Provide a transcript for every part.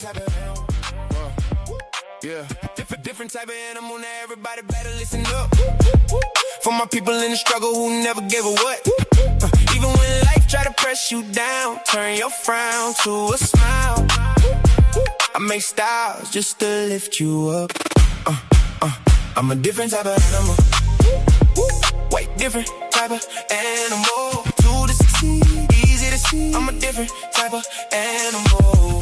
type of animal. Yeah, different type of animal. Now everybody better listen up. For my people in the struggle who never gave a what. Even when life try to press you down, turn your frown to a smile. I make styles just to lift you up. I'm a different type of animal. Way different type of animal. To the succeed, easy to see. I'm a different type of animal.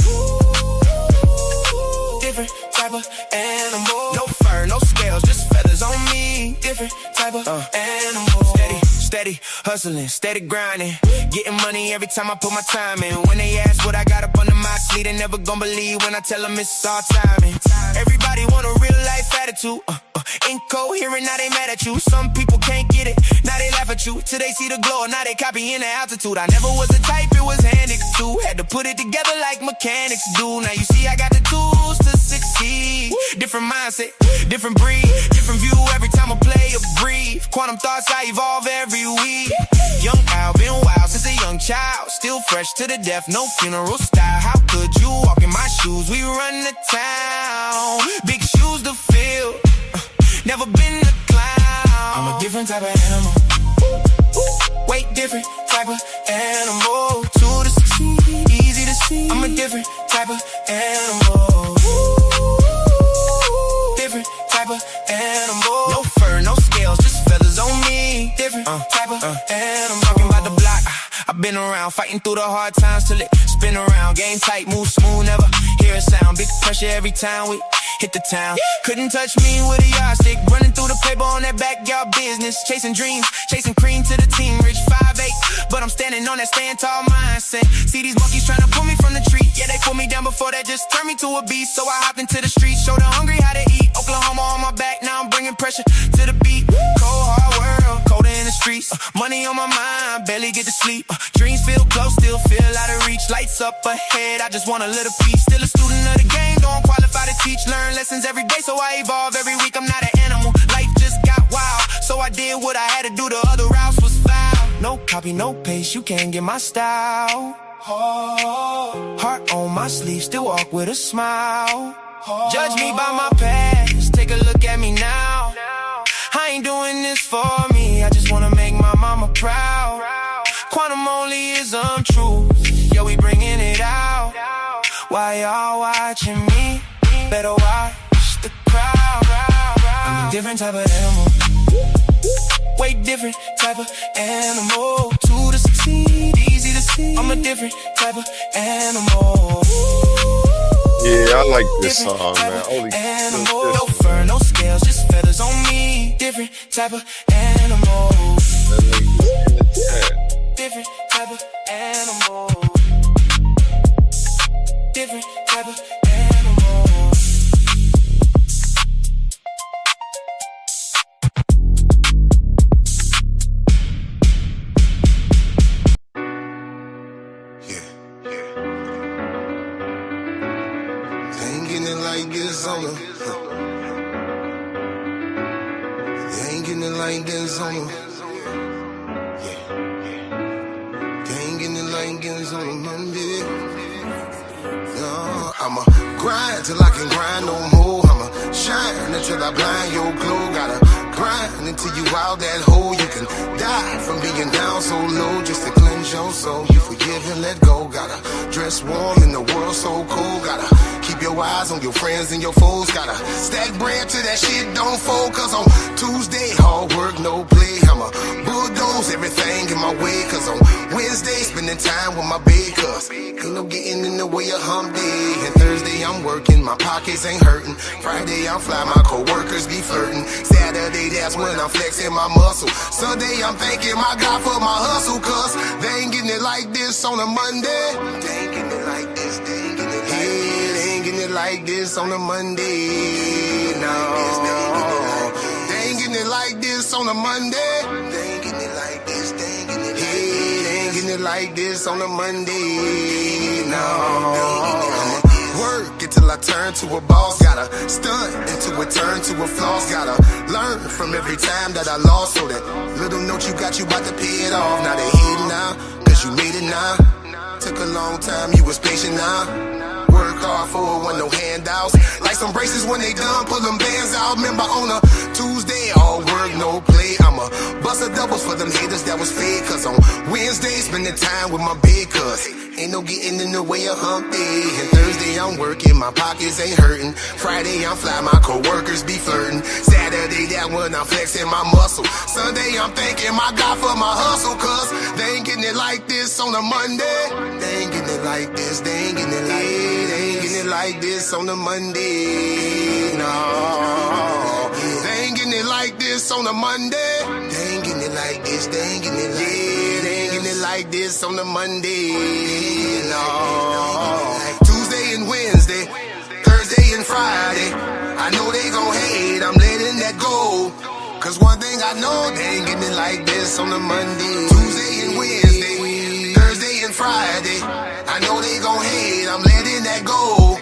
Different type of animal. No fur, no scales, just feathers on me. Different type of animal. Steady hustling, steady grinding. Getting money every time I put my time in. When they ask what I got up under my sleeve, they never gon' believe when I tell them it's all timing. Everybody want a real life attitude. Incoherent, now they mad at you. Some people can't get it, now they laugh at you. Till they see the glow, now they copying the altitude. I never was the type, it was handed to. Had to put it together like mechanics do. Now you see I got the tools to succeed. Different mindset, different breed, different view every time I play or breathe. Quantum thoughts, I evolve every week. Young Al, been wild since a young child. Still fresh to the death, no funeral style. How could you walk in my shoes? We run the town, big shoes to fill. Never been a clown. I'm a different type of animal. Way different type of animal. To the succeed, easy to see. I'm a different type of animal. Different type of animal. No fur, no scales, just feathers on me. Different type of animal. Talking about the block, I've been around, fighting through the hard times till it spin around. Game tight, move smooth, never hear a sound. Big pressure every time we hit the town. Couldn't touch me with a yardstick. Running through the paper on that backyard business. Chasing dreams, chasing cream to the team. Rich 5'8", but I'm standing on that stand tall mindset. See these monkeys trying to pull me from the tree. Yeah, they pulled me down before that, just turned me to a beast. So I hopped into the streets, showed the hungry how to eat. Oklahoma on my back, now I'm bringing pressure to the beat. Cold hard world, colder in the streets. Money on my mind, barely get to sleep. Dreams feel close, still feel out of reach. Lights up ahead, I just want a little peace. Still a student of the game, don't qualify to teach. Learn lessons every day, so I evolve every week. I'm not an animal, life just got wild. So I did what I had to do, the other routes was foul. No copy, no paste, you can't get my style. Heart on my sleeve, still walk with a smile. Judge me by my past, take a look at me now. I ain't doing this for me, I just wanna make my mama proud. Quantum only is untruth, yeah, we bringing it out. Why y'all watching me? Better watch the crowd. I'm a different type of animal. Way different type of animal. To the succeed, easy to see. I'm a different type of animal. Yeah, I like this song, man. Holy animal. No fur, no scales, just feathers on me. Different type of animal. Different type of animal. Different type of animal. Like this on them. They ain't getting it like this on them. They ain't getting it like this on a Monday. No, I'ma grind till I can grind no more. I'ma shine until I blind your glow. Gotta grind until you out that hole. You can die from being down so low just to cleanse your soul. You forgive and let go. Gotta dress warm in the world so cold. Gotta keep your eyes on your friends and your foes. Gotta stack bread till that shit don't fold. Cause on Tuesday, hard work, no play. I'ma bulldoze everything in my way. Cause on Wednesday, spending time with my bed. Cause ain't no getting in the way of hump day. And Thursday, I'm working, my pockets ain't hurting. Friday, I'm fly, my co-workers be flirting. Saturday, that's when I'm flexing my muscle. Sunday, I'm thanking my God for my hustle. Cause they ain't getting it like this on a Monday. They ain't getting it like this, they ain't getting it like this. They ain't getting it like this on a Monday, no. They ain't getting it like this on a Monday. They ain't getting it like this, they ain't getting it like this. They ain't getting it like this on a Monday, no. Work until I turn to a boss. Gotta stunt until it turn to a floss. Gotta learn from every time that I lost. So that little note you got, you about to pay it off. Now they hating now, cause you made it now. Took a long time, you was patient now. Work work hard for it, with no handouts. Like some braces when they done, pull them bands out. Remember on a Tuesday, all work, no play. I'ma bust a doubles for them haters that was fed. Cause on Wednesday, spending time with my big cuz. Ain't no getting in the way of hump day. And Thursday, I'm working, my pockets ain't hurting. Friday, I'm fly, my coworkers be flirting. Saturday, that when I'm flexing my muscle. Sunday, I'm thanking my God for my hustle. Cause they ain't getting it like this on a Monday. They ain't getting it like this, they ain't getting it like this on a Monday. No, they ain't getting it like this on a Monday. They ain't getting it like this, they ain't getting it like this on a Monday. No, Tuesday and Wednesday, Thursday and Friday. I know they gon' hate, I'm letting that go. Cause one thing I know, they ain't getting it like this on a Monday. Tuesday and Wednesday, Thursday and Friday. I know they gon' hate, I'm letting that go.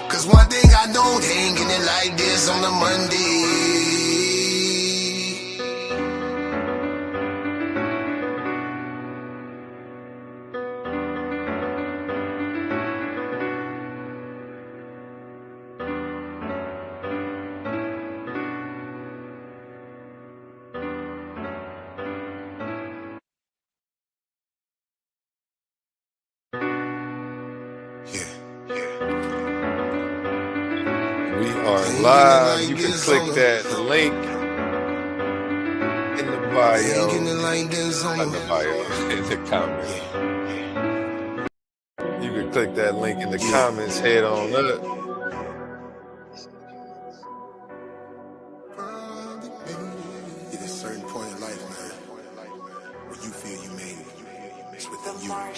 Cause one thing I know, they ain't getting it like this on a Monday. We are live. You can click that link in the bio. Not the bio, in the comments. You can click that link in the comments. Head on up. At a certain point in life, man, where you feel you made it, it's within you. I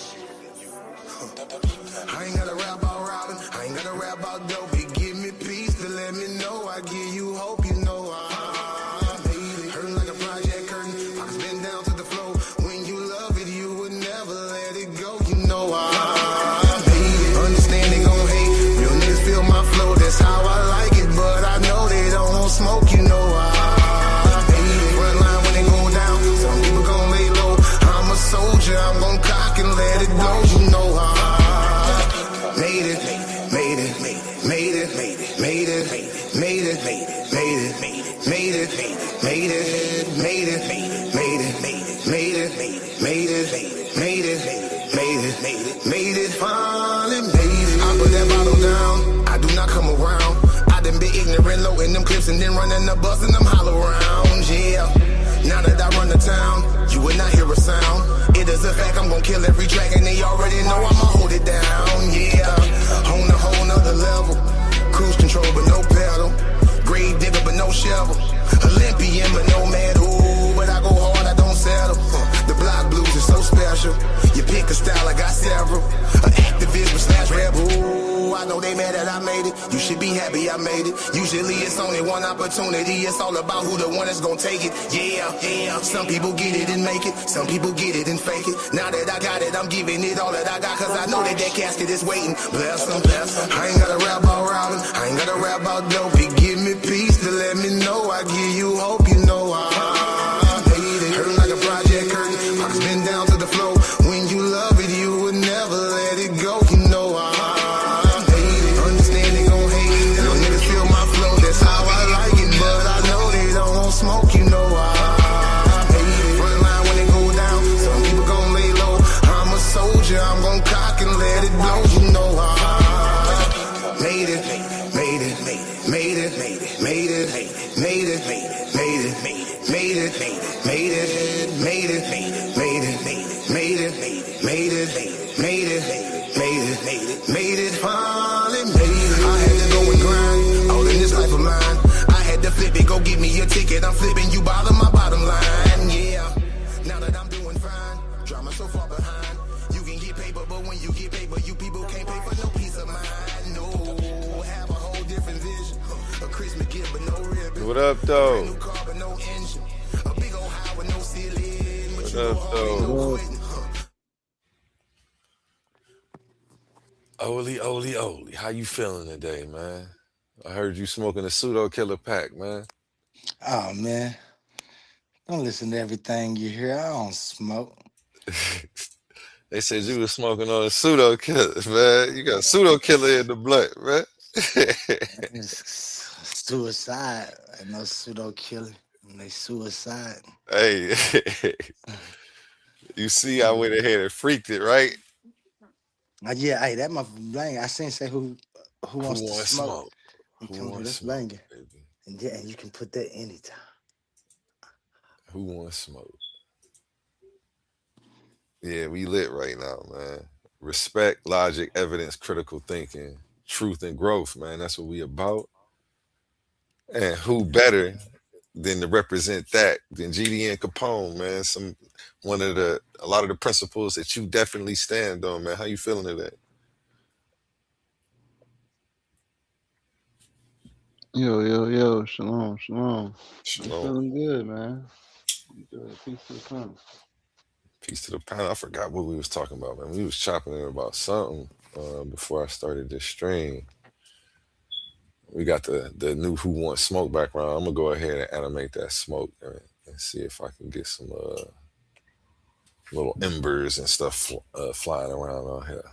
ain't gotta rap about robbing, I ain't gotta rap about dopey. Give me peace to let me know I give you hope, you know I made it. Hurting like a project curtain, pockets been down to the floor. When you love it, you would never let it go, you know I made it. Understand they gon' hate, real niggas feel my flow, that's how I like it. But I know they don't want smoke, you know I made it. Front line when they go down, some people gon' lay low. I'm a soldier, I'm gon' cock and let it go, you know I made it, made it, made it, made it, made it, made it, made it, made it, made it, made it, made it, made it, made it, made it, made it, made it, finally made it. I put that bottle down, I do not come around. I done been ignorant, low in them clips and then running the bus and them hollow rounds, yeah. Now that I run the town, you would not hear a sound. It is a fact, I'm gon' kill every track and they already know I'ma hold it down, yeah. On a whole nother level, cruise control but no pedal, grave digger but no shovel, Olympian but no medal. But I go hard, I don't settle. The block blues is so special. You pick a style, I got several. An activist but slash rebel. I know they mad that I made it. You should be happy I made it. Usually it's only one opportunity. It's all about who the one that's gonna take it. Yeah, yeah. Some people get it and make it. Some people get it and fake it. Now that I got it, I'm giving it all that I got. Cause I know that casket is waiting. Bless them, bless them. I ain't gotta rap about robbing. I ain't gotta rap about dopey. Give me peace to let me know I give you hope. You know I made it. Hurting like a project curtain. Pockets been down to the floor. When you love it, you would never let it go. You know I made it. Understand they gon' hate it. Little niggas feel my flow. That's how I like it. But I know they don't want smoke. You know I made it. Front line when they go down. Some people gon' lay low. I'm a soldier. I'm gon' cock and let it blow. You know I made it. Made it. Made it. Made it. Made it. Made it. Made it. Made it. Made it. Made it. Made it. Made it. Made it. Made it. Made it. Finally made it. I had to go and grind all in this life of mine. I had to flip it. Go get me a ticket. I'm flipping you bottom my bottom line. Yeah. Now that I'm doing fine, drama so far behind. You can get paper, but when you get paper, you people can't pay for no peace of mind. No, have a whole different vision. A Christmas gift, but no ribbon. What up, though? New car, but no engine. A big old house with no ceiling. But What you up, know hardly no though? quitting. Oli, how you feeling today, man? I heard you smoking a pseudo killer pack, man. Oh man, don't listen to everything you hear. I don't smoke. They said you was smoking on a pseudo killer, man. You got a pseudo killer in the blunt, man. It's suicide. I know pseudo killing. And they suicide. Hey, you see, I went ahead and freaked it, right? Yeah, hey, that motherfucker bang. I seen say who Who wants to wants smoke. smoke? And Who come here, wants that's smoke, banging. baby? And yeah, and you can put that anytime. Who wants smoke? Yeah, we lit right now, man. Respect, logic, evidence, critical thinking, truth, and growth, man. That's what we about. And who better than to represent that than GD and Capone, man? A lot of the principles that you definitely stand on, man. How you feeling today? Yo, yo, yo, shalom, shalom. I'm Shalom. feeling good, man. I'm good. Peace to the family. Peace to the panel. I forgot what we was talking about, man. We was chopping it about something before I started this stream. We got the new Who Wants Smoke background. I'm gonna go ahead and animate that smoke and see if I can get some little embers and stuff flying around on here.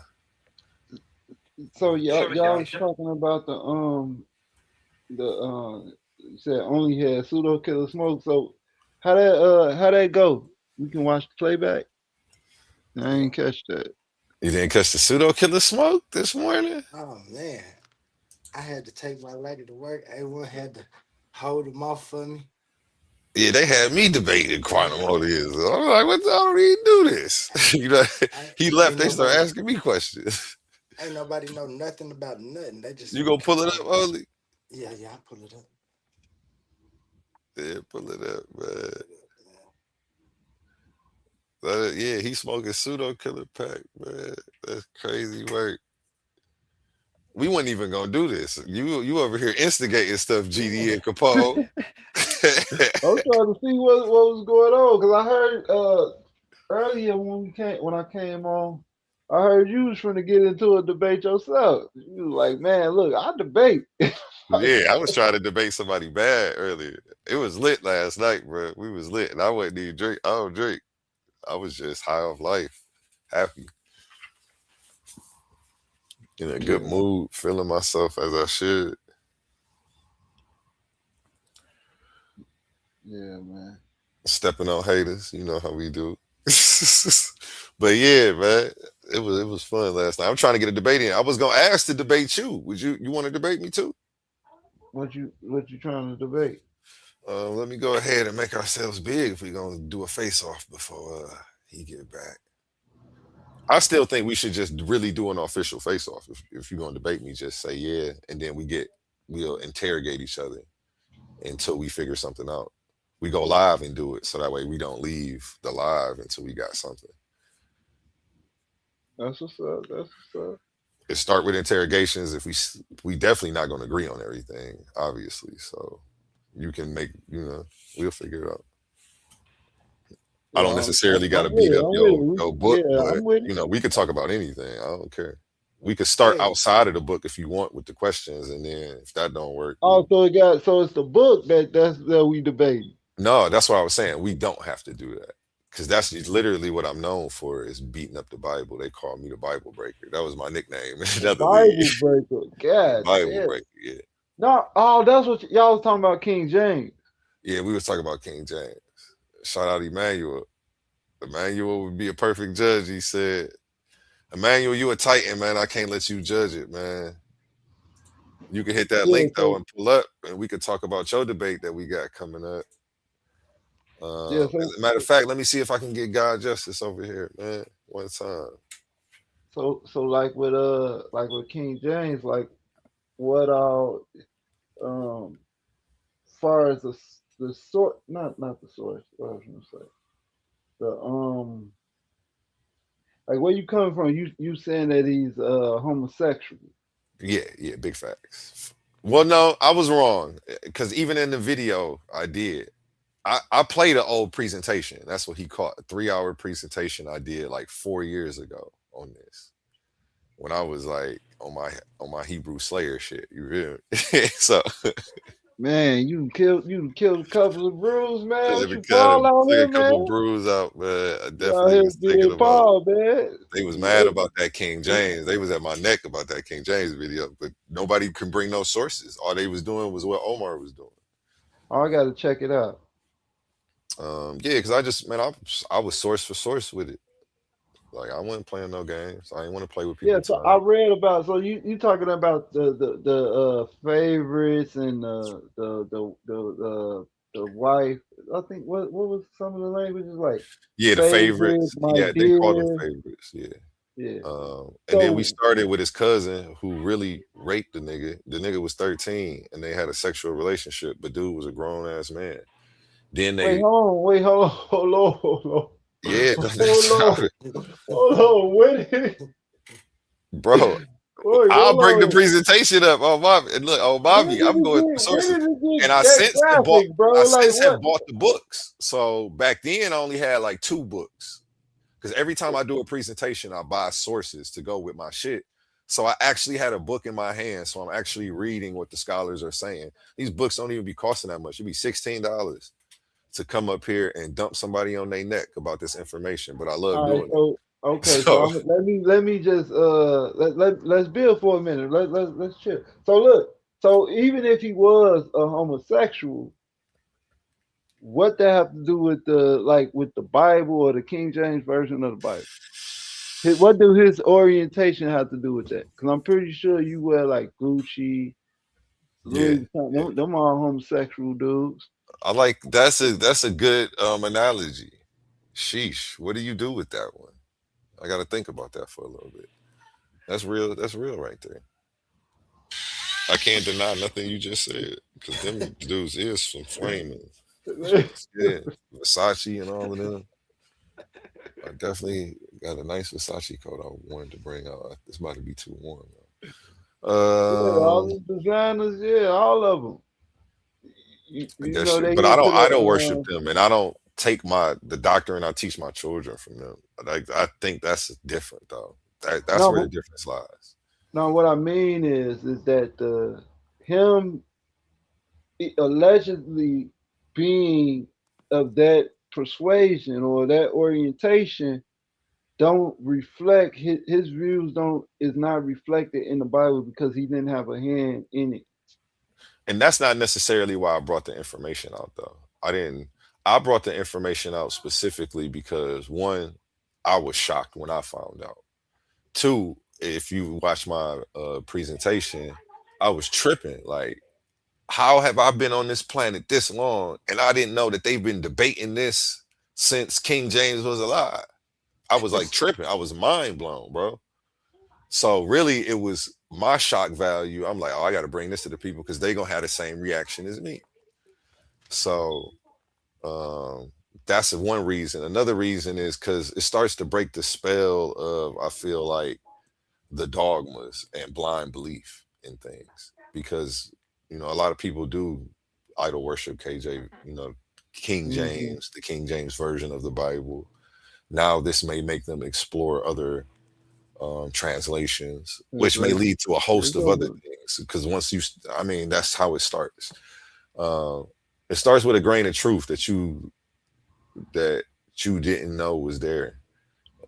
So y'all was talking about you said only had pseudo killer smoke. So how that go? We can watch the playback. I ain't catch that. You didn't catch the pseudo killer smoke this morning? Oh man. I had to take my lady to work. Everyone had to hold them off for me. Yeah, they had me debating quantum Modiism. I'm like, what the hell do he do this? You know, he left. Ain't They start nobody asking me questions. ain't nobody know nothing about nothing. They just You gonna pull it up, Oli? yeah, I pull it up. Yeah, pull it up, man. Pull it up, man. Yeah, he smoking pseudo killer pack, man. That's crazy work. We wasn't even gonna do this. You over here instigating stuff, GD and Capone. I'm trying to see what was going on because I heard earlier when I came on, I heard you was trying to get into a debate yourself. You was like, man, look, I debate. Yeah, I was trying to debate somebody bad earlier. It was lit last night, bro. We was lit, and I wasn't even drink. I don't drink. I was just high off life, happy, in a good Yeah, mood, feeling myself as I should. yeah, man. Stepping on haters, you know how we do. But yeah, man, it was fun last night. I'm trying to get a debate in. I was gonna ask to debate you. Would you want to debate me too? What you trying to debate? Let me go ahead and make ourselves big if we're gonna do a face off before he get back. I still think we should just really do an official face off. If you're gonna debate me, just say yeah, and then we'll interrogate each other until we figure something out. We go live and do it so that way we don't leave the live until we got something. That's what's up. That's what's up. It start with interrogations. If we definitely not gonna agree on everything, obviously. So you can make we'll figure it out. I Yeah, don't necessarily got to I'm with beat it. up I'm with your it. your book, Yeah, but I'm with it. we could talk about anything. I don't care. We could start Hey, outside of the book if you want with the questions, and then if that don't work, Also, it's the book that we debating. no. That's what I was saying. We don't have to do that because that's just literally what I'm known for is beating up the Bible. They call me the Bible breaker. That was my nickname in The another league. Bible breaker. The God Bible damn. breaker. Yeah, No, oh, that's what y'all was talking about, King James. yeah. We was talking about King James. Shout out Emmanuel. Emmanuel would be a perfect judge. He said, "Emmanuel, you a Titan, man. I can't let you judge it, man. You can hit that Yeah, link though so and pull up, and we could talk about your debate that we got coming up. yeah, As a matter of fact, let me see if I can get God Justice over here, man. One time. so like with King James, like what um far as the source, not the source. What I was gonna say, the like where you coming from? You saying that he's homosexual? Yeah, yeah, big facts. Well, no, I was wrong because even in the video I did, I played an old presentation. That's what he called a 3 hour presentation I did like 4 years ago on this when I was like on my Hebrew Slayer shit. You feel me? So Man, you can kill a couple of brews, man. What you Cut fall him, out took here, a couple man? brews out, man. I You out definitely here was thinking being about. Paul, man. They was mad about that King James. They was at my neck about that King James video, but nobody can bring no sources. All they was doing was what Omar was doing. Oh, I gotta check it out. Yeah, because I just man, I was source for source with it. Like I wasn't playing no games. I didn't want to play with Yeah, people's so I time. read about. So you talking about the favorites and the wife. I think what was some of the languages like Yeah, the favorite, favorites. my Yeah, they called them dear. favorites. Yeah. Yeah. And then we So started with his cousin who really raped the nigga. The nigga was 13 and they had a sexual relationship, but dude was a grown ass man. Then wait, they, hold on, wait, hold on, hold on, hold yeah, on, that's how hold on, hold on. Wait, bro. wait, I'll hold bring the on. presentation up on Bobby. And look, on Bobby, I'm going through When sources. did it And get that graphic, bro? I Like since what? have bought the books. So back then I only had like 2 books. Because every time I do a presentation, I buy sources to go with my shit. So I actually had a book in my hand. So I'm actually reading what the scholars are saying. These books don't even be costing that much. It'd be $16 to come up here and dump somebody on their neck about this information. But I love All right, doing it. so okay, so So let me just let's build for a minute. Let's chill. So look, so even if he was a homosexual, what that have to do with with the Bible or the King James version of the Bible? What do his orientation have to do with that? Because I'm pretty sure you wear like Gucci, yeah. Louis Vuitton. Them all homosexual dudes. I like that's a good analogy. Sheesh. What do you do with that one? I gotta think about that for a little bit. That's real right there. I can't deny nothing you just said because them dudes is some flaming. Yeah, Versace and all of them. I definitely got a nice Versace coat I wanted to bring out. It's about to be too warm Yeah, though. all the designers, yeah, all of them. I You guess know you, they but into I don't worship the them, and I don't take the doctrine I teach my children from them. Like I think that's different though. That's no, where the difference lies. no. What I mean is that him allegedly being of that persuasion or that orientation don't reflect his views don't is not reflected in the Bible because he didn't have a hand in it. And that's not necessarily why I brought the information out though. I didn't. I brought the information out specifically because one, I was shocked when I found out. Two, if you watch my presentation, I was tripping. Like, how have I been on this planet this long and I didn't know that they've been debating this since King James was alive? I was like tripping. I was mind blown, bro. So really, it was my shock value. I'm like, oh, I got to bring this to the people because they gonna have the same reaction as me. So um, that's one reason. Another reason is because it starts to break the spell of I feel like the dogmas and blind belief in things because a lot of people do idol worship KJ, King Hmm. James, the King James version of the Bible. Now this may make them explore other translations, which may lead to a They host of other go. things. Because once I mean, that's how it starts. Uh, it starts with a grain of truth that you didn't know was there,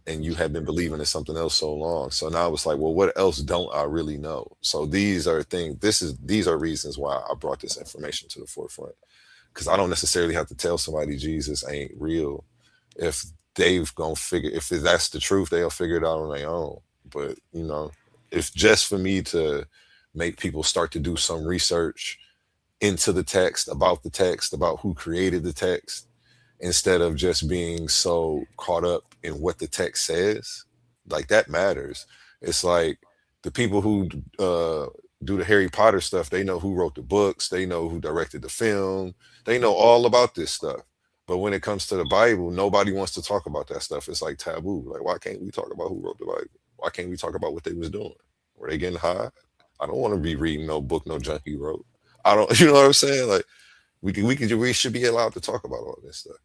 and you have been believing in something else so long. So now it's like, well, what else don't I really know? So these are things. These are reasons why I brought this information to the forefront. Because I don't necessarily have to tell somebody Jesus ain't real if they've gonna figure if that's the truth, they'll figure it out on their own. But if just for me to make people start to do some research into the text, about who created the text, instead of just being so caught up in what the text says, like that matters. It's like the people who do the Harry Potter stuff, they know who wrote the books, they know who directed the film, they know all about this stuff. But when it comes to the Bible, nobody wants to talk about that stuff. It's like taboo. Like, why can't we talk about who wrote the Bible? Why can't we talk about what they was doing? Were they getting high? I don't want to be reading no book no junkie wrote. I don't, you know what I'm saying? Like, we should be allowed to talk about all this stuff.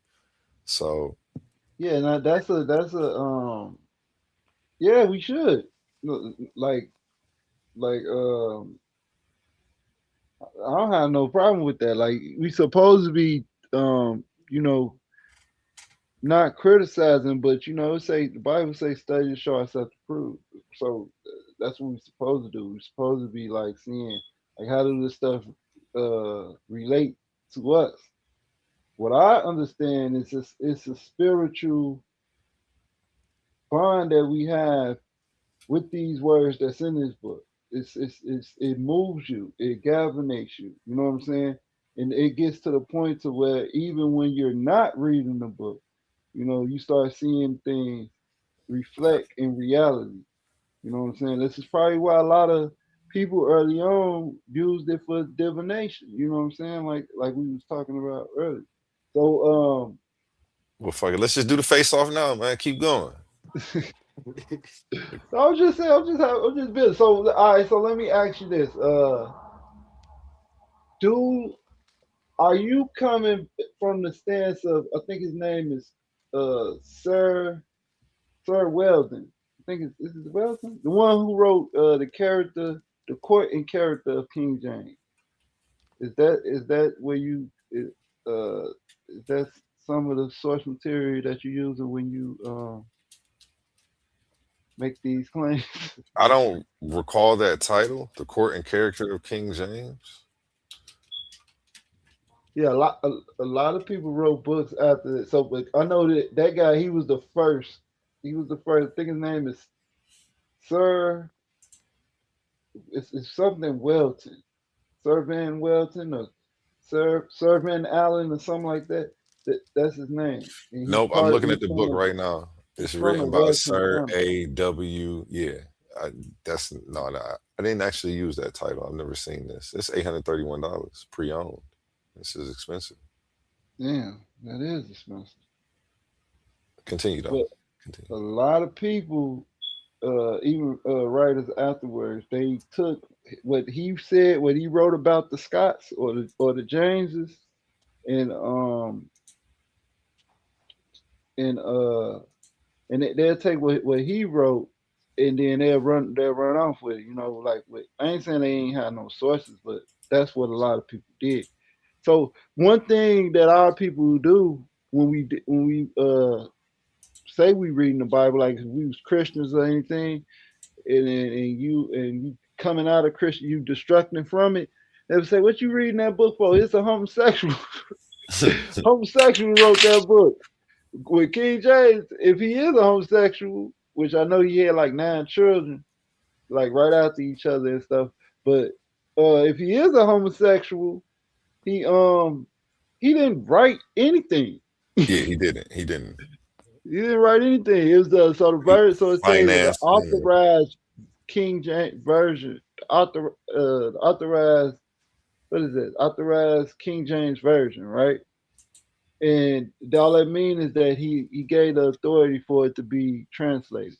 So Yeah, now that's a yeah, we should. Look, like don't have no problem with that. Like we supposed to be, you know, not criticizing, but you know, it say the Bible say study to show ourselves approved. So that's what we're supposed to do. We're supposed to be like seeing like how does this stuff relate to us. What I understand is it's a spiritual bond that we have with these words that's in this book. It moves you, it galvanizes you. You know what I'm saying? And it gets to the point to where even when you're not reading the book, you know, you start seeing things reflect in reality. You know what I'm saying? This is probably why a lot of people early on used it for divination. You know what I'm saying? Like we was talking about earlier. So Well, fuck it. Let's just do the face off now, man. Keep going. so I was just saying, I'm just building. So all right, so let me ask you this. Do are you coming from the stance of I think his name is Sir Weldon. I think it's this is Weldon, the one who wrote the court and character of King James. Is that where you is that some of the source material that you're using when you make these claims? I don't recall that title, The Court and Character of King James. Yeah, a lot of people wrote books after that. So, but I know that guy. He was the first. He was the first. I think his name is Sir. It's something Welton, Sir Van Welton, or Sir Van Allen, or something like that. That's his name. And Nope, I'm looking at he's the book right now. It's from the written by Welton Sir family. A.W. Yeah, that's no, no. I didn't actually use that title. I've never seen this. It's $831 pre-owned. This is expensive. Damn, that is expensive. Continue though. But a Continue. lot of people, even writers afterwards, they took what he said, what he wrote about the Scots or the Jameses, and and uh they'll take what he wrote, and then they'll run off with it. You know, like I ain't saying they ain't had no sources, but that's what a lot of people did. So one thing that our people do when we say we reading the Bible, like if we was Christians or anything, and you coming out of Christian, you destructing from it. They would say, "What you reading that book for? It's a homosexual." Homosexual wrote that book. With King James, if he is a homosexual, which I know he had like 9 children, like right after each other and stuff, but if he is a homosexual, he didn't write anything. Yeah, he didn't. He didn't. He didn't write anything. It was so the He version. So it says the financed. authorized King James version, authorized. What is it? Authorized King James version, right? And all that means is that he gave the authority for it to be translated.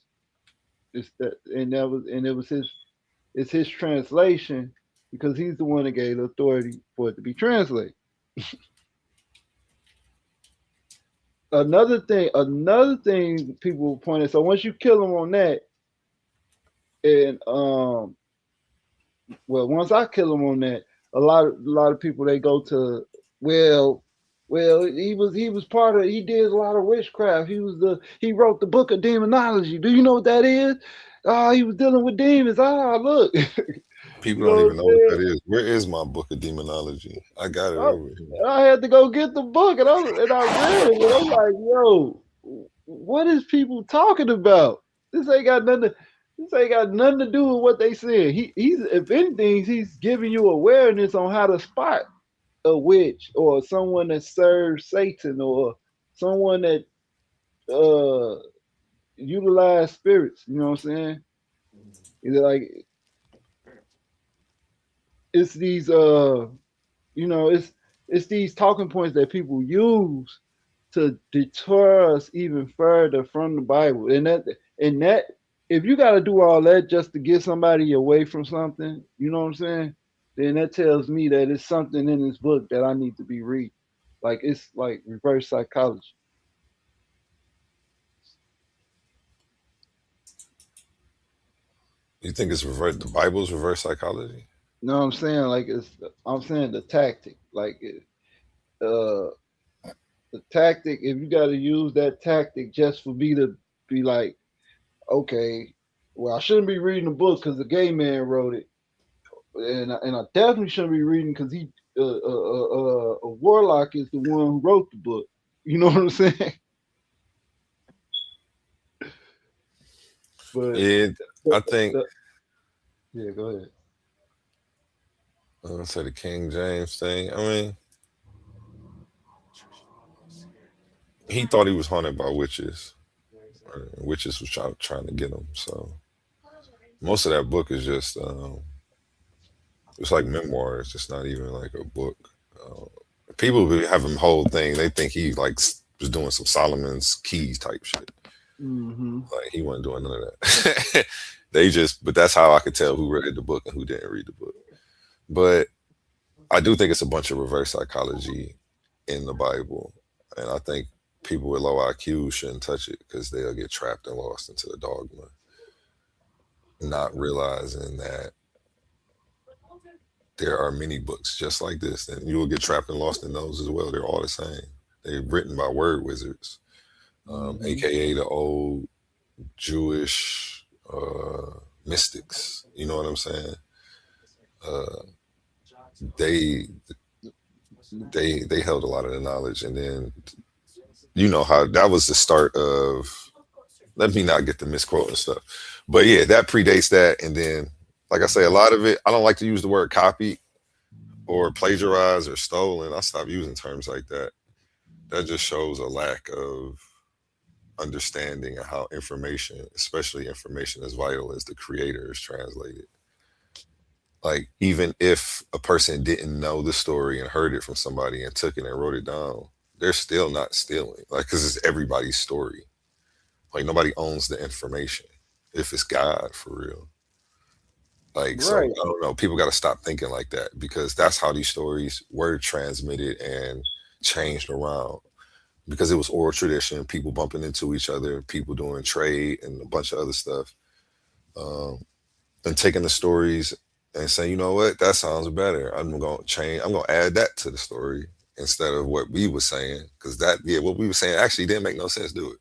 And it was his translation because he's the one that gave the authority for it to be translated. Another thing people pointed. So once you kill him on that, and well, once I kill him on that, a lot of people they go to well he was part of he did a lot of witchcraft. He wrote the book of demonology. Do you know what that is? Oh, he was dealing with demons. Ah, look. You People know don't what even I'm know what saying? that is. Where is my book of demonology? I got it over here. I had to go get the book and I read it and I'm like, yo, what is people talking about? This ain't got nothing to, this ain't got nothing to do with what they said. He's if anything, he's giving you awareness on how to spot a witch or someone that serves Satan or someone that uh utilize spirits. You know what I'm saying? Is it like it's these it's these talking points that people use to deter us even further from the Bible. And that if you got to do all that just to get somebody away from something, you know what I'm saying? Then that tells me that it's something in this book that I need to be reading. Like it's like reverse psychology. You think it's reverse? The Bible's reverse psychology? No, I'm saying like I'm saying the tactic, like uh, the tactic. If you got to use that tactic just for me to be like, okay, well, I shouldn't be reading the book because the gay man wrote it, and I definitely shouldn't be reading because he a warlock is the one who wrote the book. You know what I'm saying? But Yeah, the, I think the, yeah, go ahead. I'm gonna say the King James thing. I mean, he thought he was haunted by witches. Witches was trying to get him. So most of that book is just it's like memoirs. It's not even like a book. Uh, People be having whole thing. They think he like was doing some Solomon's Keys type shit. Hmm. Like he wasn't doing none of that. They just, but that's how I could tell who read the book and who didn't read the book. But I do think it's a bunch of reverse psychology in the Bible, and I think people with low IQ shouldn't touch it because they'll get trapped and lost into the dogma, not realizing that there are many books just like this, and you will get trapped and lost in those as well. They're all the same. They're written by word wizards, Hmm. aka the old Jewish mystics. You know what I'm saying? Uh, they they held a lot of the knowledge, and then you know how that was the start of. Let me not get the misquote and stuff, but yeah, that predates that, and then like I say, a lot of it. I don't like to use the word copy or plagiarized or stolen. I stopped using terms like that. That just shows a lack of understanding of how information, especially information as vital as the creator, is translated. Like, even if a person didn't know the story and heard it from somebody and took it and wrote it down, they're still not stealing. Like, because it's everybody's story. Like, nobody owns the information if it's God for real. Like, so Right. I don't know. People got to stop thinking like that because that's how these stories were transmitted and changed around because it was oral tradition, people bumping into each other, people doing trade and a bunch of other stuff, um, and taking the stories and saying, you know what, that sounds better. I'm gonna change. I'm gonna add that to the story instead of what we were saying because that yeah, what we were saying actually didn't make no sense. Do it.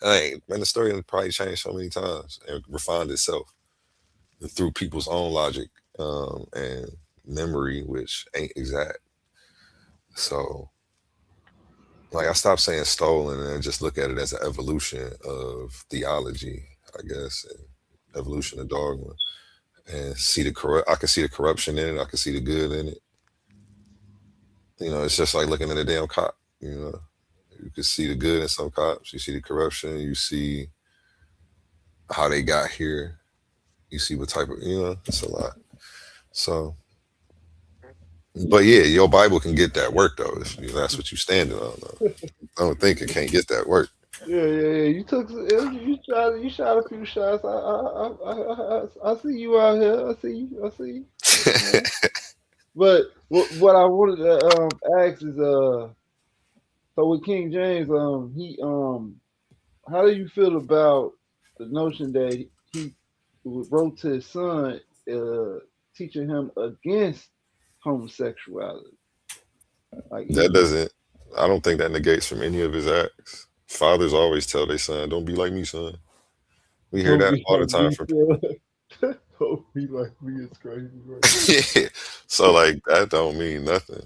Hey, man, the story has probably changed so many times and refined itself through people's own logic and memory, which ain't exact. So, like, I stopped saying stolen and just look at it as an evolution of theology, I guess, and evolution of dogma, and see the corrupt. I can see the corruption in it. I can see the good in it. You know, it's just like looking at a damn cop. You know, you can see the good in some cops. You see the corruption. You see how they got here. You see what type of it's a lot. So, but yeah, your Bible can get that work though. If that's what you standing on. Though. I don't think it can't get that work. Yeah, yeah, yeah. You shot a few shots. I see you out here. I see you. I see you. You know. But what I wanted to ask is so with King James he how do you feel about the notion that he wrote to his son teaching him against homosexuality? Like That he doesn't. I don't think that negates from any of his acts. Fathers always tell their son, "Don't be like me, son." We hear don't that be all the like time me, from son. Don't be like me. It's crazy, right? people. Yeah. So like that don't mean nothing.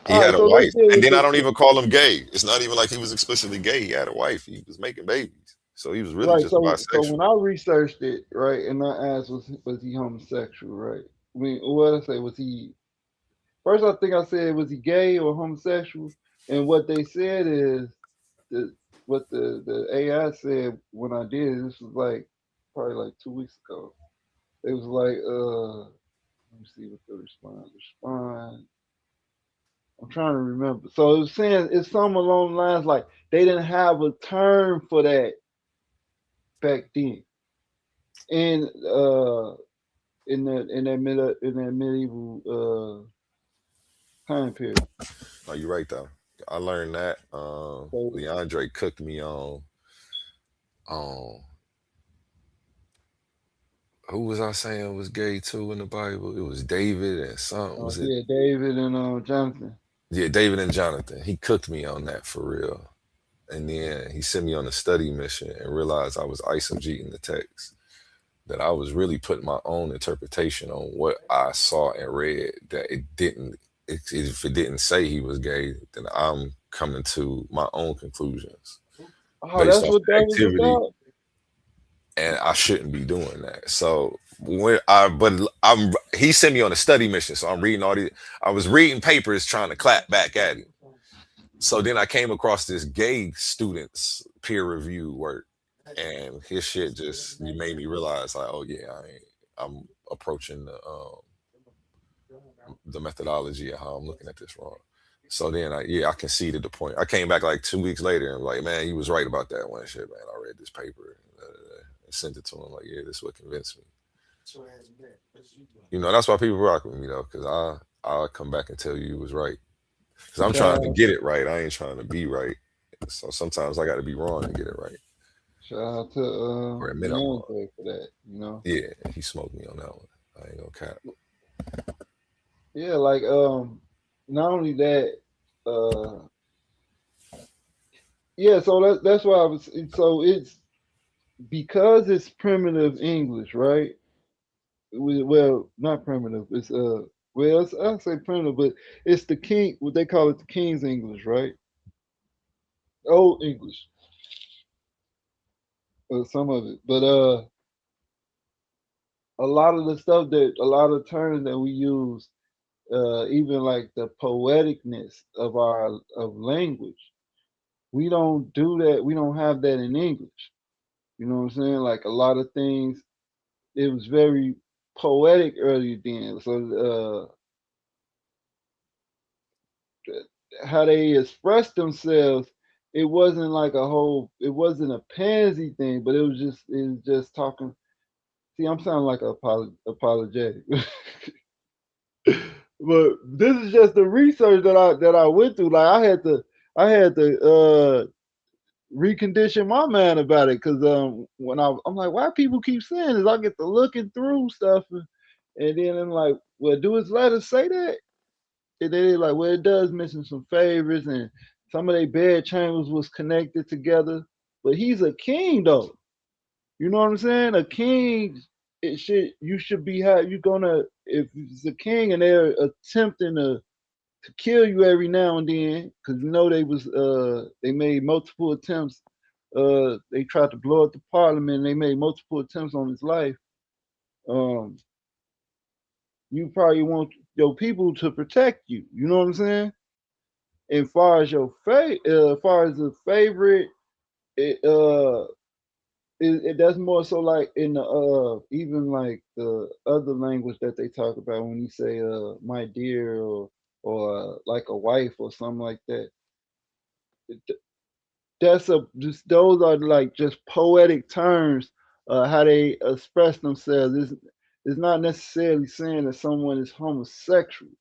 He All had right, a so let's wife, deal and with then I the don't even call him gay. It's not even like he was explicitly gay. He had a wife. He was making babies, so he was really right. just So when bisexual. I researched it, right, and I asked was he homosexual, right? I mean, what did I say? Was he first? I think I said was he gay or homosexual? And what they said is the what the AI said when I did it. This was like probably like 2 weeks ago. It was like let me see what the response. Respond. I'm trying to remember. So it was saying it's something along the lines like they didn't have a term for that back then. And in that medieval time period. No, you're right though. I learned that. So Leandre cooked me on Who was I saying was gay too in the Bible? It was David and something. Was it? Yeah, David and Jonathan. Yeah, David and Jonathan. He cooked me on that for real. And then he sent me on a study mission and realized I was eisegeting the text. That I was really putting my own interpretation on what I saw and read. That it didn't. If it didn't say he was gay, then I'm coming to my own conclusions Oh, based that's off what the that was activity, about. and I shouldn't be doing that. So but he sent me on a study mission, so I'm reading all these. I was reading papers trying to clap back at him. So then I came across this gay student's peer review work, and his shit just made me realize like, oh yeah, I'm approaching the methodology of how I'm looking at this wrong. So then I conceded the point. I came back like 2 weeks later and like, man, you was right about that one shit, man. I read this paper and sent it to him. Like, yeah, this is what convinced me. You know, that's why people rock with me though, because I'll come back and tell you it was right. Because I'm trying to Shout, get it right. I ain't trying to be right. So sometimes I got to be wrong and get it right, shout out to or admit I'm wrong. Beyonce for that. You know. Yeah, he smoked me on that one. I ain't gonna cap. Yeah, like not only that, uh, yeah. So that's why I was. So it's because it's primitive English, right? Well, not primitive. It's well, I say primitive, but it's the king. What they call it, the King's English, right? Old English, some of it, but a lot of the stuff that a lot of terms that we use, even like the poeticness of our of language, we don't do that. We don't have that in English. You know what I'm saying? Like a lot of things, it was very poetic earlier then. So how they expressed themselves, it wasn't like a whole. It wasn't a pansy thing, but it was just talking. See, I'm sounding like apologetic. But this is just the research that I went through. Like I had to recondition my mind about it because when I'm like, why people keep saying this? I get to looking through stuff and then I'm like, well, do his letters say that? And then they're like, well, it does mention some favorites and some of their bed chambers was connected together. But he's a king though. You know what I'm saying? A king, it should you should be you gonna if it's a king and they're attempting to kill you every now and then because you know they made multiple attempts. They tried to blow up the parliament. And they made multiple attempts on his life. Um, you probably want your people to protect you. You know what I'm saying? And far as far as the favorite, it that's more so like in the even like the other language that they talk about when you say my dear or like a wife or something like that. That's just those are like just poetic terms how they express themselves. It's not necessarily saying that someone is homosexual,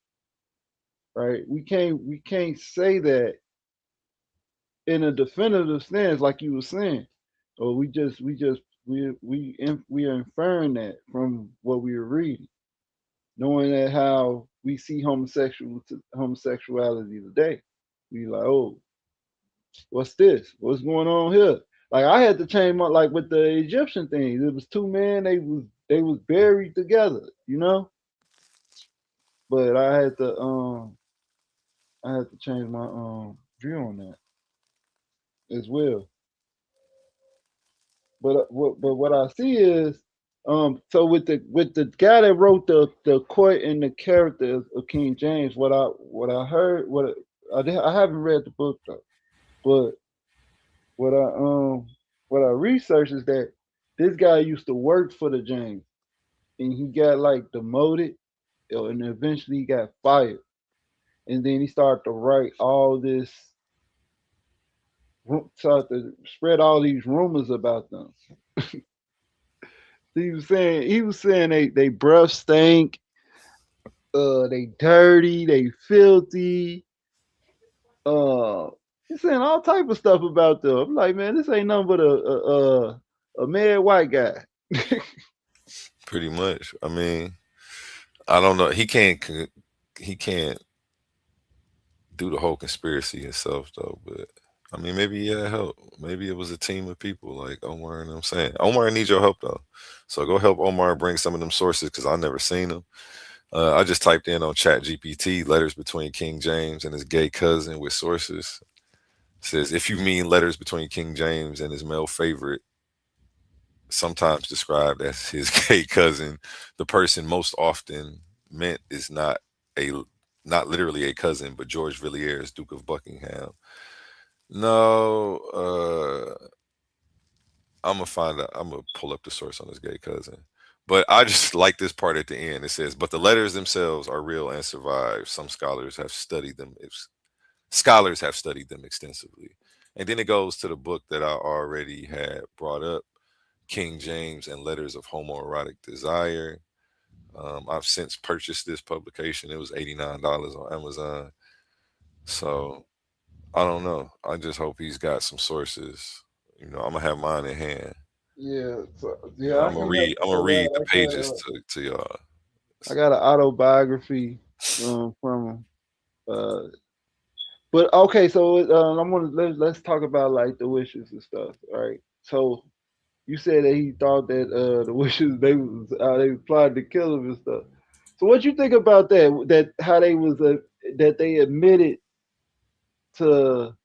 right? We can't say that in a definitive sense like you were saying, or we are inferring that from what we were reading, knowing that how we see homosexuality today. We like, oh, what's this? What's going on here? Like I had to change my like with the Egyptian things. It was two men. They was buried together, you know. But I had to change my view on that as well. But what I see is so with the guy that wrote the court and the character of King James, what I heard I haven't read the book though, but what I researched is that this guy used to work for the James and he got like demoted and eventually he got fired. And then he started to write all this started to spread all these rumors about them. He was saying they breath stink, they dirty, they filthy, uh he's saying all type of stuff about them. I'm like, man, this ain't nothing but a mad white guy. pretty much. I mean, I don't know. He can't do the whole conspiracy himself though. But I mean, maybe he had help. Maybe it was a team of people like Omar and I'm saying. Omar needs your help though. So go help Omar bring some of them sources because I never seen them. I just typed in on Chat GPT letters between King James and his gay cousin with sources. It says if you mean letters between King James and his male favorite, sometimes described as his gay cousin, the person most often meant is a not literally a cousin, but George Villiers, Duke of Buckingham. No, I'm gonna find out. I'm gonna pull up the source on his gay cousin. But I just like this part at the end. It says, "But the letters themselves are real and survive. Some scholars have studied them. If scholars have studied them extensively." And then it goes to the book that I already had brought up, King James and Letters of Homoerotic Desire. I've since purchased this publication. It was $89 on Amazon. So I don't know. I just hope he's got some sources. I'm gonna have mine in hand. Yeah, so yeah, I I'm gonna can help read. you I'm gonna with read the that. pages to y'all. I got an autobiography from him. Uh, but okay, so I'm gonna let's talk about like the wishes and stuff. All right. So you said that he thought that the wishes they plotted to kill him and stuff. So what you think about that? That how they was that they admitted to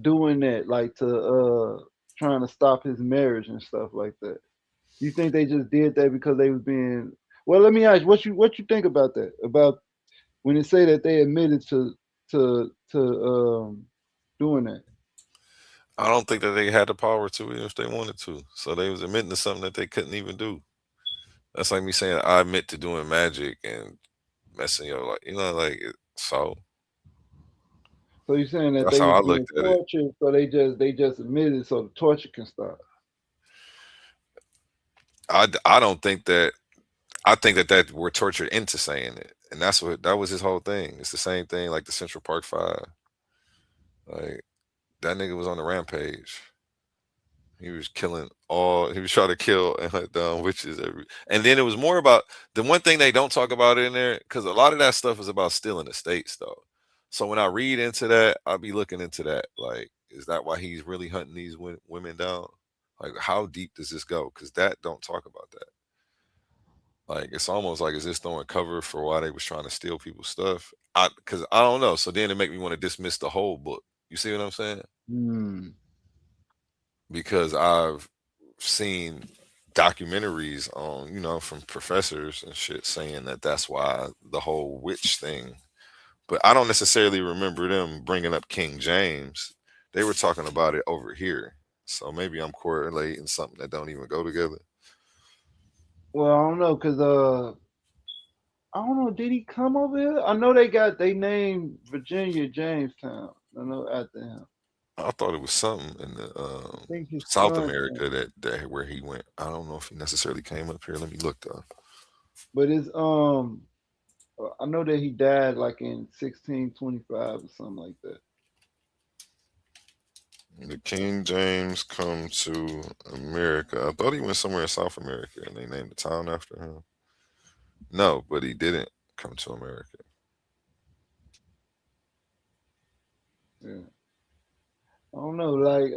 doing that, like to trying to stop his marriage and stuff like that. You think they just did that because they was being well? Let me ask you, what you think about that? About when they say that they admitted to doing that. I don't think that they had the power to even if they wanted to. So they was admitting to something that they couldn't even do. That's like me saying I admit to doing magic and messing your like so So you're saying that that's they how was I being looked at it. tortured, so they just admitted so the torture can stop. I don't think that I think that we're tortured into saying it. And that was his whole thing. It's the same thing like the Central Park Five. Like that nigga was on the rampage. He was killing all. He was trying to kill and hunt down witches. And then it was more about the one thing they don't talk about in there because a lot of that stuff is about stealing estates, though. So when I read into that, I'll be looking into that. Like, is that why he's really hunting these women down? Like, how deep does this go? Because that don't talk about that. Like, it's almost like is this throwing cover for why they was trying to steal people's stuff? Because I don't know. So then it make me want to dismiss the whole book. You see what I'm saying? Hmm. Because I've seen documentaries on, from professors and shit saying that that's why the whole witch thing. But I don't necessarily remember them bringing up King James. They were talking about it over here. So maybe I'm correlating something that don't even go together. Well, I don't know, cause I don't know. Did he come over here? I know they named Virginia Jamestown. I know after him. I thought it was something in the I think his South son, America that where he went. I don't know if he necessarily came up here. Let me look though. but it's I know that he died like in 1625 or something like that. The King James come to America. I thought he went somewhere in South America and they named the town after him. No, but he didn't come to America. Yeah. I don't know, like I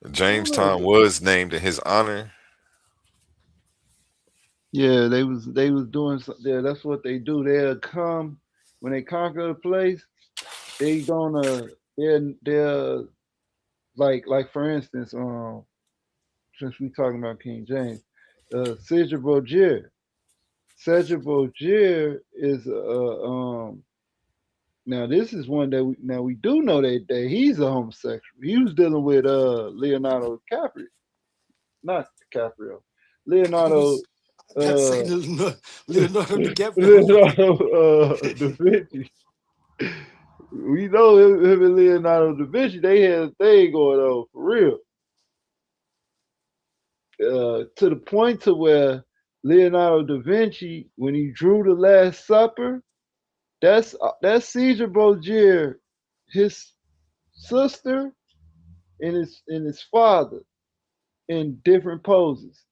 don't Jamestown know. was named in his honor. Yeah, they was doing yeah, that's what they do. They'll come when they conquer a place, they gonna they're like for instance, since we talking about King James, Cedric Bogier. Cedric Bogier is now this is one that we do know that he's a homosexual. He was dealing with Leonardo DiCaprio, not DiCaprio, Leonardo I gotta say uh Leonardo DiCaprio. Leonardo da Vinci. We know him and Leonardo da Vinci, they had a thing going on for real. To the point to where Leonardo da Vinci, when he drew the Last Supper, that's Caesar Borgia, his sister and his father. in different poses.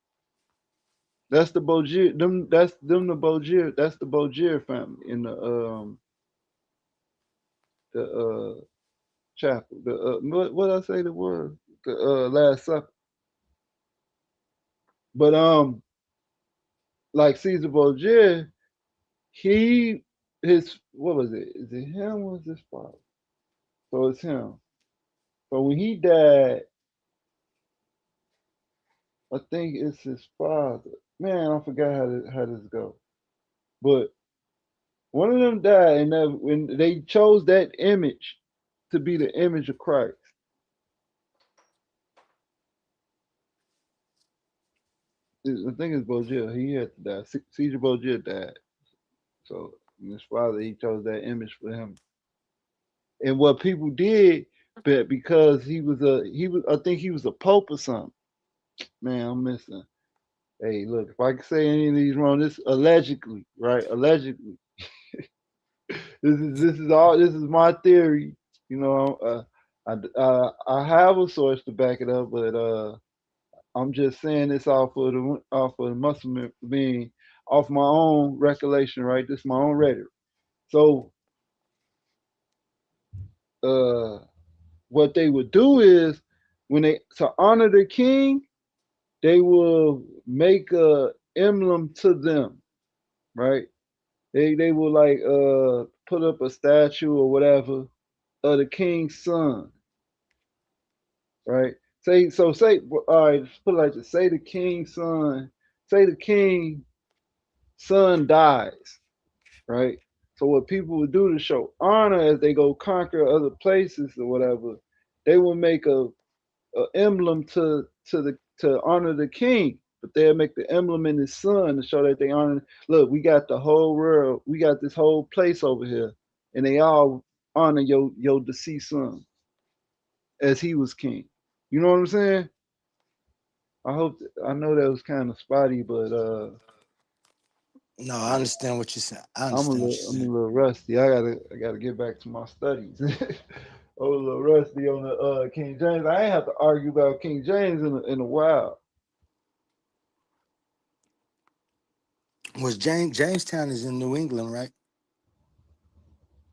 That's the Bogier. Them the Bogier. That's the Bogier family in the chapel. The what I say the word the Last Supper. But like Caesar Borgia, he his what was it? Is it him or was his father? So it's him. So when he died, I think it's his father. Man, I forgot how this go. But one of them died, and when they chose that image to be the image of Christ. I think it's Borgia. He had to die. Caesar Borgia died. So his father, he chose that image for him. And what people did, but because he was I think he was a pope or something. Man, I'm missing. Hey, look, if I can say any of these wrong, this allegedly, right? Allegedly, this is my theory. You know, I have a source to back it up, but I'm just saying this off of the Muslim being off my own recollection, right? This is my own rhetoric. So uh what they would do is when they to honor the king, they will make a emblem to them, right? They will like put up a statue or whatever of the king's son, right? Say all right, put it like this. Say the king's son, say the king's son dies, right? So what people would do to show honor as they go conquer other places or whatever, they will make a emblem to honor the king, but they'll make the emblem in his son to show that they honor. Look, we got the whole world, we got this whole place over here, and they all honor your deceased son as he was king. You know what I'm saying? I know that was kind of spotty, but No, I understand what you're saying. I I'm a understand what little you're I'm a saying. little rusty. I gotta get back to my studies. I was a little rusty on the King James. I ain't have to argue about King James in a while. Was Jamestown is in New England, right?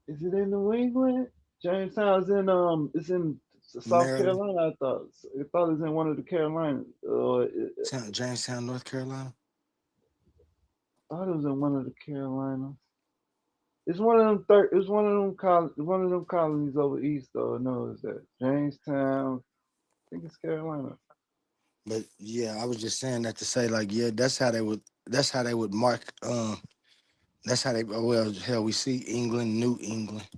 Is it in New England? Jamestown's in it's in South Maryland, Carolina. I thought it was in one of the Carolinas. Jamestown, North Carolina. I thought it was in one of the Carolinas. It's one of them. It's one of them colonies over east, though. No, is that Jamestown? I think it's Carolina. But yeah, I was just saying that to say like, yeah, that's how they would mark. That's how they. Well, hell, we see England, New England,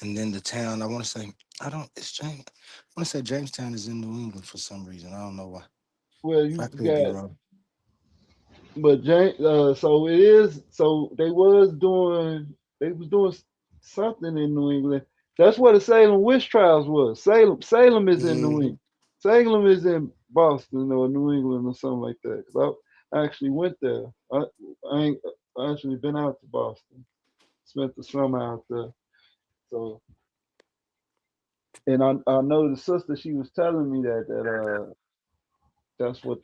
and then the town. I want to say, I don't. It's James. I want to say Jamestown is in New England for some reason. I don't know why. Well, I you could be got, wrong. but so it is. So they was doing something in New England. That's where the Salem witch trials was. Salem is in New Hmm. England. Salem is in Boston or New England or something like that. 'Cause I actually went there. I ain't I actually been out to Boston. Spent the summer out there. So and I know the sister. She was telling me that that's what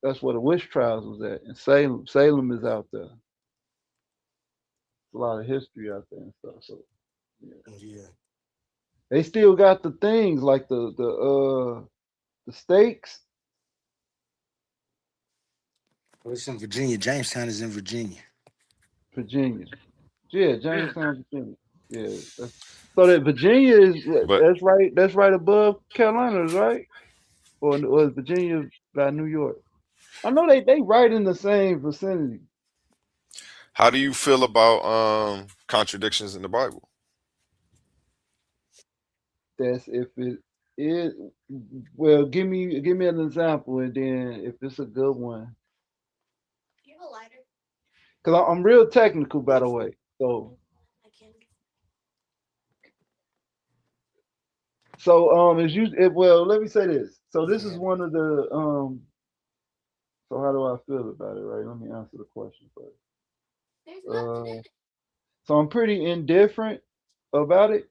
that's where the witch trials was at in Salem. Salem is out there. A lot of history out there and stuff. So yeah, Yeah. they still got the things like the stakes. Well, it's in Virginia. Jamestown is in Virginia. Virginia. Yeah, Jamestown, Virginia. Yeah, so that Virginia is But that's right above Carolinas, right? Or is Virginia by New York? I know they right in the same vicinity. how do you feel about contradictions in the Bible? That's if it is well. Give me an example, and then if it's a good one, because I'm real technical, by the way. So well, let me say this. So this is Yeah. one of the So how do I feel about it? Right. Let me answer the question first. So I'm pretty indifferent about it,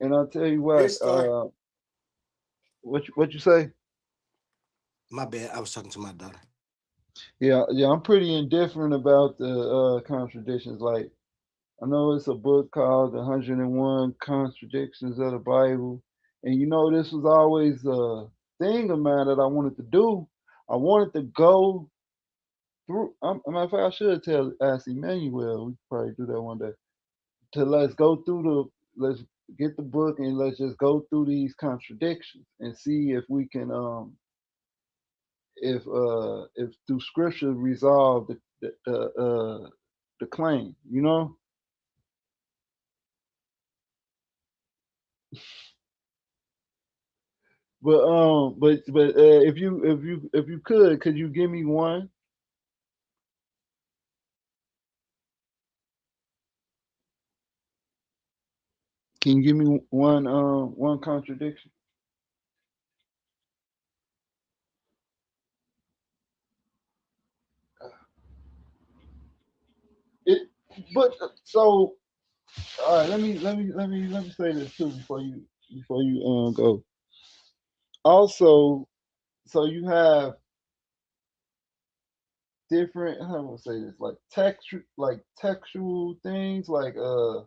and I'll tell you what. Restart. what you say? My bad. I was talking to my daughter. Yeah, I'm pretty indifferent about the contradictions. Like I know it's a book called The 101 Contradictions of the Bible, and this was always a thing of mine that I wanted to do. I wanted to go through. Matter of fact, I should ask Emmanuel. We could probably do that one day. Let's go through let's get the book and let's just go through these contradictions and see if we can if through scripture resolve the claim, but if you could you give me one? Can you give me one contradiction? It but so all right, let me say this too before you go. Also, so you have different, how do I say this, like textual things like uh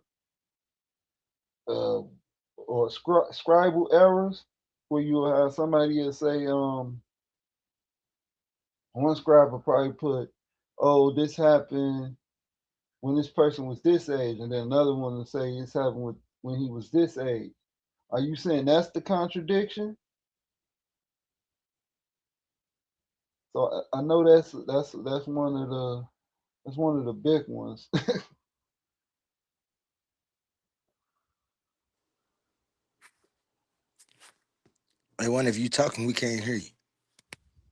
or scribal errors where you will have somebody that say one scribe will probably put, oh, this happened when this person was this age, and then another one will say this happened when he was this age. Are you saying that's the contradiction? So I know that's one of the big ones. Hey, one, if you talking, we can't hear you.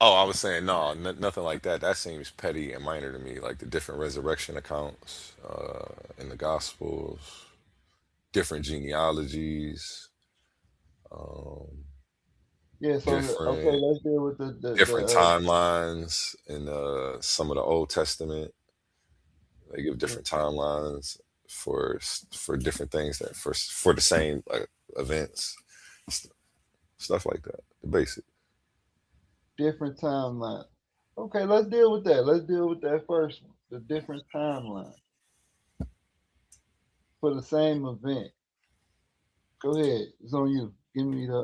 Oh, I was saying no, nothing like that. That seems petty and minor to me. Like the different resurrection accounts in the Gospels, different genealogies, um, Yeah, so okay, different let's deal with the different timelines in some of the Old Testament. They give different timelines for different things that for the same events, st- stuff like that. The basic. different timeline. Okay, let's deal with that. Let's deal with that first one. The different timeline for the same event. Go ahead. It's on you. Give me the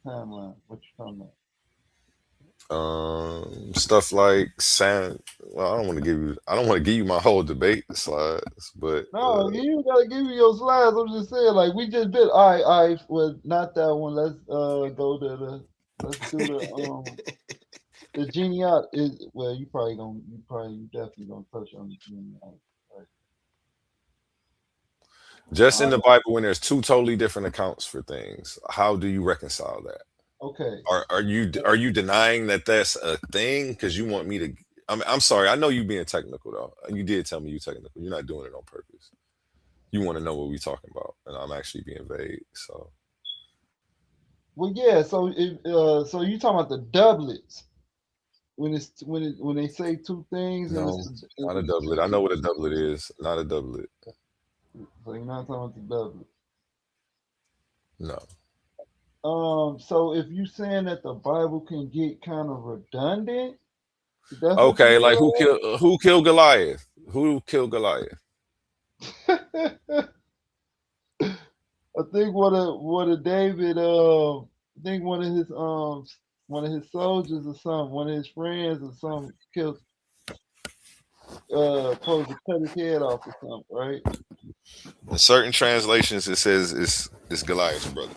timeline. What you talking about? Stuff like sand. Well, I don't want to give you my whole debate slides, but No, you gotta give me your slides. I'm just saying, like we just did. All right. Well, not that one. Let's go to let's do the genealogy. Is well, you definitely gonna touch on the genealogy. Right? just in All the right. Bible, when there's two totally different accounts for things, how do you reconcile that? Okay. Are you denying that that's a thing because you want me to? I'm sorry. I know you being technical though. You did tell me you technical. You're not doing it on purpose. You want to know what we talking about, and I'm actually being vague. So Well, yeah. So you talking about the doublets when they say two things and no, not a doublet. I know what a doublet is. Not a doublet. so you're not talking about the doublets. No. So if you saying that the Bible can get kind of redundant, that's what Okay, like you who killed Goliath? Who killed Goliath? saying? I think what a David I think one of his soldiers or something, one of his friends or something killed supposed to cut his head off or something, right? In certain translations, it says it's Goliath's brother.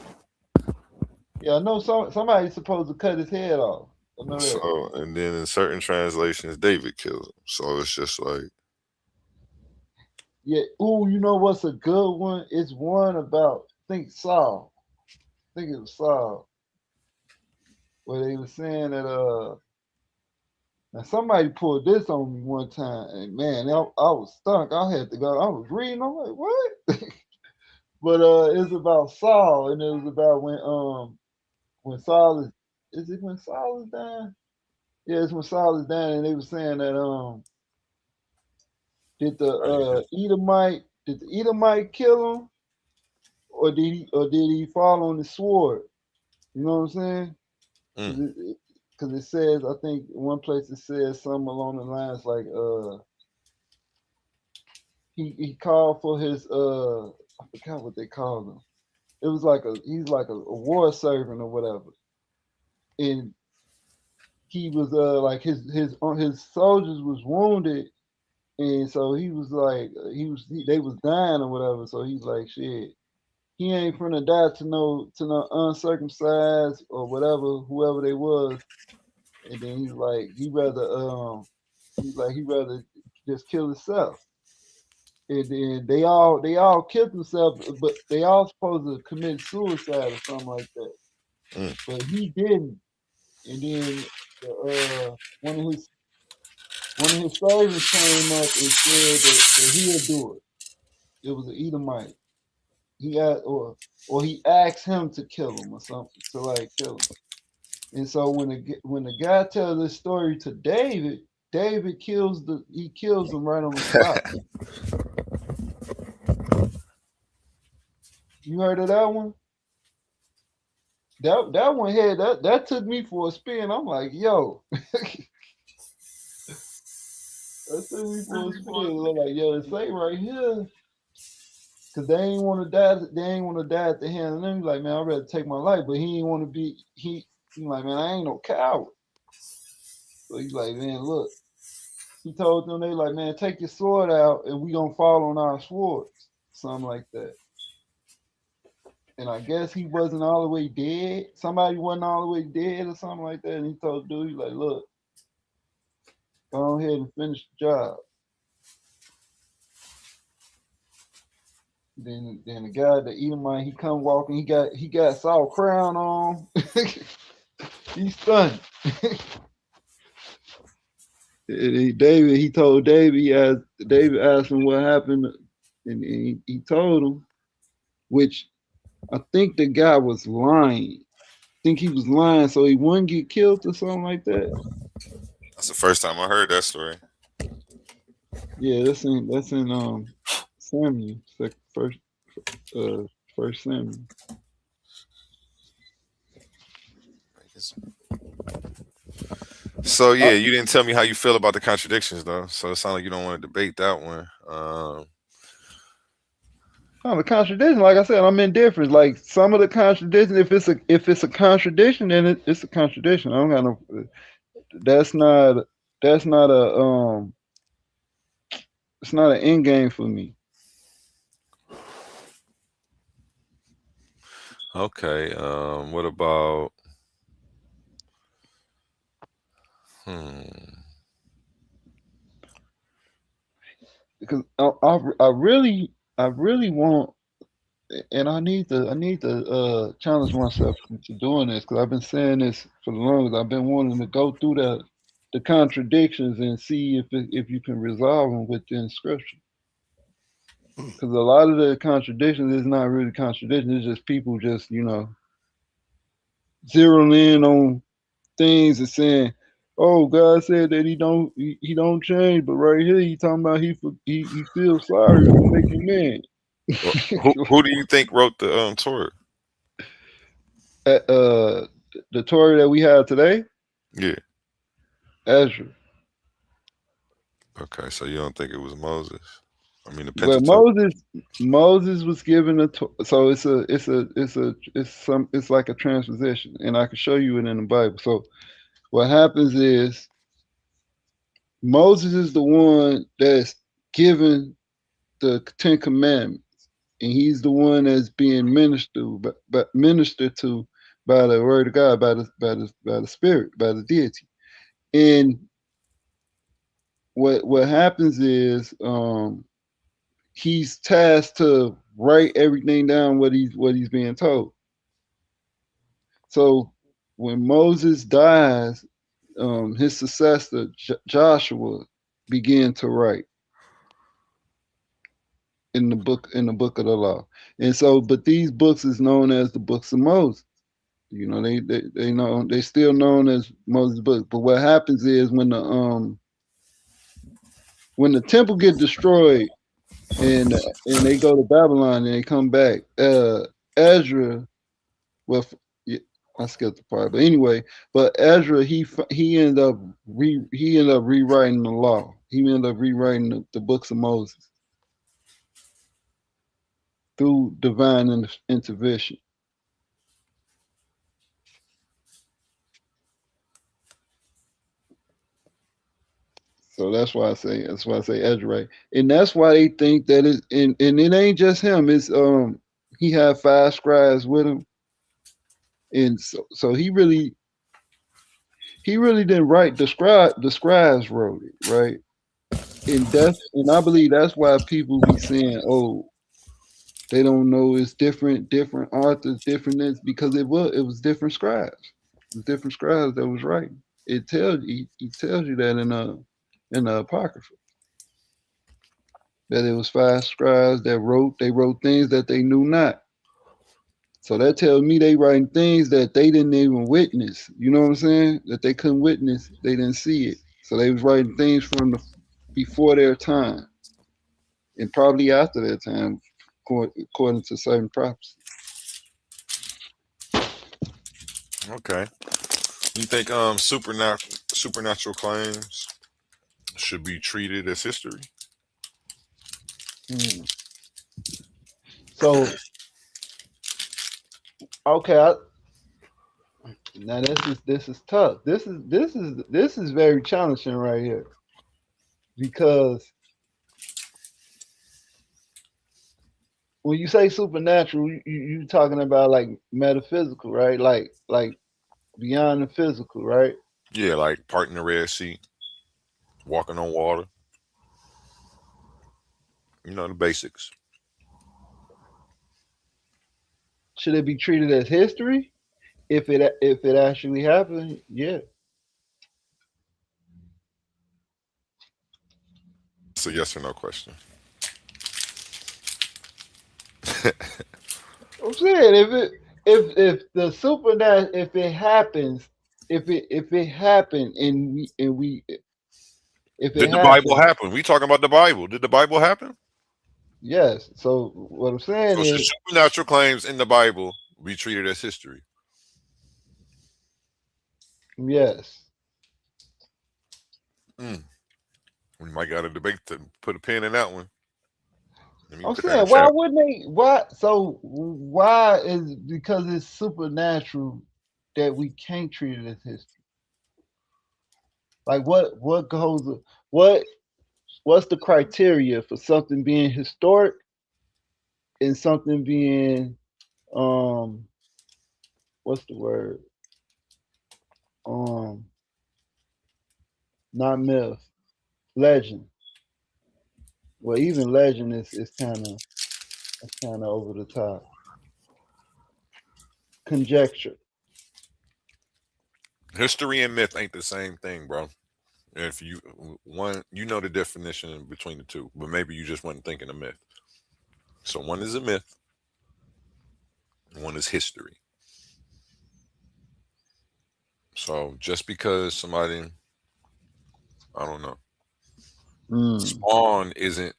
Yeah, I know somebody's supposed to cut his head off. I know that. So, and then in certain translations, David kills him. So it's just like, Yeah. Ooh, you know what's a good one? It's one about I think Saul. I think it was Saul where they were saying that now somebody pulled this on me one time, and man, I was stunk. I had to go. I was reading. I'm like, what? But it's about Saul, and it was about when Saul is it when Saul is dying? Yeah, it's when Saul is dying, and they were saying that did the right here. Edomite did the Edomite kill him, or did he fall on the sword? You know what I'm saying? Because it says, I think one place it says something along the lines like he called for his I forgot what they called him. It was like he's like a war servant or whatever, and he was like his soldiers was wounded, and so he was like they was dying or whatever. So he's like, shit, he ain't finna die to no uncircumcised or whatever, whoever they was. And then he's like he rather just kill himself. And then they all killed themselves, but they all supposed to commit suicide or something like that. But he didn't. And then one of his servants came up and said that he'll do it. It was an Edomite. He asked, or he asked him to kill him or something, to like kill him. And so when the guy tells this story to David, David kills him right on the spot. You heard of that one? That one had that took me for a spin. I'm like, yo. That took me for a spin. I'm like, yo, it say right here. Cause they ain't want to die. They ain't want to die at the hand of them. He's like, man, I'd rather take my life, but he ain't want to be. He's like, man, I ain't no coward. So he's like, man, look. He told them, they like, man, take your sword out, and we gonna fall on our swords, something like that. And I guess he wasn't all the way dead. Somebody wasn't all the way dead or something like that. And he told the dude, he's like, look, go ahead and finish the job. Then the guy, the Edomite, he come walking. He got Saul crown on. He's stunned. David, he told David, David asked him what happened, and he told him, which I think the guy was lying. I think he was lying so he wouldn't get killed or something like that. That's the first time I heard that story. Yeah, that's in Samuel, first Samuel. So yeah, you didn't tell me how you feel about the contradictions though. So it sounds like you don't want to debate that one. No, the contradiction, like I said, I'm indifferent. Like some of the contradictions, if it's a contradiction, then it's a contradiction. I don't got no. That's not a it's not an end game for me. Okay. What about? Because I really want, and I need to challenge myself to doing this, because I've been saying this for the longest. I've been wanting to go through the contradictions and see if you can resolve them within Scripture. Because a lot of the contradictions is not really contradictions; it's just people just zeroing in on things and saying, "Oh, God said that he don't change," but right here he talking about he feels sorry for making man. Who do you think wrote the Torah? The Torah that we have today? Yeah. Ezra. Okay, so you don't think it was Moses? I mean, the Pentateuch. Well, Moses was given so it's like a transposition, and I can show you it in the Bible. So what happens is Moses is the one that's given the 10 Commandments, and he's the one that's being ministered to by the Word of God, by the Spirit, by the deity. And what happens is he's tasked to write everything down what he's being told. So when Moses dies, his successor Joshua began to write in the book of the law. And so, but these books is known as the books of Moses. They still known as Moses' books. But what happens is when the temple get destroyed and they go to Babylon and they come back. Ezra, well, yeah, I skipped the part, but anyway, but Ezra he ended up rewriting the law. He ended up rewriting the books of Moses through divine intervention. So that's why I say Ezra, and that's why they think that and it ain't just him. It's he had 5 scribes with him, and so he really didn't write the scribes wrote it, right? And I believe that's why people be saying, oh, they don't know it's different authors, different this, because it was different scribes. It was different scribes that was writing. It tells he tells you that in the Apocrypha. That it was 5 scribes that wrote things that they knew not. So that tells me they writing things that they didn't even witness. You know what I'm saying? That they couldn't witness, they didn't see it. So they was writing things from before their time and probably after their time, according to certain prophecies. Okay. You think supernatural claims should be treated as history? Hmm. So okay, now this is tough. This is very challenging right here because when you say supernatural, you talking about like metaphysical, right? Like beyond the physical, right? Yeah, like parting the Red Sea, walking on water. You know the basics. Should it be treated as history if it actually happened? Yeah. It's a yes or no question. I'm saying if the supernatural if it happens if it happened and we if it Did the Bible happened, happen? We talking about the Bible. Did the Bible happen? yes. So what I'm saying So should is supernatural claims in the Bible be treated as history? yes. Mm. We might got a debate to put a pin in that one. Let me I'm put that in saying why chat. wouldn't they why so why is because it's supernatural that we can't treat it as history? Like what goes what what's the criteria for something being historic and something being um what's the word? Um not myth, legend. Well, even legend is kind of over the top. Conjecture. History and myth ain't the same thing, bro. If you one, you know the definition between the two, but maybe you just wasn't thinking of myth. So one is a myth, one is history. So just because somebody, I don't know, Mm. Spawn isn't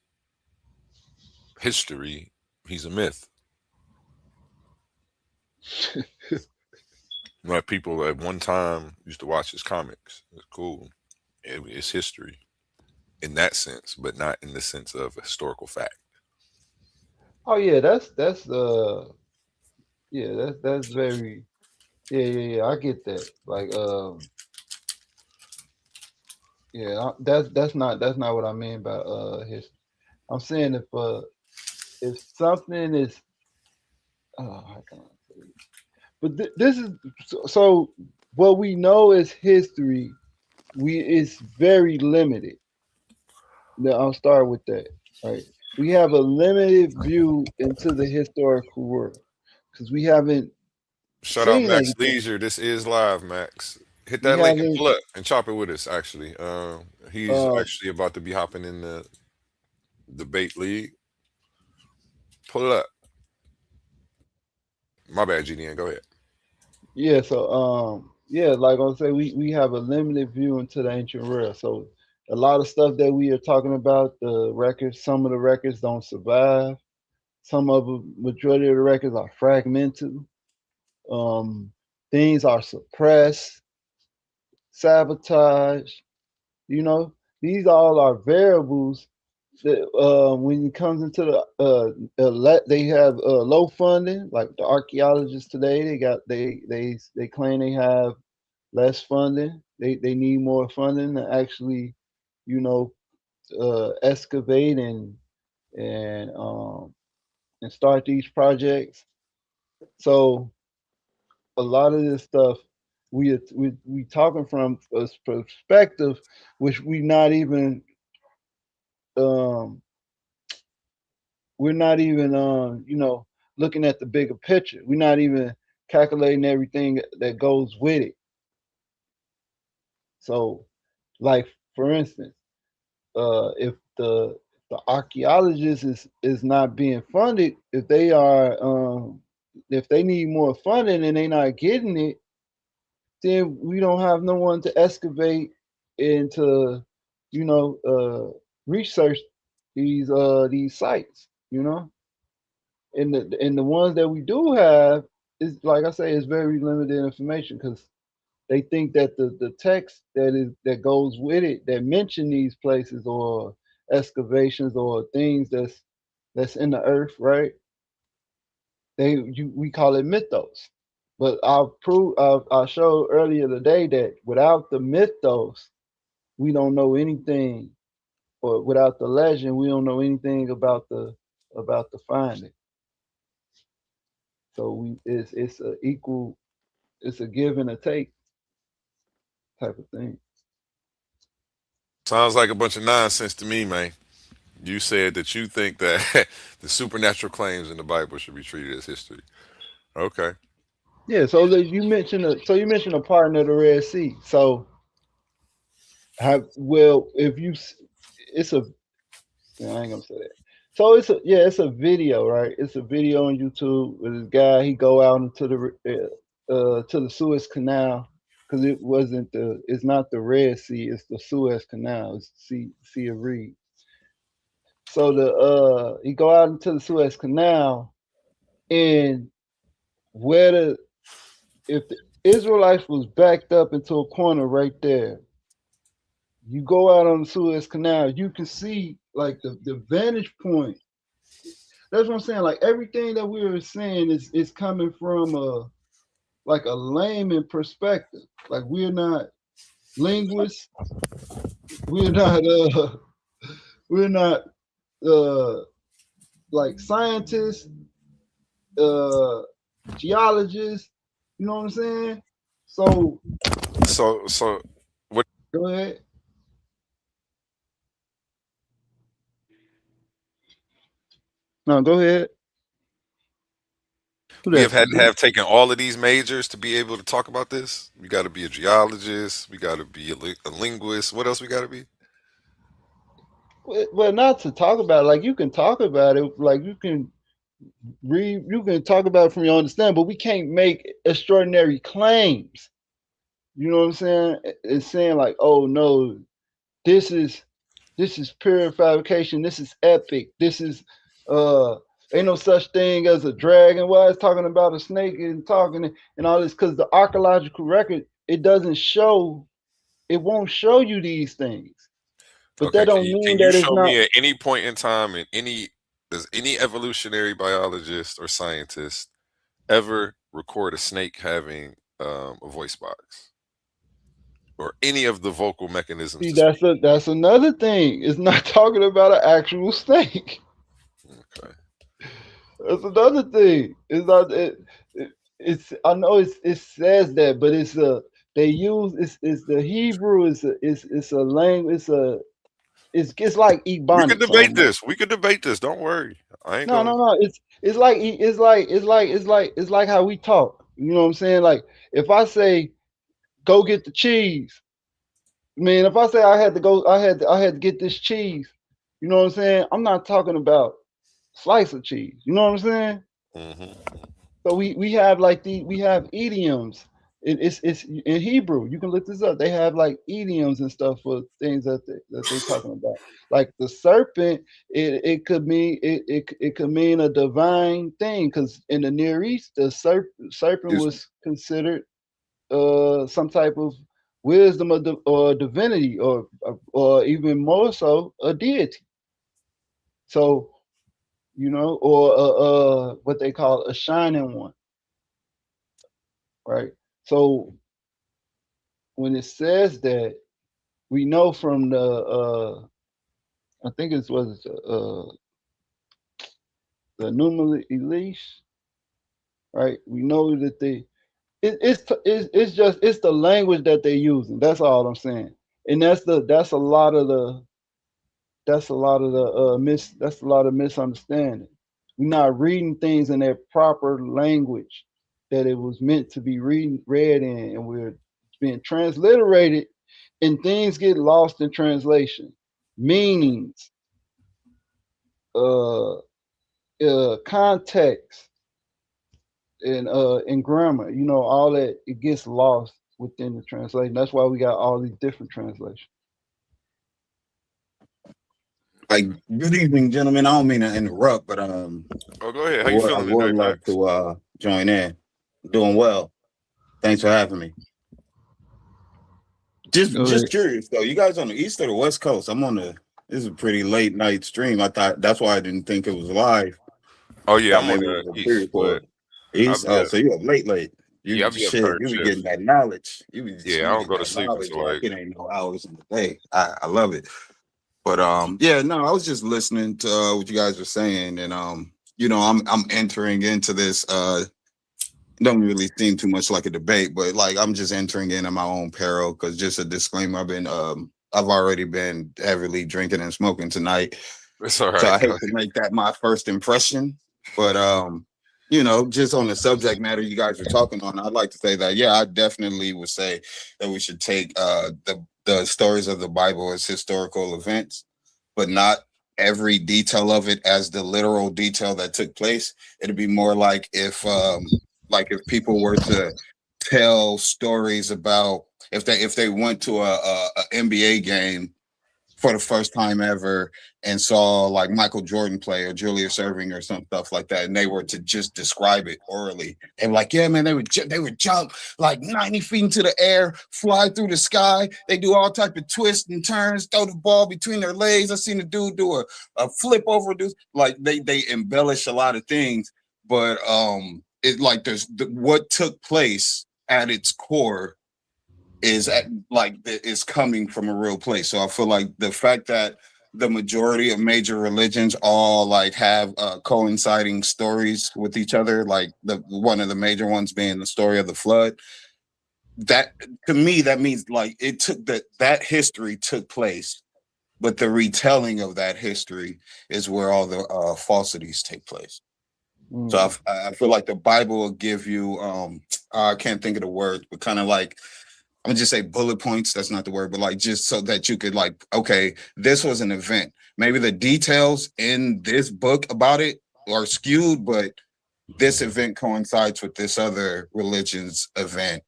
history, he's a myth. Like people at one time used to watch his comics. It's cool. It's history in that sense, but not in the sense of historical fact. Oh yeah, yeah, that's very yeah, I get that. Like yeah, that's not what I mean by history. I'm saying if something is how can I say it? But this is so what we know is history. We is very limited. Now I'll start with that. Right, we have a limited view into the historical world because we haven't Shout out seen Max everything. Leisure. This is live, Max. Hit We that link and haven't. pull up and chop it with us. Actually, he's Uh, actually about to be hopping in the debate league. Pull it up. My bad, GDN. Go ahead. yeah. So yeah, like I say, we have a limited view into the ancient world. So a lot of stuff that we are talking about, the records, some of the records don't survive. Some of the majority of the records are fragmented. Um, Things are suppressed, sabotaged. You know, these all are variables that when it comes into they have low funding. Like the archaeologists today, they claim they have less funding. They need more funding to actually, you know, excavate and and start these projects. So a lot of this stuff we talking from a perspective which um we're not even you know, looking at the bigger picture. We're not even calculating everything that goes with it. So, like for instance, if the archaeologist is not being funded, if they need more funding and they not getting it, then we don't have no one to excavate into, you know, research these sites, you know. And the ones that we do have is, like I say, is very limited information because they think that the text that goes with it that mention these places or excavations or things that's in the earth, right? We call it mythos. But I showed earlier today that without the mythos, we don't know anything, or without the legend, we don't know anything about the finding. So it's a give and a take type of thing. Sounds like a bunch of nonsense to me, man. You said that you think that the supernatural claims in the Bible should be treated as history. Okay. Yeah. You mentioned a part of the Red Sea. So have well if you it's a no, I ain't gonna say that. So it's a video, right? It's a video on YouTube with this guy. He go out into to the Suez Canal because it's not the Red Sea, it's the Suez Canal. It's Sea of Reed. So he go out into the Suez Canal, and where the if the Israelites was backed up into a corner right there, you go out on the Suez Canal, you can see like the vantage point. That's what I'm saying. Like everything that we were saying is coming from like a layman perspective. Like we're not linguists, we're not we're not uh like scientists, uh geologists, you know what I'm saying? So So what go ahead. No, go ahead. Who we have that? had to have taken all of these majors to be able to talk about this. We got to be a geologist. We got to be a linguist. What else we got to be? Well, not to talk about it. Like you can talk about it, like you can talk about it from your understanding, but we can't make extraordinary claims. You know what I'm saying? It's saying like, oh no, this is this is pure fabrication. This is epic. This is uh ain't no such thing as a dragon. Why it's talking about a snake and talking and all this? Because the archaeological record it won't show you these things. But that Okay, don't mean can you that it's show not. me at any point in time in any does any evolutionary biologist or scientist ever record a snake having a voice box or any of the vocal mechanisms See, to speak? that's another thing. It's not talking about an actual snake. Okay. That's another thing. It's not. It's. I know it says that, but it's a. They use it's the Hebrew is a language. It's like We could Ebonics debate almost. this. We could debate this. Don't worry. I ain't No, gonna. no, no. It's like how we talk. You know what I'm saying? Like if I say go get the cheese, man. If I say I had to go, I had to get this cheese. You know what I'm saying? I'm not talking about slice of cheese. You know what I'm saying? Hmm. So we have like we have idioms It's in Hebrew. You can look this up. They have like idioms and stuff for things that they talking about. Like the serpent, it could mean it could mean a divine thing because in the Near East, the serpent Excuse me. was considered some type of wisdom or divinity or even more so a deity. So or what they call a shining one, right? So when it says that, we know from I think it was the Numa Elish, right? We know that it's the language that they're using. That's all I'm saying, and that's a lot of the that's a lot of misunderstanding. We're not reading things in their proper language that it was meant to be read in, and we're being transliterated, and things get lost in translation, meanings, uh, context, and grammar. All that it gets lost within the translation. That's why we got all these different translations. Like, good evening, gentlemen. I don't mean to interrupt, but Oh, go ahead. I How you would, I feeling would today, like Max? to join in. Doing well. Thanks for having me. Just Go ahead. curious though. You guys on the East or the West Coast? This is a pretty late night stream. I thought that's why I didn't think it was live. Oh yeah, Thought I'm on maybe the it was a East, but pre-record. East. I'll be Oh, up. so you up late. Yeah, I'll be up third You be shift. getting that knowledge. Yeah, I You don't get go to that sleep knowledge until like like it ain't no hours in the day. I love it. But yeah, no, I was just listening to what you guys were saying, and I'm entering into this. Don't really seem too much like a debate, but like I'm just entering in at my own peril. Because just a disclaimer, I've already been heavily drinking and smoking tonight, it's all so right. I Go hate to make that my first impression. But just on the subject matter you guys are talking on, I'd like to say that yeah, I definitely would say that we should take the stories of the Bible as historical events, but not every detail of it as the literal detail that took place. It'd be more like if people were to tell stories about if they went to a NBA game for the first time ever and saw like Michael Jordan play or Julius Erving or some stuff like that, and they were to just describe it orally, they were like, "Yeah, man, they would jump like 90 feet into the air, fly through the sky. They do all type of twists and turns, throw the ball between their legs. I seen a dude do a flip over, like they embellish a lot of things, but it like what took place at its core is coming from a real place. So I feel like the fact that the majority of major religions all like have coinciding stories with each other, like the one of the major ones being the story of the flood, that to me that means like it took that history took place, but the retelling of that history is where all the falsities take place. So I feel like the Bible will give you I can't think of the word, but kind of like I'm gonna just say bullet points. That's not the word, but like just so that you could like, okay, this was an event. Maybe the details in this book about it are skewed, but this event coincides with this other religion's event.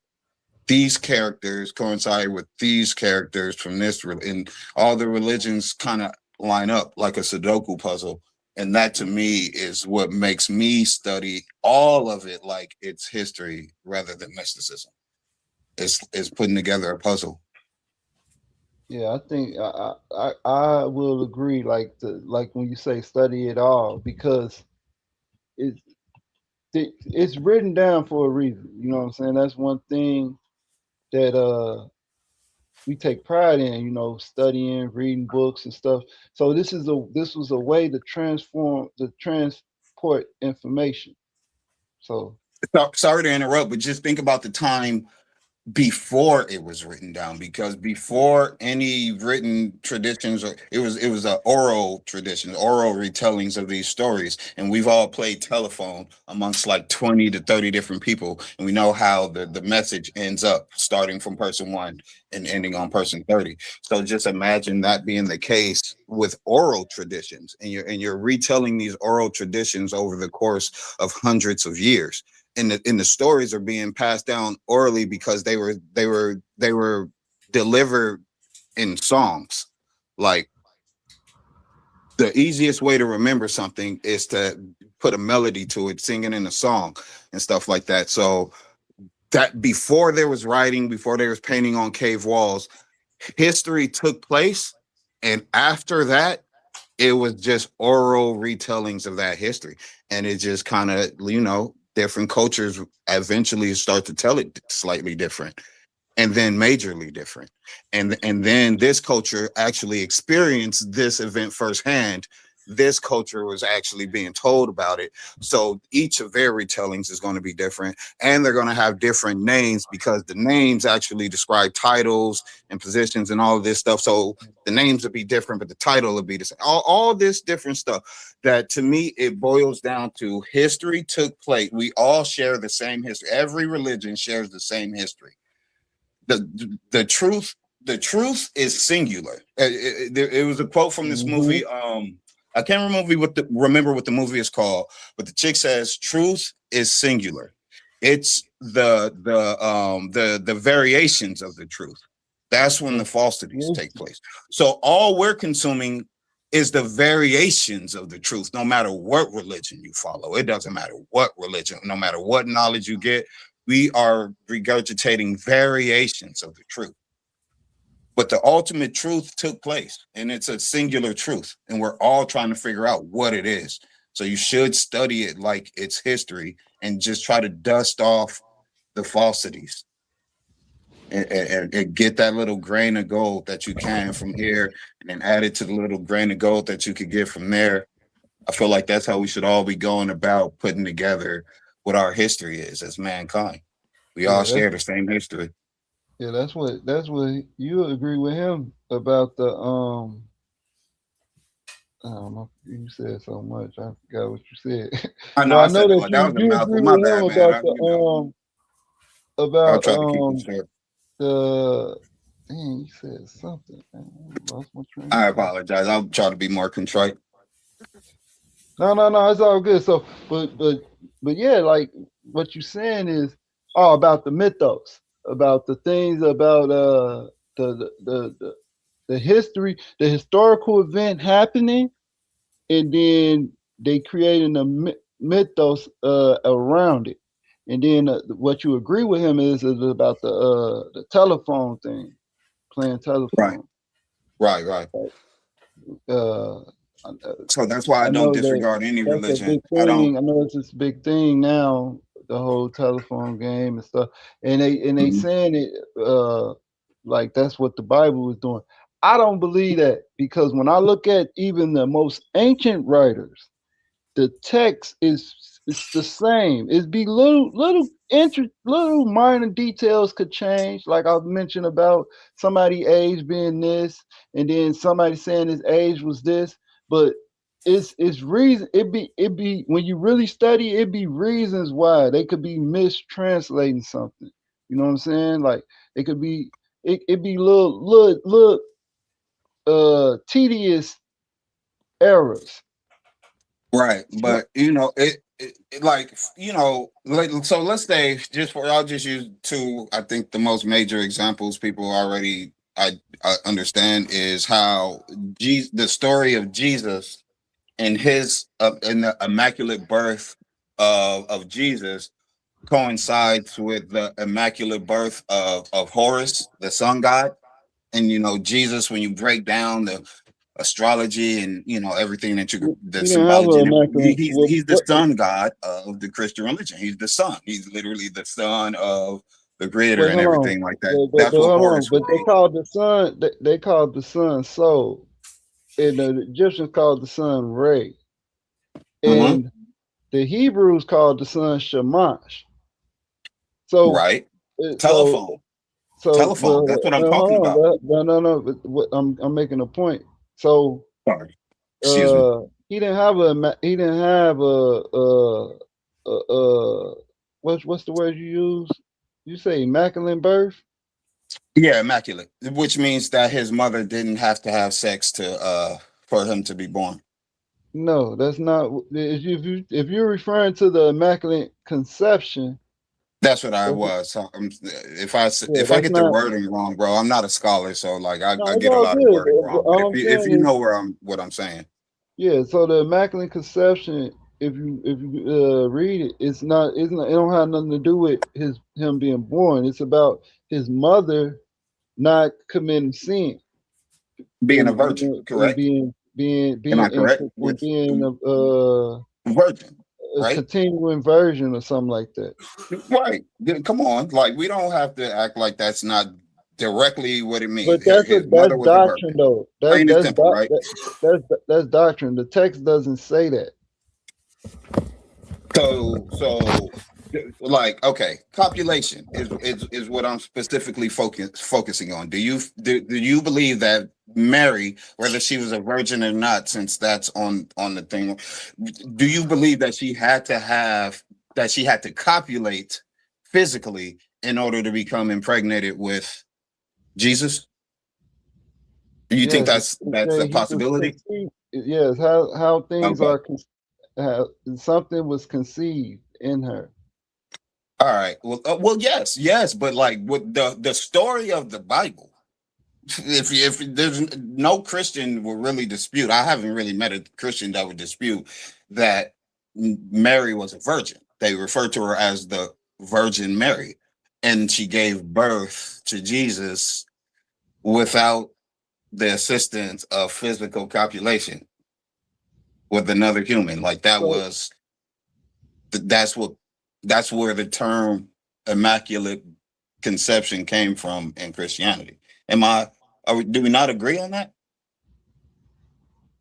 These characters coincide with these characters from this, and all the religions kind of line up like a Sudoku puzzle. And that to me is what makes me study all of it like it's history rather than mysticism. Is putting together a puzzle. Yeah, I think I will agree. Like when you say study it all, because it's it's written down for a reason. You know what I'm saying? That's one thing that we take pride in. Studying, reading books and stuff. So this was a way to transport information. So Sorry to interrupt, but just think about the time before it was written down, because before any written traditions, or it was a oral tradition, oral retellings of these stories, and we've all played telephone amongst like 20 to 30 different people, and we know how the message ends up starting from person 1 and ending on person 30. So just imagine that being the case with oral traditions, and you're retelling these oral traditions over the course of hundreds of years. and the stories are being passed down orally because they were delivered in songs. Like the easiest way to remember something is to put a melody to it, sing it in a song and stuff like that. So that before there was writing, before there was painting on cave walls, history took place. And after that, it was just oral retellings of that history. And it just kind of, different cultures eventually start to tell it slightly different, and then majorly different. And then this culture actually experienced this event firsthand. This culture was actually being told about it. So each of their retellings is going to be different, and they're going to have different names because the names actually describe titles and positions and all of this stuff. So the names would be different, but the title would be the same. All this different stuff that, to me, it boils down to history took place. We all share the same history. Every religion shares the same history. The truth is singular. It was a quote from this movie. I can't remember what the movie is called, but the chick says truth is singular. It's the variations of the truth. That's when the falsities take place. So all we're consuming is the variations of the truth, no matter what religion you follow. It doesn't matter what religion, no matter what knowledge you get, we are regurgitating variations of the truth. But the ultimate truth took place, and it's a singular truth, and we're all trying to figure out what it is. So you should study it like it's history and just try to dust off the falsities and get that little grain of gold that you can from here, and then add it to the little grain of gold that you could get from there. I feel like that's how we should all be going about putting together what our history is as mankind. We all share the same history. Yeah, that's what you agree with him about the I don't know, you said so much. I forgot what you said. I know. I know that that was a you mouthful. agree My with him bad, about man. I'll try to keep it short. the dang, you said something. Man. I lost my train. I apologize. I'll try to be more contrite. No, it's all good. So, but yeah, like what you're saying is all about the mythos, about the things about the history, the historical event happening, and then they creating a mythos around it. And then what you agree with him is about the telephone thing, playing telephone. Right. So that's why I don't disregard any religion. I know it's this big thing now, the whole telephone game and stuff. And they saying it like that's what the Bible was doing. I don't believe that, because when I look at even the most ancient writers, the text is the same. It's be little minor details could change. Like I mentioned about somebody age being this, and then somebody saying his age was this. But it's reason it be when you really study, it be reasons why they could be mistranslating something. You know what I'm saying? Like it could be it be little tedious errors. Right, but it like so let's say I'll just use two. I think the most major examples people already I understand is how the story of Jesus and his and the immaculate birth of Jesus coincides with the immaculate birth of Horus, the sun god. And Jesus, when you break down the astrology and everything the symbology, he's the sun god of the Christian religion. He's the sun. He's literally the son of the creator and everything like that. That's what Horus. But they called the sun. They called the sun Sol, and the Egyptians called the sun Re, and the Hebrews called the sun Shamash. So right, telephone. Telephone. That's what I'm talking about. No. But I'm making a point. So sorry. Excuse me. He didn't have what's the word you use? You say immaculate birth? Yeah, immaculate, which means that his mother didn't have to have sex for him to be born. No, that's not. If you're referring to the Immaculate Conception, That's what I that's, was. So, yeah, if I that's get the not. wording wrong, bro, I'm not a scholar, so like No, I it's get a all lot of good. wording wrong. But All I'm if saying you is, know what I'm saying, yeah. So the Immaculate Conception, if you read it, it's not. It don't have nothing to do with him being born. It's about his mother not committing sin being a and virgin, correct? Am I correct and with being virgin, a right? continuing version or something like that. Right. Come on, like we don't have to act like that's not directly what it But means. His that's mother was a doctrine virgin, though. plain and simple, right? That's doctrine. The text doesn't say that. So like okay, copulation is what I'm specifically focusing on. Do you believe that Mary, whether she was a virgin or not, since that's on the thing, do you believe that she had to copulate physically in order to become impregnated with Jesus? Do you think Yes, that's a he was possibility? conceived. Yes, how things Okay. are. Something was conceived in her. All right. Well, yes, but like with the story of the Bible, if there's no Christian will really dispute. I haven't really met a Christian that would dispute that Mary was a virgin. They refer to her as the Virgin Mary, and she gave birth to Jesus without the assistance of physical copulation with another human. Like So, that's what that's where the term immaculate conception came from in Christianity. Do we not agree on that?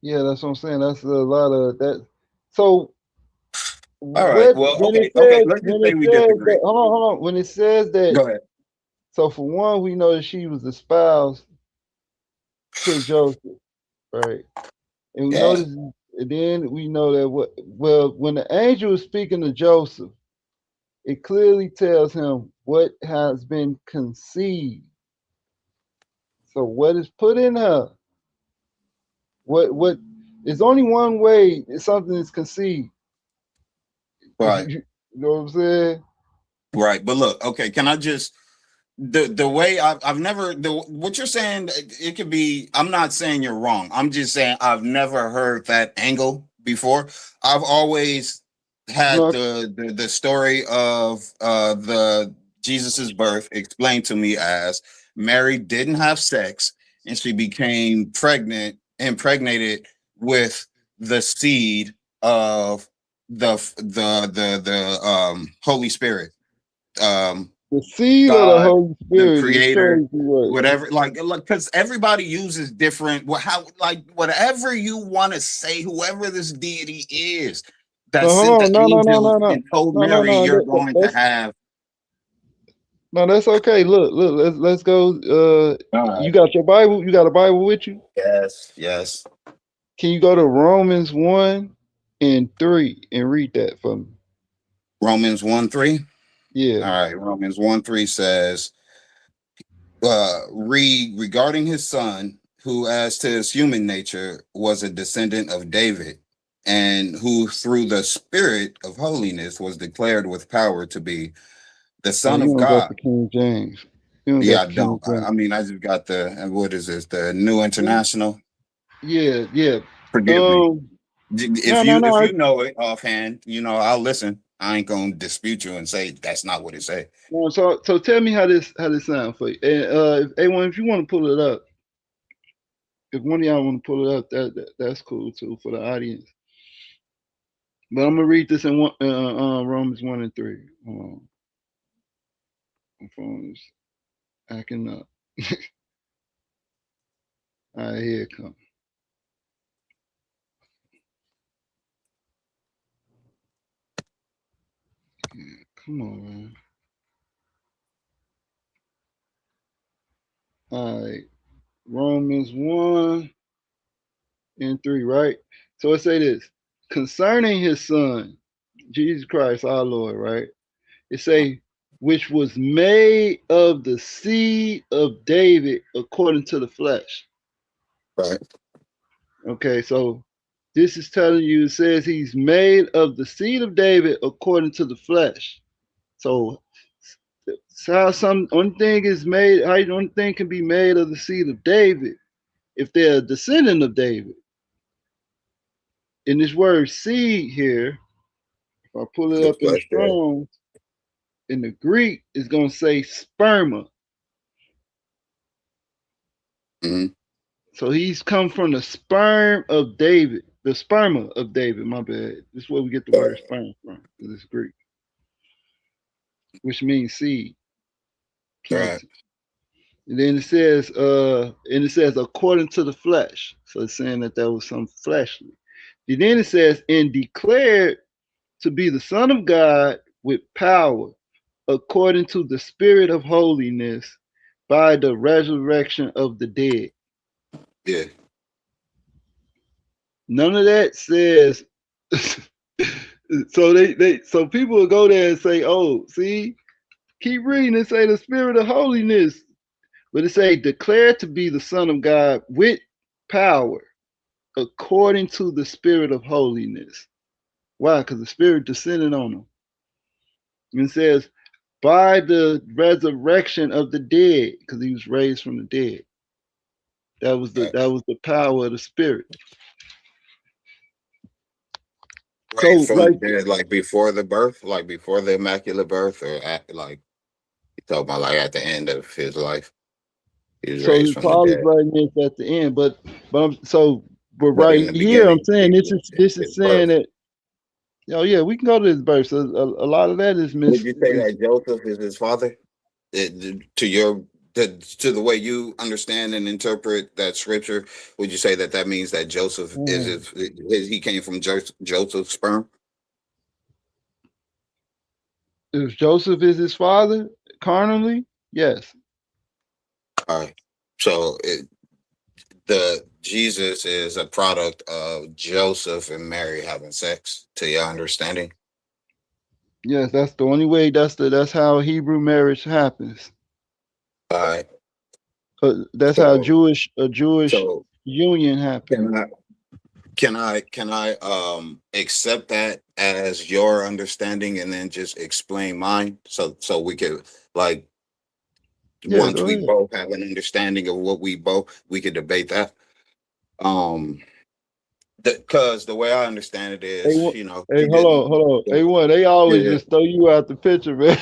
yeah, that's what I'm saying. That's a lot of that. So All right. what Well, okay. Let's just when say it we says that disagree. hold on, when it says that, Go ahead. so for one, we know that she was espoused to Joseph, right? And we Yeah. notice, and then we know that when the angel is speaking to Joseph, it clearly tells him what has been conceived. So what is put in her? What there's only one way something is conceived. Right. You know what I'm saying? Right. But look, okay, can I just the way I've never what you're saying, it could be, I'm not saying you're wrong. I'm just saying I've never heard that angle before. I've always had No, the story of the Jesus's birth explained to me as Mary didn't have sex and she became impregnated with the seed of the Holy Spirit. the seed of the God, Holy the Spirit is creator, crazy work. whatever, like because everybody uses different how like whatever you want to say, whoever this deity is that No, sent hold the on, angels and told Mary you're going to That's have. no, that's okay. Look, let's go. All You right. got your Bible? You got a Bible with you? Yes. Can you go to Romans 1 and 3 and read that for me? Romans 1:3. Yeah. All right. Romans 1:3 says, regarding his son, who as to his human nature was a descendant of David, and who through the spirit of holiness was declared with power to be the Oh, Son you of don't got God. the King James. You don't got Yeah, the I King don't. James. I mean, I just got what is this? The New International. Yeah. Forgive me. Um, If no, if no. you know it offhand, I'll listen. I ain't gonna dispute you and say that's not what it say. No, so tell me how this sound for you. And if you want to pull it up, if one of y'all want to pull it up, that's cool too for the audience. But I'm gonna read this in Romans 1 and 3. My phone is acting up. All right, here it comes. Yeah, come on, man. All right, Romans 1 and 3, right? So it say this concerning his son, Jesus Christ, our Lord, right? It say, which was made of the seed of David according to the flesh. Right. Okay, so This is telling you, it says he's made of the seed of David according to the flesh. So how one thing is made, how one thing can be made of the seed of David if they're a descendant of David. In this word seed here, if I pull it up in the Strong's, in the Greek, it's going to say sperma. Mm-hmm. So he's come from the sperm of David, the sperma of David, my bad. This is where we get the word sperm from, because it's Greek, which means seed. Right. And then it says, according to the flesh. So it's saying that was some fleshly. And then it says, and declared to be the Son of God with power, according to the Spirit of holiness, by the resurrection of the dead. Yeah. None of that says. So people will go there and say, "Oh, see, keep reading and say the Spirit of holiness," but it say declared to be the Son of God with power, according to the Spirit of holiness. Why? Because the Spirit descended on him. And it says, by the resurrection of the dead, because he was raised from the dead. That was the power of the Spirit. Right, so from dead, like before the birth, like before the immaculate birth, or like you talking about like at the end of his life. He was raised from Paul the is dead. writing this at the end, but right here I'm saying this is saying that. Oh yeah, we can go to this verse. A lot of that is missed. Would you say that Joseph is his father? To the way you understand and interpret that scripture, would you say that means that Joseph he came from Joseph's sperm? If Joseph is his father carnally, yes. All right. So Jesus is a product of Joseph and Mary having sex, to your understanding? Yes, that's the only way. That's how Hebrew marriage happens. All right. That's how a Jewish union happens. Can I accept that as your understanding and then just explain mine so we could once we both have an understanding of what we could debate that. Because the way I understand it is, Hey, hold on. A1, they always just throw you out the picture, man.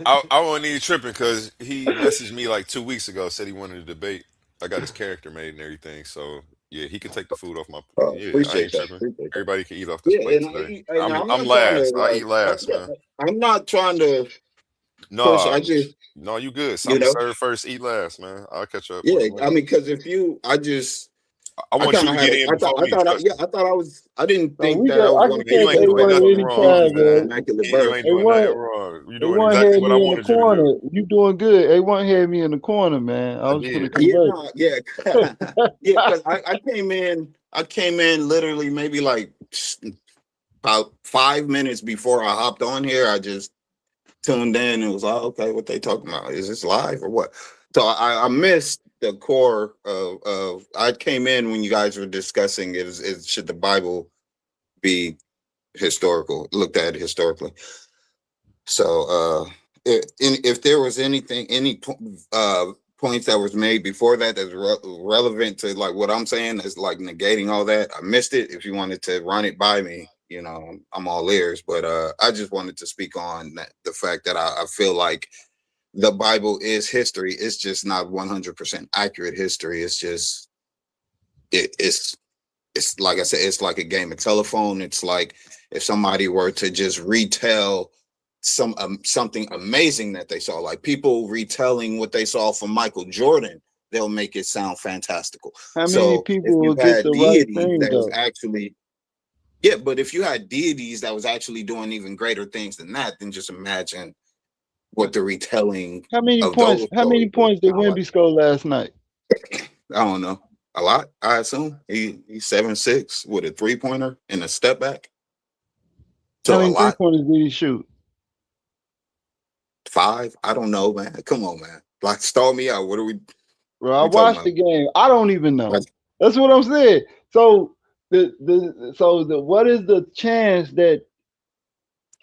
I wasn't even tripping because he messaged me like 2 weeks ago, said he wanted to debate. I got his character made and everything, so yeah, he can take the food off my plate. Yeah, I ain't tripping. Everybody can eat off this plate today. I'm last. I eat last, man. I'm not trying to. No, no, you good. Some serve first, eat last, man. I'll catch up. Yeah, I mean, because if you, I want you to get in before me. I didn't think that I was going to get. You ain't doing nothing wrong, man. You ain't doing nothing wrong. You doing exactly what I wanted you to do. You doing good. A1 had me in the corner, man. I was going to convert. Yeah. Because I came in literally maybe like about 5 minutes before I hopped on here. I just tuned in and was like, okay, what they talking about? Is this live or what? So I missed the core of I came in when you guys were discussing should the Bible be looked at historically. So if there was any points that was made before that that's relevant to like what I'm saying, is like negating all that, I missed it. If you wanted to run it by me, I'm all ears. But I just wanted to speak on the fact that I feel like the Bible is history. It's just not 100% accurate history. It's just it's like I said, it's like a game of telephone. It's like if somebody were to just retell something amazing that they saw, like people retelling what they saw from Michael Jordan, they'll make it sound fantastical. How many people will get the right thing though? Yeah, but if you had deities that was actually doing even greater things than that, then just imagine what the retelling. How many points did Wemby score last night? I don't know. A lot, I assume. He's 7'6" with a 3-pointer and a step back. So how many 3-pointers did he shoot? 5. I don't know, man. Come on, man. Like, stall me out. What are we? Bro, I watched the game. I don't even know. That's what I'm saying. So what is the chance that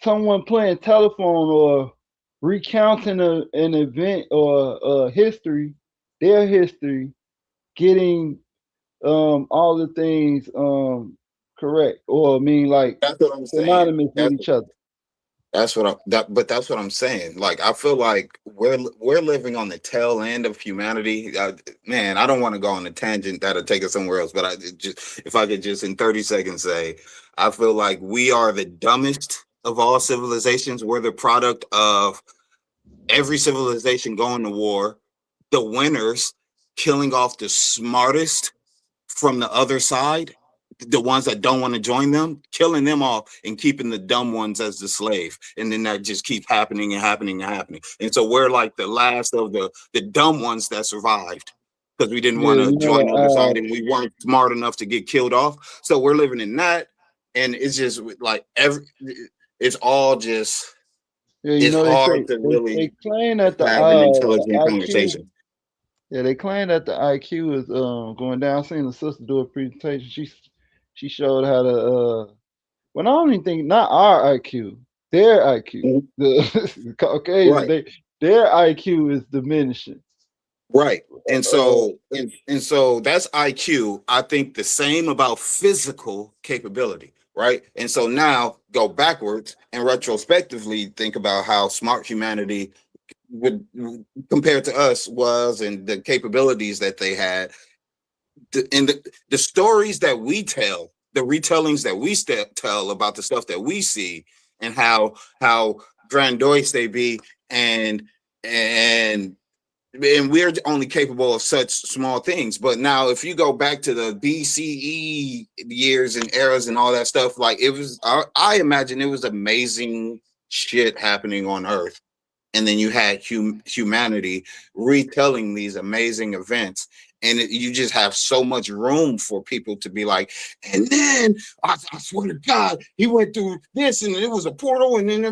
someone playing telephone or recounting an event or history, their history, getting all the things correct, or I mean like That's what I'm saying. synonymous with each other? That's what that's what I'm saying. Like I feel like we're living on the tail end of humanity. Man, I don't want to go on a tangent that'll take us somewhere else, but if I could just in 30 seconds say, I feel like we are the dumbest of all civilizations. We're the product of every civilization going to war, the winners killing off the smartest from the other side, the ones that don't want to join them, killing them off and keeping the dumb ones as the slave. And then that just keeps happening and happening and happening. And so we're like the last of the dumb ones that survived because we didn't want to join the other side and we weren't smart enough to get killed off. So we're living in that. And it's just like it's all just, it's hard to really claim that have an intelligent IQ, conversation. Yeah, they claim that the IQ is going down. I've seen the sister do a presentation. She showed how to well, I don't even think not our IQ, their IQ. The Caucasian, right. Their IQ is diminishing. Right. And so and so that's IQ. I think the same about physical capability, right? And so now go backwards and retrospectively think about how smart humanity would compared to us was and the capabilities that they had. The stories that we tell, the retellings that we tell about the stuff that we see and how grandiose they be and we're only capable of such small things. But now if you go back to the BCE years and eras and all that stuff, like it was, I imagine it was amazing shit happening on Earth. And then you had humanity retelling these amazing events. And you just have so much room for people to be like, and then I swear to God, he went through this and it was a portal. And then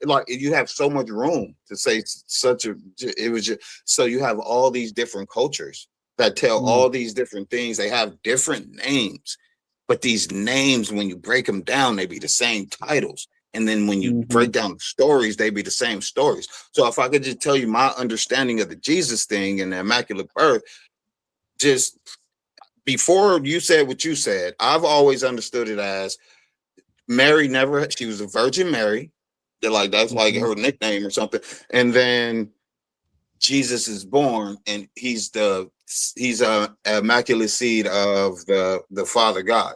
like you have so much room to say it was just, so you have all these different cultures that tell all these different things. They have different names, but these names, when you break them down, they be the same titles. And then when you break down the stories, they be the same stories. So if I could just tell you my understanding of the Jesus thing and the Immaculate Birth, just before you said what you said, I've always understood it as Mary she was a Virgin Mary. They're like, that's like her nickname or something. And then Jesus is born and he's a immaculate seed of the Father God.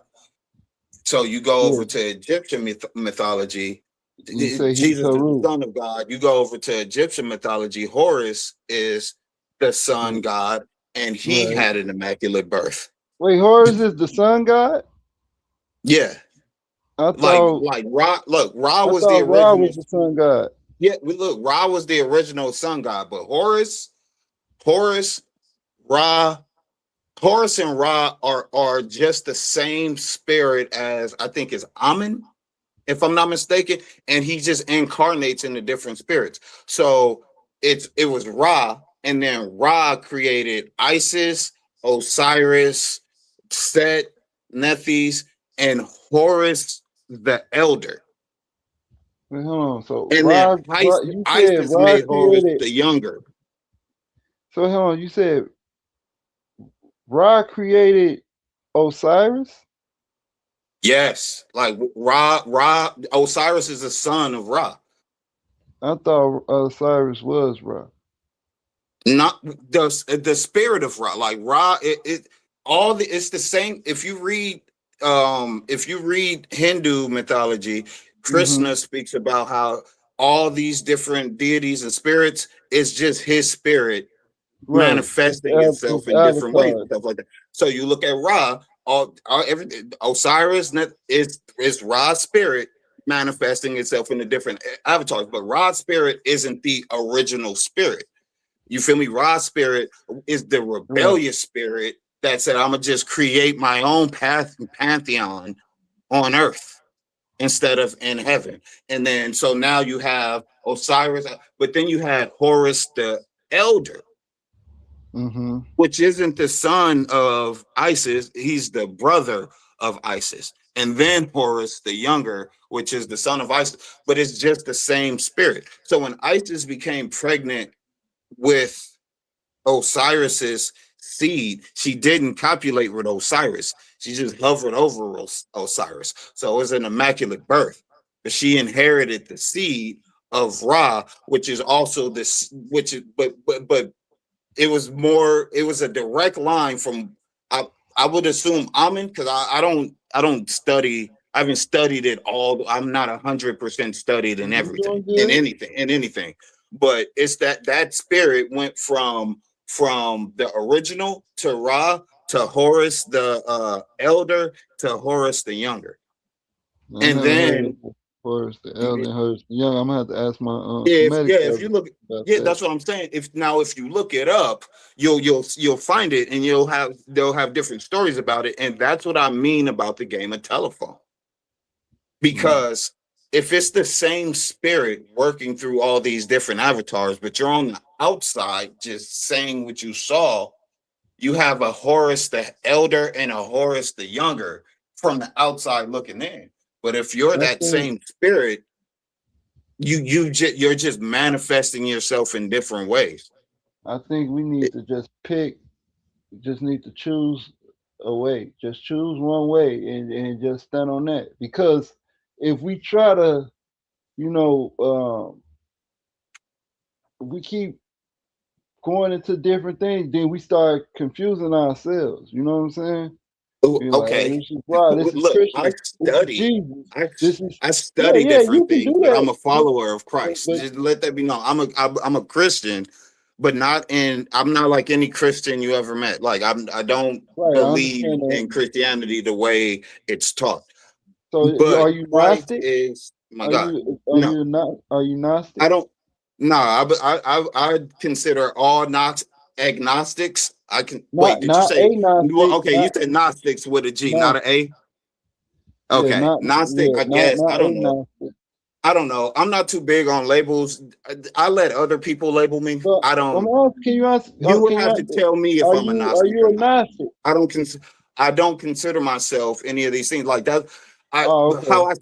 So you go over to Egyptian mythology, Jesus is the son of God. You go over to Egyptian mythology, Horus is the sun god, and he had an immaculate birth. Wait, Horus is the sun god? Yeah. I thought, like Ra. Look, Ra was the original. Ra was the sun god. Yeah, Ra was the original sun god, but Horus, Ra. Horus and Ra are just the same spirit as I think is Amun, if I'm not mistaken, and he just incarnates in the different spirits. So it was Ra, and then Ra created Isis, Osiris, Set, Nephthys, and Horus the Elder. Wait, hold on. So and Ra, then Isis made Horus the Younger. So hold on, you said Ra created Osiris? Yes, like Ra, Osiris is the son of Ra. I thought Osiris was Ra. Not the spirit of Ra, like Ra. It's the same. If you read Hindu mythology, Krishna speaks about how all these different deities and spirits is just his spirit. Manifesting itself in different ways and stuff like that. So you look at Ra, Osiris is Ra's spirit manifesting itself in the different avatars, but Ra's spirit isn't the original spirit. You feel me? Ra's spirit is the rebellious spirit that said, I'm gonna just create my own pantheon on earth instead of in heaven. And then so now you have Osiris, but then you had Horus the Elder. Which isn't the son of Isis, he's the brother of Isis, and then Horus the Younger, which is the son of Isis, but it's just the same spirit. So when Isis became pregnant with Osiris's seed, she didn't copulate with Osiris. She just hovered over Osiris. So it was an immaculate birth. But she inherited the seed of Ra, which is also this, which is, but it was more, it was a direct line from, I would assume Amen, because I don't study, I haven't studied it all. I'm not 100% studied in everything, in anything. But it's that spirit went from the original to Ra to Horus the elder to Horus the Younger. And then Horus the elder, Horus the young. I'm gonna have to ask my if you look, that's what I'm saying. If you look it up, you'll find it, and they'll have different stories about it, and that's what I mean about the game of telephone. Because if it's the same spirit working through all these different avatars, but you're on the outside just saying what you saw, you have a Horus the elder and a Horus the Younger from the outside looking in. But if you're that same spirit, you're just manifesting yourself in different ways. I think we need to just need to choose a way. Just choose one way and just stand on that. Because if we try to, we keep going into different things, then we start confusing ourselves. You know what I'm saying? Okay. Like, look, I study different things, but I'm a follower of Christ. Just let that be known. I'm a Christian, but I'm not like any Christian you ever met. Like I don't believe in Christianity the way it's taught. So are you Gnostic? Are you Gnostic? I don't. No, I consider all agnostics. I can wait. Did you say okay? You said Gnostics with a G, not an A. Okay, Gnostic. I guess I don't know. I don't know. I'm not too big on labels. I let other people label me. I don't. You would have to tell me if I'm a Gnostic. Are you a Gnostic? I don't consider myself any of these things like that. How I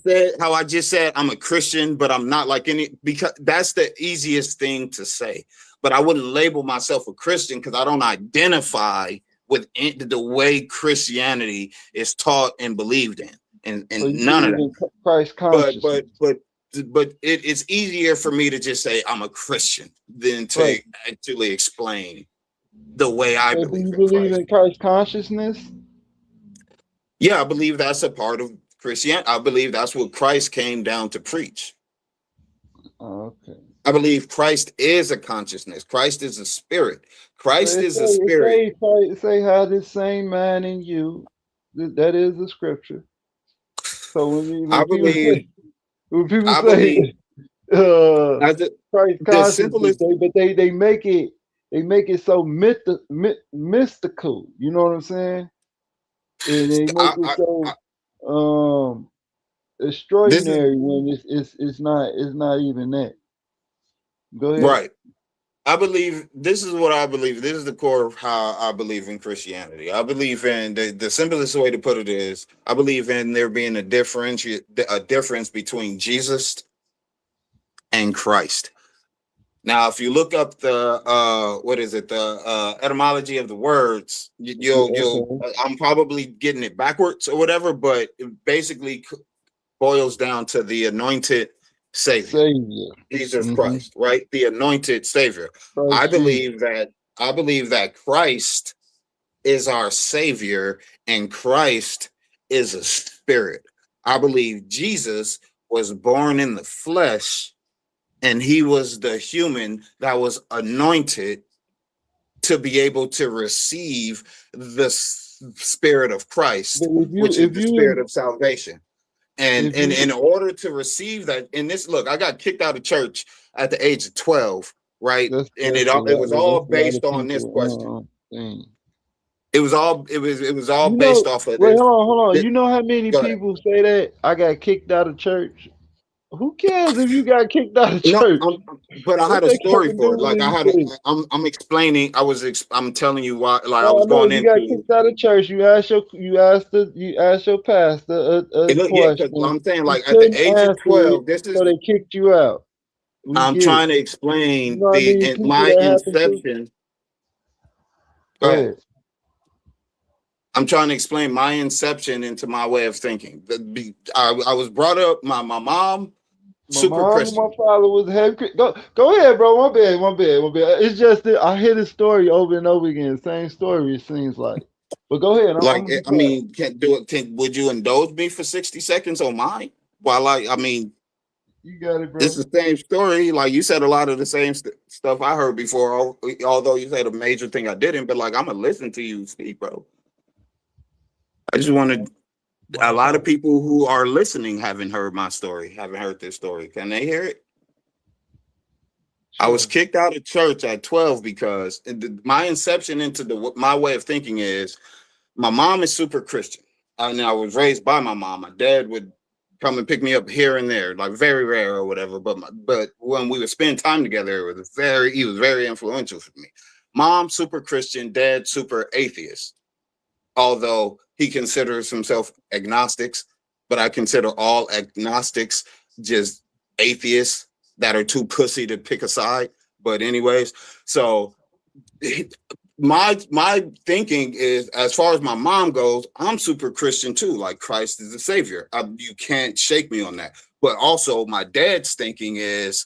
just said I'm a Christian, but I'm not like any, because that's the easiest thing to say. But I wouldn't label myself a Christian because I don't identify with the way Christianity is taught and believed in, and none of that. Christ consciousness. But it's easier for me to just say I'm a Christian than to actually explain the way I believe. Do you believe in Christ consciousness? Yeah, I believe that's a part of Christianity. I believe that's what Christ came down to preach. Okay. I believe Christ is a consciousness. Christ is a spirit. Christ is a spirit. Say how this same man in you. That is the scripture. So when people say Christ consciousness, but they make it so mystical. You know what I'm saying? And they make it so extraordinary when it's not even that. Go ahead. Right. I believe this is what I believe. This is the core of how I believe in Christianity. I believe in the simplest way to put it is I believe in there being a difference between Jesus and Christ. Now, if you look up the the etymology of the words, I'm probably getting it backwards or whatever, but it basically boils down to the anointed Savior. Jesus Christ, right? The anointed Savior. I believe that Christ is our Savior and Christ is a spirit. I believe Jesus was born in the flesh and he was the human that was anointed to be able to receive the spirit of Christ, which is the spirit of salvation. And in order to receive that, in this, look, I got kicked out of church at the age of 12, right? And it was all based on this question. It was all based off of this. Hold on. You know how many people say that? I got kicked out of church. Who cares if you got kicked out of No, church? but I What had a that got story to for do it. with Like I had a, anything? I'm explaining. I'm telling you why. Like I No, was no, going you got into. kicked out of church. You asked your pastor a And look, yeah, because question. I'm saying You like at the couldn't age of answer it, 12, this so is they kicked you out. We I'm get it. trying to You explain know how many in people my that happened to? inception. Go Go ahead. ahead. I'm trying to explain my inception into my way of thinking. I was brought up. My mom, My super mom and my Christian. father was heavy. Go ahead, bro. My bad. It's just that I hear the story over and over again. Same story, it seems like. But go ahead. I'm Like gonna be I quiet. mean, can't do it. Would you indulge me for 60 seconds on mine? While I mean, You got it, it's bro. the same story. Like you said, a lot of the same stuff I heard before. Although you said a major thing I didn't, but like I'm gonna listen to you speak, bro. I just wanted a lot of people who are listening haven't heard my story, haven't heard this story. Can they hear it? I was Sure. kicked out of church at 12 because my inception into my way of thinking is my mom is super Christian. I was raised by my mom. My dad would come and pick me up here and there, like very rare or whatever. But when we would spend time together, he was very influential for me. Mom super Christian, dad super atheist. Although he considers himself agnostics, but I consider all agnostics just atheists that are too pussy to pick a side. But anyways, so my thinking is, as far as my mom goes, I'm super Christian too. Like Christ is the savior. You can't shake me on that. But also, my dad's thinking is,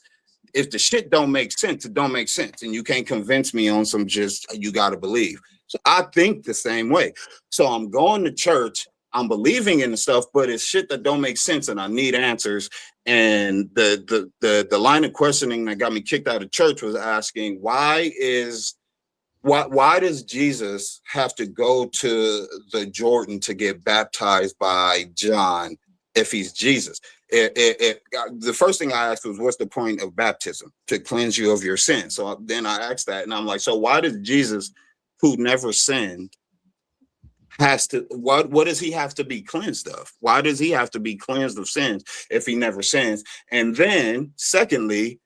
if the shit don't make sense, it don't make sense, and you can't convince me on some just you got to believe. So I think the same way. So I'm going to church. I'm believing in the stuff, but it's shit that don't make sense, and I need answers. And the line of questioning that got me kicked out of church was asking, why does Jesus have to go to the Jordan to get baptized by John if he's Jesus? The first thing I asked was, what's the point of baptism? To cleanse you of your sin. So then I asked that, and I'm like, so why does Jesus, who never sinned, what does he have to be cleansed of? Why does he have to be cleansed of sins if he never sins? And then secondly,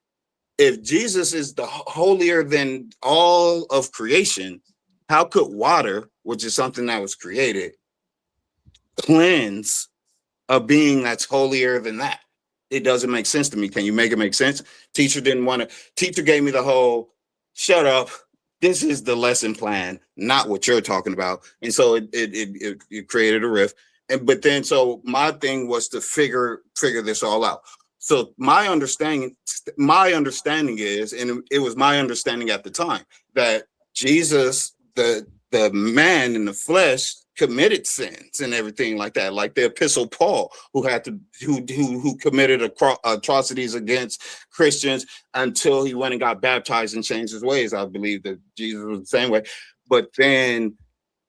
if Jesus is the holier than all of creation, how could water, which is something that was created, cleanse a being that's holier than that? It doesn't make sense to me. Can you make it make sense? Teacher gave me the whole, shut up. This is the lesson plan, not what you're talking about. And so it created a rift. But then my thing was to figure this all out. So my understanding is, and it was my understanding at the time, that Jesus, the man in the flesh, committed sins and everything like that, like the Epistle Paul, who committed atrocities against Christians until he went and got baptized and changed his ways. I believe that Jesus was the same way. But then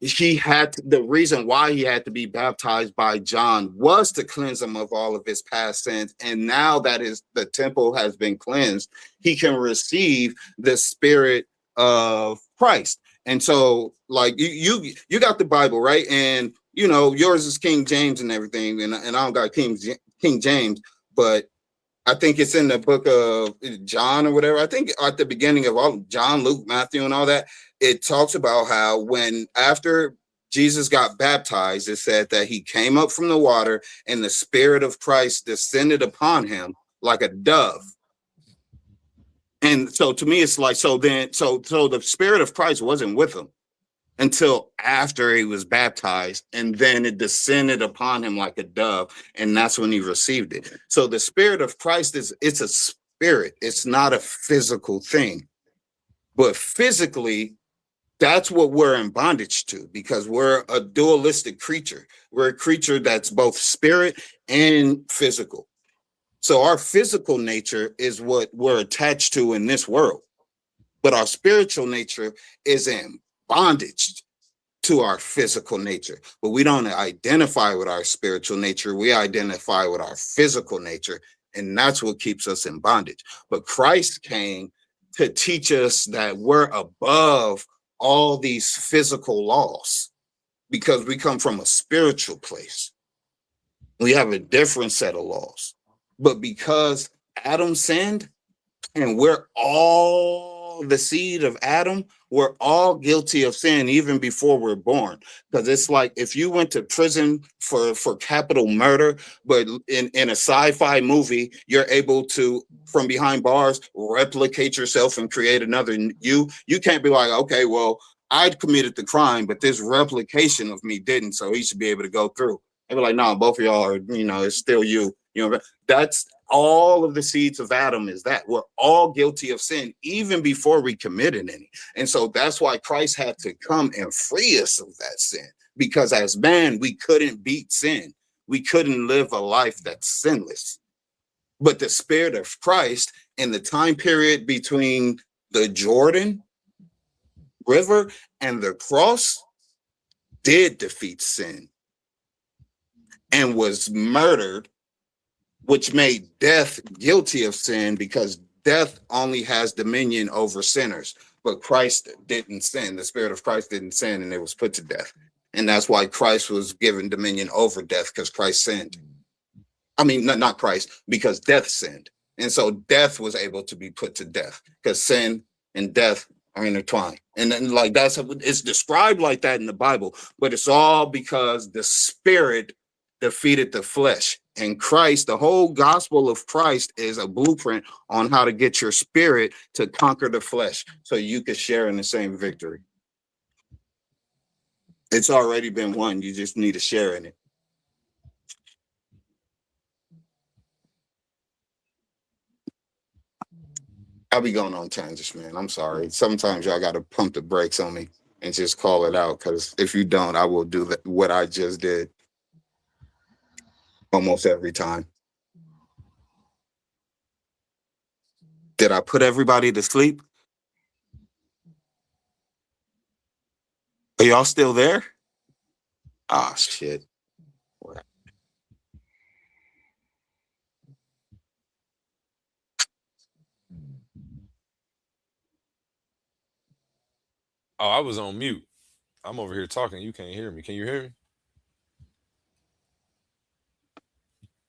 the reason why he had to be baptized by John was to cleanse him of all of his past sins. And now that the temple has been cleansed, he can receive the Spirit of Christ. And so, like, you got the Bible, right? And yours is King James and everything, and I don't got King James, but I think it's in the book of John or whatever. I think at the beginning of all John, Luke, Matthew, and all that, it talks about how after Jesus got baptized, it said that he came up from the water and the Spirit of Christ descended upon him like a dove. And so to me, it's like, so the Spirit of Christ wasn't with him until after he was baptized, and then it descended upon him like a dove, and that's when he received it. So the Spirit of Christ it's a spirit. It's not a physical thing. But physically, that's what we're in bondage to, because we're a dualistic creature. We're a creature that's both spirit and physical. So our physical nature is what we're attached to in this world, but our spiritual nature is in bondage to our physical nature. But we don't identify with our spiritual nature. We identify with our physical nature, and that's what keeps us in bondage. But Christ came to teach us that we're above all these physical laws, because we come from a spiritual place. We have a different set of laws. But because Adam sinned, and we're all the seed of Adam, we're all guilty of sin even before we're born. Because it's like if you went to prison for capital murder, but in a sci-fi movie, you're able to, from behind bars, replicate yourself and create another you. You can't be like, okay, well, I committed the crime, but this replication of me didn't, so he should be able to go through. They'd be like, no, both of y'all are, it's still you. That's all of the seeds of Adam is that. We're all guilty of sin, even before we committed any. And so that's why Christ had to come and free us of that sin. Because as man, we couldn't beat sin. We couldn't live a life that's sinless. But the Spirit of Christ in the time period between the Jordan River and the cross did defeat sin and was murdered, which made death guilty of sin, because death only has dominion over sinners. But Christ didn't sin. The Spirit of Christ didn't sin, and it was put to death. And that's why Christ was given dominion over death, because Christ sinned. I mean, not Christ, because death sinned. And so death was able to be put to death, because sin and death are intertwined. And then it's described like that in the Bible, but it's all because the Spirit defeated the flesh. And Christ, the whole gospel of Christ, is a blueprint on how to get your spirit to conquer the flesh so you could share in the same victory. It's already been won. You just need to share in it. I'll be going on tangents, man. I'm sorry. Sometimes y'all got to pump the brakes on me and just call it out, because if you don't, I will do what I just did. Almost every time. Did I put everybody to sleep? Are y'all still there? Ah, shit. Oh, I was on mute. I'm over here talking. You can't hear me. Can you hear me?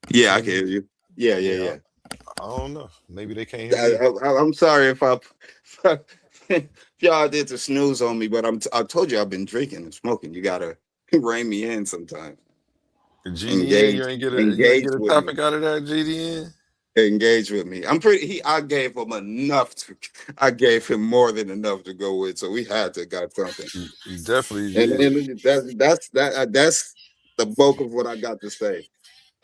Yeah, I can hear you. Yeah. I don't know. Maybe they can't hear me. I'm sorry if y'all did the snooze on me, but I told you I've been drinking and smoking. You gotta rein me in sometime. GDN, you ain't get a topic out of that, GDN? Engage with me. I gave him enough I gave him more than enough to go with, so we had to got something. You definitely and that's the bulk of what I got to say.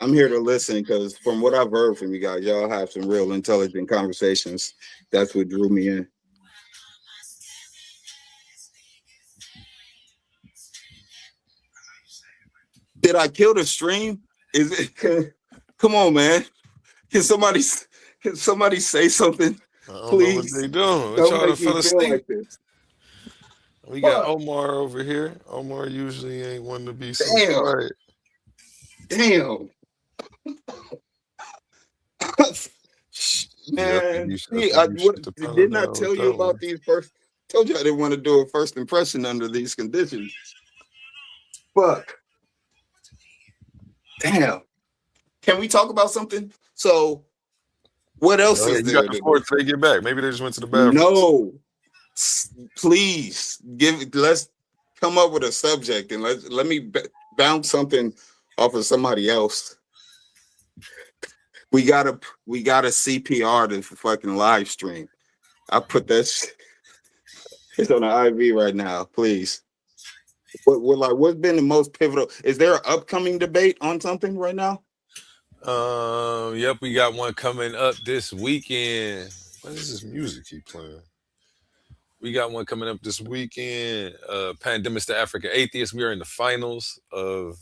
I'm here to listen, because from what I've heard from you guys, y'all have some real intelligent conversations. That's what drew me in. Did I kill the stream? Come on, man. Can somebody say something? Please. What they doing? What y'all fell asleep? Like this. We got Omar over here. Omar usually ain't one to be so quiet. Damn. Man, didn't I tell you about these first? Told you I didn't want to do a first impression under these conditions. Fuck. Damn. Can we talk about something? So, what else is there? Before they get back, maybe they just went to the bathroom. No, please let's come up with a subject and let me bounce something off of somebody else. We gotta CPR the fucking live stream. I put that it's on the IV right now, please. What's been the most pivotal? Is there an upcoming debate on something right now? Yep, we got one coming up this weekend. What is this music keep playing? We got one coming up this weekend. Pandemics to Africa Atheists. We are in the finals of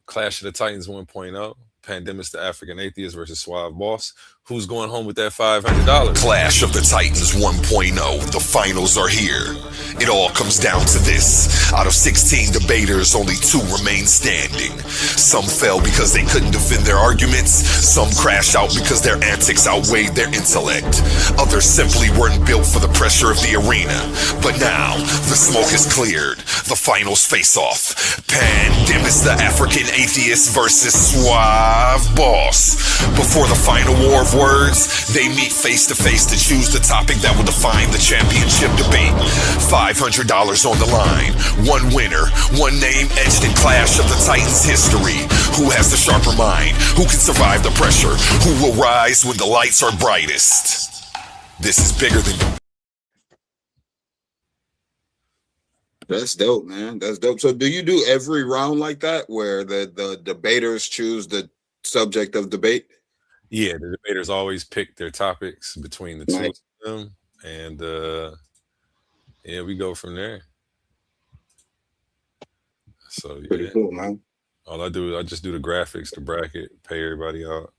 Clash of the Titans 1.0. Pandemics to African Atheists versus Suave Boss. Who's going home with that $500? Clash of the Titans 1.0. The finals are here. It all comes down to this. Out of 16 debaters, only 2 remain standing. Some fell because they couldn't defend their arguments. Some crashed out because their antics outweighed their intellect. Others simply weren't built for the pressure of the arena. But now, The smoke is cleared. The finals face off. Pandemis, the African atheist versus Suave Boss. Before the final war of words, they meet face to face to choose the topic that will define the championship debate. $500 on the line. One winner, one name etched in Clash of the Titans history. Who has the sharper mind? Who can survive the pressure? Who will rise when the lights are brightest? This is bigger than... That's dope, man. That's dope. So do you do every round like that where the debaters choose the subject of debate? Yeah, the debaters always pick their topics between the two Nice. of them, and yeah, we go from there. So Pretty yeah, cool, man. all I do is I just do the graphics, the bracket, pay everybody out.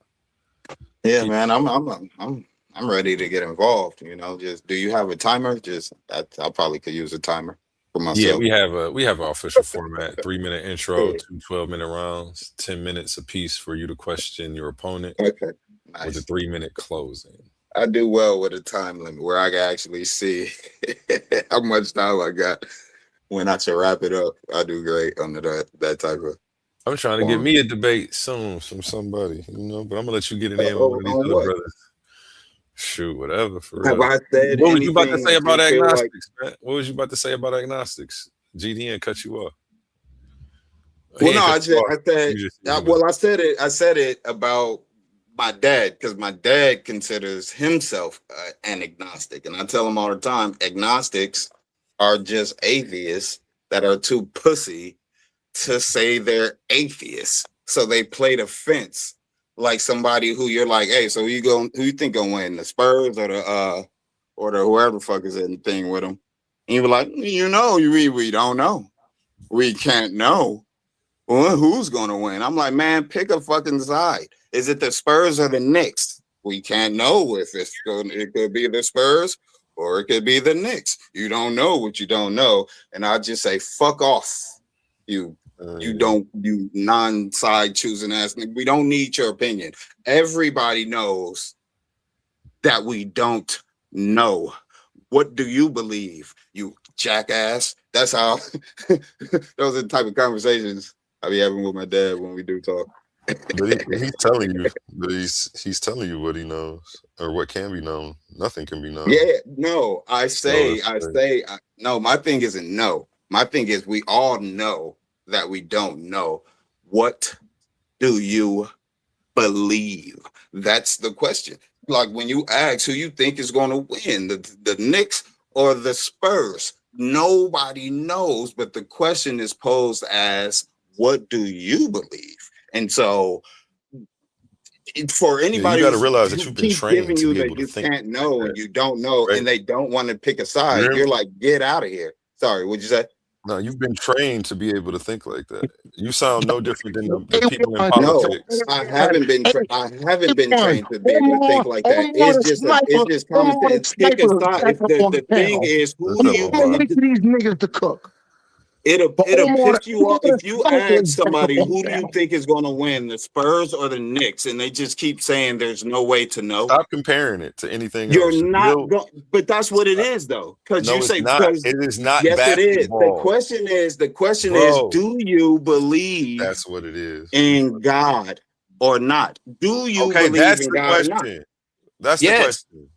Yeah, man. I'm ready to get involved. You know, just do you have a timer? I probably could use a timer for myself. Yeah, we have our official format: 3-minute intro, 2 12-minute rounds, 10 minutes apiece for you to question your opponent Okay, with a nice. 3-minute closing. I do well with a time limit where I can actually see how much time I got when I should wrap it up. I do great under that type of. I'm trying to get form. me a debate soon from somebody, but I'm gonna let you get it in with one of these On other what? brothers. Shoot, whatever. For Have real. I said What was you about to anything say about you feel like- agnostics, man? What was you about to say about agnostics? GDN cut you off. He Well, ain't no, cut you off. I said it about my dad because my dad considers himself an agnostic, and I tell him all the time, agnostics are just atheists that are too pussy to say they're atheists, so they play the fence like somebody who you're like, hey, so who you think gonna win, the Spurs or the whoever the fuck is in the thing with them? And you're like, we don't know, we can't know. Well, who's gonna win? I'm like, man, pick a fucking side. Is it the Spurs or the Knicks? We can't know if it could be the Spurs or it could be the Knicks. You don't know what you don't know. And I just say, fuck off. You non-side choosing ass. We don't need your opinion. Everybody knows that we don't know. What do you believe, you jackass? That's how those are the type of conversations I be having with my dad when we do talk. But he's telling you that he's telling you what he knows or what can be known. Nothing can be known. Yeah, no, no, my thing isn't no. My thing is we all know that we don't know. What do you believe? That's the question. Like when you ask who you think is going to win, the Knicks or the Spurs, nobody knows, but the question is posed as, what do you believe? And so for anybody, you got to realize that you've been keep trained giving to you be that able to you think. can't know and you don't know, Right. and they don't want to pick a side. Really? You're like, get out of here. Sorry, what'd you say? No, you've been trained to be able to think like that. You sound no different than the Hey, people in no, politics. I haven't been trained to be able to think like that. It's just common sense. Pick a side. The thing is, who do you Take these niggas to cook. It'll piss you off if you ask somebody Omar- who do you think is going to win, the Spurs or the Knicks, and they just keep saying there's no way to know. Stop comparing it to anything You're else. not, but that's what it is, though. Because No, you say it's not. because It is not yes, it is. basketball. The question Bro. is, do you believe That's what it is. in God or not? Do you Okay, believe that's in the God or not? question. That's Yes. the question.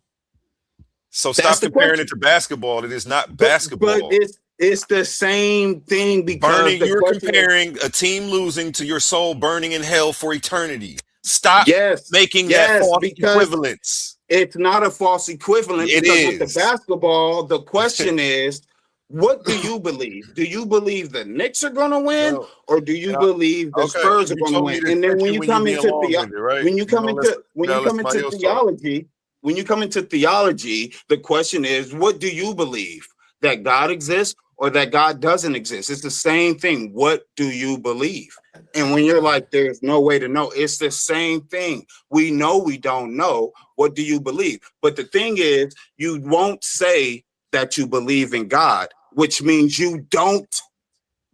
So That's stop the comparing question. it to basketball. It is not basketball. But it's the same thing because Burning, the you're question is- comparing a team losing to your soul burning in hell for eternity. Stop yes, making yes, that false because equivalence. it's not a false equivalent. It Because with is. the basketball, the question is, what do you believe? Do you believe the Knicks are going to win, No. or do you Yeah. believe the Okay, Spurs are you going to told me win? to And then catch when you come being into long-winded, right? when you come You know, into when you let come into somebody else talk. theology, when you come into theology, the question is, what do you believe? That God exists or that God doesn't exist? It's the same thing. What do you believe? And when you're like, there's no way to know, it's the same thing. We know we don't know. What do you believe? But the thing is, you won't say that you believe in God, which means you don't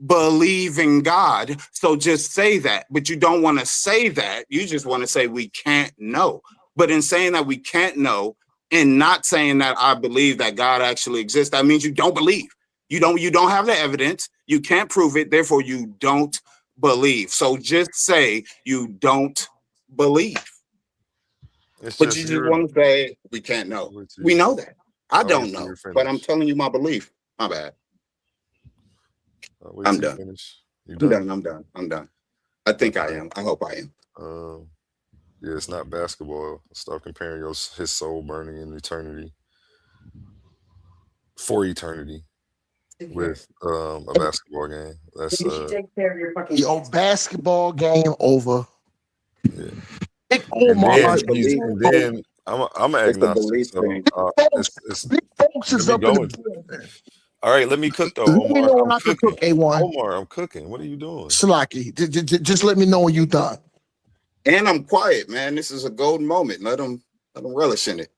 believe in God. So just say that. But you don't want to say that. You just want to say we can't know. But in saying that we can't know and not saying that I believe that God actually exists, that means you don't believe. You don't have the evidence. You can't prove it. Therefore, you don't believe. So just say you don't believe. It's But you just want to say we can't know. We know that. I don't know, but I'm telling you my belief. My bad. I'm done. I'm done. I think I am. I hope I am. Yeah, it's not basketball. Stop comparing his soul burning in eternity for eternity with a basketball game. That's take care of your fucking basketball game over. Yeah. And then I'm agnostic. So folks is up in the building. All right, let me cook though. Let me know when I can cook, A1. Omar, I'm cooking. What are you doing? Salaki, just let me know when you're done. And I'm quiet, man. This is a golden moment. Let them relish in it.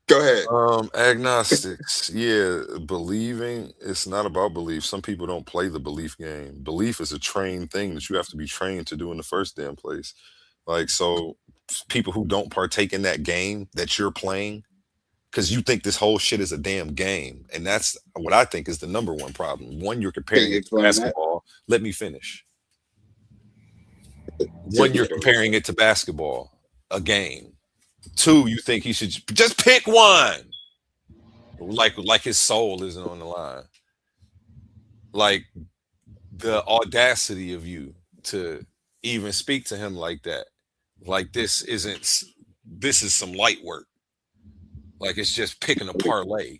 Go ahead. Agnostics. Yeah, believing, it's not about belief. Some people don't play the belief game. Belief is a trained thing that you have to be trained to do in the first damn place. Like, so people who don't partake in that game that you're playing, because you think this whole shit is a damn game. And that's what I think is the number one problem. One, you're comparing it to basketball. Let me finish. One, you're comparing it to basketball, a game. Two, you think he should just pick one. Like his soul isn't on the line. Like the audacity of you to even speak to him like that. Like this is some light work. Like it's just picking a parlay.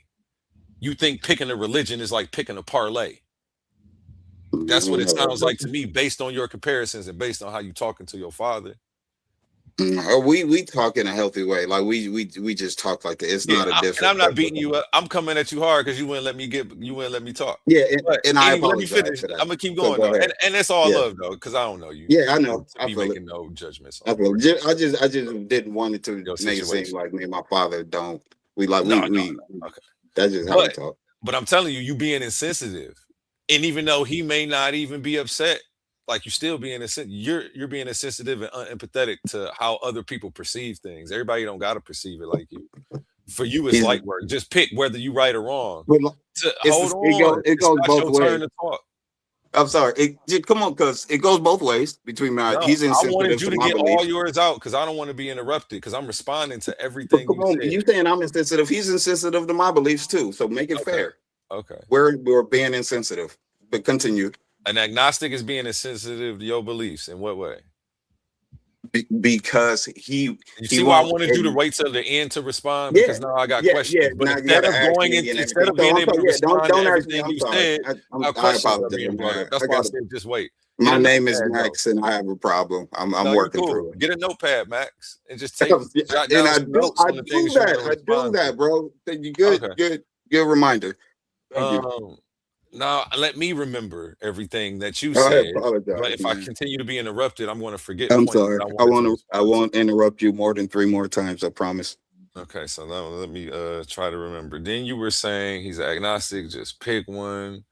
You think picking a religion is like picking a parlay. That's what it sounds like to me, based on your comparisons and based on how you talking to your father. We talk in a healthy way. Like we just talk like that. It's not a different. And I'm not beating you up. I'm coming at you hard because you wouldn't let me talk. Yeah, and I let me finish. I'm gonna keep going though. And that's all love though, because I don't know you. Yeah, I know. I feel making no judgments. I just didn't want it to make it seem like me and my father don't. We like we. Okay. That's just how we talk. But I'm telling you, being insensitive, and even though he may not even be upset, like you're still being you're being insensitive and unempathetic to how other people perceive things. Everybody don't gotta perceive it like you. For you, it's light work. Just pick whether you right or wrong. It goes both ways. I'm sorry. Come on, because it goes both ways between my. He's insensitive. I wanted you to get all yours out because I don't want to be interrupted because I'm responding to everything. You saying I'm insensitive? He's insensitive to my beliefs too. So make it fair. Okay. We're being insensitive, but continue. An agnostic is being insensitive to your beliefs. In what way? Because you see why I wanted you to wait till the end to respond because now I got questions. Yeah, but instead of being able to respond to everything you said, I apologize. That's why I said just wait. My name is Max, and I have a problem. I'm working through it. Get a notepad, Max, and just take. And I do that, bro. Good reminder. Thank you. Now let me remember everything that you said. But if I continue to be interrupted, I'm going to forget. I'm sorry. I won't interrupt you more than 3 more times. I promise. Okay, so now let me try to remember. Then you were saying he's agnostic. Just pick one.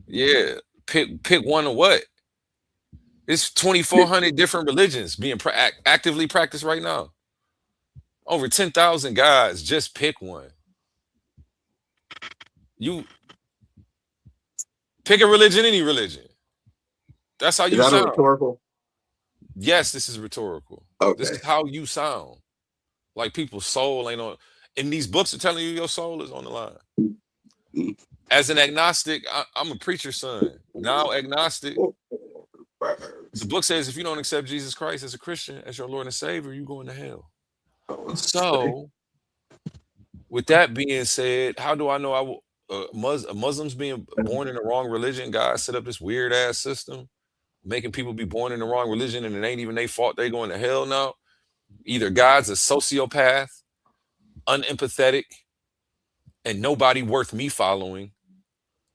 Yeah, pick one of what? It's 2,400 different religions being actively practiced right now. Over 10,000 guys. Just pick one. You. Pick a religion, any religion. That's how you sound. Rhetorical? Yes, this is rhetorical. Okay. This is how you sound. Like people's soul ain't on. And these books are telling you your soul is on the line. As an agnostic, I'm a preacher's son. Now agnostic. The book says if you don't accept Jesus Christ as a Christian, as your Lord and Savior, you're going to hell. So, with that being said, how do I know I will? Muslims being born in the wrong religion, God set up this weird ass system, making people be born in the wrong religion, and it ain't even their fault they going to hell now. Either God's a sociopath, unempathetic, and nobody worth me following,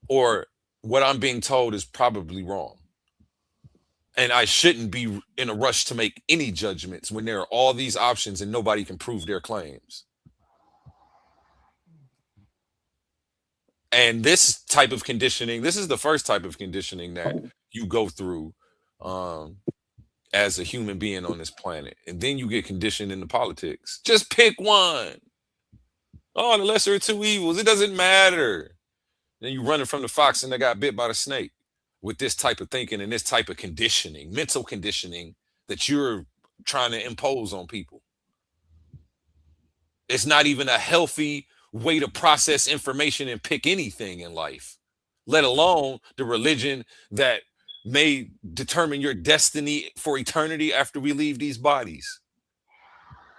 or what I'm being told is probably wrong. And I shouldn't be in a rush to make any judgments when there are all these options and nobody can prove their claims. And this type of conditioning, this is the first type of conditioning that you go through as a human being on this planet. And then you get conditioned into politics. Just pick one. Oh, the lesser of two evils. It doesn't matter. Then you running from the fox and they got bit by the snake with this type of thinking and this type of conditioning, mental conditioning that you're trying to impose on people. It's not even a healthy way to process information and pick anything in life, let alone the religion that may determine your destiny for eternity after we leave these bodies.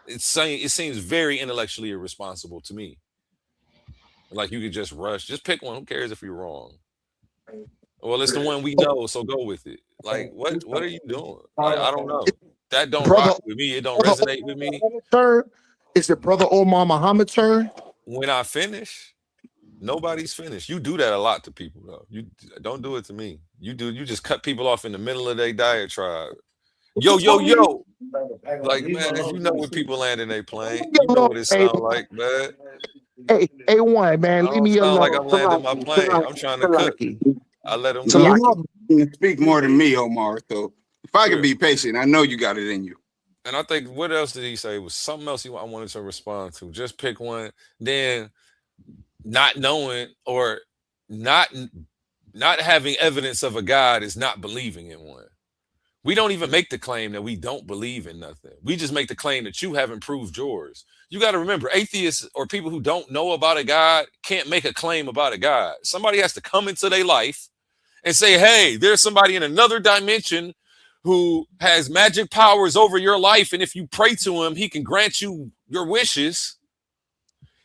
It seems very intellectually irresponsible to me. Like you could just rush, just pick one. Who cares if you're wrong? Well, it's the one we know, so go with it. Like, what are you doing? I don't know. That don't rock with me. It don't resonate with me. Is it Brother Omar Muhammad's turn? When I finish, nobody's finished. You do that a lot to people, though. You don't do it to me. You just cut people off in the middle of their diatribe. Yo. Like, man, you know when people land in their plane. You know what it sounds like, man. Hey, A1, man, leave me alone. Like I'm landing my plane. I'm trying to cook. I let them So go. you speak more than me, Omar. So if I could be patient, I know you got it in you. And I think what else did he say? It was something else I wanted to respond to. Just pick one. Then not knowing or not having evidence of a God is not believing in one. We don't even make the claim that we don't believe in nothing. We just make the claim that you haven't proved yours. You got to remember, atheists or people who don't know about a God can't make a claim about a God. Somebody has to come into their life and say, hey, there's somebody in another dimension who has magic powers over your life. And if you pray to him, he can grant you your wishes.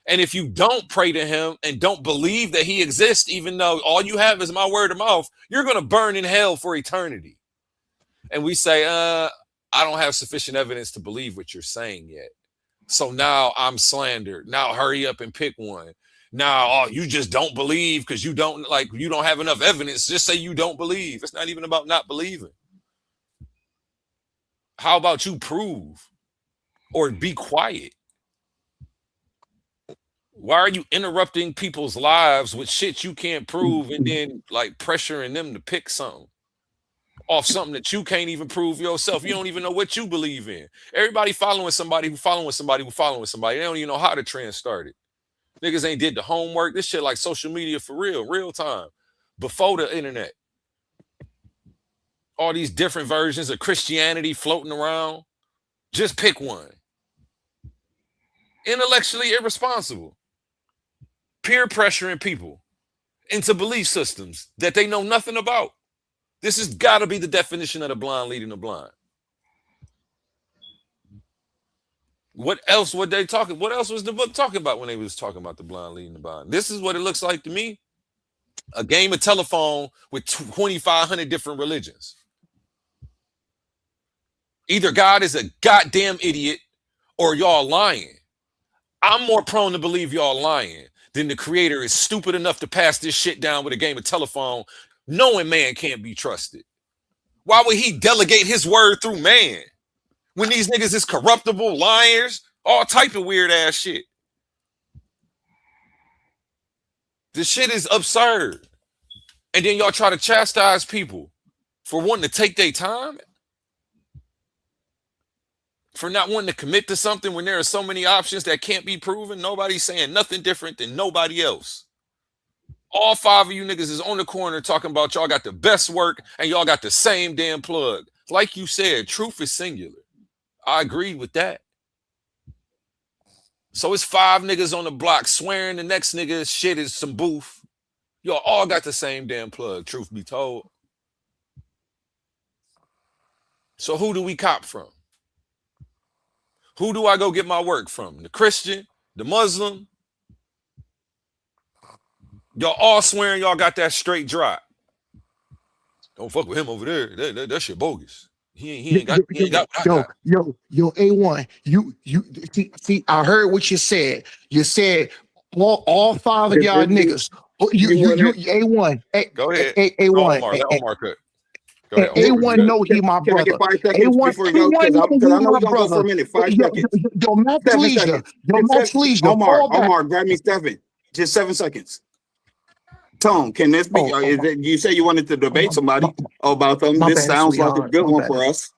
And if you don't pray to him and don't believe that he exists, even though all you have is my word of mouth, you're going to burn in hell for eternity. And we say, I don't have sufficient evidence to believe what you're saying yet. So now I'm slandered. Now hurry up and pick one. Now, you just don't believe because you don't have enough evidence. Just say you don't believe. It's not even about not believing. How about you prove or be quiet? Why are you interrupting people's lives with shit you can't prove and then like pressuring them to pick something off something that you can't even prove yourself? You don't even know what you believe in. Everybody following somebody who following somebody who following somebody. They don't even know how the trend started. Niggas ain't did the homework. This shit like social media for real time. Before the internet. All these different versions of Christianity floating around. Just pick one. Intellectually irresponsible. Peer pressuring people into belief systems that they know nothing about. This has got to be the definition of the blind leading the blind. What else were they talking? What else was the book talking about when they was talking about the blind leading the blind? This is what it looks like to me. A game of telephone with 2,500 different religions. Either God is a goddamn idiot or y'all lying. I'm more prone to believe y'all lying than the creator is stupid enough to pass this shit down with a game of telephone, knowing man can't be trusted. Why would he delegate his word through man when these niggas is corruptible, liars, all type of weird ass shit? This shit is absurd. And then y'all try to chastise people for wanting to take their time, for not wanting to commit to something when there are so many options that can't be proven. Nobody's saying nothing different than nobody else. All five of you niggas is on the corner talking about y'all got the best work and y'all got the same damn plug. Like you said, truth is singular. I agree with that. So it's five niggas on the block swearing the next nigga shit is some booth. Y'all all got the same damn plug, truth be told. So who do we cop from? Who do I go get my work from? The Christian, the Muslim? Y'all all swearing y'all got that straight drop. Don't fuck with him over there. That shit bogus. He ain't got what I got. Yo, A1, you see, I heard what you said. You said all five of y'all niggas. You A1. Go ahead. A1. Omar cut. Go ahead. A1 know he my Can I brother. get 5 seconds before you go? Because I know you're going to go for a minute. 5 seconds. Yo, Max 7 Leisure. seconds. Yo, Max Leisure. Omar, grab me 7. Just 7 seconds. Tone, can this be? You say you wanted to debate somebody about them. This sounds like a good one for us.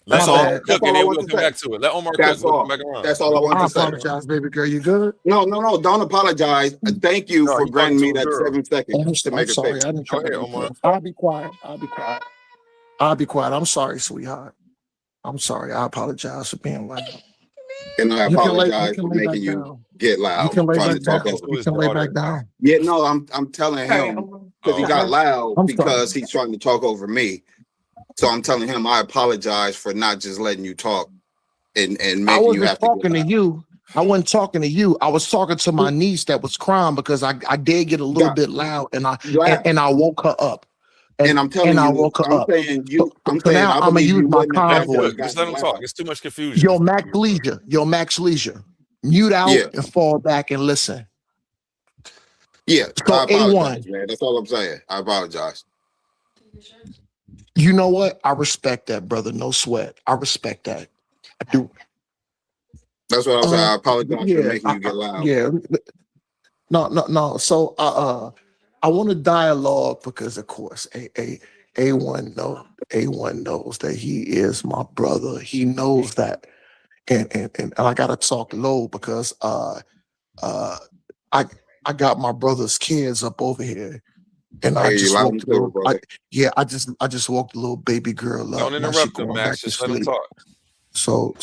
Let My all. Omar bad. That's cook and all I then want we'll to come say. back to it. Let Omar cook. That's We'll come all. back around. That's all I want I to say. apologize, baby girl. You good? No. Don't apologize. Thank you No, for he talking granting to me a that girl. 7 seconds to I'm make a sorry. statement. I didn't Go try to ahead, be Omar. close. I'll be quiet. I'll be quiet. I'm sorry, sweetheart. I'm sorry. I apologize for being loud. And I You apologize can for lay back making you down. get You loud, can lay trying to back talk down. over To You me. his can lay daughter. back down. Yeah, no, I'm telling him because he Oh, got okay. loud I'm sorry. because he's trying to talk over me. So I'm telling him I apologize for not just letting you talk and I making you wasn't have to get talking to loud. you. I wasn't talking to you. I was talking to my niece that was crying because I did get a little Got bit loud and loud. I woke her up. And I'm telling I you, woke her I'm up. saying So, I'm so saying now I I'm gonna believe use you my wouldn't have Let calm him naturally voice. cook. Just let gotten him talk. loud. It's too much confusion. Yo, Max Leisure. Mute out Yeah, and fall back and listen. yeah. So I apologize, A1, man. That's all I'm saying. I apologize. you know what? I respect that, brother. No sweat. I respect that. I do. That's what I'm saying. I apologize for Yeah, making you get loud. yeah. No. So I want to dialogue because of course A1 knows that he is my brother. He knows that. And I gotta talk low because I got my brother's kids up over here. And I I hear you just loud woke and the clear, little brother. I just woke the little baby girl Don't up. Now she interrupt him, going Max. back to Just let him sleep. talk. So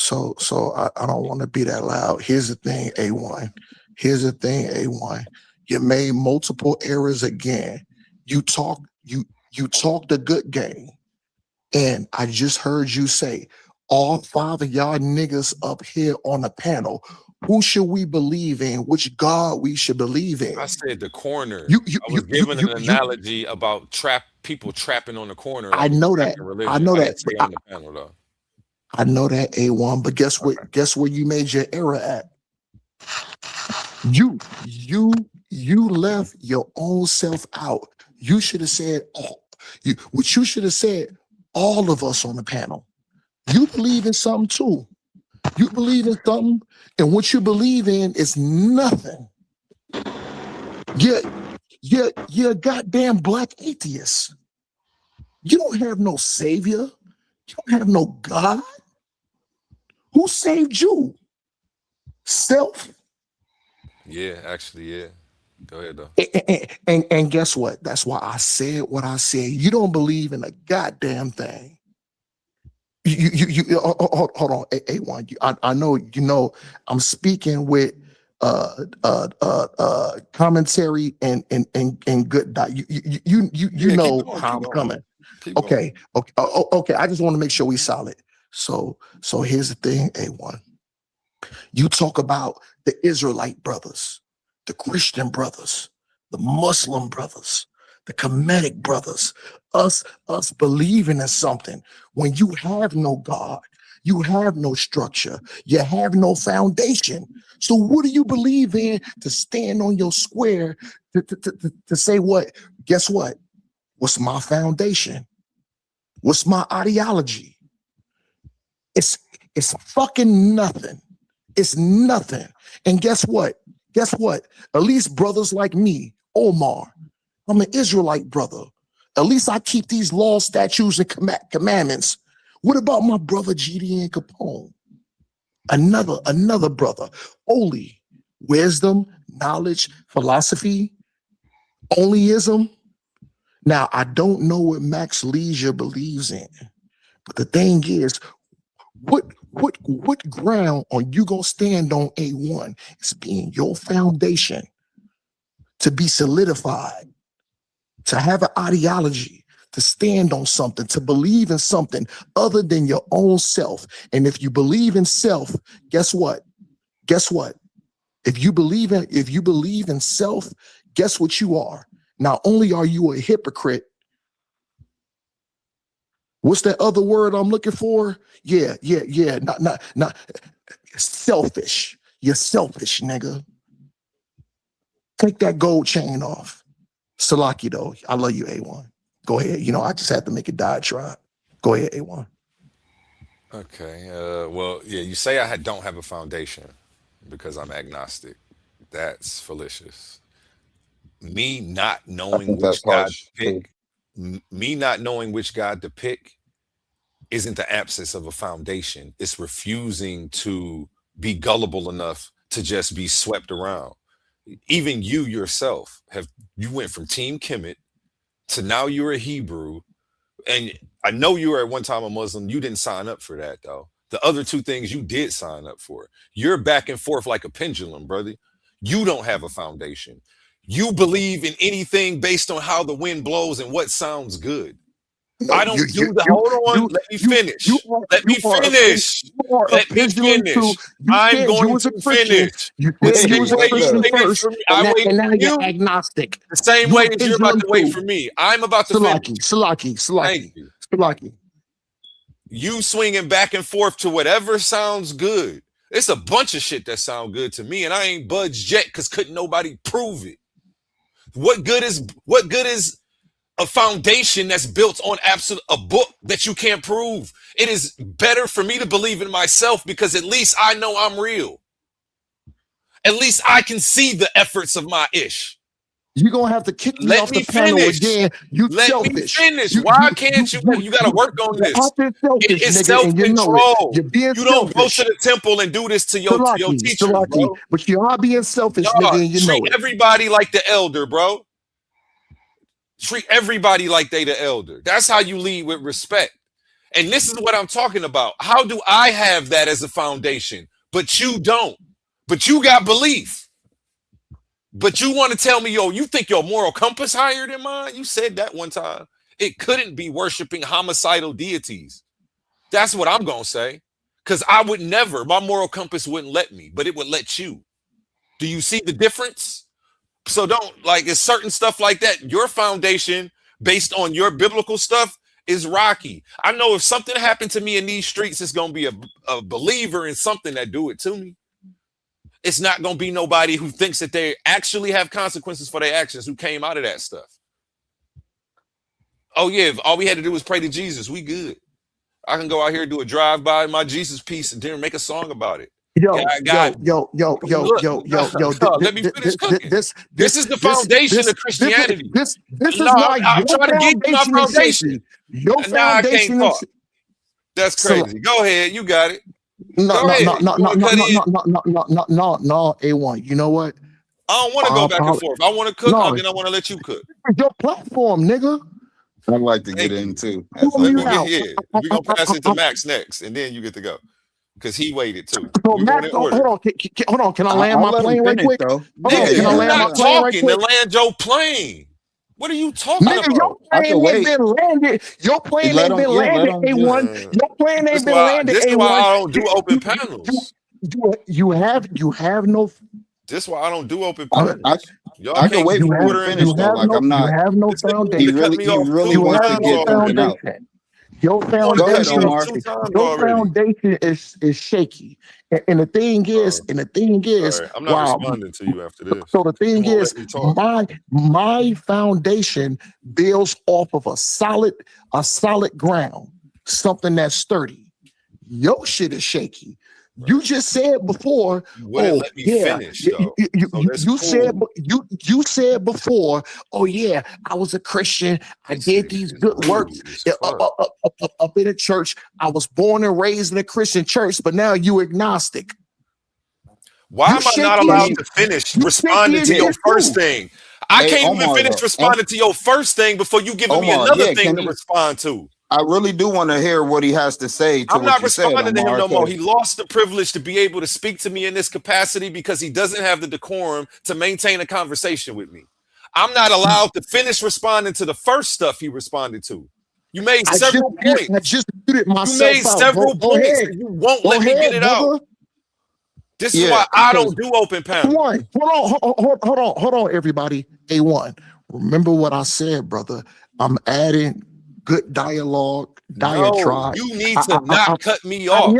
I don't want to be that loud. Here's the thing, A1. Here's the thing, A1. You made multiple errors again. You talk the good game. And I just heard you say, all five of y'all niggas up here on the panel, who should we believe in? Which God we should believe in? I said the corner. You I was giving an analogy about people trapping on the corner. I Like know that. religion. I know I that. didn't say on the panel though. I know that A1, but guess what? Okay. Guess where you made your error at? You left your own self out. You should have said what you should have said, all of us on the panel. You believe in something too. You believe in something, and what you believe in is nothing. You're a goddamn black atheist. You don't have no savior. You don't have no God. Who saved you? Self. Yeah, actually, yeah. Go ahead though. And guess what? That's why I said what I said. You don't believe in a goddamn thing. Hold on, A1. I know you know I'm speaking with commentary and good dot. You know how I'm coming. Keep Okay. Okay. I just want to make sure we solid. So here's the thing, A1. You talk about the Israelite brothers, the Christian brothers, the Muslim brothers, the Kemetic brothers, us believing in something when you have no God, you have no structure, you have no foundation. So what do you believe in to stand on your square to say what? Guess what? What's my foundation? What's my ideology? It's fucking nothing. It's nothing. And guess what? Guess what? At least brothers like me, Omar, I'm an Israelite brother. At least I keep these laws, statutes, and commandments. What about my brother GD Capone? Another brother. Holy wisdom, knowledge, philosophy, onlyism. Now, I don't know what Max Leisure believes in, but the thing is, what ground are you gonna stand on, A1? It's being your foundation to be solidified, to have an ideology, to stand on something, to believe in something other than your own self. And if you believe in self, guess what? Guess what? If you believe in self, guess what you are? Not only are you a hypocrite, what's that other word I'm looking for? Yeah. Not selfish. You're selfish, nigga. Take that gold chain off. Salaki, though. I love you, A1. Go ahead. You know, I just had to make a diatribe. Go ahead, A1. Okay. Well, yeah, you say I don't have a foundation because I'm agnostic. That's fallacious. Me not I knowing think that's which God harsh to too. pick, me not knowing which God to pick isn't the absence of a foundation. It's refusing to be gullible enough to just be swept around. Even you yourself you went from Team Kemet to now you're a Hebrew. And I know you were at one time a Muslim. You didn't sign up for that though. The other two things you did sign up for. You're back and forth like a pendulum, brother. You don't have a foundation. You believe in anything based on how the wind blows and what sounds good. No, I don't do the hold on. Let me finish. Let me finish. Let me finish. I'm going to finish. You The said you same was a way you Christian waited first, for me. I waited and now for you're you. agnostic. The same You way a that you're about to pendulum wait too. for me. I'm about to finish. Salaki. Thank you. Salaki. You swinging back and forth to whatever sounds good. It's a bunch of shit that sound good to me, and I ain't budged yet because couldn't nobody prove it. What good is a foundation that's built on a book that you can't prove? It is better for me to believe in myself because at least I know I'm real. At least I can see the efforts of my ish. You're gonna have to kick me Let off me the panel finish. again. You Let selfish. me finish. Why can't you? You got to work on this. Selfish, It's nigga, and you know it. self-control. You're being You don't go selfish. to the temple and do this to your teachers, bro. But you are being selfish, Y'all nigga, and you know treat it. everybody like the elder, bro. Treat everybody like they the elder. That's how you lead with respect. And this is what I'm talking about. How do I have that as a foundation, but you don't? But you got belief. But you want to tell me, yo, you think your moral compass higher than mine? You said that one time. It couldn't be worshiping homicidal deities. That's what I'm going to say. Because I would never, my moral compass wouldn't let me, but it would let you. Do you see the difference? So don't, like, it's certain stuff like that. Your foundation, based on your biblical stuff, is rocky. I know if something happened to me in these streets, it's going to be a believer in something that do it to me. It's not going to be nobody who thinks that they actually have consequences for their actions who came out of that stuff. Oh, yeah, if all we had to do was pray to Jesus, we good. I can go out here and do a drive-by my Jesus piece and then make a song about it. Yo. Let me finish cooking. This is the foundation of Christianity. This is why I'm trying to get my foundation. Your Now I foundation can't talk. That's crazy. Go ahead, you got it. No, A1. You know what? I don't want to go back and forth. I want to cook, and then I want to let you cook. Your platform, nigga. I'd like to get in too. We're gonna pass it to Max next, and then you get to go. Because he waited too. So Max, hold on. Can I land my plane right quick? Nigga, you're not talking to land your plane. What are you talking about? Your plane ain't been landed. Your plane ain't been landed, A1. Your plane ain't been landed, This is A1. why I don't do open panels. You have no. This is why I don't do open panels. I can wait for you to finish though. Like I'm not. You have no foundation. He really wants to get something out. Your foundation, your foundation is shaky, and the thing is, I'm not responding to you after this. So the thing is, my foundation builds off of a solid ground, something that's sturdy. Your shit is shaky. You just said before. Let me finish. You said before. Oh yeah, I was a Christian. I did these good works up in a church. I was born and raised in a Christian church, but now you agnostic. Why am I not allowed to finish responding to your first thing? I can't even finish responding to your first thing before you giving me another thing to respond to. I really do want to hear what he has to say. I'm not responding to him no more. He lost the privilege to be able to speak to me in this capacity because he doesn't have the decorum to maintain a conversation with me. I'm not allowed to finish responding to the first stuff he responded to. You made several points. I just muted myself. You made several points. You won't let me get it out. This is why I don't do open panels. Hold on, everybody. A1. Remember what I said, brother. I'm adding good dialogue, diatribe. No, you need to not cut me off.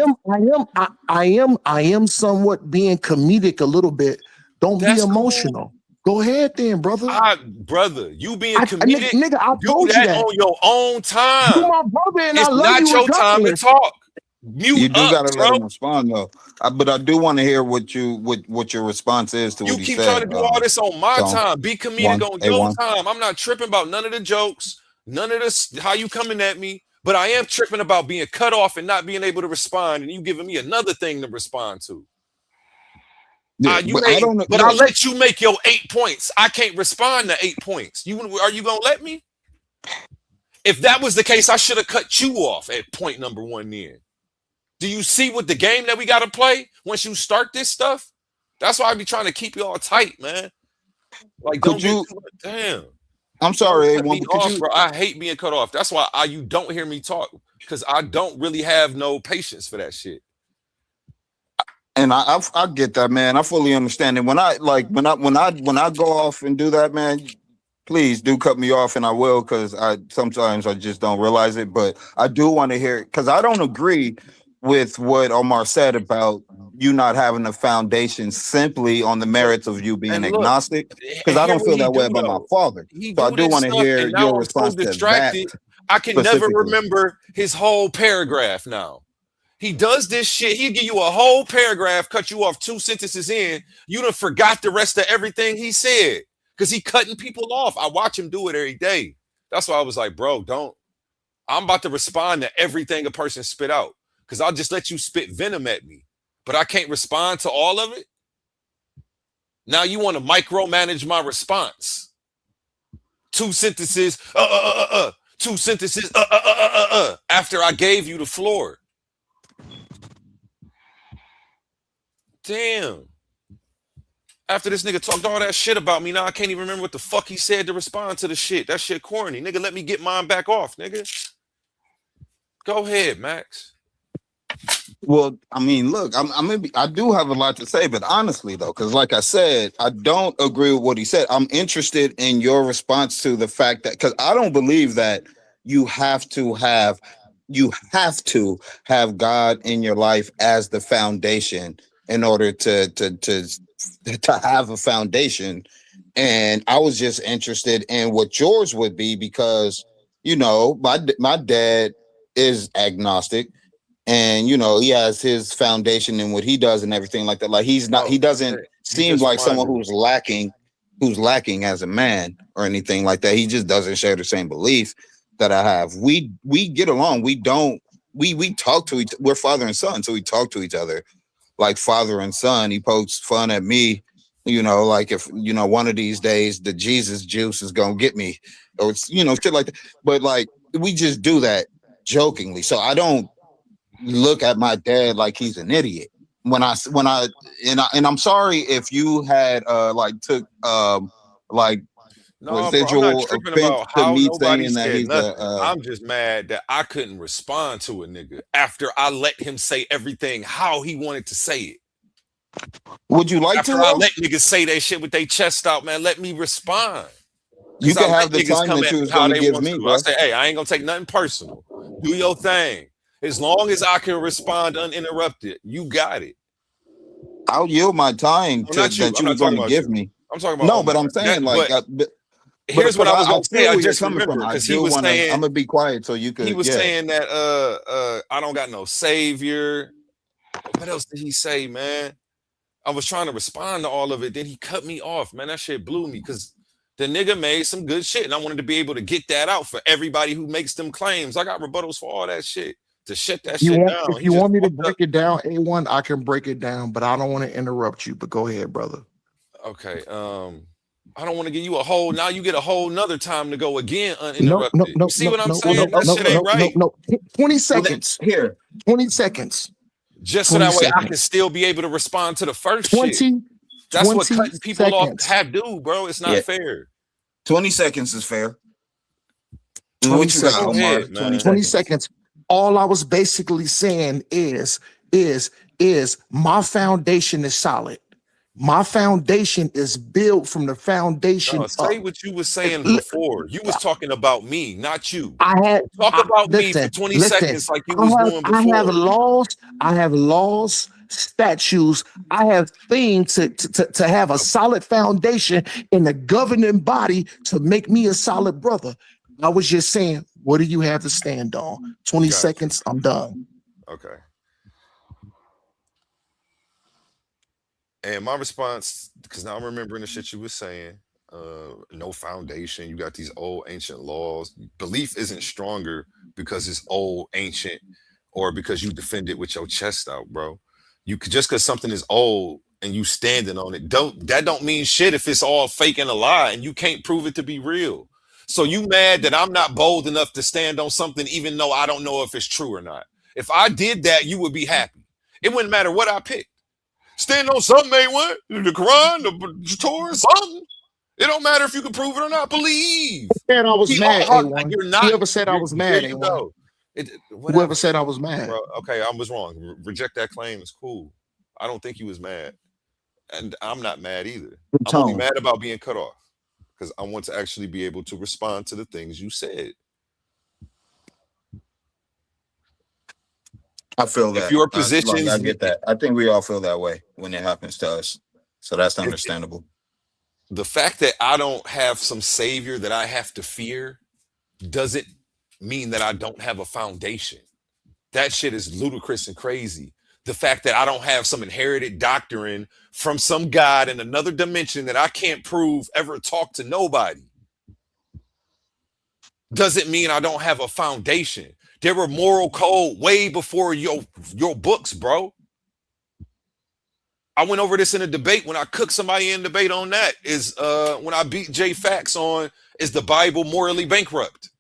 I am somewhat being comedic a little bit. Don't be emotional. Go ahead then, brother. Brother, you being comedic, nigga, I do told you that that on your own time. You my brother, and it's I love not you your time to talk. Mute you do up, gotta bro. let him respond though. But I do want to hear what your response is to what he said. You keep trying to do all this on my time. Be comedic on your time. I'm not tripping about none of the jokes, none of this. How you coming at me? But I am tripping about being cut off and not being able to respond, and you giving me another thing to respond to. Yeah, but I don't know. But I let you make your 8 points. I can't respond to 8 points. Are you gonna let me? If that was the case, I should have cut you off at point number 1 then. Do you see what the game that we gotta play once you start this stuff? That's why I be trying to keep you all tight, man. Like, don't get too much. Damn. I'm sorry, Cut me off, bro. I hate being cut off. That's why you don't hear me talk, because I don't really have no patience for that shit. And I get that, man. I fully understand it. When I go off and do that, man, please do cut me off, and I will, because sometimes I just don't realize it. But I do want to hear it, because I don't agree with what Omar said about you not having a foundation simply on the merits of you being agnostic, because I don't feel that way about my father. So I do want to hear your response to that. I can never remember his whole paragraph now. He does this shit. He'll give you a whole paragraph, cut you off 2 sentences in. You done forgot the rest of everything he said, because he cutting people off. I watch him do it every day. That's why I was like, bro, I'm about to respond to everything a person spit out, because I'll just let you spit venom at me, but I can't respond to all of it. Now you want to micromanage my response. 2 sentences, 2 sentences, after I gave you the floor. Damn. After this nigga talked all that shit about me, now I can't even remember what the fuck he said to respond to the shit. That shit corny. Nigga, let me get mine back off, nigga. Go ahead, Max. Well, I mean, look, I do have a lot to say, but honestly, though, because like I said, I don't agree with what he said. I'm interested in your response to the fact that, because I don't believe that you have to have God in your life as the foundation in order to have a foundation. And I was just interested in what yours would be, because, you know, my dad is agnostic, and, you know, he has his foundation in what he does and everything like that. Like, he doesn't seem like someone who's lacking as a man or anything like that. He just doesn't share the same belief that I have. We get along. We talk to we're father and son, so we talk to each other like father and son. He pokes fun at me, you know, like, if, you know, one of these days the Jesus juice is gonna get me, or it's, you know, shit like that. But like, we just do that jokingly. So I don't look at my dad like he's an idiot. And I'm sorry if you had took residual offense to me saying that he's I'm just mad that I couldn't respond to a nigga after I let him say everything how he wanted to say it. Would you like after to? I let niggas say that shit with their chest out, man, let me respond. You can have the time that you was going to give me, bro. I say, hey, I ain't gonna take nothing personal. Do your thing. As long as I can respond uninterrupted, you got it. I'll yield my time that you were going to give me. I'm talking about but I'm saying here's what I was going to say. I just remember, because he was saying, I'm gonna be quiet so you could. He was saying that I don't got no savior. What else did he say, man? I was trying to respond to all of it. Then he cut me off, man. That shit blew me, because the nigga made some good shit, and I wanted to be able to get that out for everybody who makes them claims. I got rebuttals for all that shit. To shut that shit down. If you want me to break it down, A1, I can break it down, but I don't want to interrupt you. But go ahead, brother. Okay. I don't want to give you a whole. Now you get a whole nother time to go again uninterrupted. No, see what I'm saying? That shit ain't right. No. 20 seconds. Here. 20 seconds. Just so that way I can still be able to respond to the first shit. That's what cutting people off have to do, bro. It's not fair. 20 seconds is fair. 20 seconds. 20 seconds. All I was basically saying is my foundation is solid. My foundation is built from the foundation. Say what you were saying before. You was talking about me, not you. Talk about me for 20 seconds like you was doing before. I have laws, statutes. I have things to have a solid foundation in the governing body to make me a solid brother. I was just saying, what do you have to stand on? 20 seconds, I'm done. Okay. And my response, because now I'm remembering the shit you were saying, no foundation. You got these old ancient laws. Belief isn't stronger because it's old, ancient, or because you defend it with your chest out, bro. You could just because something is old and you standing on it, don't mean shit if it's all fake and a lie and you can't prove it to be real. So you mad that I'm not bold enough to stand on something even though I don't know if it's true or not. If I did that, you would be happy. It wouldn't matter what I picked. Stand on something, ain't what? The Quran, the Torah, something. It don't matter if you can prove it or not. Believe. Said I was mad, A1. You're not. Whoever said I was mad, there you A1. go. Whoever said I was mad. Bro, okay, I was wrong. Reject that claim. It's cool. I don't think he was mad. And I'm not mad either. I'm only mad about being cut off because I want to actually be able to respond to the things you said. I feel that. If your positions, I get that. I think we all feel that way when it happens to us. So that's understandable. The fact that I don't have some savior that I have to fear doesn't mean that I don't have a foundation. That shit is ludicrous and crazy. The fact that I don't have some inherited doctrine from some God in another dimension that I can't prove ever talk to nobody doesn't mean I don't have a foundation. There were moral code way before your books, bro. I went over this in a debate when I cooked somebody in debate on that. Is when I beat Jay Fax on, is the Bible morally bankrupt?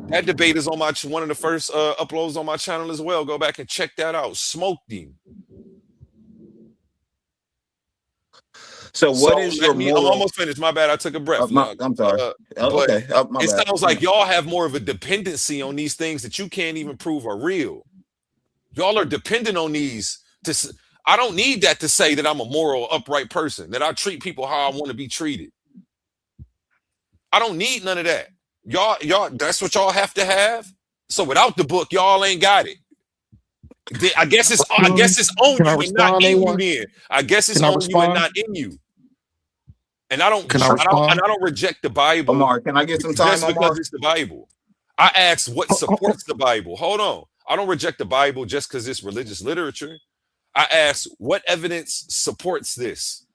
That debate is on one of the first uploads on my channel as well. Go back and check that out. Smoked him. So what is your moral? I'm almost finished. My bad. I took a breath. I'm sorry. Okay. It sounds like y'all have more of a dependency on these things that you can't even prove are real. Y'all are dependent on these. I don't need that to say that I'm a moral, upright person, that I treat people how I want to be treated. I don't need none of that. Y'all, that's what y'all have to have. So without the book, y'all ain't got it. I guess it's on you and not in you. Then I guess it's on you and not in you. And I don't. I don't reject the Bible. Omar, can I get some time? Just because it's the Bible. I ask what supports the Bible. Hold on. I don't reject the Bible just because it's religious literature. I ask what evidence supports this.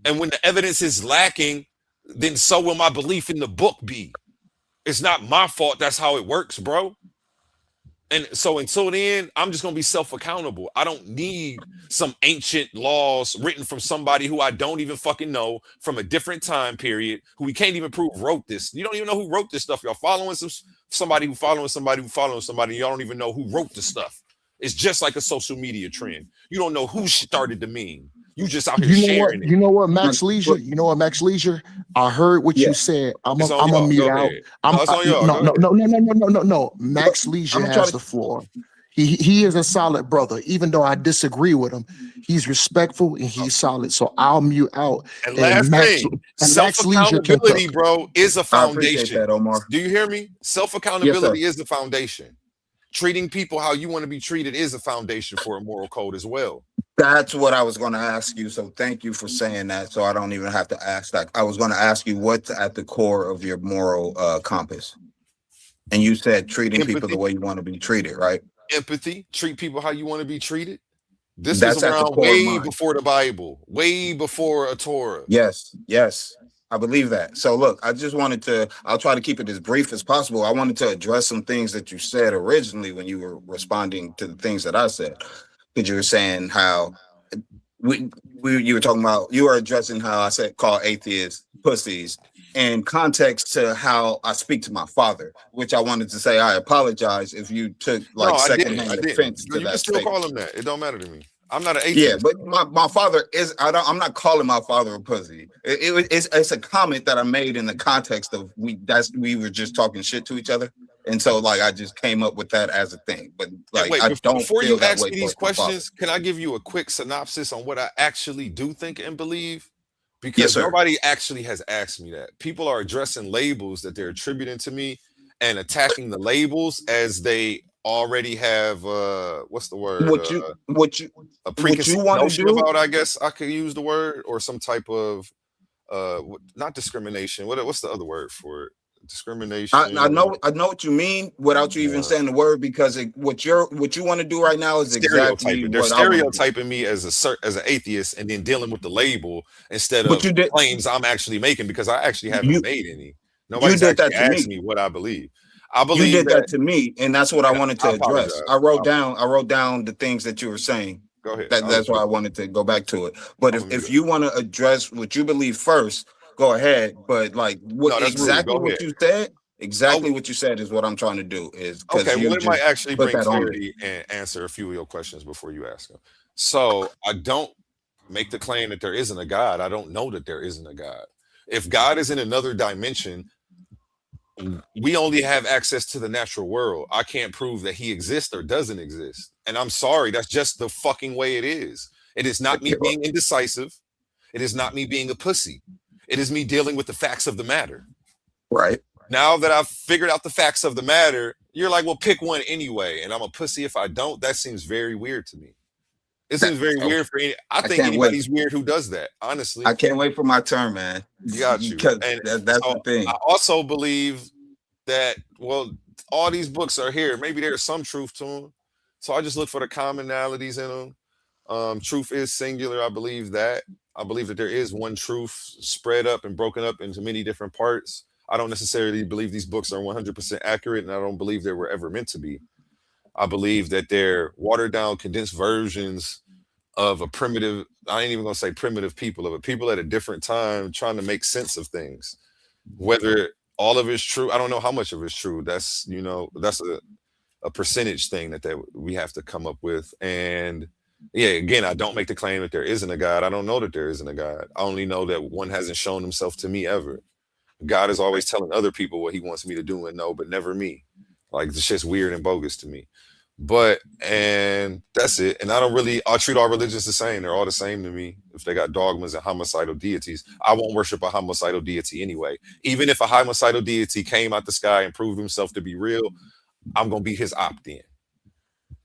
And when the evidence is lacking, then so will my belief in the book be. It's not my fault. That's how it works, bro. And so until then, I'm just going to be self-accountable. I don't need some ancient laws written from somebody who I don't even fucking know from a different time period, who we can't even prove wrote this. You don't even know who wrote this stuff. Y'all following somebody who following somebody who following somebody. Y'all don't even know who wrote the stuff. It's just like a social media trend. You don't know who started the meme. You just out here sharing it. You know what, Max Leisure? You know what, Max Leisure? I heard what you said. I'm gonna mute out. No. Max Leisure has the floor. He is a solid brother. Even though I disagree with him, he's respectful and he's solid. So I'll mute out. And last thing, self-accountability, bro, is a foundation. That, Omar. Do you hear me? Self-accountability is the foundation. Treating people how you want to be treated is a foundation for a moral code as well. That's what I was going to ask you. So thank you for saying that. So I don't even have to ask that. I was going to ask you what's at the core of your moral compass. And you said treating people the way you want to be treated, right? Empathy, treat people how you want to be treated. This was around way before the Bible, way before a Torah. Yes. I believe that. So look, I just wanted to, I'll try to keep it as brief as possible. I wanted to address some things that you said originally when you were responding to the things that I said. Because you were saying how you were talking about, you were addressing how I said call atheists pussies in context to how I speak to my father, which I wanted to say I apologize if you took secondhand offense to that. You can still call him that. It don't matter to me. I'm not an atheist. Yeah, but my father is. I'm not calling my father a pussy. It's a comment that I made in the context of we were just talking shit to each other, and so like I just came up with that as a thing. But like I don't. Before you ask me these questions, can I give you a quick synopsis on what I actually do think and believe? Because nobody actually has asked me that. People are addressing labels that they're attributing to me and attacking the labels as they already have what's the word? What you want to do about, I guess I could use the word, or some type of not discrimination. What's the other word for it? Discrimination. I know what you mean without you even saying the word, because what you want to do right now is exactly they're stereotyping me as an atheist and then dealing with the label instead of claims I'm actually making, because I actually haven't made any. Nobody's did that actually to asked me. me what I believe. I You believe did that. that to me, and that's what I And wanted I to address. apologize. I wrote down the things that you were saying. Go ahead. That's why I wanted to go back to it. But I'm if you want to address what you believe first, go ahead. But like what No, that's rude. exactly Go what ahead. you said, Oh, what you said is what I'm trying to do. Is because okay. Well, you it might just actually put bring that on me. clarity and answer a few of your questions before you ask them. So I don't make the claim that there isn't a God. I don't know that there isn't a God. If God is in another dimension, we only have access to the natural world. I can't prove that he exists or doesn't exist. And I'm sorry, that's just the fucking way it is. It is not me being indecisive. It is not me being a pussy. It is me dealing with the facts of the matter. Right. Now that I've figured out the facts of the matter, you're like, well, pick one anyway. And I'm a pussy if I don't. That seems very weird to me. It seems very weird for any. I think can't wait. anybody's weird who does that, honestly. I can't wait for my turn, man. Got you. Because And that's so the thing. I also believe that, well, all these books are here. Maybe there's some truth to them. So I just look for the commonalities in them. Truth is singular. I believe that. I believe that there is one truth spread up and broken up into many different parts. I don't necessarily believe these books are 100% accurate, and I don't believe they were ever meant to be. I believe that they're watered down, condensed versions of a primitive, I ain't even gonna say primitive people, of a people at a different time trying to make sense of things. Whether all of it's true, I don't know how much of it's true. That's, that's a percentage thing that we have to come up with. And yeah, again, I don't make the claim that there isn't a God. I don't know that there isn't a God. I only know that one hasn't shown himself to me ever. God is always telling other people what he wants me to do and know, but never me. Like, this shit's weird and bogus to me. And that's it. And I treat all religions the same. They're all the same to me. If they got dogmas and homicidal deities, I won't worship a homicidal deity anyway. Even if a homicidal deity came out the sky and proved himself to be real, I'm gonna be his opt-in.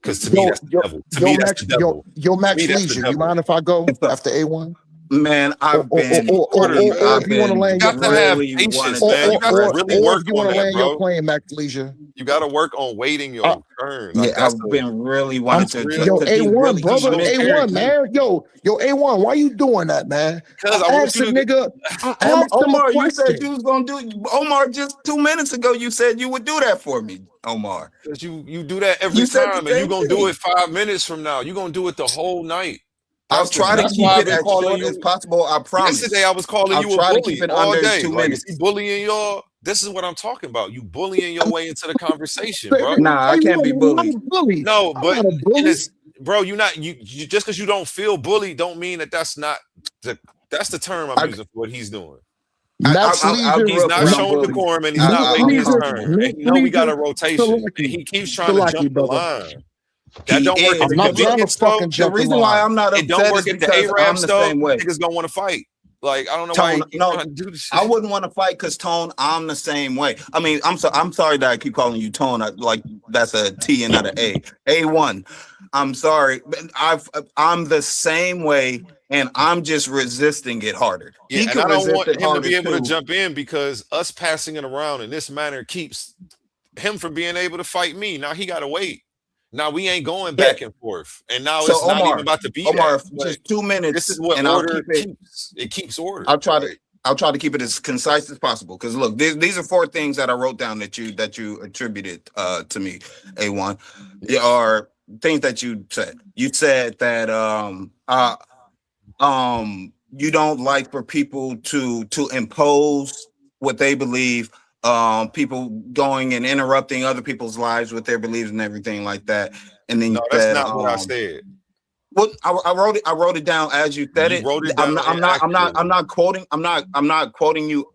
Because to me, that's the devil. To me, that's the devil. Yo, Max To me, that's the Leisure, you devil. mind if I go after A1? Man, I've been. Or if you want to land You your got to have really patience, wanted man. You got to or really work if you on want to that, land your bro. plane, Max Leisure. You got to work on waiting your turn. Yeah, Like, I've been really wanting to. Yo, to be A1, really brother, honest. A1, man. Yo, A1, why you doing that, man? Because I I want asked you a to. nigga, I asked him a Omar, you said question. you was gonna do. Omar, just 2 minutes ago, you said you would do that for me, Omar. Because you do that every You said the time, and you're same gonna do thing. it 5 minutes from now. You're gonna do it the whole night. I'll try to That's keep why I've it been as calling short you. as possible. I promise. Yesterday I was calling I'll you a try to bully keep it all under day. 2 Like, minutes. is he bullying y'all? This is what I'm talking about. You bullying your way into the conversation, bro. Nah, I can't be bullied. No, I'm but not a bully. bro, you just because you don't feel bullied, don't mean that's not that's the term I'm using for what he's doing. Max Leisure, He's not showing decorum, and he's not waiting his turn. And you know we got a rotation, and he keeps trying to jump the line. That don't work at the convenience store. The reason why I'm not It don't upset work is at the because Arab I'm the store. same way. Niggas gonna want to fight. Like, I don't know why Tone, you no, trying to do this shit. I wouldn't want to fight because Tone, I'm the same way. I mean, I'm sorry that I keep calling you Tone. Like that's a T and not an A. A1. I'm sorry, but I'm the same way, and I'm just resisting it harder. Yeah, He and can I don't resist want it him to harder be able to too. jump in because us passing it around in this manner keeps him from being able to fight me. Now he got to wait. Now we ain't going back and forth, and now So it's not Omar, even about to be Omar, that. But just 2 minutes. this is what and order I'll keep it. keeps. It keeps order. I'll try to keep it as concise as possible. Because look, these are 4 things that I wrote down that you attributed to me. A1, they are things that you said. You said that you don't like for people to impose what they believe. People going and interrupting other people's lives with their beliefs and everything like that. And then No, you that's said, not what I said. well, I wrote it down as you said You it. wrote it down I'm not quoting you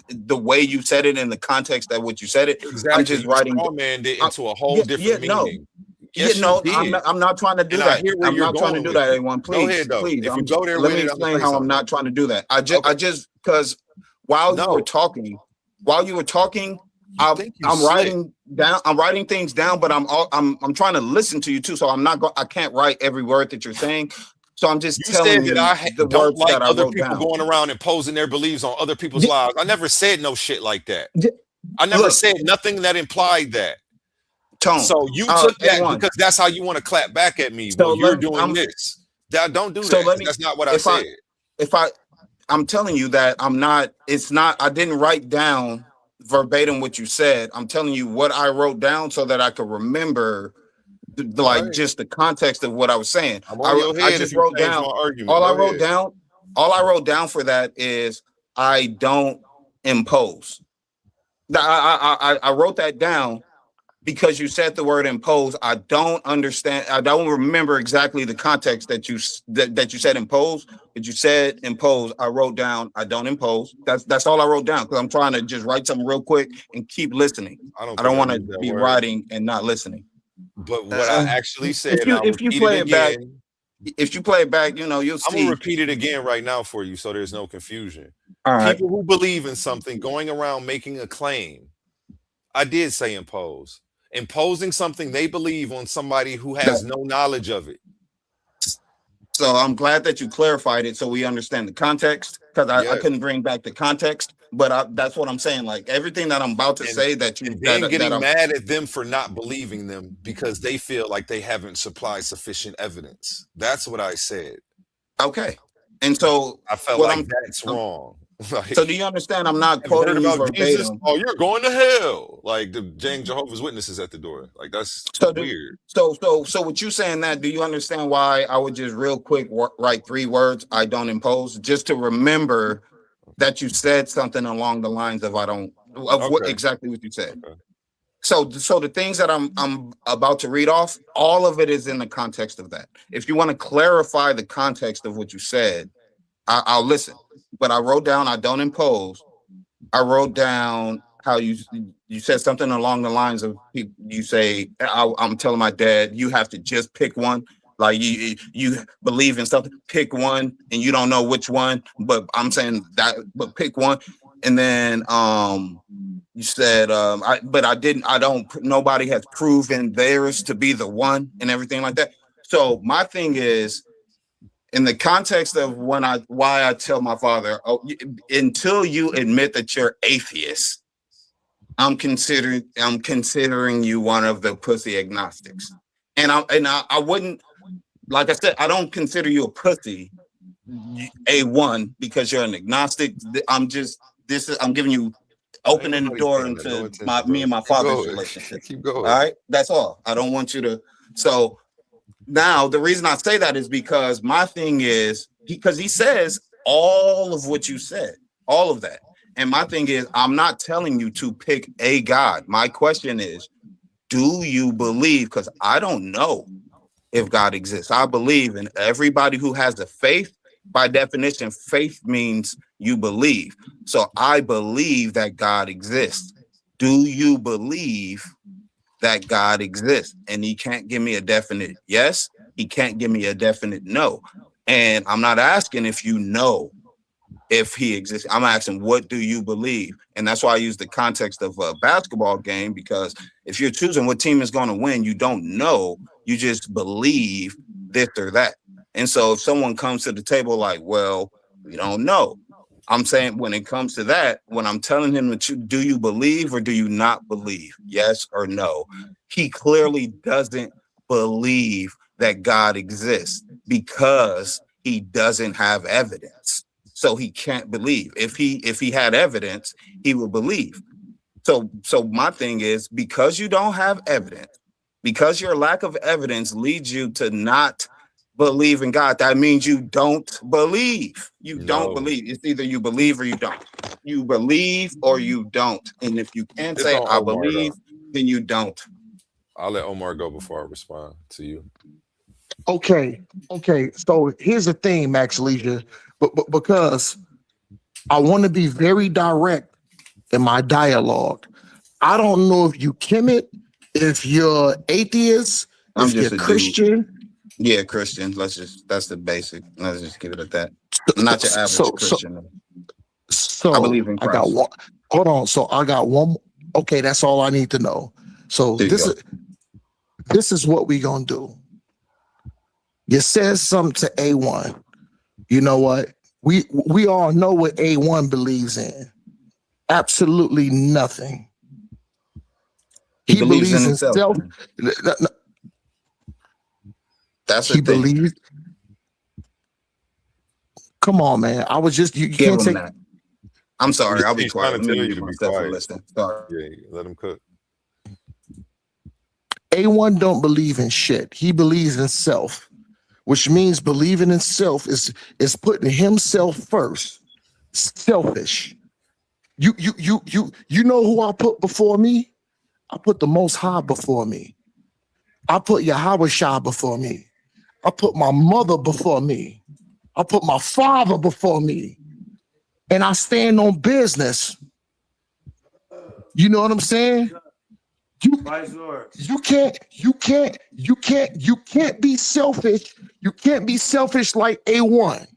the way you said it in the context of what you said it. Exactly. I'm just writing. Strawmanned it into a whole different meaning. Yes, no, you did. I'm not trying to do And I that. hear where I'm you're not trying to going do with that, it. everyone. Go Please, ahead, though. please. If you go there let with me it, I'm gonna explain say how I'm something. not trying to do that. I just because while you were talking, I'm writing things down, but I'm trying to listen to you too. So I can't write every word that you're saying. So I'm just telling you that I the don't words like that I other wrote people down. going around imposing their beliefs on other people's lives. I never said no shit like that. I never Look. said nothing that implied that. Tone. So you took that A1. because that's how you want to clap back at me. So Well, you're doing this. Don't do So that. let me- That's not what I if I- said. If I I'm telling you that I'm not. It's not. I didn't write down verbatim what you said. I'm telling you what I wrote down so that I could remember, All like, right. just the context of what I was saying. I'm on your I head if just you wrote change down my argument. all I Go wrote ahead. down. All I wrote down for that is I don't impose. I wrote that down because you said the word impose. I don't understand. I don't remember exactly the context that that you said impose, but you said impose. I wrote down I don't impose. That's all I wrote down because I'm trying to just write something real quick and keep listening. I don't I think don't I want to used that be word. writing and not listening. But what I actually said, and I'll If you repeat it play it back, again. you know, you'll I'm gonna see. repeat it again right now for you so there's no confusion. All right. People who believe in something going around making a claim. I did say impose. Imposing something they believe on somebody who has no knowledge of it. So I'm glad that you clarified it so we understand the context because I Yes. couldn't bring back the context, but that's what I'm saying. Like everything that I'm about to say that you And then that getting I'm mad at them for not believing them because they feel like they haven't supplied sufficient evidence. That's what I said. okay. And so I felt what like that's wrong. Like, so do you understand? I'm not have you heard quoting you about Jesus? verbatim. Oh, you're going to hell. Like the Jehovah's Witnesses at the door. Like that's weird. So what you saying that? Do you understand why I would just real quick write 3 words? I don't impose, just to remember that you said something along the lines of I don't what exactly what you said. Okay. So the things that I'm about to read off, all of it is in the context of that. If you want to clarify the context of what you said, I'll listen. But I wrote down I don't impose. I wrote down how you said something along the lines of you say I'm telling my dad you have to just pick one. Like you believe in something, pick one, and you don't know which one. But I'm saying that, but pick one. And then you said nobody has proven theirs to be the one and everything like that. So my thing is, in the context of why I tell my father, until you admit that you're atheist, I'm considering you one of the pussy agnostics. And I wouldn't, like I said, I don't consider you a pussy, A1, because you're an agnostic. I'm giving you, opening the door into me and my father's relationship. Keep going. All right, that's all. I don't want you to. So now the reason I say that is because my thing is because he says all of what you said, all of that. And my thing is, I'm not telling you to pick a God. My question is, do you believe? Because I don't know if God exists. I believe in everybody who has a faith. By definition, faith means you believe. So I believe that God exists. Do you believe that God exists? And he can't give me a definite yes. He can't give me a definite no. And I'm not asking if you know if he exists. I'm asking, what do you believe? And that's why I use the context of a basketball game, because if you're choosing what team is going to win, you don't know. You just believe this or that. And so if someone comes to the table like, well, we don't know. I'm saying when it comes to that, when I'm telling him that do you believe or do you not believe? Yes or no? He clearly doesn't believe that God exists because he doesn't have evidence. So he can't believe. If he had evidence, he would believe. So my thing is, because you don't have evidence, because your lack of evidence leads you to not believe in God, that means you don't believe. You don't believe. It's either you believe or you don't. You believe or you don't. And if you can't say I believe, then you don't. I'll let Omar go before I respond to you. Okay. So here's the thing, Max Leisure, but because I want to be very direct in my dialogue. I don't know if you Kemet, if you're atheist, I'm if just you're a Christian. Dude. Yeah, Christian. That's the basic. Let's just give it at that. Not your average Christian. So I believe in Christ. I got one. Hold on. So I got one. Okay, that's all I need to know. So this is what we gonna do. You said something to A1. You know what? We all know what A1 believes in. Absolutely nothing. He believes in himself. That's the thing. Come on, man. I was just you Give can't him take that. I'm sorry. I'll be He's quiet. trying to Let me tell you mute to be myself and quiet. listen. Sorry. Yeah, let him cook. A1 don't believe in shit. He believes in self, which means believing in self is putting himself first. Selfish. You know who I put before me? I put the Most High before me. I put Yahweh Shah before me. I put my mother before me. I put my father before me. And I stand on business. You know what I'm saying? You can't be selfish. You can't be selfish like A1.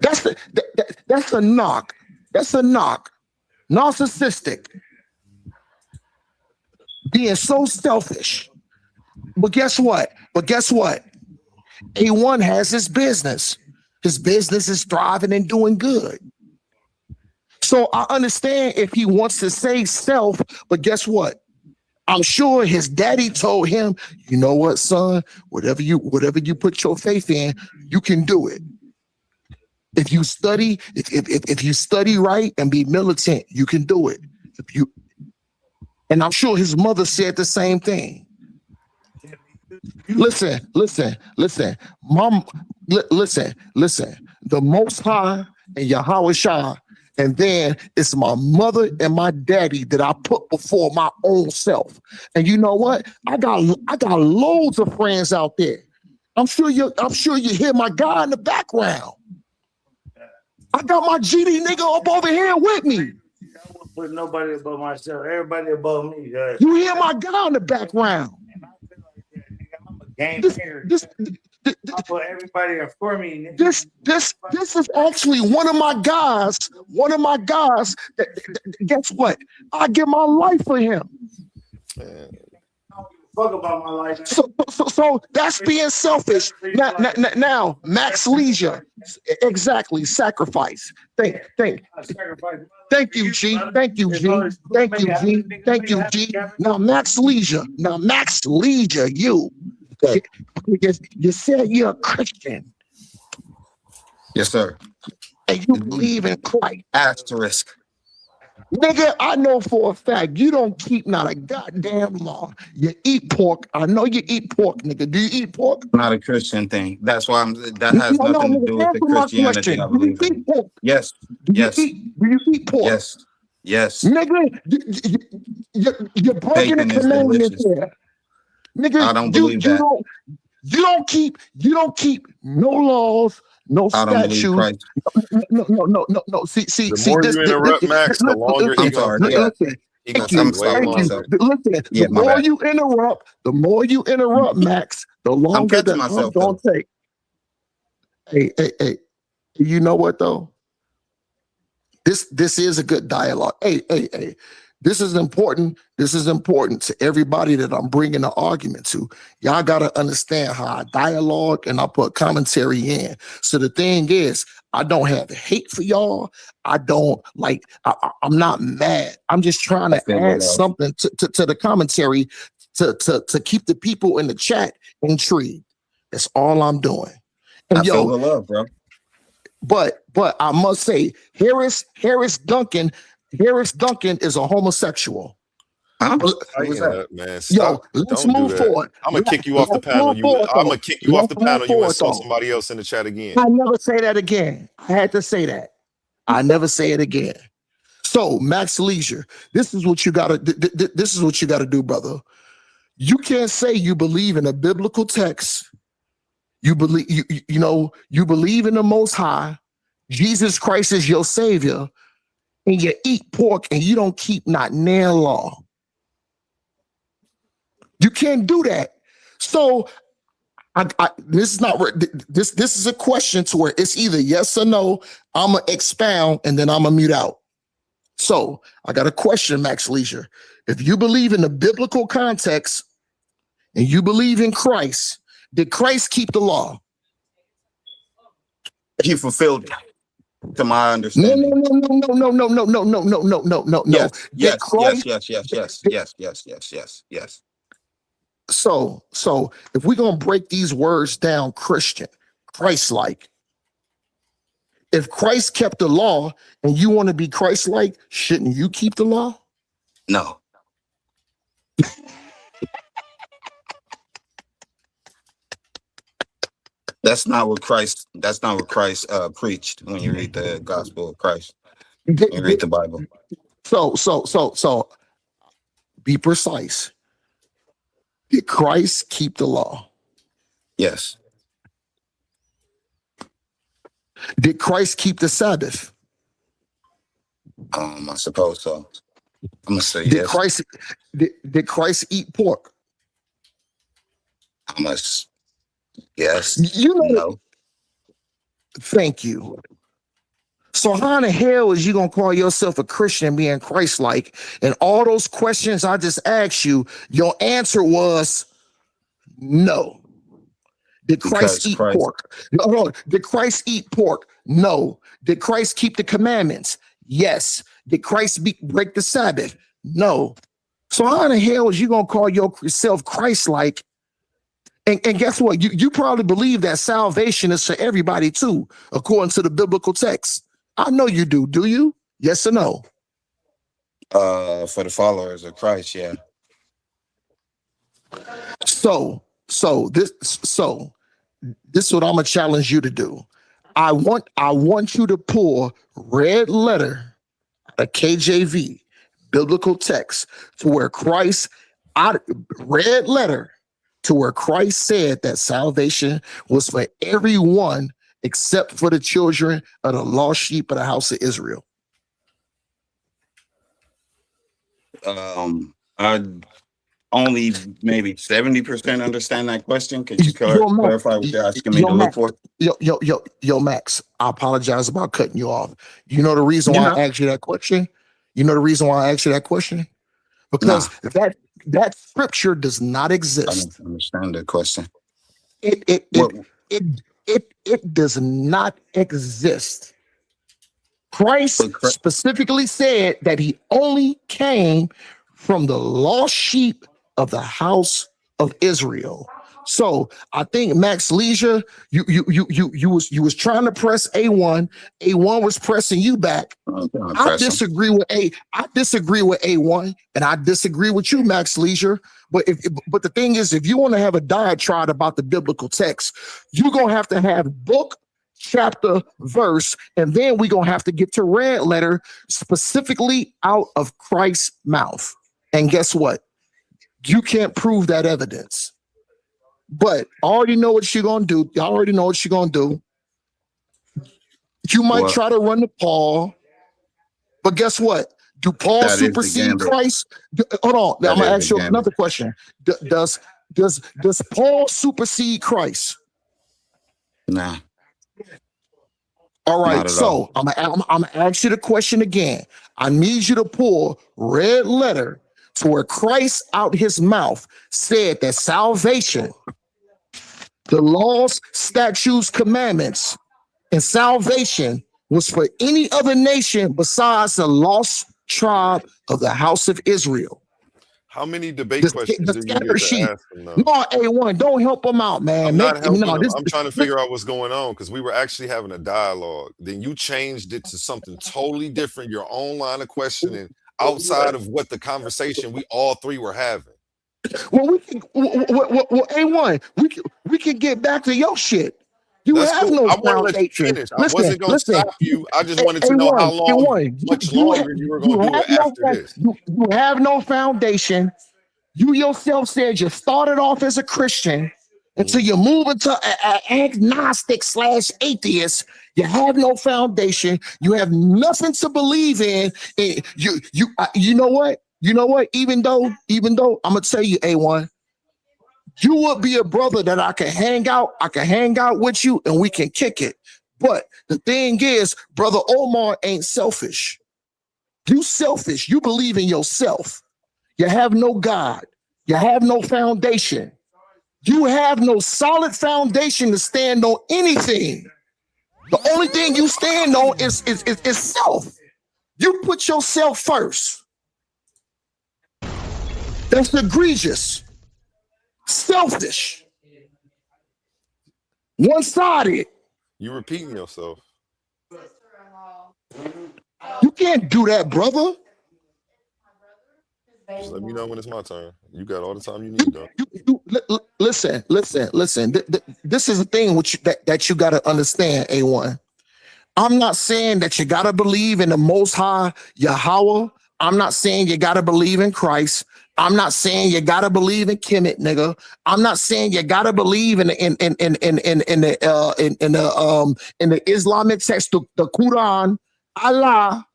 That's a knock. That's a knock. Narcissistic. Being so selfish. But guess what? A1 has his business. His business is thriving and doing good. So I understand if he wants to say self, but guess what? I'm sure his daddy told him, you know what, son, whatever you put your faith in, you can do it. If you study, if you study right and be militant, you can do it. And I'm sure his mother said the same thing. Listen. Mom, listen. The Most High and Yahweh Shah, and then it's my mother and my daddy that I put before my own self. And you know what? I got loads of friends out there. I'm sure you hear my guy in the background. I got my GD nigga up over here with me. I won't put nobody above myself. Everybody above me. You hear my guy in the background. I'm a game changer. I put everybody in for me. This is actually one of my guys. Guess what? I give my life for him. Fuck about my life. So that's being selfish. Now, Max Leisure, exactly. Sacrifice. Thank you, G. Thank you, G. Now, Max Leisure. You said you're a Christian. Yes, sir. And you believe in Christ. Asterisk. Nigga, I know for a fact you don't keep not a goddamn law. You eat pork. I know you eat pork, nigga. Do you eat pork? Not a Christian thing. That's why that has nothing to do with the Christianity I believe in. Yes. Do you eat pork? Yes. Nigga, you're breaking the commandments there. Nigga, I don't believe that. You don't keep no laws, no statutes. No. See. The more you interrupt Max, the longer he's going to The more you interrupt Max, the longer the I'm going to take. Hey. You know what though? This is a good dialogue. Hey. This is important. This is important to everybody that I'm bringing the argument to. Y'all got to understand how I dialogue and I put commentary in. So the thing is, I don't have hate for y'all. I don't I'm not mad. I'm just trying to add something to the commentary to keep the people in the chat intrigued. That's all I'm doing. And I feel the love, bro. But I must say, Harris Duncan is a homosexual. Man, stop. Let's move forward. I'm gonna kick you off the panel. I'm gonna kick you off the panel. You insult somebody else in the chat again. I never say that again. I had to say that. I never say it again. So, Max Leisure, this is what you gotta. This is what you gotta do, brother. You can't say you believe in a biblical text. You believe you believe in the Most High. Jesus Christ is your Savior. And you eat pork and you don't keep not nail law. You can't do that. So this is not this is a question to where it's either yes or no. I'm gonna expound and then I'm gonna mute out. So I got a question, Max Leisure. If you believe in the biblical context and you believe in Christ, did Christ keep the law? He fulfilled it. To my understanding. No. Yes. So if we're gonna break these words down, Christian, Christ-like. If Christ kept the law and you want to be Christ-like, shouldn't you keep the law? No. That's not what Christ preached when you read the gospel of Christ. When you read the Bible. So be precise. Did Christ keep the law? Yes. Did Christ keep the Sabbath? I suppose so. I'm gonna say Did yes. Did Christ eat pork? I must. Yes. You know. No. Thank you. So how in the hell is you gonna call yourself a Christian being Christ-like? And all those questions I just asked you, your answer was no. Did Christ eat pork? No. Did Christ eat pork? No. Did Christ keep the commandments? Yes. Did Christ break the Sabbath? No. So how in the hell is you gonna call yourself Christ-like? And guess what? You probably believe that salvation is for everybody too, according to the biblical text. I know you do. Do you? Yes or no? For the followers of Christ, yeah. So this is what I'm gonna challenge you to do. I want you to pull red letter, a KJV, biblical text, to where Christ, red letter, to where Christ said that salvation was for everyone except for the children of the lost sheep of the house of Israel. I only maybe 70% understand that question. Could you clarify what you're asking me to look for? Yo, Max, I apologize about cutting you off. You know the reason why I asked you that question? Because that scripture does not exist. I don't understand the question. It does not exist. Christ specifically said that he only came from the lost sheep of the house of Israel. So I think Max Leisure, you was trying to press A1. A1 was pressing you back. I disagree with A1, and I disagree with you, Max Leisure. But the thing is, if you want to have a diatribe about the biblical text, you're gonna have to have book, chapter, verse, and then we're gonna have to get to red letter specifically out of Christ's mouth. And guess what? You can't prove that evidence. But I already know what you're gonna do. Y'all already know what you're gonna do. You might try to run to Paul, but guess what? Do Paul supersede Christ? Hold on. Now, I'm gonna ask you another question. Does Paul supersede Christ? Nah. All right. So I'm gonna ask you the question again. I need you to pull red letter to where Christ out his mouth said that salvation, the laws, statutes, commandments, and salvation was for any other nation besides the lost tribe of the house of Israel. How many debate questions do you need to ask him, though? No, A1, don't help him out, man. I'm not helping him. I'm trying to figure out what's going on because we were actually having a dialogue. Then you changed it to something totally different, your own line of questioning outside of what the conversation we all three were having. Well, A1, we can get back to your shit. You have no foundation. I wasn't going to stop you. I just wanted to know how long, much longer you were going to do it after this. You have no foundation. You yourself said you started off as a Christian until you move into agnostic / atheist. You have no foundation. You have nothing to believe in. You know what? Even though I'm gonna tell you, A1, you would be a brother that I can hang out with you and we can kick it. But the thing is, Brother Omar ain't selfish. You selfish. You believe in yourself. You have no God. You have no foundation. You have no solid foundation to stand on anything. The only thing you stand on is self. You put yourself first. That's egregious. selfish, one-sided. You repeating yourself. You can't do that, brother. Just let me know when it's my turn. You got all the time you need, though. Listen. This is the thing that you got to understand, A1. I'm not saying that you got to believe in the Most High Yahweh. I'm not saying you got to believe in Christ. I'm not saying you got to believe in Kemet, nigga. I'm not saying you got to believe in the Islamic text, the Quran, Allah.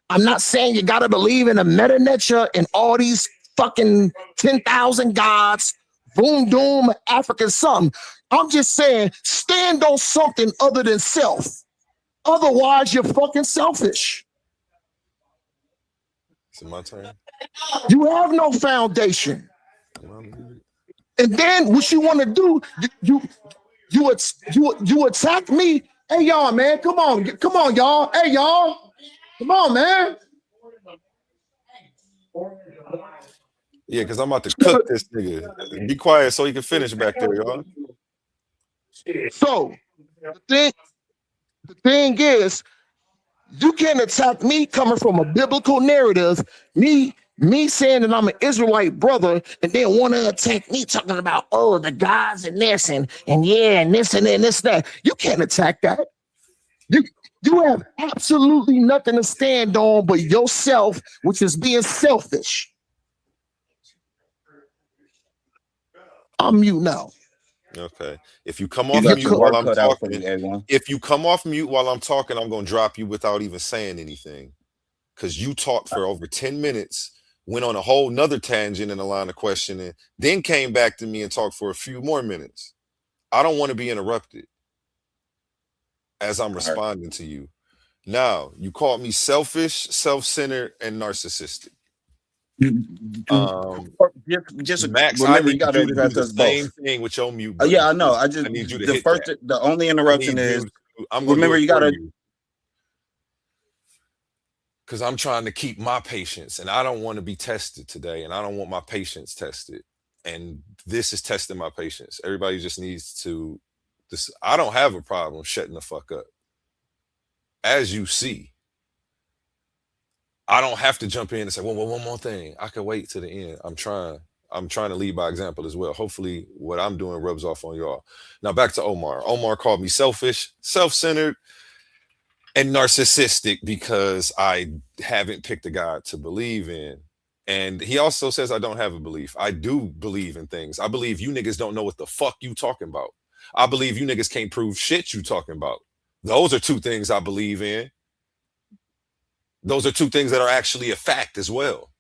I'm not saying you got to believe in a Meta Netra and all these fucking 10,000 gods, boom, doom, African something. I'm just saying stand on something other than self. Otherwise, you're fucking selfish. Is it my turn? You have no foundation. And then what you want to do, you attack me. Hey, y'all, man, come on, y'all. Hey, y'all. Come on, man. Yeah, because I'm about to cook this nigga. Be quiet so he can finish back there, y'all. So the thing is, you can't attack me coming from a biblical narrative, me saying that I'm an Israelite brother, and then want to attack me talking about, oh, the gods and this and yeah, and this and then this and that. You can't attack that. You have absolutely nothing to stand on but yourself, which is being selfish. I'm mute now. Okay. If you come off mute while I'm talking, I'm gonna drop you without even saying anything. Because you talked for over 10 minutes, went on a whole nother tangent in a line of questioning, then came back to me and talked for a few more minutes. I don't want to be interrupted as I'm responding to you. Now, you called me selfish, self-centered, and narcissistic. Just Max, remember, I you got to do address the us same both. thing with your mute. Yeah, I know. I need you to the hit first, that. the only interruption is. I'm gonna remember, you got to. Because I'm trying to keep my patience, and I don't want to be tested today, and I don't want my patience tested. And this is testing my patience. Everybody just needs to. I don't have a problem shutting the fuck up. As you see, I don't have to jump in and say, well, one more thing. I can wait to the end. I'm trying to lead by example as well. Hopefully what I'm doing rubs off on y'all. Now back to Omar. Omar called me selfish, self-centered, and narcissistic because I haven't picked a God to believe in. And he also says I don't have a belief. I do believe in things. I believe you niggas don't know what the fuck you talking about. I believe you niggas can't prove shit you talking about. Those are two things I believe in. Those are two things that are actually a fact as well.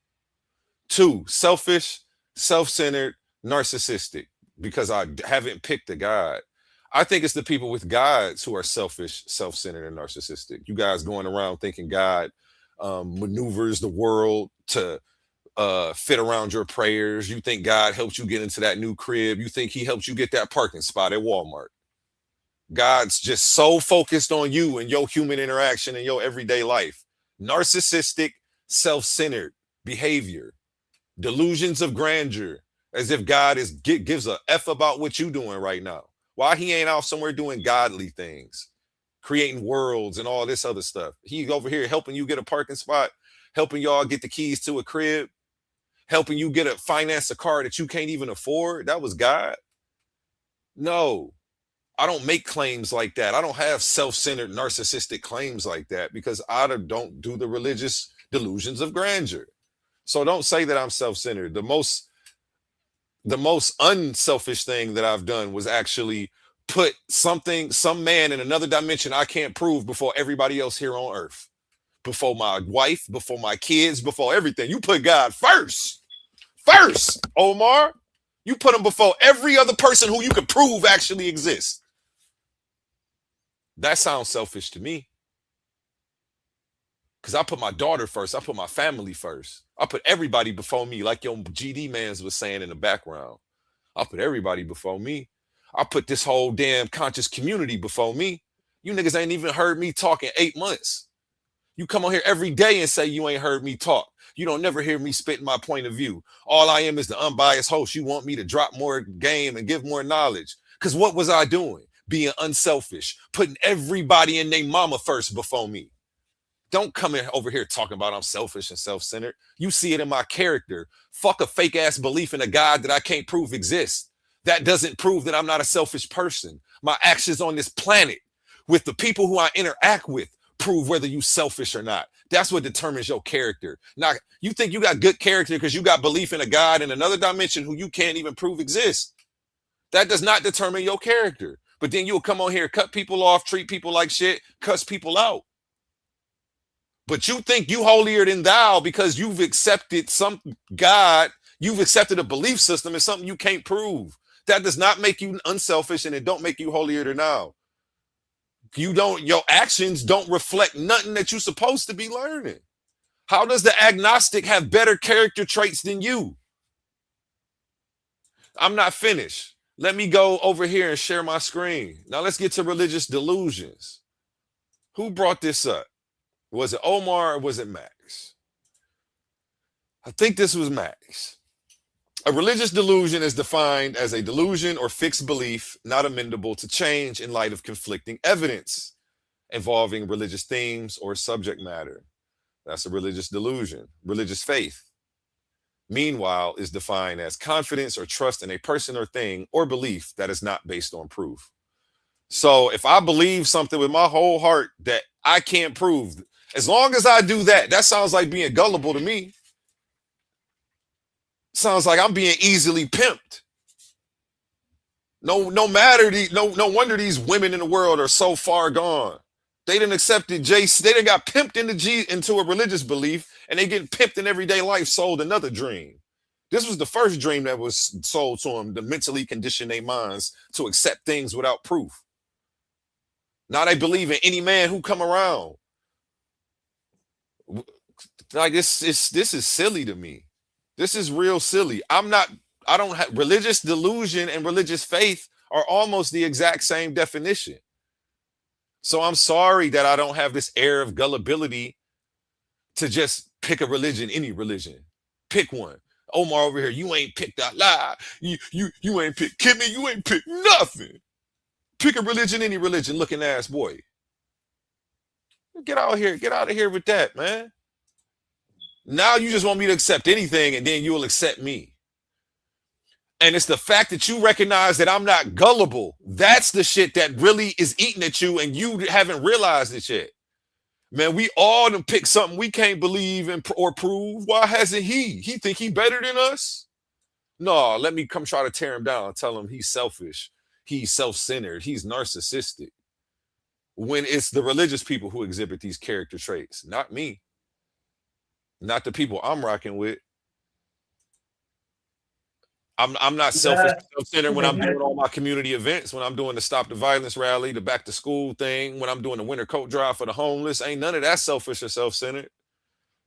2, selfish, self-centered, narcissistic, because I haven't picked a God. I think it's the people with gods who are selfish, self-centered, and narcissistic. You guys going around thinking God maneuvers the world to fit around your prayers. You think God helps you get into that new crib. You think he helps you get that parking spot at Walmart. God's just so focused on you and your human interaction and your everyday life. Narcissistic, self-centered behavior, delusions of grandeur, as if God gives a F about what you doing right now. Why he ain't out somewhere doing godly things, creating worlds and all this other stuff. He's over here helping you get a parking spot, helping y'all get the keys to a crib, helping you finance a car that you can't even afford. That was God? No. I don't make claims like that. I don't have self-centered, narcissistic claims like that because I don't do the religious delusions of grandeur. So don't say that I'm self-centered. The most unselfish thing that I've done was actually put some man in another dimension I can't prove before everybody else here on earth, before my wife, before my kids, before everything. You put God first, Omar. You put him before every other person who you could prove actually exists. That sounds selfish to me. Because I put my daughter first. I put my family first. I put everybody before me, like your GD mans was saying in the background. I put everybody before me. I put this whole damn conscious community before me. You niggas ain't even heard me talk in 8 months. You come on here every day and say you ain't heard me talk. You don't never hear me spitting my point of view. All I am is the unbiased host. You want me to drop more game and give more knowledge. Because what was I doing? Being unselfish, putting everybody and their mama first before me. Don't come in over here talking about I'm selfish and self-centered. You see it in my character. Fuck a fake ass belief in a God that I can't prove exists. That doesn't prove that I'm not a selfish person. My actions on this planet with the people who I interact with prove whether you selfish or not. That's what determines your character. Now, you think you got good character because you got belief in a God in another dimension who you can't even prove exists. That does not determine your character. But then you'll come on here, cut people off, treat people like shit, cuss people out. But you think you holier than thou because you've accepted some God, you've accepted a belief system is something you can't prove. That does not make you unselfish, and it don't make you holier than thou. Your actions don't reflect nothing that you're supposed to be learning. How does the agnostic have better character traits than you? I'm not finished. Let me go over here and share my screen. Now let's get to religious delusions. Who brought this up? Was it Omar or was it Max? I think this was Max. A religious delusion is defined as a delusion or fixed belief not amendable to change in light of conflicting evidence involving religious themes or subject matter. That's a religious delusion. Religious faith, meanwhile, is defined as confidence or trust in a person or thing or belief that is not based on proof. So if I believe something with my whole heart that I can't prove, as long as I do that, that sounds like being gullible to me. Sounds like I'm being easily pimped. No wonder these women in the world are so far gone. They didn't accept it. They done got pimped into a religious belief, and they getting pimped in everyday life, sold another dream. This was the first dream that was sold to them to mentally condition their minds to accept things without proof. Now they believe in any man who come around. Like this is silly to me. This is real silly. I don't have religious delusion and religious faith are almost the exact same definition. So I'm sorry that I don't have this air of gullibility to just pick a religion, any religion. Pick one. Omar over here, you ain't picked Allah. You ain't picked Kimmy, you ain't picked nothing. Pick a religion, any religion, looking ass boy. Get out of here with that, man. Now you just want me to accept anything and then you'll accept me. And it's the fact that you recognize that I'm not gullible. That's the shit that really is eating at you and you haven't realized it yet. Man, we all done pick something we can't believe or prove. Why hasn't he? He think he better than us? No, let me come try to tear him down and tell him he's selfish. He's self-centered. He's narcissistic. When it's the religious people who exhibit these character traits, not me. Not the people I'm rocking with. I'm not selfish, self-centered when I'm doing all my community events, when I'm doing the Stop the Violence rally, the back to school thing, when I'm doing the winter coat drive for the homeless. Ain't none of that selfish or self-centered.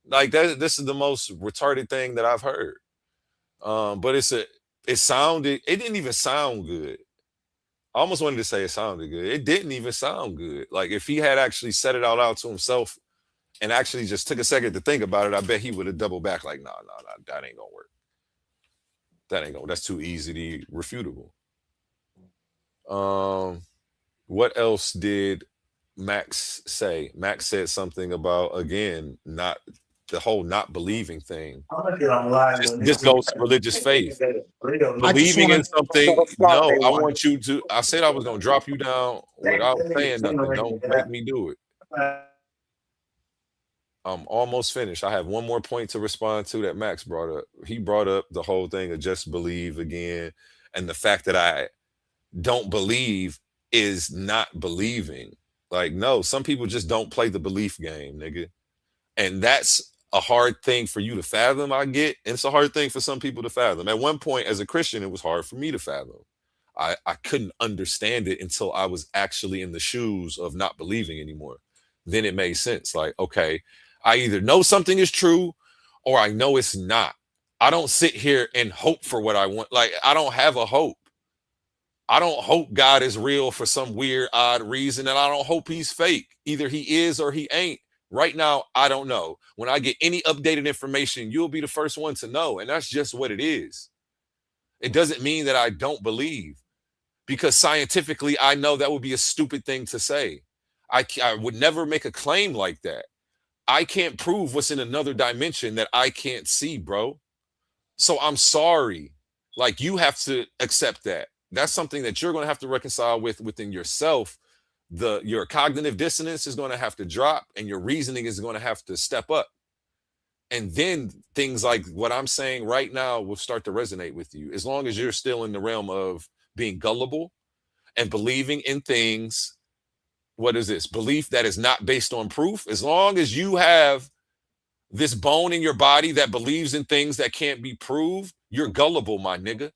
Like that, this is the most retarded thing that I've heard. But it didn't even sound good. I almost wanted to say it sounded good. It didn't even sound good. Like if he had actually said it out loud to himself and actually just took a second to think about it, I bet he would have doubled back like, nah, that ain't gonna work. That's too easily refutable. What else did Max say? Max said something about, again, not the whole not believing thing. This goes to religious faith. Believing in something, no, I want you to, I said I was gonna drop you down without saying nothing. Don't make me do it. I'm almost finished. I have one more point to respond to that Max brought up. He brought up the whole thing of just believe again. And the fact that I don't believe is not believing. Like, no, some people just don't play the belief game, nigga. And that's a hard thing for you to fathom, I get. And it's a hard thing for some people to fathom. At one point, as a Christian, it was hard for me to fathom. I couldn't understand it until I was actually in the shoes of not believing anymore. Then it made sense. Like, okay, I either know something is true or I know it's not. I don't sit here and hope for what I want. Like, I don't have a hope. I don't hope God is real for some weird, odd reason, and I don't hope he's fake. Either he is or he ain't Right now, I don't know. When I get any updated information, you'll be the first one to know. And that's just what it is. It doesn't mean that I don't believe, because scientifically, I know that would be a stupid thing to say. I would never make a claim like that. I can't prove what's in another dimension that I can't see, bro. So I'm sorry. Like, you have to accept that. That's something that you're going to have to reconcile within yourself. Your cognitive dissonance is going to have to drop, and your reasoning is going to have to step up. And then things like what I'm saying right now will start to resonate with you, as long as you're still in the realm of being gullible and believing in things. What is this? Belief that is not based on proof. As long as you have this bone in your body that believes in things that can't be proved, you're gullible, my nigga.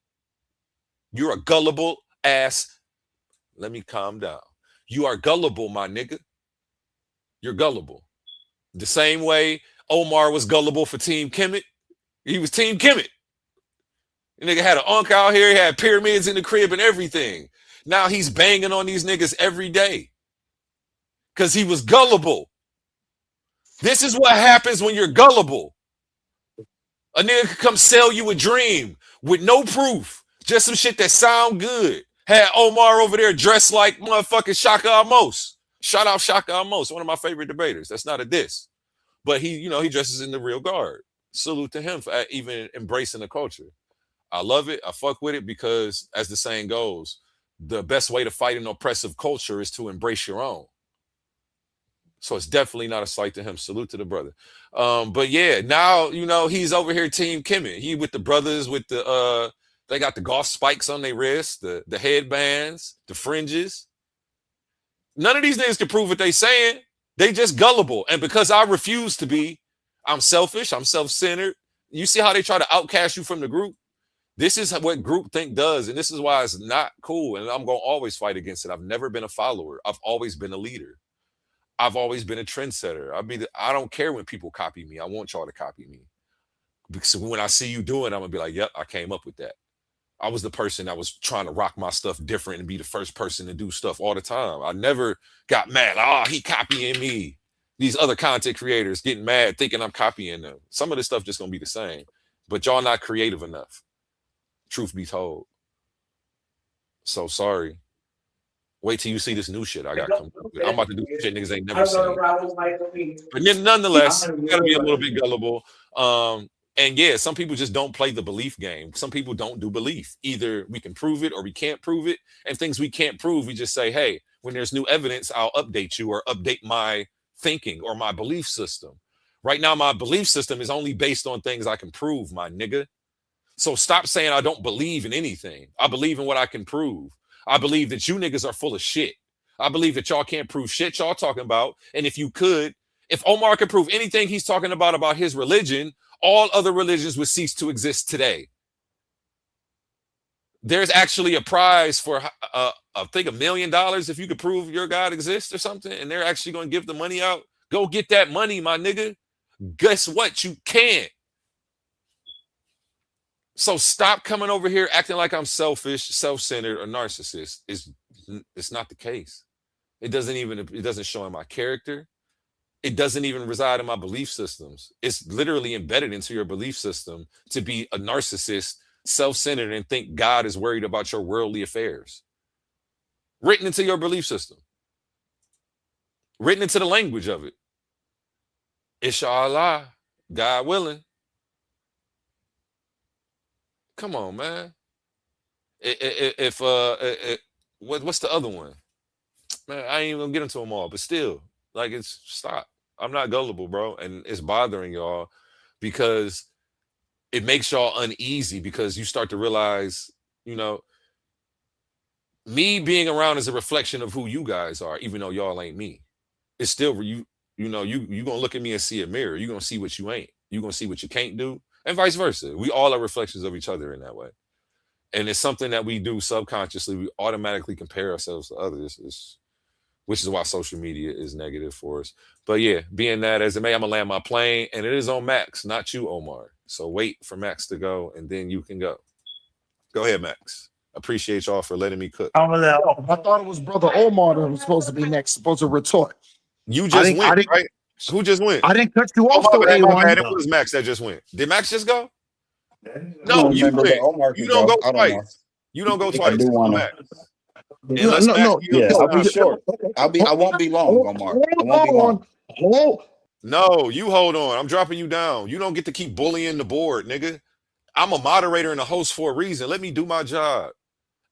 You're a gullible ass. Let me calm down. You are gullible, my nigga. You're gullible. The same way Omar was gullible for Team Kemet. He was Team Kemet. The nigga had an unk out here. He had pyramids in the crib and everything. Now he's banging on these niggas every day because he was gullible. This is what happens when you're gullible. A nigga could come sell you a dream with no proof, just some shit that sound good. Had Omar over there dressed like motherfucking Shaka Amos. Shout out Shaka Amos, one of my favorite debaters. That's not a diss. But he dresses in the real guard. Salute to him for even embracing the culture. I love it. I fuck with it because, as the saying goes, the best way to fight an oppressive culture is to embrace your own. So it's definitely not a slight to him. Salute to the brother. But yeah, now, he's over here Team Kemet. He with the brothers with the, they got the golf spikes on their wrists, the headbands, the fringes. None of these niggas can prove what they saying. They just gullible. And because I refuse to be, I'm selfish, I'm self-centered. You see how they try to outcast you from the group? This is what groupthink does. And this is why it's not cool. And I'm going to always fight against it. I've never been a follower. I've always been a leader. I've always been a trendsetter. I don't care when people copy me. I want y'all to copy me. Because when I see you doing it, I'm going to be like, yep, I came up with that. I was the person that was trying to rock my stuff different and be the first person to do stuff all the time. I never got mad. He copying me. These other content creators getting mad thinking I'm copying them. Some of this stuff just going to be the same. But y'all not creative enough. Truth be told. So sorry. Wait till you see this new shit I got coming. I'm about to do shit niggas ain't never seen. But nonetheless, you gotta be a little bit gullible. And yeah, some people just don't play the belief game. Some people don't do belief. Either we can prove it or we can't prove it. And things we can't prove, we just say, hey, when there's new evidence, I'll update you or update my thinking or my belief system. Right now, my belief system is only based on things I can prove, my nigga. So stop saying I don't believe in anything. I believe in what I can prove. I believe that you niggas are full of shit. I believe that y'all can't prove shit y'all talking about. And if Omar could prove anything he's talking about his religion, all other religions would cease to exist today. There's actually a prize for, I think, $1 million if you could prove your God exists or something, and they're actually going to give the money out. Go get that money, my nigga. Guess what? You can't. So stop coming over here acting like I'm selfish, self-centered, or narcissist. It's not the case. It doesn't show in my character. It doesn't even reside in my belief systems. It's literally embedded into your belief system to be a narcissist, self-centered, and think God is worried about your worldly affairs. Written into your belief system. Written into the language of it. Inshallah, God willing. Come on, man. What's the other one? Man, I ain't even gonna get into them all, but still, like, it's stop. I'm not gullible, bro, and it's bothering y'all because it makes y'all uneasy because you start to realize, me being around is a reflection of who you guys are, even though y'all ain't me. It's still you gonna look at me and see a mirror. You're gonna see what you ain't. You're gonna see what you can't do, and vice versa. We all are reflections of each other in that way. And it's something that we do subconsciously. We automatically compare ourselves to others, which is why social media is negative for us. But yeah, being that as it may, I'm gonna land my plane, and it is on Max, not you, Omar. So wait for Max to go, and then you can go. Go ahead, Max. Appreciate y'all for letting me cook. I thought it was Brother Omar that was supposed to be next, supposed to retort. You just went, right? Who just went? I didn't cut you Oh, off though, my A1. bad. It was Max that just went. Did Max just go? I No, don't you remember, but went. Omar You can don't go. go I don't know. twice. You don't go I twice. do It's on want Max. to. Unless Max Yeah, yields I'll time. be short. I won't be long, Omar. I won't be long. Hold No, you hold on. I'm dropping you down. You don't get to keep bullying the board, nigga. I'm a moderator and a host for a reason. Let me do my job.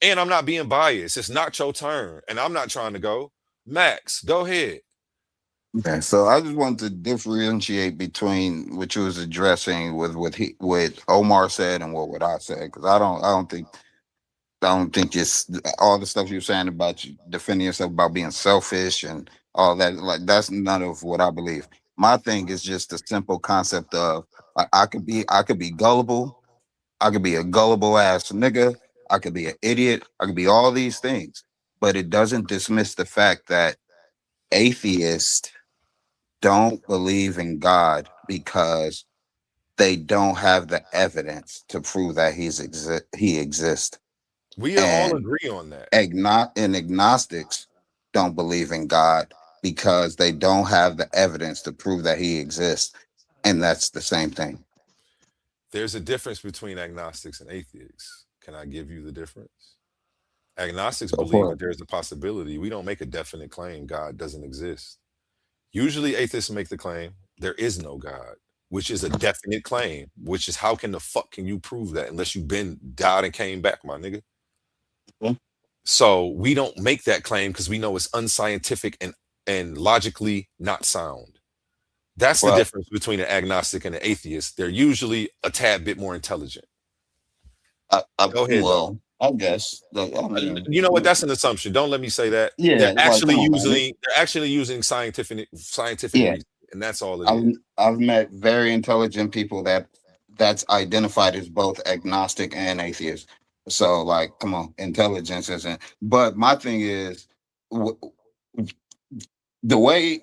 And I'm not being biased. It's not your turn. And I'm not trying to go. Max, go ahead. Okay, so I just wanted to differentiate between what you was addressing with what Omar said and what I said, because I don't think it's all the stuff you're saying about you defending yourself about being selfish and all that. Like, that's none of what I believe. My thing is just the simple concept of I could be gullible, I could be a gullible ass nigga, I could be an idiot, I could be all these things, but it doesn't dismiss the fact that atheists don't believe in God because they don't have the evidence to prove that he exists. We all agree on that. Agnostics don't believe in God because they don't have the evidence to prove that he exists. And that's the same thing. There's a difference between agnostics and atheists. Can I give you the difference? Agnostics believe that there's a possibility. We don't make a definite claim God doesn't exist. Usually atheists make the claim there is no God, which is a definite claim, which is how can the fuck can you prove that unless you've been died and came back, my nigga? So we don't make that claim because we know it's unscientific and logically not sound. That's the difference between an agnostic and an atheist. They're usually a tad bit more intelligent. Go ahead. Well, I guess. You know what? That's an assumption. Don't let me say that. Yeah, they're like, actually using scientific reason, and that's all it is. I've met very intelligent people that's identified as both agnostic and atheist. So, like, come on, intelligence isn't. But my thing is, the way,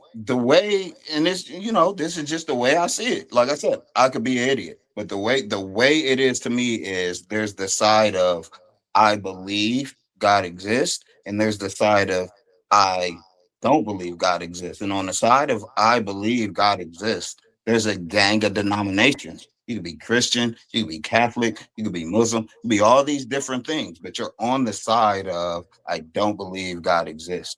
and this, this is just the way I see it. Like I said, I could be an idiot, but the way it is to me is there's the side of I believe God exists, and there's the side of I don't believe God exists. And on the side of I believe God exists, there's a gang of denominations. You could be Christian, you could be Catholic, you could be Muslim, you could be all these different things, but you're on the side of I don't believe God exists.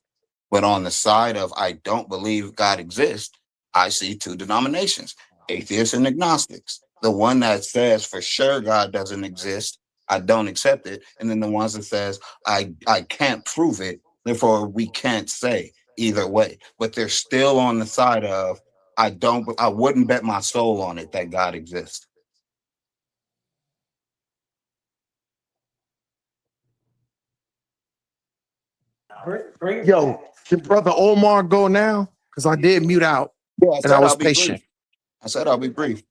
But on the side of I don't believe God exists, I see two denominations, atheists and agnostics. The one that says for sure God doesn't exist, I don't accept it. And then the ones that says I can't prove it, therefore we can't say either way. But they're still on the side of I wouldn't bet my soul on it that God exists. Yo, can brother Omar go now? Because I did mute out and I was patient. I said I'll be brief.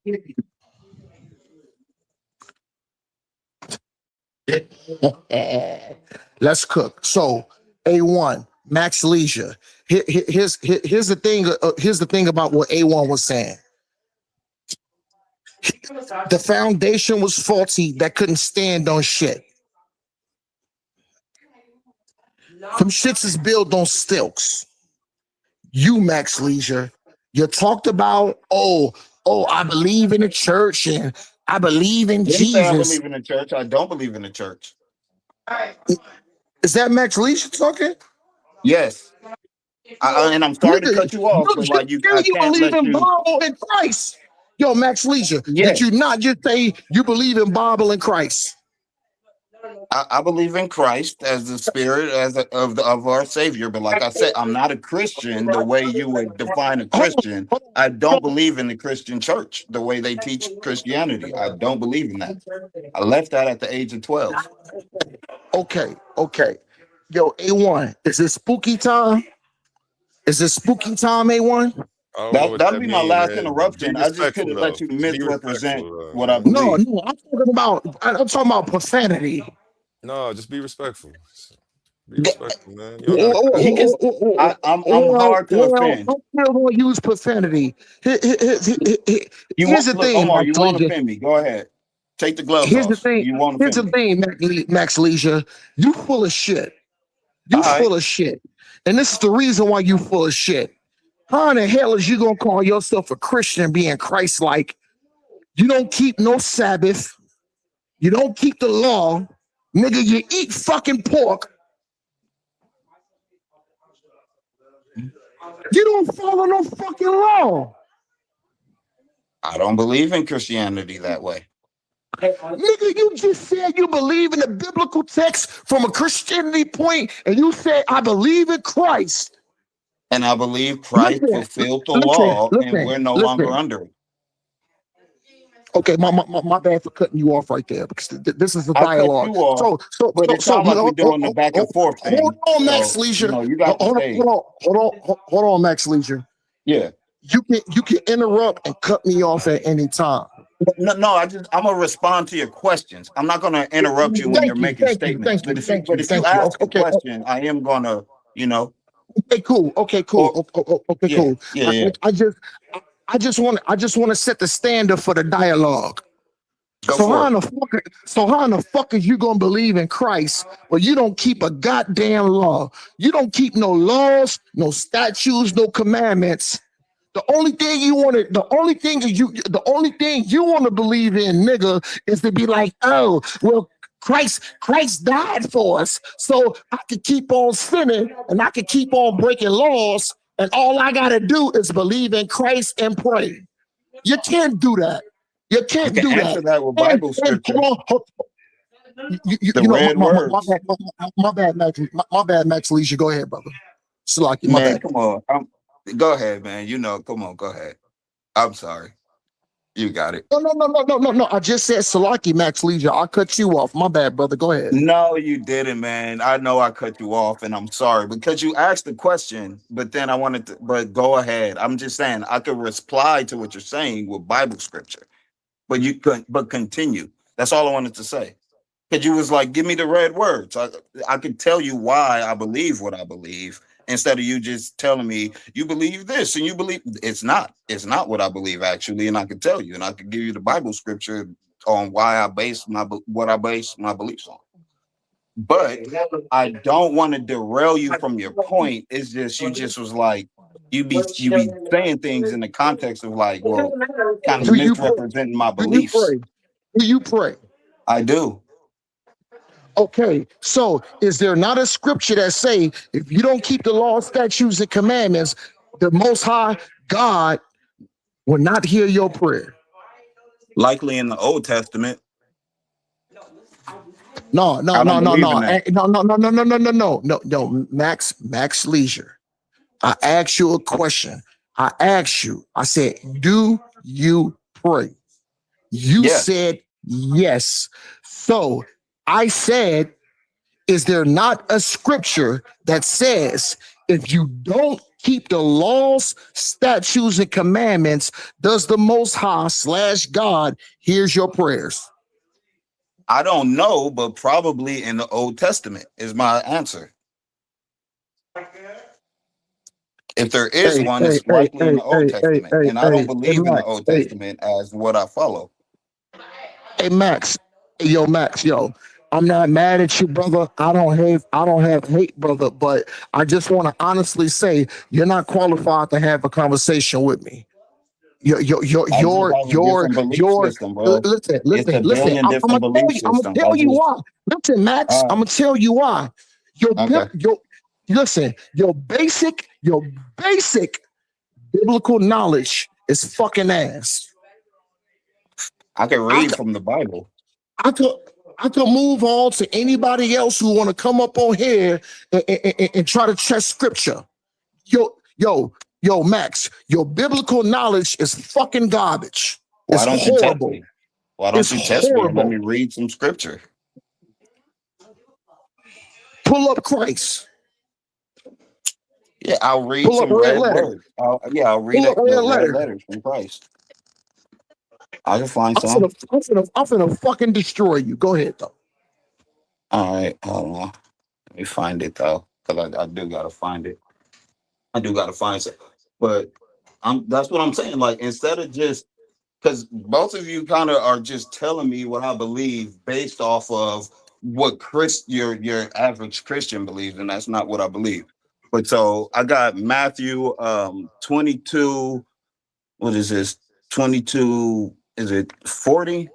Let's cook. So, A1, Max Leisure. Here's the thing. Here's the thing about what A1 was saying. The foundation was faulty that couldn't stand on shit. Some shits is built on stilts. You, Max Leisure, you talked about, I believe in the church and I believe in Jesus. I believe in the church. I don't believe in the church. Is that Max Leisure talking? Yes. And I'm sorry to cut you off, but like you believe in Bible and Christ. Yo, Max Leisure, did you not just say you believe in Bible and Christ? I believe in Christ as the spirit of our Savior, but like I said, I'm not a Christian the way you would define a Christian. I don't believe in the Christian church the way they teach Christianity. I don't believe in that. I left that at the age of 12. Okay. Yo, A1, is it spooky time? Is it spooky time, A1? That'd be my last interruption. I just couldn't let you misrepresent what I believe. No, I'm talking about profanity. No, just be respectful. Be respectful, man. I'm hard to offend. I'm still going to use profanity. Here's the thing, Omar, you want to offend me? Go ahead. Take the gloves Here's off. the thing. Here's the thing, Max Leisure. You full of shit. You full of shit. And this is the reason why you full of shit. How in the hell is you gonna call yourself a Christian being Christ-like? You don't keep no Sabbath. You don't keep the law. Nigga, you eat fucking pork. You don't follow no fucking law. I don't believe in Christianity that way. Nigga, you just said you believe in the biblical text from a Christianity point, and you said, I believe in Christ. And I believe Christ fulfilled the law, and we're no longer under it. Okay, my bad for cutting you off right there, because this is a dialogue. But it sounds like we're doing the back and forth thing. Hold on, Max Leisure. Hold on, Max Leisure. Yeah. You can interrupt and cut me off at any time. No, I'm gonna respond to your questions. I'm not gonna interrupt you when you're making statements. But if you ask a question, I am gonna, Okay, cool. Cool. Yeah. I just want to set the standard for the dialogue. So how in the fuck is you gonna believe in Christ, but you don't keep a goddamn law? You don't keep no laws, no statutes, no commandments. The only thing you want to believe in, nigga, is to be like, oh, well, Christ died for us, so I could keep on sinning and I could keep on breaking laws, and all I gotta do is believe in Christ and pray. You can't do that. You can't do that. That with Bible scripture. My bad, Max Leisure. Go ahead, brother. Salaki, my bad. Come on. Go ahead, man. Come on, go ahead. I'm sorry. You got it. No. I just said Salaki, Max Leisure. I cut you off. My bad, brother. Go ahead. No, you didn't, man. I know I cut you off, and I'm sorry because you asked the question, but then but go ahead. I'm just saying I could reply to what you're saying with Bible scripture, but you couldn't, but continue. That's all I wanted to say. Because you was like, give me the red words. I could tell you why I believe what I believe, instead of you just telling me you believe this and you believe it's not what I believe actually. And I could tell you, and I could give you the Bible scripture on why I base what I base my beliefs on. But I don't want to derail you from your point. It's just, you just was like, you be saying things in the context of like, well, kind of misrepresenting my beliefs. Do you pray? I do. Okay, so is there not a scripture that say if you don't keep the law, statutes, and commandments, the Most High God will not hear your prayer? Likely in the Old Testament. No, Max Leisure. I asked you a question. I said, do you pray? You said yes. So I said, is there not a scripture that says if you don't keep the laws, statutes, and commandments, does the Most High / God hears your prayers? I don't know, but probably in the Old Testament is my answer. If there is one, it's likely in the Old Testament. And I don't believe in the Old Testament as what I follow. Hey, Max. Yo. I'm not mad at you, brother. I don't have hate, brother, but I just want to honestly say you're not qualified to have a conversation with me. Listen. I'm gonna tell you why. Listen, Max, I'm gonna tell you why. Your basic biblical knowledge is fucking ass. I can read from the Bible. I could move on to anybody else who want to come up on here and try to test scripture. Yo, Max, your biblical knowledge is fucking garbage. It's horrible. Why don't you test me? Let me read some scripture. Pull up Christ. Yeah, I'll read some red words. I'll read red letters from Christ. I can find some. I'm finna fucking destroy you. Go ahead, though. All right, hold on. Let me find it, though, because I do gotta find it. I do gotta find it. But that's what I'm saying. Like, instead of just, because both of you kind of are just telling me what I believe based off of what your average Christian believes, and that's not what I believe. But so I got Matthew 22. What is this? 22, is it 40?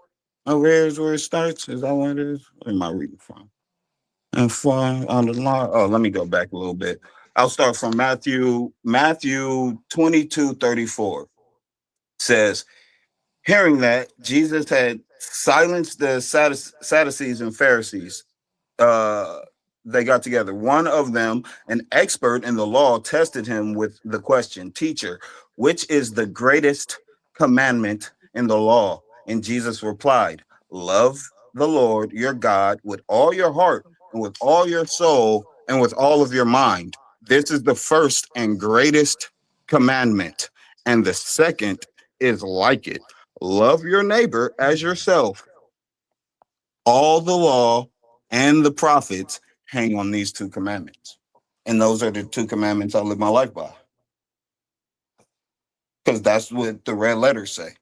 Over here is where it starts. Is that what it is? Where am I reading from? And from on the line. Oh, let me go back a little bit. I'll start from Matthew 22:34 says, hearing that Jesus had silenced the Sadducees and Pharisees, they got together. One of them, an expert in the law, tested him with the question, Teacher, which is the greatest commandment in the law? And Jesus replied, love the Lord your God with all your heart and with all your soul and with all of your mind. This is the first and greatest commandment. And the second is like it. Love your neighbor as yourself. All the law and the prophets hang on these two commandments. And those are the two commandments I live my life by. Because that's what the red letters say.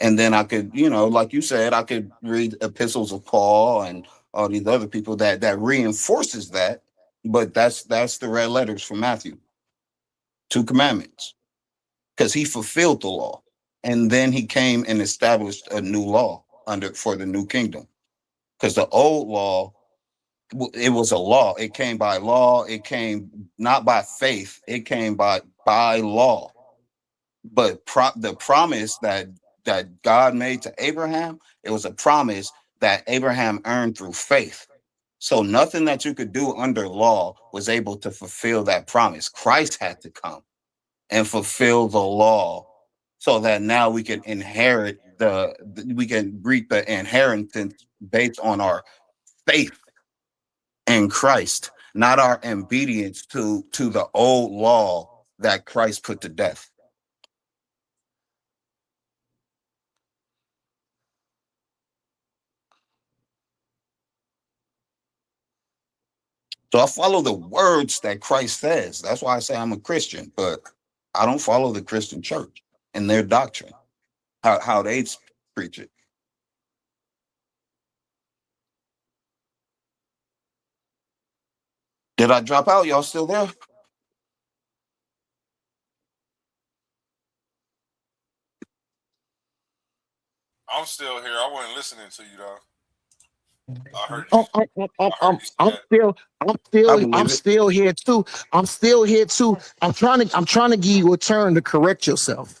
And then I could, like you said, I could read epistles of Paul and all these other people that reinforces that. But that's the red letters from Matthew. Two commandments. Because he fulfilled the law. And then he came and established a new law for the new kingdom. Because the old law, it was a law. It came by law. It came not by faith. It came by law. But the promise that God made to Abraham, it was a promise that Abraham earned through faith. So nothing that you could do under law was able to fulfill that promise. Christ had to come and fulfill the law so that now we can inherit we can reap the inheritance based on our faith in Christ, not our obedience to the old law that Christ put to death. So I follow the words that Christ says. That's why I say I'm a Christian, but I don't follow the Christian church and their doctrine, how they preach it. Did I drop out? Y'all still there? I'm still here. I wasn't listening to you though. I heard you. I'm still here too. I'm still here too. I'm trying to give you a turn to correct yourself.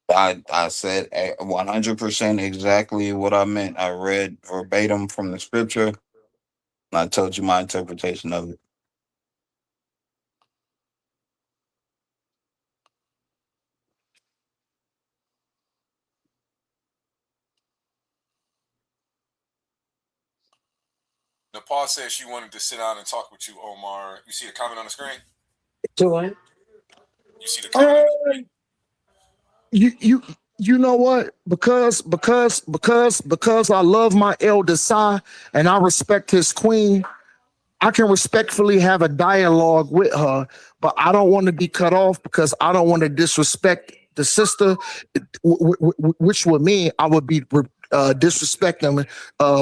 I said 100% exactly what I meant. I read verbatim from the scripture, and I told you my interpretation of it. Nepal said she wanted to sit down and talk with you, Omar. You see the comment on the screen? To what? You see the comment on the screen? You know what? Because I love my elder Sai and I respect his queen, I can respectfully have a dialogue with her, but I don't want to be cut off because I don't want to disrespect the sister, which would mean I would be disrespecting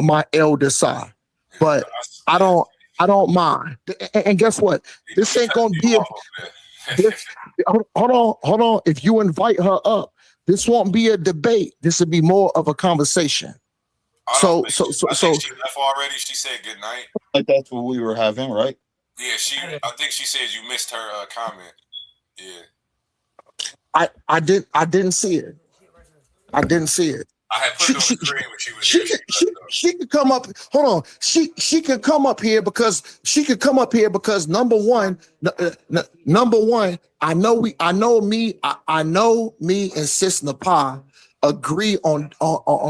my elder Sai. But I don't mind. And guess what? This ain't gonna be hold on. If you invite her up, this won't be a debate. This would be more of a conversation. So she left already. She said good night. Like that's what we were having, right? Yeah, I think she said you missed her comment. Yeah. I didn't see it. I didn't see it. I had put it on the screen when she was here. She could come up. Hold on. She could come up here because number one, I know me and Sis Nepal agree on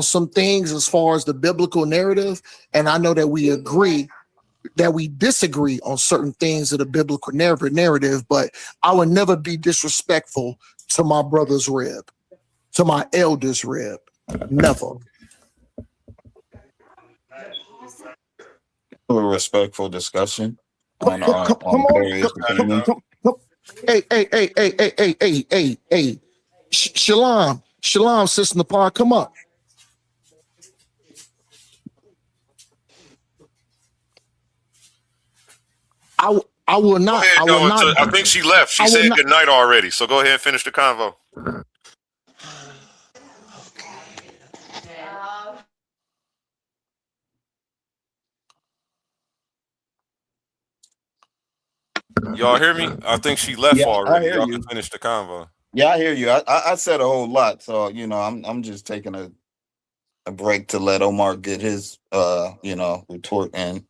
some things as far as the biblical narrative, and I know that we agree that we disagree on certain things of the biblical narrative, but I would never be disrespectful to my brother's rib, to my elder's rib. Never. A respectful discussion on various opinions. Hey. Shalom, Sister Nepal, come up. I will Go not. ahead, I will though. not. I think she left. She I will said not. good night already. So go ahead and finish the convo. Y'all hear me? I think she left Yeah, I already. hear Y'all can you. finish the convo. Yeah, I hear you. I said a whole lot, so I'm just taking a break to let Omar get his retort in.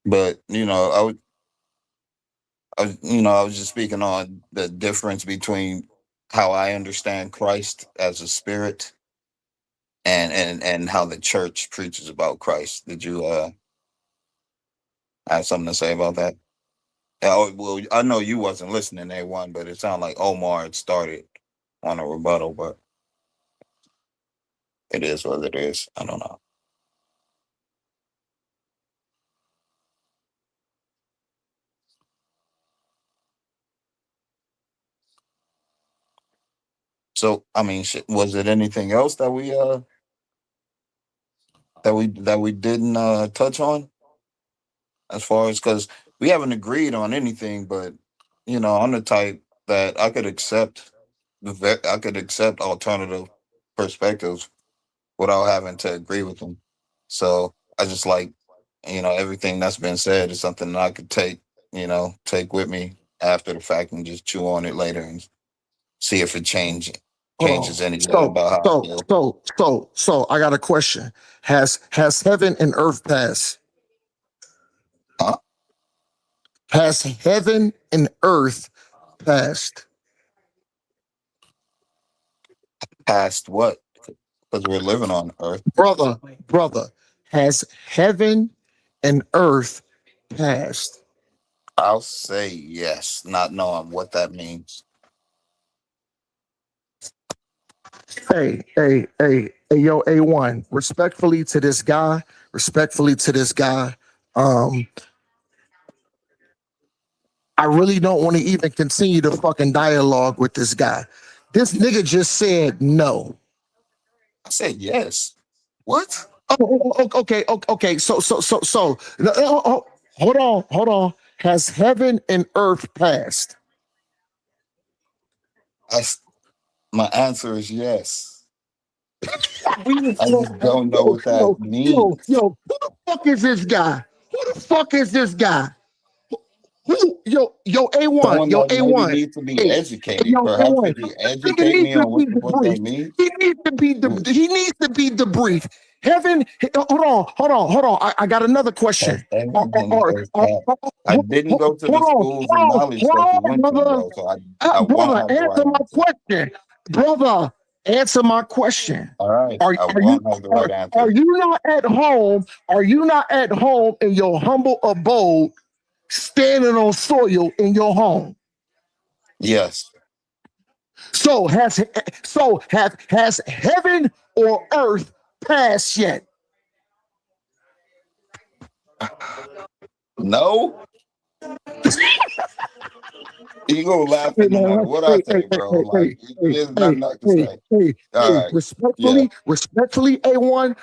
But I was just speaking on the difference between how I understand Christ as a spirit and how the church preaches about Christ. Did you have something to say about that? Oh, well, I know you wasn't listening, A1, but it sounded like Omar had started on a rebuttal, but it is what it is. I don't know. So, I mean, was it anything else that we didn't touch on as far as, because we haven't agreed on anything, but I'm the type that I could accept alternative perspectives without having to agree with them. So I just like, everything that's been said is something that I could take with me after the fact and just chew on it later and see if it changes Hold on. anything about how I feel. So I got a question. Has heaven and earth passed? Huh? Has heaven and earth passed? Past what? Because we're living on Earth. Brother, has heaven and earth passed? I'll say yes, not knowing what that means. Hey, yo, A1, respectfully to this guy, I really don't want to even continue the fucking dialogue with this guy. This nigga just said no. I said yes. What? Okay. So. No, hold on. Has heaven and earth passed? My answer is yes. I just don't know what that means. Yo, who the fuck is this guy? Yo, A1, Someone yo, that maybe A1. needs to be Hey, educated. yo, Perhaps A1. could you educate me on what the fuck that means? He needs to be debriefed. Heaven, hold on. I got another question. I didn't go to the schools of knowledge that you went to, bro. So I brother, won't have the answer right my answer. question. Brother, answer my question. All right, Are I won't have the right answer. Are you not at home? Are you not at home in your humble abode, standing on soil in your home? Yes. So has heaven or earth passed yet? No. You gonna laugh no matter what I say, bro. Like there's nothing I can say. All right. Respectfully, A1.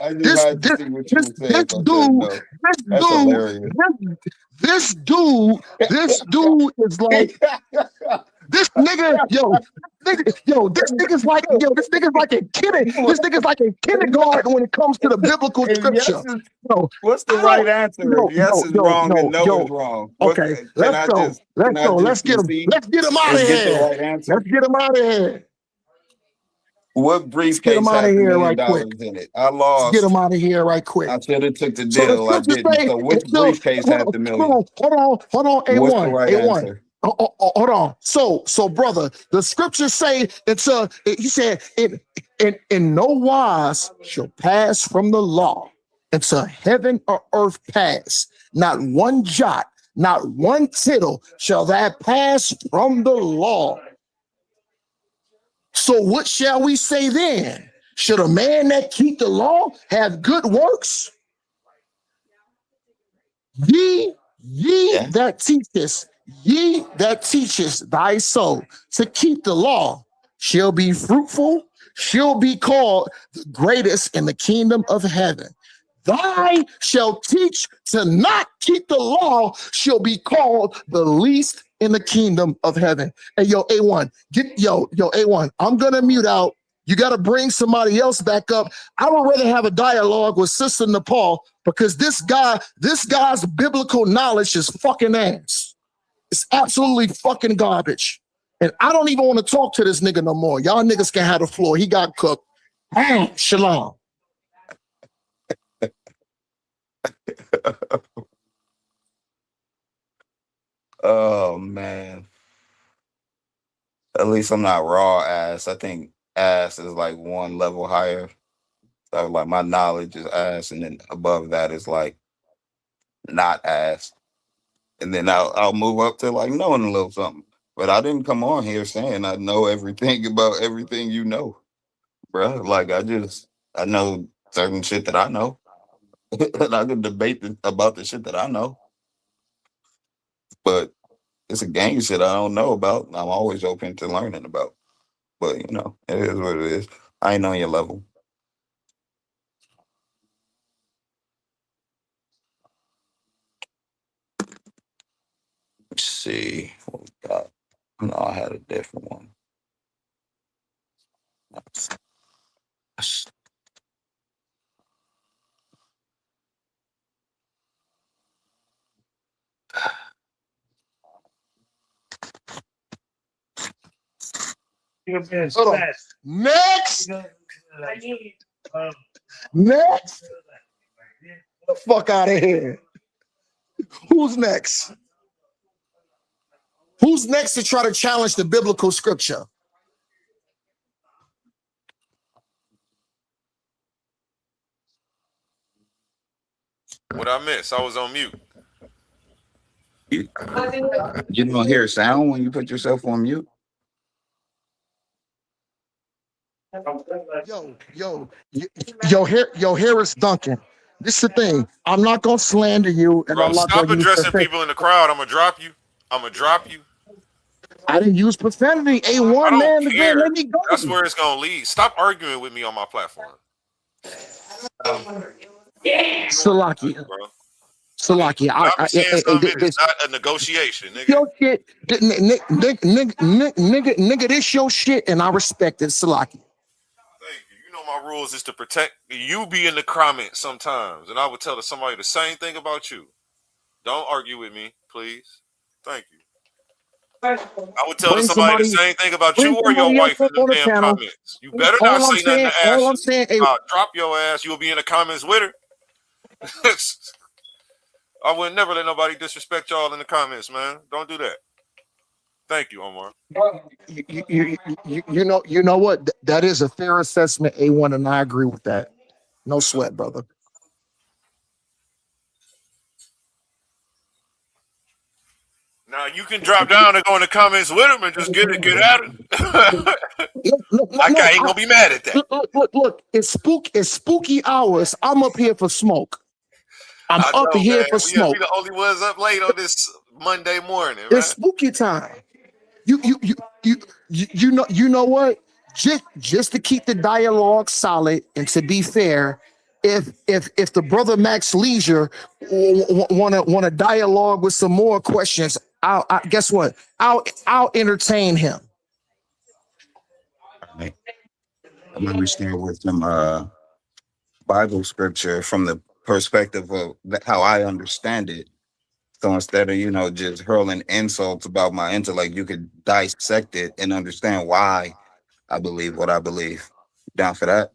I just had to see what you were saying. This dude is like this nigga, this nigga's like in kindergarten when it comes to the biblical scripture. What's the right answer? Yes is wrong and no is wrong. Okay, let's go. Let's get him out of here. Let's get him out of here. What briefcase has $1 million in it? I lost. Let's get him out of here right quick. I should have took the deal. I didn't. So which briefcase had $1 million? Hold on, A1. What's the right answer? Hold on. So brother, the scriptures say he said in no wise shall pass from the law until heaven or earth pass. Not one jot, not one tittle shall that pass from the law. So what shall we say then? Should a man that keep the law have good works? Ye that teachest thy soul to keep the law shall be fruitful, she'll be called the greatest in the kingdom of heaven. Thy shall teach to not keep the law, she'll be called the least in the kingdom of heaven. Hey, yo, A1, A1, I'm gonna mute out. You got to bring somebody else back up. I would rather have a dialogue with Sister Nepal because this guy's biblical knowledge is fucking ass. It's absolutely fucking garbage. And I don't even want to talk to this nigga no more. Y'all niggas can have the floor. He got cooked. Shalom. Oh man. At least I'm not raw ass. I think ass is like one level higher. So like my knowledge is ass, and then above that is like not ass. And then I'll move up to like knowing a little something. But I didn't come on here saying I know everything about everything you know, bruh. Like I know certain shit that I know. And I can debate about the shit that I know. But it's a gang shit I don't know about. I'm always open to learning about. But you know, it is what it is. I ain't on your level. Let's see what we got. No, I had a different one. Hold on. Next. Next. The fuck out of here. Who's next? Who's next to try to challenge the biblical scripture? What I miss? I was on mute. You don't hear a sound when you put yourself on mute? Yo, Harris Duncan. This is the thing. I'm not gonna slander you, and Bro, I'm not stop gonna addressing people in the crowd. I'm gonna drop you. I didn't use profanity. I A1 don't man, care. let me go. That's where it's gonna lead. Stop arguing with me on my platform. Salaki. It's not a negotiation, nigga. Your shit, nigga, this your shit, and I respect it, Salaki. Thank you. You know my rules is to protect you. Be in the comments sometimes, and I would tell somebody the same thing about you. Don't argue with me, please. Thank you. I would tell somebody the same thing about you or your wife in the damn comments. You better not say nothing to Ashley. All I'm saying, I'll drop your ass. You'll be in the comments with her. I would never let nobody disrespect y'all in the comments, man. Don't do that. Thank you, Omar. You know what? That is a fair assessment, A1, and I agree with that. No sweat, brother. Now you can drop down and go in the comments with him and just get at him. I ain't gonna be mad at that. Look, it's spooky hours. I'm up here for smoke. I'm up here for smoke. We the only ones up late on this Monday morning. Man. It's spooky time. You know what? Just to keep the dialogue solid and to be fair, if the brother Max Leisure want to dialogue with some more questions, guess what? I'll entertain him. Right. I'm understanding with some Bible scripture from the perspective of how I understand it. So instead of, just hurling insults about my intellect, you could dissect it and understand why I believe what I believe. Down for that?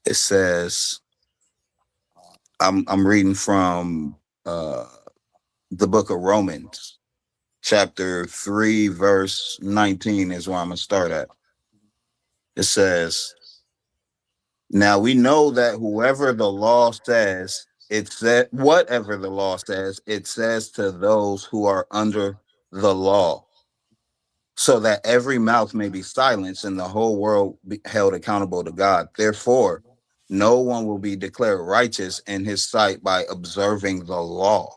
It says, I'm reading from the book of Romans, chapter 3, verse 19 is where I'm going to start at. It says, now we know that whatever the law says to those who are under the law, so that every mouth may be silenced and the whole world be held accountable to God. Therefore, no one will be declared righteous in his sight by observing the law.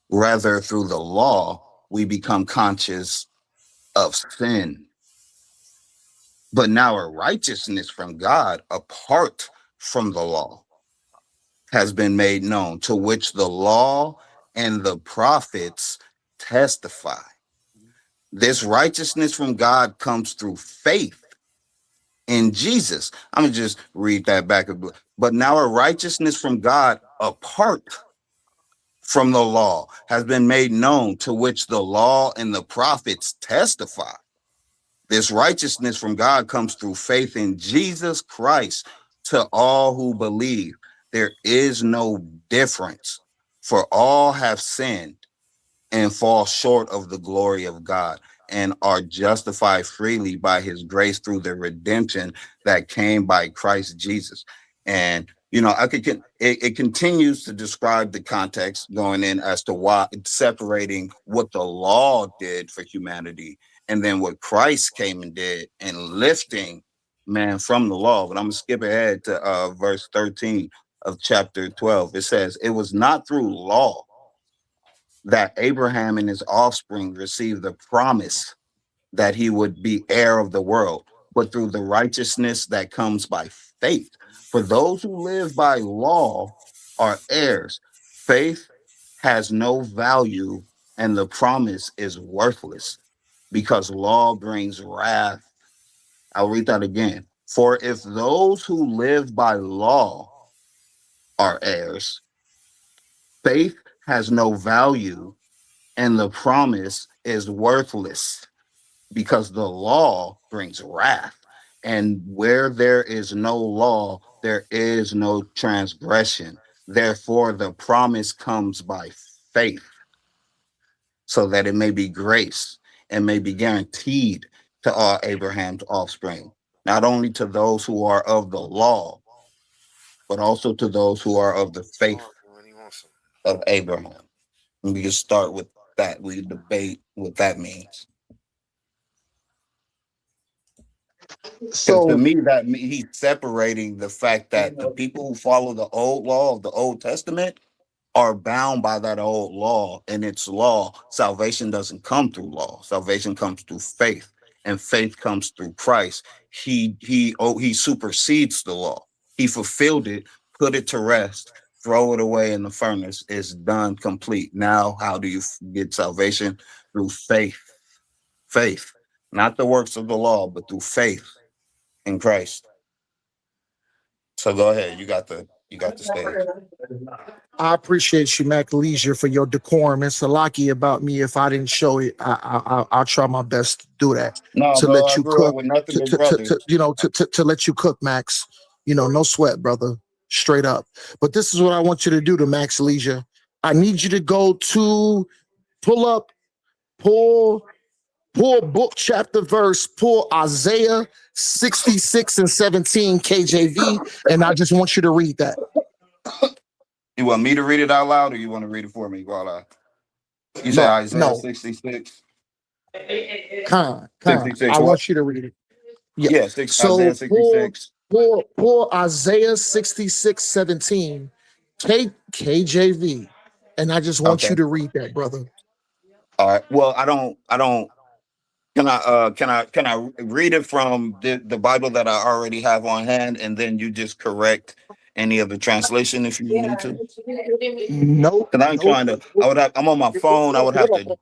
Rather, through the law, we become conscious of sin. But now a righteousness from God apart from the law has been made known, to which the law and the prophets testify. This righteousness from God comes through faith in Jesus. I'm going to just read that back a bit. But now a righteousness from God apart from the law has been made known, to which the law and the prophets testify. This righteousness from God comes through faith in Jesus Christ to all who believe. There is no difference, for all have sinned and fall short of the glory of God, and are justified freely by his grace through the redemption that came by Christ Jesus. And it continues to describe the context going in as to why it's separating what the law did for humanity and then what Christ came and did and lifting man from the law. But I'm gonna skip ahead to verse 13 of chapter 12. It says, it was not through law that Abraham and his offspring received the promise that he would be heir of the world, but through the righteousness that comes by faith. For those who live by law are heirs. Faith has no value, and the promise is worthless, because law brings wrath. I'll read that again. For if those who live by law are heirs, faith has no value, and the promise is worthless, because the law brings wrath. And where there is no law, there is no transgression. Therefore, the promise comes by faith, so that it may be grace and may be guaranteed to all Abraham's offspring, not only to those who are of the law, but also to those who are of the faith of Abraham. And we can start with that. We debate what that means. So to me, that he's separating the fact that the people who follow the old law of the Old Testament are bound by that old law, and its law. Salvation doesn't come through law. Salvation comes through faith, and faith comes through Christ. He supersedes the law. He fulfilled it, put it to rest, throw it away in the furnace. It's done, complete. Now, how do you get salvation? Through faith. Faith, not the works of the law, but through faith in Christ. So go ahead. You got the stage. I appreciate you, Mac Leisure, for your decorum. It's a lucky about me. If I didn't show it, I'll try my best to do that. No, to bro, let you cook, to let you cook, Max. No sweat, brother. Straight up. But this is what I want you to do to Max Leisure. I need you to go to pull book, chapter, verse, pull Isaiah 66 and 17 KJV, and I just want you to read that. You want me to read it out loud, or you want to read it for me while you say Isaiah 66? I want you to read it. Yeah, Isaiah 66. Pull Isaiah 66, 17 KJV, and I just want you to read that, brother. All right. Well, I don't. Can I read it from the Bible that I already have on hand, and then you just correct any of the translation if you need to? No. Because I'm on my phone. I would have to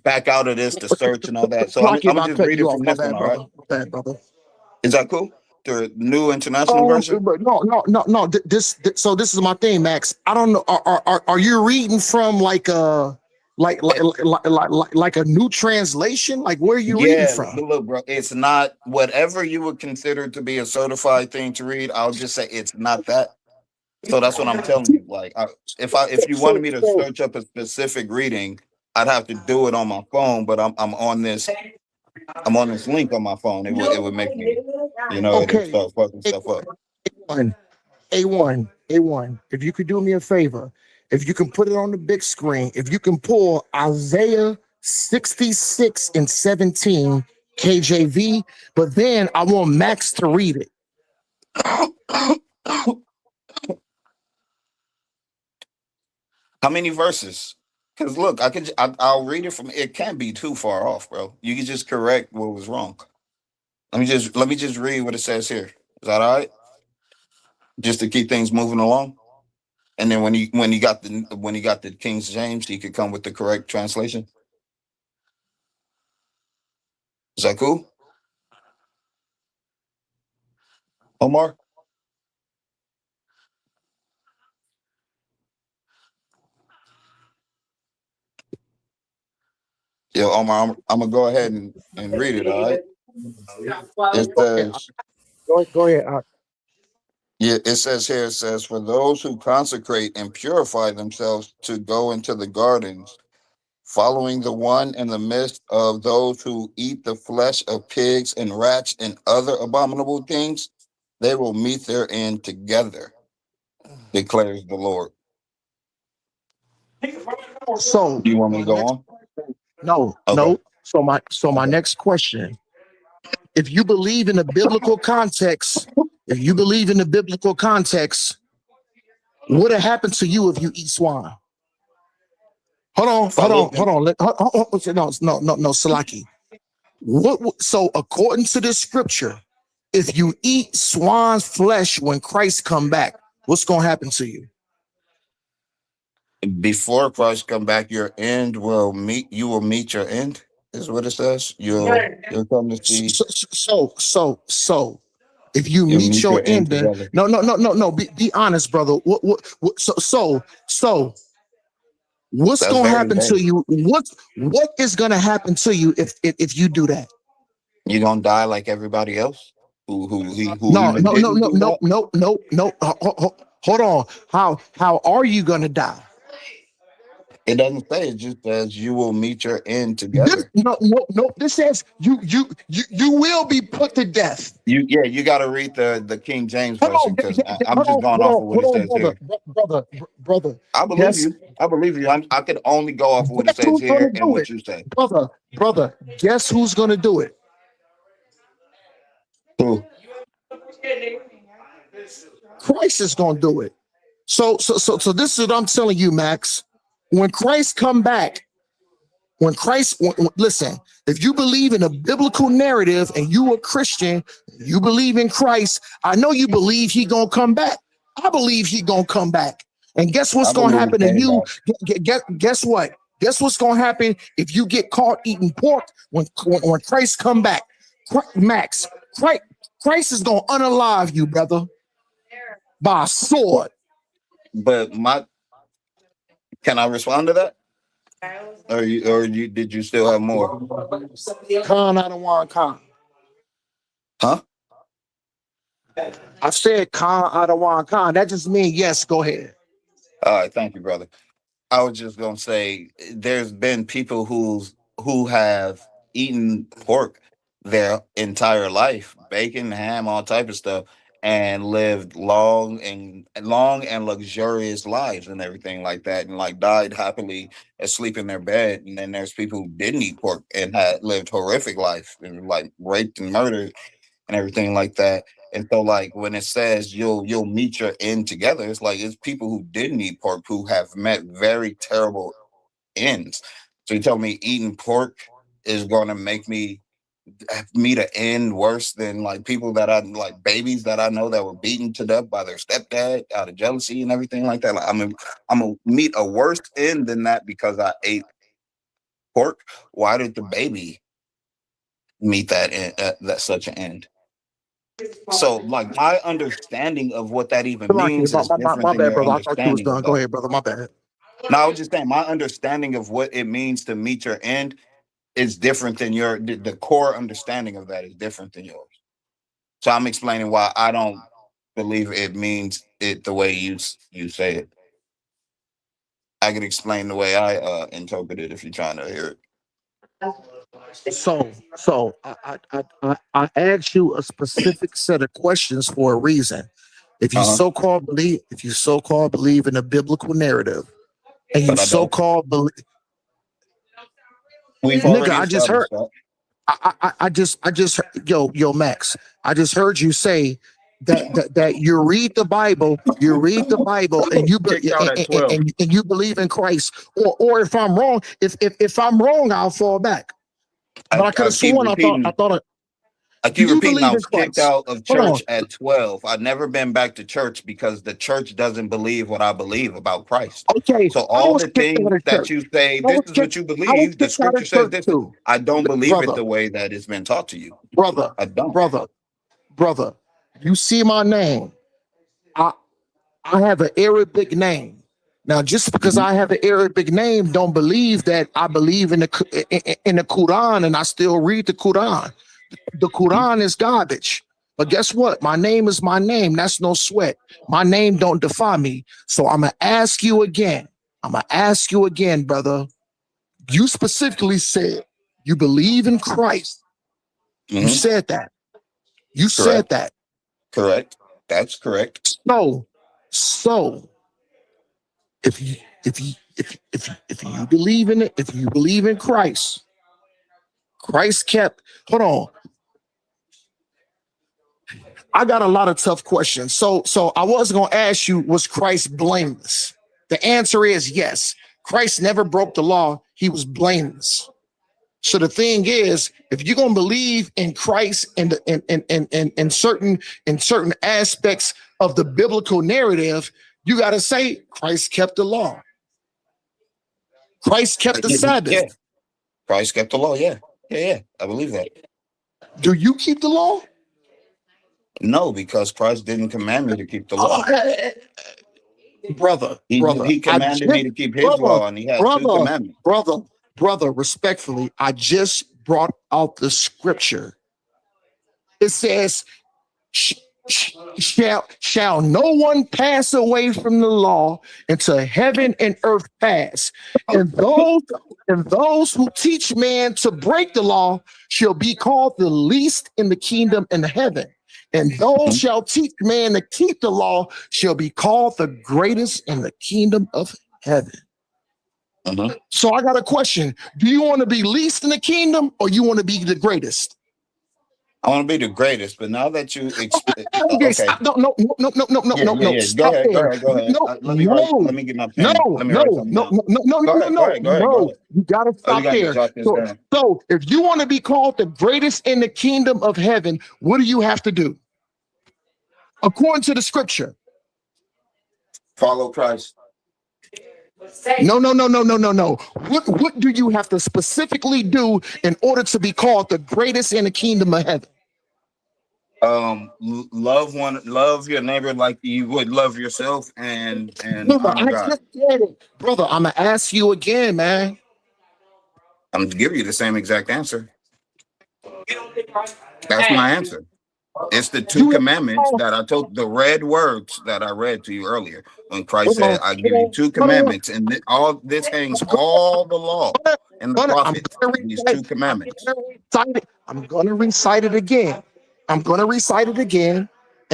back out of this to search and all that. So I'm just read it from this one. All right. Bad, brother. Is that cool? The New International Version? No. This is my thing, Max. I don't know. Are you reading from like a new translation? Like, where are you reading from? Look, bro, it's not whatever you would consider to be a certified thing to read. I'll just say it's not that. So that's what I'm telling you. Like, if you wanted me to search up a specific reading, I'd have to do it on my phone. But I'm on this link on my phone. It would make me, start fucking stuff up. A1. If you could do me a favor, if you can put it on the big screen, if you can pull Isaiah 66 and 17 KJV, but then I want Max to read it. How many verses? Because look, I'll read it from. It can't be too far off, bro. You can just correct what was wrong. Let me just read what it says here. Is that all right? Just to keep things moving along. And then when you got the King James, he could come with the correct translation. Is that cool, Omar? Yeah, Omar, I'm gonna go ahead and read it. All right. It says, Go ahead. yeah, it says here, it says, for those who consecrate and purify themselves to go into the gardens, following the one in the midst of those who eat the flesh of pigs and rats and other abominable things, they will meet their end together, declares the Lord. So Do you want me to go on? no, Okay. no. So my next question: if you believe in the biblical context, what would happen to you if you eat swine? Hold on. No, Salaki. So according to this scripture, if you eat swine's flesh when Christ come back, what's gonna happen to you? Before Christ come back, you will meet your end, is what it says. You'll come to see. So if you You'll meet meet your your end end, together. no. Be honest, brother. So what's That's gonna very happen to vague. you? What is gonna happen to you if you do that? You're gonna die like everybody else who No. even didn't do that. No. Hold on. How are you gonna die? It doesn't say. It just says you will meet your end This, together. no. This says you will be put to death. You got to read the King James Hold version on, because I'm just going off of what it says here. brother. I believe Guess you. I believe you. I could only go off of what it guess says who's gonna here and do what it, you say. brother. Guess who's gonna do it? Who? Christ is gonna do it. So this is what I'm telling you, Max. When Christ come back, listen, if you believe in a biblical narrative and you a Christian, you believe in Christ, I know you believe he gonna come back. I believe he gonna come back. And guess what's I gonna believe he happen to came you? back. Guess what? Guess what's gonna happen if you get caught eating pork when Christ come back? Max, Christ is gonna unalive you, brother, by a sword. But can I respond to that? Or did you still have more? Khan out of one Khan. Huh? I said Khan out of one Khan. That just means yes. Go ahead. All right, thank you, brother. I was just gonna say there's been people who have eaten pork their entire life, bacon, ham, all type of stuff, and lived long and luxurious lives and everything like that, and like died happily asleep in their bed. And then there's people who didn't eat pork and had lived horrific life and like raped and murdered and everything like that. And so, like when it says you'll meet your end together, it's like it's people who didn't eat pork who have met very terrible ends. So you tell me eating pork is going to make me meet an end worse than like people that I like babies that I know that were beaten to death by their stepdad out of jealousy and everything like that. Like I'm gonna meet a worse end than that because I ate pork. Why did the baby meet that that such an end? So, like, my understanding of what that even means is different My than bad, your brother. I thought you was understanding of done. Go that. ahead, brother. My bad. No, I was just saying, my understanding of what it means to meet your end is different than the core understanding of that is different than yours. So I'm explaining why I don't believe it means it the way you say it. I could explain the way I interpret it if you're trying to hear it. So I asked you a specific set of questions for a reason. If you Uh-huh. if you so-called believe in a biblical narrative, and you But I don't. so-called believe, We've nigga, already I just heard. established that. I just yo Max. I just heard you say that you read the Bible, and you Kicked out at 12. and you believe in Christ, or if I'm wrong, if I'm wrong, I'll fall back. But I could have keep sworn repeating. I thought I keep you repeating, believe I in was kicked Christ. out of Hold on. church at 12. I've never been back to church because the church doesn't believe what I believe about Christ. Okay, So I all was the kicked out things of that church. you say, I this was is what kicked- you I was believe. The kicked out scripture of says church this. too. I don't believe it Brother. the way that it's been taught to you. Brother, I don't. brother, you see my name. I have an Arabic name. Now, just because I have an Arabic name, don't believe that I believe in the Quran, and I still read the Quran. The Quran is garbage. But guess what? My name is my name. That's no sweat. My name don't define me. So I'm gonna ask you again. Brother. You specifically said you believe in Christ. You Mhm. said that. You said that. Correct. That's correct. So if you believe in it, if you believe in Christ, Christ kept, hold on. I got a lot of tough questions. So I was gonna ask you, was Christ blameless? The answer is yes. Christ never broke the law, he was blameless. So the thing is, if you're gonna believe in Christ and in certain aspects of the biblical narrative, you gotta say Christ kept the law. Christ kept the Sabbath. Yeah. Christ kept the law. Yeah. I believe that. Do you keep the law? No, because Christ didn't command me to keep the law. Brother, He commanded me to keep his law, and he had 2 commandments. Brother, respectfully, I just brought out the scripture. It says, shall no one pass away from the law until heaven and earth pass, and those who teach man to break the law shall be called the least in the kingdom in heaven, and those shall teach man to keep the law shall be called the greatest in the kingdom of heaven. So I got a question. Do you want to be least in the kingdom, or you want to be the greatest? I want to be the greatest, but now that you Okay. okay. Stop. No. Go ahead. No, Let me get my pen. No. You gotta stop there. So if you want to be called the greatest in the kingdom of heaven, what do you have to do? According to the scripture. Follow Christ. No. What do you have to specifically do in order to be called the greatest in the kingdom of heaven? Love your neighbor like you would love yourself, and Brother, honor God. Brother, I'm gonna ask you again, man. I'm gonna give you the same exact answer. That's my answer. It's the 2 commandments that I told, the red words that I read to you earlier when Christ said, I give you 2 commandments, and all this hangs all the law and the prophets, these 2 commandments. I'm gonna recite it again. And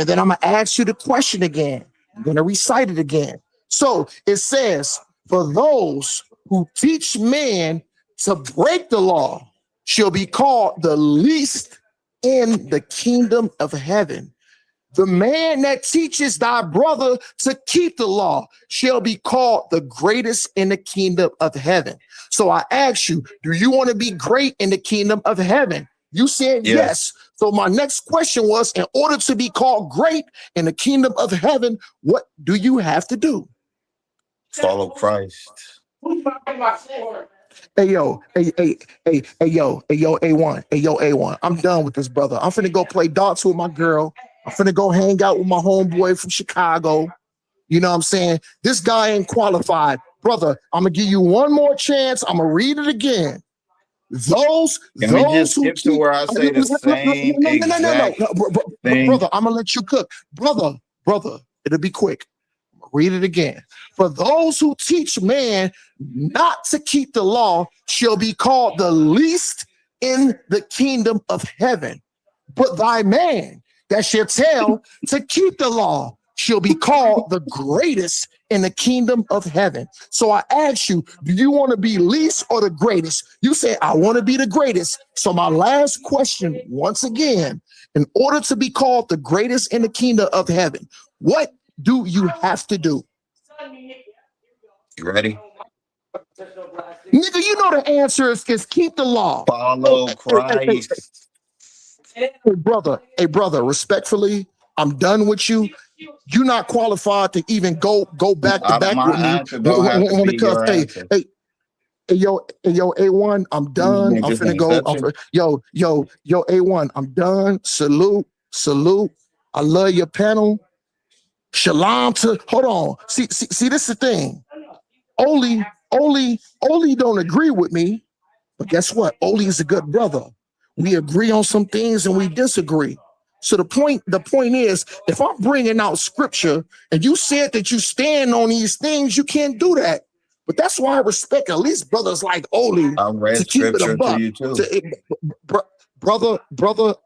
then I'm gonna ask you the question again. I'm gonna recite it again. So it says, for those who teach men to break the law shall be called the least in the kingdom of heaven. The man that teaches thy brother to keep the law shall be called the greatest in the kingdom of heaven. So I ask you, do you want to be great in the kingdom of heaven? You said yes. So my next question was, in order to be called great in the kingdom of heaven, what do you have to do? Follow Christ. Hey yo, A1. I'm done with this, brother. I'm finna go play darts with my girl. I'm finna go hang out with my homeboy from Chicago. You know what I'm saying? This guy ain't qualified. Brother, I'm gonna give you one more chance. I'm gonna read it again. Those Can we just skip to where I say the same exact thing? Brother, I'm gonna let you cook. Brother, it'll be quick. Read it again. For those who teach man not to keep the law shall be called the least in the kingdom of heaven. But thy man that shall tell to keep the law shall be called the greatest in the kingdom of heaven. So I ask you, do you want to be least or the greatest? You say, I want to be the greatest. So my last question, once again, in order to be called the greatest in the kingdom of heaven, what do you have to do? You ready? Nigga, you know the answer is keep the law. Follow Christ. Hey, brother, respectfully, I'm done with you. You're not qualified to even go back to back My with me answer don't have to when be it comes. your answer. Hey, yo, A1, I'm done. think I'm it's an finna go. exception? Yo, A1, I'm done. Salute. I love your panel. Shalom to. Hold on. See, this is the thing. Oli don't agree with me, but guess what? Oli is a good brother. We agree on some things and we disagree. So the point is, if I'm bringing out scripture and you said that you stand on these things, you can't do that. But that's why I respect at least brothers like Oli I read to keep it a scripture to buck. you too. Brother,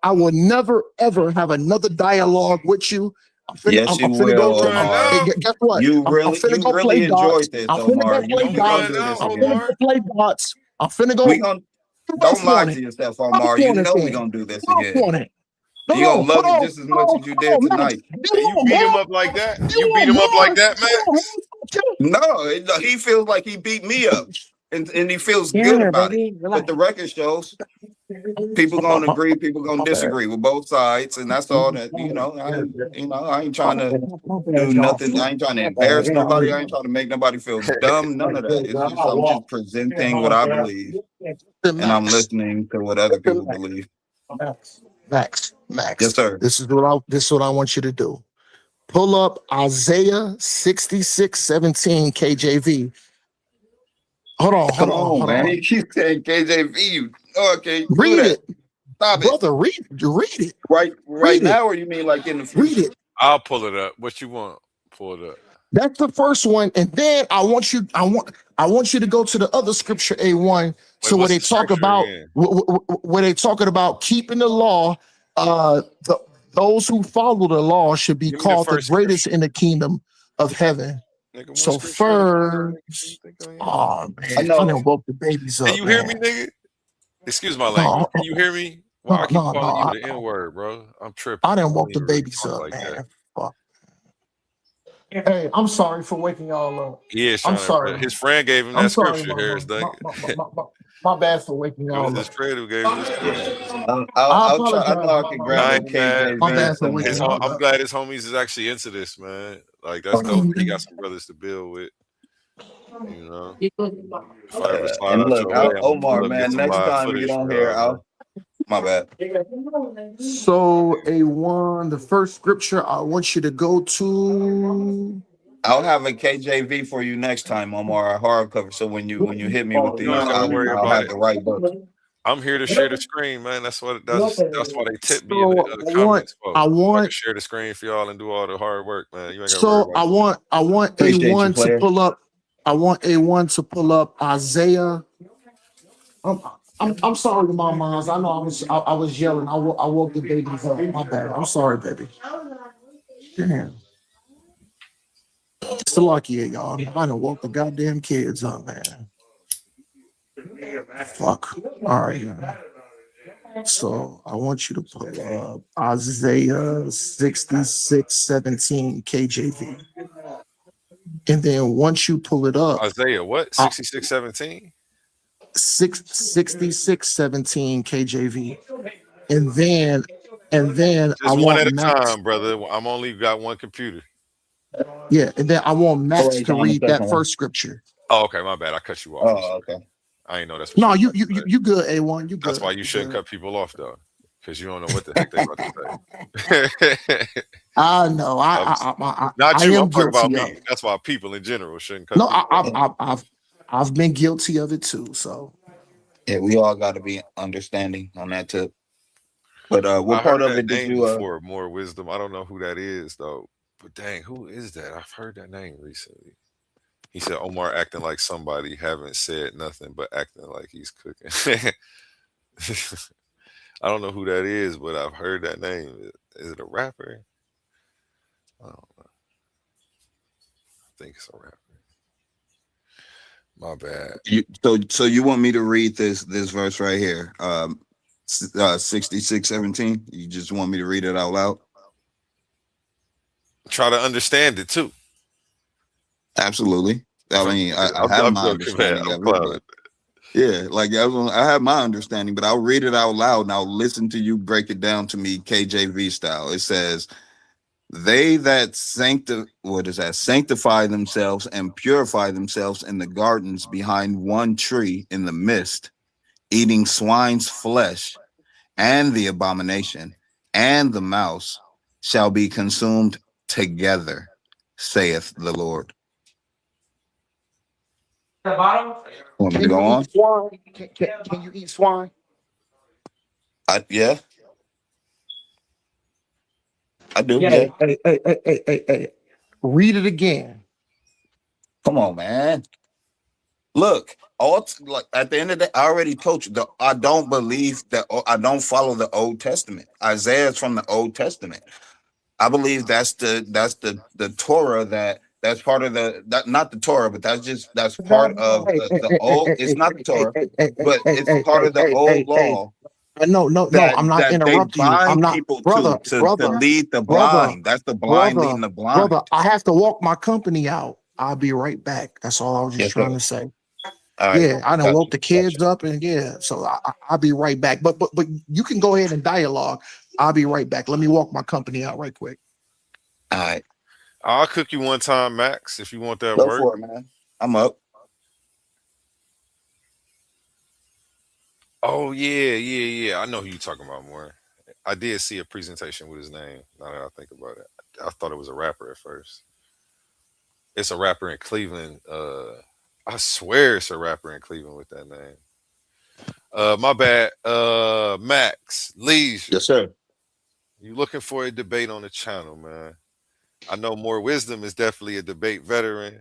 I will never ever have another dialogue with you. Yes, you I'm finna go. will, Omar. Guess what? You I'm finna go play dots. enjoyed this, I'm finna Omar. go You play know we gonna dots. do this I'm finna again. go play dots. I'm finna go. We gonna don't lie to yourself, Omar. You know we gonna do this again. You gonna love it just as much as you did tonight. You beat him up like that? You beat him up like that, Max? No, he feels like he beat me up, and he feels good about it. But the record shows people gonna agree, people gonna disagree with both sides, and that's all that I ain't trying to do nothing. I ain't trying to embarrass nobody. I ain't trying to make nobody feel dumb. None of that. It's just I'm just presenting what I believe, and I'm listening to what other people believe. Max. Yes, sir. This is what I want you to do. Pull up Isaiah 66:17 KJV. Hold on, man. He keeps saying KJV. Okay, read it. Stop Brother, read it. Right now, or you mean like in the future? Read it. I'll pull it up. What you want? Pull it up. That's the first one, and then I want you to go to the other scripture A1. So where they talk about where they talking about keeping the law. Those who follow the law should be called the greatest in the kingdom of heaven. Nigga, So first, oh man, I done woke the babies up. Can you hear me, nigga? Excuse my language. Can you hear me? Why I keep calling you the N-word, bro? I'm tripping. I done woke the babies up, man. Fuck. Hey, I'm sorry for waking y'all up. Yeah, I'm sorry. His friend gave him that scripture. Harris, my bad for waking it y'all was up. his friend who gave him the scripture. I'll try. I know I can grab the KJV. I'm glad his homies is actually into this, man. Like that's dope. He got some brothers to build with. You know. If I ever slide And out look, your way, Omar, man, next time you don't hear, my bad. So A1, the first scripture I want you to go to. I'll have a KJV for you next time, Omar, a hardcover. So when you hit me with these, I'll have the right book. I'm here to share the screen, man. That's why they tip me in the comments. I want to share the screen for y'all and do all the hard work, man. You ain't gotta so worry about I want A1 to pull up. I want A1 to pull up Isaiah. I'm sorry, mamas. I know I was yelling. I woke the babies up. My bad. I'm sorry, baby. Damn. It's the lucky y'all. I done woke the goddamn kids up, man. Fuck. All right, man. So I want you to pull up Isaiah 66:17 KJV. And then once you pull it up, Isaiah, what? 66:17? 66:17 KJV. And then just I one want at a Max, time, brother. I'm only got one computer. yeah, and then I want Max to read that first scripture. Oh, okay, my bad. I cut you off. Oh, okay. I ain't know that's no, you good, A1. You good. That's why you shouldn't cut people off though, because you don't know what the heck they about to say. I know. Not you. I'm talking about guilty me. That's why people in general shouldn't cut. No, people I've been guilty of it too. So yeah, we all got to be understanding on that tip. But what part of it did you? For more wisdom, I don't know who that is though. But dang, who is that? I've heard that name recently. He said Omar acting like somebody, haven't said nothing but acting like he's cooking. I don't know who that is, but I've heard that name. Is it a rapper? I don't know. I think it's a rapper. My bad. So you want me to read this verse right here? 66:17. You just want me to read it out loud? Try to understand it too. Absolutely. I mean, I have I'm my joking, man. understanding I'm of it, clowning. but yeah, like I have my understanding, but I'll read it out loud and I'll listen to you break it down to me KJV style. It says, "They that sanctify themselves and purify themselves in the gardens behind one tree in the midst, eating swine's flesh and the abomination and the mouse shall be consumed together, saith the Lord." The bottom. Want me to Can go you on? eat swine? Can you eat swine? Yeah, I do. Yeah. Yeah. Hey. Read it again. Come on, man. Look, like at the end of the day, I already told you. I don't believe that. I don't follow the Old Testament. Isaiah is from the Old Testament. I believe that's the Torah that's part of not the Torah, but that's part of the old. It's not the Torah, but it's part of the old law No, I'm not that they interrupting you. I'm bind not, people brother, to lead the brother, blind. That's the blind brother, leading the blind. brother. I have to walk my company out. I'll be right back. That's all I was just Yes, trying sir. to say. All right. Yeah, I done Got woke you. the kids up, and yeah, so I'll be right back. But you can go ahead and dialogue. I'll be right back. Let me walk my company out right quick. All right. I'll cook you one time, Max, if you want that Go work. for it, man. I'm up. Oh yeah. I know who you talking about more. I did see a presentation with his name. Now that I think about it, I thought it was a rapper at first. It's a rapper in Cleveland. I swear it's a rapper in Cleveland with that name. My bad. Max Leisure. Yes, sir. You looking for a debate on the channel, man? I know More Wisdom is definitely a debate veteran.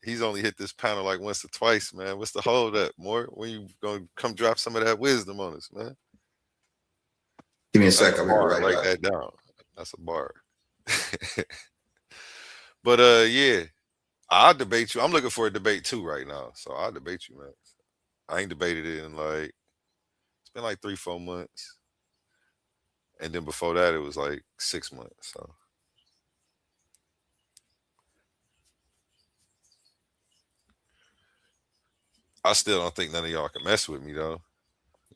He's only hit this panel like once or twice, man. What's the hold up, More? When you gonna come drop some of that wisdom on us, man? Give me a That's sec. a I'll be bar. right Write back. that down. That's a bar. But yeah, I'll debate you. I'm looking for a debate too right now, so I'll debate you, man. I ain't debated it in like it's been like 3-4 months, and then before that it was like 6 months. So I still don't think none of y'all can mess with me though.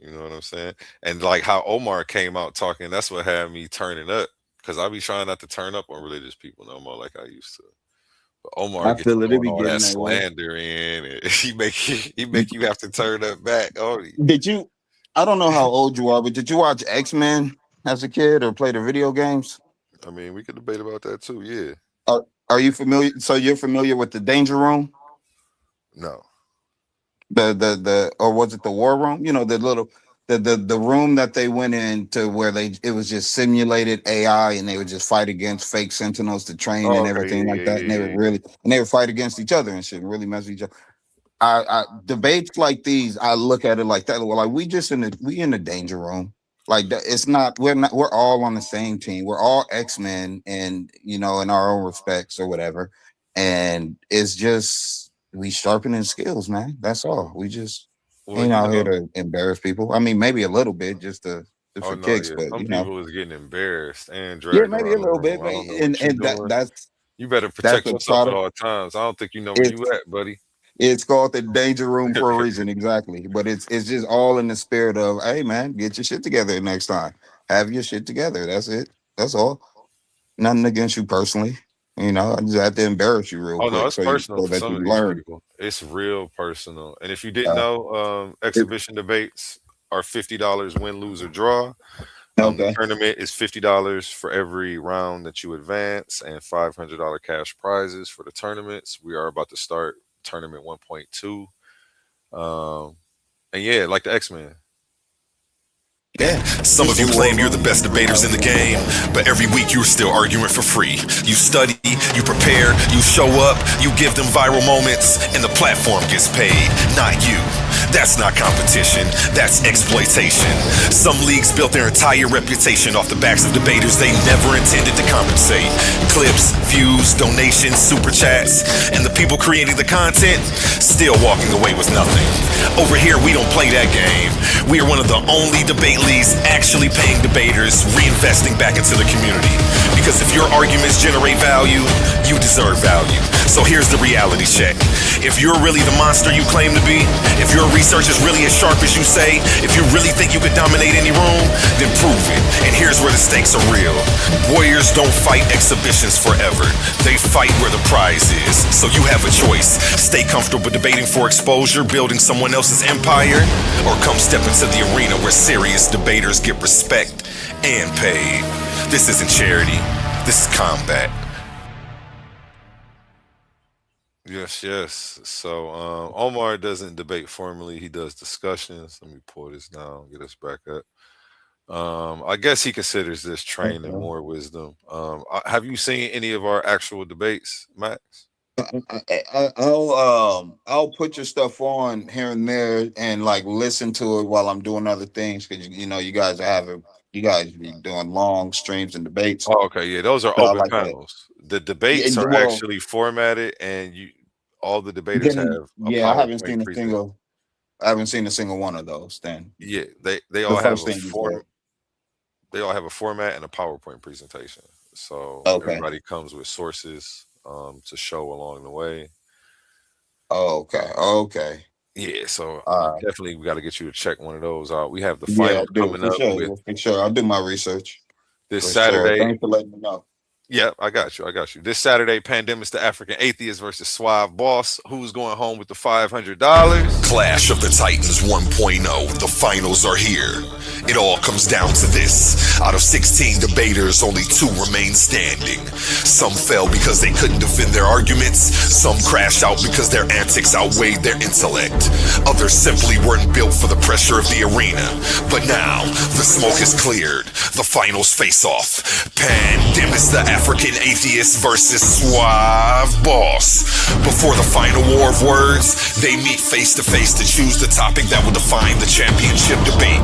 You know what I'm saying? And like how Omar came out talking, that's what had me turning up. Cause I be trying not to turn up on religious people no more like I used to. But Omar I get to feel it. It throwing be all that getting that way. slander in, and he make you have to turn up back. Oh, Did you? I don't know how old you are, but did you watch X-Men as a kid or play the video games? I mean, we could debate about that too. Yeah, Are you familiar? So you're familiar with the Danger Room, no. the or was it the War Room? You know, the little the room that they went into where it was just simulated AI and they would just fight against fake sentinels to train Oh, and okay, everything like that. And they would yeah. fight against each other and shit, and really mess with each other. I debates like these, I look at it like that. Well, like we in the danger room. Like that, we're all on the same team. We're all X-Men and in our own respects or whatever. And it's just we sharpening skills, man. That's all. We just Well, ain't out here to embarrass people. I mean, maybe a little bit just oh for no, kicks, yeah. but Some people was getting embarrassed and yeah, dragged maybe a around the little bit. room. But I don't know and what you and doing. You better that's protect a yourself at product. all times. I don't think you know where It's you at, buddy. It's called the danger room for a reason, exactly. But it's just all in the spirit of, hey man, get your shit together next time. Have your shit together. That's it. That's all. Nothing against you personally. I just have to embarrass you real Oh no, quick it's personal so for that some you of these learn. people. It's real personal. And if you didn't Uh, know, it- exhibition debates are $50 win, lose, or draw. The okay. tournament is $50 for every round that you advance, and $500 cash prizes for the tournaments. We are about to start tournament 1.2. And yeah, like the X-Men. Some of you claim you're the best debaters in the game, but every week you're still arguing for free. You study, you prepare, you show up, you give them viral moments, and the platform gets paid, not you. That's not competition, that's exploitation. Some leagues built their entire reputation off the backs of debaters they never intended to compensate. Clips, views, donations, super chats, and the people creating the content still walking away with nothing. Over here, we don't play that game. We are one of the only debate leagues actually paying debaters, reinvesting back into the community. Because if your arguments generate value, you deserve value. So here's the reality check. If you're really the monster you claim to be, if your research is really as sharp as you say, if you really think you could dominate any room, then prove it. And here's where the stakes are real. Warriors don't fight exhibitions forever. They fight where the prize is. So you have a choice. Stay comfortable debating for exposure, building someone else's empire, or come step into the arena where serious debaters get respect and paid. This isn't charity. This is combat. Yes. So Omar doesn't debate formally. He does discussions. Let me pull this down, get us back up. I guess he considers this training more wisdom. Have you seen any of our actual debates, Max? I'll put your stuff on here and there and like listen to it while I'm doing other things, because you know you guys be doing long streams and debates. Oh, okay, yeah, those are So I open like that. panels. The debates Yeah, are well- actually formatted, and all the debaters have. Yeah, I haven't PowerPoint seen a present- single one of those. Then Yeah, they all have first a thing you form. said. They all have a format and a PowerPoint presentation. So Okay. everybody comes with sources to show along the way. Okay. Yeah, so All right. definitely we got to get you to check one of those out. We have the Yeah, final dude, coming for up sure. with For sure. I'll do my research. this For Saturday. Sure. Thanks for letting me know. Yeah, I got you. This Saturday, Pandemics the African Atheist versus Suave Boss. Who's going home with the $500? Clash of the Titans 1.0. The finals are here. It all comes down to this. Out of 16 debaters, only 2 remain standing. Some fell because they couldn't defend their arguments. Some crashed out because their antics outweighed their intellect. Others simply weren't built for the pressure of the arena. But now, the smoke is cleared. The finals face off. Pandemics the African Atheist versus Suave Boss. Before the final war of words, they meet face to face to choose the topic that will define the championship debate.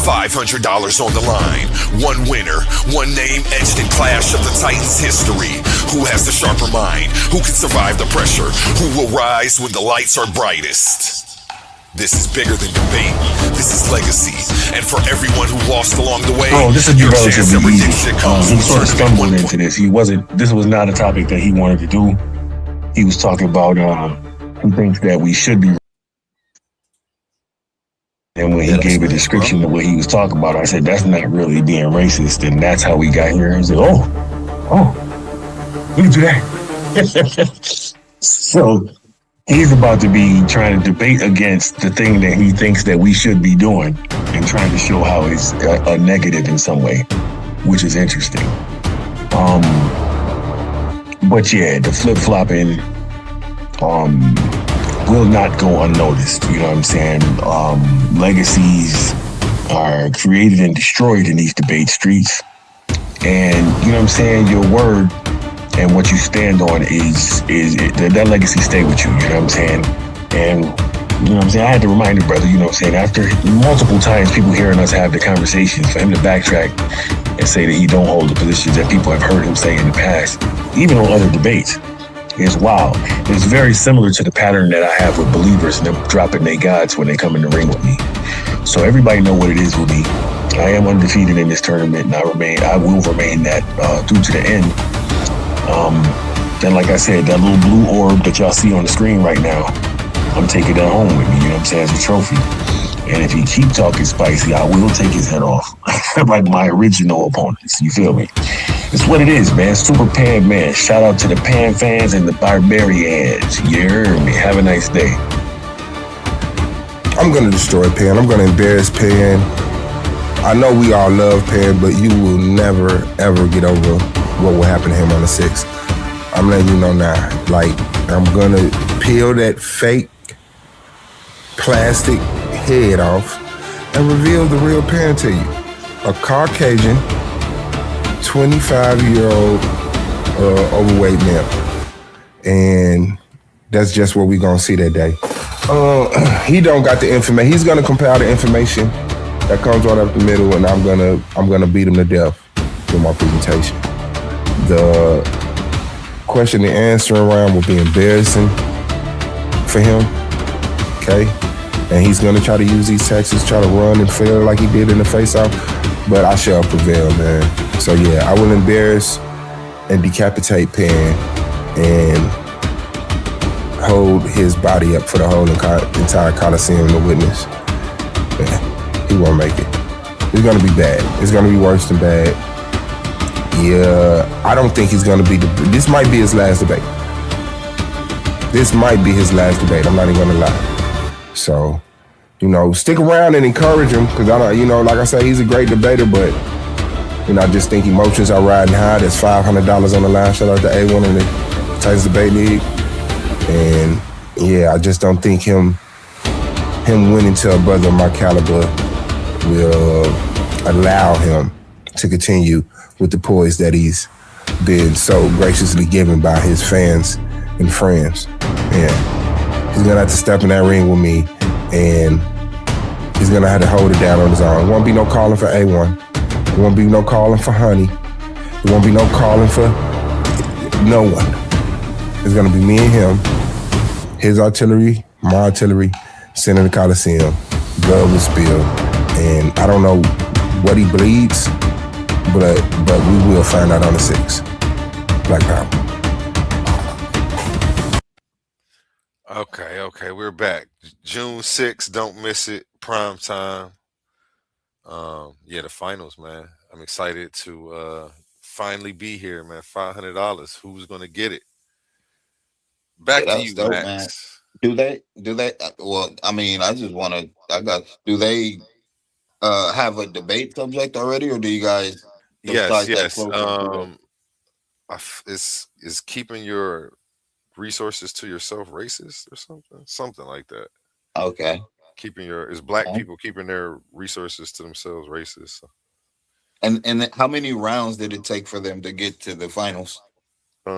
$500 on the line. One winner, one name etched in Clash of the Titans history. Who has the sharper mind? Who can survive the pressure? Who will rise when the lights are brightest? This is bigger than debate. This is legacy. And for everyone who lost along the way, Oh, this would be your chance at relatively easy. redemption comes He from sort of tournament stumbled into this. This was not a topic that he wanted to do. He was talking about, he thinks that we should be. And when he gave a description of what he was talking about, I said, that's not really being racist. And that's how we got here. He said, oh, we can do that. So he's about to be trying to debate against the thing that he thinks that we should be doing and trying to show how it's a negative in some way, which is interesting. But yeah, the flip-flopping will not go unnoticed. You know what I'm saying? Legacies are created and destroyed in these debate streets. And you know what I'm saying? Your word and what you stand on is that legacy stay with you. You know what I'm saying? And you know what I'm saying? I had to remind the brother, you know what I'm saying? After multiple times people hearing us have the conversations, for him to backtrack and say that he don't hold the positions that people have heard him say in the past, even on other debates, is wild. It's very similar to the pattern that I have with believers and them dropping their gods when they come in the ring with me. So everybody know what it is with me. I am undefeated in this tournament, and I will remain that through to the end. And like I said, that little blue orb that y'all see on the screen right now, I'm taking that home with me, you know what I'm saying, as a trophy. And if he keep talking spicy, I will take his head off, like my original opponents, you feel me? It's what it is, man. Super Pan, man. Shout out to the Pan fans and the Barbarians. You heard me. Have a nice day. I'm going to destroy Pan. I'm going to embarrass Pan. I know we all love Pan, but you will never, ever get over what will happen to him on the 6th. I'm letting you know now. Like, I'm going to peel that fake plastic head off, and reveal the real Pan to you. A Caucasian, 25-year-old overweight male. And that's just what we're gonna see that day. He don't got the information. He's gonna compile the information that comes right up the middle, and I'm gonna beat him to death with my presentation. The question and answer round will be embarrassing for him. Okay? And he's gonna try to use these tactics, try to run and fail like he did in the face-off, but I shall prevail, man. So yeah, I will embarrass and decapitate Pan and hold his body up for the whole entire Coliseum to witness. Yeah, he won't make it. It's gonna be bad. It's gonna be worse than bad. Yeah, I don't think he's gonna be, this might be his last debate. This might be his last debate, I'm not even gonna lie. So, you know, stick around and encourage him, because I don't, you know, like I said, he's a great debater, but, you know, I just think emotions are riding high. There's $500 on the line. Shout out to A1 in the Titans Debate League. And yeah, I just don't think him winning to a brother of my caliber will allow him to continue with the poise that he's been so graciously given by his fans and friends. Yeah. He's gonna have to step in that ring with me, and he's gonna have to hold it down on his own. There won't be no calling for A1. There won't be no calling for Honey. There won't be no calling for no one. It's gonna be me and him, his artillery, my artillery, center of the Coliseum, blood will spill, and I don't know what he bleeds, but we will find out on the 6th. Black Power. Okay, we're back. June 6th, don't miss it. Prime time. Yeah, the finals, man. I'm excited to finally be here, man. $500. Who's gonna get it? Back to you, dope, Max. man. Do they? Well, I mean, do they have a debate subject already, or do you guys? Yes. Is keeping your resources to yourself racist or something like that. Okay. Is black people keeping their resources to themselves racist? And how many rounds did it take for them to get to the finals? 3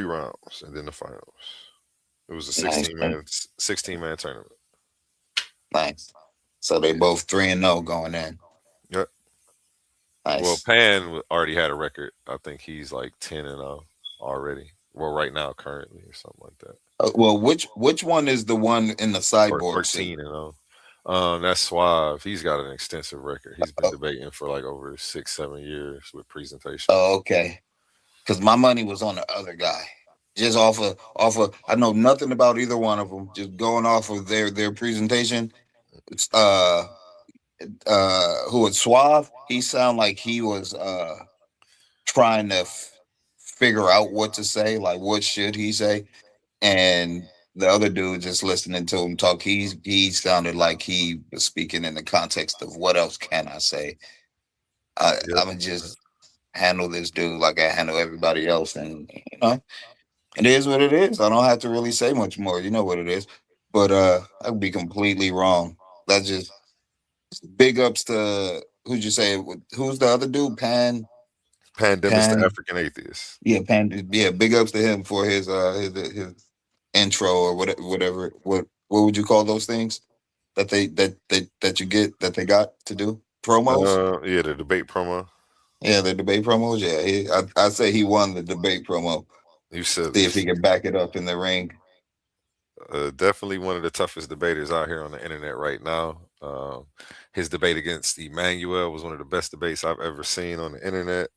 rounds and then the finals. It was a 16-man tournament. Nice. So they both 3-0 going in. Yep. Nice. Well, Pan already had a record. I think he's like 10-0 already. Well, right now, currently, or something like that. Well, which one is the one in the sideboard? 13-0. That's Suave. He's got an extensive record. He's been debating for like over 6-7 years with presentation. Oh, okay. Because my money was on the other guy. Just off of I know nothing about either one of them. Just going off of their presentation. Who was Suave? He sounded like he was trying to figure out what to say, like what should he say, and the other dude just listening to him talk. He sounded like he was speaking in the context of what else can I say. I'm gonna just handle this dude like I handle everybody else, and you know, it is what it is. I don't have to really say much more. You know what it is, but I would be completely wrong. That's just big ups to who'd you say? Who's the other dude? Pandemics, the African atheist. Yeah, big ups to him for his intro or whatever. What would you call those things that they got to do? Promos? Yeah, the debate promo. Yeah, the debate promos. Yeah, I say he won the debate promo. You said see if he can back it up in the ring. Definitely one of the toughest debaters out here on the internet right now. His debate against Emmanuel was one of the best debates I've ever seen on the internet.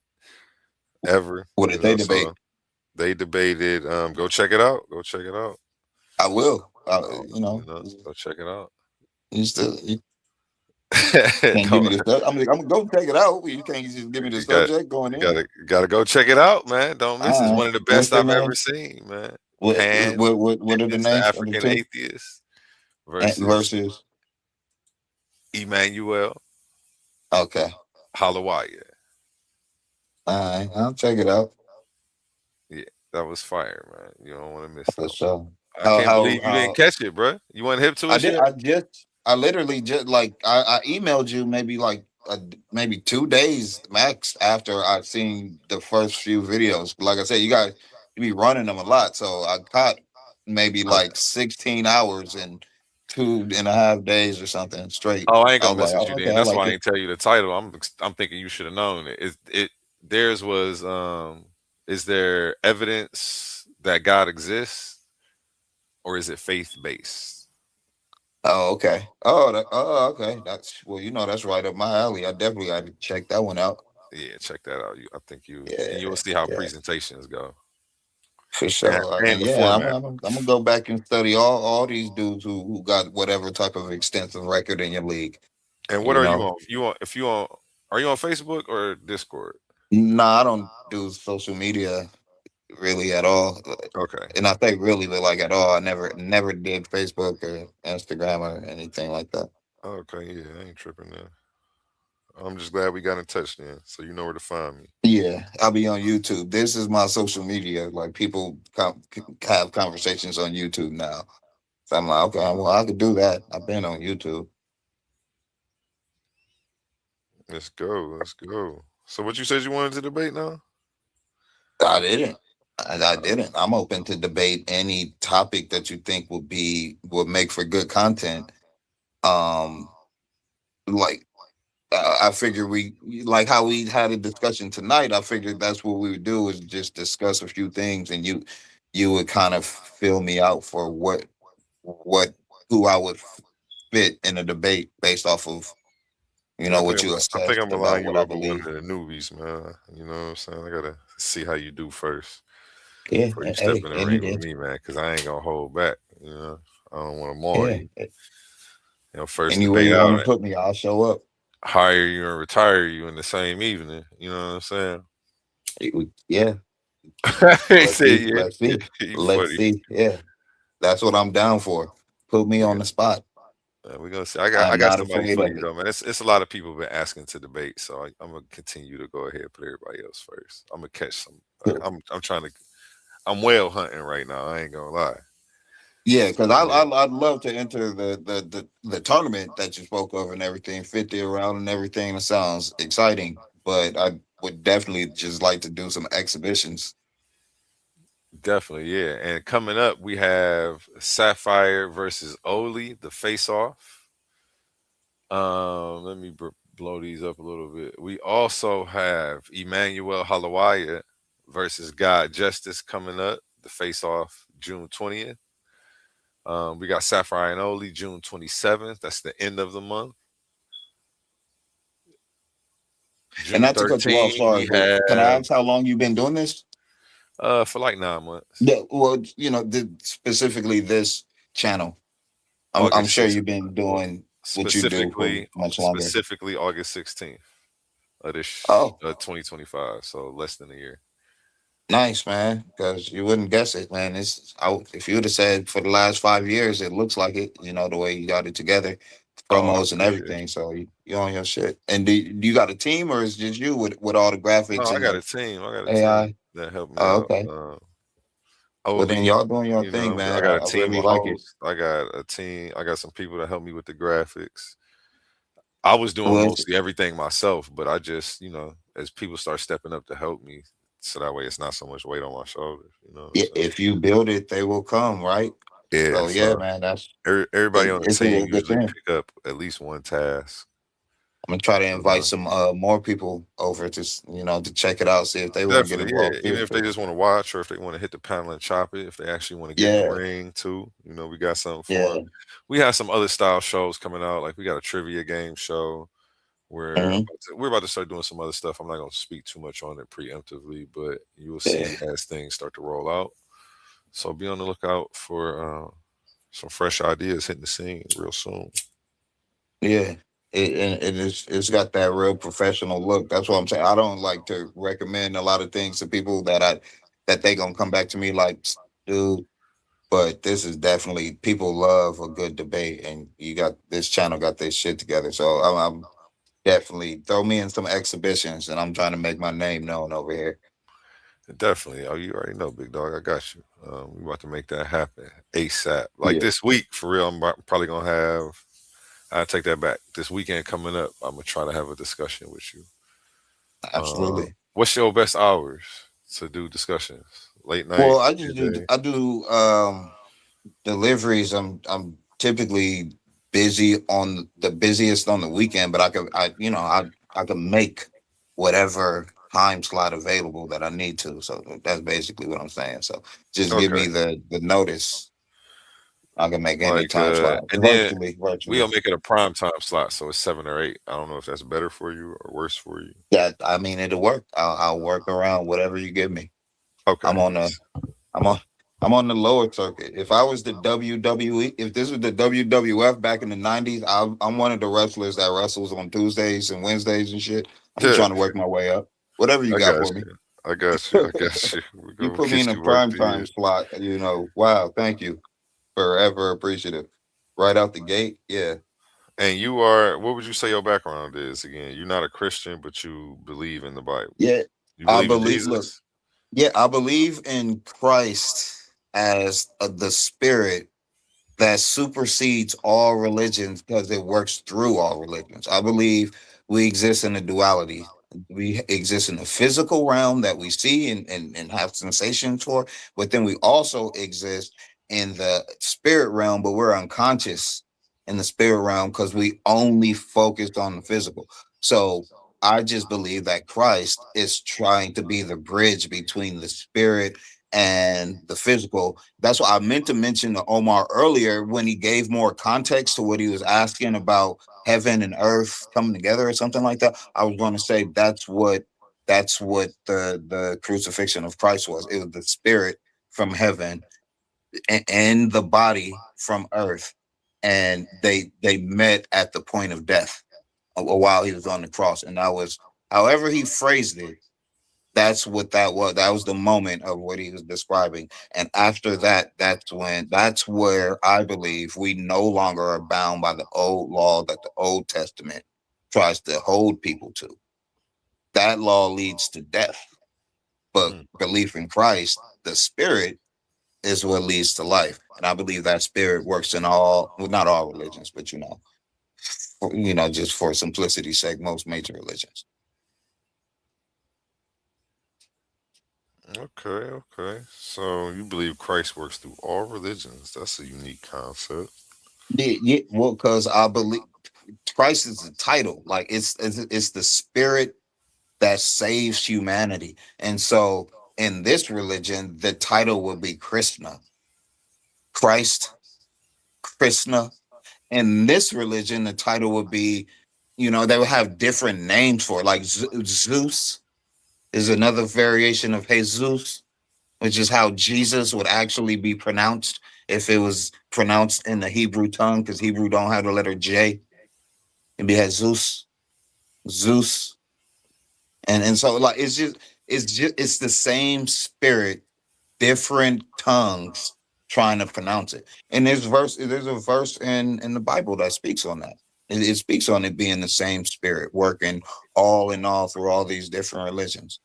Ever. What did they debate? They debated. Go check it out. I will. Go check it out. You can't give me the stuff. I'm gonna go check it out. You can't just give me the subject going in. Gotta go check it out, man. Don't miss it. It's one of the best I've ever seen, man. What are the names? African atheist versus Emmanuel. Okay. Halawaya. All right, I'll check it out. Yeah, that was fire, man. You don't want to miss that. I can't believe you didn't catch it, bro. You weren't hip to it? I I literally just like I emailed you maybe 2 days max after I seen the first few videos. Like I said, you be running them a lot, so I caught maybe Okay. like 16 hours in 2.5 days or something straight. Oh, I ain't I gonna was mess like, with oh, you then. okay, I That's like why I it. ain't tell you the title. I'm thinking you should have known it. Theirs was is there evidence that God exists or is it faith based? Oh, okay. Oh, okay. That's right up my alley. I definitely got to check that one out. Yeah, check that out. I think you'll Yeah, see how yeah. presentations go For and, sure. and And the yeah, I'm, format. I'm, I'm gonna go back and study all these dudes who got whatever type of extensive record in your league. And what You are you know, on? If you on are you on Facebook or Discord? nah, I don't do social media really at all. Okay. And I think really, but like at all, I never did Facebook or Instagram or anything like that. Okay, yeah, I ain't tripping there. I'm just glad we got in touch then, so you know where to find me. Yeah, I'll be on YouTube. This is my social media. Like people have conversations on YouTube now. So I'm like, okay, well, I could do that. I've been on YouTube. Let's go, let's go. So what you said you wanted to debate now? I didn't. I didn't. I'm open to debate any topic that you think would make for good content. Um, like I figure we like how we had a discussion tonight. I figured that's what we would do is just discuss a few things, and you would kind of fill me out for what who I would fit in a debate based off of Yeah, what you I think assessed I'm gonna about line what you I up with one believe. of the newbies, man. You know what I'm saying? I gotta see how you do first Yeah. before you step Hey, in the any ring with day. me, man. Because I ain't gonna hold back. You know, I don't want to mar Yeah. you. First Anywhere debate you want to out, put me, I'll show up. hire you and retire you in the same evening. You know what I'm saying? Yeah. He Let's said, see. "Yeah, Let's see. you Let's funny." see. Yeah. That's what I'm down for. Put me on the spot. We're gonna see. I I'm got not somebody afraid for of you it. though, man. It's a lot of people been asking to debate, so I'm gonna continue to go ahead and put everybody else first. I'm gonna catch some. Cool. I'm trying to. I'm whale hunting right now. I ain't gonna lie. Yeah, because So, yeah. I'd love to enter the tournament that you spoke of and everything, 50 around and everything. That sounds exciting, but I would definitely just like to do some exhibitions. Definitely, yeah. And coming up, we have Sapphire versus Oli, the face off. Let me blow these up a little bit. We also have Emmanuel Halawaya versus God Justice coming up, the face off June 20th. We got Sapphire and Oli June 27th. That's the end of the month. And June not to cut you off, 13th, sorry, we but can I have ask how long you've been doing this? for like 9 months. Yeah, well, specifically this channel. I'm August sure 6th. you've been doing what you do for Specifically, much longer. specifically August 16th of this Oh, 2025. So less than a year. nice, man. Because you wouldn't guess it, man. If you would have said for the last 5 years, it looks like it. The way you got it together, Oh, I promos and appreciate everything. you. So you on your shit. And do you got a team or is just you with all the No, graphics I and got the a team. I got a team AI? that helped me Oh, out. okay. Well, then Oli, y'all doing your thing, I man. got a I team really of like it. hosts. I got a team. I got some people that help me with the graphics. I was doing Well, mostly everything myself, but I just, as people start stepping up to help me, so that way it's not so much weight on my shoulders. You know what I'm saying? if you build it, they will come, right? Yeah. So yeah, So man, everybody on the it's team a good usually thing. pick up at least one task. I'm gonna try to You invite know? some more people over to check it out, see if they want to get Definitely, yeah. involved Even too. if they just want to watch or if they want to hit the panel and chop it, if they actually want to get in the Yeah, ring too, we got something for yeah. 'em. We have some other style shows coming out. Like we got a trivia game show where Hmm. we're about to start doing some other stuff. I'm not going to speak too much on it preemptively, but you will see Yeah, as things start to roll out. So be on the lookout for some fresh ideas hitting the scene real soon. yeah. It's got that real professional look. That's what I'm saying. I don't like to recommend a lot of things to people that they gonna come back to me like, dude. But this is definitely people love a good debate, and you got this channel got this shit together. So I'm definitely throw me in some exhibitions, and I'm trying to make my name known over here. Definitely. Oh, you already know, big dog. I got you. We about to make that happen ASAP. Like Yeah. this week, for real. I'm probably gonna have I take that back. This weekend coming up, I'm gonna try to have a discussion with you. Absolutely. What's your best hours to do discussions? Late night, Well, I just do midday? I do deliveries. I'm typically busy on the busiest on the weekend, but I can make whatever time slot available that I need to. So that's basically what I'm saying. So just give Okay. me the notice. I can make any Like, time slot and then we virtually. gonna make it a prime time slot, so it's 7 or 8. I don't know if that's better for you or worse for you. Yeah, I mean it'll work. I'll work around whatever you give me. Okay. I'm on the I'm on I'm on the lower circuit. If I was the WWE, if this was the WWF back in the 90s, I'm one of the wrestlers that wrestles on Tuesdays and Wednesdays and shit. I'm just trying to work my way up. Whatever you I got got for me. you. I got you. I got you. We're You gonna put me get in a you work prime time in. slot, wow, thank you. Forever appreciative. Right out the gate, yeah. And you are, what would you say your background is again? You're not a Christian, but you believe in the Bible. Yeah. You I believe in believe look, Jesus? yeah, I believe in Christ as the spirit that supersedes all religions because it works through all religions. I believe we exist in a duality. We exist in the physical realm that we see and have sensations for, but then we also exist in the spirit realm, but we're unconscious in the spirit realm because we only focused on the physical. So I just believe that Christ is trying to be the bridge between the spirit and the physical. That's why I meant to mention to Omar earlier when he gave more context to what he was asking about heaven and earth coming together or something like that. I was going to say that's what the crucifixion of Christ was. It was the spirit from heaven and the body from earth, and they met at the point of death while he was on the cross, and that was however he phrased it. That's what that was. That was the moment of what he was describing. And after that, that's where I believe we no longer are bound by the old law that the Old Testament tries to hold people to. That law leads to death. But belief in Christ, the spirit, is what leads to life. And I believe that spirit works in not all religions, but just for simplicity's sake, most major religions. Okay. So you believe Christ works through all religions. That's a unique concept. Yeah, well, because I believe Christ is the title. Like it's the spirit that saves humanity. And so in this religion, the title will be Krishna. Christ, Krishna. In this religion, the title would be, they would have different names for it. Like Zeus is another variation of Jesus, which is how Jesus would actually be pronounced if it was pronounced in the Hebrew tongue, because Hebrew don't have the letter J. It'd be Zeus. And so like it's the same spirit, different tongues trying to pronounce it. And there's a verse in the Bible that speaks on that. It speaks on it being the same spirit working all in all through all these different religions.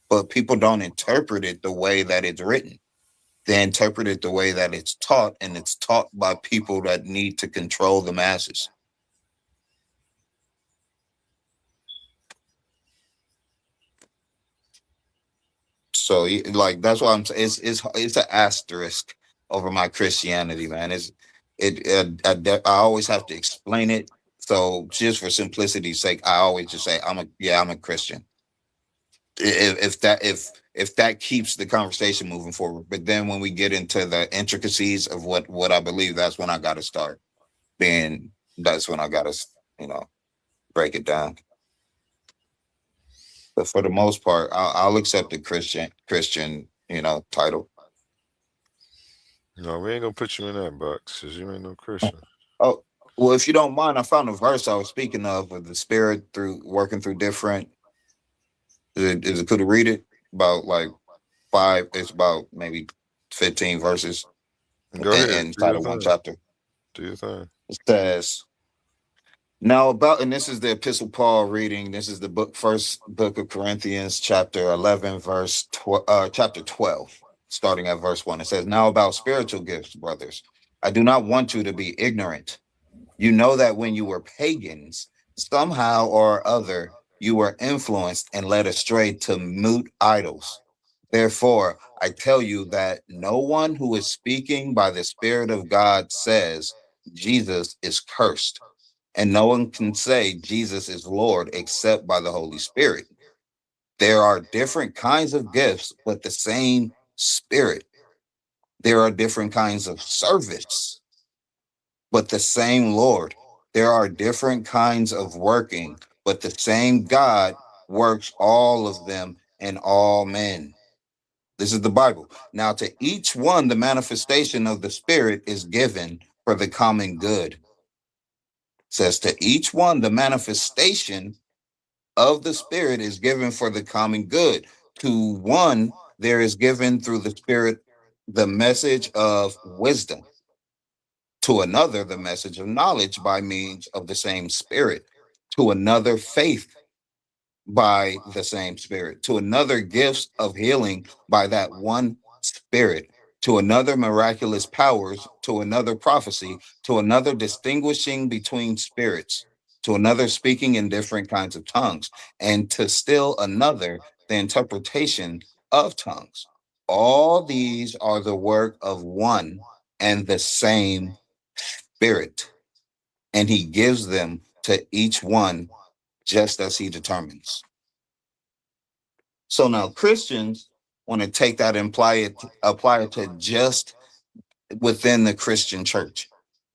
But people don't interpret it the way that it's written. They interpret it the way that it's taught, and it's taught by people that need to control the masses. So like that's why it's an asterisk over my Christianity, man. I always have to explain it. So just for simplicity's sake, I always just say I'm a Christian. If that keeps the conversation moving forward. But then when we get into the intricacies of what I believe, that's when I got to start being. That's when I got to break it down. But for the most part, I'll accept the Christian title. No, we ain't gonna put you in that box because you ain't no Christian. Oh, well, if you don't mind, I found a verse I was speaking of the spirit through working through different. Is it cool to read it? About like 5. It's about maybe 15 verses. Go ahead. Inside of one chapter. Do your thing. It says, and this is the Epistle Paul reading. This is the first book of Corinthians, chapter 11, chapter 12, starting at verse 1. It says, now about spiritual gifts, brothers, I do not want you to be ignorant. You know that when you were pagans, somehow or other, you were influenced and led astray to mute idols. Therefore, I tell you that no one who is speaking by the Spirit of God says Jesus is cursed, and no one can say Jesus is Lord except by the Holy Spirit. There are different kinds of gifts, but the same Spirit. There are different kinds of service, but the same Lord. There are different kinds of working, but the same God works all of them in all men. This is the Bible. Now, to each one, the manifestation of the Spirit is given for the common good. It says, to each one, the manifestation of the Spirit is given for the common good. To one, there is given through the Spirit the message of wisdom. To another, the message of knowledge by means of the same Spirit. To another, faith by the same Spirit. To another, gifts of healing by that one Spirit. To another, miraculous powers. To another, prophecy. To another, distinguishing between spirits. To another, speaking in different kinds of tongues. And to still another, the interpretation of tongues. All these are the work of one and the same Spirit, and he gives them to each one just as he determines. So now Christians want to take that and apply it to just within the Christian church.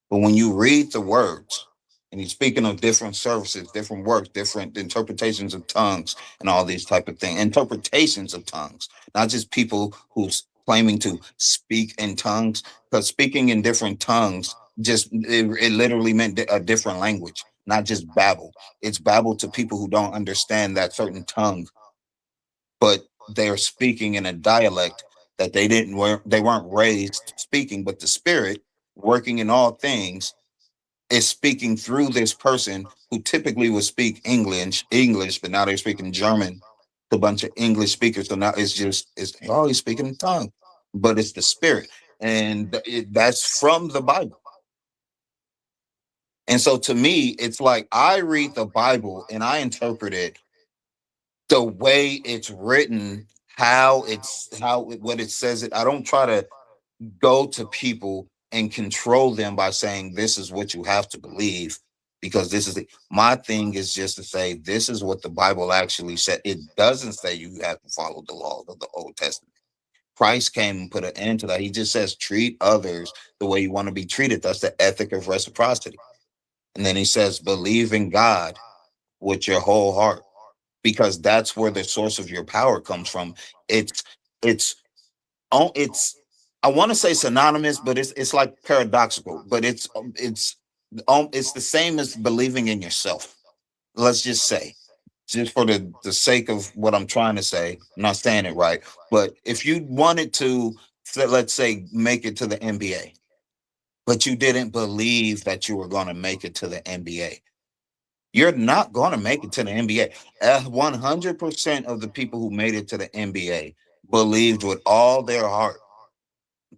But when you read the words, and he's speaking of different services, different works, different interpretations of tongues, and all these type of things, interpretations of tongues, not just people who's claiming to speak in tongues, because speaking in different tongues it literally meant a different language, not just babble. It's babble to people who don't understand that certain tongue, but they're speaking in a dialect that they weren't raised speaking, but the Spirit working in all things is speaking through this person who typically would speak English, but now they're speaking German to a bunch of English speakers. So now he's speaking in tongue, but it's the Spirit, and that's from the Bible. And so to me, it's like I read the Bible and I interpret it the way it's written, what it says it. I don't try to go to people and control them by saying this is what you have to believe, because this is my thing is just to say this is what the Bible actually said. It doesn't say you have to follow the laws of the Old Testament. Christ came and put an end to that. He just says treat others the way you want to be treated. That's the ethic of reciprocity. And then he says believe in God with your whole heart, because that's where the source of your power comes from. It's I want to say synonymous, but it's like paradoxical, but it's the same as believing in yourself. Let's just say, just for the sake of what I'm trying to say, I'm not saying it right, but if you wanted to, let's say, make it to the NBA, but you didn't believe that you were going to make it to the NBA, you're not going to make it to the NBA. 100% of the people who made it to the NBA believed with all their heart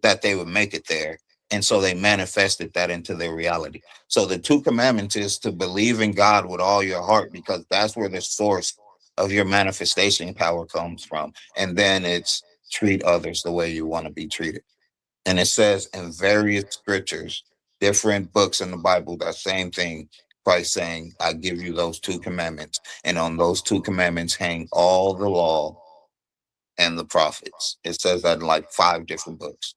that they would make it there. And so they manifested that into their reality. So the 2 commandments is to believe in God with all your heart, because that's where the source of your manifestation power comes from. And then it's treat others the way you want to be treated. And it says in various scriptures, different books in the Bible, that same thing. Christ saying, I give you those 2 commandments. And on those 2 commandments hang all the law and the prophets. It says that in like 5 different books,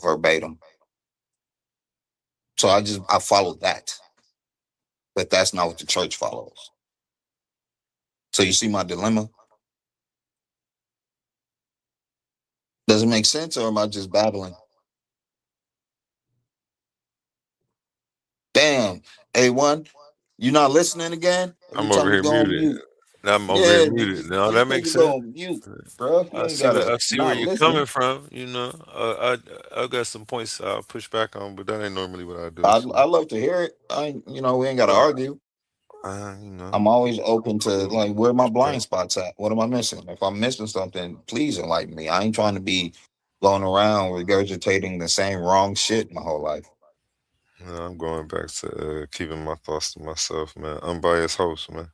verbatim. So I followed that. But that's not what the church follows. So you see my dilemma? Does it make sense, or am I just babbling? Damn, A1, you not listening again? Every I'm time over you here go on muted. mute. I'm over Yeah, here muted. No, just that take makes it go sense. on mute, bro. You I ain't see where gotta not you're listen. coming from. You know, I got some points I'll push back on, but that ain't normally what I do. I So, love to hear it. We ain't gotta but argue. you know, I'm always open to like where my respect. blind spots at. What am I missing? If I'm missing something, please enlighten me. I ain't trying to be going around regurgitating the same wrong shit my whole life. No, I'm going back to keeping my thoughts to myself, man. Unbiased host, man.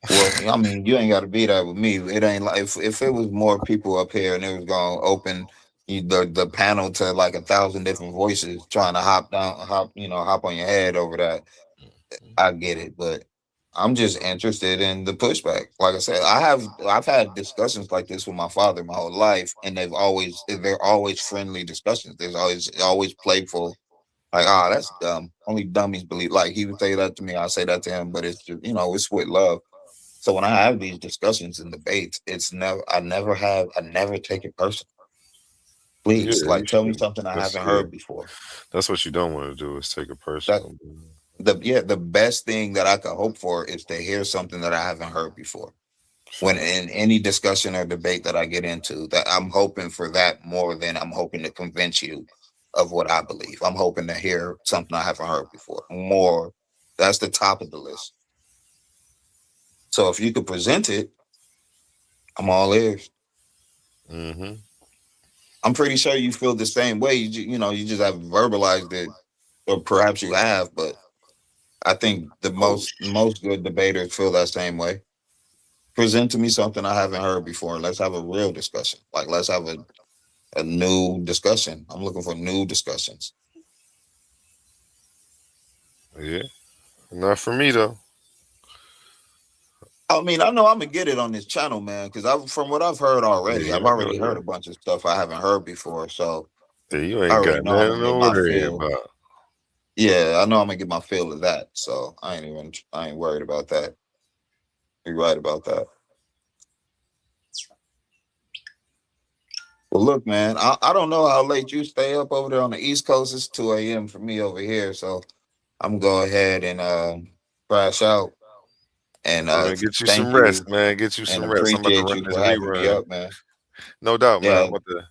Well, I mean, you ain't got to be that with me. It ain't like if it was more people up here and it was gonna open the panel to like 1,000 different voices trying to hop on your head over that. I get it, but I'm just interested in the pushback. Like I said, I've had discussions like this with my father my whole life, and they're always friendly discussions. There's always playful. Like, that's dumb. Only dummies believe. Like he would say that to me, I say that to him, but it's just, it's with love. So when I have these discussions and debates, I never take it personal. Yeah, Please, you like, tell me should. something I That's haven't yeah. heard before. That's what you don't want to do is take it That personal. the best thing that I could hope for is to hear something that I haven't heard before. When in any discussion or debate that I get into, that I'm hoping for that more than I'm hoping to convince you of what I believe. I'm hoping to hear something I haven't heard before. More, that's the top of the list. So if you could present it, I'm all ears. Mm-hmm. I'm pretty sure you feel the same way. You just haven't verbalized it, or perhaps you have. But I think the Oh, most good debaters feel that same way. Present to me something I haven't heard before. Let's have a real discussion. Like let's have a new discussion. I'm looking for new discussions. yeah. Not for me though. I mean, I know I'm gonna get it on this channel, man, because from what I've heard already, Yeah, I've I know already heard a that. bunch of stuff I haven't heard before. So Yeah, you I ain't already got know I'm nothing gonna get to my worry fill. about. Yeah, I know I'm gonna get my fill of that. So I ain't worried about that. You're right about that. Well, look, man, I don't know how late you stay up over there on the East Coast. It's 2 a.m. for me over here, so I'm gonna go ahead and crash out. And Man, get you some thank rest, you man. Get you and some rest. I'm about to appreciate run you this for having me rerun. up, man. No doubt, man. I'm Yeah, about to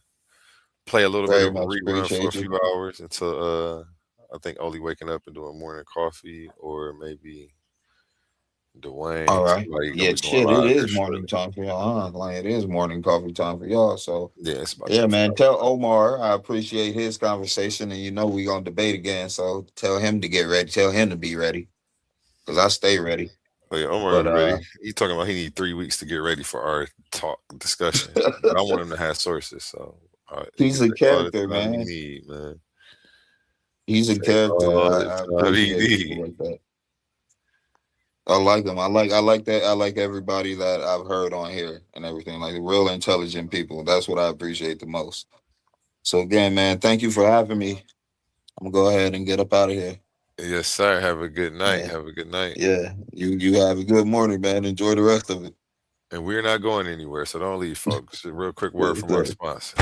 play a little bit very of a much rerun for a appreciate you. few hours until I think only waking up and doing morning coffee, or maybe All Dwayne. right. Somebody gonna Yeah, be going shit, it live here is morning shortly. time for y'all, huh? Like it is morning coffee time for y'all. So Yeah, it's about to yeah, be man. 5 Tell o'clock. Omar I appreciate his conversation, and we gonna debate again. So tell him to get ready. Tell him to be ready, because I stay ready. Oh yeah, Omar But ready. He talking about he need 3 weeks to get ready for our talk discussion. But I want him to have sources, so he can he's a take all the character, time he man. need, man. He's a Take character. all the I time he appreciate people need. like that. I like them. I like that. I like everybody that I've heard on here and everything. Like real intelligent people. That's what I appreciate the most. So again, man, thank you for having me. I'm gonna go ahead and get up out of here. Yes, sir. Have a good night. Yeah. Have a good night. Yeah. You have a good morning, man. Enjoy the rest of it. And we're not going anywhere, so don't leave, folks. A real quick word Yes, from our sir. sponsor.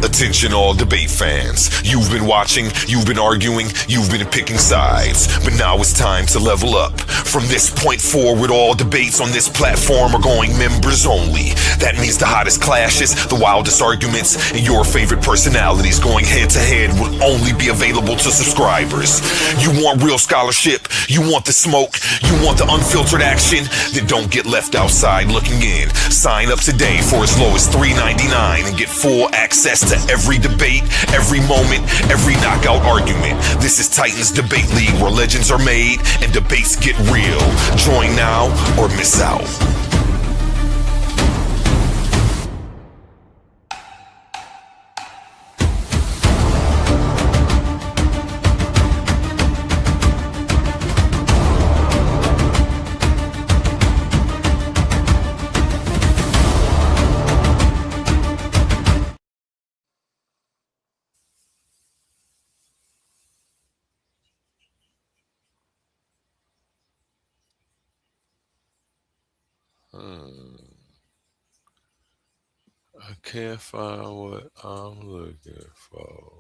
Attention all debate fans. You've been watching, you've been arguing, you've been picking sides. But now it's time to level up. From this point forward, all debates on this platform are going members only. That means the hottest clashes, the wildest arguments, and your favorite personalities going head to head will only be available to subscribers. You want real scholarship, you want the smoke, you want the unfiltered action, then don't get left outside looking in. Sign up today for as low as $3.99 and get full access to every debate, every moment, every knockout argument. This is Titans Debate League, where legends are made and debates get real. Join now or miss out. I can't find what I'm looking for.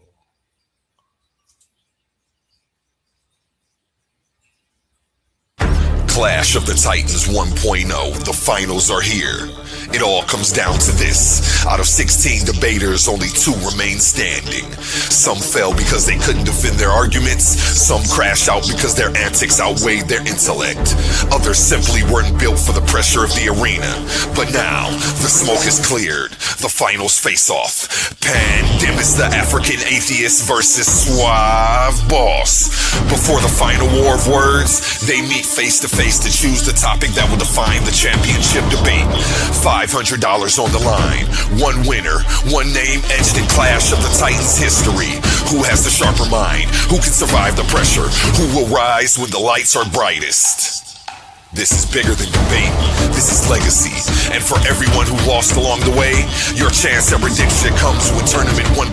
Clash of the Titans 1.0. The finals are here. It all comes down to this. Out of 16 debaters, only 2 remain standing. Some fell because they couldn't defend their arguments. Some crashed out because their antics outweighed their intellect. Others simply weren't built for the pressure of the arena. But now, the smoke is cleared. The finals face off. Pandemis the African atheist versus Suave Boss. Before the final war of words, they meet face to face to choose the topic that will define the championship debate. $500 on the line. One winner, one name etched in Clash of the Titans history. Who has the sharper mind? Who can survive the pressure? Who will rise when the lights are brightest? This is bigger than debate. This is legacy. And for everyone who lost along the way, your chance at redemption comes when Tournament 1.2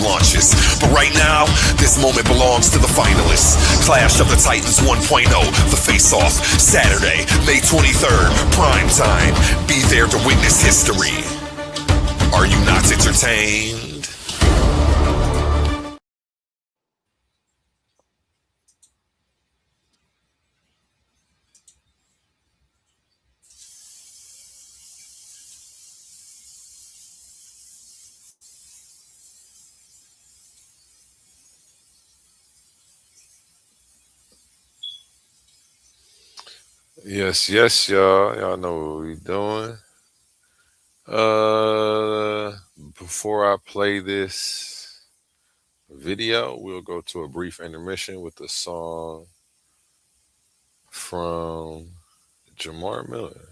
launches. But right now, this moment belongs to the finalists. Clash of the Titans 1.0, the face-off, Saturday, May 23rd, prime time. Be there to witness history. Are you not entertained? Yes, yes, y'all. Y'all know what we doing. Before I play this video, we'll go to a brief intermission with a song from Jamar Miller.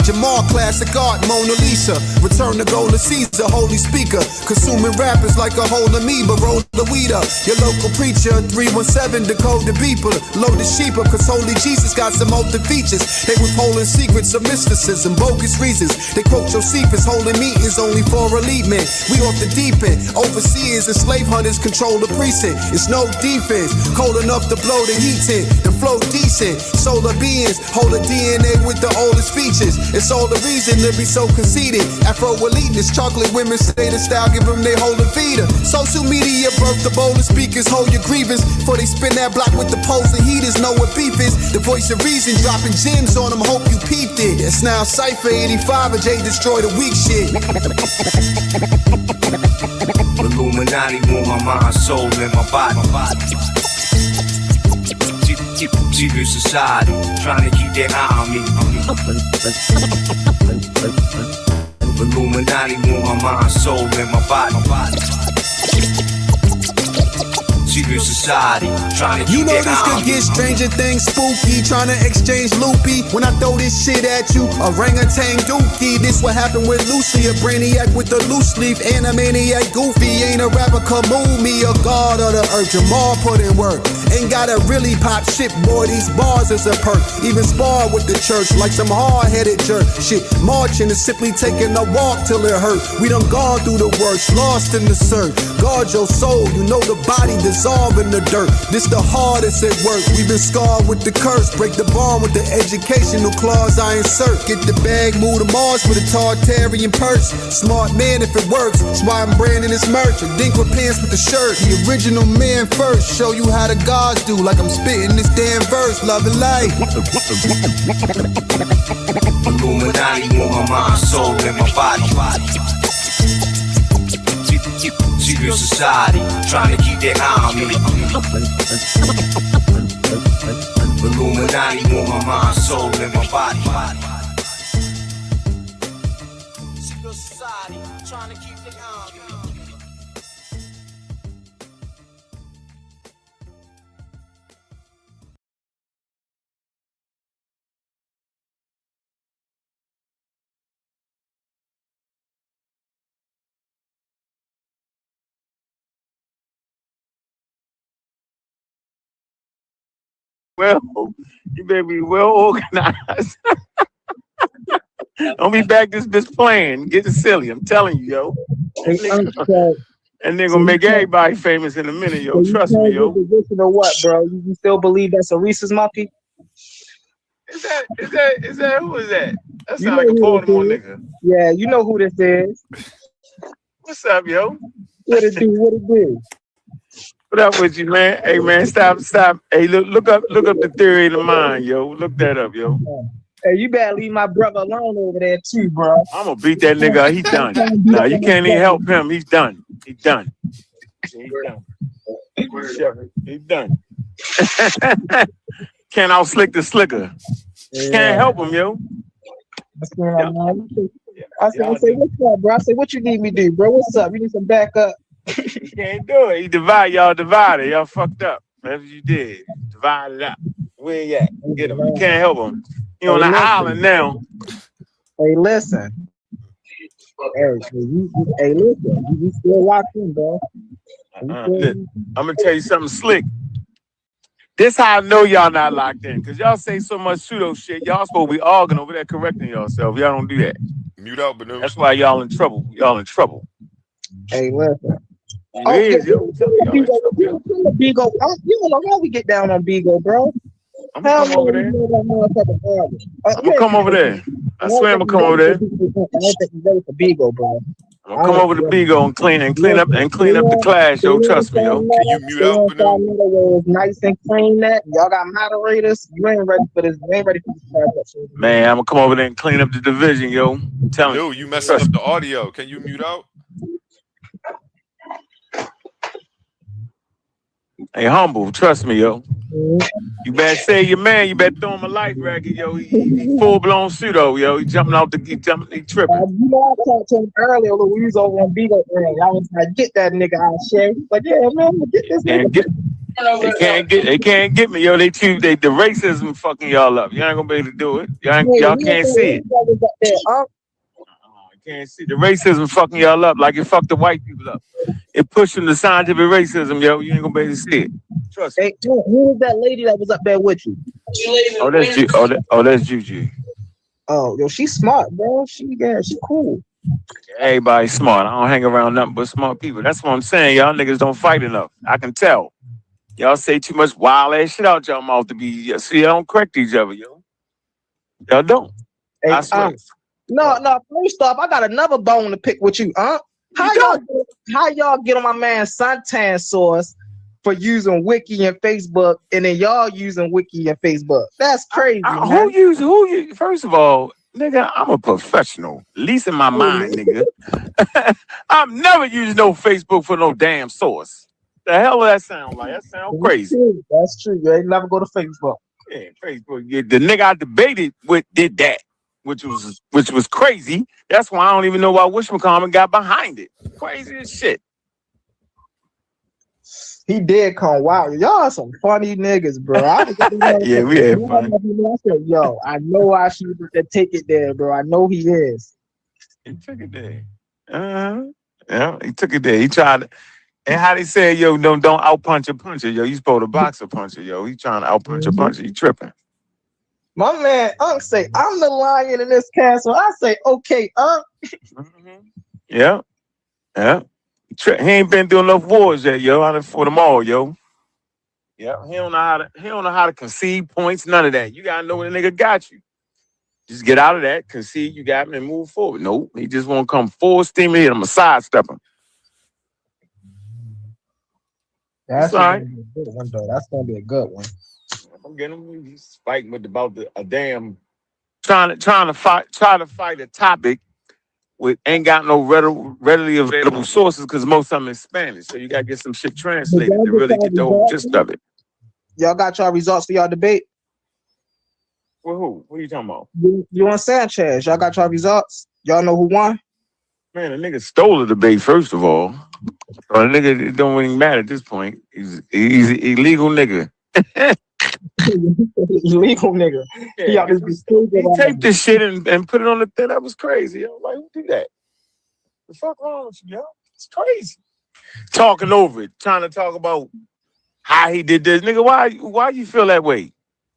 Jamal, classic art, Mona Lisa. Return to gold to Caesar, holy speaker. Consuming rappers like a whole amoeba, roll the weed up. Your local preacher, 317, decode the beeper. Load the sheep up, cause holy Jesus got some older features. They withholding secrets of mysticism, bogus reasons. They quote Josephus, holding meetings only for elite men. We off the deep end. Overseers and slave hunters control the precinct. It's no defense, cold enough to blow the heat in. The flow decent, solar beings hold a DNA with the oldest features. It's all the reason to be so conceited. Afro eliteness, chocolate women say the style, give them they hold a feeder. Social media birth the boldest speakers, hold your grievance. Before they spin that block with the poles and heaters, know what beef is. The voice of reason, dropping gems on them, hope you peeped it. It's now Cypher 85, and Jay destroy the weak shit. Illuminati want my mind, soul, and my body. Secret society, trying to keep their eye on me. Illuminati want my mind, soul, and my body. Secret society, trying to keep You know their this eye on could me. get stranger things spooky. Trying to exchange loopy. When I throw this shit at you, orangutan dookie. This what happened with Lucy, a brainiac with the loose leaf. Animaniac goofy, ain't a rapper, come move me. A god of the earth, Jamal put in work. Ain't gotta really pop shit, boy, these bars is a perk. Even spar with the church like some hard-headed jerk. Shit, marching is simply taking a walk till it hurt. We done gone through the worst, lost in the search. Guard your soul, you know the body dissolve in the dirt. This the hardest at work. We been scarred with the curse. Break the bond with the educational clause I insert. Get the bag, move to Mars with a Tartarian purse. Smart man if it works. That's why I'm branding this merch. A dink with pants with the shirt. The original man first. Show you how the gods do. Like I'm spitting this damn verse. Love and life. Illuminati want my mind, soul, and my body. Secret society, trying to keep their eye on me. Illuminati want my mind, soul, and my body. Secret society, trying to keep their eye on me. Well, you better be well organized. Don't be back this bitch playing, getting silly. I'm telling you, yo. Hey, That nigga so gonna you make can't, everybody famous in a minute, so yo. you Trust me, can't yo. get position or what, bro? You still believe that's a rhesus monkey? Is that who is that? That You sound know like a who this Baltimore is. nigga. Yeah, you know who this is. What's up, yo? What it do? What it do? What up with you, man? Hey, man, stop. Hey, look up the theory of the mind, yo. Look that up, yo. Hey, you better leave my brother alone over there too, bro. I'm gonna beat that nigga. He done. Trying to beat Nah, up you on my can't even brother. help him. He's done. He's done. He's done. He's done. Can't out slick the slicker. Can't Yeah. help him, yo. What's going on, man? I said, Y'all what's up, bro? I said, what you need me to do, bro? What's up? You need some backup? He can't do it. He divided. Y'all divided. Y'all fucked up. That's what you did. Divided up. Where you at? Get him. You can't help him. He on the island now. Hey, listen. Hey, listen. You still locked in, bro. Look, I'm gonna tell you something slick. This how I know y'all not locked in, cause y'all say so much pseudo shit. Y'all supposed to be arguing over there, correcting yourself. Y'all don't do that. Mute out, Banu. That's why y'all in trouble. Y'all in trouble. Hey, listen. You is, yo. I'm telling y'all in trouble. Bigo, you don't know how we get down on Bigo, bro. I'm gonna come over there. I'm gonna come over there. I swear I'm gonna come over there. I don't think you're ready for Bigo, bro. I'm gonna come over to Bigo and clean up the class, yo. Trust me, yo. Can you mute out, Banu? Nice and clean that. Y'all got moderators. You ain't ready for this. You ain't ready for this. Man, I'm gonna come over there and clean up the division, yo. I'm telling No, you messing up the audio. Can you mute out? Hey, humble, trust me, yo. You better say your man. You better throw him a life racket, yo. He full blown pseudo, yo. He tripping. You know, I talked to him earlier. We was over on Bigo. I was like, get that nigga out, Shay. Like, yeah, man, get this nigga. They can't get me, yo. The racism fucking y'all up. You ain't gonna be able to do it. Y'all can't see it. You can't see the racism fucking y'all up like it fucked the white people up. It pushing the scientific racism, yo. You ain't gonna be able to see it. Trust me. Hey, who was that lady that was up there with you? That's Juju. Oh, yo, she's smart, bro. She cool. Everybody's smart. I don't hang around nothing but smart people. That's what I'm saying. Y'all niggas don't fight enough. I can tell. Y'all say too much wild ass shit out y'all mouth to be. See, y'all don't correct each other, yo. Y'all don't. Hey, I swear. No. First off, I got another bone to pick with you, huh? How y'all get on my man Suntan Source for using Wiki and Facebook, and then y'all using Wiki and Facebook? That's crazy, man. Who you? First of all, nigga, I'm a professional. At least in my mind, nigga. I'm never using no Facebook for no damn source. The hell does that sound like? That sound crazy. That's true. You ain't never go to Facebook. Yeah, Facebook. Yeah, the nigga I debated with did that, which was crazy. That's why I don't even know why Wishmacommon got behind it. Crazy as shit. He did come. Wow, y'all are some funny niggas, bro. Yeah, we had fun. I said, yo, I know why she was to take it there, bro. I know he is. He took it there. Yeah, he took it there. He tried to. And how they say, yo, don't out punch a puncher, yo. You supposed to box a puncher, yo. He trying to out punch a puncher. He tripping. My man, Unc say, I'm the lion in this castle. I say, okay, Unc. Yeah. He ain't been doing enough wars yet, yo. I done fought them all, yo. Yeah, he don't know how to concede points, none of that. You gotta know when the nigga got you. Just get out of that, concede, you got him, and move forward. Nope, he just won't come full steam ahead. I'm a sidestep him. That's all right. gonna be a good one, though. That's gonna be a good one. I'm getting him. He's fighting about a damn trying to fight a topic with ain't got no readily available sources because most of them in Spanish. So you gotta get some shit translated to really get the whole gist of it. Y'all got y'all results for y'all debate? With who? What are you talking about? You and Sanchez. Y'all got y'all results? Y'all know who won? Man, the nigga stole the debate, first of all. So the nigga, it don't really matter at this point. He's an illegal nigga. Illegal nigga. Yeah, he taped this shit and put it on the thing. That was crazy. I was like, who did that? The fuck wrong with you, yo? It's crazy. Talking over it, trying to talk about how he did this. Nigga, why you feel that way?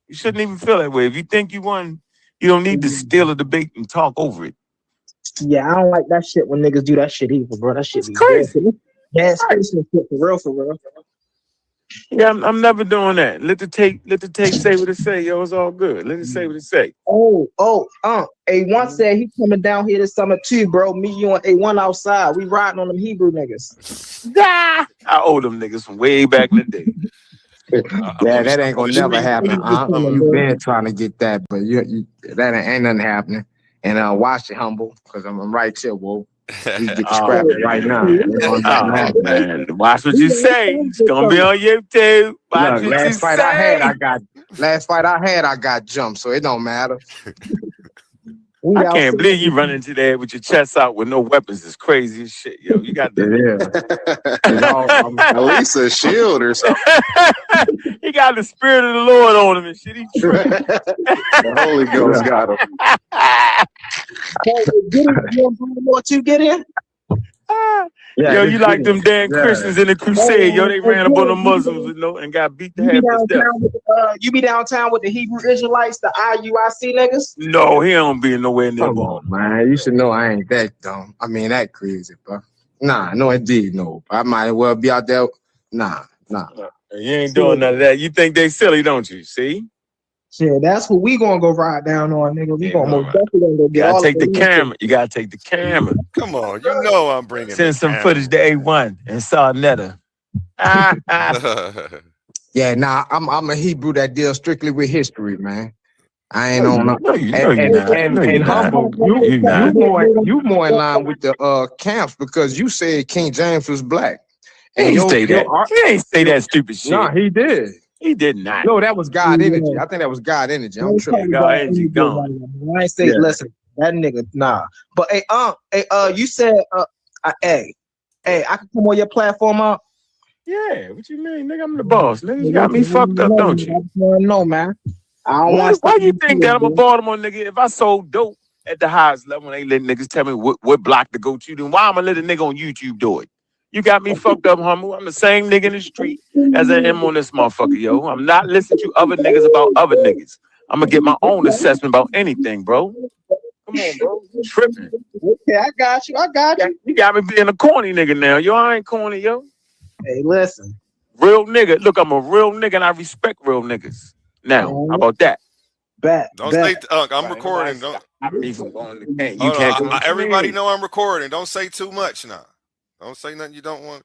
You shouldn't even feel that way. If you think you won You don't need to steal a debate and talk over it. Yeah, I don't like that shit when niggas do that shit either, bro. That shit It's be crazy. gas station shit for real, for real. Yeah, I'm never doing that. Let the tape say what it say, yo. It's all good. Let it say what it say. A1 said he coming down here this summer too, bro. Me, you, and A1 outside. We riding on them Hebrew niggas. I owe them niggas from way back in the day. Yeah, that ain't gonna never happen. You been trying to get that, but you that ain't nothing happening. And watch it, Humble, because I'm right here, whoa. We get scrapping right now. Oh man, watch what you say. It's gonna be on YouTube. Watch Look, what you last fight say. I had, I got jumped, so it don't matter. I can't believe you run into there with your chest out with no weapons. It's crazy as shit, yo. You got the At least a shield or something. He got the spirit of the Lord on him and shit. He tripping. The Holy Ghost got him. What you get in? Yo, you like them damn Christians in the crusade, yo. They ran up on the Muslims, and got beat to half to death. You be downtown with the Hebrew Israelites, the IUIC niggas? No, he don't be nowhere near. Come on, man. You should know I ain't that dumb. I mean, that crazy, bro. Nah, no, indeed, no. I might as well be out there. Nah. You ain't doing none of that. You think they silly, don't you? See? Shit, that's what we gonna go ride down on, nigga. We gonna most definitely gonna go get all take the camera. You gotta take the camera. Come on, you know I'm bringing. Send some footage to A1 and saw Netta. Yeah, I'm a Hebrew that deals strictly with history, man. I ain't on and Humble, you more in line with the camps because you said King James was black. He ain't say that. He ain't say that stupid shit. Nah, he did. He did not. No, that was God energy. I think that was God energy. I'm tripping. God energy gone. I ain't say listen, that nigga, nah. But you said hey, I can come on your platform up. Yeah, what you mean, nigga? I'm the boss. Nigga, you got me fucked up, don't you? No, man. I don't want. Why you think that I'm a Baltimore nigga? If I sold dope at the highest level, they let niggas tell me what block to go to, then why I'ma let a nigga on YouTube do it? You got me fucked up, Humble. I'm the same nigga in the street as I am on this motherfucker, yo. I'm not listening to other niggas about other niggas. I'm gonna get my own assessment about anything, bro. Come on, bro. You tripping. Okay, I got you. You got me being a corny nigga now. Yo, I ain't corny, yo. Hey, listen. Real nigga. Look, I'm a real nigga and I respect real niggas. Now, how about that? Don't say, I'm recording. Don't. Everybody know I'm recording. Don't say too much now. Don't say nothing you don't want.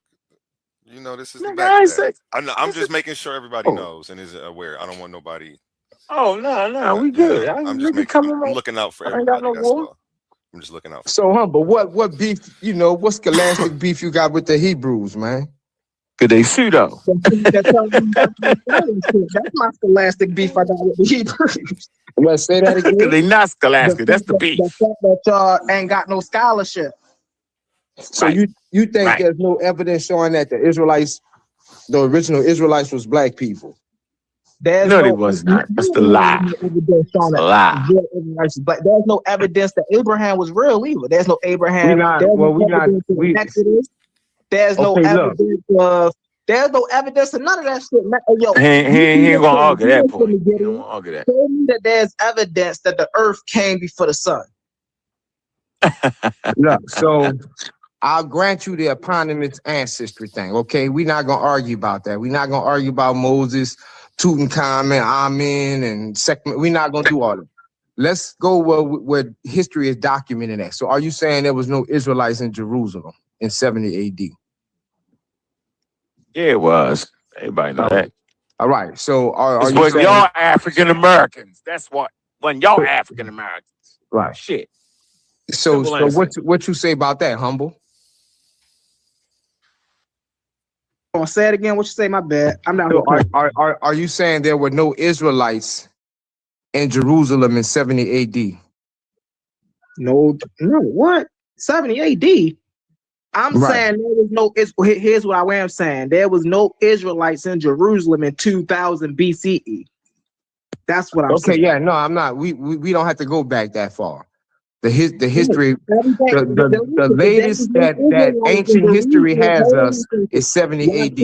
You know, this is the back. I'm just making sure everybody knows and is aware. I don't want nobody. Oh, no, we good. I'm just I'm looking out for everybody. That's all. I'm just looking out for So, Humble, what beef, what scholastic beef you got with the Hebrews, man? Cause they pseudo. That's my scholastic beef I got with the Hebrews. Let's say that again. They not scholastic. That's the beef. The fact that y'all ain't got no scholarship. So you think there's no evidence showing that the original Israelites was black people? No, they was not. That's the lie. But there's no evidence that Abraham was real either. There's no Abraham. There's no evidence of. There's no evidence of none of that shit. Yo, he ain't gonna argue that point. He don't wanna argue that. Tell me that there's evidence that the earth came before the sun. Look, so I'll grant you the eponymous ancestry thing. Okay, we're not gonna argue about that. We're not gonna argue about Moses, Tutankhamun, Amen, and second. We're not gonna do all of it. Let's go where history is documented at. So, are you saying there was no Israelites in Jerusalem in 70 AD? Yeah, it was. Everybody know that. All right. So, are you when saying y'all African Americans? That's what. When y'all African Americans. Right. Shit. So what you say about that, Humble? I'll say it again. What you say? My bad. I'm not. So are you saying there were no Israelites in Jerusalem in 70 AD? No. What? 70 AD? I'm saying there was no. Here's what I am saying. There was no Israelites in Jerusalem in 2000 BCE. That's what I'm saying. Okay. Yeah. No, I'm not. We don't have to go back that far. The history, the latest that ancient history has us is 70 AD,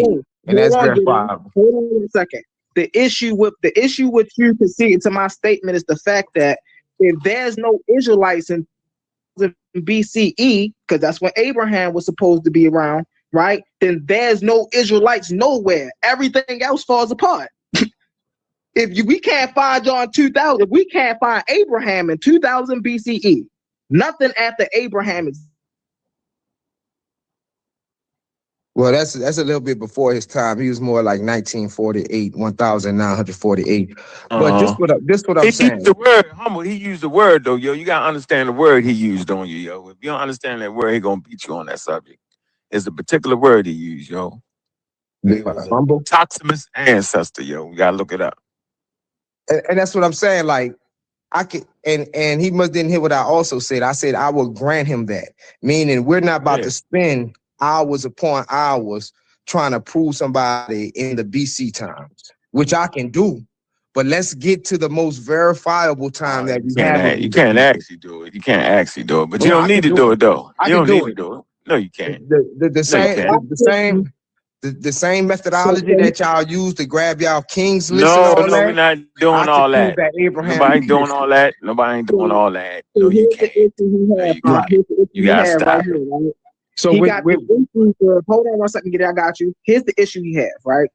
and that's verifiable. Hold on a second. The issue with you conceding to my statement is the fact that if there's no Israelites in BCE, because that's when Abraham was supposed to be around, right? Then there's no Israelites nowhere. Everything else falls apart. We can't find John 2000, if we can't find Abraham in 2000 BCE, nothing after Abraham is. Well, that's a little bit before his time. He was more like 1948, 1948. But this what I'm He saying. used the word humble. He used the word though, yo. You gotta understand the word he used on you, yo. If you don't understand that word, he gonna beat you on that subject. It's a particular word he used, yo. Humble. Toximus ancestor, yo. We gotta look it up. And that's what I'm saying. Like I could, and he must didn't hear what I also said. I said I will grant him that. Meaning we're not about to spend hours upon hours trying to prove somebody in the BC times, which I can do. But let's get to the most verifiable time that we have. You can't actually do it. You can't actually do it. But you don't need to do it though. You don't need to do it. No, you can't. The same methodology that y'all use to grab y'all kings list. No, we're not doing all that. Nobody ain't doing all that. Nobody ain't doing all that. No, you can't. You gotta stop. So he got the issue. Hold on 1 second, I got you. Here's the issue he has, right?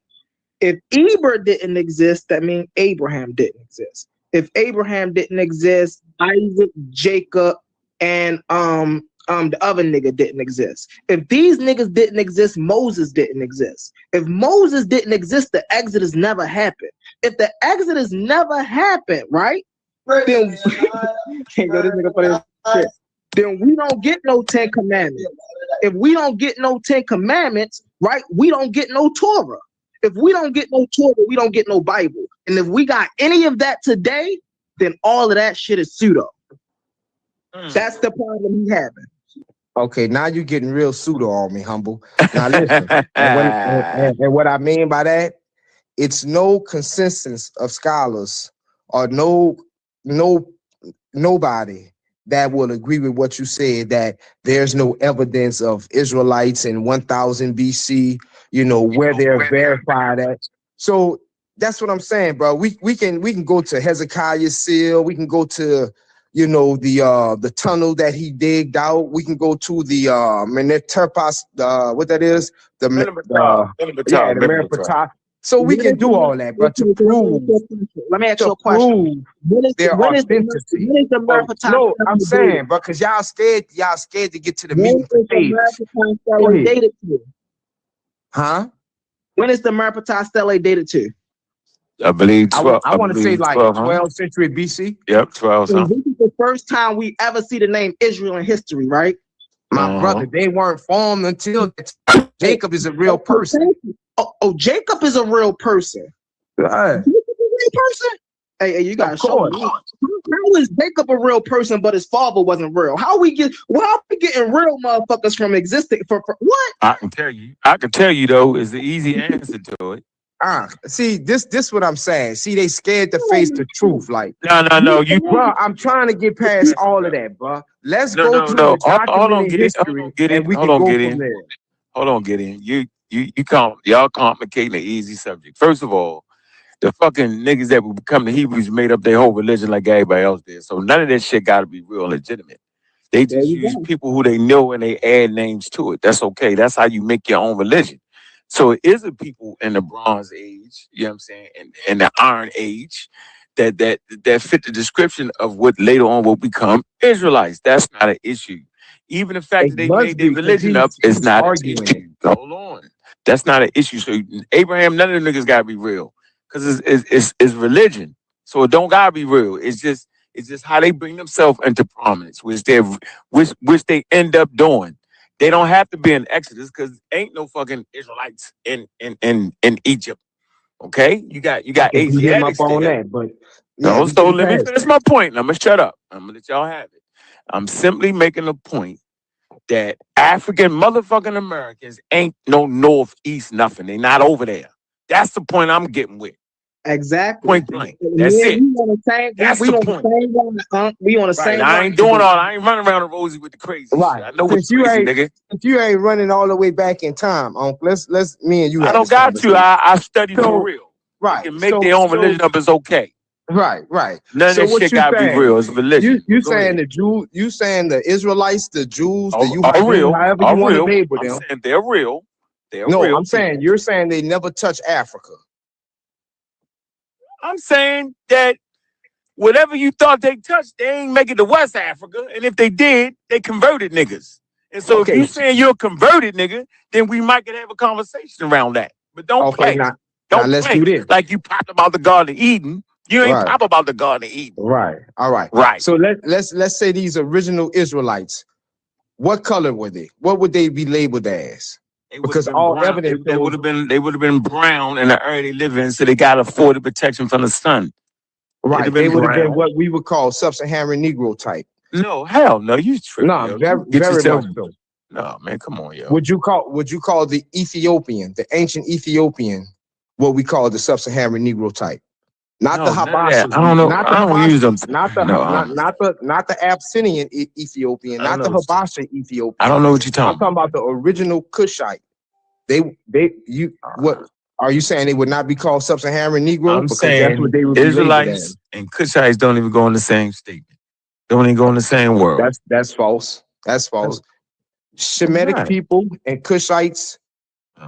If Eber didn't exist, that means Abraham didn't exist. If Abraham didn't exist, Isaac, Jacob, and the other nigga didn't exist. If these niggas didn't exist, Moses didn't exist. If Moses didn't exist, the Exodus never happened. If the Exodus never happened, right? Then can't go this nigga for this shit. Then we don't get no 10 commandments. If we don't get no 10 commandments, right, we don't get no Torah. If we don't get no Torah, we don't get no Bible. And if we got any of that today, then all of that shit is pseudo. That's the problem he having. Okay, now you're getting real pseudo on me, humble. Now listen, and what I mean by that, it's no consensus of scholars or nobody that will agree with what you said, that there's no evidence of Israelites in 1000 BC, where they're verified at. So that's what I'm saying, bro. We can go to Hezekiah's seal. We can go to, the tunnel that he digged out. We can go to the Meneterpas, what that is, the Meneterpas. So we can do all that, but to prove, let me ask you a question. When is the Mercatile? No, I'm saying, but because y'all scared to get to the meeting stage. Dated to? Huh? When is the Mercatile Stele dated to? I believe 12. I want to say like 12th century BC. Yep, 12. So this is the first time we ever see the name Israel in history, right? My brother, they weren't formed until Jacob is a real person. Oh, Jacob is a real person. Right. Jacob is a real person? Hey, you gotta show me. How is Jacob a real person, but his father wasn't real? How we getting real motherfuckers from existing? For what? I can tell you though, is the easy answer to it. See, this what I'm saying. See, they scared to face the truth. Like, no, bro, I'm trying to get past all of that, bro. Let's go to the documented history, and we can go from there. Hold on, get in. Y'all complicating the easy subject. First of all, the fucking niggas that would become the Hebrews made up their whole religion like everybody else did. So none of that shit got to be real legitimate. They just use people who they know and they add names to it. That's okay. That's how you make your own religion. So it is a people in the Bronze Age, you know what I'm saying, and the Iron Age that fit the description of what later on will become Israelites. That's not an issue. Even the fact that they made their religion up is not an issue. Hold on. That's not an issue. So Abraham, none of the niggas gotta be real. Because it's religion. So it don't gotta be real. It's just how they bring themselves into prominence, which they end up doing. They don't have to be in Exodus because ain't no fucking Israelites in Egypt. Okay? You got Asiatics there. But so let me finish my point. I'm gonna shut up. I'm gonna let y'all have it. I'm simply making a point that African motherfucking Americans ain't no northeast nothing. They not over there. That's the point I'm getting with. Exactly. Point blank. That's it. That's the point. We on the same. I ain't doing all. I ain't running around the rosy with the crazy right. shit. I know what's crazy, nigga. If you ain't running all the way back in time, let's me and you. I don't got you. I studied for real. Right. They can make their own religion up. It's okay. Right, right. None of So that what shit you gotta be saying? real. It's religion. You Go saying ahead. the Jew? You saying the Israelites, the Jews, the Are real. however you Are want to real. label I'm them? saying they're real. They're No, real I'm saying people. you're saying they never touch Africa. I'm saying that whatever you thought they touched, they ain't make it to West Africa. And if they did, they converted niggas. And so if Okay, you saying you're a converted nigga, then we might could have a conversation around that. But don't okay. play. Now Don't let's play do this. like you popped about the Garden of Eden. You ain't Right, pop about the Garden of Eden. right. All right. Right. So let's say these original Israelites. What color were they? What would they be labeled as? They would have Because been all brown. evidence They would shows have been brown in the area they live in, so they got afforded protection from the sun. They'd right. have They been would have been brown. what we would call sub-Saharan Negro type. No, hell no, you tripping, No, yo. very, You get very yourself. much so. No, man, come on, yo. Would you call the Ethiopian, the ancient Ethiopian, what we call the sub-Saharan Negro type? Not No, the none of that. Habashas, I don't know. not the I don't use them. Habashas, not the No, not the Abyssinian Ethiopian, I don't not the know. Habasha I Ethiopian. don't know what you're I'm talking talking about the original Cushite. What are you saying? They would not be called sub-Saharan Negro I'm because that's saying what they would be labeled as. Israelites and Cushites don't even go in the same statement. Don't even go in the same world. That's false. That's false. Shemitic Right. people and Cushites,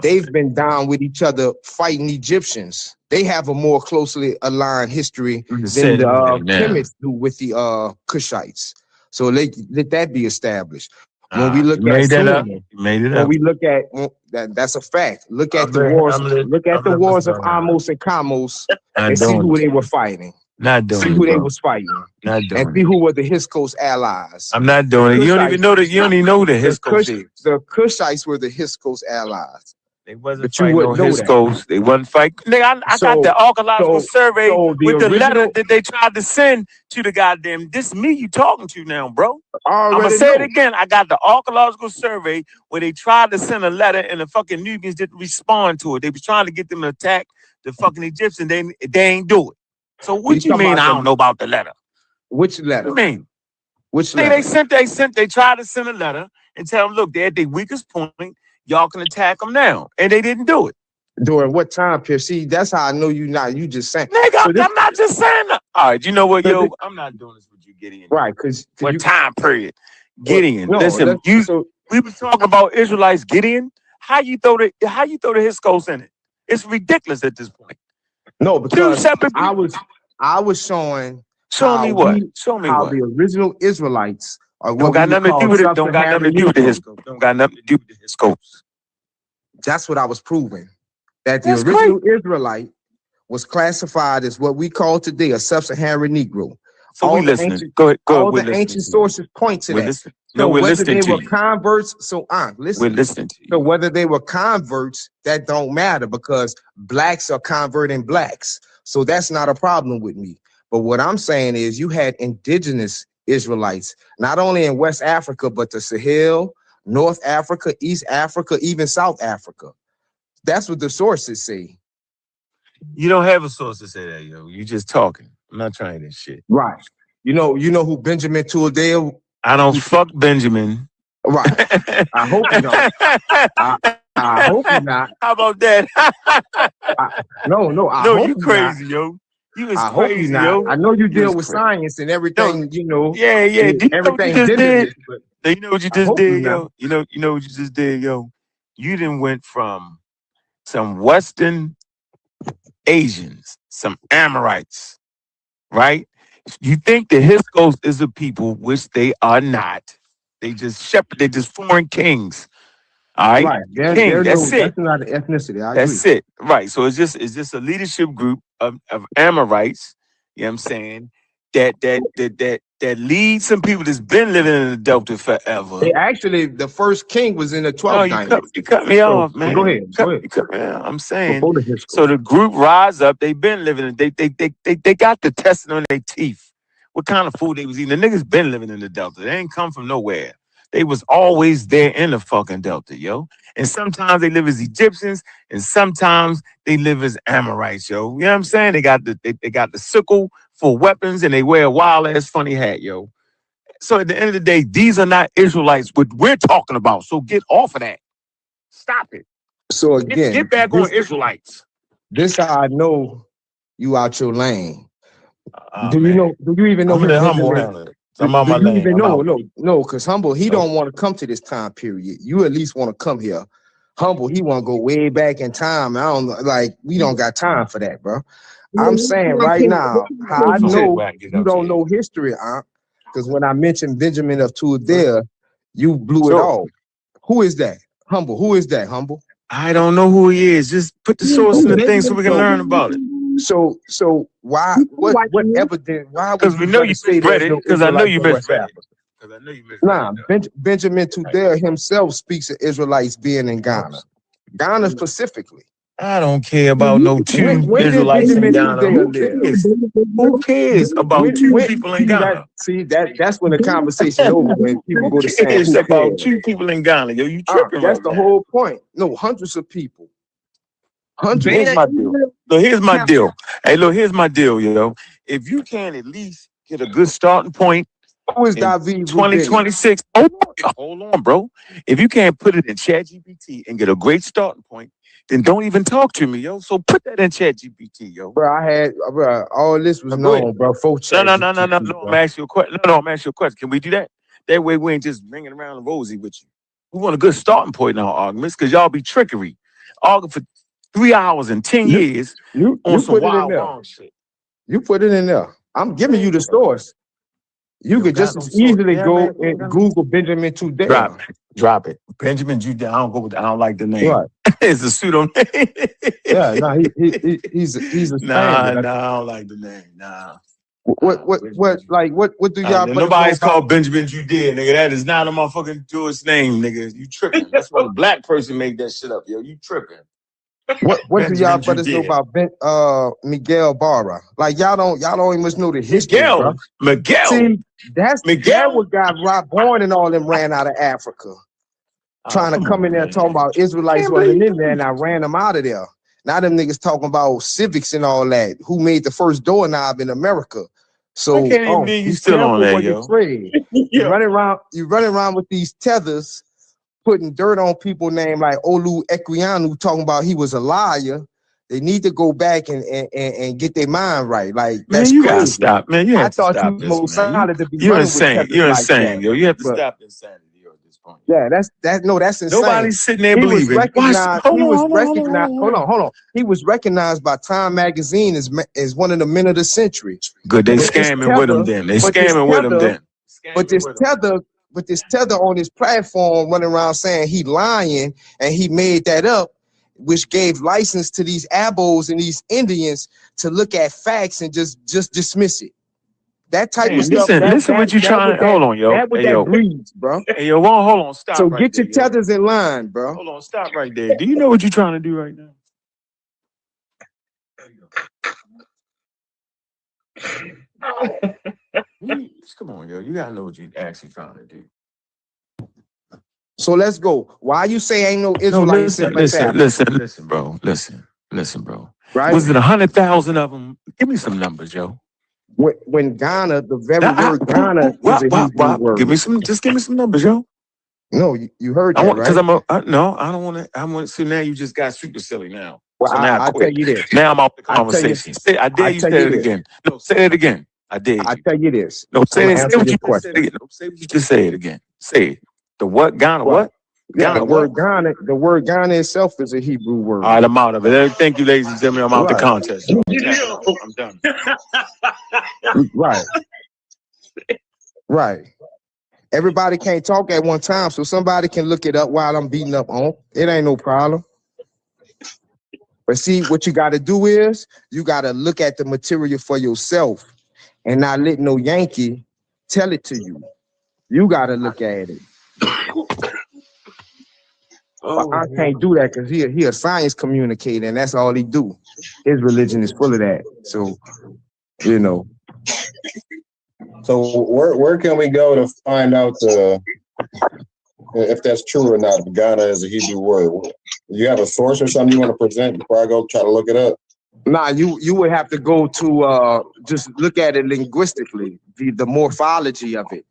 they've been down with each other fighting Egyptians. They have a more closely aligned history I'm just than saying the that now. Kemites do with the Cushites. So let that be established. When we You look at made that up. Sumer, You made it when up. we look at that's a fact. Look at the I'm wars. li- Look at I'm the wars of listening now. Amos and Kamos, Not and see doing who it. they were fighting. Not doing See it, who they bro. was fighting, Not and doing see it. who were the Hyksos allies. I'm not doing it. You don't even know that. You don't even know who the Hyksos is. The Cushites were the Hyksos allies. They wasn't But you fighting no wouldn't know that. Hyksos. They wasn't fighting. Nigga, I got the archaeological survey so the with the letter original- that they tried to send to the goddamn. This me you talking to now, bro. I'm gonna already say it know. again. I got the archaeological survey where they tried to send a letter and the fucking Nubians didn't respond to it. They was trying to get them to attack the fucking Egyptians. They ain't do it. So what you talking mean? about I don't know about the letter. Which letter? What you mean? Which Nigga, letter? they tried to send a letter and tell them, look, they're at their weakest point. Y'all can attack them now, and they didn't do it. During what time period? See, that's how I know you not. You just saying. Nigga, So this- I'm not just saying that. All right, you know what, So yo? this- I'm not doing this with you, Gideon. Right, because What time period? Gideon. no, Listen, that's- we was talking about Israelites, Gideon. How you throw the Hyksos in it? It's ridiculous at this point. No, because separate I was showing. Show me how what? we- Show me how what? the original Israelites are what Don't got we would nothing to do call with it. Don't got nothing to do with the Sub-Saharan Hyksos. Don't got nothing to do with the Hyksos. That's what I was proving. That the That's original Israelite was classified as what we call today a sub-Saharan Negro. So we All the listening. ancient- Go ahead. All We're the listening ancient to you. sources point to We're that. listening. So No, we're whether listening they to were you. converts, We're listen. listening to you. So whether they were converts, that don't matter because blacks are converting blacks. So that's not a problem with me. But what I'm saying is you had indigenous Israelites, not only in West Africa, but the Sahel, North Africa, East Africa, even South Africa. That's what the sources say. You don't have a source to say that, yo. You just talking. I'm not trying this shit. Right. You know who Benjamin Tuldale? I don't fuck Benjamin. Right. I hope you don't. I hope you're not. How about that? No, no, hope you you're crazy, not. yo. You is I hope crazy, you're not. yo. I know you deal is with crazy. science and everything, Yeah. Do you know what you everything just did? genderless, but You know what you I just hope did, you're yo? not. You know what you just did, yo? You done went from some Western Asians, some Amorites, right? You think the Hyksos is a people, which they are not. They just foreign kings. All right? Right. King, that's it. That's not an ethnicity. I That's agree. it. Right. So it's just a leadership group of Amorites, you know what I'm saying, that lead some people that's been living in the Delta forever. Actually, the first king was in the 12th dynasty. You cut me off, man. Go ahead. You cut me off. I'm saying. Before the Hyksos. So the group rise up. They've been living in. They got the testing on their teeth. What kind of food they was eating? The niggas been living in the Delta. They ain't come from nowhere. They was always there in the fucking Delta, yo. And sometimes they live as Egyptians, and sometimes they live as Amorites, yo. You know what I'm saying? They got the sickle for weapons, and they wear a wild ass funny hat, yo. So at the end of the day, these are not Israelites. What we're talking about. So get off of that. Stop it. So again, get back on Israelites. This how I know you out your lane. Do you know? Do you even know I'm who gonna let Humble Benjamin? handle it. I'm on Do my you lane. even I'm know? out. No, because Humble, he Nope. don't want to come to this time period. You at least want to come here. Humble, he want to go way back in time. I don't like. We don't got time for that, bro. I'm saying right now, how I You said know whack, get you out your don't head. know history, because when I mentioned Benjamin of Tudela, you blew it So off. Who is that? Humble. Who is that? Humble. I don't know who he is. Just put the source in the thing so we can learn about it. So why? What evidence? Why would Because we you know rather you say misread there's it. no Because I know Israelites you in West misread it. Africa? Because I know you misread Nah, it. Benjamin Tudela himself speaks of Israelites being in Ghana. Ghana specifically. I don't care about no two When did Israelites in Benjamin Ghana. Who Tudela live? cares? Who cares about two people in Ghana? That's when the conversation over when people go to saying Cares who about cares. two people in Ghana. Yo, you tripping That's right the now. whole point. No, hundreds of people. Here's my deal. So here's my deal. Hey, look, here's my deal, yo. If you can at least get a good starting point Who is in David 2026, hold on, bro. If you can't put it in ChatGPT and get a great starting point, then don't even talk to me, yo. So put that in ChatGPT, yo. Bro, all this was Go ahead. known, bro. No. I'm asking you a question. No, I'm asking you a question. Can we do that? That way we ain't just ringing around the rosy with you. We want a good starting point in our arguments because y'all be trickery. Arguing for 3 hours and 10 years You on some put it in wild there. wrong shit. You put it in there. I'm giving you the source. You could just as easily go and Google Benjamin Tudela. Drop it. Benjamin Judea. I don't go with. I don't like the name. Right. It's a pseudo name. Yeah, no, he's a Spaniard. I don't like the name. Nah. What do y'all brothers know Nobody's about? called Benjamin Judea, nigga. That is not a motherfucking Jewish name, nigga. You tripping. That's when a black person made that shit up, yo. You tripping. What do y'all Benjamin brothers know Judea. about Miguel Barra? Like y'all don't even much know the history, bro. Miguel. See, that Miguel. what got Rob Bourne and all them ran out of Africa. Trying to come in there talking about Israelites wasn't in there, and I ran them out of there. Now them niggas talking about civics and all that. Who made the first doorknob in America? So I can't even believe you be still on careful that, what yo. you trade. You running around with these tethers, putting dirt on people named like Olu Equianu, talking about he was a liar. They need to go back and get their mind right. Like that's Man, you crazy. gotta stop, man. You I have to thought you stop was this, more man. solid to be You're running with insane. tethers You're like insane, that. yo. You have to But stop insanity at this point. yeah, that's insane. Nobody's sitting there He was believing. recognized. Hold He was on. recognized. Hold on. He was recognized by Time Magazine as one of the men of the century. Good, they But this scamming with him then. They scamming with him then. But this tether on his platform running around saying he lying and he made that up, which gave license to these abos and these Indians to look at facts and just dismiss it. That type Man, of stuff. listen what you trying. Hold on, yo. That what Hey, that yo. breeds, bro. Hey, yo, hold on. Stop So right get there, your tethers in line, bro. Hold on. Stop right there. Do you know what you're trying to do right now? Come on, yo. You gotta know what you're actually trying to do. So let's go. Why you say ain't no Israelites in West Africa? Listen, bro. Listen, bro. Right? Was it 100,000 of them? Give me some numbers, yo. When Ghana, the very word Ghana is a Hebrew word. Give me some numbers, yo. No, you heard that, Because right? no, I don't want to. I want. So now you just got super silly now. Well, So now I I'll quit. tell you this. Now I'm off the I'll tell you- conversation. I dare you tell say you it this. again. No, say it again. I dare you. I tell you this. No, say I'ma it. Say answer what your you just question. said again. No, say what you just said again. Say it. The what? Ghana Right. what? Yeah, Ghana the word Ghana itself is a Hebrew word. All right, I'm out of it. Thank you, ladies and gentlemen. I'm out the Right. contest. I'm done. Right. Everybody can't talk at one time, so somebody can look it up while I'm beating up on. It ain't no problem. But see, what you got to do is you got to look at the material for yourself and not let no Yankee tell it to you. You got to look at it. But I can't do that because he a science communicator, and that's all he do. His religion is full of that. So, you know. So where can we go to find out if that's true or not? If Ghana is a Hebrew word. You have a source or something you want to present before I go try to look it up? Nah, you would have to go to just look at it linguistically, the morphology of it.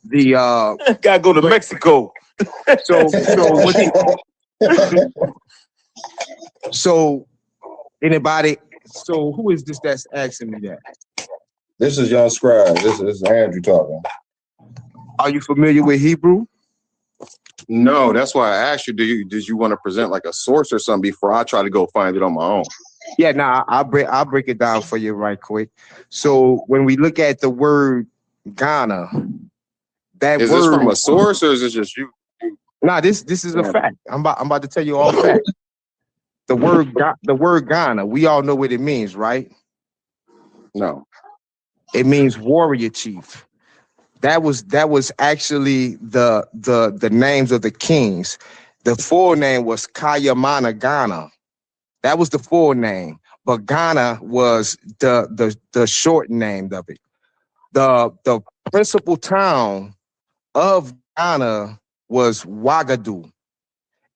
The gotta go to Mexico. So anybody? So who is this that's asking me that? This is Young Scribe. This is Andrew talking. Are you familiar with Hebrew? No, that's why I asked you. Did you want to present like a source or something before I try to go find it on my own? Yeah, now I'll break it down for you right quick. So when we look at the word Ghana, that Is word this from a source or is this just you? Nah, this is a fact. I'm about to tell you all facts. The word Ghana, we all know what it means, right? No. It means warrior chief. That was actually the names of the kings. The full name was Kayamana Ghana. That was the full name, but Ghana was the short name of it. The principal town of Ghana was Ouagadougou.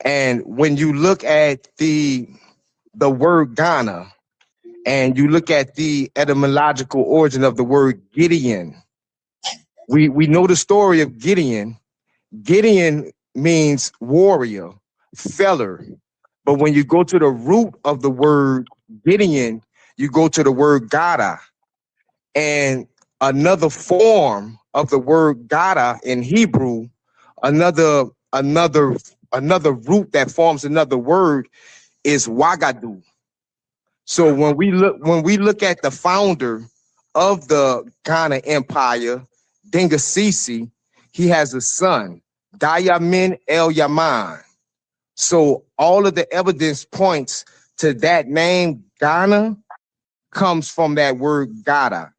And when you look at the word Ghana and you look at the etymological origin of the word Gideon, we know the story of Gideon. Gideon means warrior, feller. But when you go to the root of the word Gideon, you go to the word Gada. And another form of the word Gada in Hebrew, another root that forms another word is Ouagadougou. So when we look at the founder of the Ghana Empire, Dinga Sisi, he has a son, Dayamin El Yaman. So all of the evidence points to that name, Ghana, comes from that word Gada.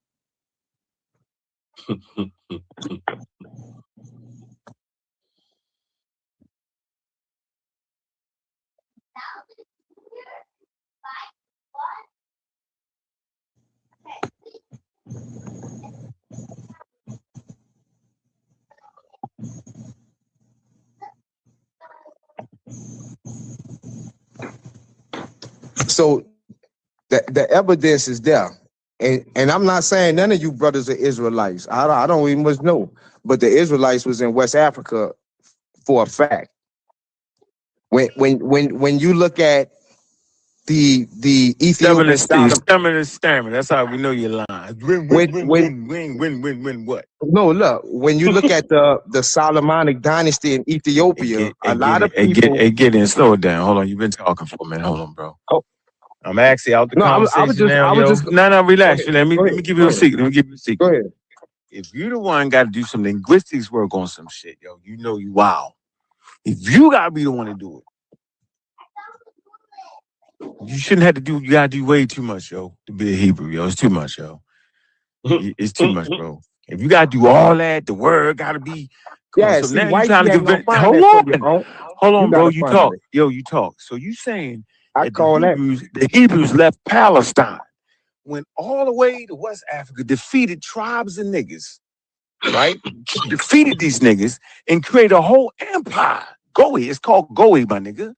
So the evidence is there. And I'm not saying none of you brothers are Israelites. I don't even much know. But the Israelites was in West Africa for a fact. When you look at the Ethiopian Stammer. That's how we know you're lying. Win, what? No, look, when you look at the Solomonic dynasty in Ethiopia, a lot of people get in, slow it down. Hold on, you've been talking for a minute. Hold on, bro. Oh. I'm actually out the No, conversation I was just, now, I was yo. just. No, relax. Go Let me give you a secret. Let me give you a Go secret. ahead. If you the one got to do some linguistics work on some shit, yo, you know you wow. If you gotta be the one to do it, you shouldn't have to do. You gotta do way too much, yo, to be a Hebrew, yo. It's too much, yo. It's too much, bro. If you gotta do all that, the word gotta be. Yeah, so see, now you white trying to ain't gonna convince. find Hold that for you, on, Unc. hold You on, bro. gotta You find talk, it. yo. You talk. So you saying I that call that. the Hebrews left Palestine, went all the way to West Africa, defeated tribes of niggas, right? Defeated these niggas and created a whole empire. Goey, it's called Goey, my nigga.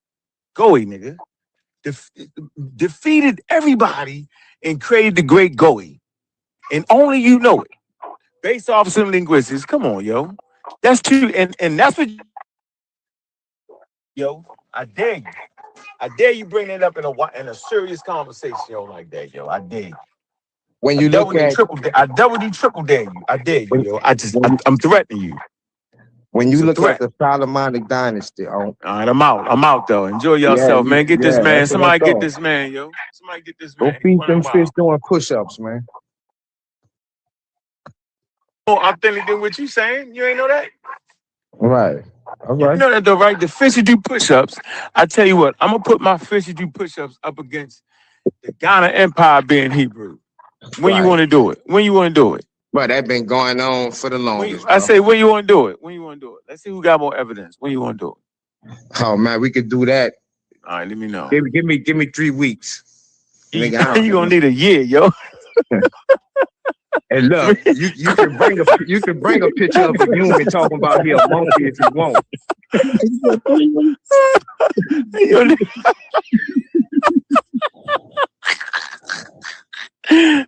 Goey, nigga. Defeated everybody and created the great Goey. And only you know it. Based off some linguistics. Come on, yo. That's true. And that's what, yo, I dare you. I dare you bring it up in a serious conversation, yo, like that, yo. I dare you. When you look at I double D triple dare you. I dare you, yo. I'm threatening you. when you It's a look threat. at the Solomonic dynasty, Unc. All right, I'm out. I'm out though. Enjoy yourself, man. Get this man. That's what I Somebody get thought. this man, yo. Somebody get this Go man. feed Running them wild. fish doing push-ups, man. More authentic than what you saying. You ain't know that? Right. All You right. know that though, right? The fish that do push-ups. I tell you what, I'm gonna put my fish that do push-ups up against the Ghana Empire being Hebrew. When you Right. want to do it? When you want to do it? But that been going on for the longest, bro. I say, when you want to do it? When you want to do it? Let's see who got more evidence. When you want to do it? Oh man, we could do that. All right, let me know. Give me 3 weeks. You gonna need a year, yo. And look, you can bring a picture of a human talking about he a monkey if you want.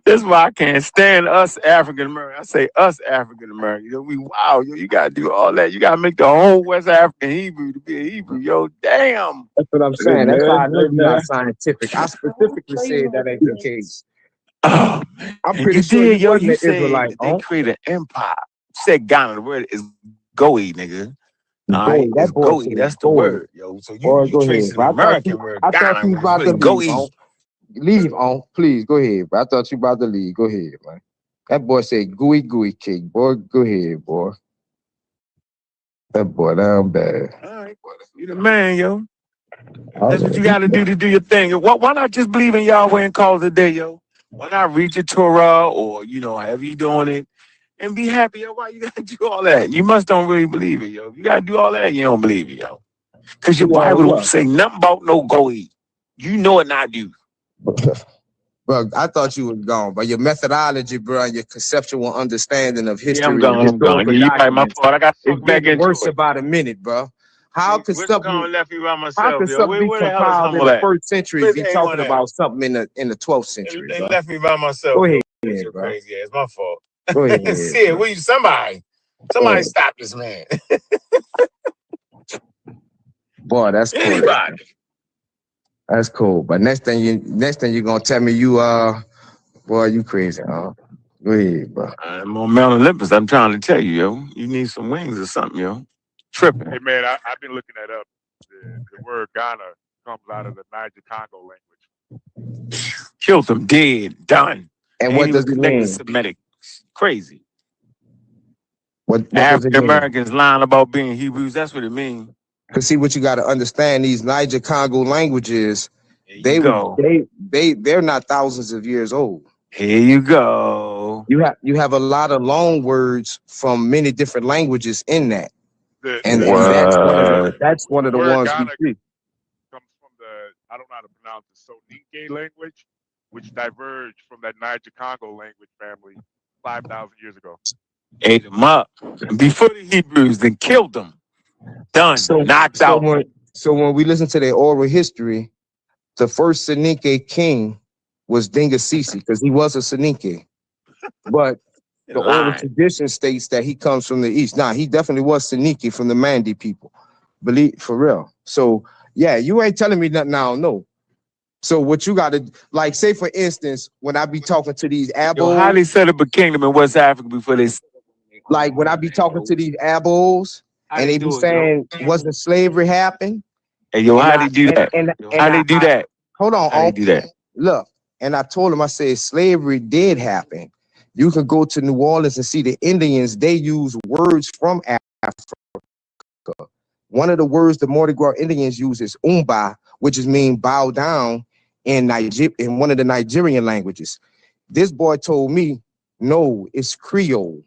That's why I can't stand us African Americans. I say us African Americans. Yo, we wow, yo, you gotta do all that. You gotta make the whole West African Hebrew to be a Hebrew. Yo, damn. That's what I'm saying. That's why I know you're not scientific. I specifically said that ain't the case. Oh man, I'm you pretty sure did, you yo. wasn't You an said Israelite, that they huh? created an empire. You said Ghana. The word is Goey, nigga. All right, Goy, it's that boy Goey. said That's the Goy. word, yo. So you Boy, you go ahead. tracing But American word I thought Ghana, you was but it's about to really leave, Goey. on. Leave, on. Please, go ahead. But I thought you about to leave. Go ahead, man. That boy said gooey gooey cake. Boy, go ahead, boy. That boy down bad. All right, you the man, yo. All That's what right. you got to do your thing. Why not just believe in Yahweh and call it a day, yo? Why not read your Torah or however you doing it and be happy? Yo, why you gotta do all that? You must don't really believe it, yo. You gotta do all that. You don't believe it, yo. Cause your Well, Bible don't look. say nothing about no Goey. You know it, not you. Bro, I thought you was gone, but your methodology, bro, and your conceptual understanding of Yeah, I'm history and gone. I'm gone. historical You right, my documents fault. I got is sucked back getting into worse it. about a minute, bro. How could What's something gone left me by how myself, could yo? something be Where the hell is compiled in humble the at? first century Where's be A1 talking at? about something in the 12th century, They bro? left me by myself, Go yo. ahead, Your bro. crazy ass. My fault. Go ahead, Shit, bro. somebody Go ahead. stop this man. Boy, that's cool. Anybody. That's cool. But next thing you're gonna tell me boy, you crazy, huh? Go ahead, bro. I'm on Mount Olympus. I'm trying to tell you, yo. You need some wings or something, yo. Tripping. Hey man, I've been looking that up. The word Ghana comes out of the Niger Congo language. Killed them dead, done. And Ain't what even does it connected mean? Semitic. Crazy. What does it African mean? Americans lying about being Hebrews. That's what it means. Cause see, what you got to understand, these Niger Congo languages, There you go. they're not thousands of years old. Here you go. You have a lot of loan words from many different languages in that, and that's one of the word ones Ghana we see. comes from I don't know how to pronounce the Soninke language, which diverged from that Niger Congo language family 5,000 years ago. Ate them up before the Hebrews, then killed them. Done. Knocked out. So when we listen to their oral history, the first Soninke king was Dingasisi because he was a Soninke, but the oral tradition states that he comes from the east. Nah, he definitely was Soninke from the Mandi people. Believe for real. So yeah, you ain't telling me nothing I don't know. So what you got to, like, say for instance, when I be talking to these Abos, Yo, how they set up a kingdom in West Africa before they like when I be talking to these Abos and they be saying, wasn't slavery happen? Hey, yo, how they do that? How they do that? Hold on. How they do that? Look, and I told him, I said, slavery did happen. You can go to New Orleans and see the Indians, they use words from Africa. One of the words the Mardi Gras Indians use is umba, which is mean bow down in one of the Nigerian languages. This boy told me, no, it's Creole,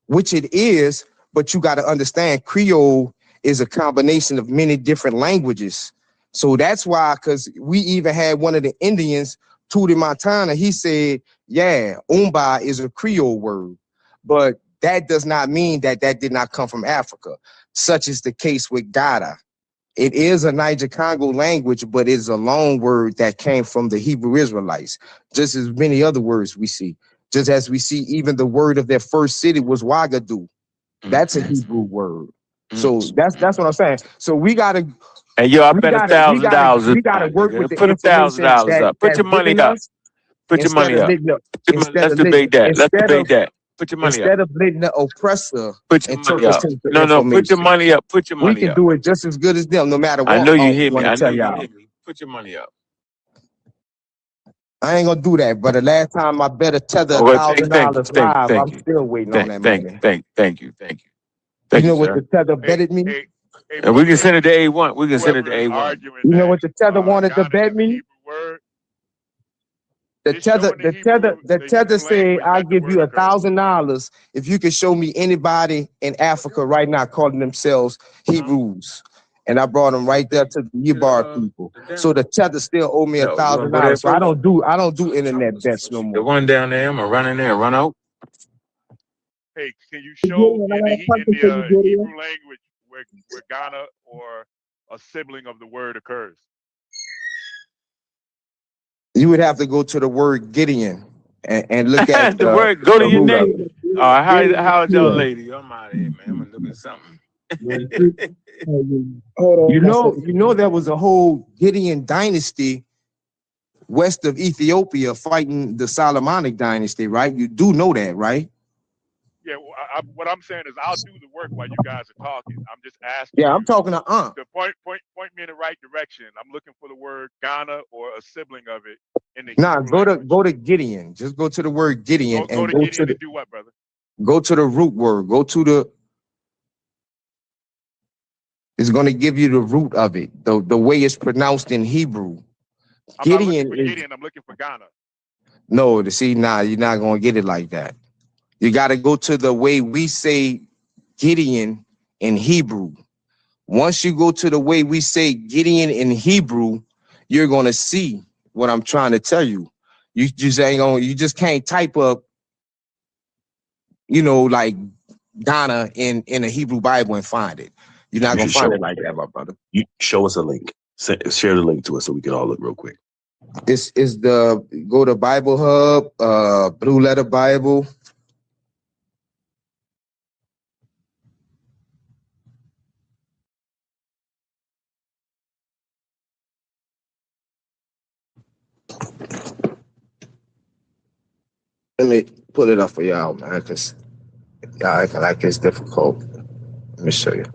which it is, but you got to understand Creole is a combination of many different languages. So that's why, because we even had one of the Indians, Tootie Montana, he said, yeah, umba is a Creole word, but that does not mean that did not come from Africa. Such is the case with Gada. It is a Niger Congo language, but it's a loan word that came from the Hebrew Israelites, just as many other words we see. Just as we see, even the word of their first city was Wagadu. That's a Hebrew word. So that's what I'm saying. So we gotta. Hey, yo, I bet $1,000. We gotta work with the put information $1,000 up. Put your money up. Put your money up. Let's debate that. Let's debate that. Put your money up. Instead of letting the oppressor put your money up. No, put your money up. Put your money up. We can do it just as good as them, no matter what. I know you hear me. I know you hear me. Put your money up. I ain't gonna do that, but the last time I bet a tether $1,000 live, I'm still waiting on that money. Thank you. You know what the tether betted me? And we can send it to A1. We can send it to A1. You know what the tether wanted to bet me? The tether said, I'll give you $1,000 if you can show me anybody in Africa right now calling themselves Hebrews. And I brought them right there to the Yibar people. So the tether still owe me $1,000. So I don't do internet bets no more. The one down there, I'm gonna run in there, run out. Hey, can you show in the Hebrew language where Ghana or a sibling of the word occurs? You would have to go to the word Gideon and look at the word. Go to your name. All right, how's your lady? I'm out of here, man. I'm gonna look at something. You know, there was a whole Gideon dynasty west of Ethiopia fighting the Solomonic dynasty, right? You do know that, right? Yeah, well, what I'm saying is I'll do the work while you guys are talking. I'm just asking Yeah, you I'm talking to to point me in the right direction. I'm looking for the word Ghana or a sibling of it in the Nah, Hebrew language. go to Gideon. Just go to the word Gideon Go and to Gideon and do what, brother? go to the root word. Go to the. It's going to give you the root of it, the way it's pronounced in Hebrew. I'm not looking Gideon for is Gideon. I'm looking for Ghana. no. To see, nah, you're not going to get it like that. You got to go to the way we say Gideon in Hebrew. Once you go to the way we say Gideon in Hebrew, you're going to see what I'm trying to tell you. You just ain't going. You just can't type up, like Ghana in a Hebrew Bible and find it. You're not going to find it like that, my brother. You show us a link. Share the link to us so we can all look real quick. This is go to Bible Hub, Blue Letter Bible. Let me pull it up for y'all, man, because y'all acting like it's difficult. Let me show you.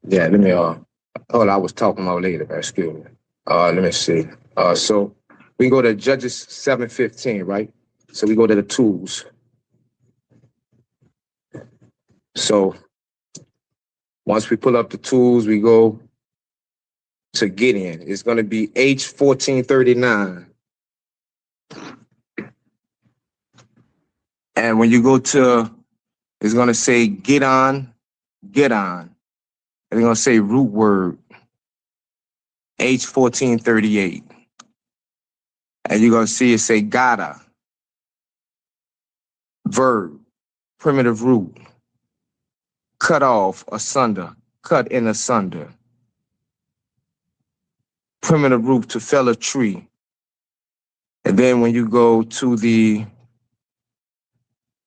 Yeah, let me I was talking about later, man. Excuse me. Let me see. So we go to Judges 7:15, right? So we go to the tools. So once we pull up the tools, we go to Gideon. It's going to be H1439. And when you go to, it's going to say get on. And it's going to say root word, H1438. And you're going to see it say gotta, verb, primitive root, cut off, asunder, cut in asunder. Primitive root to fell a tree. And then when you go to the,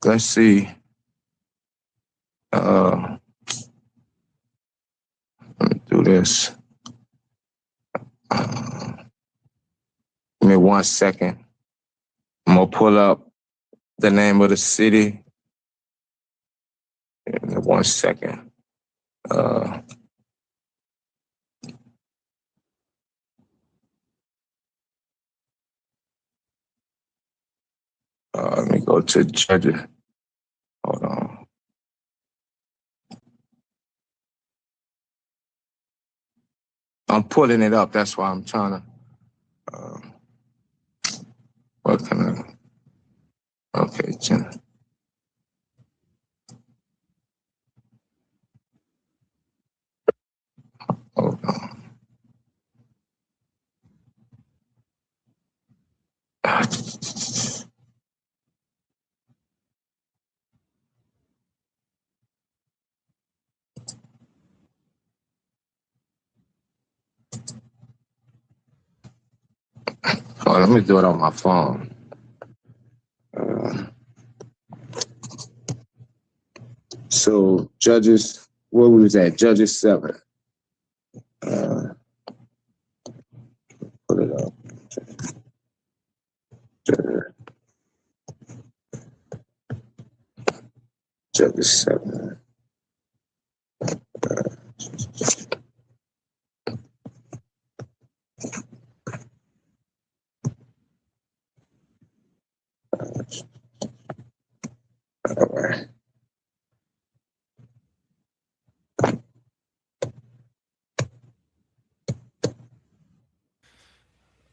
let's see, let me do this. Give me 1 second. I'm gonna pull up the name of the city. Give me 1 second. Let me go to Judges. Hold on. I'm pulling it up. That's why I'm trying to. What can I? Okay, Jen. Hold on. Oh, let me do it on my phone. So Judges, where we was at? Judges 7. Put it up. Judges 7. All right.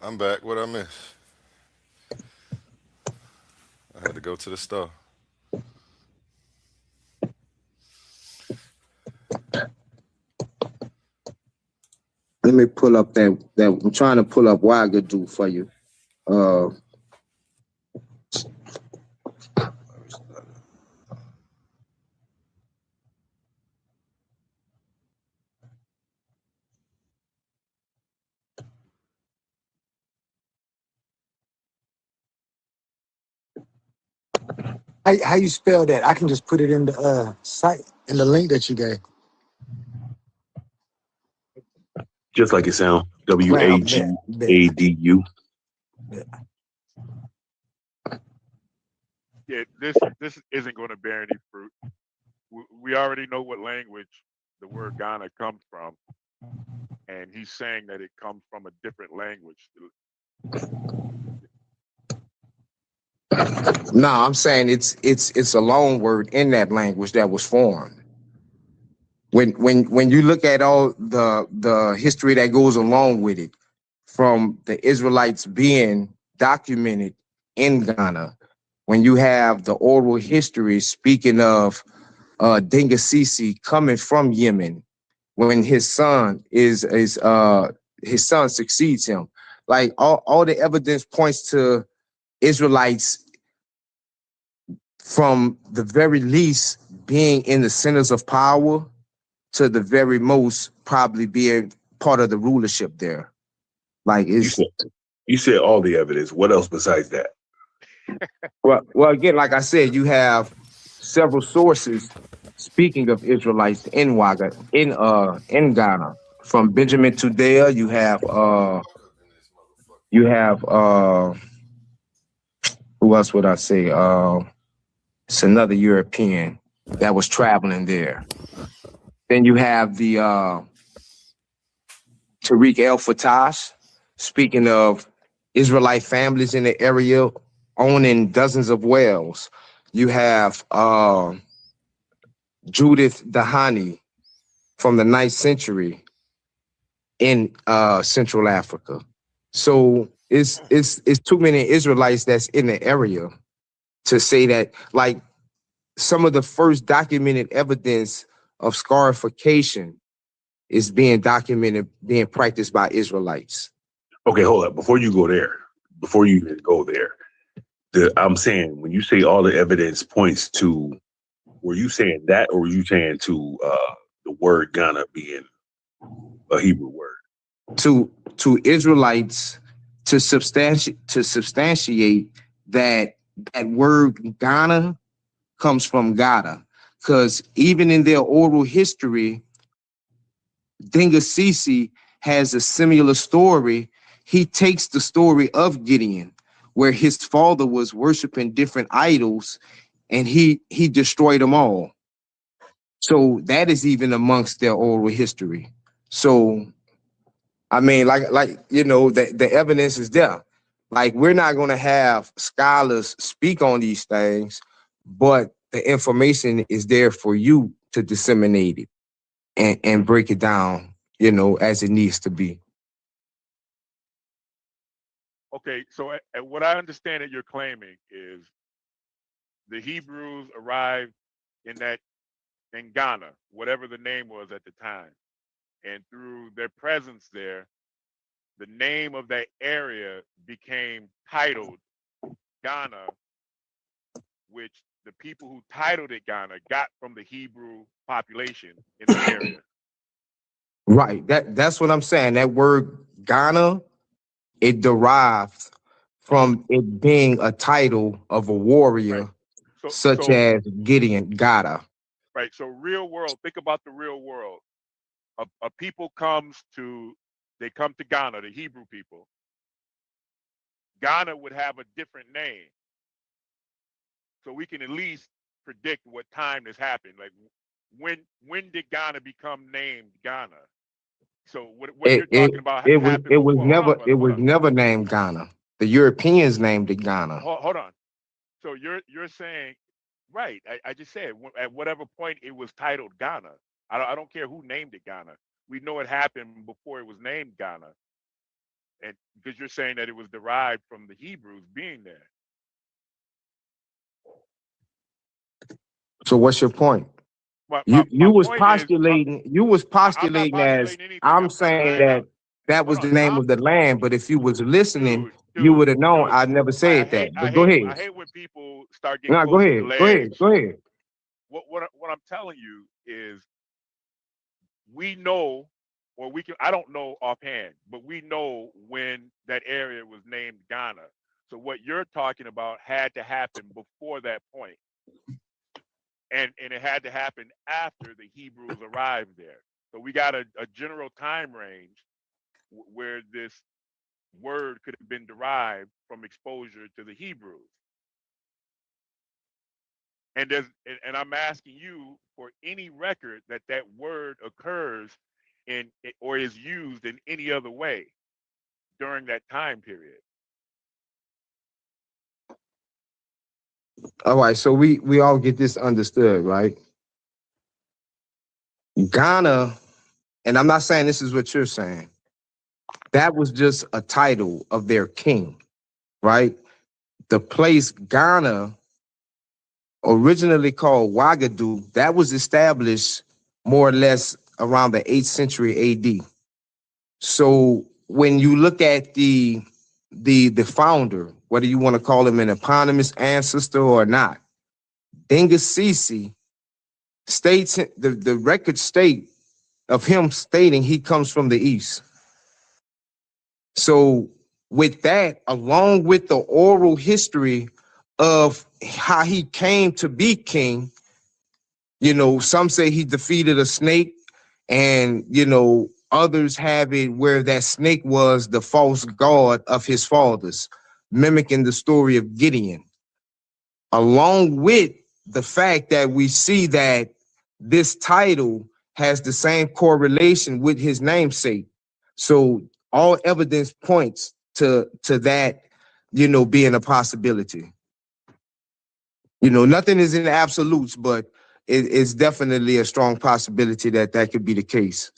I'm back. What I miss? I had to go to the store. Let me pull up that I'm trying to pull up Wagadu for you. Uh, How you spell that? I can just put it in the site in the link that you gave. Just like it sounds. Wow, bet, bet. WAGADU. Yeah, this isn't going to bear any fruit. We already know what language the word Ghana comes from, and he's saying that it comes from a different language. no, I'm saying it's a loan word in that language that was formed. When you look at all the history that goes along with it, from the Israelites being documented in Ghana, when you have the oral history speaking of Dingasisi coming from Yemen, when his son his son succeeds him, like all the evidence points to Israelites from the very least being in the centers of power to the very most probably being part of the rulership there. Like You said all the evidence. What else besides that? well, again, like I said, you have several sources speaking of Israelites in in Ghana. From Benjamin Tudela, you have who else would I say? It's another European that was traveling there. Then you have the Tariq El Fattah, speaking of Israelite families in the area owning dozens of wells. You have Judith Dahani from the 9th century in Central Africa. So it's too many Israelites that's in the area to say that, like, some of the first documented evidence of scarification is being documented, being practiced by Israelites. Okay, hold up. Before you even go there, I'm saying, when you say all the evidence points to, were you saying that, or were you saying to the word Ghana being a Hebrew word? To Israelites to substantiate that word Ghana comes from Ghana, because even in their oral history, Dingasisi has a similar story. He takes the story of Gideon, where his father was worshiping different idols, and he destroyed them all. So that is even amongst their oral history. So I mean, like you know, the evidence is there. Like, we're not going to have scholars speak on these things, but the information is there for you to disseminate it and break it down, you know, as it needs to be. Okay, so what I understand that you're claiming is the Hebrews arrived in Ghana, whatever the name was at the time, and through their presence there, the name of that area became titled Ghana, which the people who titled it Ghana got from the Hebrew population in the area. Right. That's what I'm saying. That word Ghana, it derived from it being a title of a warrior, such as Gideon, Gada. Right. So real world, think about the real world. A people come to Ghana, the Hebrew people. Ghana would have a different name. So we can at least predict what time this happened. Like, when did Ghana become named Ghana? So what you're talking about happened before. It was never named Ghana. The Europeans named it Ghana. Hold on. So you're saying, right? I just said at whatever point it was titled Ghana. I don't care who named it Ghana. We know it happened before it was named Ghana. And because you're saying that it was derived from the Hebrews being there. So what's your point? My You was point is, I'm not postulating as postulating anything. I'm I'm trying to saying iron that out. that was Hold the on, name of the land, but if you was listening, you dude, would have known dude. I never I said that. hate, I But go hate, ahead. I hate when people start getting No, close to the go ahead, ledge. go ahead. What I'm telling you is, we know, or we can. I don't know offhand, but we know when that area was named Ghana. So what you're talking about had to happen before that point, and it had to happen after the Hebrews arrived there. So we got a general time range where this word could have been derived from exposure to the Hebrews. And I'm asking you for any record that that word occurs in or is used in any other way during that time period. All right, so we all get this understood, right? Ghana, and I'm not saying this is what you're saying. That was just a title of their king, right? The place Ghana, originally called Ouagadougou, that was established more or less around the 8th century AD. So when you look at the founder, whether you want to call him an eponymous ancestor or not, Dengasisi states, the record state of him stating he comes from the east. So with that, along with the oral history of how he came to be king, you know, some say he defeated a snake, and, you know, others have it where that snake was the false god of his fathers, mimicking the story of Gideon. Along with the fact that we see that this title has the same correlation with his namesake. So all evidence points to that, you know, being a possibility. You know, nothing is in absolutes, but it's definitely a strong possibility that that could be the case.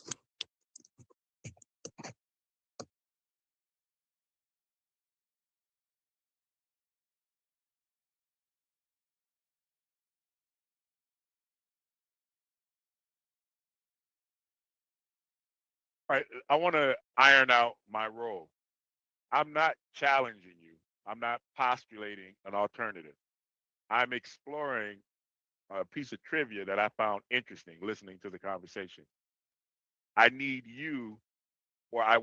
All right, I want to iron out my role. I'm not challenging you. I'm not postulating an alternative. I'm exploring a piece of trivia that I found interesting listening to the conversation. I need you, or I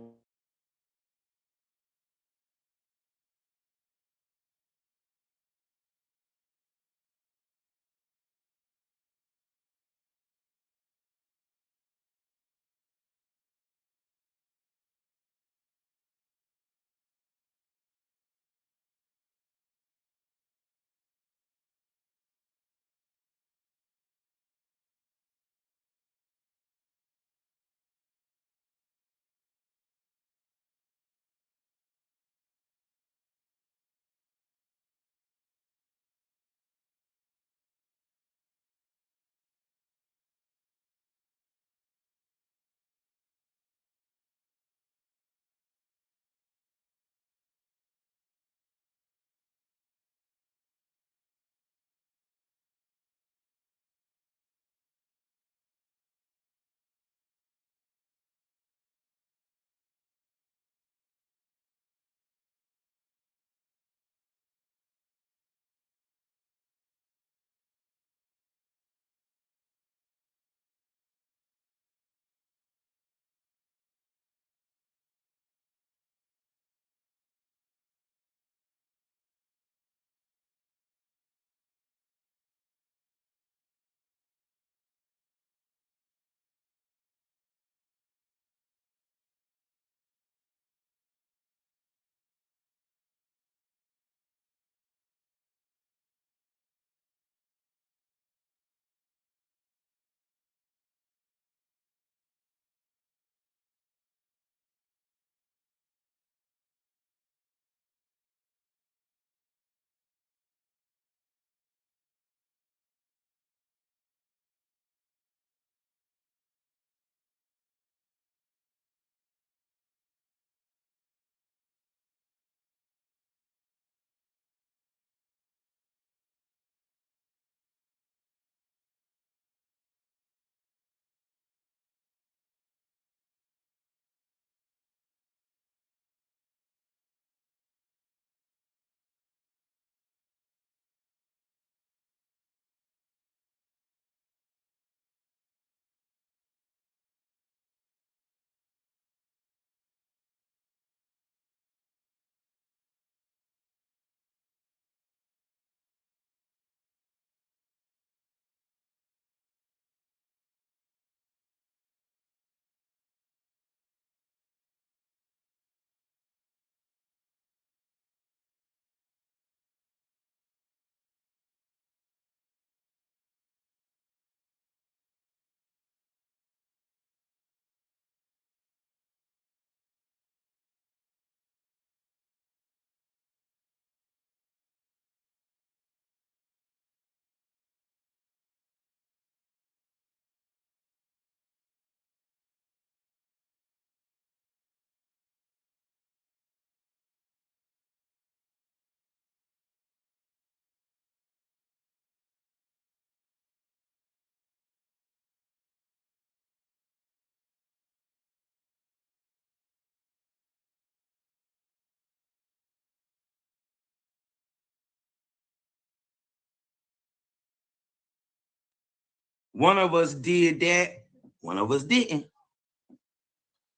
One of us did that, one of us didn't.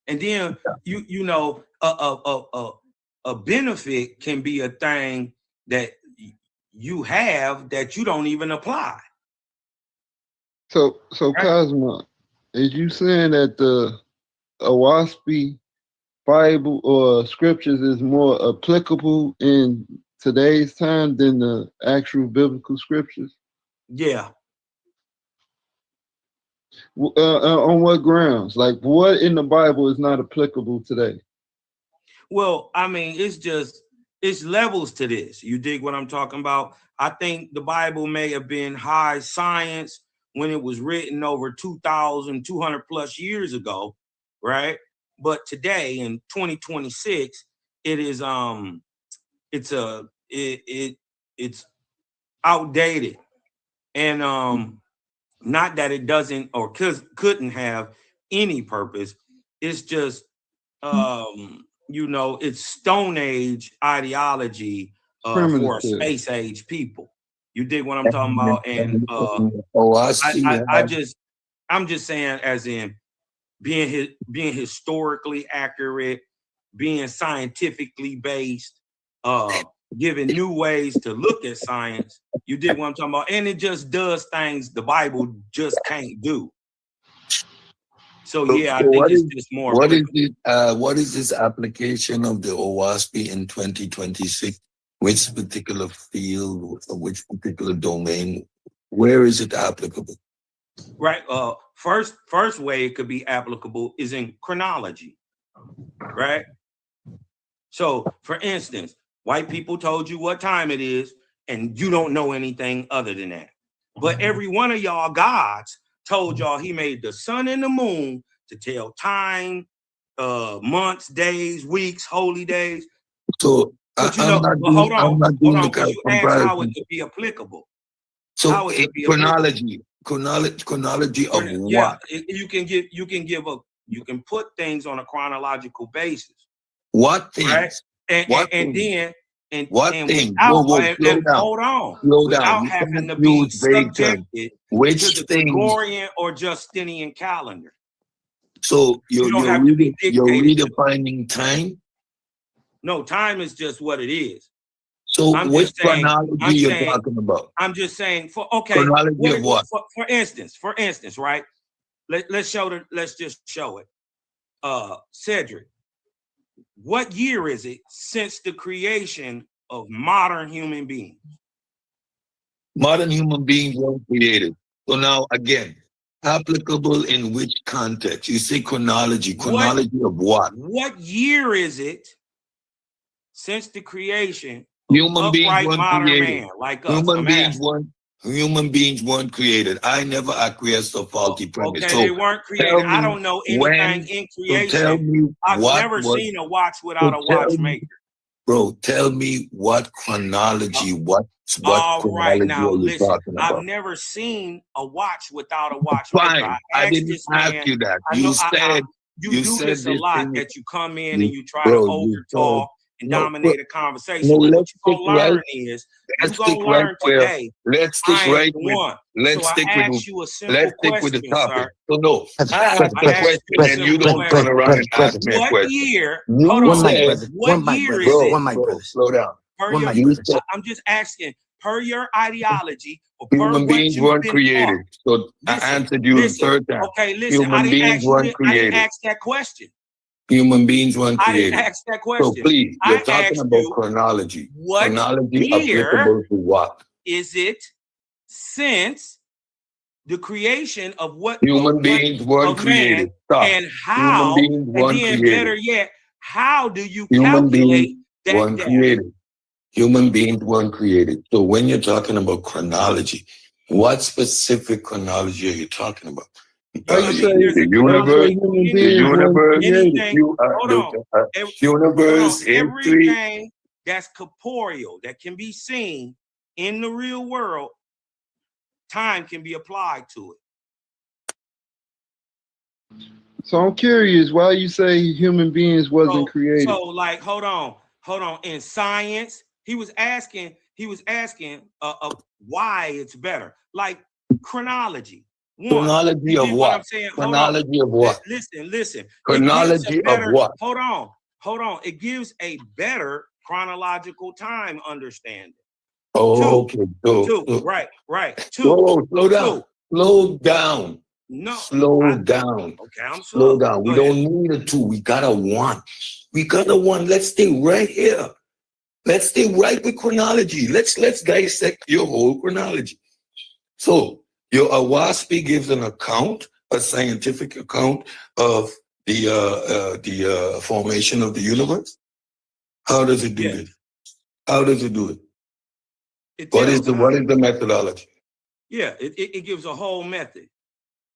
And then you know, a benefit can be a thing that you have that you don't even apply. So Cosmo, is you saying that the Owaspy Bible or scriptures is more applicable in today's time than the actual biblical scriptures? Yeah. On what grounds? Like, what in the Bible is not applicable today? Well, I mean, it's levels to this. You dig what I'm talking about? I think the Bible may have been high science when it was written over 2,200 plus years ago, right? But today in 2026, it is it's outdated, and not that it doesn't or couldn't have any purpose. It's just you know, it's Stone Age ideology for space age people. You dig what I'm talking about? And I'm just saying, as in being historically accurate, being scientifically based, giving new ways to look at science. You dig what I'm talking about? And it just does things the Bible just can't do. So yeah, I think it's just more. What is this application of the OWASP in 2026? Which particular field or which particular domain? Where is it applicable? Right. First way it could be applicable is in chronology. Right. So, for instance, white people told you what time it is, and you don't know anything other than that. But every one of y'all gods told y'all he made the sun and the moon to tell time, months, days, weeks, holy days. So but you know, hold on. You asked how it could be applicable. So chronology of what? You can put things on a chronological basis. What things? Right? Hold on. Without having to be subjected to the Gregorian or Justinian calendar. So you're redefining time? No, time is just what it is. So which chronology you're talking about? I'm just saying chronology of what? For instance, right? Let's just show it. Cedric, what year is it since the creation of modern human beings? Modern human beings weren't created. So now again, applicable in which context? You say chronology. Chronology of what? What year is it since the creation human beings weren't modern created? Man like us? Human beings weren't created. I never acquiesced to faulty premise. Okay, so they weren't created. I don't know anything in creation. So tell me I've never seen a watch without a watchmaker. Bro, tell me what chronology, what all right, now listen, I've never seen a watch without a watchmaker. Fine. I didn't ask you that. You said you do this a lot, that you come in and you try to over talk and dominate a conversation. No, what let's you're gonna learn is let's stick right today. Let's stick right with. Let's stick with the topic. Sir. So no, I asked the question and you don't turn around and ask me a question. What year? What year is it? Bro, slow down. I'm just asking. Per your ideology, or human beings weren't created. So I answered you the third time. Okay, listen. Human beings weren't created. I didn't ask that question. Human beings weren't created. I didn't ask that question. So please, you're talking about chronology. What chronology year applicable to what? Is it since the creation of what human beings weren't created? Stop. And how? Human beings weren't and then created. better yet, how do you human calculate beings that? Weren't created. Human beings weren't created. So when you're talking about chronology, what specific chronology are you talking about? The universe, everything that's corporeal, that can be seen in the real world, time can be applied to it. So I'm curious why you say human beings wasn't created. So like, hold on. In science, he was asking why it's better. Like chronology. Chronology You of get what I'm what? saying? Hold on. Chronology of what? Listen. It gives a Chronology of better. what? Hold on. It gives a better chronological time understanding. Oh, okay. Two. Right. Two. Whoa, slow down. Two. Slow down. No. Slow down. Okay, I'm Slow slow. down. We Go ahead. don't need a 2. We got a 1. We got a 1. Let's stay right here. Let's stay right with chronology. Let's dissect your whole chronology. So your Awaspi gives an account, a scientific account of the formation of the universe. How does it do this? How does it do it? What is the methodology? Yeah, it gives a whole method.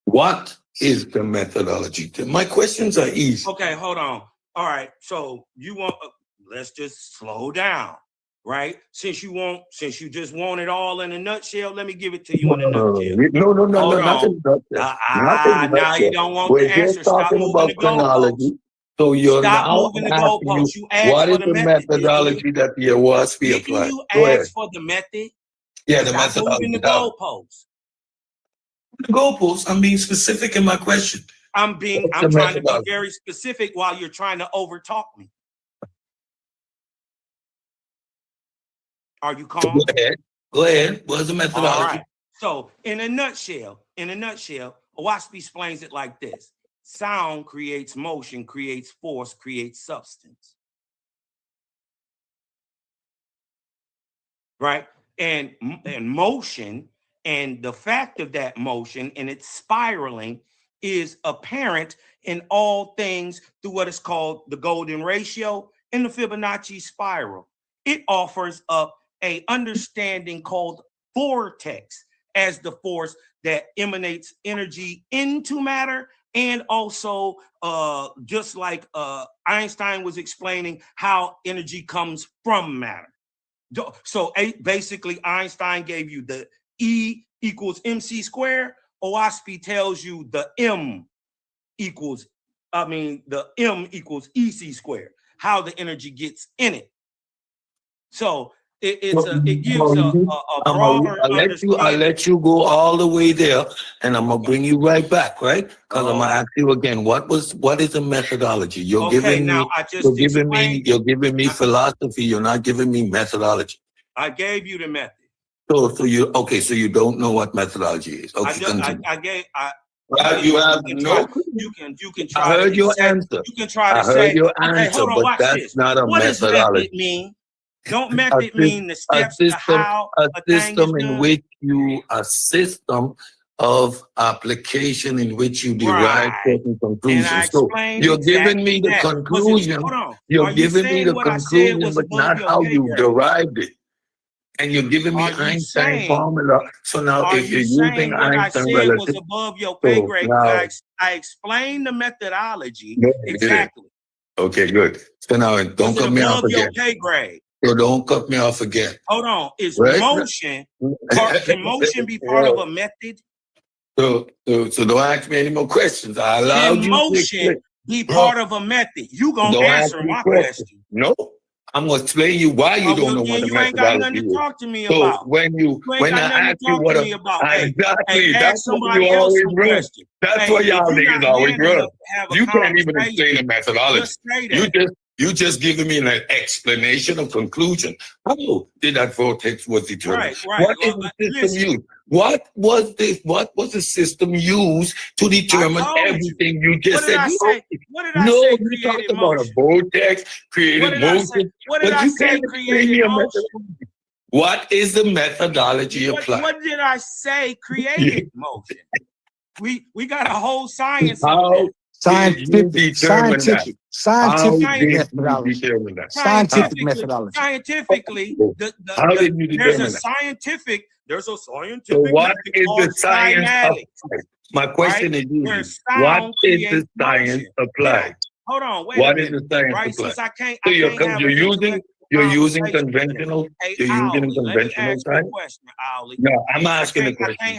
What is the methodology? My questions are easy. Okay, hold on. All right, so you want let's just slow down, right? Since you just want it all in a nutshell, let me give it to you in a nutshell. No, Hold not on. in nutshell. Now you don't want We're the answer. just talking Stop about moving the goalposts. chronology. So you're Stop now moving the asking goalposts. you, You asked what for is the the method, didn't you? methodology that the Awaspi Didn't applies? you Go ahead. ask for the method? Yeah, the Stop moving methodology. the goalposts. The goalposts. I'm being specific in my question. I'm the trying to be methodology? very specific while you're trying to overtalk me. Are you calm? Go ahead. What's the methodology? All right. So in a nutshell, Awaspi explains it like this. Sound creates motion, creates force, creates substance. Right? And motion and the fact of that motion and its spiraling is apparent in all things through what is called the golden ratio and the Fibonacci spiral. It offers up an understanding called vortex as the force that emanates energy into matter, and also just like Einstein was explaining how energy comes from matter. So basically Einstein gave you the E equals mc squared. Awaspi tells you the M equals EC squared, how the energy gets in it. So it gives a broader understanding. I'll let you go all the way there, and I'm gonna bring you right back, right? Because I'm gonna ask you again, what is the methodology? You're giving me philosophy. You're not giving me methodology. I gave you the method. So you don't know what methodology is. Okay, continue. You can try. I heard your answer. You can try to I heard your answer, but that's not a methodology. What does method mean? Don't method mean the steps to how a system in which a system of application in which you derive certain conclusions. So you're giving me the conclusion. You're giving me the conclusion, but not how you derived it. And you're giving me Einstein formula. So now if you're using Einstein relative, was above your pay grade, I explained the methodology exactly. Okay, good. So now don't cut me off again. Pay grade. So don't cut me off again. Hold on. Is motion, can motion be part of a method? So don't ask me any more questions. I allowed you motion be part of a method? You gonna answer my question. No. I'm gonna explain you why you don't know what the methodology is. You ain't got nothing to talk to me about. So when I ask you what exactly, that's what you always run. That's what y'all niggas always run. You can't even explain the methodology. You just giving me an explanation of conclusion. How did that vortex was determined? What is the system used? What was the system used to determine everything you just said? No, you talked about a vortex, created motion. What did I say created motion? What is the methodology applied? What did I say created motion? We got a whole science of it. Scientific methodology. Scientifically, there's a scientific. So what is the science applied? My question is what is the science applied? Hold on, wait what a minute. Is the science right? applied? Since I can't, so you're using conventional. You're using conventional science. No, I'm asking the question.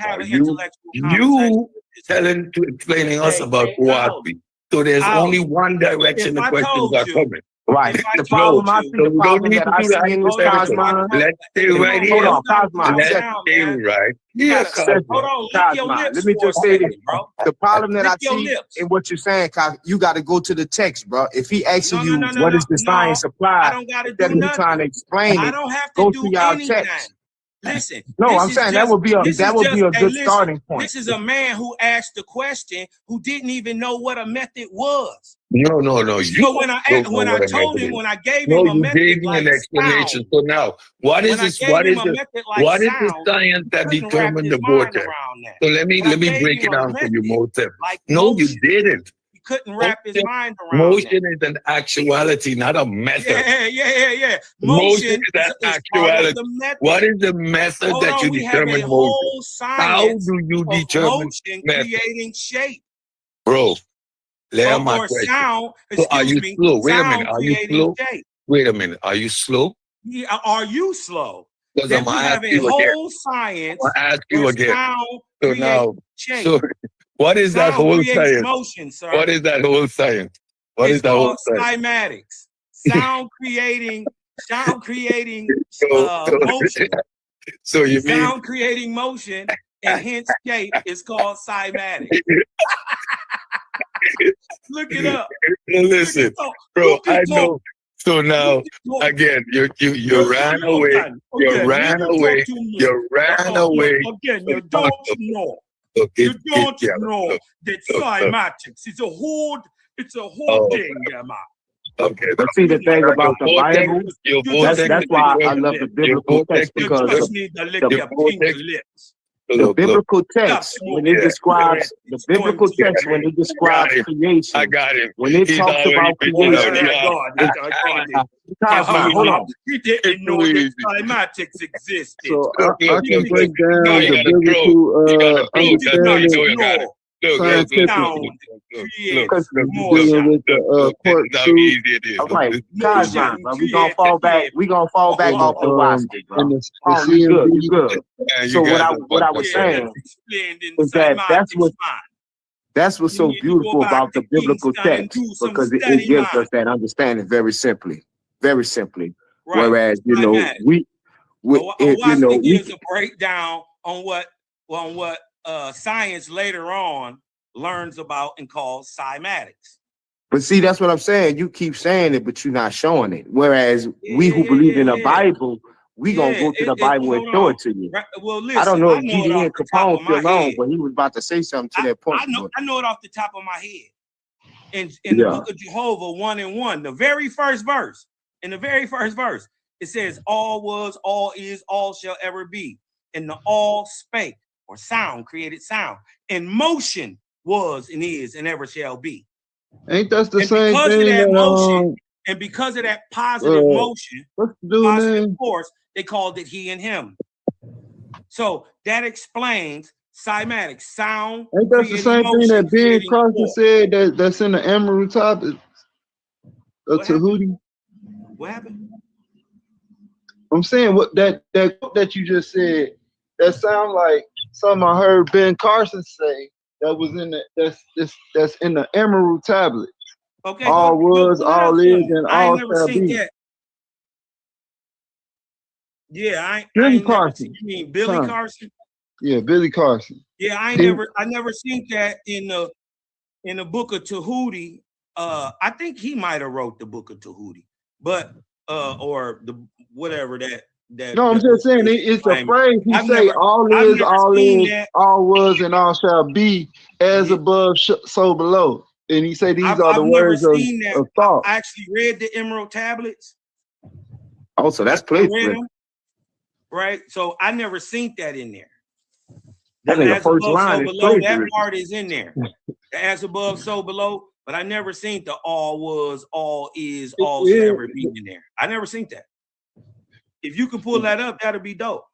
You explaining us about Awaspi. So there's only one direction the questions are coming. Right. If I The told problem I you, see, the don't problem need that to I do see that. in this hold on, Cosmon. Let's stay come right on, here. Hold man, on, you gotta Cosmon. calm Let's Second. down, stay man. right You here, gotta Second. hold on, lick your Cosmon. lips Let me for a just say this. second, bro. The problem that Lick I your see lips. in what you're saying, Cos, you got to go to the text, bro. If he asking you what is the No. science I supply, don't gotta instead do of you trying to nothing. explain I it, don't have to go to do y'all anything. text. Listen, No, I'm this is saying just that would be a hey, good listen, starting point. this is a man who asked the question who didn't even know what a method was. No. You So when I don't know what a told method him, is. when I gave No, him a you method gave me like an explanation. sound, So now, what is when I this? gave him a method like What is the sound, science he that couldn't wrap determined his the mind vortex? around that. So let When I me gave break him it a down for you, method Moses. like No, you motion, didn't. he couldn't wrap his mind around Motion that. is an actuality, not a method. Yeah. Motion Motion is an is part of actuality. the method. What is the method Hold that you on, we have a determine motion? whole How science do you of determine motion method? creating shape. Bro, lay my Or question. sound, So are you excuse me, slow? Wait a minute. sound Are you creating slow? shape. Wait a minute. Are you slow? Yeah, are you slow? Because That I'm we gonna ask have a you again. whole science I'm gonna ask you where again. sound So creates now, shape. so what is that Sound whole creates science? motion, sir. What is that whole science? What It's is that whole called science? cymatics. Sound creating So, motion. so you mean Sound creating motion and hence shape is called cymatics. Look it up. listen, bro, I know. So now again, you ran away. You ran away. You ran away. Again, you don't know. Look, You don't know that cymatics is a whole thing, man. Okay, But see the thing about the Bible, that's why I love the biblical text, because You just need to lick your pink lips. the biblical text when it describes creation. I got him. When it He's talks already about picking creation, God, hold on. He didn't know that cymatics existed. So I can break down the biblical understanding scientific. Because Dealing with the part two. all right, Cosmon, we gonna fall back. We gonna fall back off the roster, bro. And the Oh, you good, you CMB. good. So what I was saying is that's what's so beautiful about the biblical text, because it gives us that understanding very simply. Whereas we It gives a breakdown on what science later on learns about and calls cymatics. But see, that's what I'm saying. You keep saying it, but you're not showing it. Whereas we who believe in the Bible, we gonna go to the Bible and show it to you. Right, well, listen, I don't know if it GDN off the top Capone of my still on, head. but he was about to say something to that point. I know it off the top of my head. In the book of Jehovah 1:1, the very first verse, it says, all was, all is, all shall ever be. And the all spake, or sound, created sound. And motion was and is and ever shall be. Ain't that the And same because thing of that that motion, and because of that positive motion, what's the dude's positive name? force, they called it he and him. So that explains cymatics, sound. Ain't that the same thing that Ben Carson said that's in the Emerald Tablets of Tahuti? What happened? I'm saying what that you just said, that sound like something I heard Ben Carson say that was in that's in the Emerald Tablet. Okay, all was, all is, and I all ain't never shall seen be. that. Yeah, I Billy ain't never Carson. seen. You mean Billy Son. Carson? Yeah, Billy Carson. Yeah, I He- never seen that in the book of Tahuti. I think he might have wrote the book of Tahuti, but or the whatever that. No, I'm just saying it's a phrase. He say all is, all was, and all shall be, as above, so below. And he say these are the I've never words seen that. of thought. I actually read the Emerald Tablets. Oh, so that's I played. read them, right? So I never seen that in there. I think the As first above, line so is below, that plagiarism. part is in there. The as above, so below, but I never seen the all was, all is, all shall ever be in there. I never seen that. If you can pull that up, that'll be dope.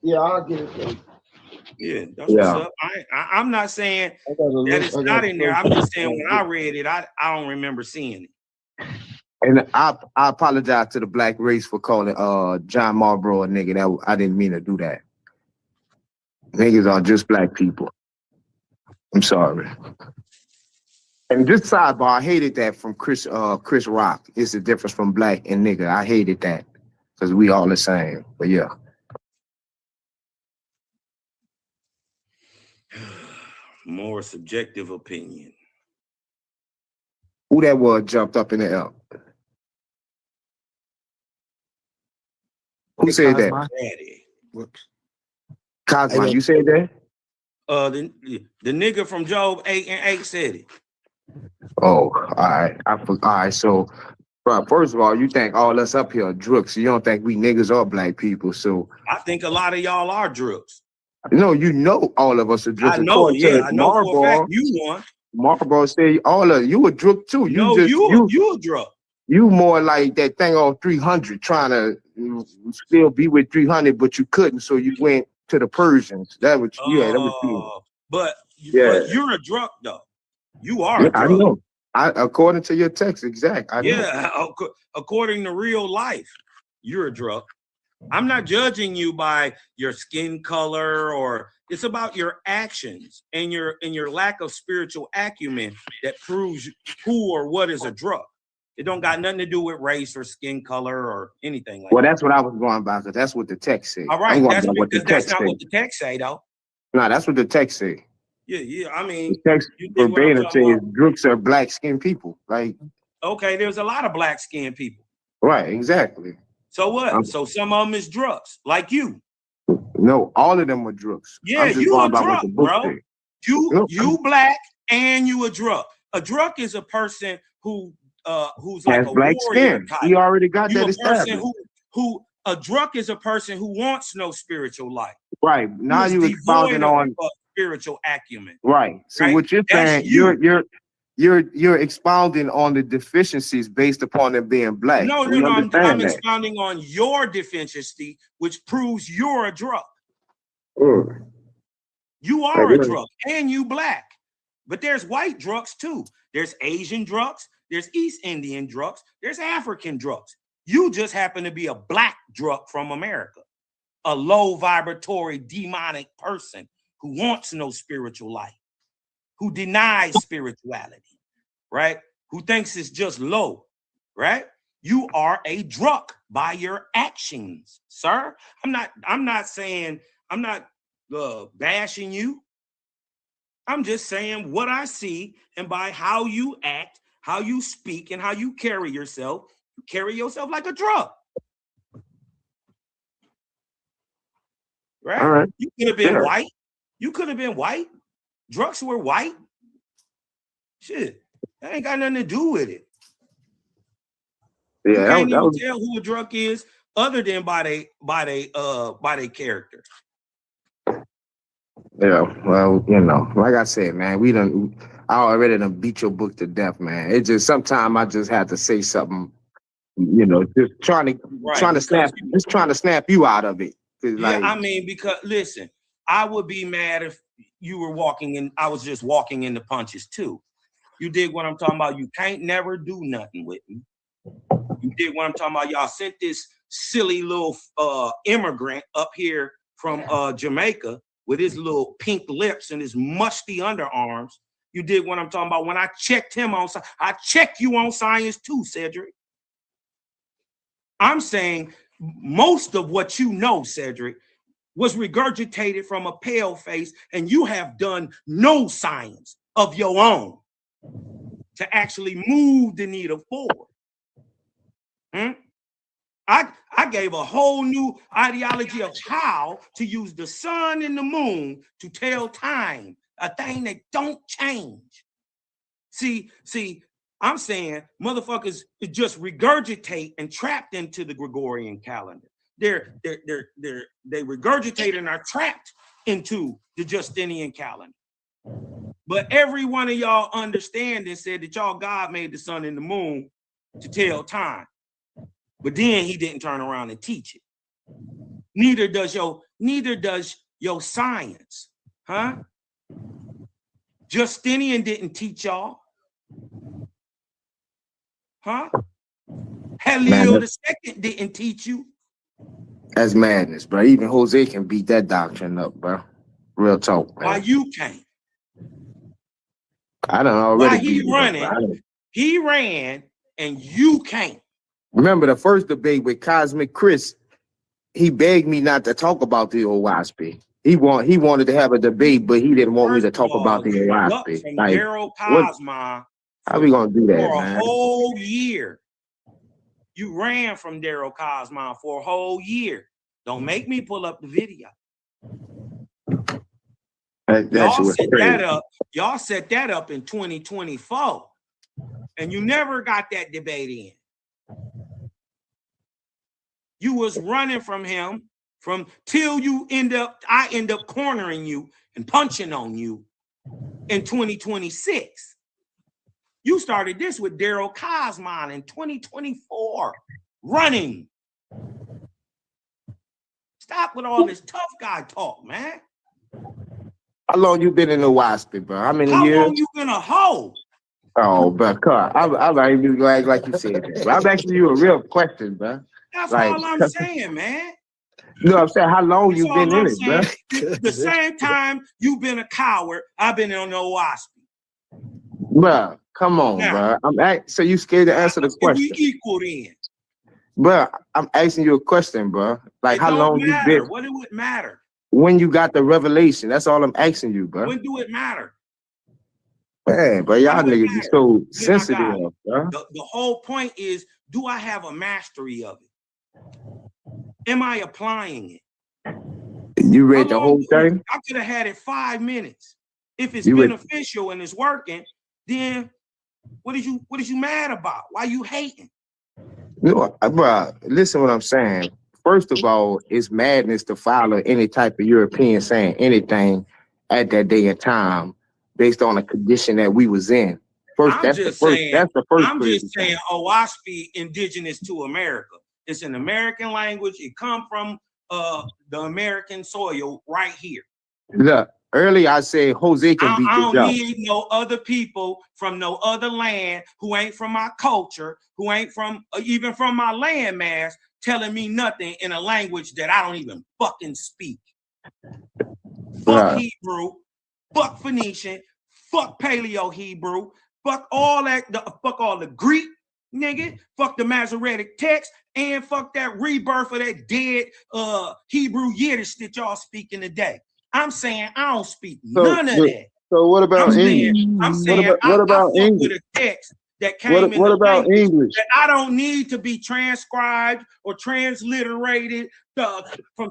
Yeah, I'll get it. Yeah, that's what's up. I'm not saying that it's not in there. I'm just saying when I read it, I don't remember seeing it. And I apologize to the black race for calling John Marlboro a nigga. That I didn't mean to do that. Niggas are just black people. I'm sorry. And just sidebar, I hated that from Chris Rock. It's the difference from black and nigga. I hated that because we all the same. But yeah. More subjective opinion. Who that was jumped up in the air? Who said that? Daddy. Cosmo, you said that? The nigga from Job 8:8 said it. Oh, all right. All right. So, bro, first of all, you think all us up here are drooks. You don't think we niggas are black people. So I think a lot of y'all are drooks. no, you know all of us are drooks. I know, yeah, I know for a fact you one. Marlboro said all of you a drook too. You a drug. You more like that thing on 300, trying to still be with 300, but you couldn't, so you went to the Persians. That was that was you. But you're a drug though. You are a drug. I know. According to your text, exact. According to real life, you're a drug. I'm not judging you by your skin color, or it's about your actions and your lack of spiritual acumen that proves who or what is a drug. It don't got nothing to do with race or skin color or anything like that. Well, that's what I was going by, because that's what the text said. All right, that's not what the text say, though. No, that's what the text say. Yeah. I mean, the text verbatim says drooks are black skinned people. Like, okay, there's a lot of black skinned people. Right, exactly. So what? So some of them is drugs, like you. No, all of them are drooks. Yeah, you a drug, bro. You black and you a drug. A drug is a person who's like a black warrior skin. type. We already got You that a established. person who a drug is a person who wants no spiritual life. Right. Now you expounding on spiritual acumen. Right. So what you're saying, you're expounding on the deficiencies based upon them being black. No, I'm expounding on your deficiency, which proves you're a drug. You are a drug, and you black. But there's white drugs too. There's Asian drugs. There's East Indian drugs. There's African drugs. You just happen to be a black drug from America, a low vibratory demonic person who wants no spiritual life, who denies spirituality, right? Who thinks it's just low, right? You are a drug by your actions, sir. I'm not saying, I'm not bashing you. I'm just saying what I see, and by how you act, how you speak, and how you carry yourself like a drug. Right? All right. You could have been white. You could have been white. Drugs were white. Shit, that ain't got nothing to do with it. Yeah, you can't even tell who a drug is other than by their character. Yeah, well, like I said, man, I already done beat your book to death, man. It just sometimes I just have to say something, just trying to snap you out of it. Yeah, I mean, because listen, I would be mad if you were I was just walking in the punches too. You dig what I'm talking about? You can't never do nothing with me. You dig what I'm talking about? Y'all sent this silly little immigrant up here from Jamaica with his little pink lips and his musty underarms. You dig what I'm talking about? When I checked him on, I checked you on science too, Cedric. I'm saying most of what you know, Cedric, was regurgitated from a pale face, and you have done no science of your own to actually move the needle forward. I gave a whole new ideology of how to use the sun and the moon to tell time, a thing that don't change. See, I'm saying motherfuckers just regurgitate and trapped into the Gregorian calendar. They regurgitate and are trapped into the Justinian calendar. But every one of y'all understand and said that y'all God made the sun and the moon to tell time. But then he didn't turn around and teach it. Neither does your science, huh? Justinian didn't teach y'all, huh? Halil II didn't teach you. That's madness, bro. Even Jose can beat that doctrine up, bro. Real talk, man. Why you can't? I don't Why already. he beat him, running? bro. He ran, and you can't. Remember the first debate with Cosmic Chris? He begged me not to talk about the OWASP. He wanted to have a debate, but he didn't want me to talk about the You ducked OWASP. from Like, Daryl what? Cosma How we gonna do that, for a man? whole year. You ran from Daryl Cosma for a whole year. Don't make me pull up the video. That Y'all shit was set crazy. that up. Y'all set that up in 2024, and you never got that debate in. You was running from him till I end up cornering you and punching on you in 2026. You started this with Daryl Cosman in 2024, running. Stop with all this tough guy talk, man. How long you been in the WASP, bro? How many How years? long you been a hoe? Oh, bro, I'm not even gonna act like you said that. Bro. I'm asking you a real question, bro. That's Like, all I'm saying, man. you know what I'm saying? How long That's you all been in I'm it, bro? saying. The same time you've been a coward, I've been on the WASP. Bro, come on, Now, bro. So you scared to answer the we question? equal then. Bro, I'm asking you a question, bro. Like, It how don't long you matter. been? What do it matter? When you got the revelation? That's all I'm asking you, bro. When do it matter? Man, but y'all How do it niggas be matter? so When I sensitive, die. bro. The whole point is, do I have a mastery of it? Am I applying it? You read the whole thing? I could have had it 5 minutes. If it's You read- beneficial and it's working, then what is you mad about? Why you hating? No, bro, listen what I'm saying. First of all, it's madness to follow any type of European saying anything at that day and time based on the condition that we was in. That's the first I'm crazy just saying OWASP indigenous to America. It's an American language. It come from the American soil right here. Look, earlier I said Jose can beat I the don't job. need no other people from no other land who ain't from my culture, who ain't from even from my landmass, telling me nothing in a language that I don't even fucking speak. Fuck Hebrew, fuck Phoenician, fuck Paleo Hebrew, fuck all that, fuck all the Greek, nigga, fuck the Masoretic text, and fuck that rebirth of that dead Hebrew Yiddish that y'all speaking today. I'm saying I don't speak none of that. So what about English? I'm saying what about I fuck English? with a text that came in What the about language English? that I don't need to be transcribed or transliterated from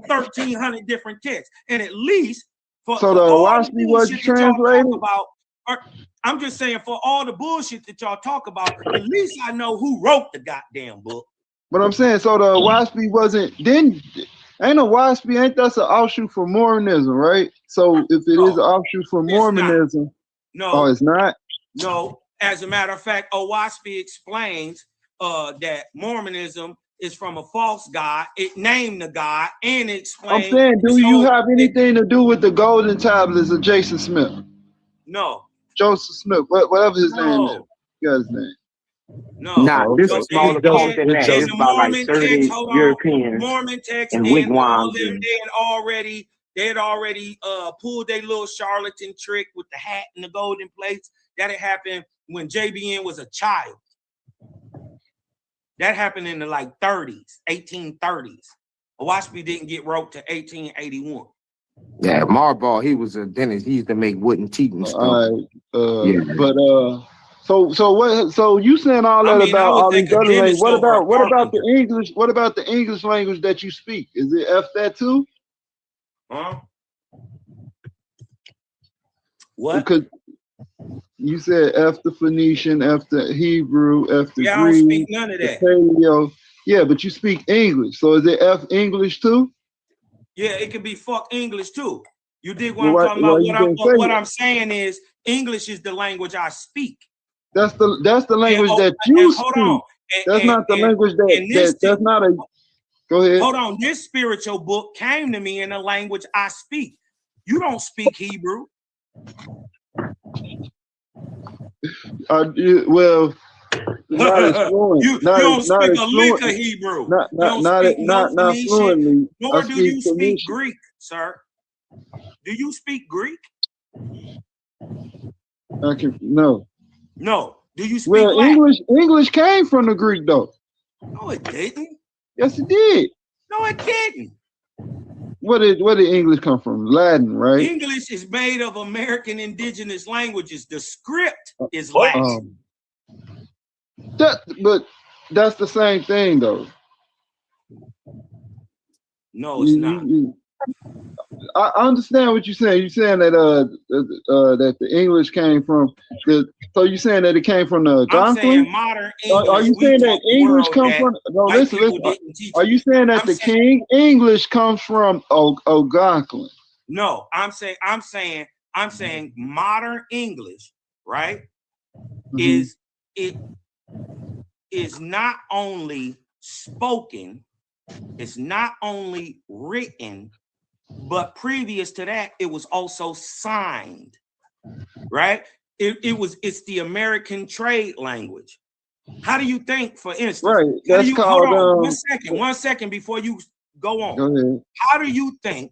1,300 different texts. And at least for So the all WASP the wasn't bullshit that y'all translated? talk about, I'm just saying for all the bullshit that y'all talk about, at least I know who wrote the goddamn book. But I'm saying, so the WASP wasn't, ain't a WASP, ain't that an offshoot for Mormonism, right? So if it is an offshoot for Mormonism, No, it's not? No, as a matter of fact, OWASP explains that Mormonism is from a false god. It named the god and it I'm explained. saying, do you have anything to do with the golden tablets of Jason Smith? No. Joseph Smith, whatever his name is. You got his name. No. Nah, this is smaller cult than that. It's about like 30 Europeans Mormon text and and all wigwams. them, they had already pulled their little charlatan trick with the hat and the golden plates. That had happened when JBN was a child. That happened in the like 30s, 1830s. OWASP didn't get wrote to 1881. Yeah, Marball, he was a dentist. He used to make wooden teeth and stuff. But so you saying all that about all these other languages. What about the English? What about the English language that you speak? Is it F that too? Huh? What? Because you said F the Phoenician, F the Hebrew, F the Greek. I don't speak none of that. Paleo. Yeah, but you speak English. So is it F English too? Yeah, it could be fuck English too. You dig what I'm talking about? What I'm saying is English is the language I speak. That's the language that you speak. That's not the language that's not a. Go ahead. Hold on. This spiritual book came to me in a language I speak. You don't speak Hebrew. Well, not as fluent. You don't speak a lick of Hebrew. Not fluently. Nor do you speak Greek, sir. Do you speak Greek? No. No. Do you speak Well, Latin? English came from the Greek, though. No, it didn't. Yes, it did. No, it didn't. Where did English come from? Latin, right? English is made of American indigenous languages. The script is Latin. But that's the same thing, though. No, it's not. I understand what you're saying. You're saying that that the English came from the. So you're saying that it came from the Algonquin? I'm saying modern English. Are you saying that English come from? No, listen. Are you saying that the King English comes from Algonquin? No, I'm saying modern English, right? Is not only spoken, it's not only written, but previous to that, it was also signed, right? It's the American trade language. How do you think, for instance, right? That's called. Hold on, one second before you go on. Go ahead. How do you think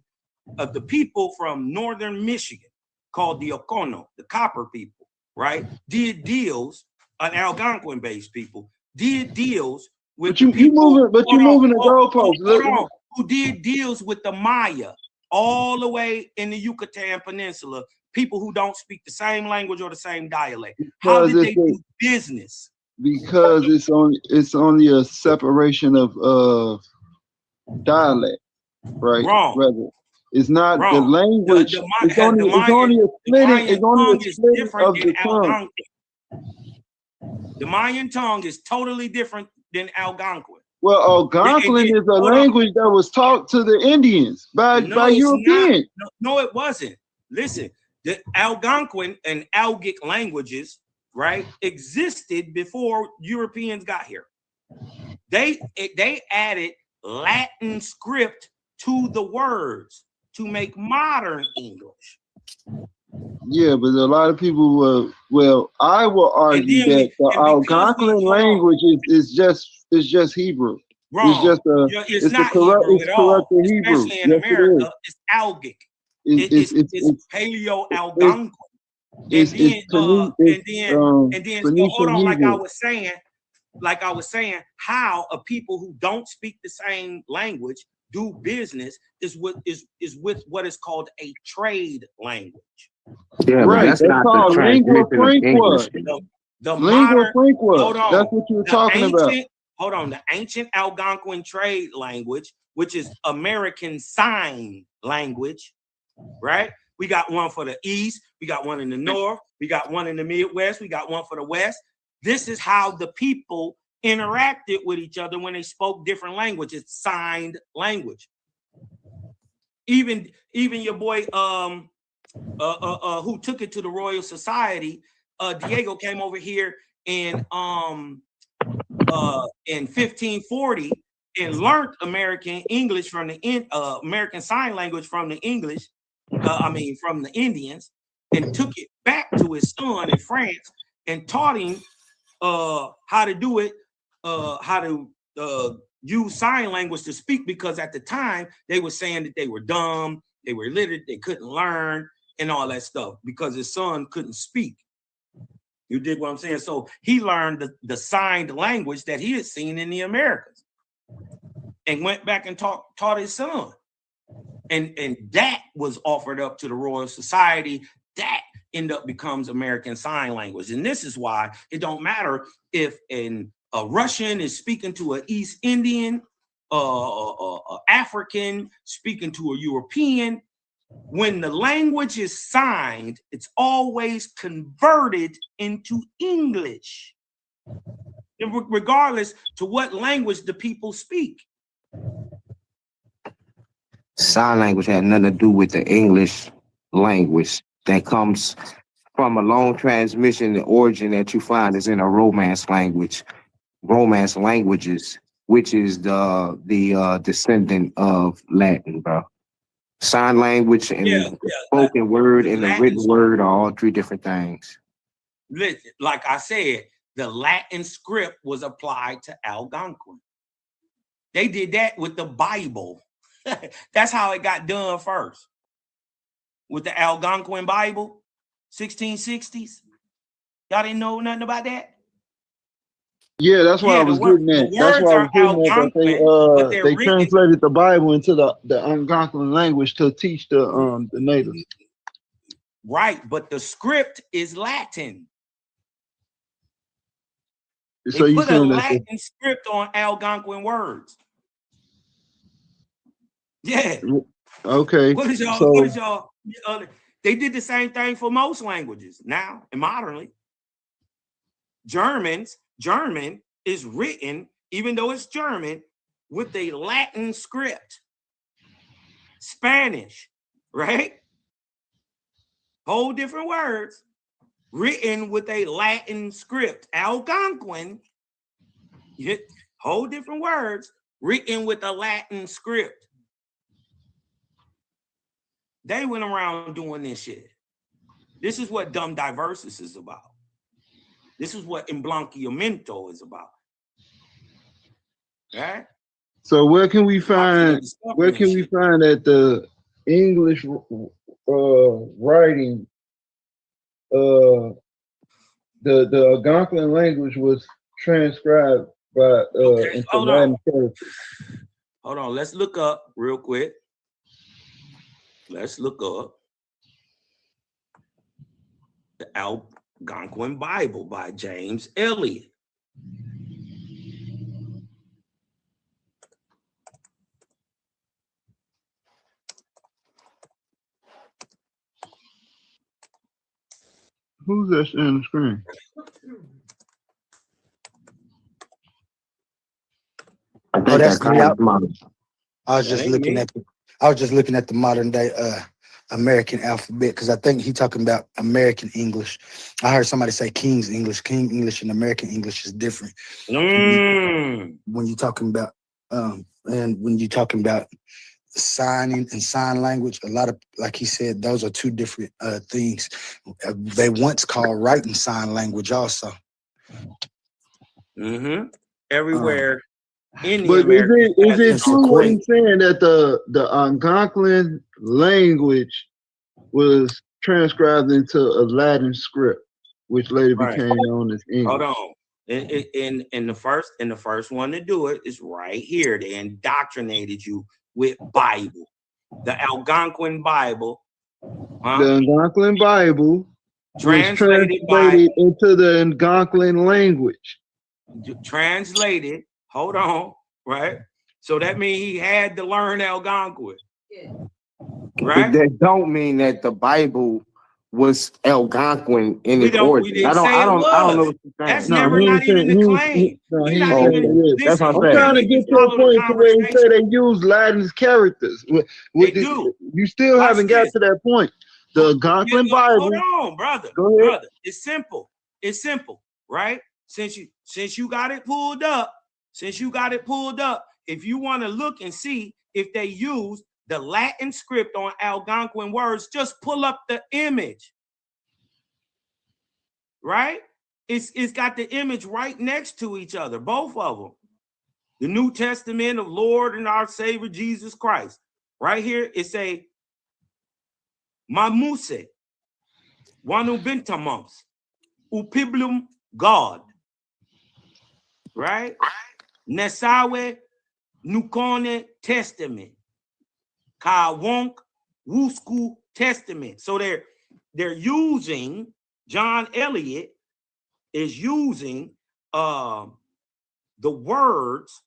of the people from northern Michigan called the Ocono, the copper people, right? Did deals, an Algonquin-based people, did deals with you moving the goalposts. Who did deals with the Maya all the way in the Yucatan Peninsula, people who don't speak the same language or the same dialect. How did they do business? Because it's only a separation of dialect, right? Wrong. Rather, it's not Wrong. the language. It's only a splitting of the tongue. The Mayan tongue is totally different than Algonquin. Well, Algonquin is a language that was taught to the Indians by Europeans. No, it wasn't. Listen, the Algonquin and Algic languages, right, existed before Europeans got here. They added Latin script to the words to make modern English. Yeah, but a lot of people I will argue that the Algonquin language is just Hebrew. Wrong. It's not Hebrew at all. Especially in America, it's Algic. It's Paleo-Algonquin. And then hold on, like I was saying, how a people who don't speak the same language do business is with what is called a trade language. Yeah, right. That's called lingua franca. The lingua modern, franca. That's what you were talking about. Hold on, the ancient Algonquin trade language, which is American Sign Language, right? We got one for the East, we got one in the North, we got one in the Midwest, we got one for the West. This is how the people interacted with each other when they spoke different languages, signed language. Even your boy who took it to the Royal Society, Diego came over here in 1540 and learned American English from the American Sign Language from the English, from the Indians, and took it back to his son in France and taught him how to do it, how to use sign language to speak, because at the time they were saying that they were dumb, they were illiterate, they couldn't learn and all that stuff because his son couldn't speak. You dig what I'm saying? So he learned the signed language that he had seen in the Americas and went back and taught his son. And that was offered up to the Royal Society. That ended up becomes American Sign Language. And this is why it don't matter if a Russian is speaking to an East Indian, African speaking to a European. When the language is signed, it's always converted into English, regardless to what language the people speak. Sign language had nothing to do with the English language. That comes from a long transmission. The origin that you find is in a Romance language, Romance languages, which is the descendant of Latin, bro. Sign language and the spoken word and the written word are all three different things. Listen, like I said, the Latin script was applied to Algonquin. They did that with the Bible. That's how it got done first. With the Algonquin Bible, 1660s. Y'all didn't know nothing about that? Yeah, that's what I Yeah, was getting the at. That's words what I are was getting at. That Algonquin, but they're they written. translated the Bible into the Algonquin language to teach the natives. Right, but the script is Latin. So They you put a saying that Latin script on Algonquin words. Yeah. okay? What is y'all? So What is y'all? They did the same thing for most languages now and modernly. German is written, even though it's German, with a Latin script. Spanish, right? Whole different words written with a Latin script. Algonquin, whole different words written with a Latin script. They went around doing this shit. This is what dumb diversus is about. This is what emblanqueamiento is about. Right? So where can we find that the English writing the Algonquin language was transcribed by into hold Latin on. characters? Hold on, let's look up real quick. Let's look up the Algonquin Bible by James Elliott. Who's that on the screen? I that's think me. I was That just ain't looking me. at the modern day American alphabet because I think he talking about American English. I heard somebody say King's English. King English and American English is different. When you're talking about and when you're talking about signing and sign language, a lot of, like he said, those are two different things. They once called writing sign language also. Everywhere in the But American is it true what he's saying that the Algonquin language was transcribed into a Latin script, which later became known as English? Hold on. In the first one to do it is right here. They indoctrinated you with Bible, the Algonquin Bible. The Algonquin Bible Translated was translated into the Algonquin language. Translated. Hold on, right? So that means he had to learn Algonquin, right? But that don't mean that the Bible was Algonquin in We its don't. origin. We didn't say it was. I don't know what you're saying. That's never not even the claim. That's what I'm I'm saying. trying to get to a point to where he said they use Latin characters. You still haven't got to that point. The Algonquin Bible. Hold on, brother. Go ahead. Brother, it's simple. It's simple, right? Since you got it pulled up, if you want to look and see if they use the Latin script on Algonquin words, just pull up the image. Right? It's got the image right next to each other, both of them. The New Testament of Lord and our Savior Jesus Christ. Right here, it say Mamuse, Wanubintamums, Upiblum God. Right? Nesawe Nukone Testament. Kawonk Wusku Testament. So they're using, John Elliott is using the words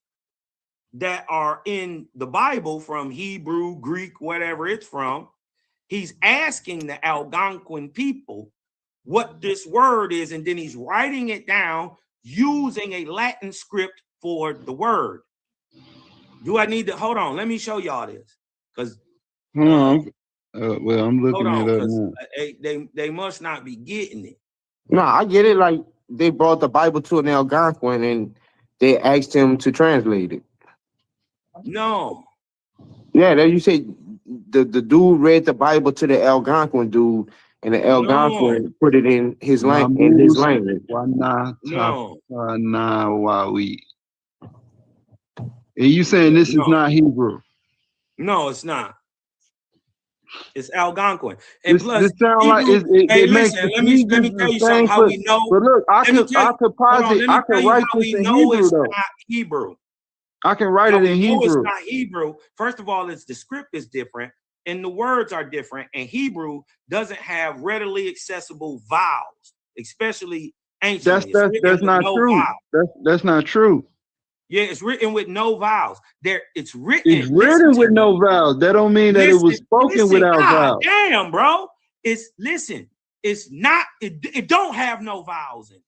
that are in the Bible from Hebrew, Greek, whatever it's from. He's asking the Algonquin people what this word is, and then he's writing it down using a Latin script for the word. Do I need to hold on? Let me show y'all this, because well, I'm looking at it now. They must not be getting it. No, I get it. Like they brought the Bible to an Algonquin and they asked him to translate it. No. Yeah, you say the dude read the Bible to the Algonquin dude, and the Algonquin put it in his language. No. And you saying this is not Hebrew? No, it's not. It's Algonquin. And plus, This sound like Hebrew, it makes listen, the let me Hebrews tell the you same something. How for, we know. but look, I Let me could tell you, hold on, posit, let me I tell could you write how this we in know Hebrew it's though. not Hebrew. I can write How it in we know it's Hebrew. not Hebrew. First of all, the script is different and the words are different. And Hebrew doesn't have readily accessible vowels, especially anciently. It's written That's with not no true. vowels. That's not true. Yeah, it's written with no vowels. It's written. It's Listen written to with me. no vowels. That don't mean that it was spoken Listen, without God vowels. damn, bro. It's not. It don't have no vowels in it.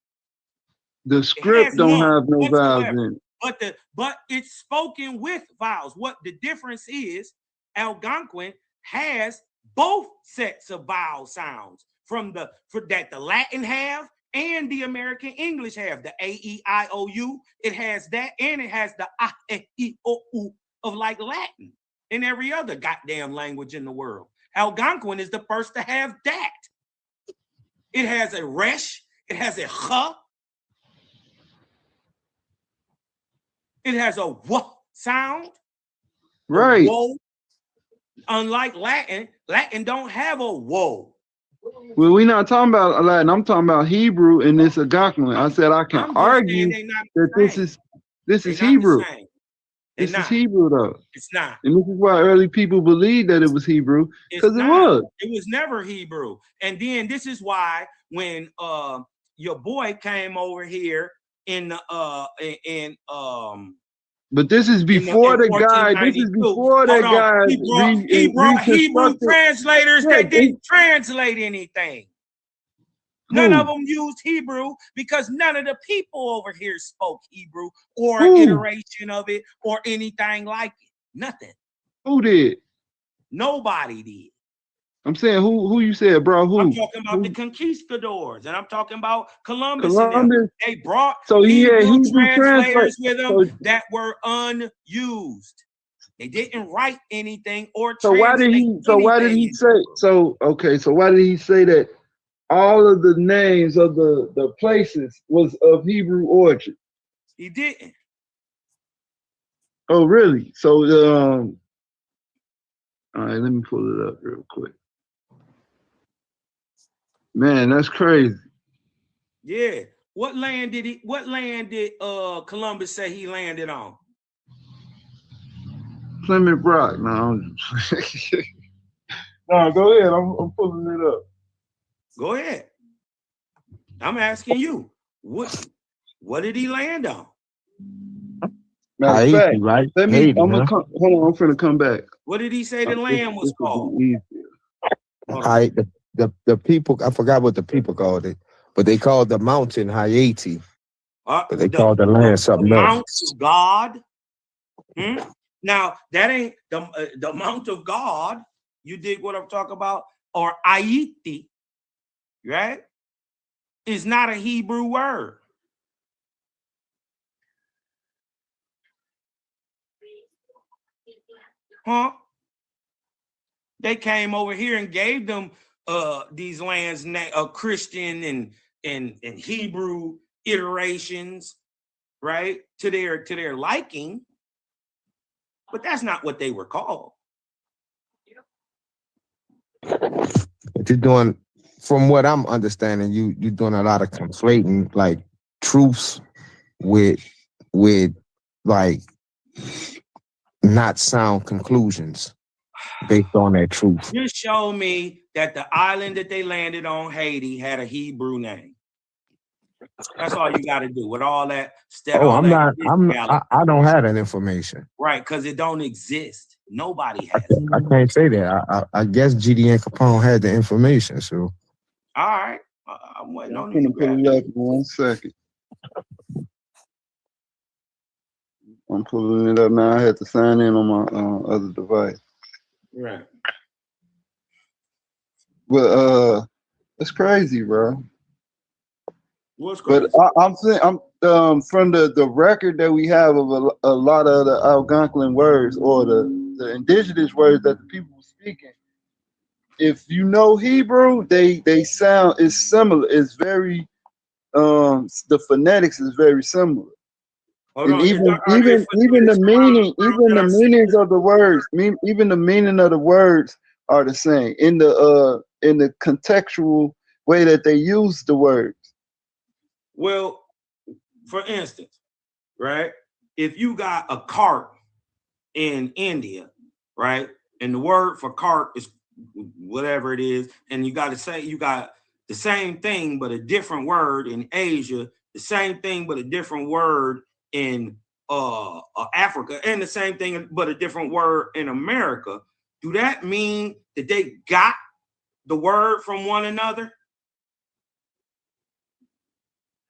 The script don't have no vowels whatsoever. in it. But it's spoken with vowels. What the difference is, Algonquin has both sets of vowel sounds that the Latin have and the American English have. The A-E-I-O-U, it has that, and it has the A-E-I-O-U of like Latin and every other goddamn language in the world. Algonquin is the first to have that. It has a resh, it has a ch, it has a w sound. Right. Whoa. Unlike Latin, Latin don't have a whoa. Well, we're not talking about Latin. I'm talking about Hebrew and this Algonquin. I said I can argue that this is Hebrew. This is Hebrew though. It's not. And this is why early people believed that it was Hebrew, because it was. It was never Hebrew. And then this is why when your boy came over here but this is before the guy. This is before that guy. He brought Hebrew translators that didn't translate anything. None of them used Hebrew because none of the people over here spoke Hebrew or an iteration of it or anything like it. Nothing. Who did? Nobody did. I'm saying who you said, bro? Who? I'm talking about the conquistadors, and I'm talking about Columbus. And them. They brought Hebrew translators with them that were unused. They didn't write anything or translate. Why did he say? So why did he say that all of the names of the places was of Hebrew origin? He didn't. Oh, really? So all right, let me pull it up real quick. Man, that's crazy. Yeah. What land did Columbus say he landed on? Plymouth Rock. No, no, go ahead. I'm pulling it up. Go ahead. I'm asking you. What did he land on? Matter of fact, right? Let me. Hold on. I'm finna come back. What did he say the land was called? The people, I forgot what the people called it, but they called the mountain Haiti. But they called the land something else. Mount of God. Now that ain't the Mount of God. You dig what I'm talking about? Or Haiti, right? Is not a Hebrew word. Huh? They came over here and gave them these lands Christian and Hebrew iterations, right? To their liking. But that's not what they were called. You're doing, from what I'm understanding, you're doing a lot of conflating like truths with like not sound conclusions based on that truth. Just show me that the island that they landed on, Haiti, had a Hebrew name. That's all you got to do with all that. I don't have that information. Right, because it don't exist. Nobody has it. I can't say that. I guess GDN Capone had the information. So. All right. I'm waiting on you. I'm gonna pull it up in 1 second. I'm pulling it up now. I had to sign in on my other device. Right. But it's crazy, bro. What's crazy? But I'm saying from the record that we have of a lot of the Algonquin words or the indigenous words that the people were speaking. If you know Hebrew, they sound is similar. It's very the phonetics is very similar. And even the meaning of the words, even the meaning of the words are the same in the contextual way that they use the words. Well, for instance, right? If you got a cart in India, right? And the word for cart is whatever it is, and you got to say you got the same thing but a different word in Asia, the same thing but a different word in Africa, and the same thing but a different word in America. Do that mean that they got the word from one another?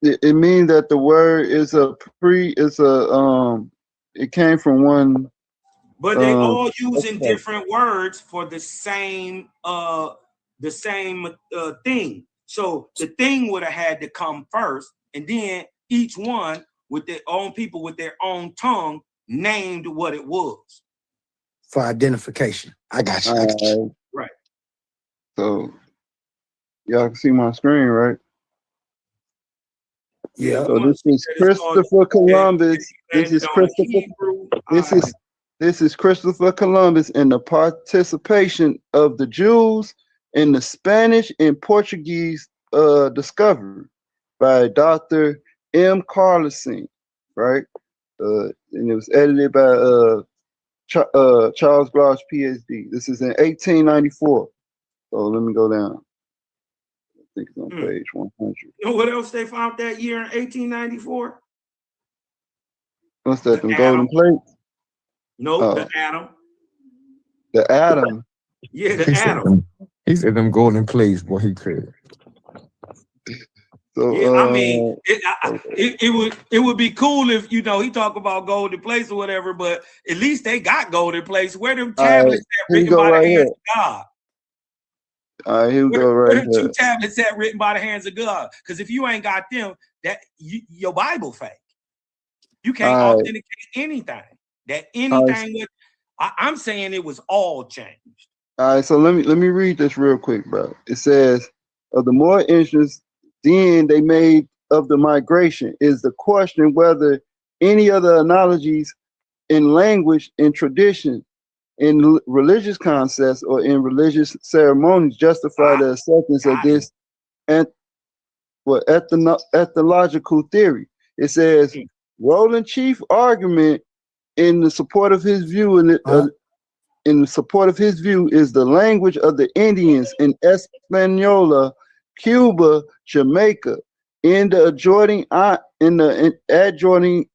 It means that the word is it came from one. But they all using different words for the same thing. So the thing would have had to come first, and then each one with their own people with their own tongue named what it was. For identification. I got you. Right. So y'all can see my screen, right? Yeah. So this is Christopher Columbus. This is Christopher Columbus and the participation of the Jews in the Spanish and Portuguese discovery by Dr. M. Carlson, right? And it was edited by Charles Grosh, PhD. This is in 1894. So let me go down. I think it's on page 100. You know what else they found that year in 1894? What's that? The golden plates? No, the atom. The atom. Yeah, the atom. He said them golden plates, boy, he could. So, yeah, I mean, it would be cool if, you know, he talk about golden plates or whatever, but at least they got golden plates. Where them tablets that written by the hands of God? All right, here we go right Where them here. 2 tablets that written by the hands of God? Because if you ain't got them, that your Bible fake. You can't authenticate anything. That anything with. I'm saying it was all changed. All right, so let me read this real quick, bro. It says, of the more interest then they made of the migration is the question whether any other analogies in language and tradition, in religious concepts or in religious ceremonies justify the acceptance of this ethnological theory. It says, Roland chief argument in the support of his view in support of his view is the language of the Indians in Hispaniola, Cuba, Jamaica, in the adjoining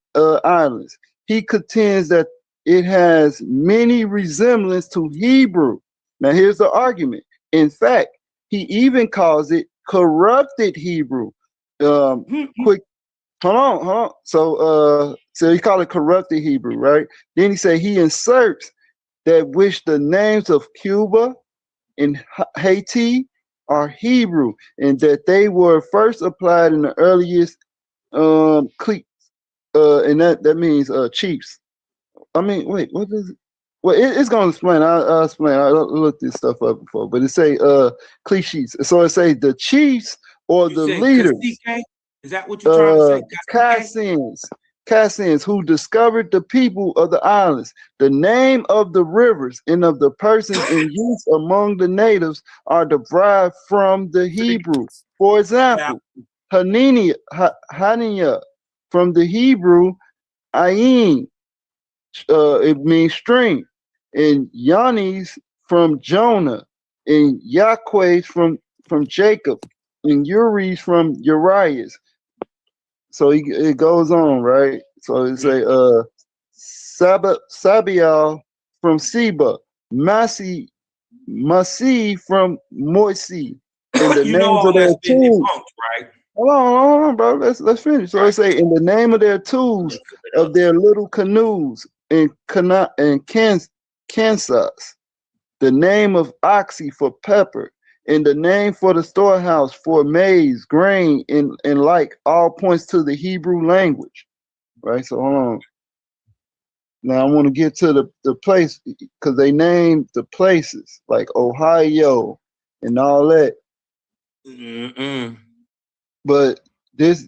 islands. He contends that it has many resemblance to Hebrew. Now here's the argument. In fact, he even calls it corrupted Hebrew. Quick, hold on. So he called it corrupted Hebrew, right? Then he said he inserts that which the names of Cuba and Haiti are Hebrew, and that they were first applied in the earliest cliques, and that means chiefs. I mean, wait, what is it? Well, it's gonna explain. I'll explain. I looked this stuff up before, but it say cliches. So it say the chiefs or the leaders. Is that what you're trying to say? Cassians who discovered the people of the islands. The name of the rivers and of the persons in use among the natives are derived from the Hebrew. For example, Hania from the Hebrew Ayin, it means stream, and Yanis from Jonah, and Yahweh from Jacob, and Uri's from Urias. So it goes on, right? So it's a Sabial from Seba, Masi from Moisi. And the names of their tools. Right? Hold on, bro. Let's finish. So it say in the name of their tools of their little canoes in Kansas, the name of oxy for pepper, and the name for the storehouse for maize, grain, and like all points to the Hebrew language, right? So hold on. Now I want to get to the place because they named the places like Ohio and all that. But this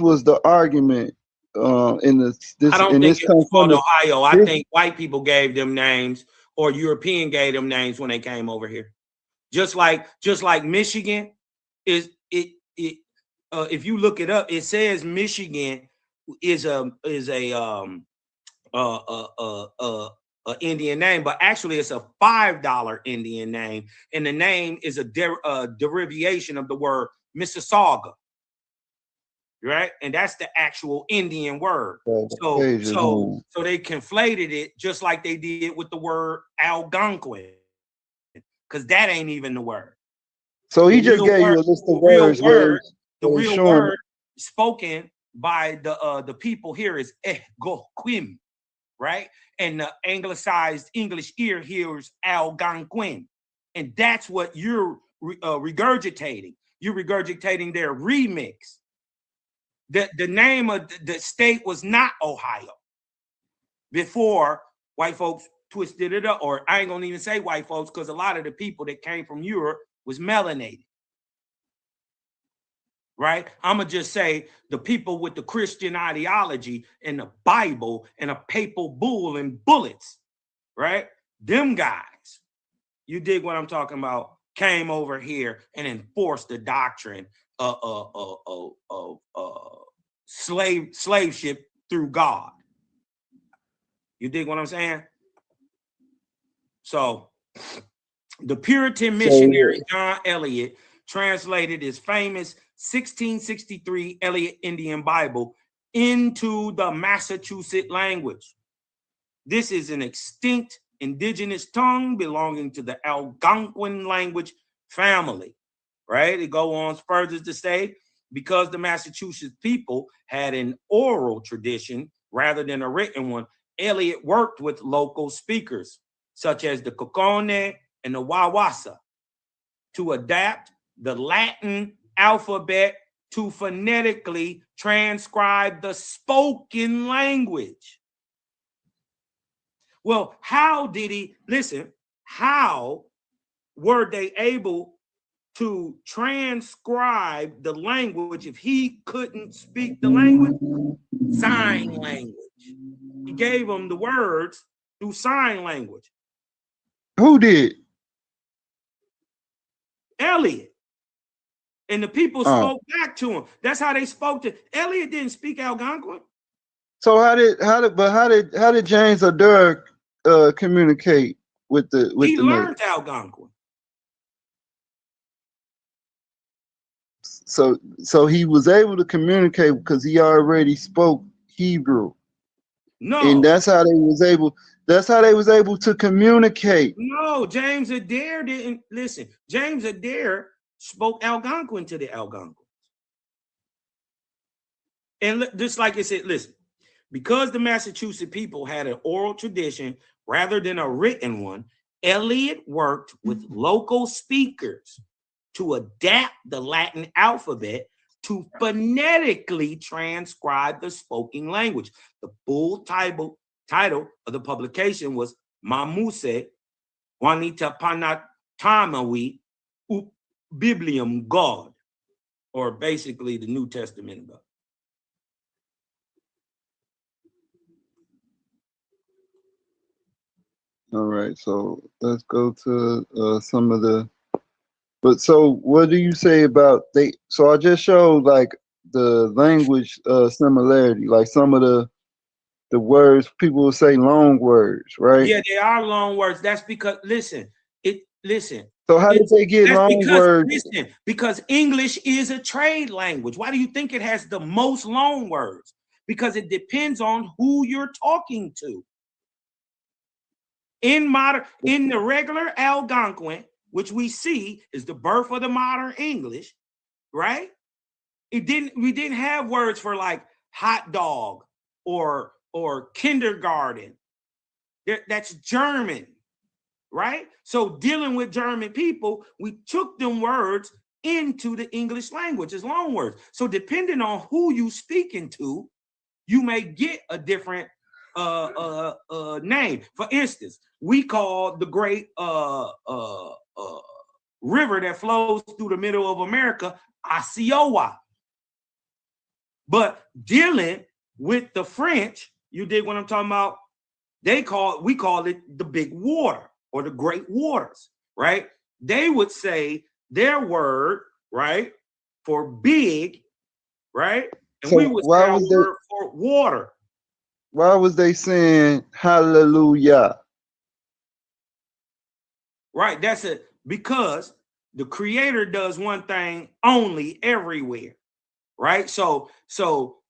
was the argument in this. I don't think it was called Ohio. I think white people gave them names or European gave them names when they came over here. Just like Michigan is it. If you look it up, it says Michigan is a Indian name, but actually it's a $5 Indian name, and the name is a derivation of the word Mississauga, right? And that's the actual Indian word. So they conflated it just like they did with the word Algonquin, because that ain't even the word. So he just gave you a list of words. The real word spoken by the people here is Egoquim, right? And the anglicized English ear hears Algonquin. And that's what you're regurgitating. You're regurgitating their remix. The name of the state was not Ohio before white folks twisted it up. Or I ain't gonna even say white folks, because a lot of the people that came from Europe was melanated. Right? I'm going to just say the people with the Christian ideology and the Bible and a papal bull and bullets, right? Them guys, you dig what I'm talking about, came over here and enforced the doctrine of slave ship through God. You dig what I'm saying? So the Puritan missionary John Eliot translated his famous 1663 Eliot Indian Bible into the Massachusetts language. This is an extinct indigenous tongue belonging to the Algonquin language family, right? It goes on further to say, because the Massachusetts people had an oral tradition rather than a written one, Eliot worked with local speakers, such as the Kokone and the Wawasa, to adapt the Latin alphabet to phonetically transcribe the spoken language. Well, how did he, listen, how were they able to transcribe the language if he couldn't speak the language? Sign language. He gave them the words through sign language. Who did? Eliot. And the people spoke back to him. That's how they spoke to Eliot. Didn't speak Algonquin. So how did James Adair communicate with the He learned Algonquin. So he was able to communicate because he already spoke Hebrew. No. And that's how they was able to communicate. No, James Adair didn't listen. James Adair spoke Algonquin to the Algonquins. And just like I said, listen, because the Massachusetts people had an oral tradition rather than a written one, Eliot worked with local speakers to adapt the Latin alphabet to phonetically transcribe the spoken language. The full title of the publication was Mamuse Juanita Panatamawi Biblium God, or basically the New Testament God. All right, so let's go to some of the. But so, what do you say about they? So I just showed like the language similarity, like some of the words people will say long words, right? Yeah, they are long words. That's because listen. So how did they get long words? Listen, because English is a trade language. Why do you think it has the most long words? Because it depends on who you're talking to. In the regular Algonquin, which we see is the birth of the modern English, right? We didn't have words for like hot dog or kindergarten. That's German. Right? So dealing with German people, we took them words into the English language as long words. So depending on who you speaking to, you may get a different name. For instance, we call the great river that flows through the middle of America Osceola. But dealing with the French, you dig what I'm talking about? we call it the big water or the great waters, right? They would say their word, right, for big, right? And So we would say our word for water. Why was they saying hallelujah? Right, that's it. Because the creator does one thing only everywhere, right? So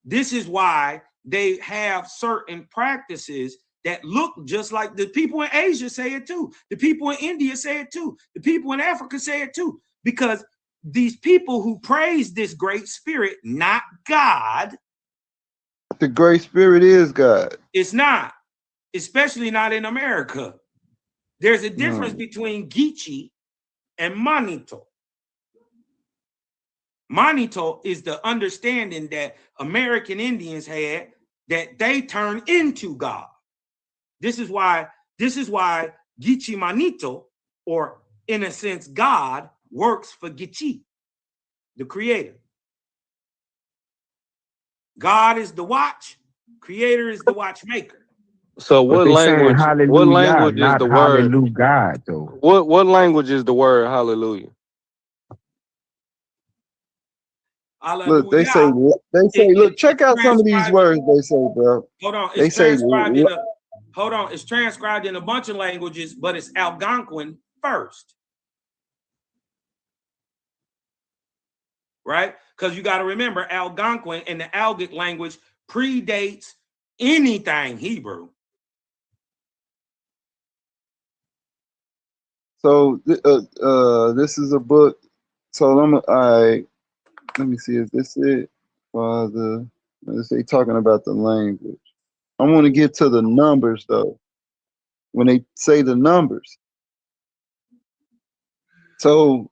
this is why they have certain practices that look just like the people in Asia say it too. The people in India say it too. The people in Africa say it too. Because these people who praise this great spirit, not God. The great spirit is God. It's not, especially not in America. There's a difference between Geechee and Manito. Manito is the understanding that American Indians had that they turn into God. This is why Geechee Manito, or in a sense, God, works for Geechee, the creator. God is the watch, creator is the watchmaker. So But what they saying language? hallelujah, What language is not the word? hallelujah God though. What language is the word hallelujah? Look, they say, look, check out some of these words they say, bro. Hold on, They it's say, transcribed in a bunch of languages, but it's Algonquin first. Right? Because you got to remember, Algonquin and the Algic language predates anything Hebrew. so this is a book. So let me see, is this it? Let's say talking about the language. I want to get to the numbers though. When they say the numbers. So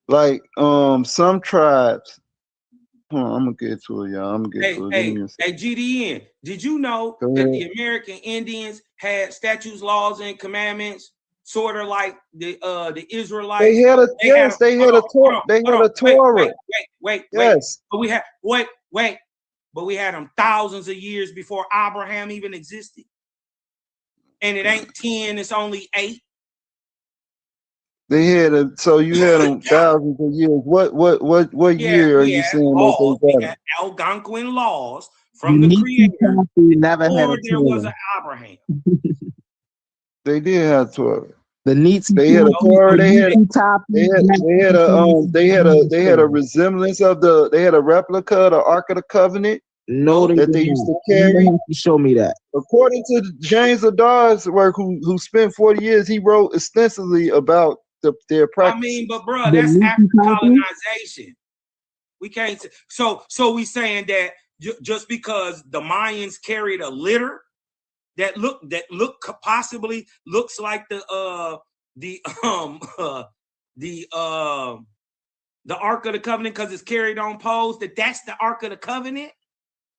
like some tribes. Hold on, I'm gonna get to it, y'all. I'm gonna get to it. Give me a second. Hey, GDN, did you know Go that ahead. the American Indians had statutes, laws, and commandments, sort of like the Israelites? They had a Torah. Wait. Yes. But we had them thousands of years before Abraham even existed. And it ain't 10, it's only 8. They had so you had them thousands of years. What year are you saying that they got we it? had Algonquin laws from the creator never had a before there was Torah. an Abraham. They did have Torah. The They had a Torah. They had a resemblance of they had a replica of the Ark of the Covenant. No, that they used to carry. You have to show me that. According to James Adar's work, who spent 40 years, he wrote extensively about their practice. I mean, but bro, that's after colonization. We can't. So we saying that just because the Mayans carried a litter that possibly looks like the Ark of the Covenant because it's carried on poles, that's the Ark of the Covenant.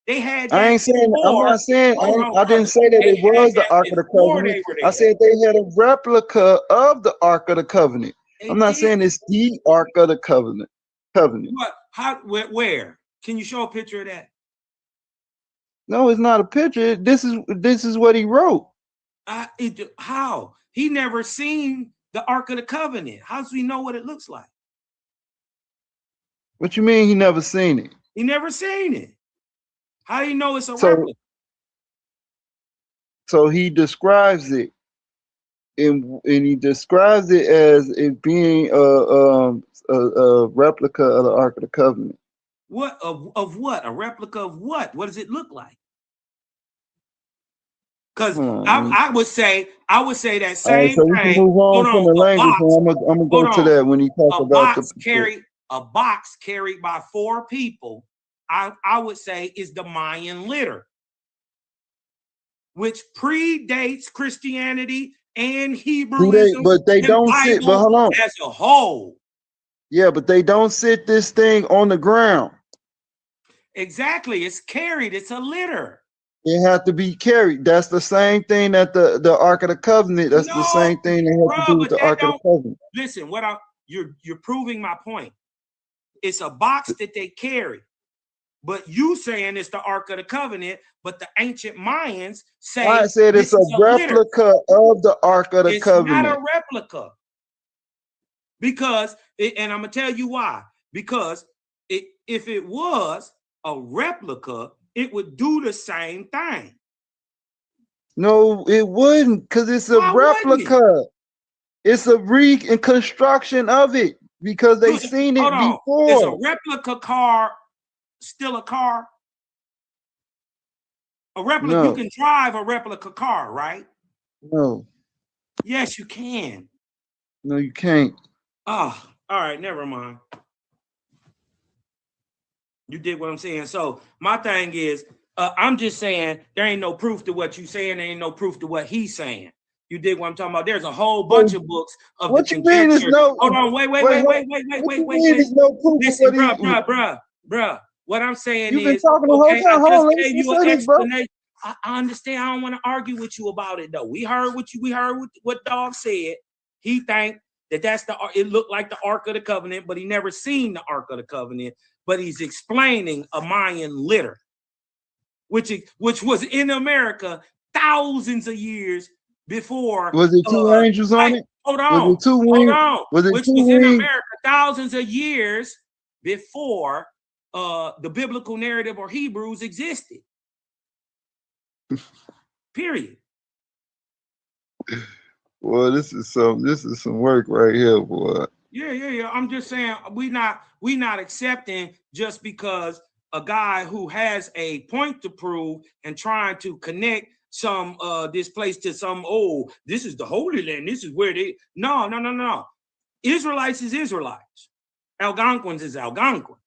They had that. I ain't saying. I'm not saying. I didn't say that it was the Ark of the Covenant. I said they had a replica of the Ark of the Covenant. I'm not saying it's the Ark of the Covenant. What? How? Where? Can you show a picture of that? No, it's not a picture. This is what he wrote. How? He never seen the Ark of the Covenant. How does he know what it looks like? What you mean he never seen it? He never seen it. How do you know it's a replica? So he describes it, and he describes it as it being a replica of the Ark of the Covenant. What of what? A replica of what? What does it look like? Because I would say that same so we can move on from the language. I'm gonna go to that when he talks about a box carried by 4 people. I would say is the Mayan litter, which predates Christianity and Hebrewism. But they don't sit. But hold on. As a whole. Yeah, but they don't sit this thing on the ground. Exactly. It's carried. It's a litter. It have to be carried. That's the same thing that the Ark of the Covenant. That's the same thing they have to do with the Ark of the Covenant. Listen, you're proving my point. It's a box that they carry, but you saying it's the Ark of the Covenant, but the ancient Mayans say I said it's this a is litter. replica of the Ark of the It's Covenant. not a replica. Because, and I'm going to tell you why. Because if it was a replica, it would do the same thing. No, it wouldn't, because it's a Why wouldn't it? replica. It's a reconstruction of it because they seen it Hold on. before. Is a replica car still a car? A replica, No. you can drive a replica car, right? No, Yes, you can. no, you can't. Oh, all right, never mind. You did what I'm saying. So my thing is, I'm just saying there ain't no proof to what you saying. There ain't no proof to what he's saying. You dig what I'm talking about? There's a whole bunch of books of What the you mean is conjecture. no? Hold on, wait. What you mean is no proof of Listen, what he- bruh. What I'm saying You've been is, talking the whole okay, time. I Hold on, just let me gave you say an this, bro. explanation. I understand. I don't want to argue with you about it though. We heard what Dog said. He think that's it looked like the Ark of the Covenant, but he never seen the Ark of the Covenant. But he's explaining a Mayan litter, which was in America thousands of years before. Was it two angels on it? Hold Was on. it two Hold wings? on. Was it Which two was in wings? America thousands of years before the biblical narrative or Hebrews existed. Period. Well, this is some work right here, boy. Yeah. I'm just saying we not accepting just because a guy who has a point to prove and trying to connect some this place to some, this is the Holy Land. This is where they no. Israelites is Israelites. Algonquins is Algonquins.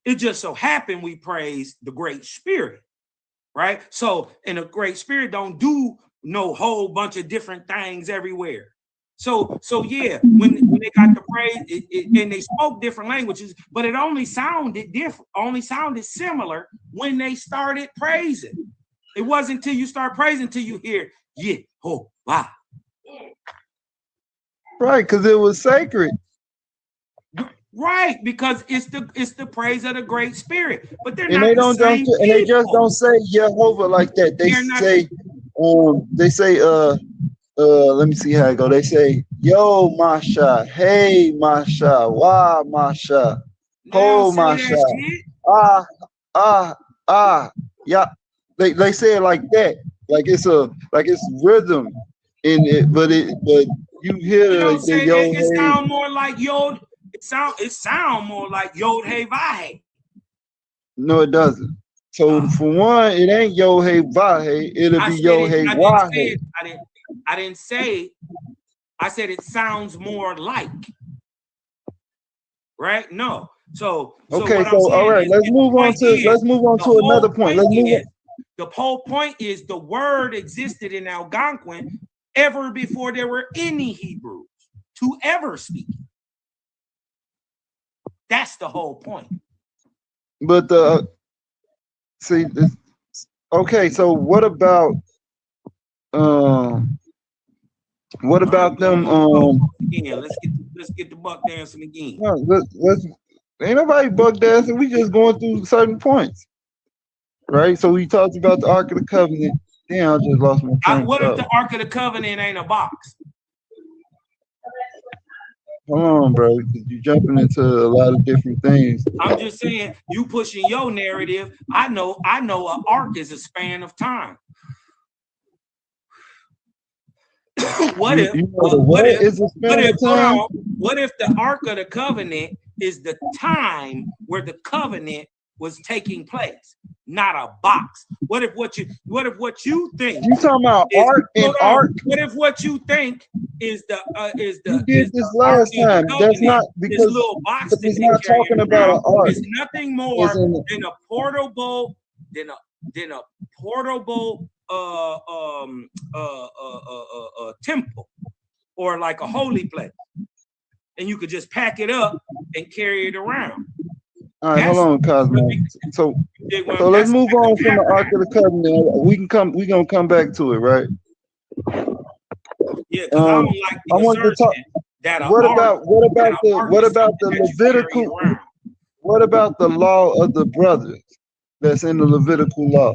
It just so happened we praise the Great Spirit, right? So, and the Great Spirit don't do no whole bunch of different things everywhere. So yeah, when they got the praise, and they spoke different languages, but it only sounded different, only sounded similar when they started praising. It wasn't until you start praising till you hear, Yehovah. Right, because it was sacred. Right, because it's the praise of the Great Spirit. But they're And not they the same and they just people. don't say Jehovah like that. They say, let me see how it go. They say, yo, Masha, hey, Masha, wah, Masha, ho, Masha, yeah. They say it like that, like it's rhythm in it, but you hear You know what I'm the saying? yo, It hey. sound more like Yod. It sound more like Yod Hey Vahe. No, it doesn't. So for one, it ain't yo, hey, vahe. It'll be yo, hey, wahe. I didn't say. I said it sounds more like. Right? No. So Okay, what I'm so saying all right, is, let's move on to another point. The whole point is the word existed in Algonquin ever before there were any Hebrews to ever speak. That's the whole point. But okay, so what about them? Again, let's get the buck dancing again. No, let's ain't nobody buck dancing. We just going through certain points, right? So we talked about the Ark of the Covenant. Damn, I just lost my train. What if the Ark of the Covenant ain't a box? Hold on, bro, because you're jumping into a lot of different things. I'm just saying, you pushing your narrative. I know an ark is a span of time. What if the Ark of the Covenant is the time where the covenant was taking place, not a box? What if what you think? You talking about art and art? What if what you think is the You did this last time. That's not because this little box it's not talking about an art. It's nothing more than a portable temple or like a holy place, and you could just pack it up and carry it around. All right, hold on, Cosmo. So let's move on from the Ark of the Covenant. We gonna come back to it, right? Yeah, because I don't like the I want to talk. that What about the what about the law of the brothers that's in the Levitical law?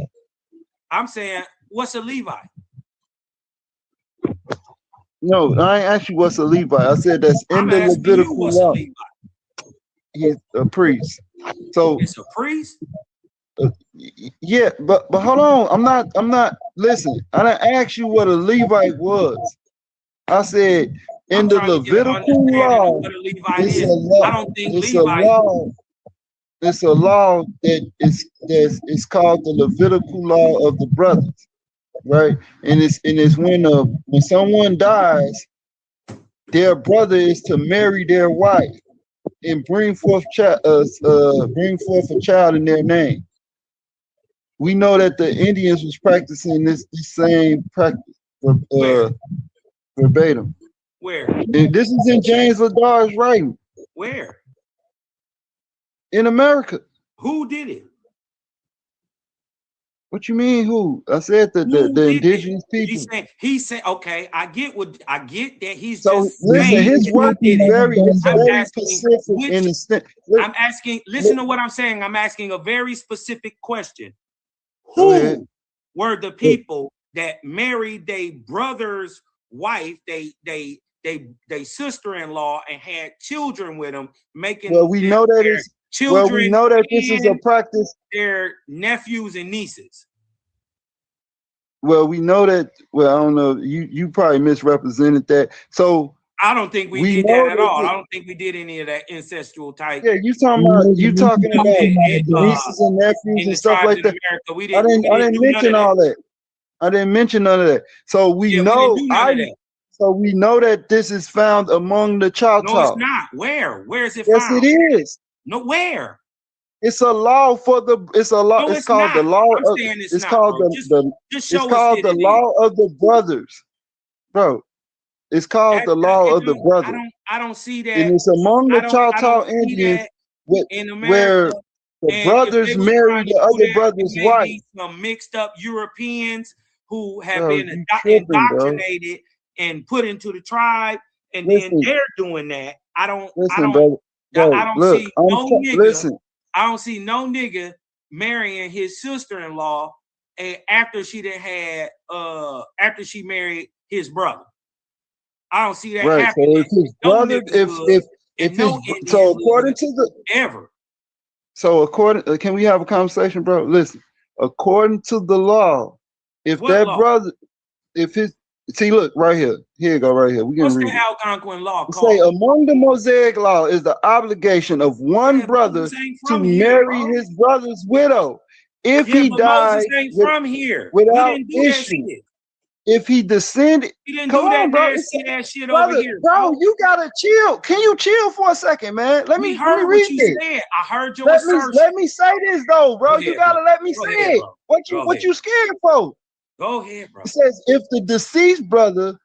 I'm saying, what's a Levite? No, I ain't asked you what's a Levite. I said that's in I'm the asking you Levitical what's a law. Levite. He's a priest. So It's a priest? yeah, but hold on. I'm not listen. I didn't ask you what a Levite was. I said in I'm the trying to get an Levitical understanding law, of what a Levite it's a is. law. I don't think It's a Levite. law. It's a law that it's called the Levitical law of the brothers, right? And it's when someone dies, their brother is to marry their wife and bring forth a child in their name. We know that the Indians was practicing this same practice verbatim. Where? And this is in James Ladar's writing. Where? In America. Who did it? What you mean who? I said the indigenous people. He said, okay, I get that he's So just listen, saying his work is very specific in the sense. I'm asking, listen to what I'm saying. I'm asking a very specific question. Go ahead. Who were the people that married their brother's wife, they sister-in-law, and had children with them, making Well, we know that their it's children well, we know that this is a and practice. their nephews and nieces. Well, we know that. Well, I don't know. You probably misrepresented that. So I don't think we did know that at all. that- I don't think we did any of that incestual type. Yeah, you talking about nieces and nephews in the and stuff tribes like in that. America. We I didn't didn't do none mention of all that. I didn't mention none of that. So we Yeah, we know didn't do none of that. So we know that this is found among the Choctaw. No, it's not. Where? Where is it Yes, found? it is. No, where? It's a law for the. It's a law. No, it's it's called the not. law. I'm Of, saying it's it's not, called bro. the. Just the show it's us called that the it law of the brothers, bro. It's called the law of the brothers, I don't see that. and it's among the I Choctaw don't see Indians that with, in where America. the And brothers if they was marry trying to the do other that, brother's it may wife. be some mixed up Europeans who have Bro, been you tripping, bro. indoctrinated and put into the tribe, and Listen. then they're doing that. I don't Bro, look, see I'm no nigga. listen. I don't see no nigga marrying his sister-in-law after she after she married his brother. I don't see that Right. So happening. if his No brother, nigga if no his, Indian so according hood to the ever. So according, can we have a conversation, bro? Listen, according to the law, if What that law? brother, if his, see, look right here, here you go, right here. We can What's read the it. Algonquin law It called? say among the Mosaic law is the obligation of one brother Moses ain't to from here, marry bro. his brother's widow if Yeah, he but died Moses ain't from here. without He didn't do that issue. shit. If he descended, He didn't come do that on, bro. nasty ass shit over Brother, here, bro, you gotta chill. Can you chill for a second, man? Let We me heard read what you it. said. I heard your Let assertion. me say this though, bro. Go You ahead, gotta bro. let me Go say ahead, it. bro. What Go you ahead. scared for? Go ahead, bro. It says if the deceased brother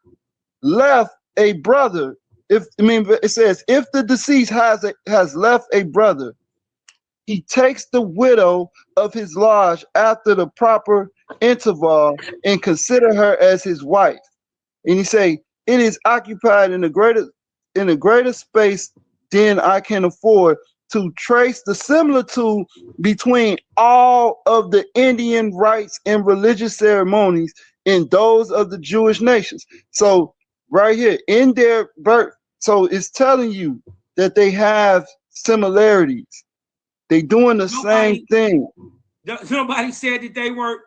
left a brother, it says if the deceased has left a brother, he takes the widow of his lodge after the proper interval and consider her as his wife. And he say it is occupied in a greater space than I can afford to trace the similitude between all of the Indian rites and religious ceremonies and those of the Jewish nations. So right here in their birth, so it's telling you that they have similarities. They doing the same thing. Nobody said that they weren't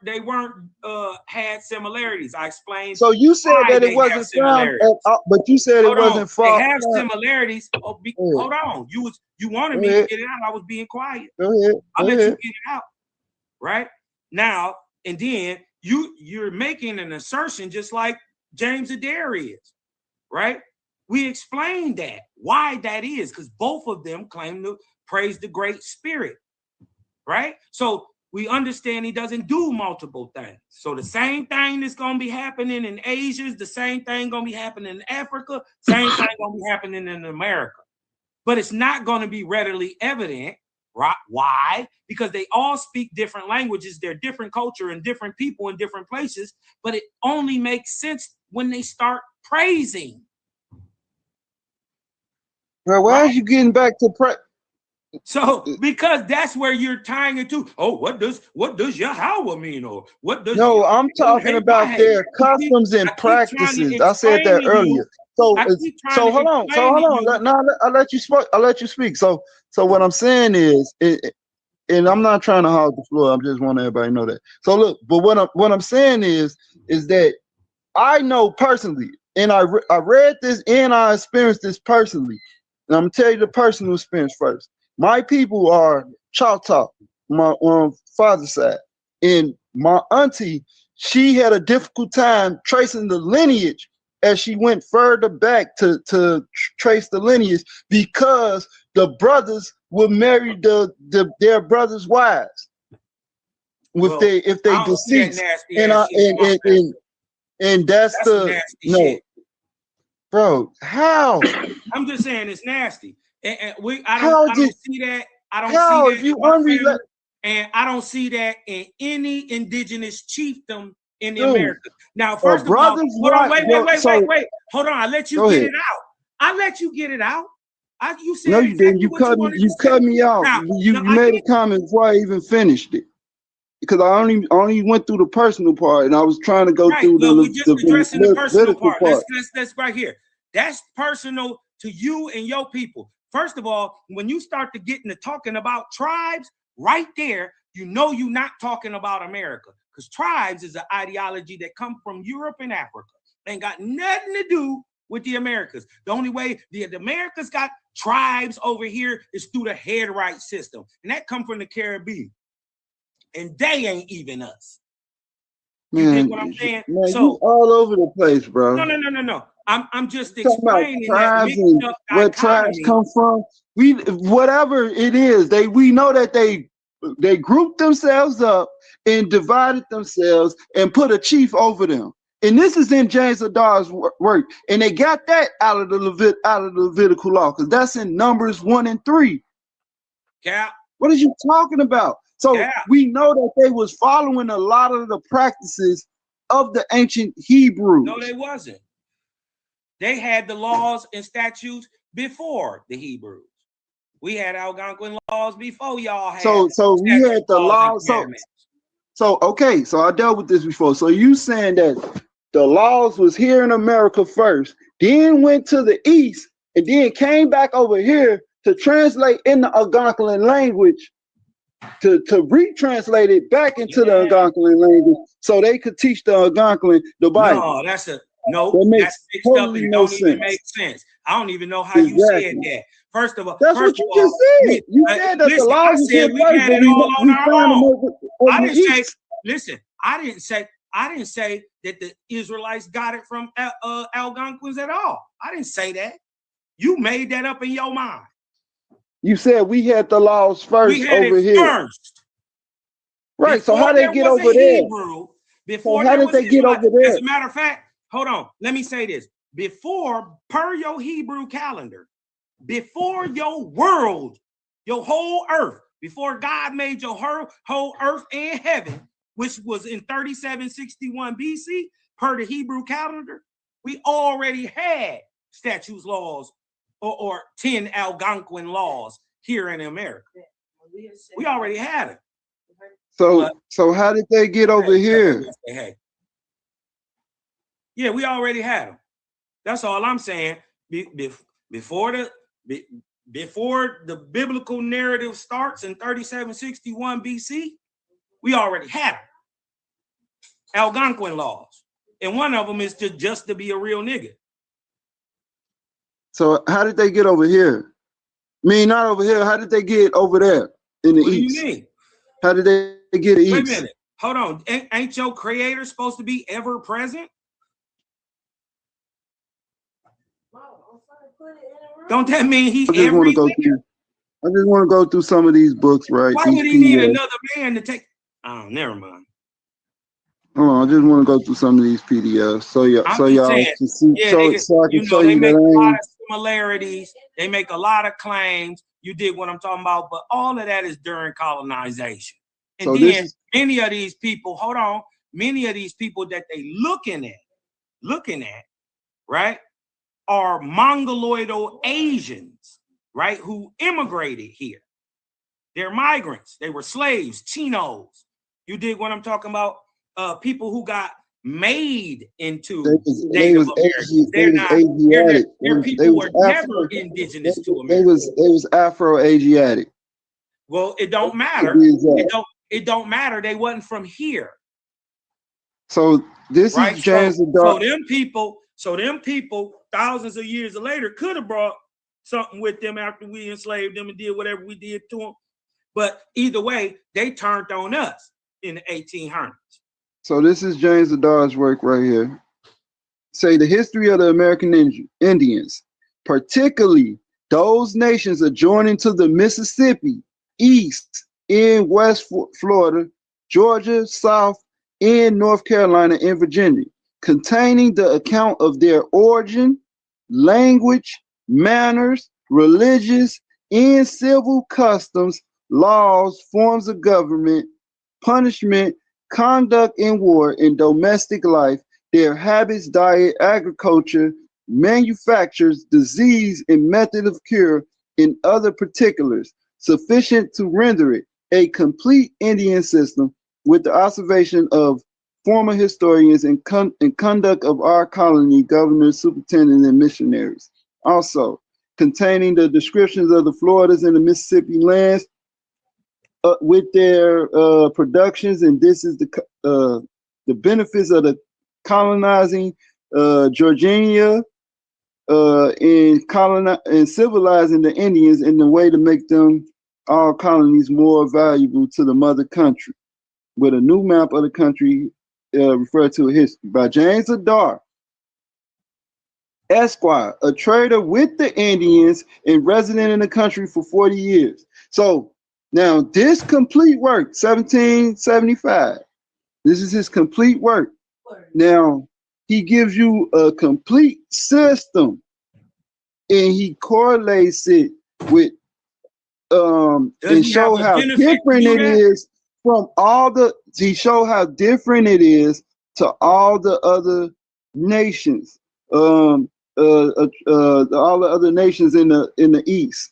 had similarities. I explained. So you said why that they it wasn't have found similarities. at all, but you said Hold it on. wasn't found. They have similarities. Hold on. You wanted me to get it out. I was being quiet. Go ahead. I'll let you get it out. Right now, and then you're making an assertion just like James Adair is, right? We explained that why that is because both of them claim to praise the Great Spirit, right? So we understand he doesn't do multiple things. So the same thing that's going to be happening in Asia is the same thing going to be happening in Africa, same thing going to be happening in America. But it's not going to be readily evident, right? Why? Because they all speak different languages. They're different culture and different people in different places. But it only makes sense when they start praising. Bro, why are you getting back to So because that's where you're tying it to. Oh, what does Yahweh mean? Or what does No, I'm talking about their customs and practices. I said that earlier. So hold on. I'll let you speak. I'll let you speak. So what I'm saying is, and I'm not trying to hog the floor. I just want everybody to know that. So look, but what I'm saying is that I know personally, and I read this and I experienced this personally. And I'm gonna tell you the personal experience first. My people are Choctaw, my father's side, and my auntie, she had a difficult time tracing the lineage as she went further back to trace the lineage because the brothers would marry their brothers' wives if they deceased, and that's the no, shit. Bro. How? I'm just saying it's nasty, and I don't see that. I don't see that. If you and I don't see that in any indigenous chiefdom in America. Now, first of all, hold on, wait. Hold on, I let you get it out. I let you get it out. You said no, you didn't. You cut me off. Now, you made a comment before I even finished it. Because I only went through the personal part, and I was trying to go through the personal part. Let's right here. That's personal to you and your people. First of all, when you start to get into talking about tribes, right there, you know you're not talking about America, because tribes is an ideology that come from Europe and Africa. They ain't got nothing to do with the Americas. The only way the Americas got tribes over here is through the headright system, and that come from the Caribbean. And they ain't even us. You man, think what I'm saying? Man, so you all over the place, bro. No. I'm just explaining tribes and where tribes come from. Whatever it is, we know that they grouped themselves up and divided themselves and put a chief over them. And this is in James Adar's work. And they got that out of the Levitical law, because that's in Numbers 1 and 3. Yeah. What are you talking about? So we know that they was following a lot of the practices of the ancient Hebrews. No, they wasn't. They had the laws and statutes before the Hebrews. We had Algonquin laws before y'all had. So we had the laws. So okay. So I dealt with this before. So you saying that the laws was here in America first, then went to the east, and then came back over here to translate in the Algonquin language, to retranslate it back into the Algonquin language, so they could teach the Algonquin the Bible. No, that's mixed up and don't even make sense. I don't even know how you said that. First of all, that's what you just said. You said that the laws was here we had it all on our own. I didn't say. East. Listen, I didn't say that the Israelites got it from Algonquins at all. I didn't say that. You made that up in your mind. You said we had the laws first over here. First. Right. Before so how they get over there? Before how did they get over there? As a matter of fact, hold on. Let me say this. Before, per your Hebrew calendar, before your world, your whole earth, before God made your whole earth and heaven, which was in 3761 BC, per the Hebrew calendar, we already had statutes, laws, or 10 Algonquin laws here in America. We already had it. So how did they get over here? Hey. Yeah, we already had them. That's all I'm saying. Before the biblical narrative starts in 3761 BC, we already had them. Algonquin laws. And one of them is just to be a real nigga. So how did they get over here? I mean, not over here. How did they get over there in the east? What do you mean? How did they get east? Wait a minute. Hold on. Ain't your creator supposed to be ever present? Don't that mean he everywhere? I just want to go through some of these books, right? Why would he need another man to take? Oh, never mind. Hold on, I just want to go through some of these PDFs so y'all can see. So I can show you make that a lot of similarities. They make a lot of claims. You dig what I'm talking about? But all of that is during colonization. And So then many of these people, many of these people that they looking at, right, are Mongoloidal Asians, right, who immigrated here. They're migrants. They were slaves, chinos. You dig what I'm talking about? People who got made into Native Americans. They're people who were never indigenous to America. They was Afro-Asiatic. Well, it don't matter. It don't matter. They wasn't from here. So this right? is James the So Dark. them people, thousands of years later, could have brought something with them after we enslaved them and did whatever we did to them. But either way, they turned on us in the 1800s. So this is James the Dark's work right here. Say the history of the American Indians, particularly those nations adjoining to the Mississippi, east in West Florida, Georgia, South in North Carolina, and Virginia, containing the account of their origin, language, manners, religious and civil customs, laws, forms of government, punishment, conduct in war and domestic life, their habits, diet, agriculture, manufactures, disease, and method of cure, in other particulars, sufficient to render it a complete Indian system, with the observation of former historians and conduct of our colony governors, superintendents, and missionaries. Also, containing the descriptions of the Floridas and the Mississippi lands with their productions, and this is the benefits of the colonizing Georgia and civilizing the Indians in the way to make them all colonies more valuable to the mother country, with a new map of the country referred to in history by James Adair, Esquire, a trader with the Indians and resident in the country for 40 years. So now this complete work, 1775, this is his complete work. Now he gives you a complete system and he correlates it with and show how different it is from all the, he show how different it is to all the other nations, all the other nations in the East.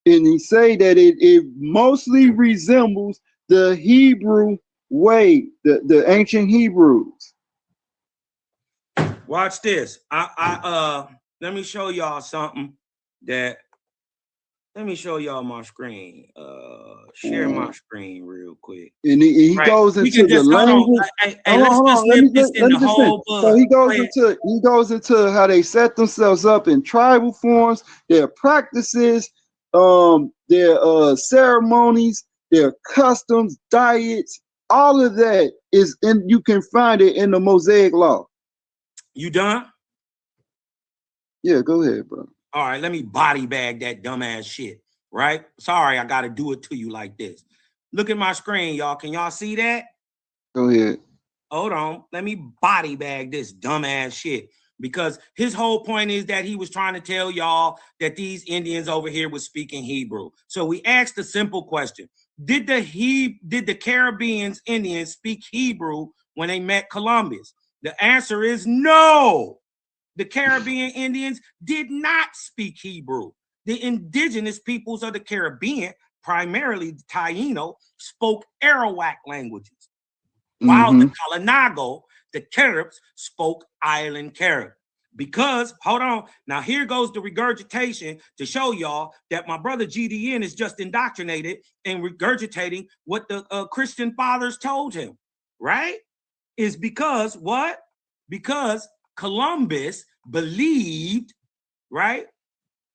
And he say that it mostly resembles the Hebrew way, the ancient Hebrews. Watch this. Let me show y'all something that, let me show y'all my screen. Share my screen real quick. And he goes into the language. So he goes into how they set themselves up in tribal forms, their practices, their ceremonies, their customs, diets, all of that is in, you can find it in the Mosaic Law. You done? Yeah, go ahead, bro. All right, let me body bag that dumbass shit, right? Sorry, I got to do it to you like this. Look at my screen, y'all. Can y'all see that? Go ahead. Hold on. Let me body bag this dumbass shit, because his whole point is that he was trying to tell y'all that these Indians over here was speaking Hebrew. So we asked a simple question. Did the Caribbean Indians speak Hebrew when they met Columbus? The answer is no. The Caribbean Indians did not speak Hebrew. The indigenous peoples of the Caribbean, primarily the Taino, spoke Arawak languages, while the Kalinago, the Caribs, spoke Island Carib. Because, hold on, now here goes the regurgitation to show y'all that my brother GDN is just indoctrinated and regurgitating what the Christian fathers told him, right? Is because what? Because Columbus believed, right?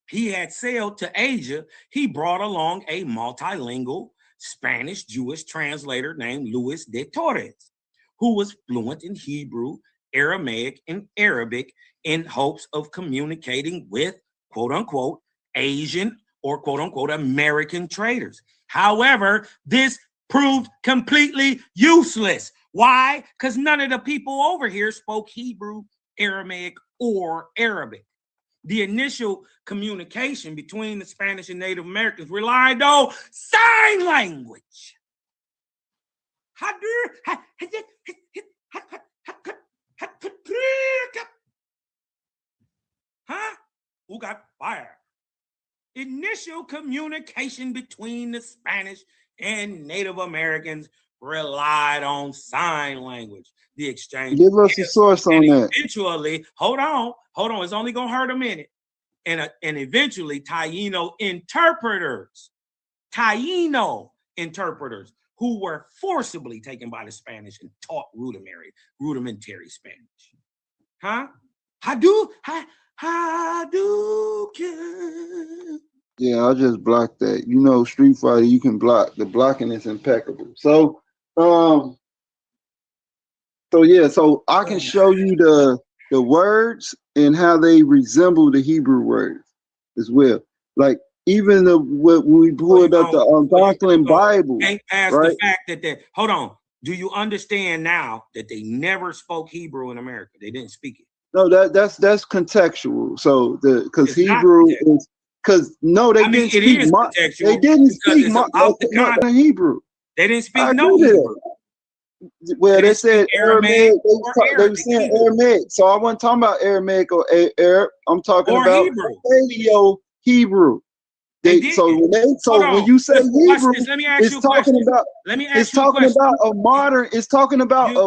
He had sailed to Asia. He brought along a multilingual Spanish Jewish translator named Luis de Torres, who was fluent in Hebrew, Aramaic, and Arabic in hopes of communicating with, quote unquote, Asian or quote unquote American traders. However, this proved completely useless. Why? Because none of the people over here spoke Hebrew, Aramaic, or Arabic. The initial communication between the Spanish and Native Americans relied on sign language. Huh? Who got fire? initial communication between the Spanish and Native Americans relied on sign language. The exchange. Give us a source on that. Eventually, hold on. It's only gonna hurt a minute. And eventually, Taino interpreters who were forcibly taken by the Spanish and taught rudimentary Spanish. Huh? Hadouken. Yeah, I'll just block that. You know, Street Fighter, you can block. The blocking is impeccable. So I can show you the words and how they resemble the Hebrew words as well. Like even when we pulled up the Algonquin Bible, Ain't past right? the fact that hold on. Do you understand now that they never spoke Hebrew in America? They didn't speak it. No, that's contextual. So because Hebrew is because they didn't speak Hebrew. They didn't speak no Hebrew. Well, they said Aramaic. They were saying Aramaic. So I wasn't talking about Aramaic or Arab. I'm talking about Paleo Hebrew. When you say Hebrew, it's talking about a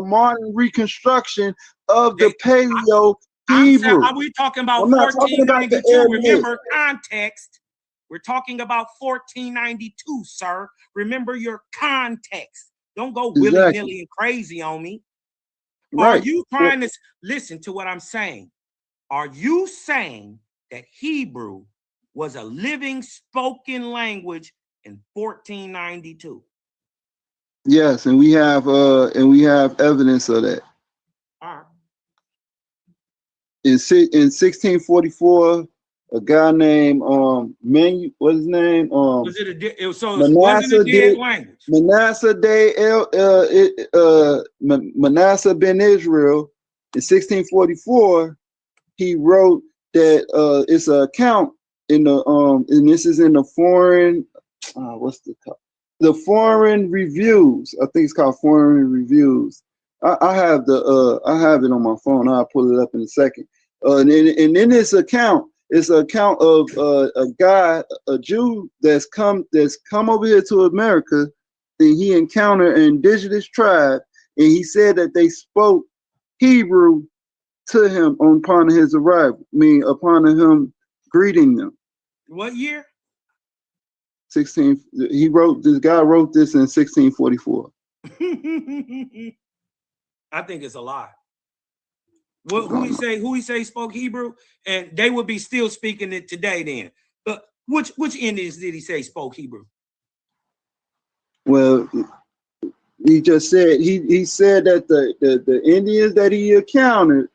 modern reconstruction of the Paleo Hebrew. Are we talking about 1492? Remember context. We're talking about 1492, sir. Remember your context. Don't go willy-nilly and crazy on me. Right. Are you trying to listen to what I'm saying? Are you saying that Hebrew was a living spoken language in 1492? Yes, and we have evidence of that. All right. In 1644, a guy named what's his name? Manasseh ben Israel in 1644, he wrote that it's an account in the and this is in the foreign the Foreign Reviews. I think it's called Foreign Reviews. I have it on my phone. I'll pull it up in a second. And in this account, it's an account of a guy, a Jew that's come over here to America, and he encountered an indigenous tribe, and he said that they spoke Hebrew to him upon his arrival. Upon him greeting them. What year? 16. This guy wrote this in 1644. I think it's a lie. Who he say spoke Hebrew, and they would be still speaking it today then. But which Indians did he say spoke Hebrew? Well, he just said he said that the Indians that he encountered,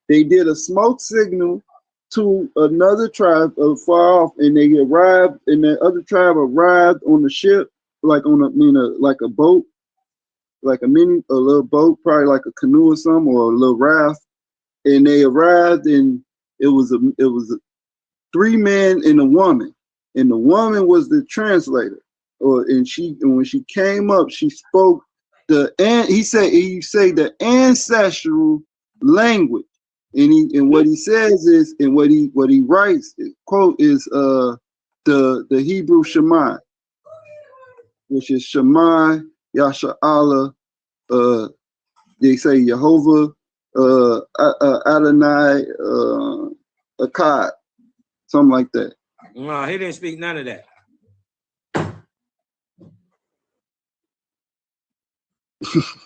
they did a smoke signal to another tribe far off, and they arrived, and the other tribe arrived on the ship, like on a boat, like a little boat, probably like a canoe or something, or a little raft. And they arrived, and it was 3 men and a woman, and the woman was the translator. And when she came up, she spoke he say the ancestral language. And what he says is, and what he writes, quote, is the Hebrew Shema, which is Shema, Yasha Allah, they say Jehovah, Adonai, Akkad, something like that. No, he didn't speak none of that.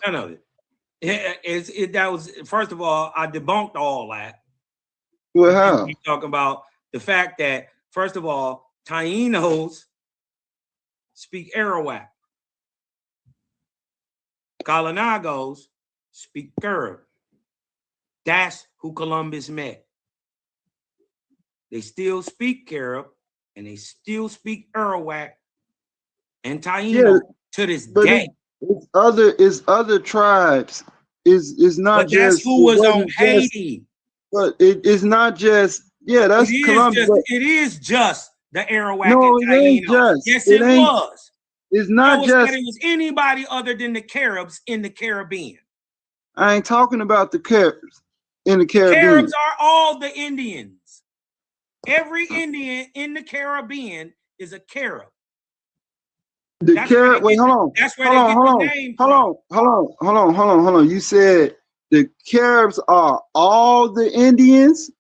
None of it. That was, first of all, I debunked all that. Well, how? You talking about the fact that, first of all, Tainos speak Arawak. Kalinagos speak Carib. That's who Columbus met. They still speak Carib, and they still speak Arawak and Taino to this day. It's other tribes. It's not but just. That's who was on Haiti. But it's not just. Yeah, that's Columbus. It is just the Arawak. No, and it ain't Taino. just. Yes, it was. It's not just. It was anybody other than the Caribs in the Caribbean. I ain't talking about the Caribs in the Caribbean. Caribs are all the Indians. Every Indian in the Caribbean is a Carib. The That's where Carib. they Wait, get hold the- on. that's where Hold they on. get Hold the on. name Hold from. on. Hold on. You said the Caribs are all the Indians.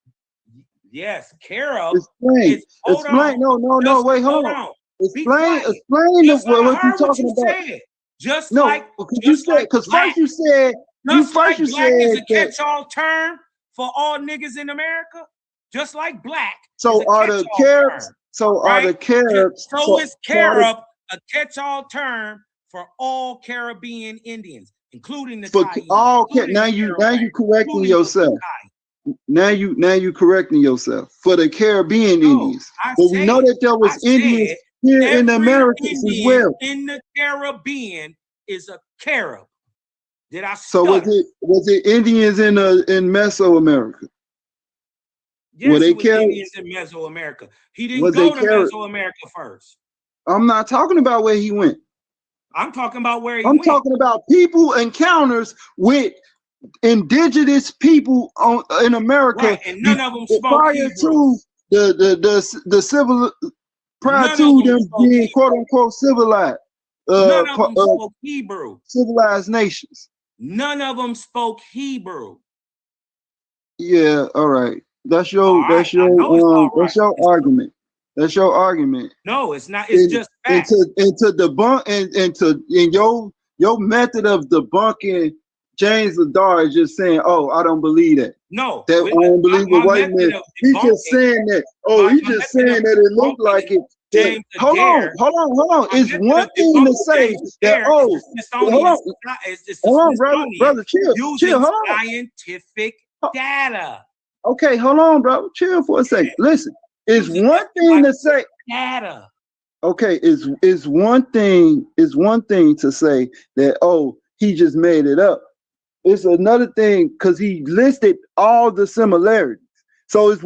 Yes, Carib Explain. is. Hold Explain. on. No. Just Wait. hold Hold on. on. Be Explain. quiet. Explain Just what I you're heard what talking you about. said. Just No, like because you just said like because black. first you said Just like you black is a said that. catch-all term for all niggas in America. Just like black is So a are the catch-all Caribs? term. So right? are the Caribs? So is so are the- Carib a catch-all term for all Caribbean Indians, including the for Taino, all including now the you Arawak, correcting including the yourself. Sakai. Now you correcting yourself for the Caribbean Indians. I But we know said- that there was I Indians said here in the every Americas as Indian well. in the Caribbean is a Carib. Did I So stutter? was it Indians in Mesoamerica? Yes, were they it was Carib? Indians in Mesoamerica. He didn't Was go they to Carib? Mesoamerica first. I'm not talking about where he went. I'm talking about where he I'm went. talking about people encounters with indigenous people in America Right, and none of them spoke prior Hebrew. to the civil prior None to of them them spoke being Hebrew. quote unquote civilized None of them spoke Hebrew. civilized nations. None of them spoke Hebrew. Yeah, all right. That's your All right, that's your I know it's all that's your argument. That's your argument. No, it's not. It's just facts. And to debunk and your method of debunking James Ladar is just saying, oh, I don't believe that. No, That I don't believe my the white method man. of He's just debunking- saying that. Oh, my he's just method saying of that it looked like it. James Hold Adair- on. It's method one of thing to debunking say James that, Adair oh, is the Smithsonian. hold on. It's the Hold on, Smithsonian brother, chill, using hold on. scientific data. Okay, hold on, bro. Chill for a second. Listen, it's one thing to say. Data. Okay, is one thing to say that, oh, he just made it up. It's another thing because he listed all the similarities. So it's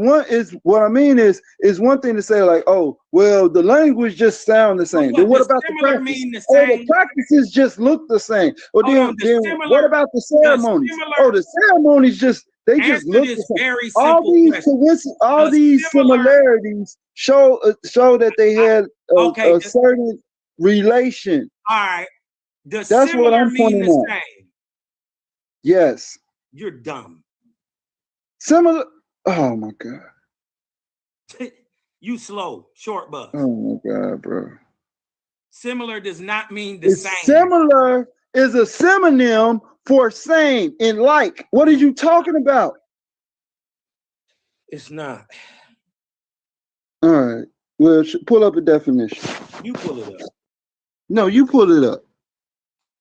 what I mean is one thing to say like, oh, well, the language just sound the same. Then what does about the similar practice? mean the Oh, same? the practices just look the same. Well, Hold then, on, what about the ceremonies? similar- The ceremonies just Answer look this the same. very All simple these question. all these similarities show that they had a certain relation. All right. Does That's similar what I'm mean pointing the out. same? Yes. You're dumb. Similar. Oh my God. You slow, short bus. Oh my God, bro. Similar does not mean the same. Similar is a synonym for same and like. What are you talking about? It's not. All right. Well, pull up a definition. You pull it up. No, you pull it up.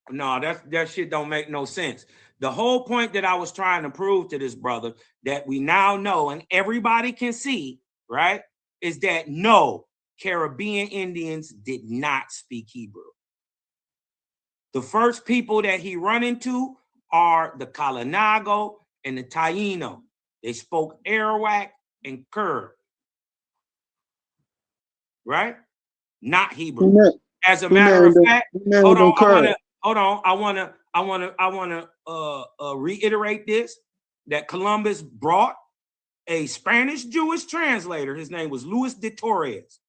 No, that shit don't make no sense. The whole point that I was trying to prove to this brother that we now know and everybody can see, right, is that no, Caribbean Indians did not speak Hebrew. The first people that he run into are the Kalinago and the Taino. They spoke Arawak and Kurd, right? Not Hebrew. As a matter of fact, hold on. I want to reiterate this: that Columbus brought a Spanish Jewish translator. His name was Luis de Torres,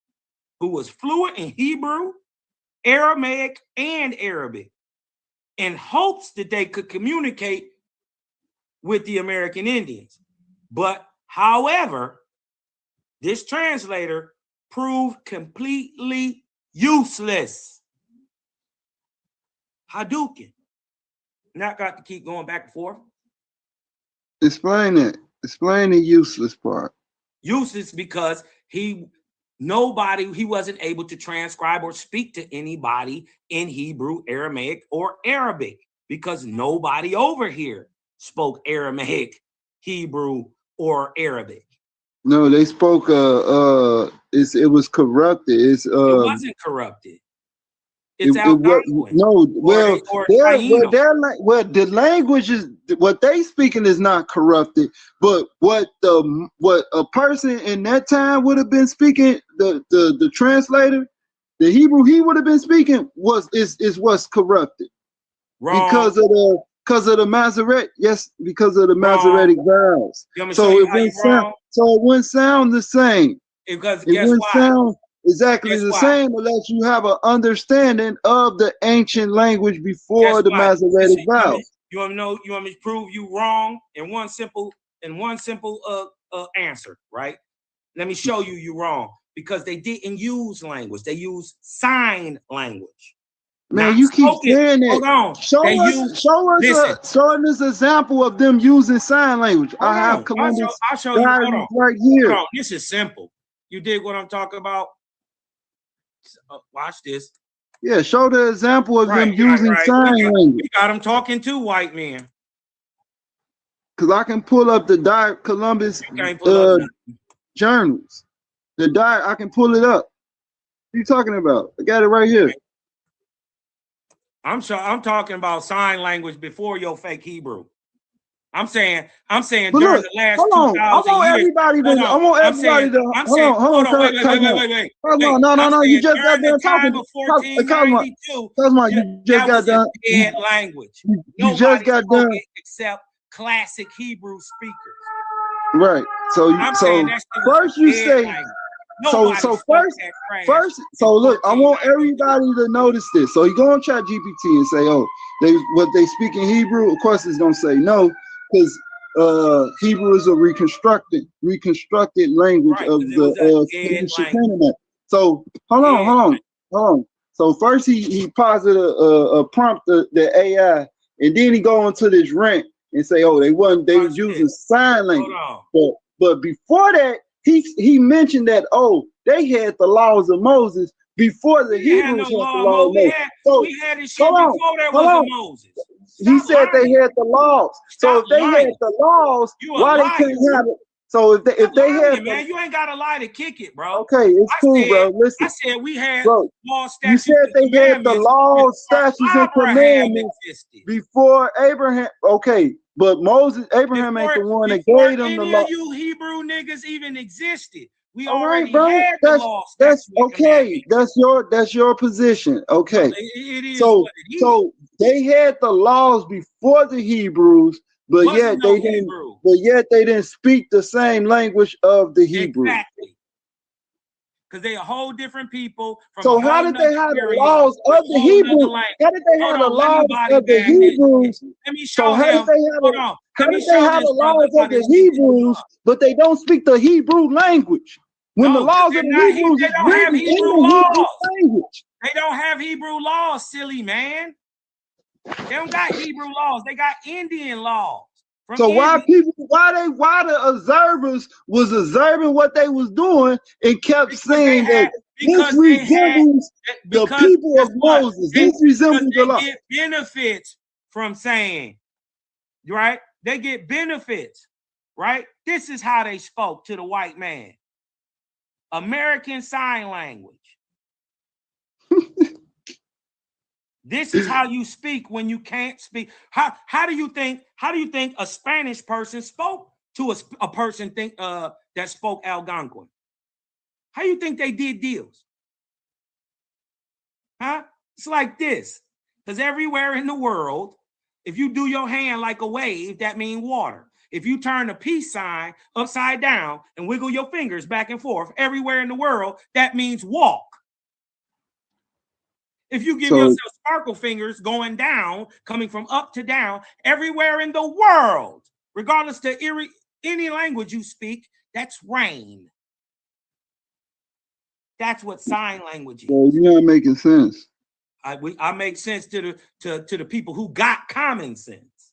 who was fluent in Hebrew, Aramaic, and Arabic, in hopes that they could communicate with the American Indians. But however, this translator proved completely useless. Hadouken. Not got to keep going back and forth. Explain it. Explain the useless part. Useless because he wasn't able to transcribe or speak to anybody in Hebrew, Aramaic, or Arabic because nobody over here spoke Aramaic, Hebrew, or Arabic. No, they spoke it was corrupted. It wasn't corrupted. It's Algonquin. No, or the language is what they speaking is not corrupted, but what a person in that time would have been speaking, the translator, the Hebrew he would have been speaking is what's corrupted. Wrong. Because of the Masoretic, yes, because of the Masoretic vowels. So So it wouldn't sound the same. Because It guess wouldn't why? sound exactly Guess the why? same unless you have an understanding of the ancient language before Guess the why? Masoretic Listen, vowels. you want me to prove you wrong in one simple answer, right? Let me show you wrong. Because they didn't use language, they used sign language. Man, Not you keep spoken. saying it. Hold on. They used, Show listen, us an example of them using sign language. I have hold on. Columbus I'll show you. Hold diaries on. right here. Hold on. This is simple. You dig what I'm talking about? Watch this. Yeah, show the example of them using sign language. We got them talking to white men. Because I can pull up the Columbus can't pull up journals. I can pull it up. What are you talking about? I got it right here. I'm talking about sign language before your fake Hebrew. I'm saying But during look, the last hold on. 2,000 I want years. everybody to. I want everybody to. Hold on. Wait. Cosmo, no. You just got done talking. Of 1492, Cosmo, you just got done. dead language. You just got done. Except classic Hebrew speakers. Right. So first you say. So first. So look, I want everybody to notice this. So you go on ChatGPT and say, "Oh, what they speak in Hebrew." Of course, it's gonna say no, because Hebrew is a reconstructed language of the Canaanite. So hold on. So first he posited a prompt the AI, and then he go into this rant and say, "Oh, they was using sign language." But before that, he mentioned that they had the laws of Moses before the Hebrews had the law of Moses. So we had this shit before there was a Moses. He said they had the laws. So if they had the laws, why they couldn't have it? So if they had, man, you ain't gotta lie to kick it, bro. Okay, it's cool, bro. Listen, I said we had bro. law, You statutes, said they had the commandments laws, statutes, and before commandments existed. before Abraham. Okay, but Abraham ain't the one that gave them the law. Any of you Hebrew niggas even existed. We All already right, bro. had the law, That's statutes, and okay. That's your position. Okay. It is So what it is. so they had the laws before the Hebrews, but Wasn't yet no they didn't. Hebrew. But yet they didn't speak the same language of the Hebrew. Exactly. Because they a whole different people. From So a how whole did they nother have the period, laws with of the a whole nother Hebrews? language. How did they have the Hold on, let me laws body of the bag this. Hebrews? Let me So show how did him. they have Hold the on. how Let me did they show have this the brother laws how of the this shit is Hebrews, done. but they don't speak the Hebrew language? When the No, laws of they're the not. Hebrews They is don't have written in Hebrew the Hebrew laws. language. They don't have Hebrew laws, silly man. They don't got Hebrew laws. They got Indian laws. So why the observers was observing what they was doing and kept saying that this resembles the people of Moses. This resembles the law. They get benefits from saying, right? They get benefits, right? This is how they spoke to the white man. American Sign Language. This is how you speak when you can't speak. How do you think a Spanish person spoke to a person that spoke Algonquin? How do you think they did deals? Huh? It's like this. Because everywhere in the world, if you do your hand like a wave, that means water. If you turn the peace sign upside down and wiggle your fingers back and forth, everywhere in the world, that means walk. If you give yourself sparkle fingers going down, coming from up to down, everywhere in the world, regardless to any language you speak, that's rain. That's what sign language is. Well, you're not making sense. I make sense to the people who got common sense.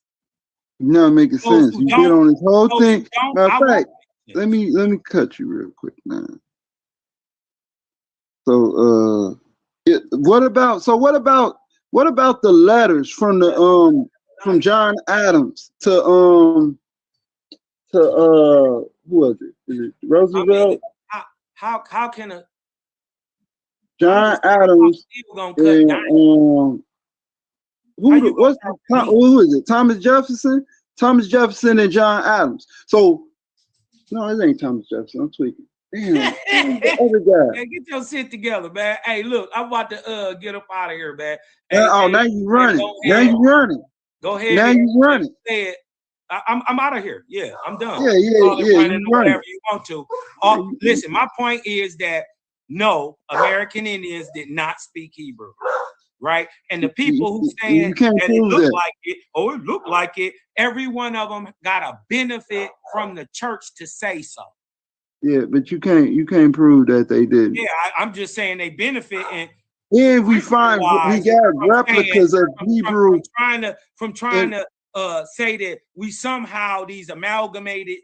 You're not making sense. You get on this whole thing. Matter of fact, let me cut you real quick now. So what about the letters from the from John Adams to who was it? Is it Roosevelt? How can a John Adams and who is it? Thomas Jefferson? Thomas Jefferson and John Adams. So no, it ain't Thomas Jefferson. I'm tweaking. Damn, the other guy. Hey, get your shit together, man. Hey, look, I'm about to get up out of here, man. Now you running. Now you running. Go ahead. Now you running. I'm out of here. Yeah, I'm done. Yeah, Call it you're running or right. whatever you want to. Listen, my point is that no, American Indians did not speak Hebrew, right? And the people who saying You can't that it prove looked that. like it, or it looked like it, every one of them got a benefit from the church to say so. Yeah, but you can't prove that they didn't. Yeah, I'm just saying they benefit and If we find we got replicas of Hebrew from trying to say that we somehow these amalgamated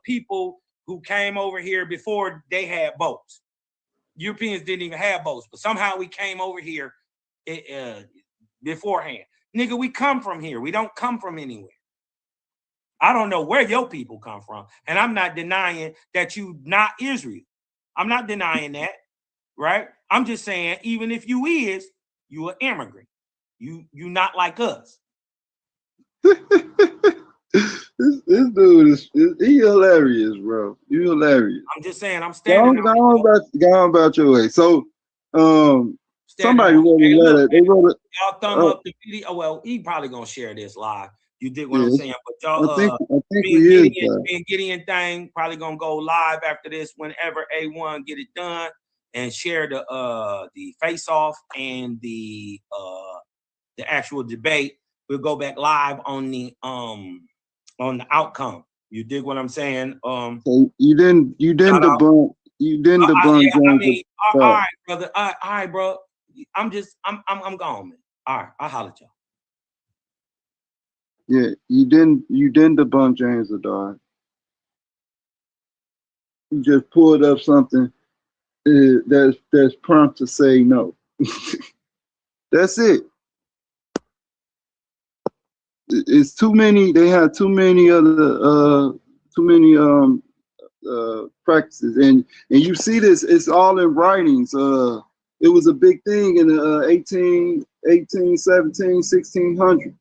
people who came over here before they had boats. Europeans didn't even have boats, but somehow we came over here beforehand. Nigga, we come from here. We don't come from anywhere. I don't know where your people come from, and I'm not denying that you not Israel. I'm not denying that, right? I'm just saying, even if you is, you an immigrant. You not like us. This dude is he hilarious, bro. You hilarious. I'm just saying, I'm standing. Go on about your way. So, somebody on. wrote a letter. They wrote it. Y'all thumb up the video. Well, he probably gonna share this live. You did what I'm saying, but y'all, I think we is. Gideon thing probably gonna go live after this. Whenever A1 get it done and share the face off and the actual debate, we'll go back live on the outcome. You dig what I'm saying? So you didn't debunk. You didn't debunk. Yeah, I mean, all right, brother. All right, bro. I'm gone, man. All right, I'll holler at y'all. Yeah, you didn't debunk James Adar. You just pulled up something that's prompt to say no. That's it. It's too many. They have too many other practices, and you see this. It's all in writings. It was a big thing in the 1817, 1600s.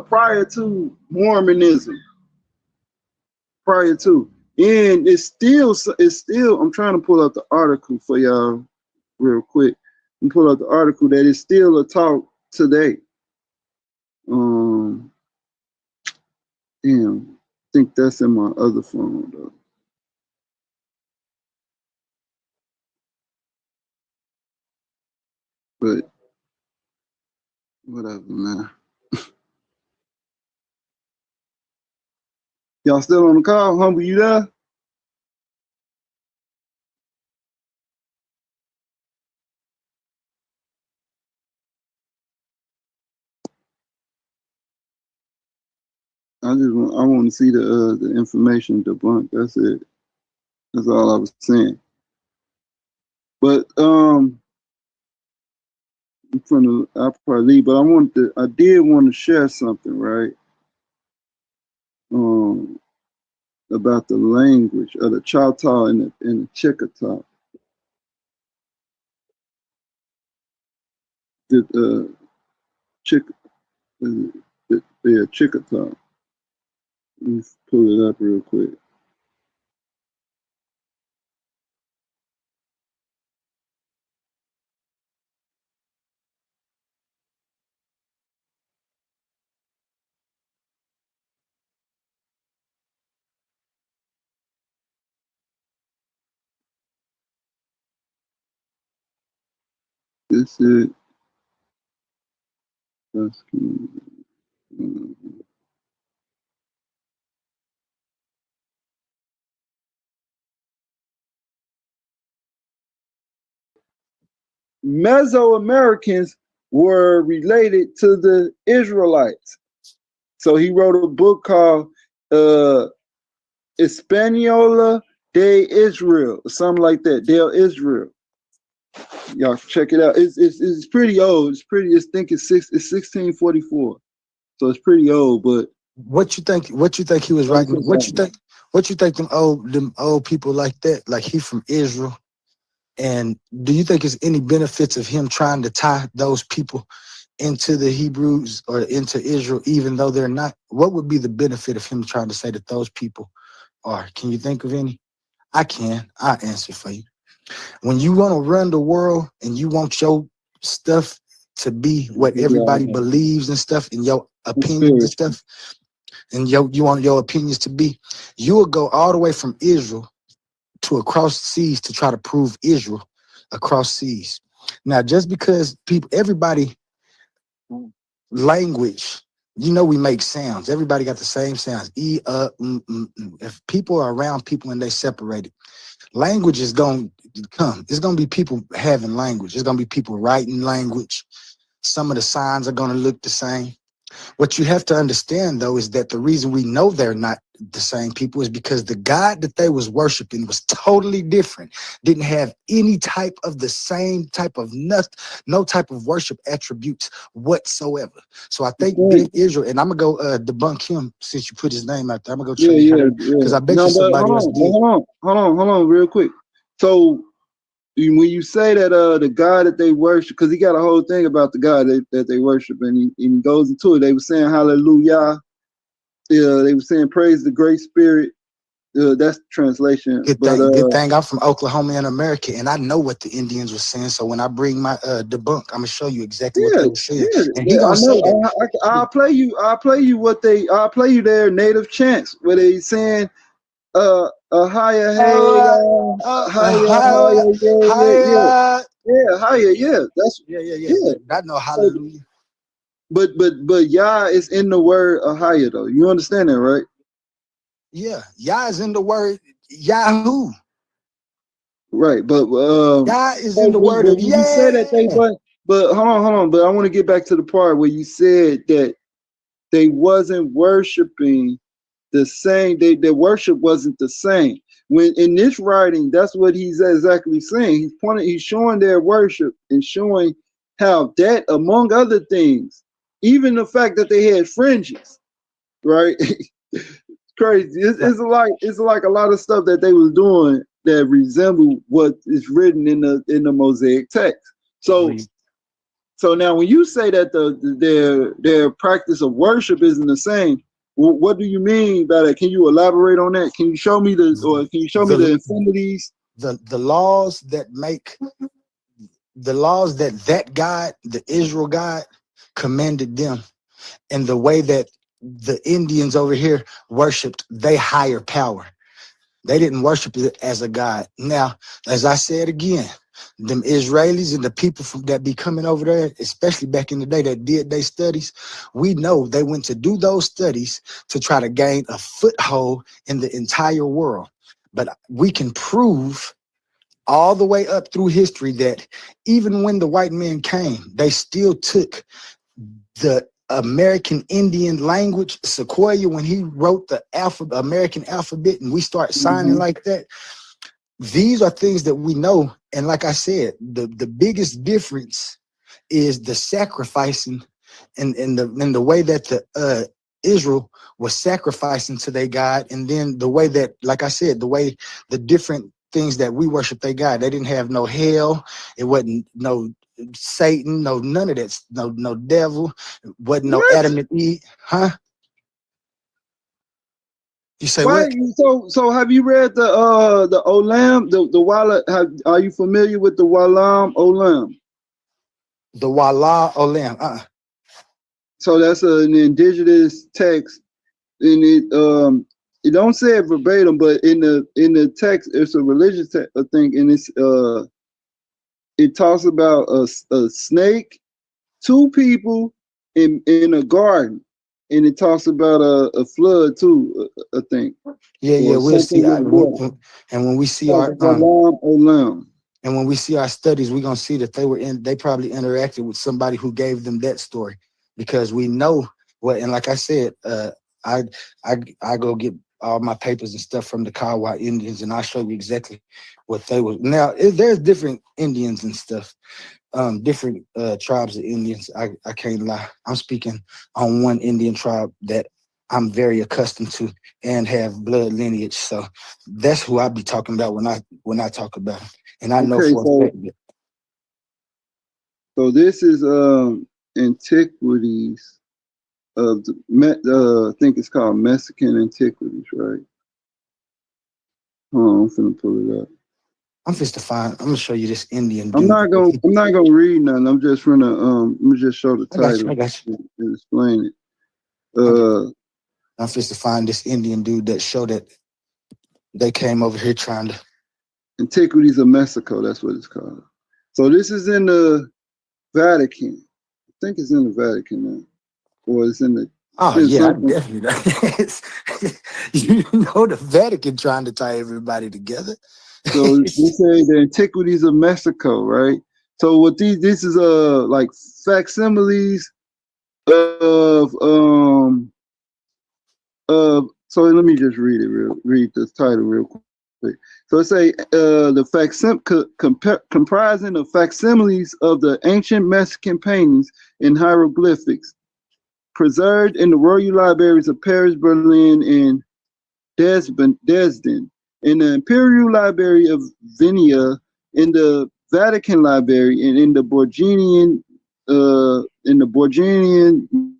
Prior to Mormonism, and it's still. I'm trying to pull up the article for y'all real quick. And pull up the article that is still a talk today. Damn, I think that's in my other phone though. But whatever, man. Y'all still on the call? Humble, you there? I want to see the information debunked. That's it. That's all I was saying. But I'll probably leave. But I did want to share something, right? About the language of the Choctaw and the Chickasaw. Chickasaw. Let's pull it up real quick. This is Mesoamericans were related to the Israelites. So he wrote a book called Hispaniola de Israel, or something like that. Del Israel. Y'all check it out. It's pretty old. It's 1644. So it's pretty old, but what you think he was writing? What you think them old people like that, like he from Israel? And do you think there's any benefits of him trying to tie those people into the Hebrews or into Israel, even though they're not? What would be the benefit of him trying to say that those people are? Can you think of any? I can. I'll answer for you. When you want to run the world and you want your stuff to be what everybody believes and stuff, and your opinions and stuff, and you want your opinions to be, you will go all the way from Israel to across seas to try to prove Israel across seas. Now, just because everybody language, we make sounds. Everybody got the same sounds. If people are around people and they separated, language is going to come. It's going to be people having language. It's going to be people writing language. Some of the signs are going to look the same. What you have to understand, though, is that the reason we know they're not the same people is because the God that they was worshiping was totally different, didn't have any type of the same type of no type of worship attributes whatsoever. So I think Big Israel, and I'm going to go debunk him since you put his name out there. I'm going to go show you because I bet you somebody else did. Hold on, real quick. So when you say that the God that they worship, because he got a whole thing about the God that they worship, and he goes into it. They were saying hallelujah. They were saying praise the great spirit. That's the translation. Good thing. I'm from Oklahoma in America, and I know what the Indians were saying. So when I bring my debunk, I'm gonna show you exactly what they were saying. And he gonna say that. I'll play you their native chants where they saying higher, higher, yeah. That's yeah. I know hallelujah. But Yah is in the word higher though. You understand that, right? Yeah, Yah is in the word Yahoo. Right, but Yah is in the word of you say that they but hold on. But I want to get back to the part where you said that they wasn't worshiping the same. Their worship wasn't the same. When in this writing, that's what he's exactly saying. He's showing their worship and showing how that, among other things, even the fact that they had fringes, right? Crazy. It's like a lot of stuff that they was doing that resemble what is written in the Mosaic text. So now when you say that their practice of worship isn't the same, what do you mean by that? Can you elaborate on that? Can you show me the infinities? The laws that God, the Israel God, commanded them, and the way that the Indians over here worshipped their higher power. They didn't worship it as a God. Now, as I said again, them Israelis and the people that be coming over there, especially back in the day that did their studies, we know they went to do those studies to try to gain a foothold in the entire world. But we can prove all the way up through history that even when the white men came, they still took the American Indian language. Sequoyah, when he wrote the American alphabet, and we start signing like that, these are things that we know. And like I said, the biggest difference is the sacrificing and the way that the Israel was sacrificing to their God, and then the way that, like I said, the different things that we worship their God. They didn't have no hell. It wasn't no Satan, no none of that, no devil, wasn't no Adam and Eve, huh? You say what? So have you read the Olam, the Wala? Are you familiar with the Walam Olam? The Wala Olam. So that's an indigenous text, and it don't say it verbatim, but in the text it's a religious text, I think, and it talks about a snake, two people in a garden, and it talks about a flood too, I think. Yeah, we'll see. And when we see our and when we see our studies, we're gonna see that they probably interacted with somebody who gave them that story, because we know what. And like I said, I go get all my papers and stuff from the Kawa Indians, and I'll show you exactly what they were. Now, there's different Indians and stuff, different tribes of Indians. I can't lie. I'm speaking on one Indian tribe that I'm very accustomed to and have blood lineage. So that's who I be talking about when I talk about it. And I know for a fact that. So this is antiquities of I think it's called Mexican Antiquities, right? Hold on, I'm finna pull it up. I'm gonna show you this Indian dude. I'm not gonna read nothing. I'm just gonna show the title I got you. and explain it. I'm supposed to find this Indian dude that showed that they came over here trying to. Antiquities of Mexico, that's what it's called. So this is in the Vatican. I think it's in the Vatican now. Or it's in the... Oh, yeah, I definitely. You know, the Vatican trying to tie everybody together. So they say the Antiquities of Mexico, right? So what this is like facsimiles of so let me just read the title real quick. So it say the comprising of facsimiles of the ancient Mexican paintings and hieroglyphics preserved in the Royal Libraries of Paris, Berlin, and Dresden, in the Imperial Library of Vienna, in the Vatican Library, and in the Borgian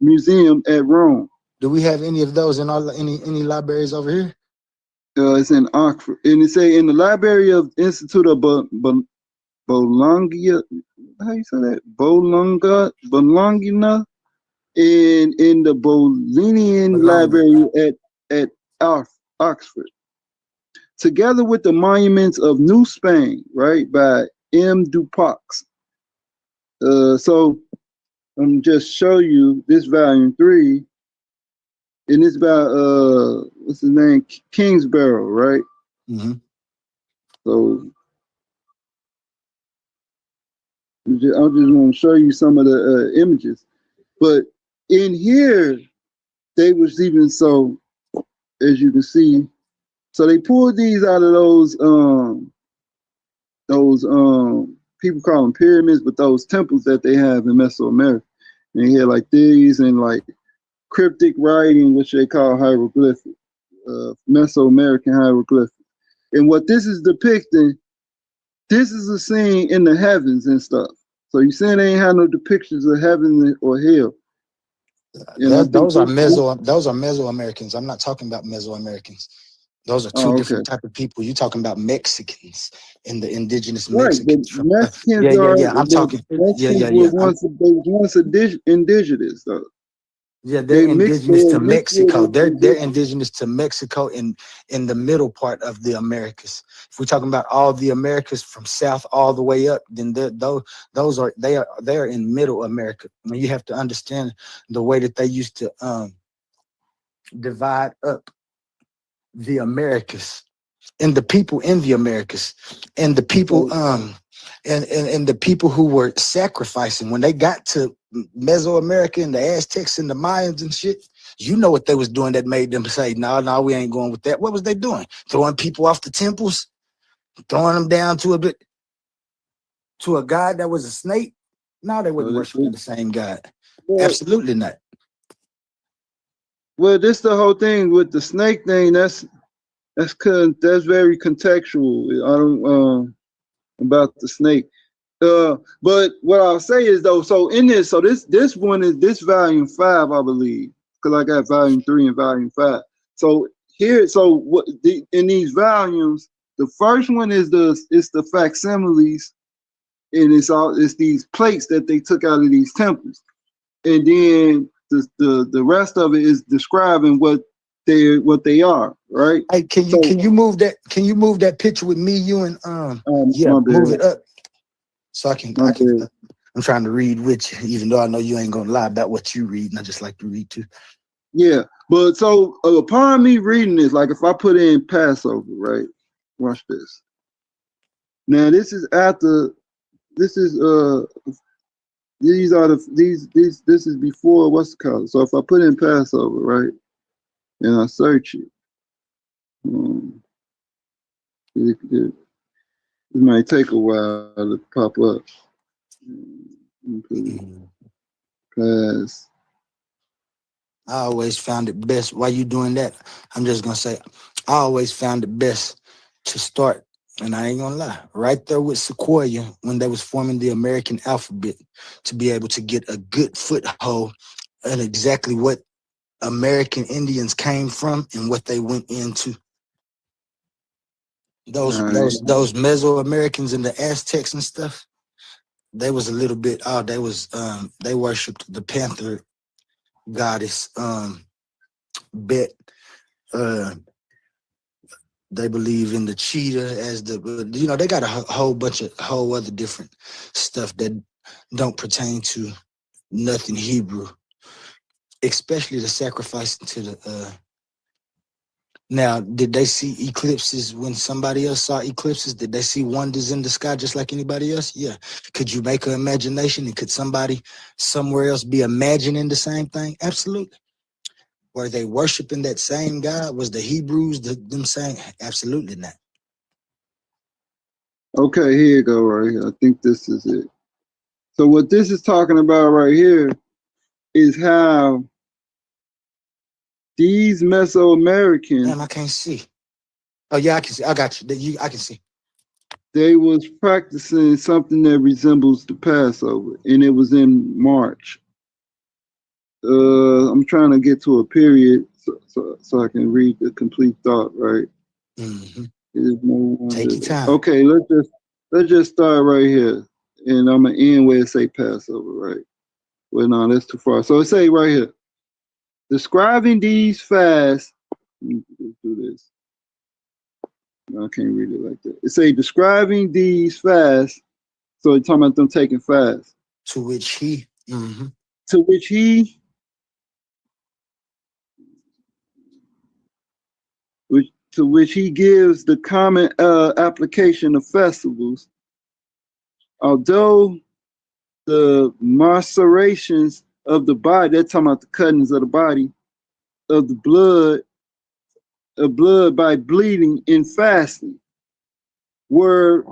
Museum at Rome. Do we have any of those in any libraries over here? It's in Oxford, and it say in the Library of Institute of Bologna. How you say that? Bologna, and in the Bodleian Library at Oxford, together with the monuments of New Spain, right, by M. Dupax. So I'm just show you this volume 3. And it's about what's his name, Kingsborough, right? Mm-hmm. So I just want to show you some of the images, but in here they was even so, as you can see, so they pulled these out of those people call them pyramids, but those temples that they have in Mesoamerica, and they had like these and like cryptic writing, which they call hieroglyphic, Mesoamerican hieroglyphic. And what this is depicting, this is a scene in the heavens and stuff. So you saying they ain't have no depictions of heaven or hell. Those are Mesoamericans. I'm not talking about Mesoamericans. Those are two different type of people. You're talking about Mexicans and the indigenous Mexicans. Right, Mexicans I'm talking. They was once indigenous though. Yeah, they're indigenous to Mexico. They're indigenous to Mexico in the middle part of the Americas. If we're talking about all the Americas from south all the way up, then they are in Middle America. I mean, you have to understand the way that they used to divide up the Americas and the people in the Americas and the people and the people who were sacrificing when they got to Mesoamerica and the Aztecs and the Mayans and shit. You know what they was doing that made them say, no, we ain't going with that. What was they doing? Throwing people off the temples, throwing them down to a god that was a snake? No, they wasn't worshiping the same God. Absolutely not. Well, this the whole thing with the snake thing. That's very contextual. I don't about the snake. But what I'll say is though, so in this, so this one is this volume 5, I believe, because I got volume 3 and volume 5. So here, so what in these volumes, the first one is the facsimiles, and it's these plates that they took out of these temples, and then the rest of it is describing what they are, right? Hey, can you move that? Can you move that picture with me, you and move it up so I can. I'm trying to read with you, even though I know you ain't gonna lie about what you read, and I just like to read too. Yeah, but so upon me reading this, like if I put in Passover, right? Watch this. Now this is after. This is this is before what's it called? So if I put in Passover, right, and I search it, it might take a while to pop up. Pass. I always found it best. While you doing that, I'm just gonna say, I always found it best to start, and I ain't gonna lie, right there with Sequoia when they was forming the American alphabet, to be able to get a good foothold on exactly what American Indians came from and what they went into. Those Mesoamericans and the Aztecs and stuff, they was a little bit they worshipped the panther goddess Bet. They believe in the cheetah as the, they got a whole other different stuff that don't pertain to nothing Hebrew, especially the sacrifice to the. Now, did they see eclipses when somebody else saw eclipses? Did they see wonders in the sky just like anybody else? Yeah. Could you make an imagination, and could somebody somewhere else be imagining the same thing? Absolutely. Were they worshiping that same God? Was the Hebrews them saying? Absolutely not. Okay, here you go, right here. I think this is it. So what this is talking about right here is how these Mesoamericans. Damn, I can't see. Oh yeah, I can see. I got you. I can see. They was practicing something that resembles the Passover, and it was in March. I'm trying to get to a period so I can read the complete thought, right? Mm-hmm. Take your time. Okay, let's just start right here, and I'm gonna end where it say Passover, right? Well, no, that's too far. So it say right here, describing these fasts. Let me do this. No, I can't read it like that. It say describing these fasts. So it's talking about them taking fasts. To which he. Mm-hmm. To which he. To which he gives the common application of festivals, although the macerations of the body, they're talking about the cuttings of the body, of the blood by bleeding in fasting, were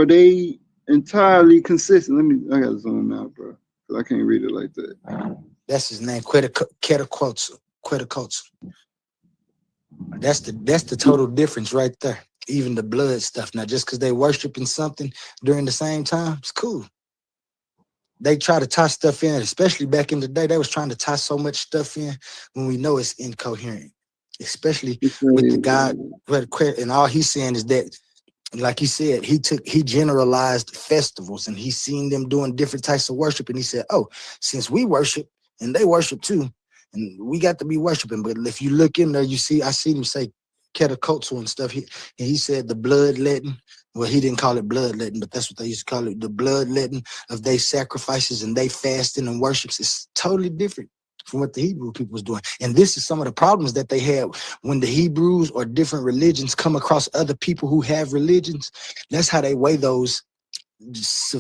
they entirely consistent? I gotta zoom out, bro, because I can't read it like that. That's his name, Quetzalcoatl. That's the total difference right there. Even the blood stuff. Now, just because they worshiping something during the same time, it's cool. They try to tie stuff in, especially back in the day. They was trying to tie so much stuff in when we know it's incoherent, especially with the God. And all he's saying is that, like he said, he generalized festivals, and he's seen them doing different types of worship, and he said, "Oh, since we worship and they worship too, and we got to be worshiping." But if you look in there, I see him say Quetzalcoatl and stuff. He said the bloodletting. Well, he didn't call it bloodletting, but that's what they used to call it. The bloodletting of their sacrifices and they fasting and worships is totally different from what the Hebrew people was doing. And this is some of the problems that they had when the Hebrews or different religions come across other people who have religions. That's how they weigh those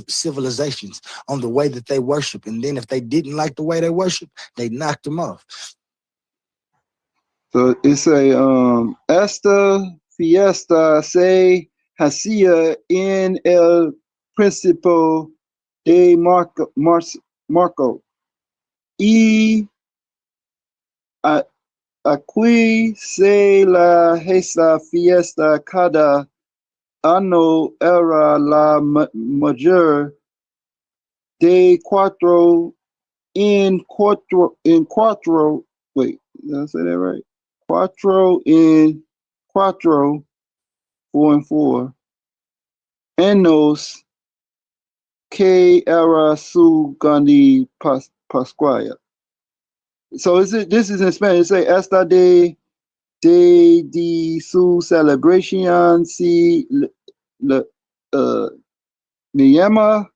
civilizations on the way that they worship. And then if they didn't like the way they worship, they knocked them off. So it's a esta fiesta se hacía en el Principado de Marco y aquí se la esa fiesta cada año era la mayor de cuatro en cuatro. Wait, did I say that right? Cuatro en cuatro, 4 and 4. Años que era su grande Pascual. So this is in Spanish. It say esta de su celebración si me llama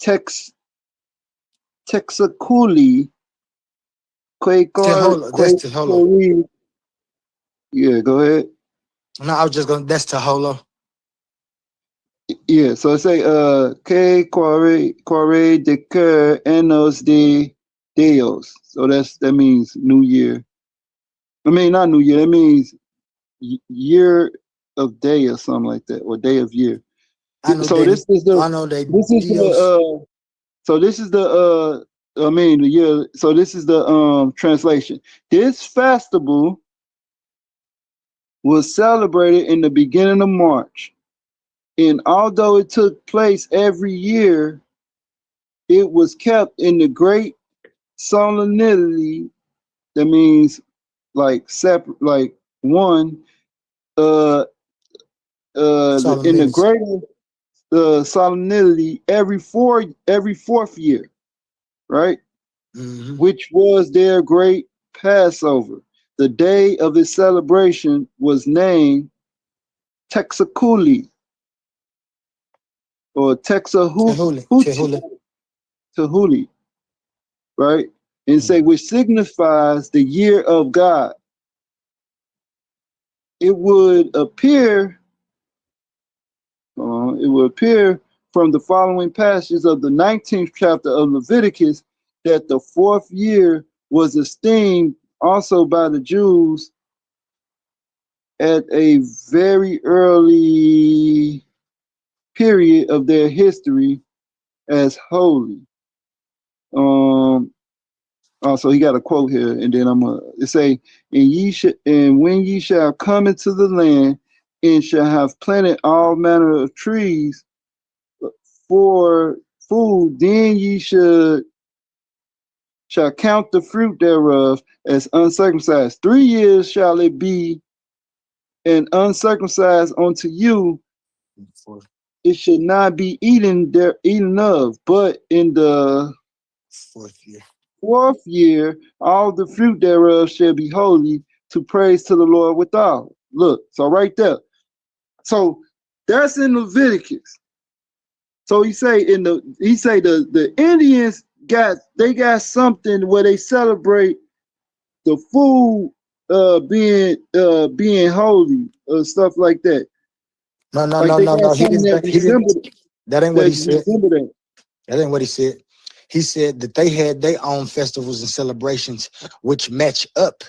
Texaculi. That's Teholo. Yeah, go ahead. No, I was just going. That's Teholo. Yeah, so it say que corre de que años de Dios. So that means New Year. I mean, not New Year. That means year of day or something like that, or day of year. So this is the translation. This festival was celebrated in the beginning of March. And although it took place every year, it was kept in the great solemnity. That means like separate, like one, in the greater solemnity every fourth year, right? which was their great Passover. The day of its celebration was named Texakuli or Tehuli, right? And say, which signifies the year of God. It would appear from the following passages of the 19th chapter of Leviticus that the fourth year was esteemed also by the Jews at a very early period of their history as holy. Also, he got a quote here, and then it say, and when ye shall come into the land and shall have planted all manner of trees for food, then ye shall count the fruit thereof as uncircumcised. 3 years shall it be, and uncircumcised unto you, it should not be eaten of, but in the fourth year, all the fruit thereof shall be holy, to praise to the Lord withal. Look, so right there. So that's in Leviticus. So he say the Indians got something where they celebrate the food being holy or stuff like that. No. That ain't what he said. That ain't what he said. He said that they had their own festivals and celebrations which match up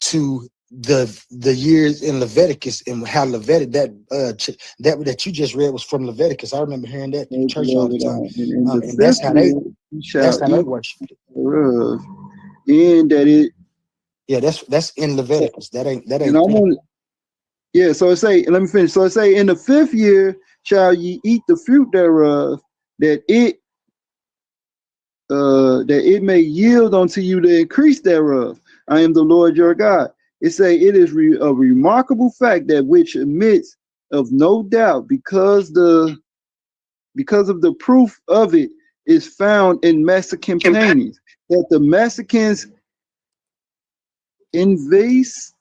to the years in Leviticus, and how that you just read was from Leviticus. I remember hearing that in church all the time. And that's how they worship it. And that it. Yeah, that's in Leviticus. That ain't. Yeah, so it say, let me finish. So it say, in the 5th year shall ye eat the fruit thereof, that it may yield unto you the increase thereof. I am the Lord your God. It say, it is a remarkable fact that which admits of no doubt, because of the proof of it is found in Mexican paintings, that the Mexicans invise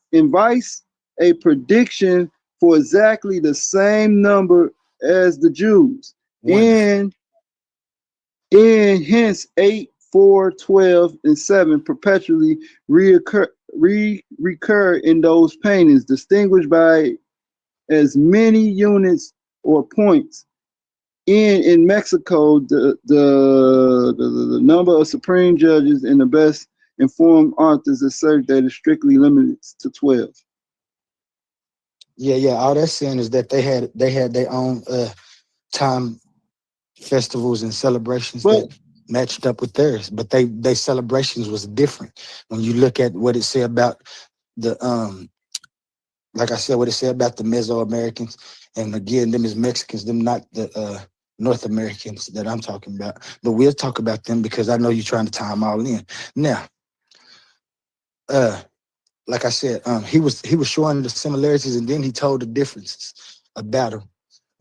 a prediction for exactly the same number as the Jews. And hence 8, 4, 12, and 7 perpetually recur in those paintings, distinguished by as many units or points. In Mexico, the number of supreme judges and the best informed authors assert that it's strictly limited to 12. Yeah. All that's saying is that they had their own time festivals and celebrations that matched up with theirs, but they celebrations was different. When you look at what it said about the like I said, what it said about the Mesoamericans, and again, them is Mexicans, them not the North Americans that I'm talking about. But we'll talk about them because I know you're trying to tie them all in. Now, like I said, he was showing the similarities, and then he told the differences about them.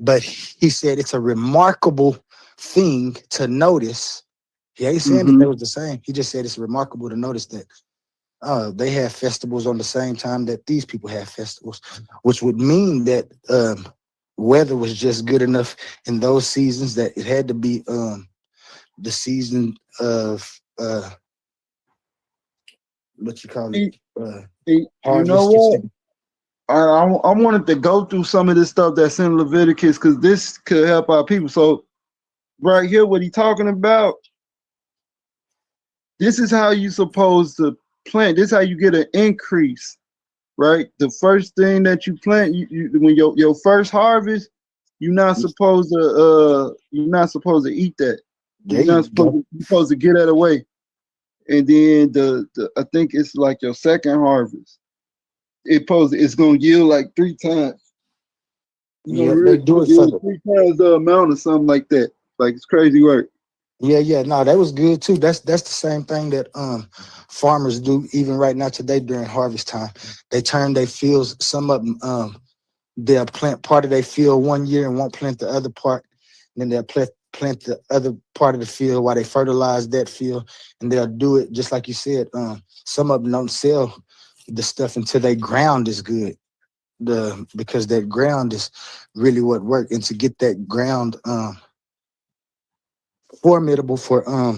But he said it's a remarkable thing to notice. He ain't saying that they was the same. He just said it's remarkable to notice that they have festivals on the same time that these people have festivals, which would mean that weather was just good enough in those seasons that it had to be the season of what you call it. You know what? I wanted to go through some of this stuff that's in Leviticus because this could help our people. So right here, what he's talking about, this is how you supposed to plant. This is how you get an increase, right? The first thing that you plant, when your first harvest, you're not supposed to eat that. You're not supposed to get that away. And then I think it's like your second harvest. It's gonna yield like 3 times. Yeah, they do it for 3 times the amount or something like that. Like, it's crazy work. Yeah. No, that was good too. That's the same thing that farmers do even right now today during harvest time. They turn their fields. Some of them they'll plant part of their field one year and won't plant the other part. And then they'll plant the other part of the field while they fertilize that field, and they'll do it just like you said. Some of them don't sell the stuff until their ground is good. Because that ground is really what worked, and to get that ground formidable for I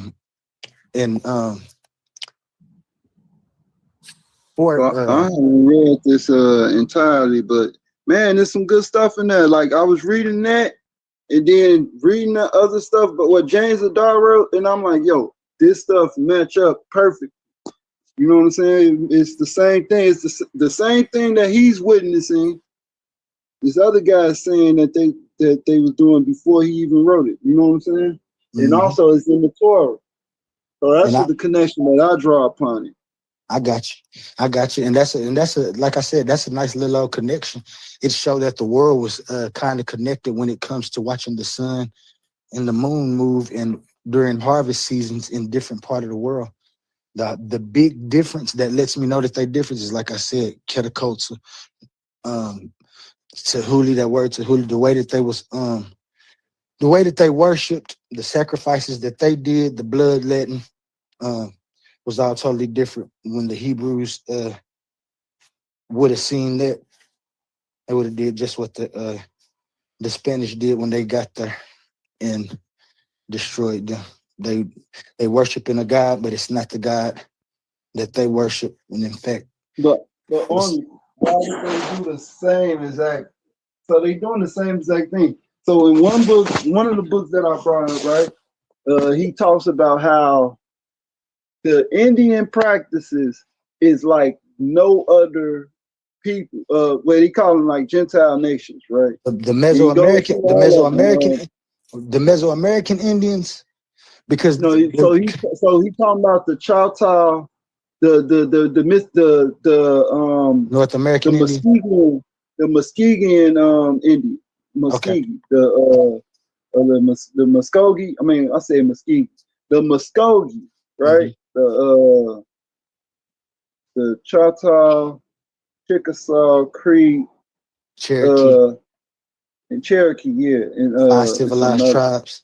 haven't read this entirely, but man, there's some good stuff in there. Like I was reading that and then reading the other stuff, but what James Adar wrote, and I'm like, yo, this stuff match up perfect. You know what I'm saying? It's the same thing. It's the same thing that he's witnessing. This other guy saying that they was doing before he even wrote it. You know what I'm saying? And also it's in the Torah. So that's the connection that I draw upon it. I got you, and that's a like I said, that's a nice little old connection. It showed that the world was kind of connected when it comes to watching the sun and the moon move, and during harvest seasons in different part of the world. The big difference that lets me know that they difference is, like I said, Ketakotsu, Tahuli, that word Tahuli, the way that they was the way that they worshipped, the sacrifices that they did, the bloodletting, was all totally different. When the Hebrews would have seen that, they would have did just what the Spanish did when they got there and destroyed them. They worshiping a God, but it's not the God that they worship. And in fact, but only why would they do the same exact? So they doing the same exact thing. So in one book, one of the books that I brought up, right, he talks about how the Indian practices is like no other people. What he call them, like Gentile nations, right? The Mesoamerican Indians, because so he talking about the Choctaw, the North American Indian, the Muskegon Indian, Muskegee, okay. the Muskogee. I mean, I say Muskegee, the Muskogee, right? The Choctaw, Chickasaw, Creek, Cherokee, and Cherokee, yeah, and five civilized tribes.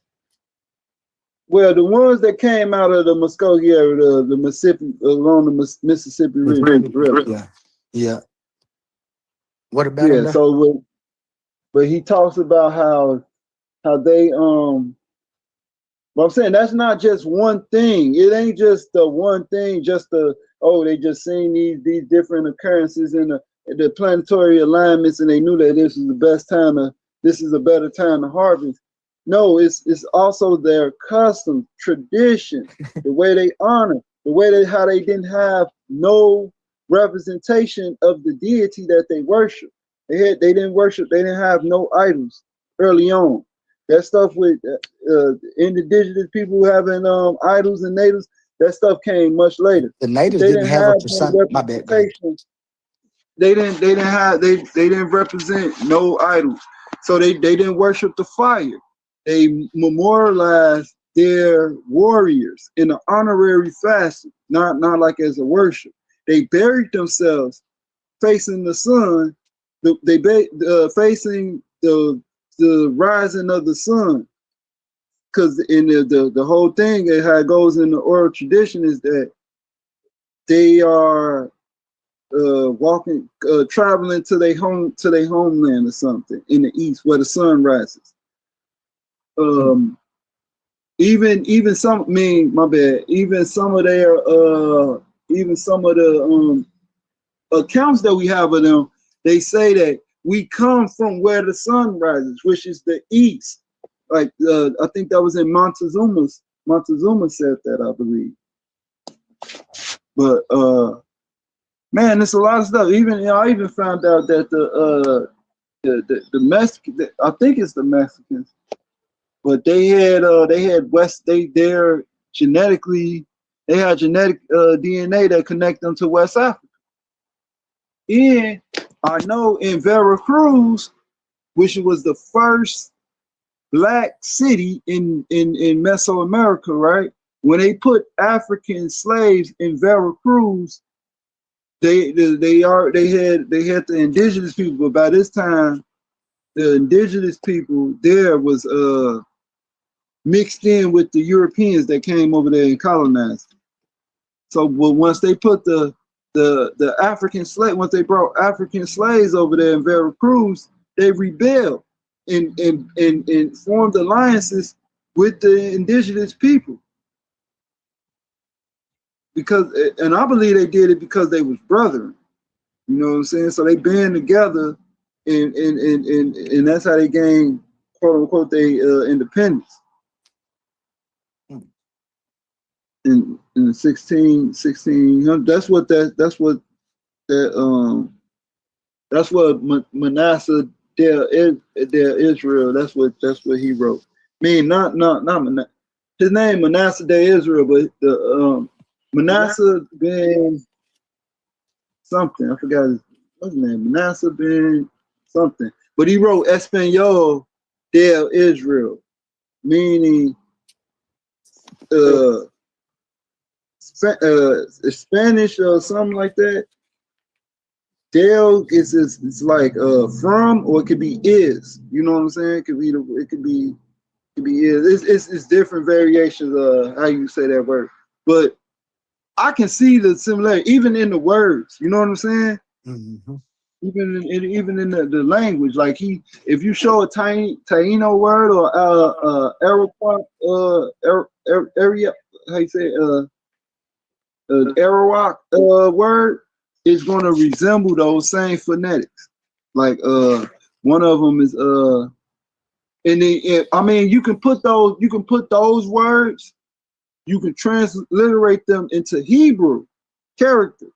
Well, the ones that came out of the Muskogee area, the Mississippi, along the Mississippi River. Yeah. What about them? So, but he talks about how they But I'm saying that's not just one thing. It ain't just the one thing. Just they just seen these different occurrences in the planetary alignments, and they knew that this is the best time this is a better time to harvest. No, it's also their custom, tradition, the way they honor, the way how they didn't have no representation of the deity that they worship. They didn't worship. They didn't have no idols early on. That stuff with indigenous people having idols and natives, that stuff came much later. The natives didn't have a percent. My bad. They didn't represent no idols, so they didn't worship the fire. They memorialized their warriors in an honorary fashion, not like as a worship. They buried themselves facing the sun. Facing the rising of the sun, because in the whole thing, how it goes in the oral tradition is that they are traveling to their homeland or something in the east where the sun rises. Even some of the accounts that we have of them, they say that we come from where the sun rises, which is the east. Like I think that was in Montezuma said that, I believe. But man, there's a lot of stuff. I even found out that the Mexican, I think it's the Mexicans, but they had genetic DNA that connect them to West Africa. And I know in Veracruz, which was the first black city in Mesoamerica, right? When they put African slaves in Veracruz, they had the indigenous people, but by this time, the indigenous people there was mixed in with the Europeans that came over there and colonized. So once they put the African slave, once they brought African slaves over there in Veracruz, they rebelled and formed alliances with the indigenous people. Because, and I believe they did it because they was brethren. You know what I'm saying? So they band together, and that's how they gained, quote unquote, their independence. In 1600, that's what Manasseh der Israel. That's what he wrote. I mean, not Manasseh. His name Manasseh der Israel, but the Manasseh ben something. I forgot what's his name. Manasseh ben something. But he wrote Espanol der Israel, meaning Spanish or something like that. Del is like from, or it could be is. You know what I'm saying? It could be is. It's different variations of how you say that word. But I can see the similarity even in the words. You know what I'm saying? Mm-hmm. Even in the language. Like if you show a Taino word or area, how you say Arawak word is going to resemble those same phonetics. Like one of them is I mean, you can put those words, you can transliterate them into Hebrew characters.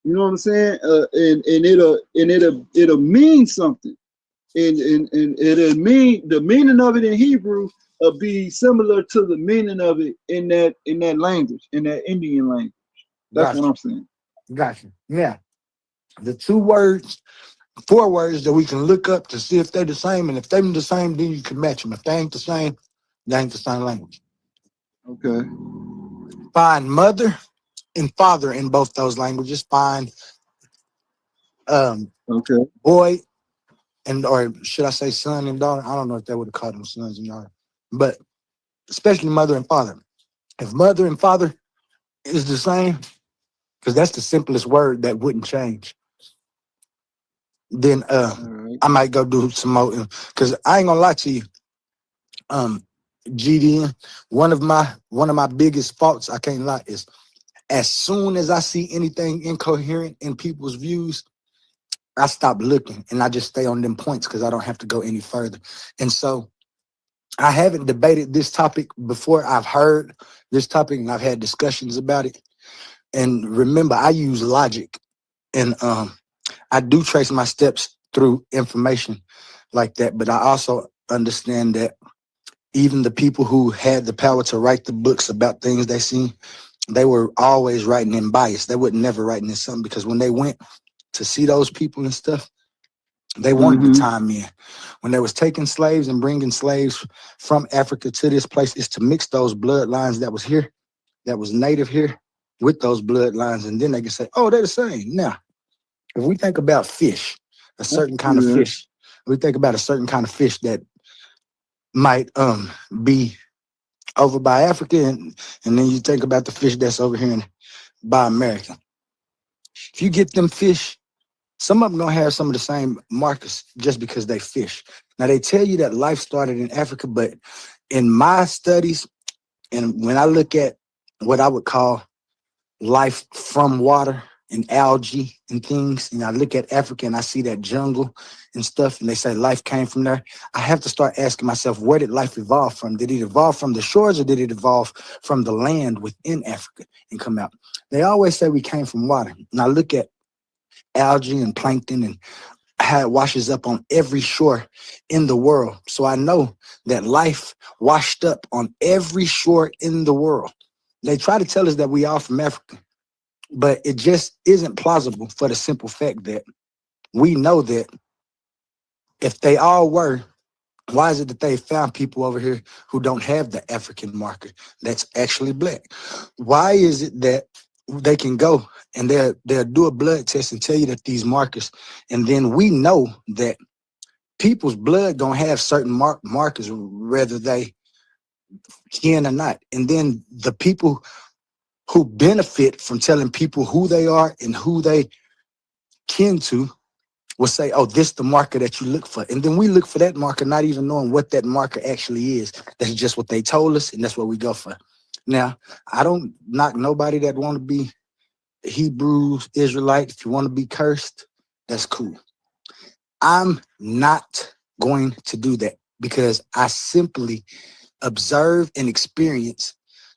You know what I'm saying? And it'll mean something. And it'll mean, the meaning of it in Hebrew will be similar to the meaning of it in that language, in that Indian language. That's Gotcha. what I'm saying. Gotcha. Yeah. The 4 words that we can look up to see if they're the same, and if they're the same, then you can match them. If they ain't the same, they ain't the same language. Okay. Find mother and father in both those languages. Find okay, boy and, or should I say son and daughter? I don't know if they would have called them sons and daughters, but especially mother and father. If mother and father is the same, because that's the simplest word that wouldn't change, then right. I might go do some more, because I ain't gonna lie to you. GDN, one of my biggest faults, I can't lie, is as soon as I see anything incoherent in people's views, I stop looking and I just stay on them points because I don't have to go any further. And so I haven't debated this topic before. I've heard this topic and I've had discussions about it. And remember, I use logic, and I do trace my steps through information like that. But I also understand that even the people who had the power to write the books about things they seen, they were always writing in bias. They would never writing in something, because when they went to see those people and stuff, they wanted the time in. When they was taking slaves and bringing slaves from Africa to this place, is to mix those bloodlines that was here, that was native here, with those bloodlines, and then they can say, oh, they're the same. Now, if we think about fish, a certain kind of fish, we think about a certain kind of fish that might be over by Africa, and then you think about the fish that's over here by America. If you get them fish, some of them gonna have some of the same markers just because they fish. Now they tell you that life started in Africa, but in my studies, and when I look at what I would call life from water and algae and things, and I look at Africa and I see that jungle and stuff, and they say life came from there, I have to start asking myself, where did life evolve from? Did it evolve from the shores, or did it evolve from the land within Africa and come out? They always say we came from water. And I look at algae and plankton and how it washes up on every shore in the world. So I know that life washed up on every shore in the world. They try to tell us that we are from Africa, but it just isn't plausible, for the simple fact that we know that if they all were, why is it that they found people over here who don't have the African marker that's actually black? Why is it that they can go and they'll do a blood test and tell you that these markers, and then we know that people's blood don't have certain markers, whether they kin or not. And then the people who benefit from telling people who they are and who they kin to will say, oh, this the marker that you look for. And then we look for that marker, not even knowing what that marker actually is. That's just what they told us, and that's what we go for. Now, I don't knock nobody that want to be Hebrews, Israelite. If you want to be cursed, that's cool. I'm not going to do that because I simply observe and experience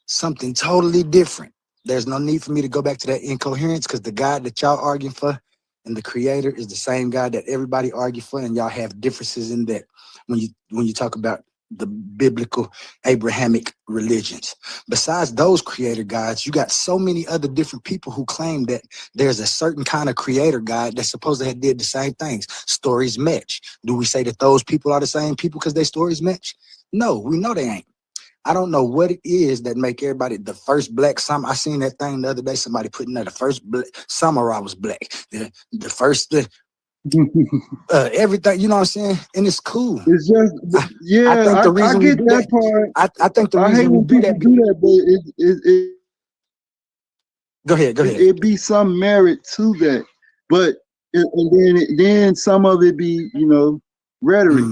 something totally different. There's no need for me to go back to that incoherence because the God that y'all arguing for and the creator is the same God that everybody argue for, and y'all have differences in that when you talk about the biblical Abrahamic religions. Besides those creator gods, you got so many other different people who claim that there's a certain kind of creator God that's supposed to have did the same things. Stories match. Do we say that those people are the same people because their stories match? No, we know they ain't. I don't know what it is that make everybody the first black samurai. I seen that thing the other day. Somebody putting that the first samurai was black. The first everything. You know what I'm saying? And it's cool. It's just I think the reason I we get do that that. part. I think the I hate reason we when do people that. do that, but Go ahead. it be some merit to that, but then some of it be rhetoric.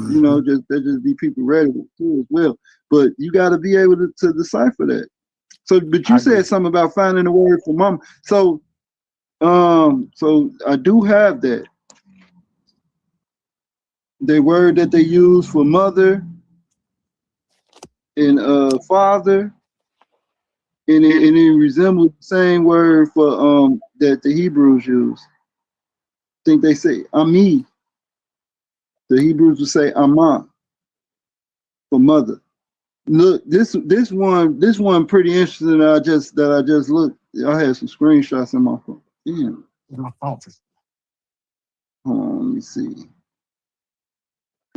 Just be people rhetoric too as well. But you got to be able to decipher that. So, but you said something about finding a word for mama. So I do have that. The word that they use for mother and father, and it resembles the same word for that the Hebrews use. I think they say Ami. The Hebrews would say Ama for mother. Look, this one pretty interesting. That I just looked. I had some screenshots in my phone. Damn. Hold on, let me see.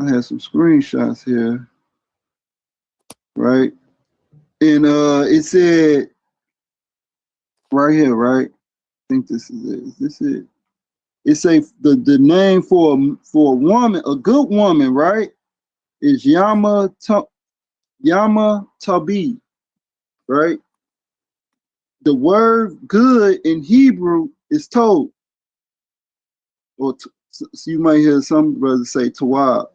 I had some screenshots here, right? And it said right here, right? I think this is it. Is this it? It say the name for a woman, a good woman, right? Is Yama Tabi, right? The word good in Hebrew is told, or so you might hear some brothers say tawab,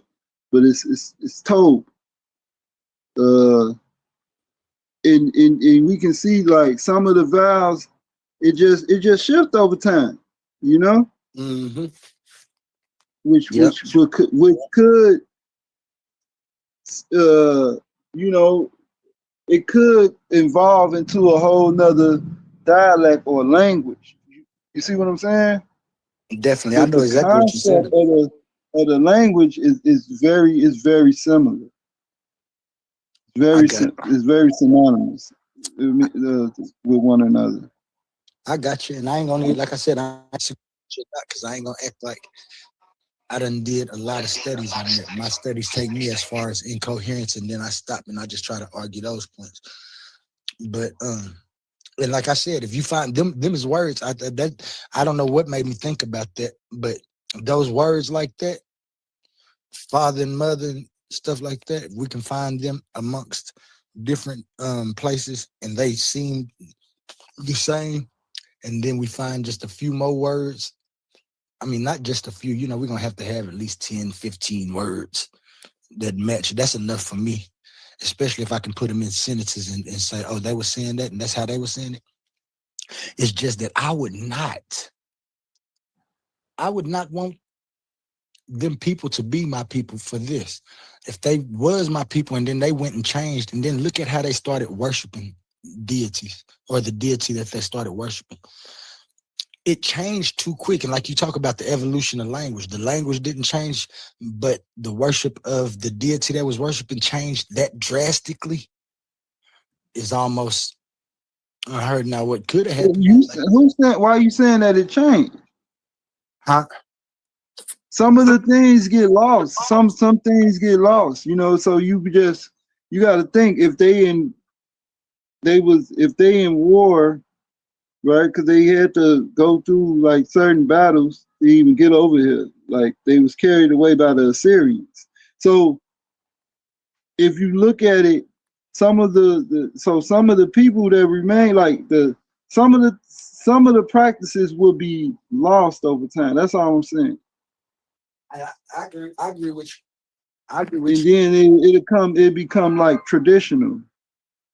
but it's told. And we can see like some of the vowels, it just shifts over time, Mm-hmm. which could it could evolve into a whole nother dialect or language. You see what I'm saying? Definitely, I know exactly what you're saying. The concept of the language is very similar. It's very synonymous with one another. I got you, and I ain't gonna like I said, because I ain't gonna act like I done did a lot of studies on that. My studies take me as far as incoherence, and then I stop and I just try to argue those points. But and like I said, if you find them as words, I don't know what made me think about that, but those words like that, father and mother and stuff like that, if we can find them amongst different places and they seem the same, and then we find just a few more words. I mean, not just a few, we're going to have at least 10, 15 words that match. That's enough for me, especially if I can put them in sentences and say, oh, they were saying that, and that's how they were saying it. It's just that I would not want them people to be my people for this. If they was my people and then they went and changed, and then look at how they started worshiping deities or the deity that they started worshiping. It changed too quick. And like you talk about the evolution of language, the language didn't change, but the worship of the deity that was worshiping changed that drastically. Is almost unheard. Now, what could have happened? Why are you saying that it changed? Huh? Some of the things get lost. Some things get lost, so you got to think if they in war, right? Because they had to go through like certain battles to even get over here. Like they was carried away by the Assyrians. So if you look at it, some of the people that remain, like some of the practices will be lost over time. That's all I'm saying. I agree with you. I agree with And you. then it become like traditional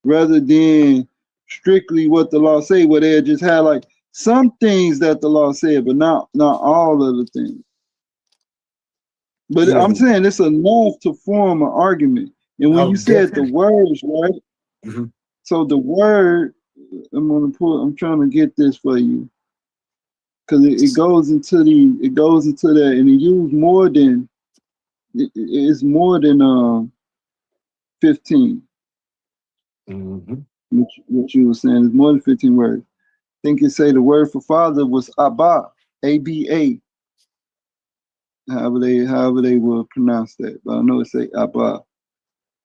rather than strictly what the law say, where they just have like some things that the law said, but not all of the things. But Yeah. I'm saying it's enough to form an argument. And when Oh, you said the definitely. words, right? Mhm. So the word, I'm trying to get this for you. Because it goes into that, and it used more than it's more than 15. What you were saying is more than 15 words. I think it say the word for father was Abba, A-B-A. However they will pronounce that, but I know it say Abba.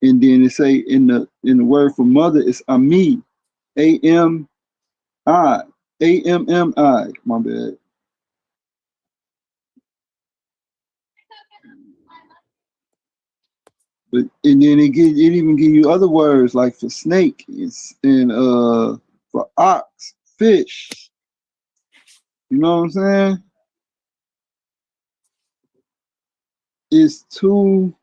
And then it say in the word for mother is Ami, A-M-I, A-M-M-I. My bad. But and then it even give you other words like for snake and for ox, fish. You know what I'm saying? It's too.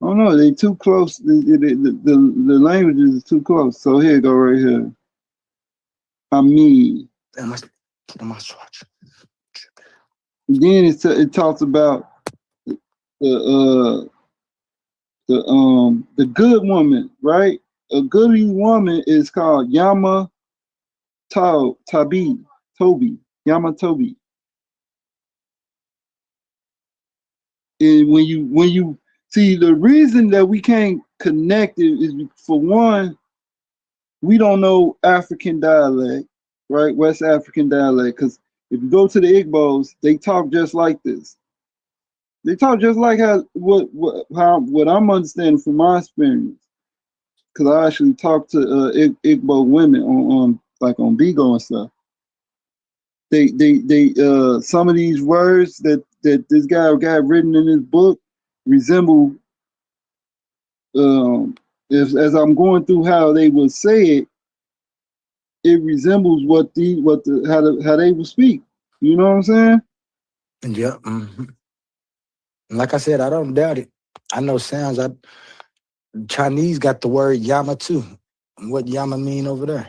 I don't know. They too close. The languages is too close. So here go right here. I mean. Then it talks about the good woman, right? A goody woman is called Yama Tobi. Yama Tobi. And when you see, the reason that we can't connect it is, for one, we don't know African dialect, right? West African dialect. Because if you go to the Igbos, they talk just like this. They talk just like what I'm understanding from my experience. Because I actually talked to Igbo women on Bigo and stuff. They some of these words that this guy got written in his book resemble, as I'm going through how they would say it resembles how they would speak. You know what I'm saying? Yeah. Like I said, I don't doubt it. I know sounds. Chinese got the word Yama too. What Yama mean over there?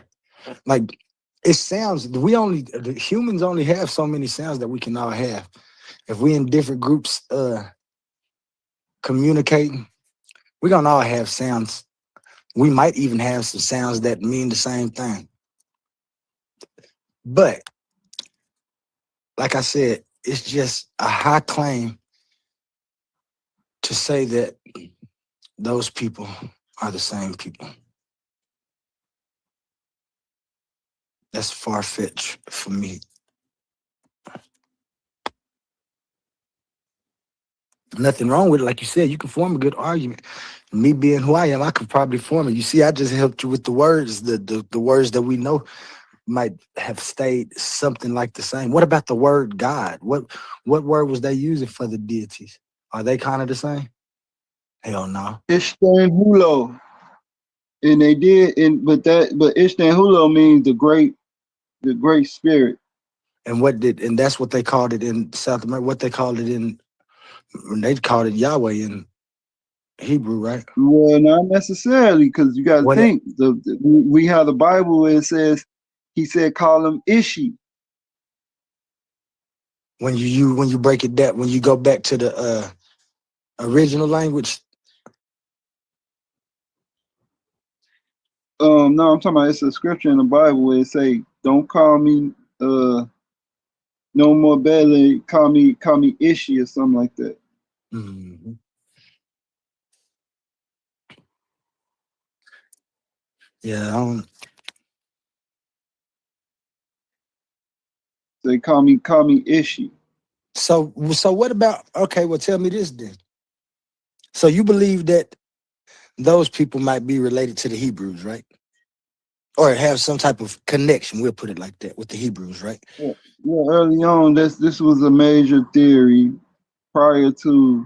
Like, it sounds. The humans only have so many sounds that we can all have. If we in different groups communicating, we're gonna all have sounds. We might even have some sounds that mean the same thing. But like I said, it's just a high claim to say that those people are the same people. That's far-fetched for me. Nothing wrong with it. Like you said, you can form a good argument. Me being who I am, I could probably form it. You see, I just helped you with the words. The words that we know might have stayed something like the same. What about the word God? What word was they using for the deities? Are they kind of the same? Hell no. Ishtanhulo. And they did, but Ishtanhulo means the great spirit. And that's what they called it in South America. What they called it they called it Yahweh in Hebrew, right? Well, not necessarily, because you got to think we have the Bible where it says he said call him Ishi. When you break it down, when you go back to the original language. No, I'm talking about, it's a scripture in the Bible where it say, "Don't call me no more badly. Call me Ishi," or something like that. Mm-hmm. Yeah, They call me Ishi. So what about, okay, well, tell me this then. So you believe that those people might be related to the Hebrews, right? Or have some type of connection, we'll put it like that, with the Hebrews, right? Yeah, early on, this was a major theory prior to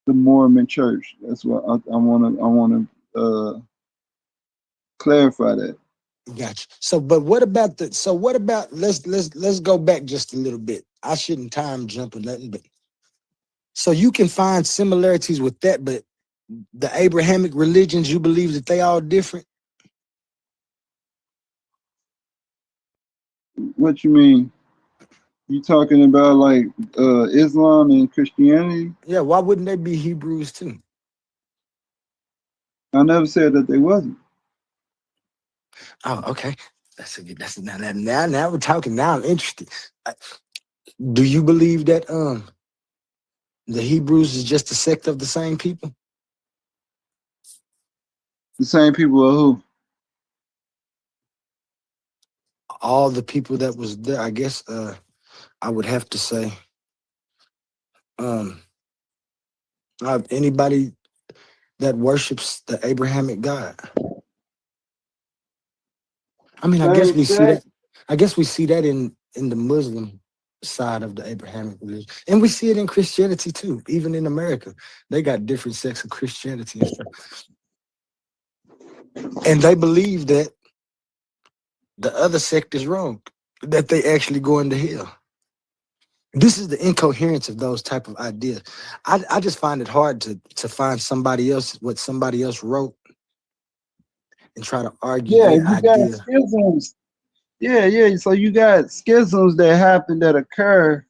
the Mormon Church. That's what I want to clarify that. Gotcha. So, but what about let's go back just a little bit. I shouldn't time jump or nothing, but so you can find similarities with that, but the Abrahamic religions, you believe that they all different? What you mean? You talking about like Islam and Christianity? Yeah, why wouldn't they be Hebrews too? I never said that they wasn't. Oh, okay. Now we're talking. Now I'm interested. Do you believe that the Hebrews is just a sect of the same people? The same people are who? All the people that was there, I guess I would have to say anybody that worships the Abrahamic God. I mean, I guess we see that. I guess we see that in the Muslim side of the Abrahamic religion, and we see it in Christianity too. Even in America, they got different sects of Christianity and stuff, and they believe that the other sect is wrong, that they actually go into hell. This is the incoherence of those type of ideas. I just find it hard to find somebody else, what somebody else wrote, and try to argue Yeah, their you got idea. schisms. Yeah. So you got schisms that happen that occur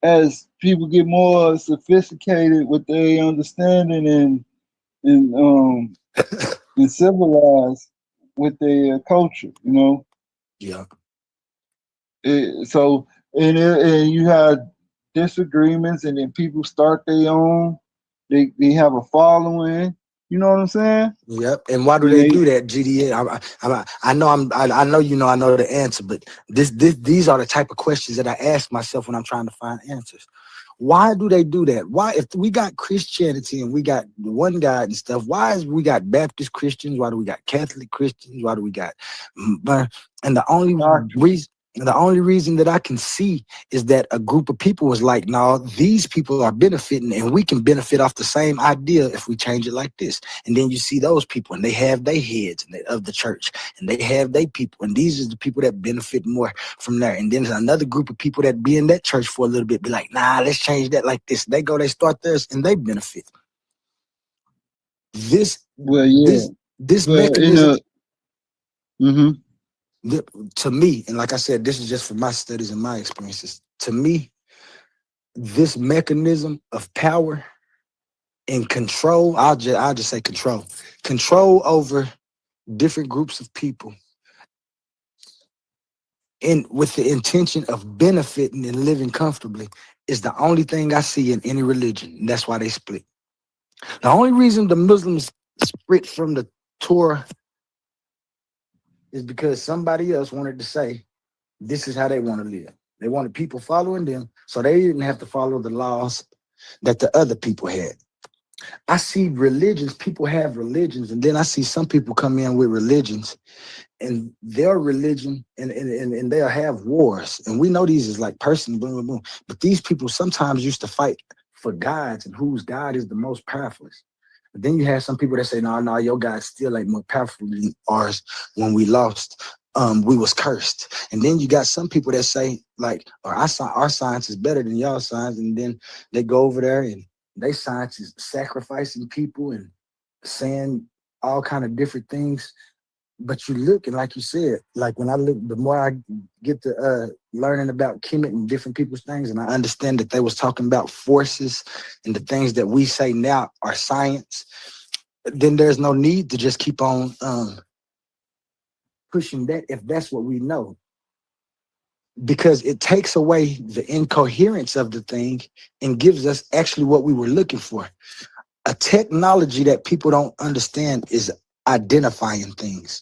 as people get more sophisticated with their understanding and civilized with their culture. You know. Yeah. And you have disagreements, and then people start their own. They have a following. You know what I'm saying? Yep. And why do they do that, GDA? I know you know I know the answer, but these are the type of questions that I ask myself when I'm trying to find answers. Why do they do that? Why, if we got Christianity and we got the one God and stuff, why is we got Baptist Christians? Why do we got Catholic Christians? Why do we got and the only reason that I can see is that a group of people was like, no, these people are benefiting and we can benefit off the same idea if we change it like this. And then you see those people and they have their heads of the church and they have their people. And these are the people that benefit more from there. And then there's another group of people that be in that church for a little bit, be like, nah, let's change that like this. They start theirs and they benefit. This mechanism. To me, and like I said, this is just from my studies and my experiences. To me, this mechanism of power and control, I'll just say control over different groups of people, and with the intention of benefiting and living comfortably, is the only thing I see in any religion. And that's why they split. The only reason the Muslims split from the Torah is because somebody else wanted to say, this is how they want to live. They wanted people following them, so they didn't have to follow the laws that the other people had. I see religions, people have religions, and then I see some people come in with religions, and their religion, and they'll have wars. And we know these is like person, boom, boom, boom. But these people sometimes used to fight for gods and whose God is the most powerful. But then you have some people that say, no, your God still ain't more powerful than ours. When we lost, we was cursed. And then you got some people that say, like, our science is better than y'all science. And then they go over there and they science is sacrificing people and saying all kind of different things. But you look, and like you said, like when I look, the more I get to learning about Kemet and different people's things, and I understand that they was talking about forces and the things that we say now are science, then there's no need to just keep on pushing that if that's what we know. Because it takes away the incoherence of the thing and gives us actually what we were looking for. A technology that people don't understand is identifying things.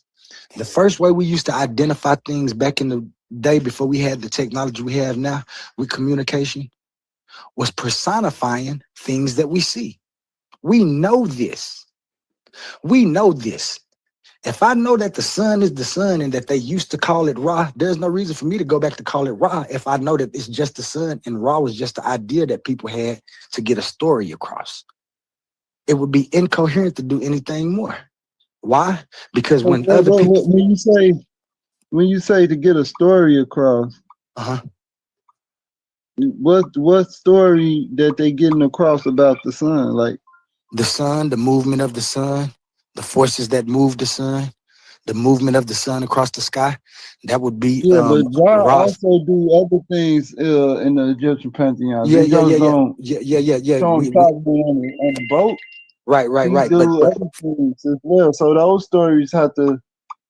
The first way we used to identify things back in the day before we had the technology we have now with communication was personifying things that we see. We know this. We know this. If I know that the sun is the sun and that they used to call it Ra, there's no reason for me to go back to call it Ra if I know that it's just the sun and Ra was just the idea that people had to get a story across. It would be incoherent to do anything more. Why? Because When when other people, when you say to get a story across, what story that they getting across about the sun? Like the sun, the movement of the sun, the forces that move the sun, the movement of the sun across the sky, that would be yeah, but Ra Ra. also do other things in the Egyptian pantheon. Yeah, They yeah, just yeah, don't yeah. show him traveling on the boat. Right. He do other things as well. So those stories have to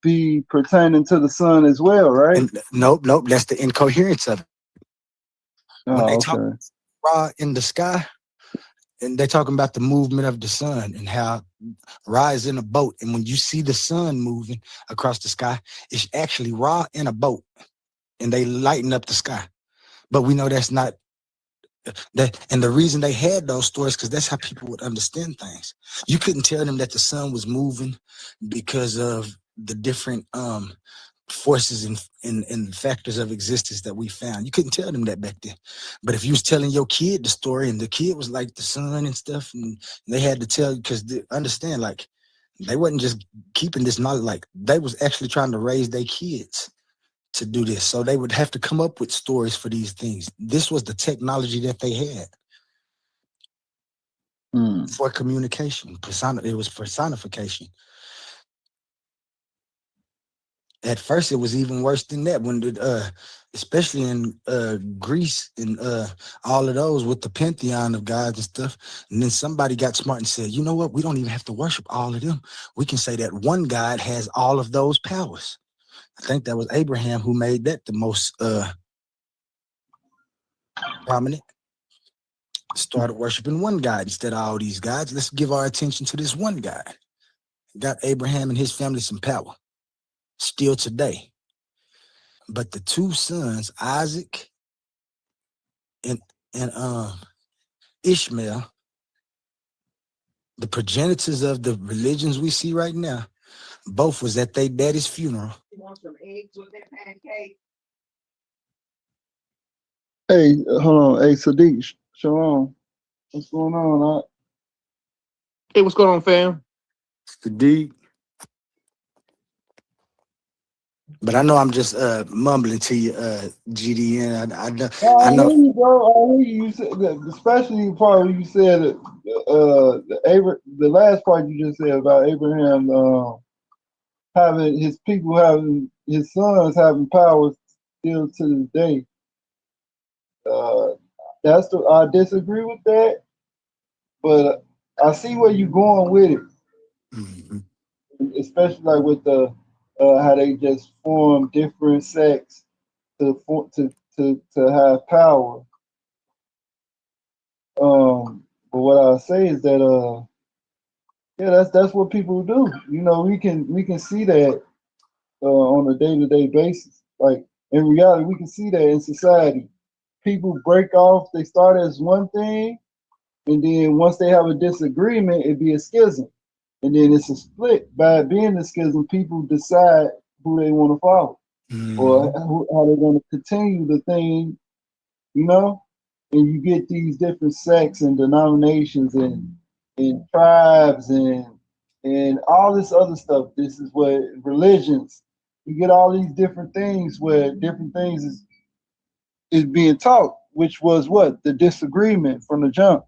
be pertaining to the sun as well, right? And nope. That's the incoherence of it. When they talk Ra in the sky, and they're talking about the movement of the sun and how Ra is in a boat. And when you see the sun moving across the sky, it's actually Ra in a boat, and they lighten up the sky. But we know that's not that. And the reason they had those stories, because that's how people would understand things. You couldn't tell them that the sun was moving because of the different forces and factors of existence that we found. You couldn't tell them that back then. But if you was telling your kid the story and the kid was like the sun and stuff, and they had to tell, because understand, like, they wasn't just keeping this knowledge, like they was actually trying to raise their kids to do this. So they would have to come up with stories for these things. This was the technology that they had for communication. It was personification. At first, it was even worse than that. When especially in Greece and all of those with the pantheon of gods and stuff, and then somebody got smart and said, "You know what? We don't even have to worship all of them. We can say that one God has all of those powers." I think that was Abraham who made that the most prominent. Started worshiping one God instead of all these gods. Let's give our attention to this one God. Got Abraham and his family some power still today. But the two sons, Isaac and Ishmael, the progenitors of the religions we see right now, both was at their daddy's funeral. You want some eggs with that pancake? Hey, hold on. Hey, Sadiq, Shalom. What's going on? Hey, what's going on, fam? Sadiq. But I know I'm just mumbling to you, GDN. I know. I hear you, bro. I hear you. Said that, especially the part where you said the last part you just said about Abraham having his people, having his sons having powers still to this day. I disagree with that, but I see where you're going with it, especially like with the how they just form different sects to have power. But what I say is that that's what people do. You know, we can see that on a day-to-day basis. Like in reality, we can see that in society. People break off, they start as one thing, and then once they have a disagreement, it'd be a schism. And then it's a split. By being a schism, people decide who they want to follow or how they're going to continue the thing, you know? And you get these different sects and denominations and tribes and all this other stuff. This is what religions, you get all these different things where different things is being taught, which was what? The disagreement from the jump.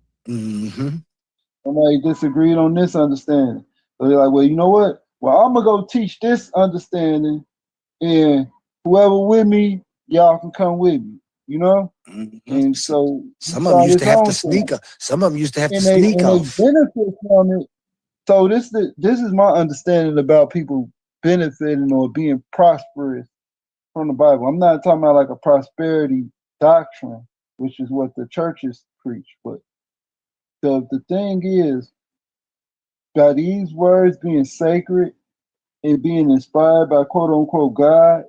Somebody disagreed on this understanding. So they're like, well, you know what? Well, I'm going to go teach this understanding, and whoever with me, y'all can come with me, you know? And so some of them used to have to sneak up. Some of them used to have to sneak off. They benefit from it. So this is my understanding about people benefiting or being prosperous from the Bible. I'm not talking about like a prosperity doctrine, which is what the churches preach, but the thing is, by these words being sacred and being inspired by quote unquote God,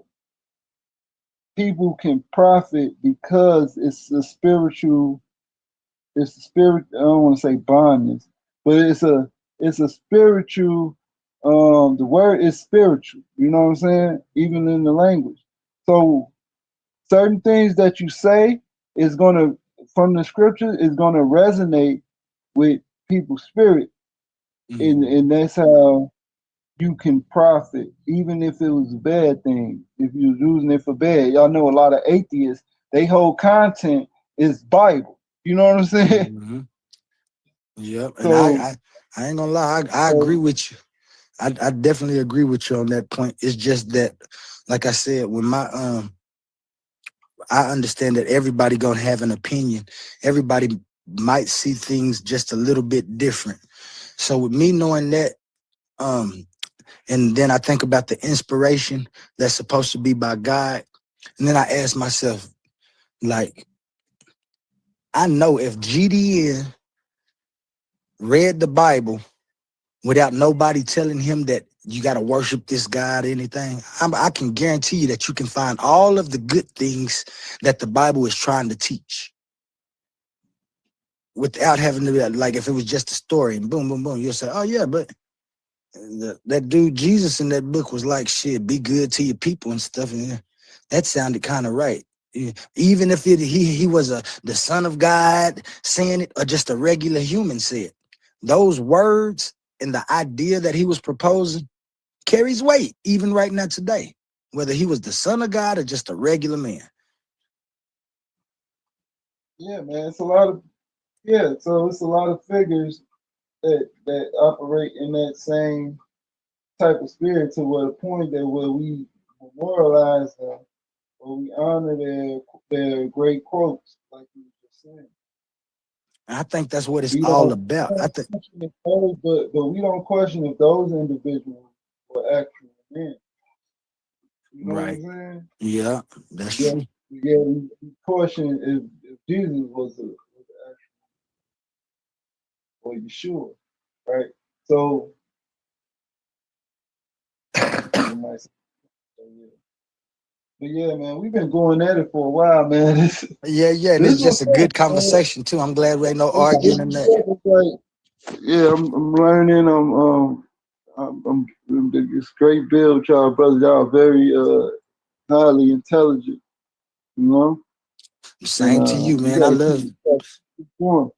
people can profit because it's a spiritual, I don't want to say bondness, but it's a spiritual, the word is spiritual, you know what I'm saying? Even in the language. So certain things that you say is gonna, from the scripture, is gonna resonate with people's spirit. And that's how you can profit, even if it was a bad thing. If you're using it for bad, y'all know a lot of atheists, they whole content is Bible. You know what I'm saying? Mm-hmm. Yep. And So, I ain't gonna lie, I agree with you. I definitely agree with you on that point. It's just that, like I said, when my I understand that everybody gonna have an opinion. Everybody might see things just a little bit different. So with me knowing that, and then I think about the inspiration that's supposed to be by God, and then I ask myself, like, I know if GDN read the Bible without nobody telling him that you got to worship this God or anything, I can guarantee you that you can find all of the good things that the Bible is trying to teach without having to, like, if it was just a story and boom, boom, boom, you'll say, oh yeah, but that dude Jesus in that book was like, shit, be good to your people and stuff. And that sounded kind of right. Even if he was the son of God saying it, or just a regular human said, those words and the idea that he was proposing carries weight even right now today, whether he was the son of God or just a regular man. yeah, man, it's a lot of so it's a lot of figures that operate in that same type of spirit, to where the point that where we memorialize them, or we honor their great quotes, like you were just saying. I think that's what it's We all don't about. I think, question if those, but we don't question if those individuals were actual men. You know right. what I'm saying? Yeah, that's Yeah, true. yeah. We question if Jesus was an actual, or Yeshua, right? So, you might say, yeah. But yeah, man, we've been going at it for a while, man. Yeah, and This it's is just a what's good up, man. conversation too. I'm glad there ain't no arguing in that. It's like, yeah, I'm learning. I'm it's great build, y'all, brothers. Y'all are very highly intelligent, you know. Same to you, You man. gotta keep going.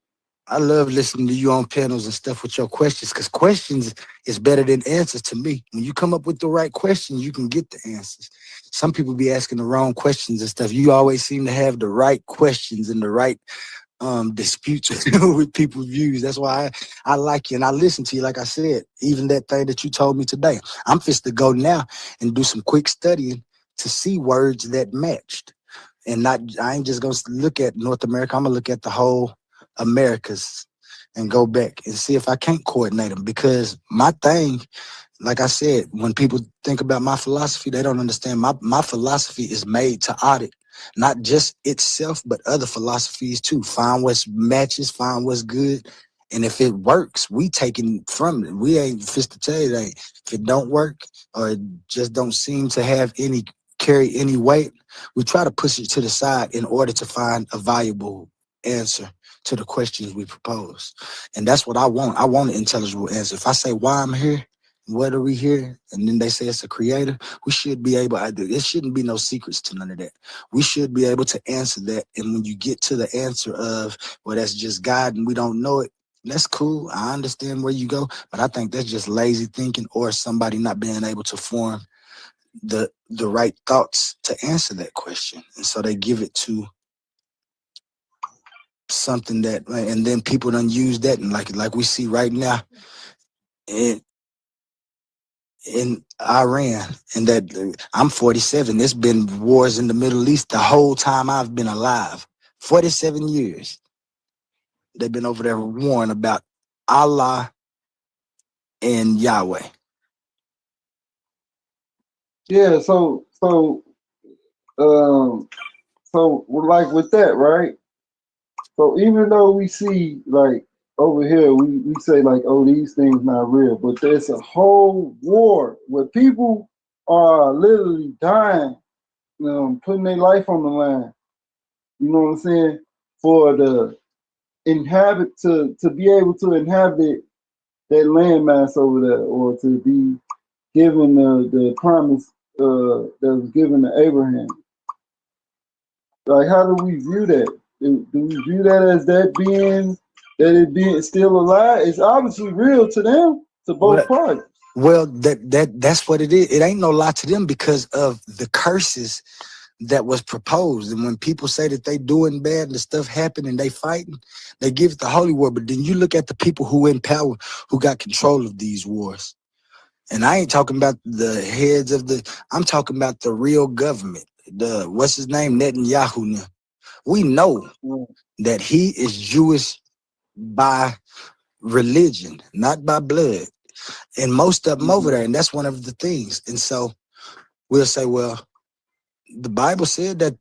I love listening to you on panels and stuff with your questions, because questions is better than answers to me. When you come up with the right questions, you can get the answers. Some people be asking the wrong questions and stuff. You always seem to have the right questions and the right disputes with people's views. That's why I like you and I listen to you. Like I said, even that thing that you told me today, I'm fixed to go now and do some quick studying to see words that matched. And I ain't just gonna look at North America. I'm gonna look at the whole Americas and go back and see if I can't coordinate them. Because my thing, like I said, when people think about my philosophy, they don't understand my philosophy is made to audit not just itself, but other philosophies too. Find what's matches, find what's good. And if it works, we taking from it. We ain't fist to tell you that if it don't work or it just don't seem to have any carry any weight, we try to push it to the side in order to find a valuable answer to the questions we propose. And that's what I want. I want an intelligible answer. If I say why I'm here, what are we here? And then they say it's a creator, we should be able, there shouldn't be no secrets to none of that. We should be able to answer that. And when you get to the answer of, well, that's just God and we don't know it, that's cool. I understand where you go, but I think that's just lazy thinking or somebody not being able to form the right thoughts to answer that question. And so they give it to something that, and then people don't use that, and like we see right now in Iran, and that I'm 47. There's been wars in the Middle East the whole time I've been alive. 47 years. They've been over there warring about Allah and Yahweh. Yeah, so like with that, right? So even though we see like over here, we say like, oh, these things not real, but there's a whole war where people are literally dying, putting their life on the line. You know what I'm saying? For the to be able to inhabit that landmass over there, or to be given the promise that was given to Abraham. Like, how do we view that? Do we view that as that it being still alive? It's obviously real to them, to both parties. Well, that's what it is. It ain't no lie to them because of the curses that was proposed. And when people say that they doing bad and the stuff happen and they fighting, they give it the holy war. But then you look at the people who in power, who got control of these wars. And I ain't talking about the heads of I'm talking about the real government. What's his name? Netanyahu now. We know that he is Jewish by religion, not by blood. And most of them over there, and that's one of the things. And so we'll say, well, the Bible said that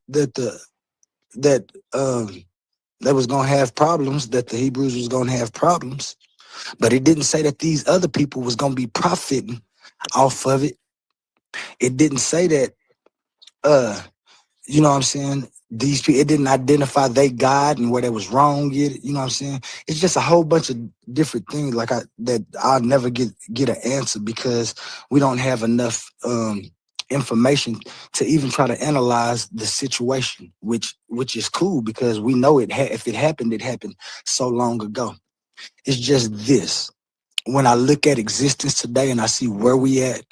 they was gonna have problems, that the Hebrews was gonna have problems, but it didn't say that these other people was gonna be profiting off of it. It didn't say that you know what I'm saying, these people, it didn't identify they God and where they was wrong yet, you know what I'm saying? It's just a whole bunch of different things that I'll never get an answer because we don't have enough information to even try to analyze the situation, which is cool because we know if it happened so long ago. It's just this. When I look at existence today and I see where we at,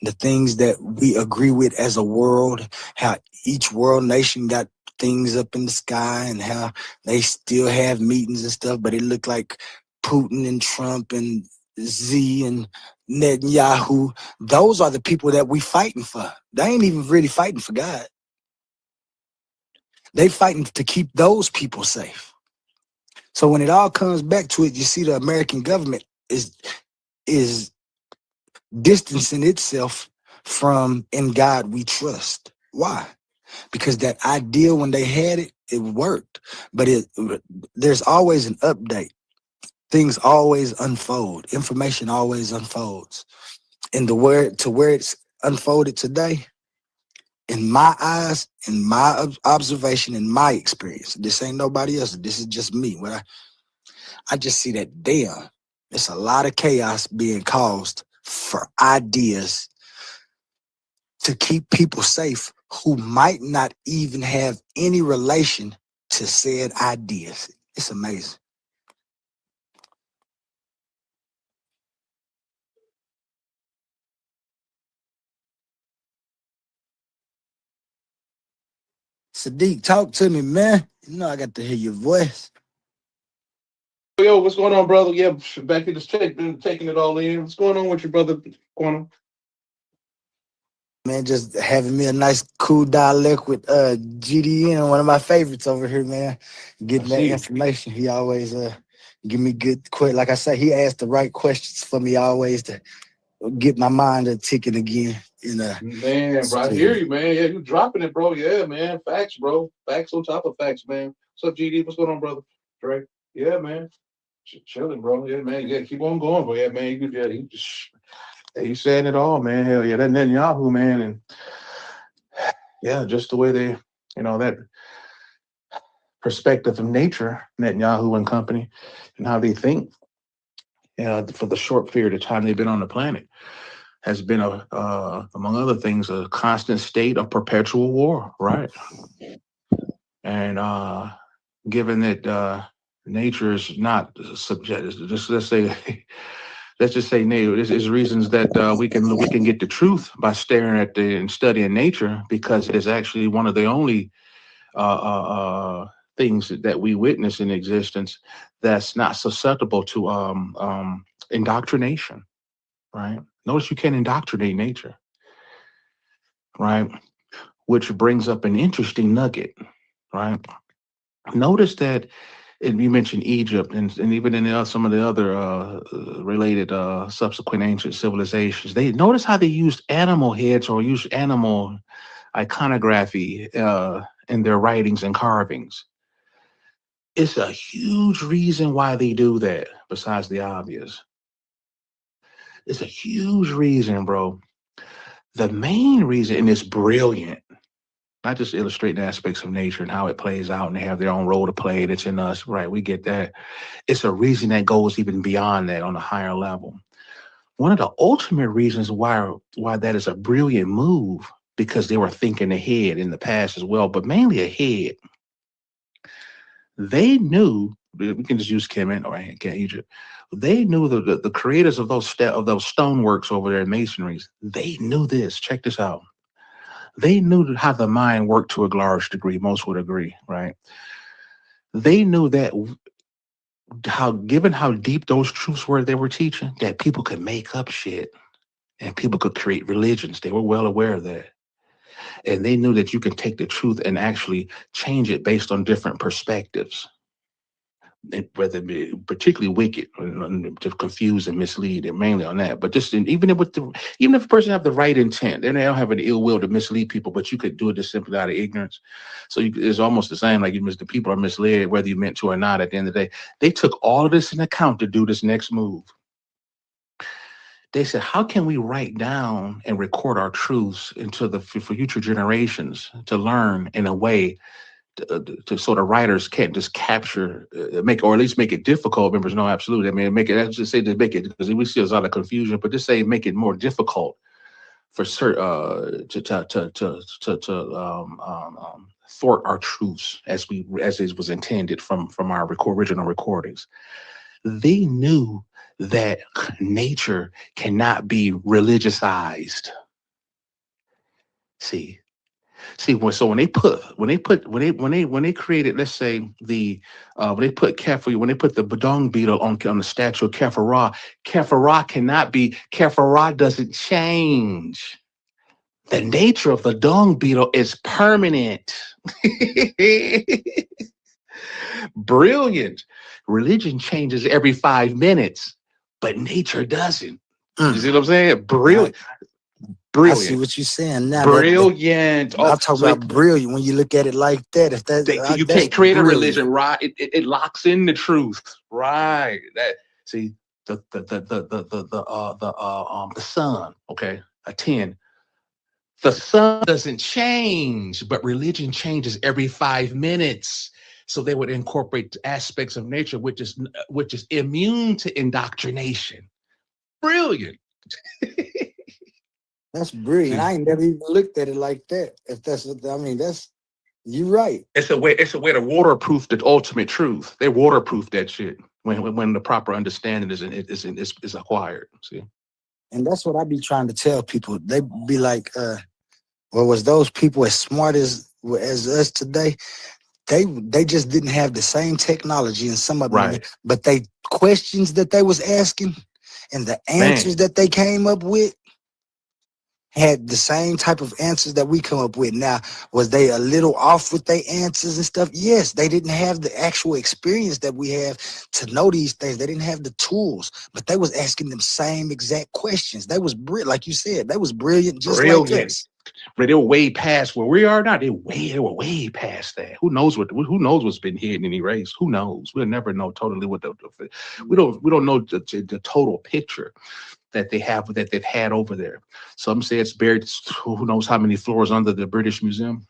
the things that we agree with as a world, how each world nation got things up in the sky and how they still have meetings and stuff, but it looked like Putin and Trump and Z and Netanyahu, those are the people that we fighting for. They ain't even really fighting for God. They fighting to keep those people safe. So when it all comes back to it, you see the American government is distancing itself from "In God We Trust." Why? Because that idea, when they had it, it worked. But there's always an update. Things always unfold. Information always unfolds. And where it's unfolded today, in my eyes, in my observation, in my experience, this ain't nobody else. This is just me. I just see that, damn, there's a lot of chaos being caused for ideas to keep people safe who might not even have any relation to said ideas. It's amazing. Sadiq, talk to me, man. You know I got to hear your voice. Yo, what's going on, brother? Yeah, back in the check, been taking it all in. What's going on with your brother? What's going on? Man, just having me a nice cool dialect with GDN, one of my favorites over here, man. Getting that information. He always give me good quick. Like I say, he asked the right questions for me always to get my mind a ticking again. Man, bro, I hear you, man. Yeah, you dropping it, bro. Yeah, man. Facts, bro. Facts on top of facts, man. What's up, GD? What's going on, brother? Dre? Yeah, man. Chilling, bro. Yeah, man. Yeah, keep on going, bro. Yeah, man. He's saying it all, man. Hell yeah, that Netanyahu, man, and yeah, just the way they, that perspective of nature, Netanyahu and company, and how they think, for the short period of time they've been on the planet, has been among other things, a constant state of perpetual war, right? And given that nature is not subject, let's just say nature. This is reasons that we can get the truth by staring at and studying nature, because it is actually one of the only things that we witness in existence that's not susceptible to indoctrination, right? Notice you can't indoctrinate nature, right? Which brings up an interesting nugget, right? Notice that, and you mentioned Egypt, and even in some of the other related subsequent ancient civilizations, they notice how they used animal heads or used animal iconography in their writings and carvings. It's a huge reason why they do that, besides the obvious. It's a huge reason, bro. The main reason, and it's brilliant, not just illustrating aspects of nature and how it plays out, and they have their own role to play that's in us, right? We get that. It's a reason that goes even beyond that on a higher level. One of the ultimate reasons why that is a brilliant move, because they were thinking ahead in the past as well, but mainly ahead. They knew, we can just use Kemet or Egypt. They knew the creators of those stoneworks over there in masonries. They knew this. Check this out. They knew how the mind worked to a large degree. Most would agree, right? They knew that given how deep those truths were they were teaching, that people could make up shit and people could create religions. They were well aware of that. And they knew that you can take the truth and actually change it based on different perspectives. Whether it be particularly wicked, to confuse and mislead, and mainly on that. But just even if a person have the right intent, then they don't have an ill will to mislead people. But you could do it just simply out of ignorance. So it's almost the same. Like the people are misled, whether you meant to or not. At the end of the day, they took all of this in account to do this next move. They said, "How can we write down and record our truths for future generations to learn in a way?" So the writers can't just capture, or at least make it difficult. Members, no, absolutely. I mean, let's just say to make it, because we see there's a lot of confusion, but just say make it more difficult for thwart our truths as it was intended from our original recordings. They knew that nature cannot be religiousized. See, when they created, let's say when they put the dung beetle on the statue of Khafra doesn't change. The nature of the dung beetle is permanent. Brilliant. Religion changes every 5 minutes, but nature doesn't. You see what I'm saying? Brilliant. I see what you're saying now. Brilliant. I'll talk about brilliant when you look at it like that. If that you can't create a religion, right? It locks in the truth, right? The sun, okay, a 10. The sun doesn't change, but religion changes every 5 minutes. So they would incorporate aspects of nature which is immune to indoctrination. Brilliant. That's brilliant. I ain't never even looked at it like that. If that's what you're right. It's a way to waterproof the ultimate truth. They waterproof that shit when the proper understanding is acquired. See? And that's what I be trying to tell people. They be like, was those people as smart as us today? They just didn't have the same technology, and some of them, right. But they questions that they was asking and the answers that they came up with had the same type of answers that we come up with. Now, was they a little off with their answers and stuff? Yes, they didn't have the actual experience that we have to know these things. They didn't have the tools, but they was asking them same exact questions. They was brilliant, like you said. They was brilliant, just like us. But they were way past where we are now. They were way past that. Who knows what's been hidden and erased? Who knows? We'll never know totally what we don't know the total picture that they've had over there. Some say it's buried, who knows how many floors under the British Museum.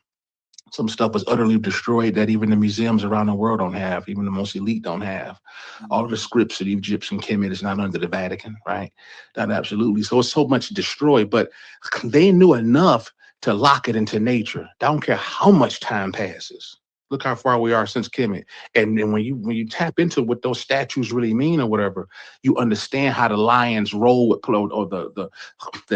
Some stuff was utterly destroyed that even the museums around the world don't have, even the most elite don't have. All of the scripts of the Egyptian Kemet is not under the Vatican, right? Not absolutely. So it's so much destroyed, but they knew enough to lock it into nature. I don't care how much time passes. Look how far we are since Kemet. And then when you tap into what those statues really mean or whatever, you understand how the lion's role would play, or the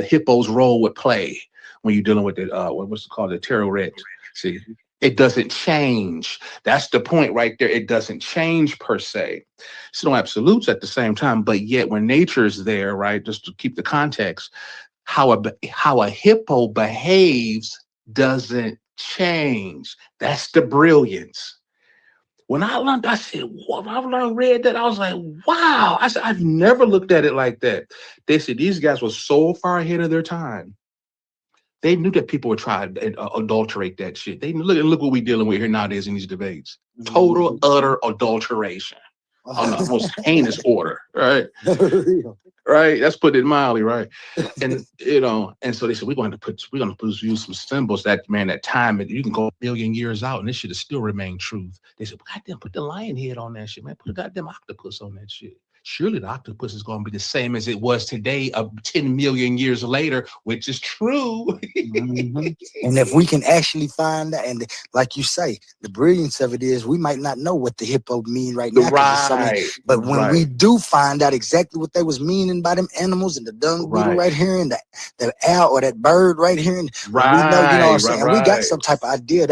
hippo's role would play when you're dealing with the what's it called, the tarot red. See, it doesn't change. That's the point right there. It doesn't change per se. It's no absolutes at the same time, but yet when nature is there, right, just to keep the context, how a hippo behaves doesn't change. That's the brilliance. When I learned, I said, well, I read that, I was like, wow. I said, I've never looked at it like that. They said these guys were so far ahead of their time. They knew that people would try to adulterate that shit. They look what we're dealing with here nowadays in these debates. Total, utter adulteration on the most heinous order, right? Right, that's put it mildly, right? And and so they said we're going to use some symbols that time, and you can go a million years out, and this shit is still remain truth. They said, goddamn, put the lion head on that shit, man. Put a goddamn octopus on that shit. surely the octopus is going to be the same as it was today, 10 million years later, which is true. Mhm. And if we can actually find that, and like you say, the brilliance of it is we might not know what the hippo mean right now, 'cause there's so many, but when we do find out exactly what they was meaning by them animals and the dung beetle right here and the owl or that bird right here, and when we know, you know what I'm saying, and we got some type of idea.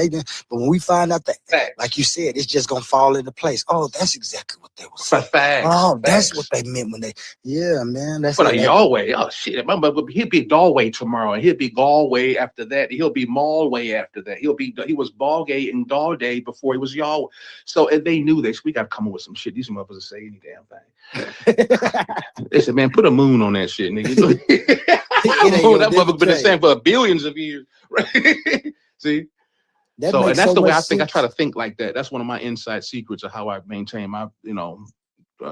But when we find out that, like you said, it's just gonna fall into place. Oh, that's exactly what they were saying. Oh, that's what they meant when they. Yeah, man. That's But it. Yahweh, oh shit! But he'll be Galway tomorrow, and he'll be Galway after that. He'll be Malway after that. He was Balgay and Galday before he was Yahweh. So and they knew this. We got to come up with some shit. These motherfuckers say any damn thing. They said, man, put a moon on that shit, nigga. That motherfucker been the same for billions of years, right? See. That So, and makes that's so the way much I try to think like that. That's one of my inside secrets of how I maintain my,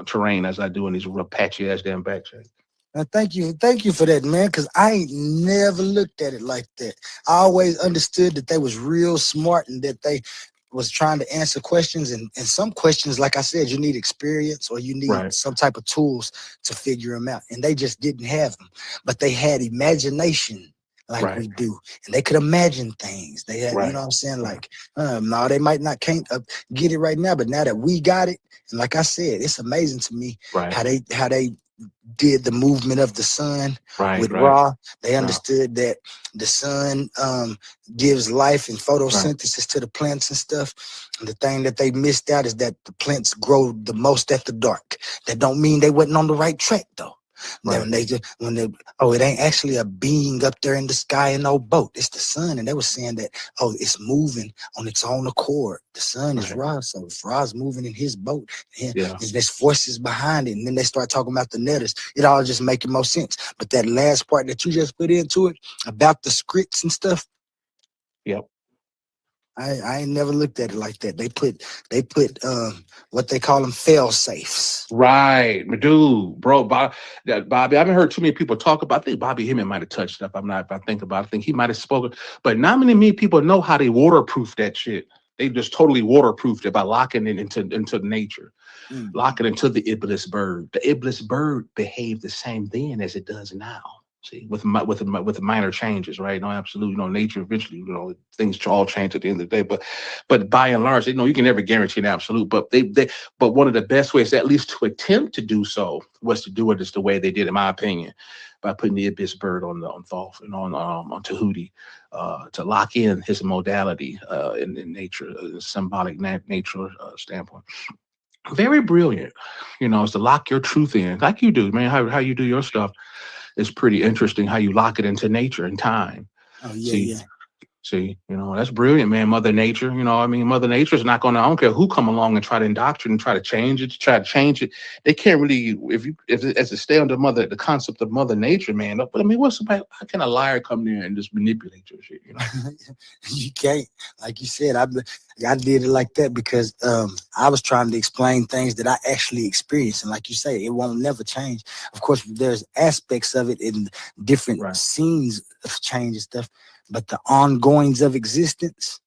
terrain as I do in these real patchy ass damn backtracks. Thank you for that, man. Because I ain't never looked at it like that. I always understood that they was real smart and that they was trying to answer questions. And some questions, like I said, you need experience or you need some type of tools to figure them out. And they just didn't have them, but they had imagination. Like we do, and they could imagine things. They had, you know what I'm saying? Like, no, they might not can't get it right now, but now that we got it, and like I said, it's amazing to me how they did the movement of the sun with Ra. They understood that the sun gives life and photosynthesis to the plants and stuff. And the thing that they missed out is that the plants grow the most at the dark. That don't mean they wasn't on the right track though. Then it ain't actually a being up there in the sky in no boat. It's the sun. And they were saying that, it's moving on its own accord. The sun is Ra. So if Ra's moving in his boat, and there's forces behind it. And then they start talking about the netters. It all just making more sense. But that last part that you just put into it about the scripts and stuff. Yep. I ain't never looked at it like that. They put what they call them fail safes. Right, my dude, bro, Bobby. I haven't heard too many people talk about. I think Bobby Hemming might have touched up. If I think about it, I think he might have spoken, but not many people know how they waterproof that shit. They just totally waterproofed it by locking it into nature, locking into the Iblis bird. The Iblis bird behaved the same then as it does now. See, with minor changes, right? No, absolutely, nature eventually, things all change at the end of the day. But by and large, you can never guarantee an absolute. But but one of the best ways, at least to attempt to do so, was to do it just the way they did, in my opinion, by putting the Iblis bird on Thoth and on Tahuti, to lock in his modality in nature, symbolic nature standpoint. Very brilliant, is to lock your truth in, like you do, man. How you do your stuff. It's pretty interesting how you lock it into nature and time. Oh yeah, See, that's brilliant, man. Mother Nature, Mother Nature's not gonna. I don't care who come along and try to indoctrinate and try to change it. They can't really. If it stay under the concept of Mother Nature, man. But I mean, how can a liar come there and just manipulate your shit? You can't. Like you said, I did it like that because I was trying to explain things that I actually experienced, and like you say, it won't never change. Of course, there's aspects of it in different scenes of change and stuff. But the ongoings of existence,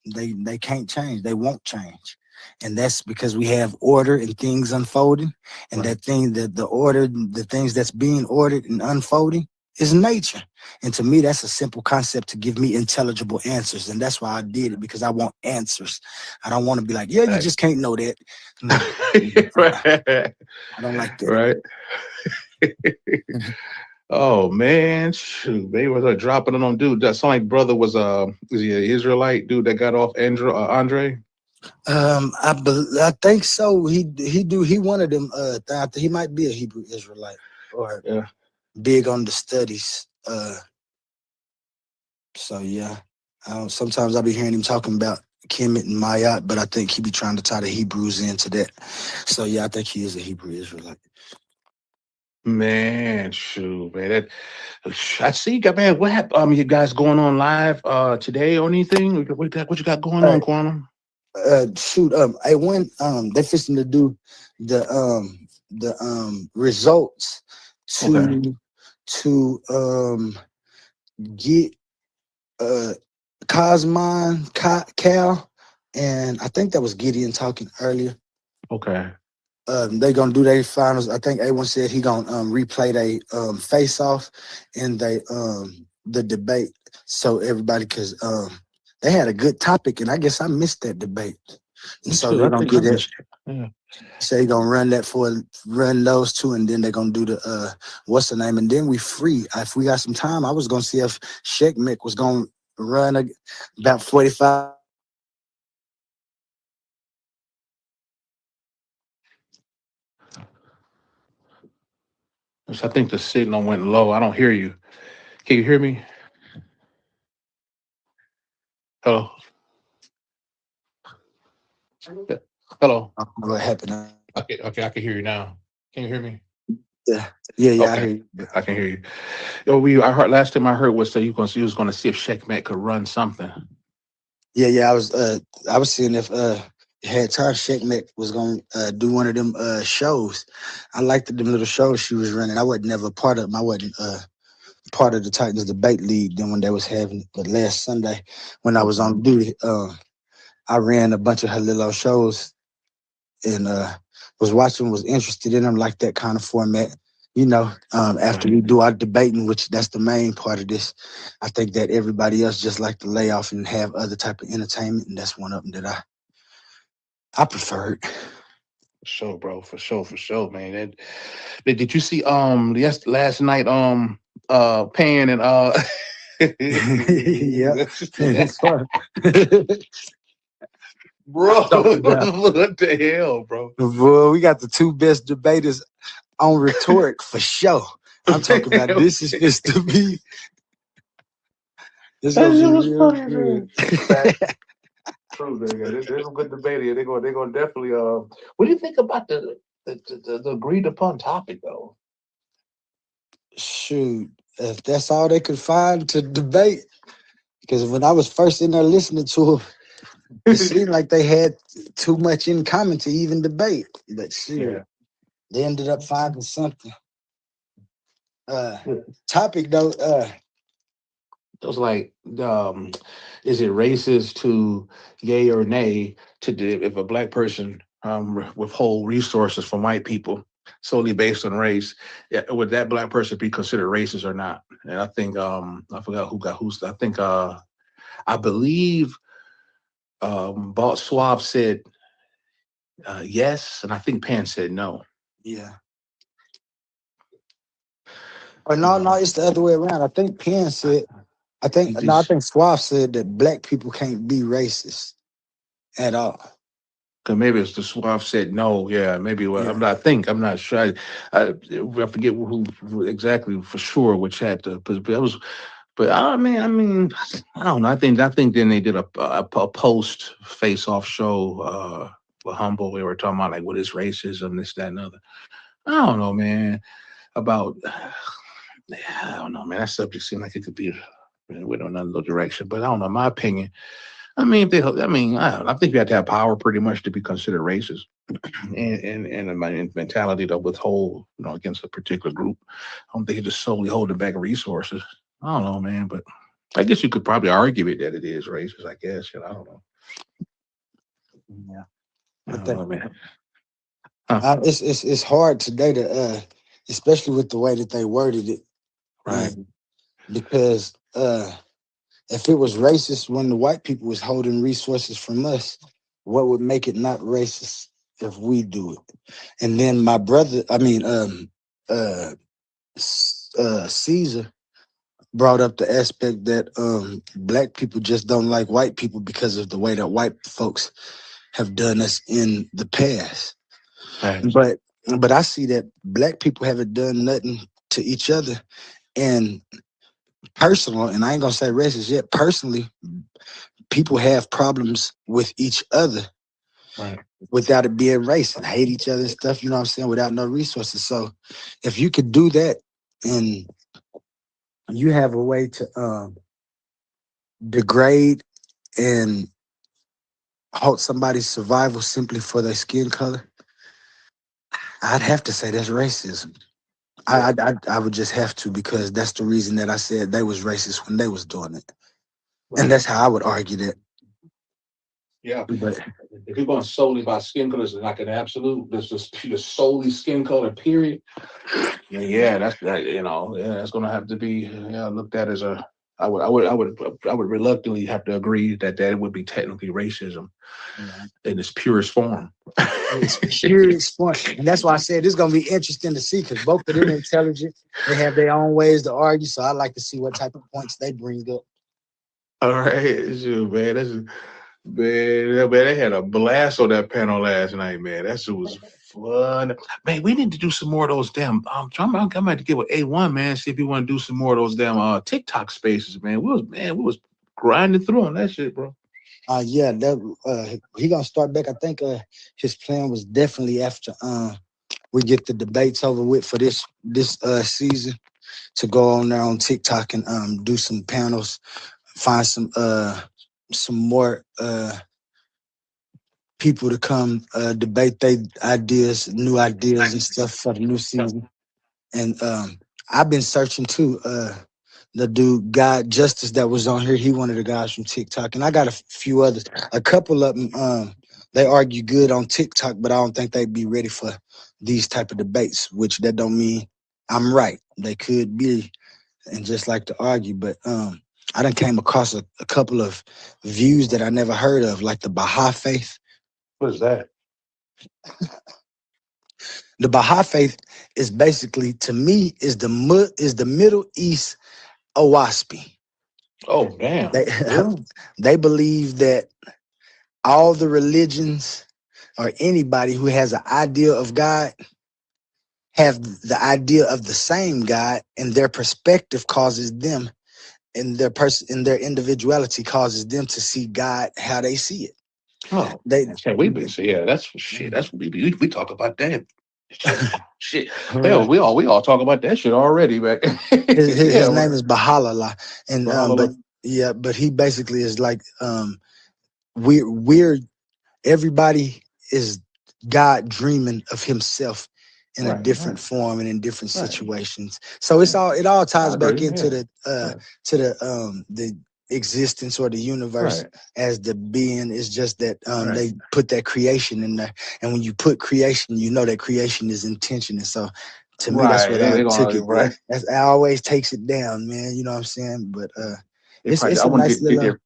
they can't change. They won't change. And that's because we have order and things unfolding. And that thing, the order, the things that's being ordered and unfolding is nature. And to me, that's a simple concept to give me intelligible answers. And that's why I did it, because I want answers. I don't want to be like, you just can't know that. No. I don't like that. Right. Oh man, shoot, they was dropping it on dude. That Sonic brother was he an Israelite dude that got off Andre? I think so. He one of them. He might be a Hebrew Israelite or big on the studies. So yeah, sometimes I be hearing him talking about Kemet and Mayat, but I think he be trying to tie the Hebrews into that. So yeah, I think he is a Hebrew Israelite. Man, shoot, man. I see, man. What happened? You guys going on live today or anything? What you got going on, Quantum? Shoot, I went. They're fixing to do the results to get Cosmon, Cal, and I think that was Gideon talking earlier. Okay. they gonna do their finals. I think A1 said he gonna replay they face off and they the debate so everybody cause they had a good topic and I guess I missed that debate. And Me so too. they're I gonna think I get that. missed it. Yeah. Say gonna run those two and then they're gonna do the what's the name and then we free. If we got some time, I was gonna see if Sheikh was gonna run about 45. I think the signal went low. I don't hear you. Can you hear me? Hello. Hello. What happened? Okay, I can hear you now. Can you hear me? Yeah, I Okay, hear you. I can hear you. I heard last time I heard was that you was going to see if Checkmate could run something. Yeah, I was seeing if had time Sheikh was gonna do one of them shows. I liked them little shows she was running. I wasn't never part of them. I wasn't part of the Titans debate league then when they was having it. But last Sunday when I was on duty, I ran a bunch of her little shows and was interested in them like that kind of format. You know, after we do our debating, which that's the main part of this, I think that everybody else just like to lay off and have other type of entertainment, and that's one of them that I preferred. For sure, bro. For sure, man. And did you see last night Pan and Yeah. Bro, what the hell, bro? Boy, we got the two best debaters on rhetoric for sure. I'm talking about this is supposed to be. This gonna be real good. True, there's some good debate here. They're gonna definitely. What do you think about the agreed upon topic though? Shoot, if that's all they could find to debate, because when I was first in there listening to them, it seemed like they had too much in common to even debate. But shit, they ended up finding something. Topic though. It was like, is it racist to yay or nay to if a black person withhold resources from white people solely based on race? Would that black person be considered racist or not? And I think I forgot who's. I think I believe Balt Swab said yes, and I think Pan said no. Yeah. Or no, it's the other way around. I think Penn said. I think Suave said that black people can't be racist at all. Cause maybe it's the Suave said no. Yeah, maybe. Well, I'm not sure. I forget who exactly for sure which had to. But it was. But I mean, I don't know. I think then they did a post face off show for Humble. We were talking about like what is racism, this, that, and other. I don't know, man. I don't know, man. That subject seemed like it could be went in another direction. But I don't know. My opinion. I think you have to have power pretty much to be considered racist, and my mentality to withhold, against a particular group. I don't think it's just solely holding back resources. I don't know, man, but I guess you could probably argue it that it is racist. I guess, I don't know. Yeah, I don't know, man. It's hard today to, especially with the way that they worded it, right? Because if it was racist when the white people was holding resources from us, what would make it not racist if we do it? And then my brother, Caesar brought up the aspect that black people just don't like white people because of the way that white folks have done us in the past. Right. But I see that black people haven't done nothing to each other, and personal, and I ain't gonna say racist yet. Personally, people have problems with each other, right? Without it being race and hate each other and stuff. You know what I'm saying? Without no resources. So, if you could do that, and you have a way to degrade and halt somebody's survival simply for their skin color, I'd have to say that's racism. I would just have to, because that's the reason that I said they was racist when they was doing it. And that's how I would argue that. Yeah. But If you're going solely by skin color, it's like an absolute, this just solely skin color, period. Yeah, that's that. That's gonna have to be looked at as a. I would reluctantly have to agree that would be technically racism in its purest form. it's purest form, and that's why I said it's gonna be interesting to see because both of them intelligent. They have their own ways to argue, so I like to see what type of points they bring up. All right, shoot, man. Man, they had a blast on that panel last night, man. That shit was fun. Man, we need to do some more of those damn. I might have to get with A1, man. See if you want to do some more of those damn TikTok spaces, man. We was grinding through on that shit, bro. Yeah, he gonna start back. I think his plan was definitely after we get the debates over with for this season to go on there on TikTok and do some panels, find some more people to come debate their ideas, new ideas and stuff for the new season. And I've been searching too. The dude God Justice that was on here, he one of the guys from TikTok, and I got a few others. A couple of them, they argue good on TikTok, but I don't think they'd be ready for these type of debates. Which that don't mean I'm right. They could be, and just like to argue, but I done came across a couple of views that I never heard of, like the Baha'i Faith. What is that? The Baha'i Faith is basically, to me, is the Middle East Owaspi. Oh, damn. They believe that all the religions or anybody who has an idea of God have the idea of the same God, and their perspective causes them, and their individuality causes them to see God how they see it. Oh, that's shit. That's what we talk about that. Shit. Hell, we all talk about that shit already, man. His name is Baha'u'llah, and but he basically is like we're everybody is God dreaming of himself in a different form and in different situations. So it all ties back into the existence or the universe as the being. Is just that they put that creation in there, and when you put creation, you know that creation is intention. And so to me, that's what I took it. Right, that always takes it down, man. You know what I'm saying? But it's a nice little.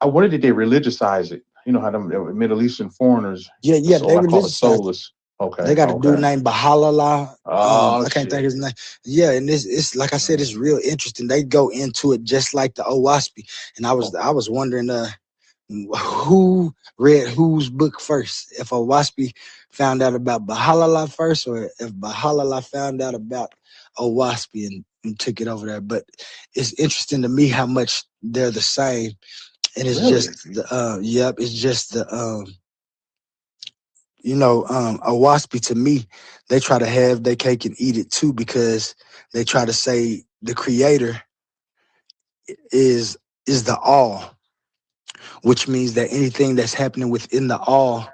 I wondered did they religicize it? You know how the Middle Eastern foreigners. Yeah, they call it soulless. Okay, they got a dude named Baha'u'llah. Oh, I can't think his name. Yeah, and it's like I said, it's real interesting. They go into it just like the Owaspi, and I was wondering who read whose book first, if Owaspi found out about Baha'u'llah first, or if Baha'u'llah found out about Owaspi and took it over there. But it's interesting to me how much they're the same, and it's just it's just the Owaspi, to me, they try to have their cake and eat it too, because they try to say the creator is the all, which means that anything that's happening within the all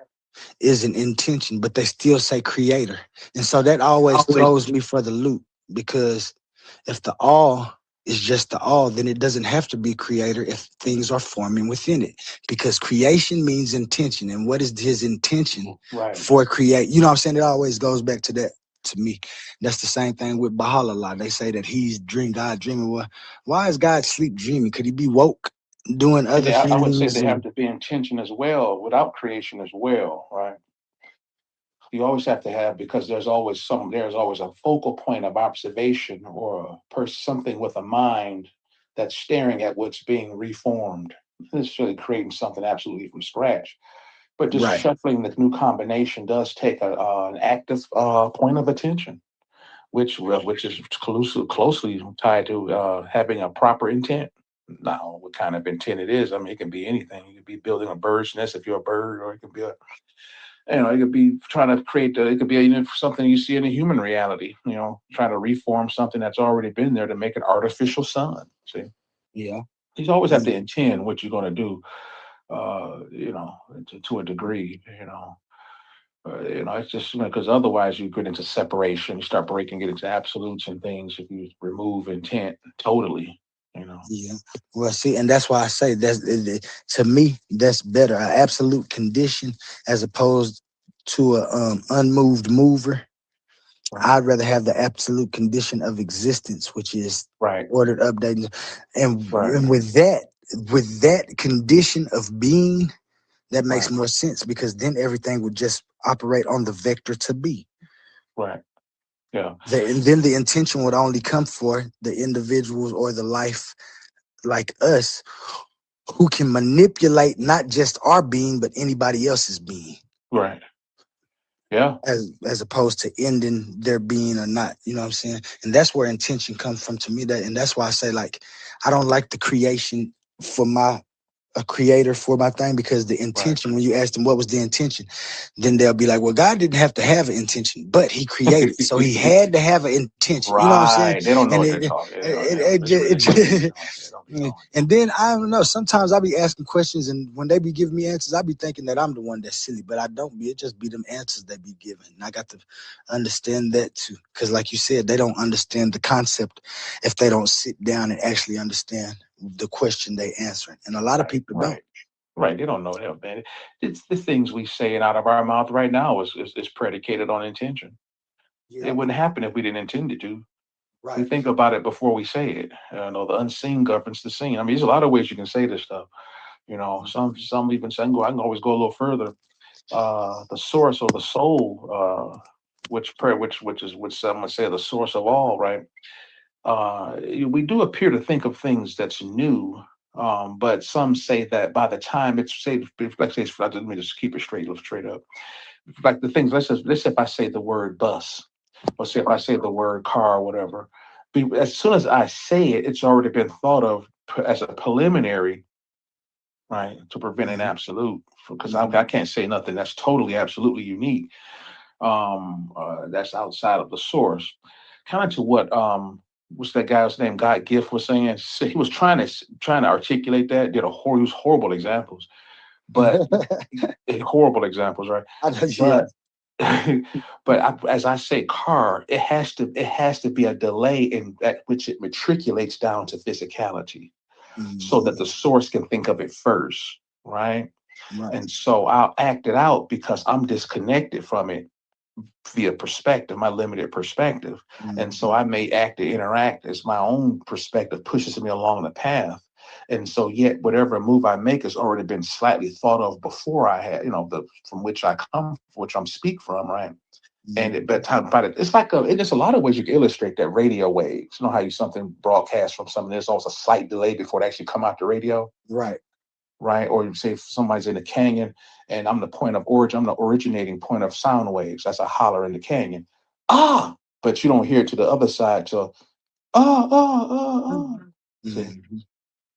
is an intention, but they still say creator. And so that always throws me for the loop, because if the all is just the all, then it doesn't have to be creator if things are forming within it, because creation means intention. And what is his intention for create? You know what I'm saying? It always goes back to that. To me, that's the same thing with Baha'u'llah. They say that he's God dreaming. Well, why is God sleep dreaming? Could he be woke doing other things? I would say they have to be intention as well, without creation as well, right? You always have to have, because there's always a focal point of observation, or something with a mind that's staring at what's being reformed. It's really creating something absolutely from scratch. But just shuffling the new combination does take an active point of attention, which is closely tied to having a proper intent. Now, what kind of intent it is, I mean, it can be anything. You could be building a bird's nest if you're a bird, or it could be it could be trying to create, it could be something you see in a human reality, trying to reform something that's already been there to make an artificial sun. See? Yeah. You always have to intend what you're going to do, to a degree, it's just, because otherwise you get into separation, you start breaking it into absolutes and things if you remove intent totally. You know. Yeah. Well, see, and that's why I say to me, that's better. An absolute condition as opposed to a unmoved mover. I'd rather have the absolute condition of existence, which is ordered, updating, and with that condition of being, that makes more sense because then everything would just operate on the vector to be. Right. Yeah. And then the intention would only come for the individuals or the life like us who can manipulate not just our being, but anybody else's being. Right. Yeah. As opposed to ending their being or not, you know what I'm saying? And that's where intention comes from to me. And that's why I say, like, I don't like the creation for a creator for my thing, because the intention, when you ask them what was the intention, then they'll be like, well, God didn't have to have an intention, but he created, so he had to have an intention. You know what I'm saying? They don't know And what they're talking. and then I don't know, sometimes I be asking questions, and when they be giving me answers, I be thinking that I'm the one that's silly, but I don't be. It just be them answers they be giving. And I got to understand that too, because like you said, they don't understand the concept if they don't sit down and actually understand the question they answering. And a lot of people don't. Right. They don't know that, man. It's the things we saying out of our mouth right now is predicated on intention. Yeah. It wouldn't happen if we didn't intend it to. Right. We think about it before we say it. You know, the unseen governs the seen. I mean, there's a lot of ways you can say this stuff. You know, some even say, I can always go a little further. The source or the soul, which some would say the source of all, right? We do appear to think of things that's new, but some say that by the time it's say, let me just keep it straight up. Like the things, let's say if I say the word bus, or say if I say the word car, or whatever, as soon as I say it, it's already been thought of as a preliminary, right, to prevent an absolute. Because I can't say nothing that's totally absolutely unique. That's outside of the source. Kind of to what what's that guy's name? God Gift was saying. He was trying to articulate that. Use horrible examples, but horrible examples, right? But as I say, car, it has to be a delay in at which it matriculates down to physicality, so that the source can think of it first, right? And so I'll act it out because I'm disconnected from it via perspective, my limited perspective. And so I may act to interact as my own perspective pushes me along the path. And so yet whatever move I make has already been slightly thought of before I had, from which I come, which I'm speak from, right? And it's like there's a lot of ways you can illustrate that radio waves. You know how something broadcasts from something, there's also a slight delay before it actually come out the radio. Right. Or you say if somebody's in a canyon and I'm the point of origin, I'm the originating point of sound waves. That's a holler in the canyon. But you don't hear it to the other side till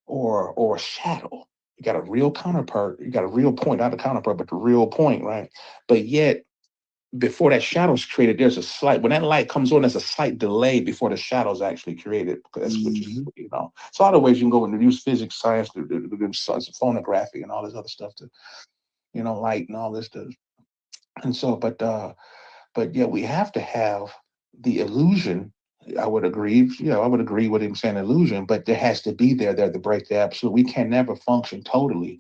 or shadow. You got a real counterpart. You got a real point, not a counterpart, but the real point, right? But yet before that shadow's created, there's a slight, when that light comes on, there's a slight delay before the shadow's actually created. Because so other ways you can go and use physics, science, phonography, and all this other stuff to, light and all this stuff. And so, but yeah, we have to have the illusion. I would agree. I would agree with him saying illusion, but there has to be there to break the absolute. We can never function totally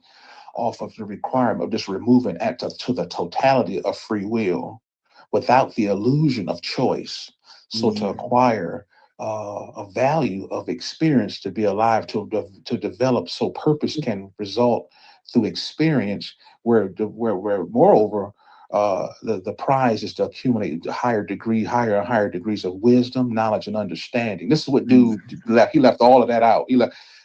off of the requirement of just removing to the totality of free will without the illusion of choice. So to acquire a value of experience, to be alive, to develop, so purpose can result through experience, where moreover the prize is to accumulate higher and higher degrees of wisdom, knowledge, and understanding. This is what dude left. He left all of that out.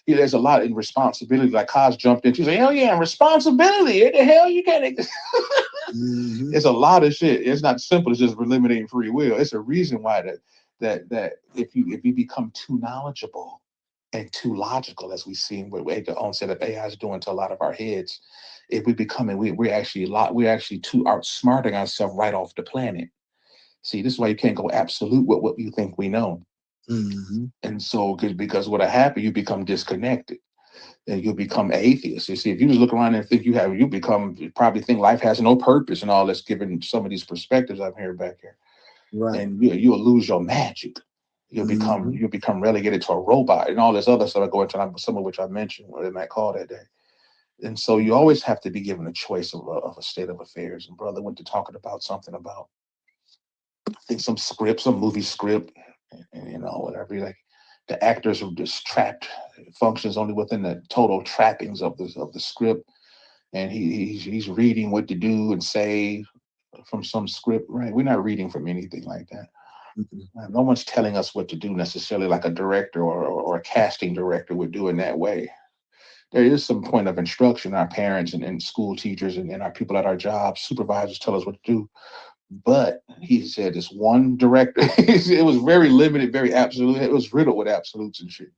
There's a lot in responsibility. Like Kaz jumped in. She's like, hell yeah, responsibility. What the hell you can't? It's a lot of shit. It's not simple as just eliminating free will. It's a reason why that if you become too knowledgeable and too logical, as we've seen what the onset of AI is doing to a lot of our heads, if we become we're actually too outsmarting ourselves right off the planet. See, this is why you can't go absolute with what you think we know. And so, because what'll happen, you become disconnected, and you'll become atheist. You see, if you just look around and think you probably think life has no purpose and all this, given some of these perspectives I'm hearing back here, and you'll lose your magic. you'll become relegated to a robot and all this other stuff I go into, some of which I mentioned in that call that day. And so you always have to be given a choice of a state of affairs. And brother went to talking about something about, I think some movie script, and whatever. Like the actors are just trapped, functions only within the total trappings of the script, and he's reading what to do and say from some script. Right? We're not reading from anything like that. No one's telling us what to do necessarily, like a director or a casting director would do in that way. There is some point of instruction. Our parents and school teachers and our people at our jobs, supervisors tell us what to do. But he said this one director, it was very limited, very absolute. It was riddled with absolutes and shit.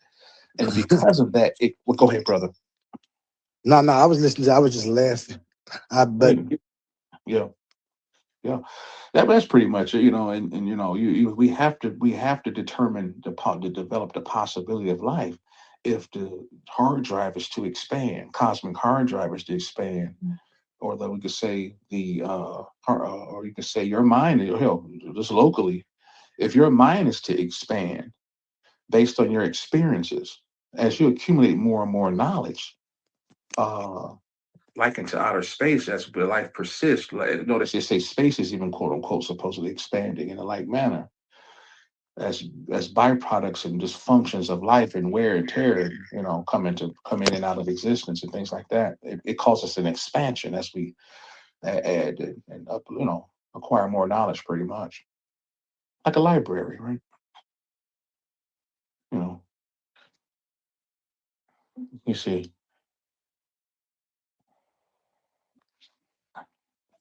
And because of that, well, go ahead, brother. No, I was listening. I was just laughing. Yeah. That's pretty much it, and we have to determine to develop the possibility of life. If the hard drive is to expand, cosmic hard drive is to expand, or we could say or you could say your mind, just locally, if your mind is to expand based on your experiences, as you accumulate more and more knowledge, like into outer space, as the life persists. Notice they say space is even quote unquote supposedly expanding in a like manner. As byproducts and just functions of life and wear and tear, come in and out of existence and things like that. It causes an expansion as we add and acquire more knowledge, pretty much like a library, right? You see.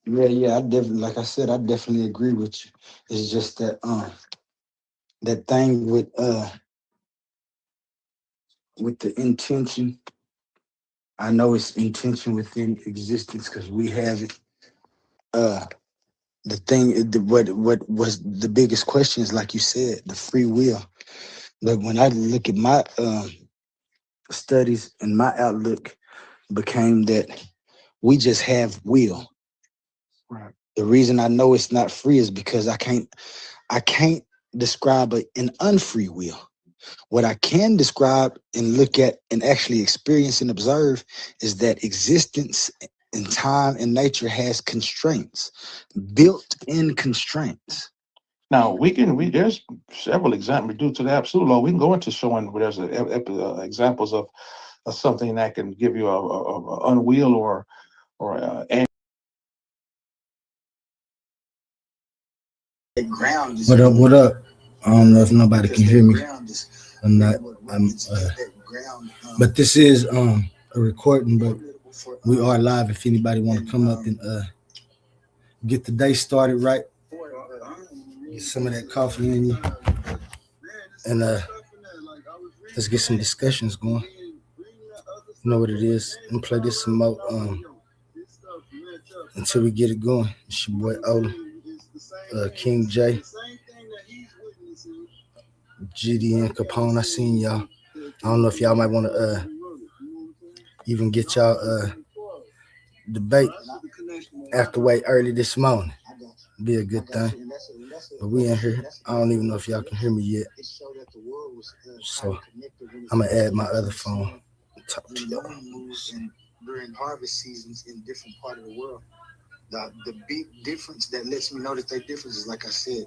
Yeah, I definitely, like I said, I definitely agree with you. It's just that that thing with the intention. I know it's intention within existence because we have it. The thing, what was the biggest question is, like you said, the free will. But when I look at my studies and my outlook became that we just have will. Right. The reason I know it's not free is because I can't describe an unfree will. What I can describe and look at and actually experience and observe is that existence and time and nature has constraints, built-in constraints. Now there's several examples due to the absolute law. We can go into showing where there's examples of something that can give you a unwheel or What up? I don't know if nobody can hear me or not. But this is a recording, but we are live if anybody want to come up and get the day started right. Get some of that coffee in you. And let's get some discussions going. You know what it is. I'm gonna play this some more until we get it going. It's your boy Ola, King J, GD and Capone. I seen y'all. I don't know if y'all might want to even get y'all debate after way early this morning. Be a good thing. But we in here. I don't even know if y'all can hear me yet. So I'm gonna add my other phone and talk to y'all. During harvest seasons in different part of the world, the big difference that lets me know that they difference is, like I said,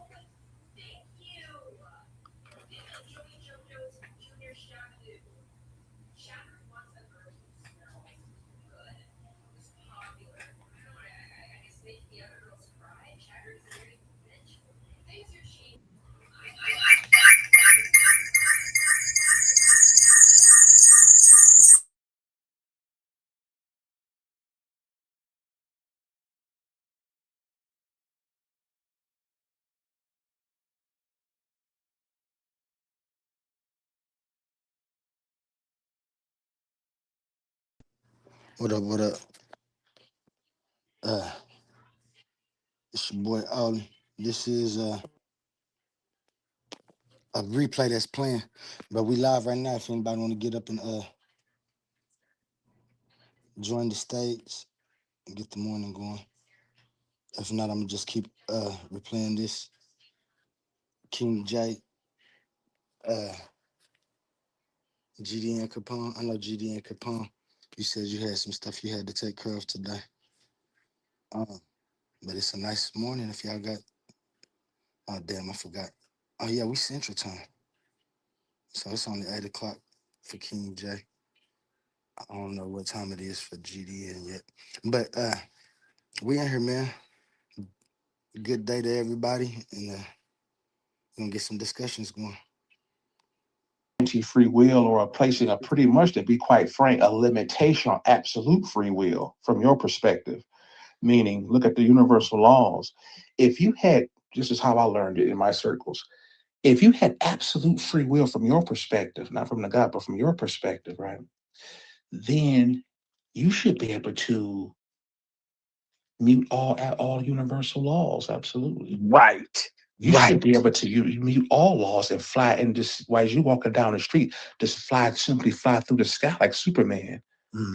what up? It's your boy Ollie. This is a replay that's playing, but we live right now. If anybody want to get up and join the stage and get the morning going. If not, I'm gonna just keep replaying this. King J, GD and Capone. I know GD and Capone. You said you had some stuff you had to take care of today. But it's a nice morning if y'all got. Oh damn, I forgot. Oh yeah, we Central Time, so it's only 8 o'clock for King J. I don't know what time it is for GDN yet, but we in here, man. Good day to everybody, and we're gonna get some discussions going. Free will, or placing a pretty much, to be quite frank, a limitation on absolute free will from your perspective. Meaning, look at the universal laws. If you had, this is how I learned it in my circles. If you had absolute free will from your perspective, not from the God, but from your perspective, right? Then you should be able to mute all universal laws. Absolutely. Right. You should be able to you mute all laws and fly, and just while you walking down the street, just simply fly through the sky like Superman.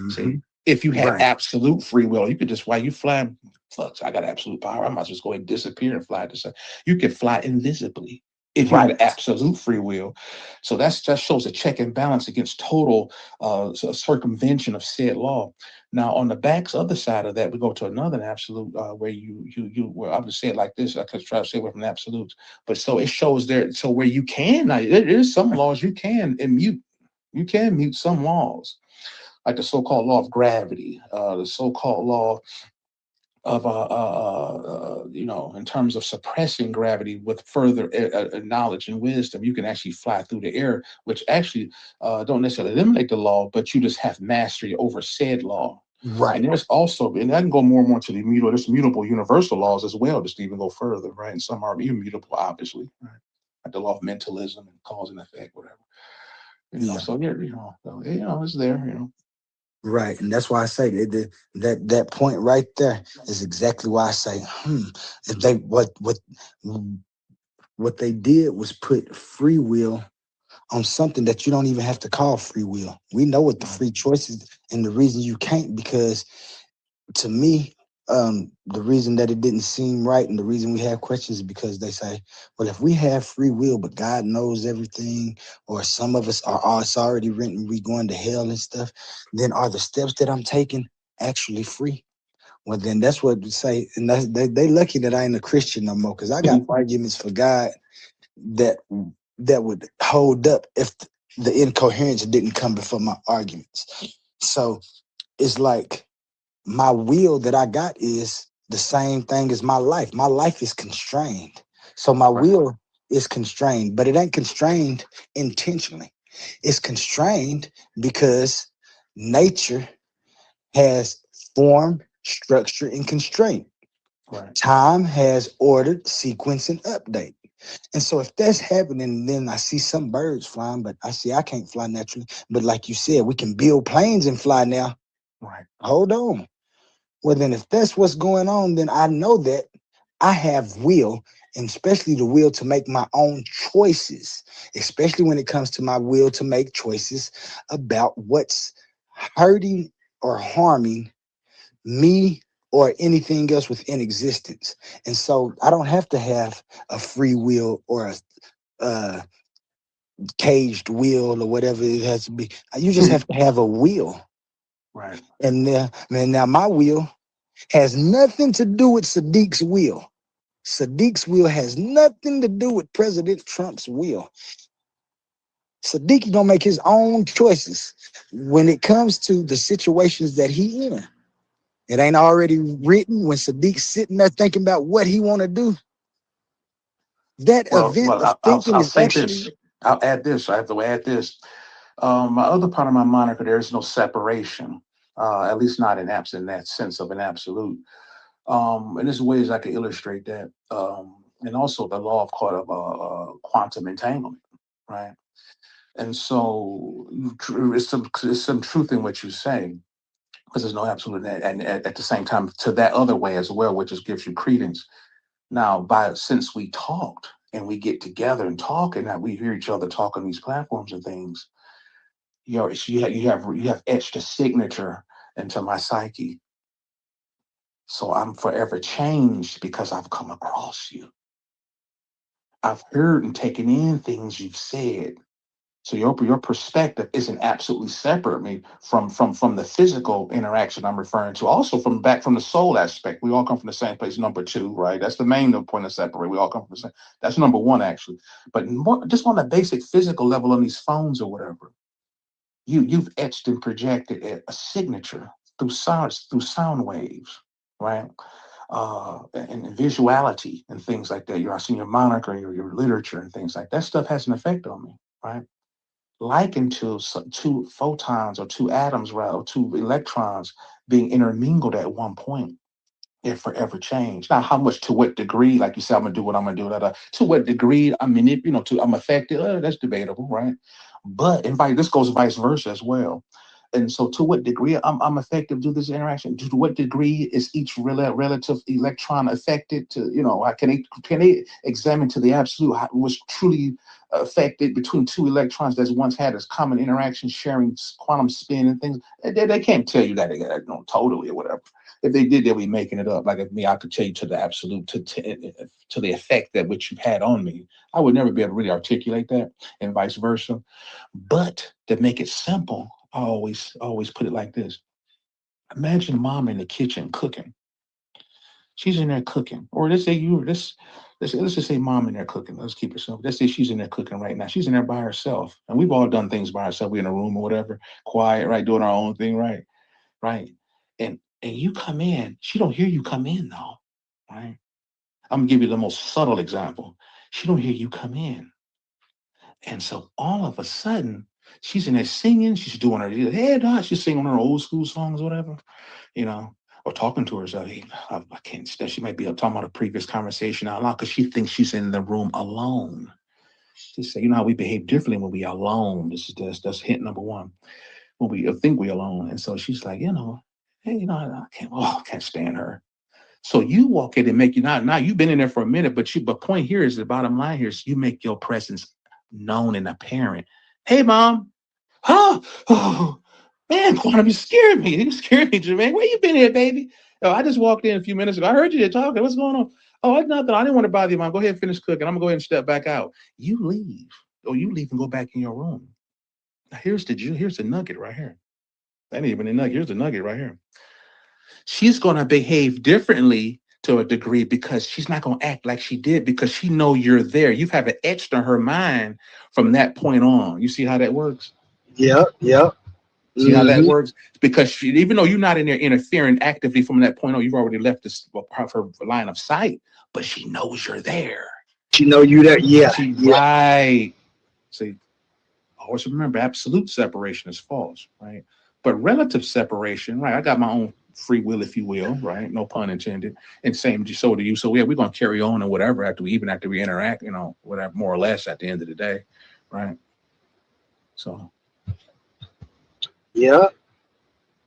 See, if you had absolute free will, you could just, while you fly, fuck, I got absolute power. I might just go and disappear and fly to sun. You could fly invisibly if you had absolute free will. So that shows a check and balance against total circumvention of said law. Now, on the back's other side of that, we go to another absolute where well, I'm just saying it like this. I could try to stay away from absolutes, but so it shows there. So where you can, now, there is some laws you can mute. You can mute some laws, like the so-called law of gravity, the so-called law of in terms of suppressing gravity with further knowledge and wisdom. You can actually fly through the air, which actually don't necessarily eliminate the law, but you just have mastery over said law. And there's also, and I can go more and more to the mutable universal laws as well, just to even go further, right? And some are immutable, obviously, right? Like the law of mentalism and cause and effect, whatever. So it's there, Right, and that's why I say that point right there is exactly why I say, if they what they did was put free will on something that you don't even have to call free will. We know what the free choice is, and the reason you can't, because to me, the reason that it didn't seem right and the reason we have questions is because they say, well, if we have free will, but God knows everything, or some of us are, it's already written, we going to hell and stuff, then are the steps that I'm taking actually free? Well, then that's what we say, and they lucky that I ain't a Christian no more, because I got arguments for God that would hold up if the incoherence didn't come before my arguments. So it's like, my will that I got is the same thing as my life. My life is constrained. So my will is constrained, but it ain't constrained intentionally. It's constrained because nature has form, structure, and constraint. Time has ordered, sequence, and update. And so if that's happening, then I see some birds flying, but I can't fly naturally. But like you said, we can build planes and fly now. Hold on. Well, then if that's what's going on, then I know that I have will, and especially the will to make my own choices, especially when it comes to my will to make choices about what's hurting or harming me or anything else within existence. And so I don't have to have a free will or a caged will or whatever it has to be. You just have to have a will. And now my will has nothing to do with Sadiq's will. Sadiq's will has nothing to do with President Trump's will. Sadiq is gonna make his own choices when it comes to the situations that he in. It ain't already written when Sadiq's sitting there thinking about what he want to do. That event of thinking I'll is say actually. this. I'll add this. I have to add this. My other part of my moniker, there is no separation, at least not in that sense of an absolute. And there's ways I can illustrate that. And also the law of quantum entanglement, right? And so it's some truth in what you say, because there's no absolute in that. And at the same time, to that other way as well, which just gives you credence. Now, since we talked and we get together and talk, and that we hear each other talk on these platforms and things, you have etched a signature into my psyche. So I'm forever changed because I've come across you. I've heard and taken in things you've said. So your perspective isn't absolutely separate from the physical interaction I'm referring to. Also from the soul aspect. We all come from the same place. Number two, right? That's the main point of separate. We all come from the same. That's number one, actually. But more, just on the basic physical level on these phones or whatever, you've etched and projected a signature through sound waves, right? And visuality and things like that. I've seen your moniker, your literature and things like that. Stuff has an effect on me, right? Likened to two photons or two atoms, right, or two electrons being intermingled at one point, it forever change. Now, how much, to what degree, like you said, I'm gonna do what I'm gonna do, to what degree I'm I'm affected, that's debatable, right? But this goes vice versa as well. And so to what degree I'm affected through this interaction? To what degree is each relative electron affected to, can they examine to the absolute was truly affected between two electrons that once had this common interaction, sharing quantum spin and things? They can't tell you that totally or whatever. If they did, they'll be making it up. Like if I could tell you to the absolute, to the effect that which you've had on me. I would never be able to really articulate that, and vice versa. But to make it simple, I always put it like this. Imagine mom in the kitchen cooking. She's in there cooking. Or let's just say mom in there cooking. Let's keep it simple. Let's say she's in there cooking right now. She's in there by herself. And we've all done things by ourselves. We're in a room or whatever, quiet, right? Doing our own thing, right? Right. And you come in, she don't hear you come in though, right? I'm gonna give you the most subtle example. She don't hear you come in. And so all of a sudden, she's in there singing, she's doing her head on, she's singing her old school songs or whatever, or talking to herself. Hey, I can't stand. She might be talking about a previous conversation out loud because she thinks she's in the room alone. She said, how we behave differently when we are alone. That's hint number one. When we think we're alone. And so she's like, hey, I can't stand her. So you walk in and make now you've been in there for a minute, but point here is the bottom line here is you make your presence known and apparent. Hey, mom. Oh, man, Quantum, you scared me. You scared me, Jermaine. Where you been here, baby? Oh, I just walked in a few minutes ago. I heard you talking. What's going on? Oh, it's nothing. I didn't want to bother you, mom. Go ahead and finish cooking. I'm going to go ahead and step back out. You leave. Or you leave and go back in your room. Now, here's the nugget right here. That ain't even a nugget. Here's the nugget right here. She's going to behave differently to a degree because she's not going to act like she did because she know you're there. You have it etched on her mind from that point on. You see how that works? Yep. See how that works? Because even though you're not in there interfering actively from that point on, you've already left this part of her line of sight, but she knows you're there. She know you there. Yeah. Right. See, always remember absolute separation is false, right? But relative separation, right? I got my own free will, if you will, right? No pun intended. And same, so do you. So we're going to carry on and whatever after we interact, whatever, more or less at the end of the day, right? So. Yeah.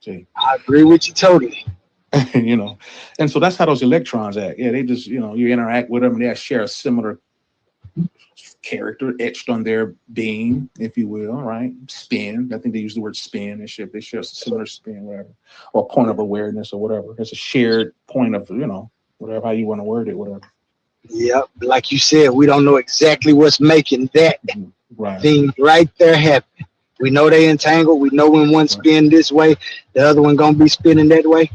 See. I agree with you totally. And so that's how those electrons act. Yeah, they just, you interact with them and they share a similar character etched on their being, if you will, right? Spin. I think they use the word spin and shit. They share a similar spin, whatever, or point of awareness or whatever. It's a shared point of, whatever, how you want to word it, whatever. Yeah, like you said, we don't know exactly what's making that thing right there happen. We know they entangled. We know when one spin this way, the other one gonna be spinning that way.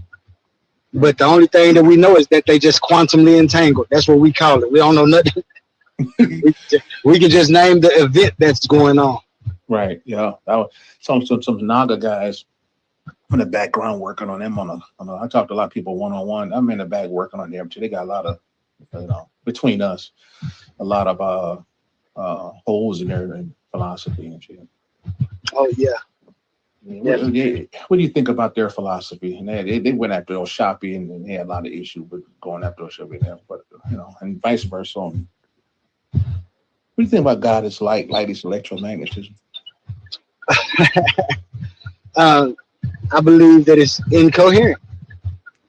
But the only thing that we know is that they just quantumly entangled. That's what we call it. We don't know nothing. we can just name the event that's going on. Right. Yeah. Some Naga guys in the background working on them I talked to a lot of people one-on-one. I'm in the back working on them too. They got a lot of, between us, a lot of holes in their philosophy and shit. Oh yeah. What do you think about their philosophy? And they went after Oshapi and they had a lot of issues with going after Oshapi now, but and vice versa. What do you think about God is light is electromagnetism? I believe that it's incoherent.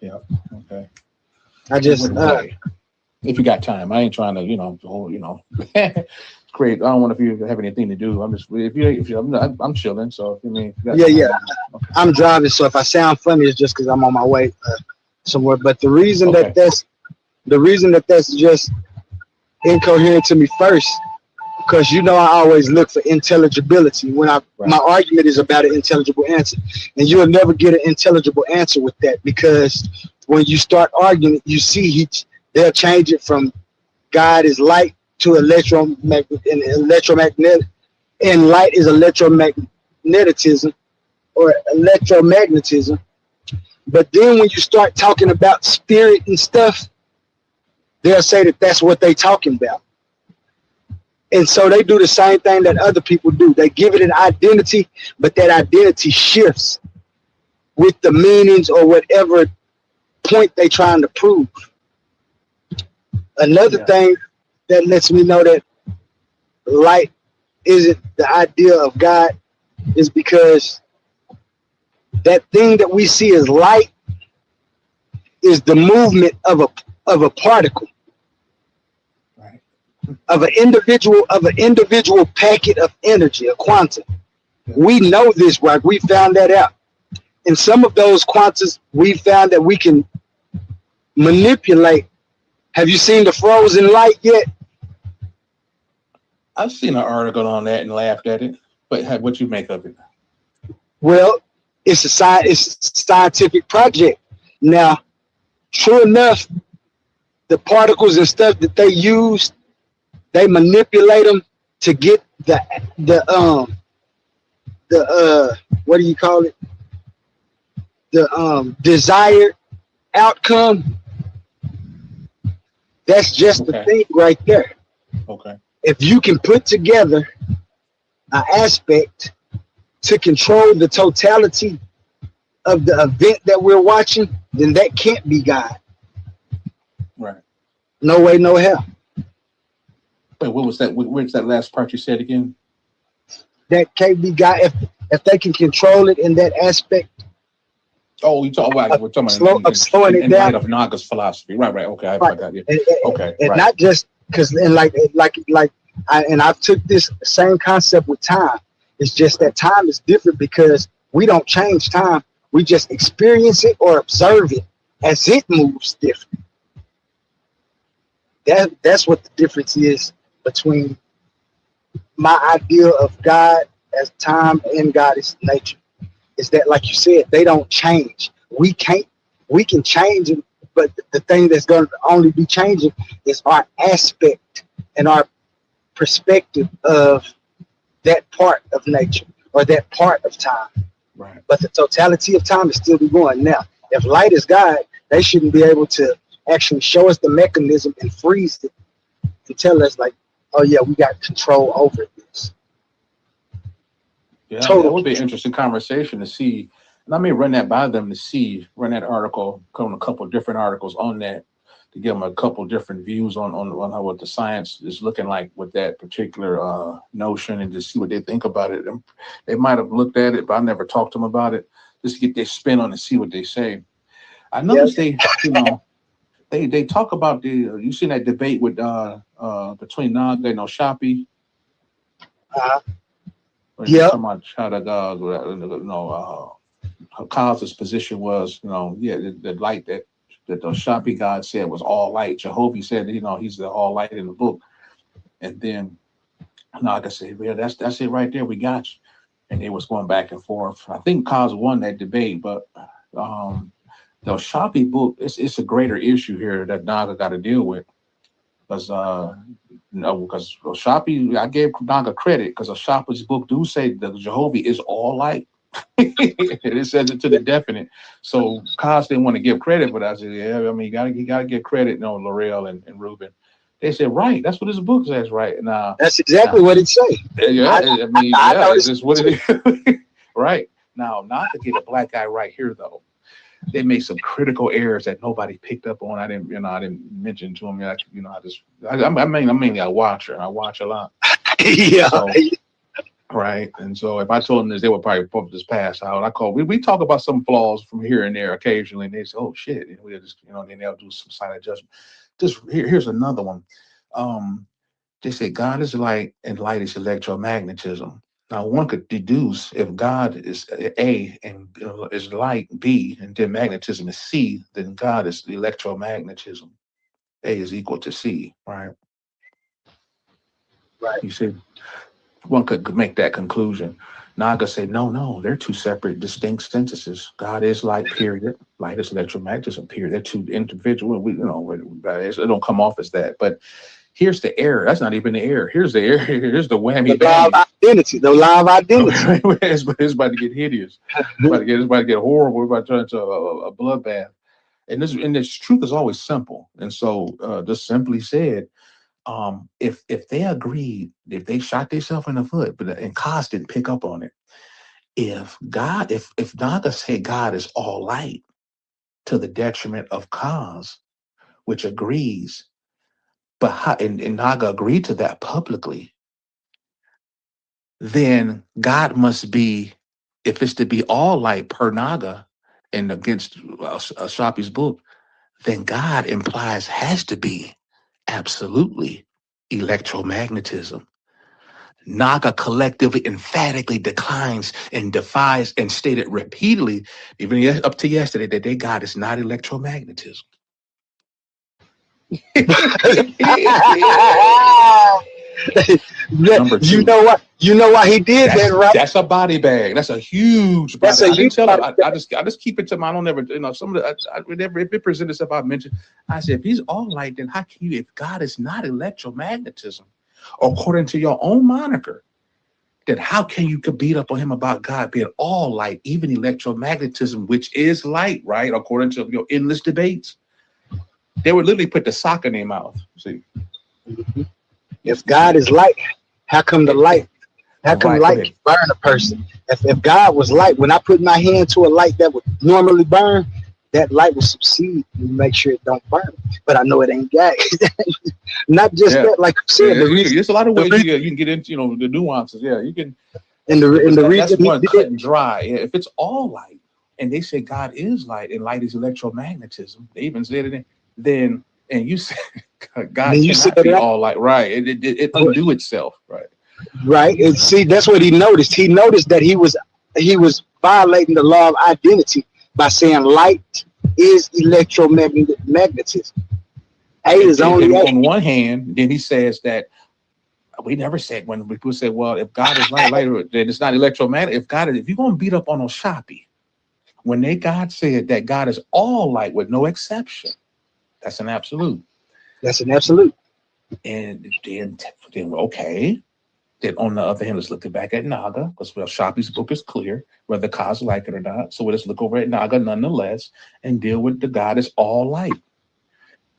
Yeah. Okay. I just if you got time, I ain't trying to create. I don't want if you have anything to do. I'm just I'm chilling. So I'm driving. So if I sound funny, it's just because I'm on my way somewhere. But the reason that's just incoherent to me first, because you know I always look for intelligibility when my argument is about an intelligible answer, and you'll never get an intelligible answer with that, because when you start arguing, you see they'll change it from God is light to electromagnetic, and light is electromagnetism or electromagnetism. But then when you start talking about spirit and stuff, they'll say that that's what they talking about. And so they do the same thing that other people do. They give it an identity, but that identity shifts with the meanings or whatever point they trying to prove. Another thing that lets me know that light isn't the idea of God is because that thing that we see as light is the movement of a particle, of an individual packet of energy, a quantum. We know this, right? We found that out. And some of those quantums we found that we can manipulate. Have you seen the frozen light yet? I've seen an article on that and laughed at it, but what you make of it? Well, it's a scientific project. Now, true enough, the particles and stuff that they use, they manipulate them to get the what do you call it? The desired outcome. That's just the thing right there. Okay. If you can put together an aspect to control the totality of the event that we're watching, then that can't be God. Right. No way, no how. Wait, what was that? Where's that last part you said again? That can't be God if they can control it in that aspect. Oh, you talking about we're talking of slowing it in down. light of Naga's philosophy. Right. Okay, I got you. Okay. And right. not just because, and I've took this same concept with time. It's just that time is different because we don't change time. We just experience it or observe it as it moves different. That's what the difference is between my idea of God as time and God as nature. Is that, like you said, they don't change. We can change it, but the thing that's going to only be changing is our aspect and our perspective of that part of nature or that part of time. Right. But the totality of time is still be going. Now, if light is God, they shouldn't be able to actually show us the mechanism and freeze it and tell us like, oh yeah, we got control over this. Yeah, that would be an interesting conversation to see. And I may run that by them to run that article, come a couple of different articles on that to give them a couple of different views on how what the science is looking like with that particular notion and just see what they think about it. And they might have looked at it, but I never talked to them about it, just to get their spin on it and see what they say. I noticed they talk about you seen that debate with between Naga and Oshapi. Yeah. How the Kaz's position was, the light that the Oshapi God said was all light. Jehovah said, he's the all light in the book. And then Naga said, yeah, that's it right there. We got you. And they was going back and forth. I think Kaz won that debate, but the Oshapi book, it's a greater issue here that Naga got to deal with. Because Oshapi, I gave Naga credit because Oshapi's book do say that Jehovah is all light. It says it to the definite. So Kaz didn't want to give credit, but I said, yeah, I mean, you gotta give credit, Laurel and Ruben. They said, right, that's what his book says, right? Now that's exactly what it says. Yeah, I mean, it's just what it is. Right. Now, not to get a black guy right here though. They made some critical errors that nobody picked up on. I didn't mention to them. I'm mainly a watcher. I watch a lot. Yeah. So, right. And so if I told them this, they would probably just pass out. We talk about some flaws from here and there occasionally, and they say, "Oh shit," and we just then they'll do some slight adjustment. Here's another one. They say God is light and light is electromagnetism. Now, one could deduce if God is A and is light B, and then magnetism is C, then God is electromagnetism. A is equal to C, right? Right. You see, one could make that conclusion. Naga say, no, they're two separate, distinct sentences. God is light, period. Light is electromagnetism, period. They're two individual. It don't come off as that. But here's the error. That's not even the error. Here's the error. Here's the whammy. The lie of identity. The lie of identity. It's about to get hideous. It's about to get horrible. We're about to turn into a bloodbath. And this truth is always simple. And so just simply said, if they agreed, if they shot themselves in the foot, and Kaz didn't pick up on it, if Naga said God is all light to the detriment of Kaz, which agrees, and Naga agreed to that publicly, then God must be, if it's to be all light per Naga and against Shapi's book, then God has to be absolutely electromagnetism. Naga collectively, emphatically declines and defies and stated repeatedly, even up to yesterday, that their God is not electromagnetism. You know what? You know why he did that, right? That's a body bag. That's a huge body. That's a huge body bag. I just keep it to my. I don't ever, some of the whenever if it presents itself, I mentioned. I said, if he's all light, then how can you? If God is not electromagnetism, according to your own moniker, then how can you beat up on him about God being all light, even electromagnetism, which is light, right? According to your endless debates, they would literally put the sock in their mouth. See. If God is light, how come the light? How come light can burn a person? If God was light, when I put my hand to a light that would normally burn, that light will succeed and make sure it don't burn. But I know it ain't God. Not just that, like you said. There's a lot of ways you can get into, the nuances. Yeah, you can. And the reason that's one cut and dry. If it's all light, and they say God is light, and light is electromagnetism, they even said it. Then and you said God cannot be all light, right? It undo itself, right? Right. And see, that's what he noticed. He noticed that he was violating the law of identity by saying light is electromagnetism. A is only on one hand. Then he says that we never said, when people say, well, if God is light, then it's not electromagnetic. If you're gonna beat up on Oshapi, when God said that God is all light with no exception, that's an absolute. That's an absolute. And then okay. Then on the other hand, let's look back at Naga, because Shapi's book is clear, whether Kaz like it or not. So let's look over at Naga nonetheless and deal with the God is all light.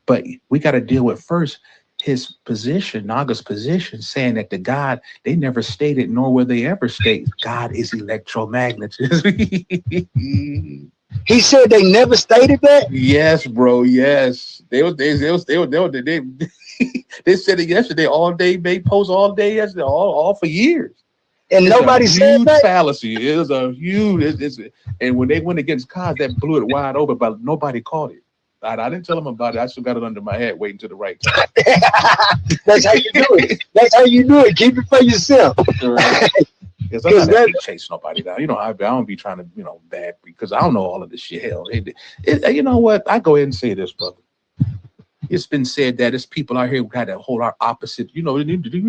But we got to deal with first his position, Naga's position, saying that the God, they never stated, nor will they ever state, God is electromagnetism. He said they never stated that? Yes, bro. Yes. They said it yesterday, all day, they post all day yesterday, all for years. And nobody said that? Fallacy. It was a huge, and when they went against Kaz, that blew it wide open, but nobody caught it. I didn't tell them about it. I still got it under my hat, waiting to the right time. That's how you do it. That's how you do it. Keep it for yourself. Because I'm not chase nobody down. I don't be trying to, bad, because I don't know all of this shit. Hell, you know what? I go ahead and say this, brother. It's been said that there's people out here who had to hold our opposite. Do you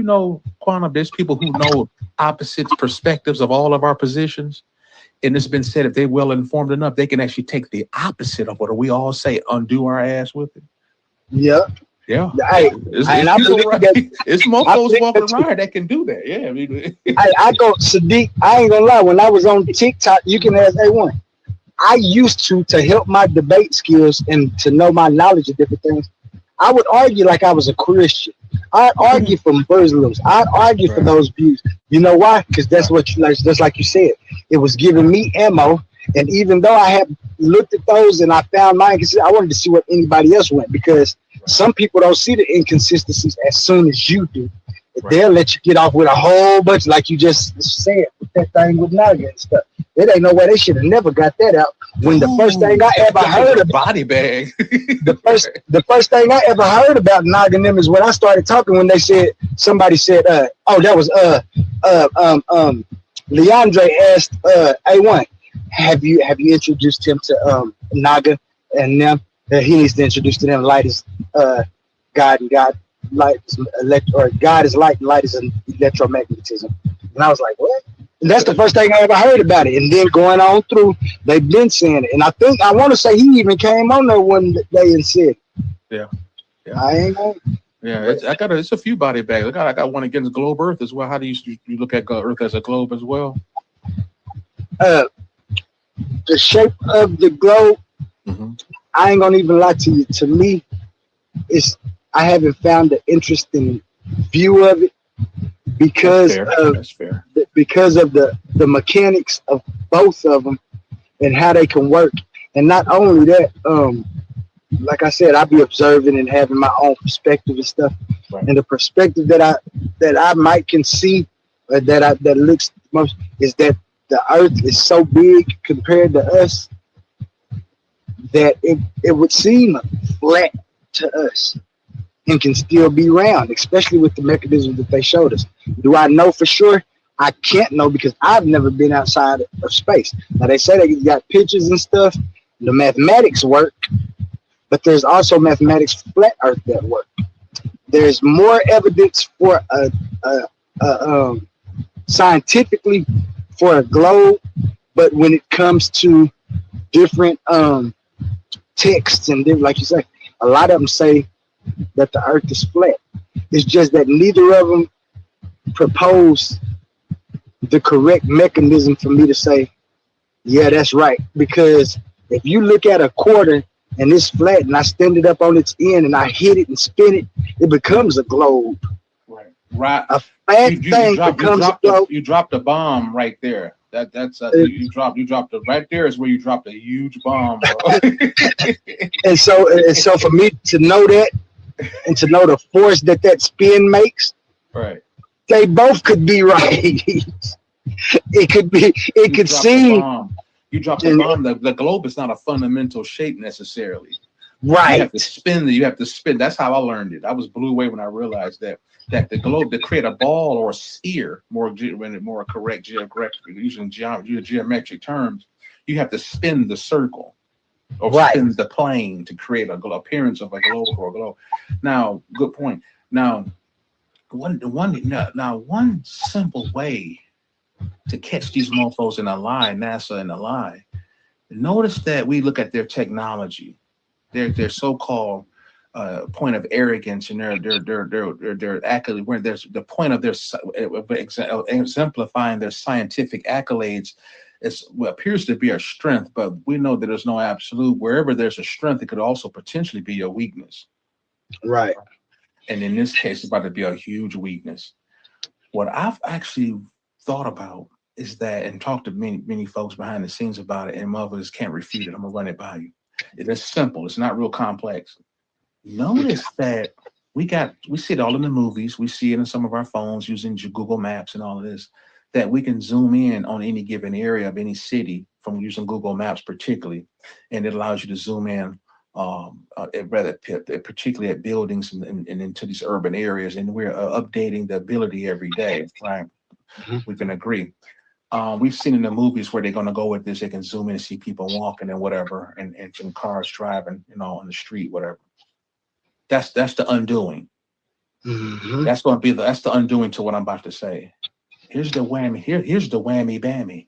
know, Quantum? There's people who know opposite perspectives of all of our positions. And it's been said if they're well informed enough, they can actually take the opposite of what we all say, undo our ass with it. Yeah. Yeah. It's mofos walking around that can do that. Yeah. I go, Sadiq, I ain't gonna lie, when I was on TikTok, you can ask A1. I used to help my debate skills and to know my knowledge of different things. I would argue like I was a Christian. I'd argue for Muslims. I'd argue for those views. You know why? Because that's what just like you said. It was giving me ammo. And even though I had looked at those and I found mine, I wanted to see what anybody else went, because some people don't see the inconsistencies as soon as you do. They'll let you get off with a whole bunch, like you just said, with that thing with Naga and stuff. It ain't no way they should have never got that out. When the first thing I ever heard about body bag, the first thing I ever heard about Naga and them is when I started talking. When they said, somebody said, that was Leandre asked A1, have you introduced him to Naga and them? That he needs to introduce to them light is God and God light is or God is light and light is electromagnetism. And I was like, what? And that's the first thing I ever heard about it. And then going on through, they've been saying it. And I want to say he even came on there one day and said, Yeah. I ain't gonna. Yeah, it's a few body bags. I got one against globe Earth as well. How do you look at Earth as a globe as well? The shape of the globe, I ain't gonna even lie to you. To me, I haven't found an interesting view of it because because of the mechanics of both of them and how they can work. And not only that, like I said, I'll be observing and having my own perspective and stuff. Right. And the perspective that I might can see, that looks most, is that the Earth is so big compared to us that it would seem flat to us and can still be round, especially with the mechanism that they showed us. Do I know for sure? I can't know because I've never been outside of space. Now they say they got pictures and stuff. The mathematics work. But there's also mathematics for flat Earth that work. There's more evidence for scientifically for a globe, but when it comes to different texts and different, like you say, a lot of them say that the Earth is flat. It's just that neither of them propose the correct mechanism for me to say, yeah, that's right. Because if you look at a quarter and it's flat and I stand it up on its end and I hit it and spin it, it becomes a globe. Right. A flat thing becomes a globe. You dropped a bomb right there. That's you dropped it right there is where you dropped a huge bomb. and so for me to know that and to know the force that spin makes, right? They both could be right. It could seem. You dropped the bomb. The globe is not a fundamental shape necessarily. Right. You have to spin. You have to spin. That's how I learned it. I was blew away when I realized that the globe, to create a ball or a sphere, more correct geographically, using geometric terms, you have to spin the circle or spin the plane to create a appearance of a globe or a globe. Now, good point. Now, one simple way to catch these mofos in a lie, NASA in a lie. Notice that we look at their technology, their so-called point of arrogance and their accolade, where there's the point of their exemplifying their scientific accolades is what appears to be a strength, but we know that there's no absolute. Wherever there's a strength, it could also potentially be a weakness. Right. And in this case, it's about to be a huge weakness. What I've actually thought about is that, and talked to many folks behind the scenes about it, and mothers can't refute it. I'm gonna run it by you. It is simple. It's not real complex. Notice that we see it all in the movies. We see it in some of our phones using Google Maps and all of this, that we can zoom in on any given area of any city from using Google Maps particularly, and it allows you to zoom in particularly at buildings and into these urban areas, and we're updating the ability every day, right? We can agree. We've seen in the movies where they're going to go with this. They can zoom in and see people walking and whatever, and cars driving, on the street, whatever. That's the undoing. That's going to be that's the undoing to what I'm about to say. Here's the whammy. Here's the whammy bammy.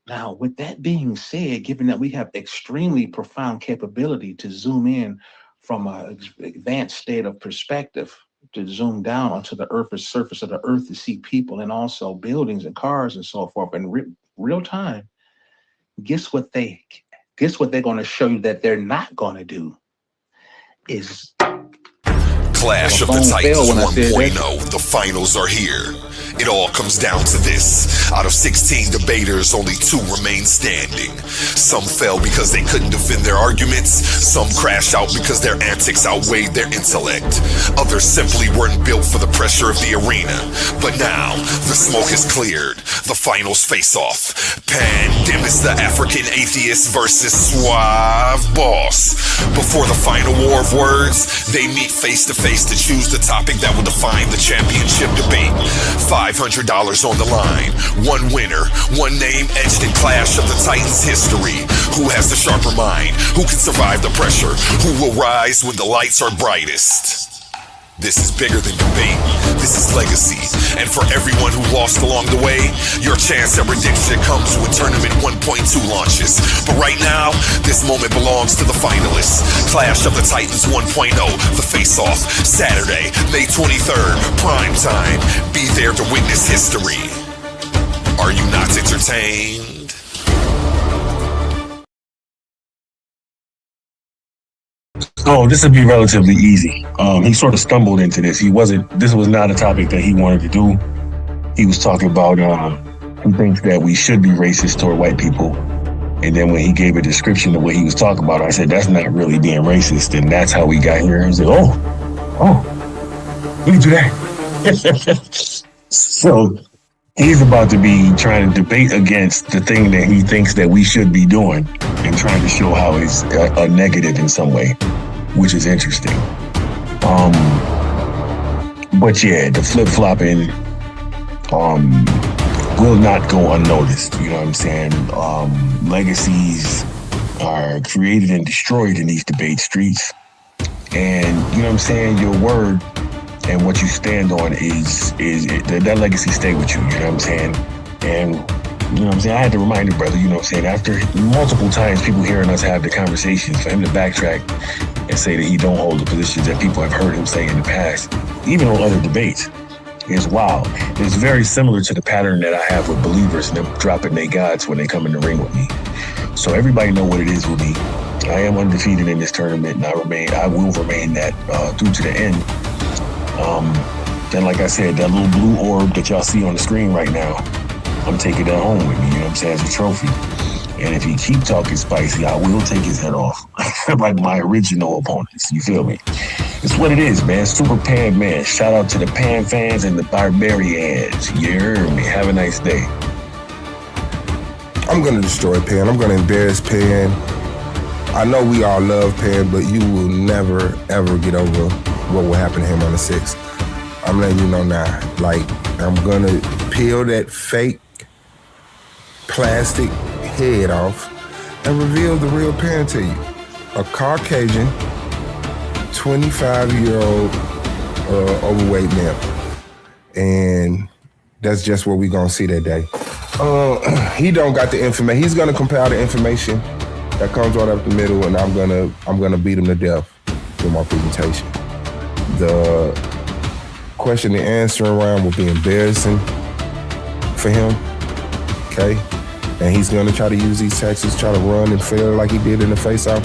Now, with that being said, given that we have extremely profound capability to zoom in from an advanced state of perspective, to zoom down onto the Earth's surface of the Earth to see people and also buildings and cars and so forth in real time, guess what they're going to show you that they're not going to do is Clash of the Titans 1.0. The finals are here. It all comes down to this. Out of 16 debaters, only 2 remain standing. Some fell because they couldn't defend their arguments. Some crashed out because their antics outweighed their intellect. Others simply weren't built for the pressure of the arena. But now, the smoke is cleared. The finals face off. Pandemis, the African atheist, versus Suave Boss. Before the final war of words, they meet face to face face to choose the topic that will define the championship debate. $500 on the line. One winner, one name etched in Clash of the Titans history. Who has the sharper mind? Who can survive the pressure? Who will rise when the lights are brightest? This is bigger than debate. This is legacy. And for everyone who lost along the way, your chance at redemption comes when Tournament 1.2 launches. But right now, this moment belongs to the finalists. Clash of the Titans 1.0, the face-off, Saturday, May 23rd, prime time. Be there to witness history. Are you not entertained? So this would be relatively easy. He sort of stumbled into this. This was not a topic that he wanted to do. He was talking about he thinks that we should be racist toward white people. And then when he gave a description of what he was talking about, I said, that's not really being racist. And that's how we got here. He said, oh, we can do that. So he's about to be trying to debate against the thing that he thinks that we should be doing and trying to show how it's a negative in some way, which is interesting. But yeah, the flip-flopping will not go unnoticed. You know what I'm saying? Legacies are created and destroyed in these debate streets. And you know what I'm saying? Your word and what you stand on is that legacy stay with you. You know what I'm saying? And you know what I'm saying? I had to remind the brother, you know what I'm saying? After multiple times people hearing us have the conversations, for him to backtrack and say that he don't hold the positions that people have heard him say in the past, even on other debates, is wild. It's very similar to the pattern that I have with believers and them dropping their gods when they come in the ring with me. So everybody know what it is with me. I am undefeated in this tournament, and I will remain that through to the end. Then like I said, that little blue orb that y'all see on the screen right now, I'm taking that home with me, you know what I'm saying, as a trophy. And if he keep talking spicy, I will take his head off, like my original opponents, you feel me? It's what it is, man. Super Pan Man. Shout out to the Pan fans and the Barbarians. You heard me. Have a nice day. I'm gonna destroy Pan. I'm gonna embarrass Pan. I know we all love Pan, but you will never, ever get over what will happen to him on the 6th. I'm letting you know now. Like, I'm gonna peel that fake plastic head off and reveal the real Pan to you. A Caucasian, 25-year-old overweight male. And that's just what we're gonna see that day. He don't got the information. He's gonna compile the information that comes right up the middle, and I'm gonna beat him to death with my presentation. The question and answer round will be embarrassing for him, okay? And he's gonna try to use these tactics, try to run and fail like he did in the face-off,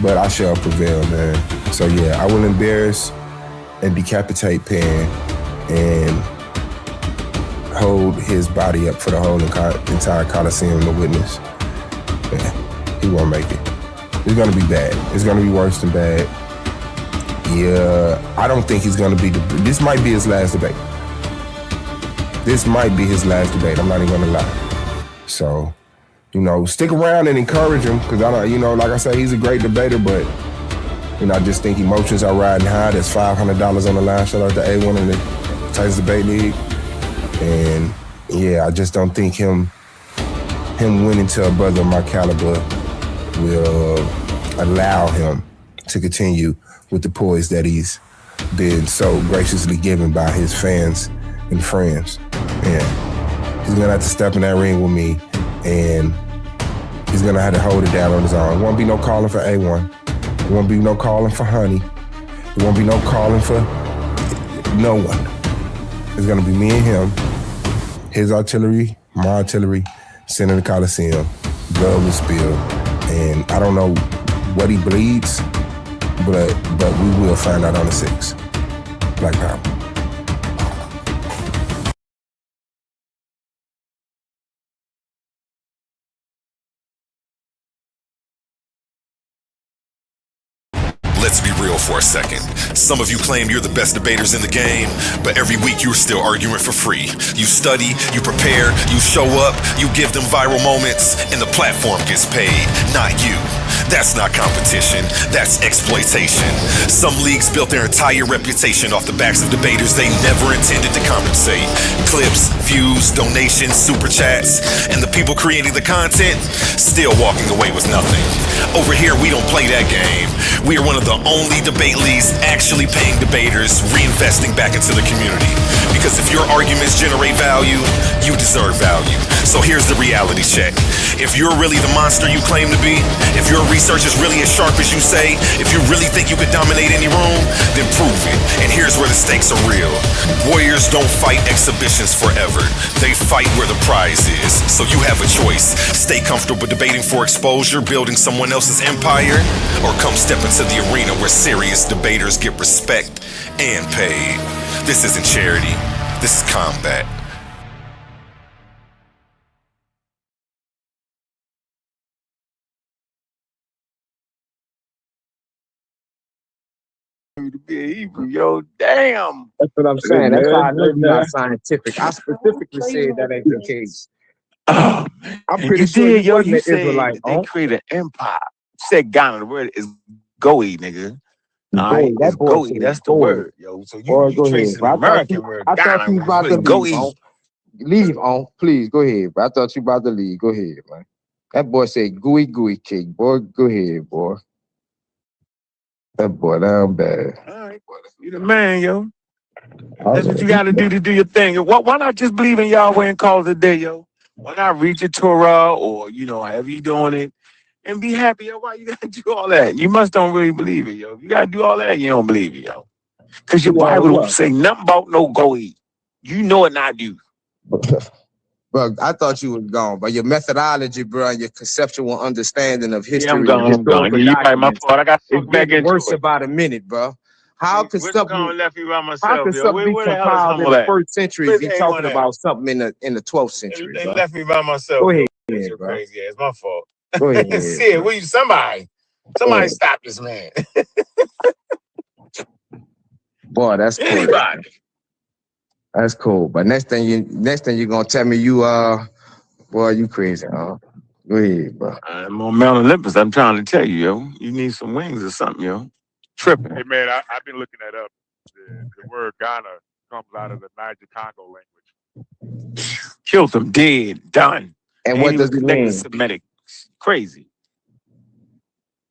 but I shall prevail, man. So yeah, I will embarrass and decapitate Pan and hold his body up for the whole entire Coliseum to witness. Yeah, he won't make it. It's gonna be bad. It's gonna be worse than bad. Yeah, I don't think he's gonna be, this might be his last debate. This might be his last debate, I'm not even gonna lie. So, you know, stick around and encourage him, because I don't, you know, like I said, he's a great debater, but, you know, I just think emotions are riding high. There's $500 on the line. Shout out to A1 in the Titans Debate League. And yeah, I just don't think him winning to a brother of my caliber will allow him to continue with the poise that he's been so graciously given by his fans and friends. Yeah, he's gonna have to step in that ring with me, and he's gonna have to hold it down on his own. There won't be no calling for A1. There won't be no calling for Honey. There won't be no calling for no one. It's gonna be me and him, his artillery, my artillery, sitting in the Coliseum, blood will spill, and I don't know what he bleeds, but we will find out on the 6th. Black Power. Let's be real for a second. Some of you claim you're the best debaters in the game, but every week you're still arguing for free. You study, you prepare, you show up, you give them viral moments, and the platform gets paid, not you. That's not competition, that's exploitation. Some leagues built their entire reputation off the backs of debaters they never intended to compensate. Clips, views, donations, super chats, and the people creating the content still walking away with nothing. Over here, we don't play that game. We are one of the only debate leagues actually paying debaters, reinvesting back into the community. Because if your arguments generate value, you deserve value. So here's the reality check. If you're really the monster you claim to be, if your research is really as sharp as you say, if you really think you could dominate any room, then prove it. And here's where the stakes are real. Warriors don't fight exhibitions forever. They fight where the prize is. So you have a choice. Stay comfortable debating for exposure, building someone else's empire, or come step into the arena where serious debaters get respect and paid. This isn't charity. This is combat. To be a Hebrew, yo, damn. That's what I'm saying. That's why I know you're not scientific. I specifically said that ain't the case. Oh, I'm and pretty you sure did, you yo. wasn't You an said Israelite. that they created an empire. You said Ghana. The word is Goey, nigga. All right, That it's boy Goey. said That's the boy. word, yo. So Boy, you go ahead. tracing But American word. I thought Ghana you was about to was leave, Goey. on. Leave on. Please, go ahead. But I thought you about to leave. Go ahead, man. That boy said gooey gooey cake. Boy, go ahead, boy. That boy down bad. All right, you the man, yo. That's what you got to do your thing. Why not just believe in Yahweh and call it a day, yo? Why not read your Torah or, however you doing it and be happy, yo? Why you got to do all that? You must don't really believe it, yo. If you got to do all that, you don't believe it, yo. Because your Bible don't say nothing about no Goey. You know it, not you. Bro, I thought you was gone, but your methodology, bro, and your conceptual understanding of history, Yeah, I'm gone. I'm gone. You right, my fault. I got to it's back getting into worse it. about a minute, bro. How could What's something going left you by how myself, could yo? something be Where the hell is compiled in Humble the at? first century Where's be A1 talking at? about something in the 12th century, They bro? left me by myself. Go yo. ahead, It's your bro. crazy ass. My fault. Go ahead, Shit, bro. we somebody stop this man. Boy, that's cool. Anybody. That's cool. But next thing you're gonna tell me boy, you crazy, huh? Go ahead, bro. I'm on Mount Olympus. I'm trying to tell you, yo. You need some wings or something, yo. Tripping. Hey man, I've been looking that up. The word Ghana comes out of the Niger Congo language. Killed them dead, done. And what does it mean? Semitic. Crazy.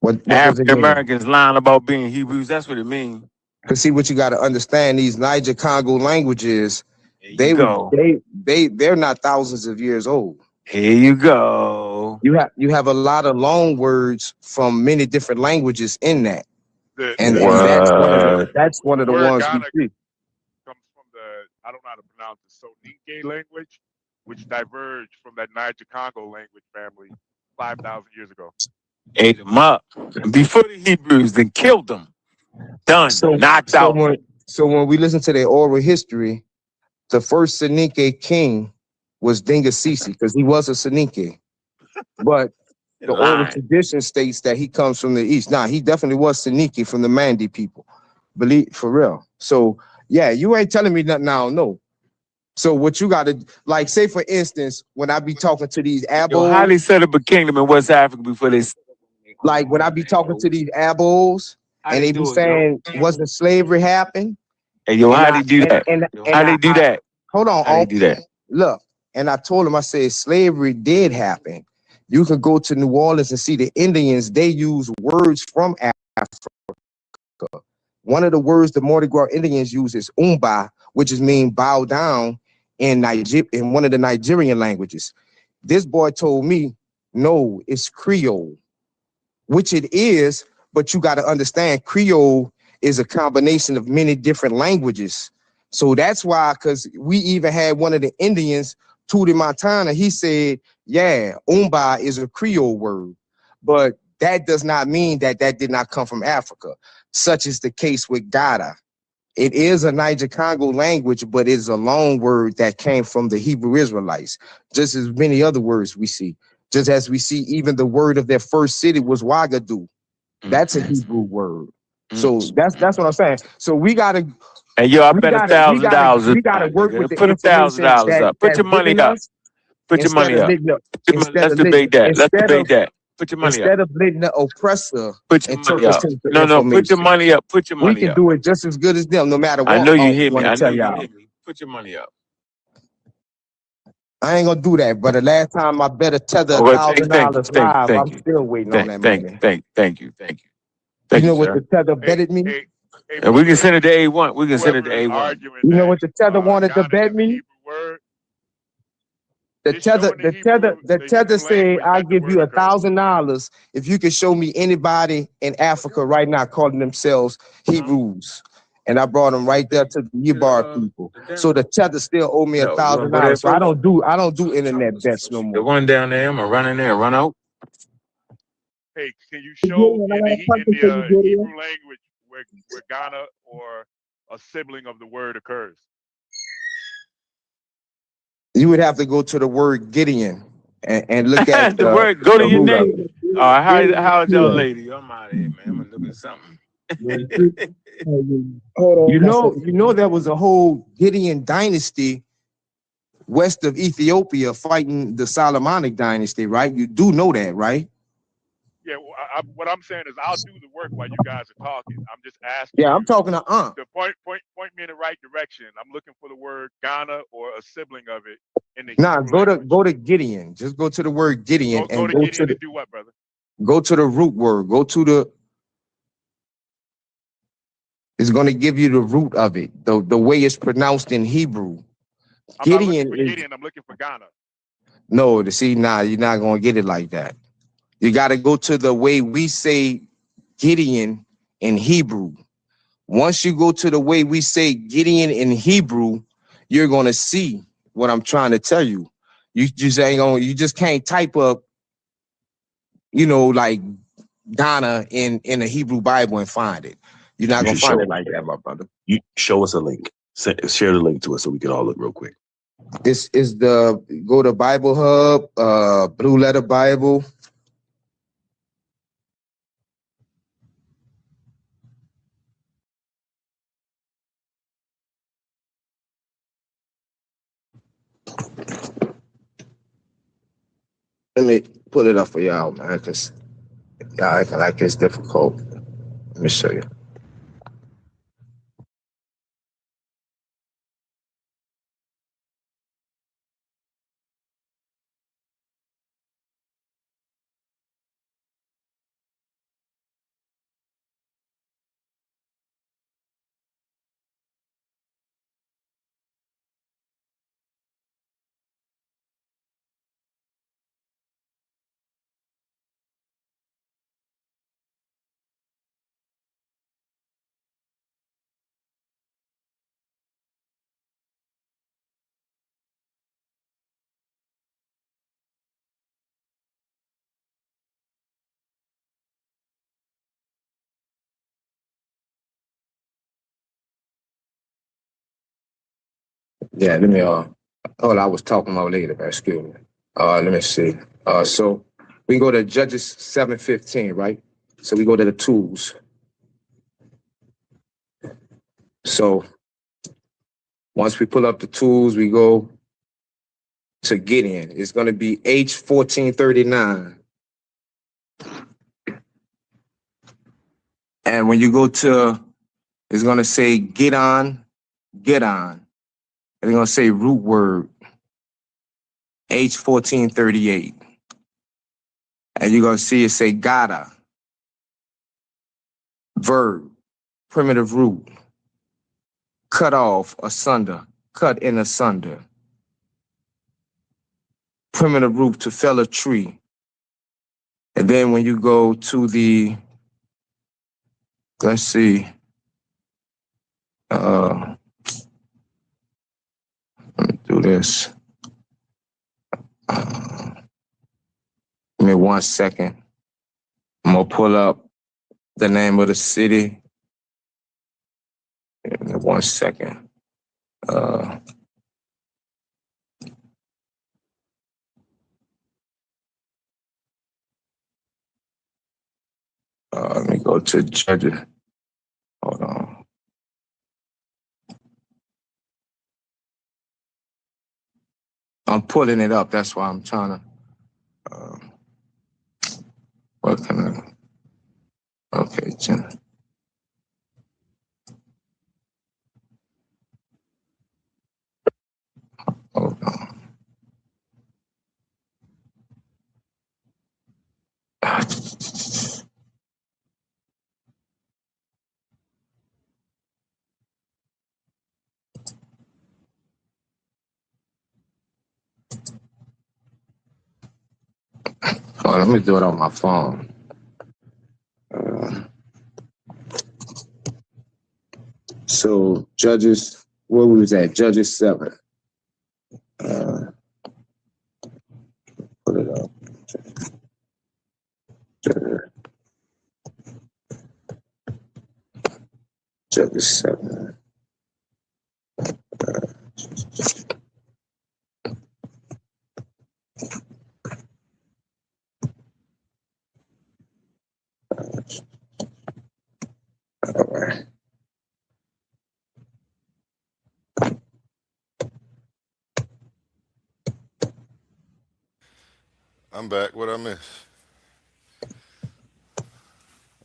What does it African mean? Americans lying about being Hebrews. That's what it means. Cause see what you got to understand, these Niger Congo languages, they're not thousands of years old. Here you go. You have a lot of loan words from many different languages in that. And that's one of the ones Ghana we see. comes from I don't know how to pronounce it, Soninke language, which diverged from that Niger Congo language family 5,000 years ago. Ate them up before the Hebrews, then killed them. Done. Knocked out. So when we listen to their oral history, the first Soninke king was Dingasisi because he was a Soninke. But the oral tradition states that he comes from the east. Nah, he definitely was Soninke from the Mandi people. Believe for real. So yeah, you ain't telling me nothing I don't know. So what you gotta say for instance, when I be talking to these Abos, how they set up a kingdom in West Africa before they when I be talking to these Abos and they be saying wasn't slavery happen? Hey yo, how they do that? How they do that? Hold on, how they do that? Look, and I told him, I said slavery did happen. You could go to New Orleans and see the Indians, they use words from Africa. One of the words the Mardi Gras Indians use is umba, which means bow down in one of the Nigerian languages. This boy told me, no, it's Creole, which it is, but you got to understand Creole is a combination of many different languages. So that's why, because we even had one of the Indians, Tootie Montana, he said, yeah, umba is a Creole word, but that does not mean that did not come from Africa. Such is the case with Gada. It is a Niger Congo language, but it's a loan word that came from the Hebrew Israelites, just as many other words we see. Just as we see even the word of their first city was Wagadu. That's a Hebrew word. So that's what I'm saying. So we gotta And yo, I we bet gotta we gotta $1,000 we gotta tonight, work with nigga. the Put information $1,000 up. Put that's your money given up. us Put your instead money of up. Let's debate that. Let's debate that. Put your money up. instead of letting the oppressor Put your money up. interpret the No, put your information. money up. Put your We money can up. do it just as good as them, no matter what. I know you hear me. Want I to know tell you y'all. hear me. Put your money up. I ain't gonna do that. But the last time I bet a tether Oh, well, $1,000 live, I'm still waiting on that money. Thank you. You know what the tether betted me? And we can send it to A1. We can send it to A1. You know what the tether wanted to bet me? The tether said, I'll give you $1,000 if you can show me anybody in Africa right now calling themselves Hebrews. And I brought them right there to the Yibar people. So the tether still owe me $1,000. So I don't do internet bets no more. The one down there, I'm gonna run in there, run out. Hey, can you show in the Hebrew language where Ghana or a sibling of the word occurs? You would have to go to the word Gideon and look at the word. Go to your root of name. it. All right, how's your lady? I'm out of here, man. I'm gonna look at something. You know there was a whole Gideon dynasty west of Ethiopia fighting the Solomonic dynasty, right? You do know that, right? Yeah, well, what I'm saying is I'll do the work while you guys are talking. I'm just asking. Yeah, I'm talking to Aunt. To point me in the right direction. I'm looking for the word Ghana or a sibling of it in the Nah, Hebrew go to Gideon. Just go to the word Gideon go and to Gideon and do what, brother? go to the root word. Go to the. It's going to give you the root of it, the way it's pronounced in Hebrew. I'm not looking for Gideon. I'm looking for Ghana. No, you're not going to get it like that. You got to go to the way we say Gideon in Hebrew. Once you go to the way we say Gideon in Hebrew, you're going to see what I'm trying to tell you. You just can't type up, like Ghana in a Hebrew Bible and find it. You're not going to find it like that, my brother. You show us a link. Share the link to us so we can all look real quick. Go to Bible Hub, Blue Letter Bible. Let me pull it up for y'all, man, because y'all acting like it's difficult. Let me show you. Yeah, let me I was talking about later, man. Excuse me. Let me see. So we can go to Judges 7:15, right? So we go to the tools. So once we pull up the tools, we go to Gideon. It's going to be H1439. And when you go to, it's going to say get on. And it's going to say root word, H1438. And you're going to see it say gotta, verb, primitive root, cut off, asunder, cut in asunder. Primitive root to fell a tree. And then when you go to the, let's see, let me do this. Give me 1 second. I'm gonna pull up the name of the city. Give me 1 second. Let me go to Judges. I'm pulling it up. That's why I'm trying to. What can I? Okay, Jen. Hold on. Oh, let me do it on my phone. So Judges, where we was at? Judges 7. Put it up. Judges 7. All right. I'm back. What I miss?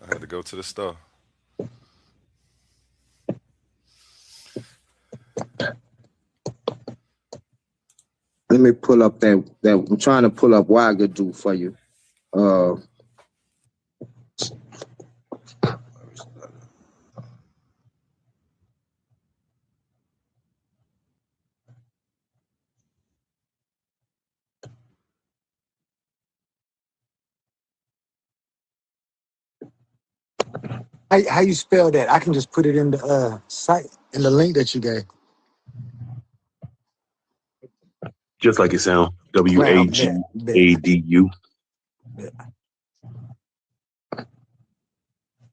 I had to go to the store. Let me pull up that I'm trying to pull up Ouagadougou for you. How you spell that? I can just put it in the site in the link that you gave. Just like it sounds. Bet. WAGADU.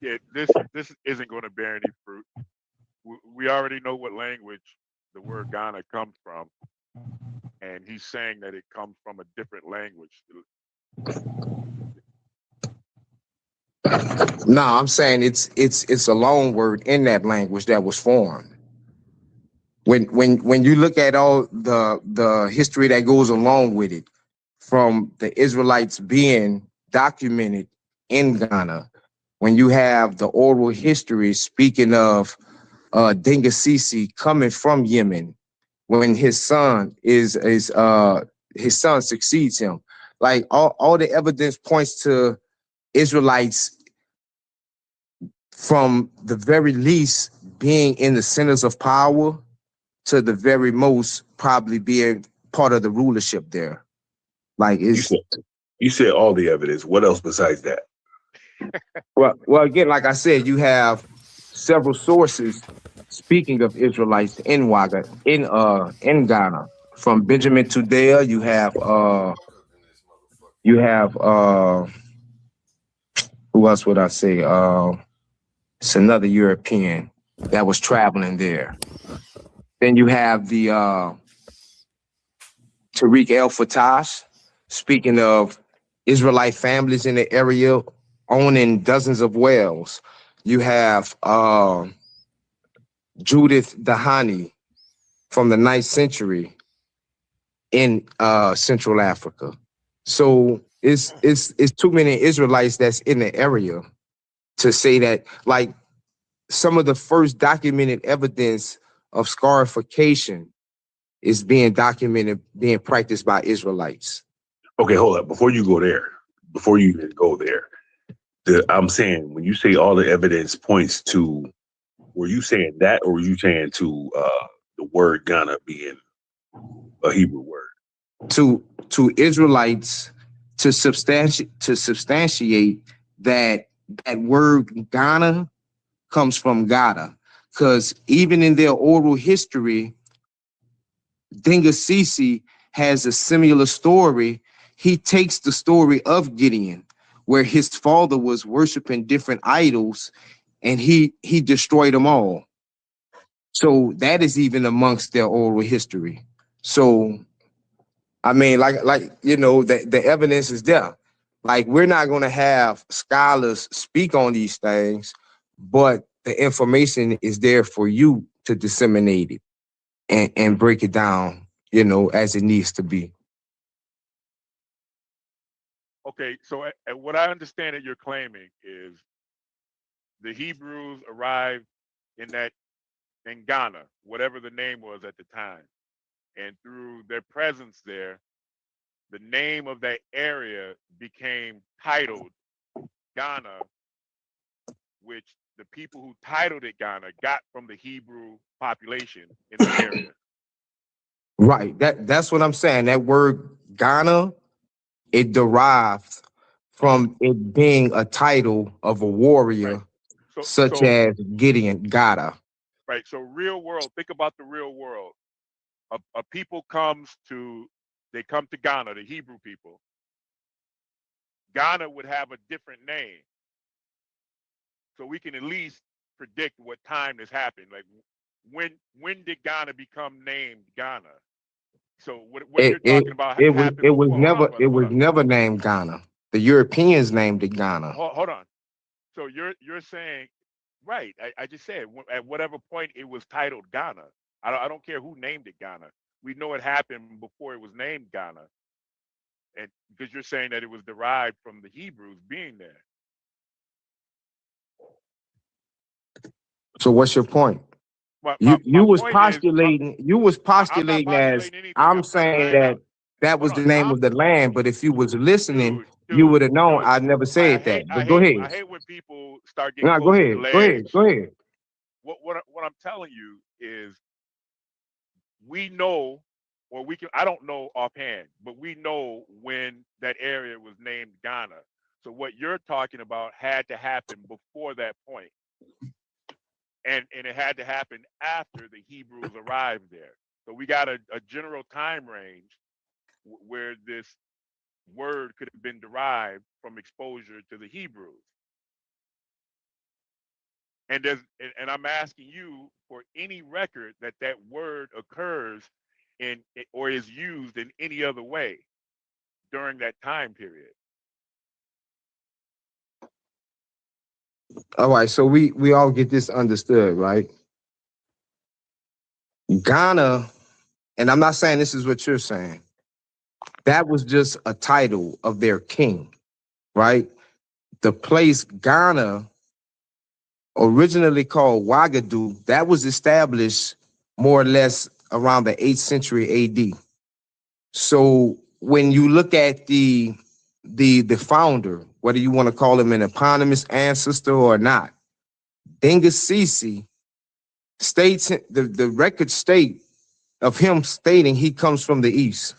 Yeah, this isn't going to bear any fruit. We already know what language the word Ghana comes from, and he's saying that it comes from a different language. No, I'm saying it's a loan word in that language that was formed. When you look at all the history that goes along with it, from the Israelites being documented in Ghana, when you have the oral history speaking of Dingasisi coming from Yemen, when his son succeeds him, like all the evidence points to Israelites from the very least being in the centers of power to the very most probably being part of the rulership there. Like You said all the evidence. What else besides that? well, again, like I said, you have several sources speaking of Israelites in Ghana. From Benjamin Tudela, you have who else would I say? It's another European that was traveling there. Then you have the Tariq El-Fattah, speaking of Israelite families in the area owning dozens of wells. You have Judith Dahani from the 9th century in Central Africa. So it's too many Israelites that's in the area to say that, like, some of the first documented evidence of scarification is being documented, being practiced by Israelites. Okay, hold up. Before you even go there, I'm saying, when you say all the evidence points to, were you saying that, or were you saying to the word Ghana being a Hebrew word? To Israelites to substantiate that word Ghana comes from Ghana, because even in their oral history, Dingasisi has a similar story. He takes the story of Gideon, where his father was worshiping different idols, and he destroyed them all. So that is even amongst their oral history. So, I mean, like you know, the evidence is there. Like, we're not going to have scholars speak on these things, but the information is there for you to disseminate it and break it down as it needs to be. Okay, so and what I understand that you're claiming is the Hebrews arrived in Ghana, whatever the name was at the time, and through their presence there, the name of that area became titled Ghana, which the people who titled it Ghana got from the Hebrew population in the area. Right. That's what I'm saying. That word Ghana, it derived from it being a title of a warrior, such as Gideon, Gada. Right. So real world, think about the real world. A people come to Ghana, the Hebrew people. Ghana would have a different name. So we can at least predict what time this happened. Like when did Ghana become named Ghana? So what you're talking about happened It was before. Hold on, brother, it was never named Ghana. The Europeans named it Ghana. Hold on. So you're saying, right? I just said at whatever point it was titled Ghana. I don't care who named it Ghana. We know it happened before it was named Ghana, and because you're saying that it was derived from the Hebrews being there. So what's your point? You was postulating as I'm saying that was the name of the land, but if you was listening, you would have known I never said that. But go ahead. I hate when people start getting No, close go to ahead. the Go ahead. ledge. Go ahead. What I'm telling you is we know, or I don't know offhand, but we know when that area was named Ghana. So what you're talking about had to happen before that point. And it had to happen after the Hebrews arrived there. So we got a general time range where this word could have been derived from exposure to the Hebrews. And I'm asking you for any record that word occurs in or is used in any other way during that time period. All right, so we all get this understood, right? Ghana, and I'm not saying this is what you're saying. That was just a title of their king, right? The place Ghana, originally called Ouagadougou, that was established more or less around the 8th century AD. So when you look at the founder, whether you want to call him an eponymous ancestor or not, Denga Sisi states the record state of him stating he comes from the east.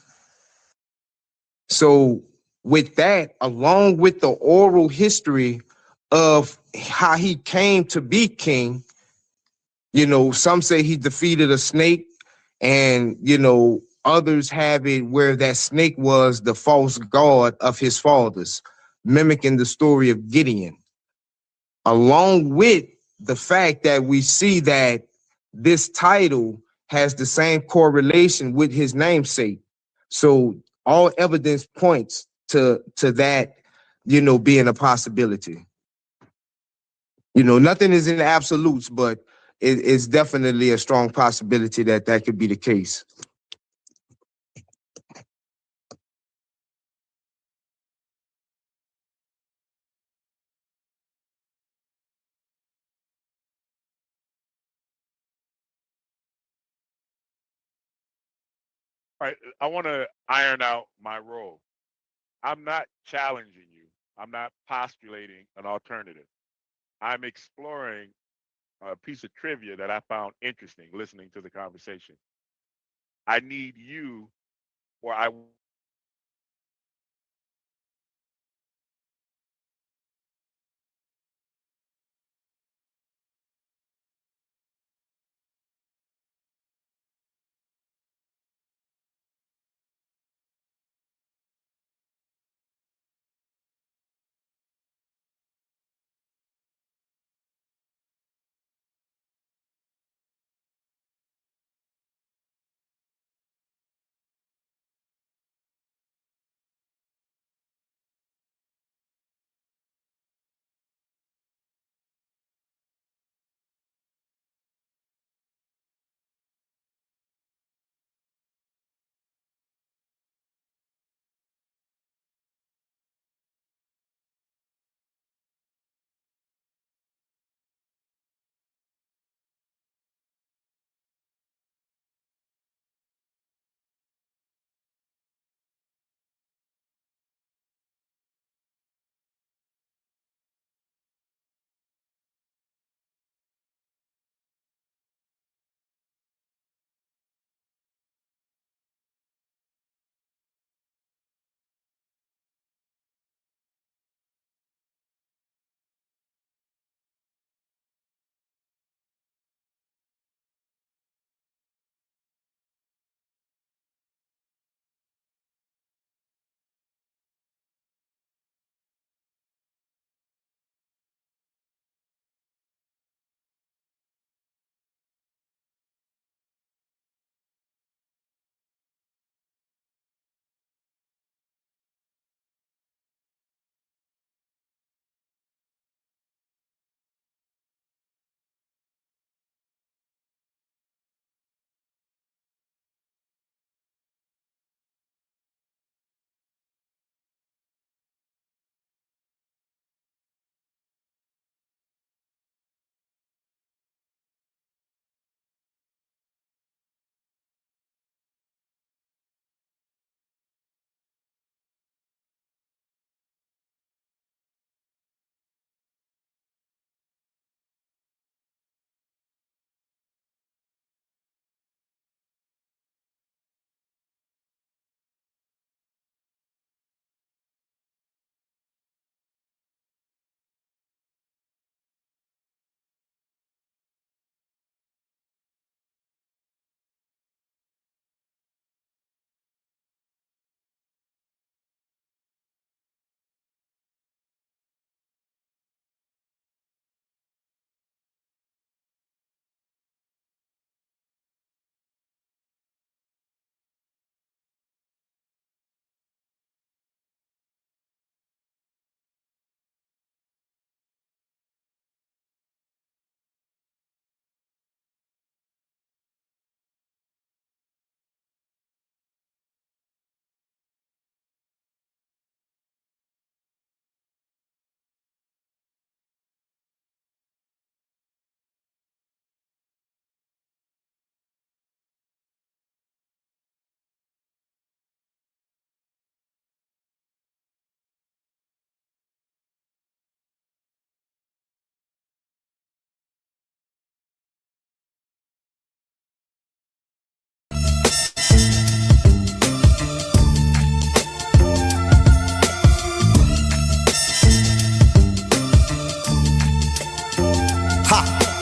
So with that, along with the oral history of how he came to be king, some say he defeated a snake, and others have it where that snake was the false god of his fathers, mimicking the story of Gideon. Along with the fact that we see that this title has the same correlation with his namesake. So all evidence points to that, being a possibility. Nothing is in absolutes, but it's definitely a strong possibility that could be the case. All right, I want to iron out my role. I'm not challenging you. I'm not postulating an alternative. I'm exploring a piece of trivia that I found interesting listening to the conversation. I need you, or I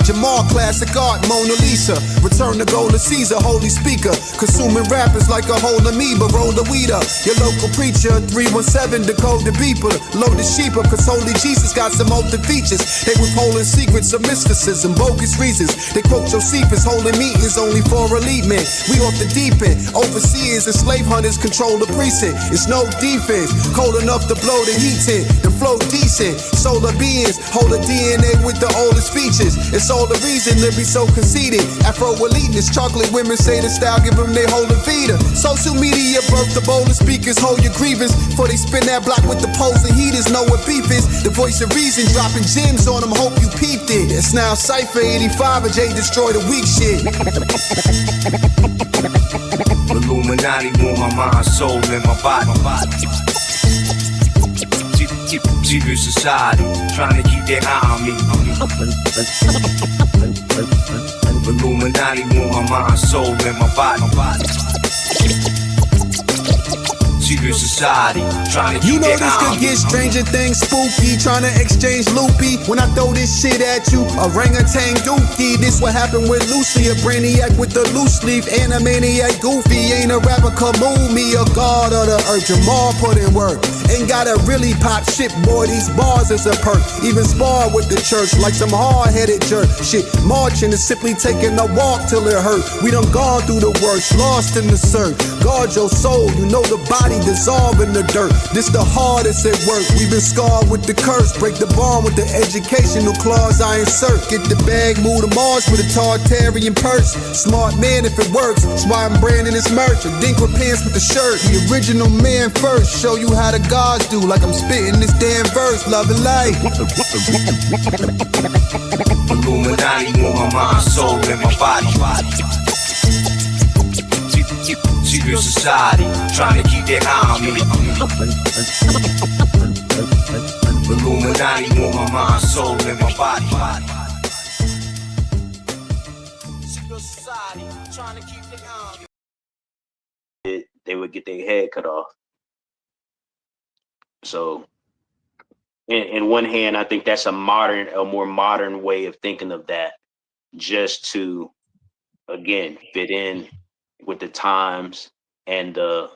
Jamal, classic art, Mona Lisa. Return the gold to Caesar, holy speaker. Consuming rappers like a whole amoeba, roll the weed up. Your local preacher, 317, decode the beeper. Load the sheep up, cause holy Jesus got some open features. They withholding secrets of mysticism, bogus reasons. They quote Josephus, holding meetings only for elite men. We off the deep end. Overseers and slave hunters control the precinct. It's no defense, cold enough to blow the heat in. The flow decent, solar beings hold a DNA with the oldest features. It's all the reason to be so conceited. Afro eliteness, chocolate women say the style give them they hold a Vita. Social media birth the boldest speakers, hold your grievance. Before they spin that block with the poles and heaters, know what beef is. The voice of reason, dropping gems on them, hope you peeped it. It's now Cypher 85, and Jay destroy the weak shit. Illuminati want my mind, soul, and my body. Secret society, trying to keep their eye on me. Illuminati want my mind, soul, and my body. Secret society, trying to keep You know their this eye on could me. get stranger things spooky. Trying to exchange loopy. When I throw this shit at you, orangutan dookie. This what happened with Lucy, a brainiac with the loose leaf. Animaniac goofy, ain't a rapper come move me. A god of the earth, Jamal put in work. Ain't gotta really pop shit, boy, these bars is a perk. Even spar with the church like some hard-headed jerk. Shit, marching is simply taking a walk till it hurt. We done gone through the worst, lost in the search. Guard your soul, you know the body dissolve in the dirt. This the hardest at work. We been scarred with the curse. Break the bond with the educational clause I insert. Get the bag, move to Mars with a Tartarian purse. Smart man if it works. That's why I'm branding this merch. A dink with pants with the shirt. The original man first. Show you how the gods do. Like I'm spitting this damn verse. Love and light. Illuminati want my mind, soul, and my body. Secret society, trying to keep their eye on me. Illuminati want my mind, soul, and my body. Secret society, trying to keep their eye on me. They would get their head cut off. So, in one hand, I think that's a more modern way of thinking of that, just to, again, fit in with the times and the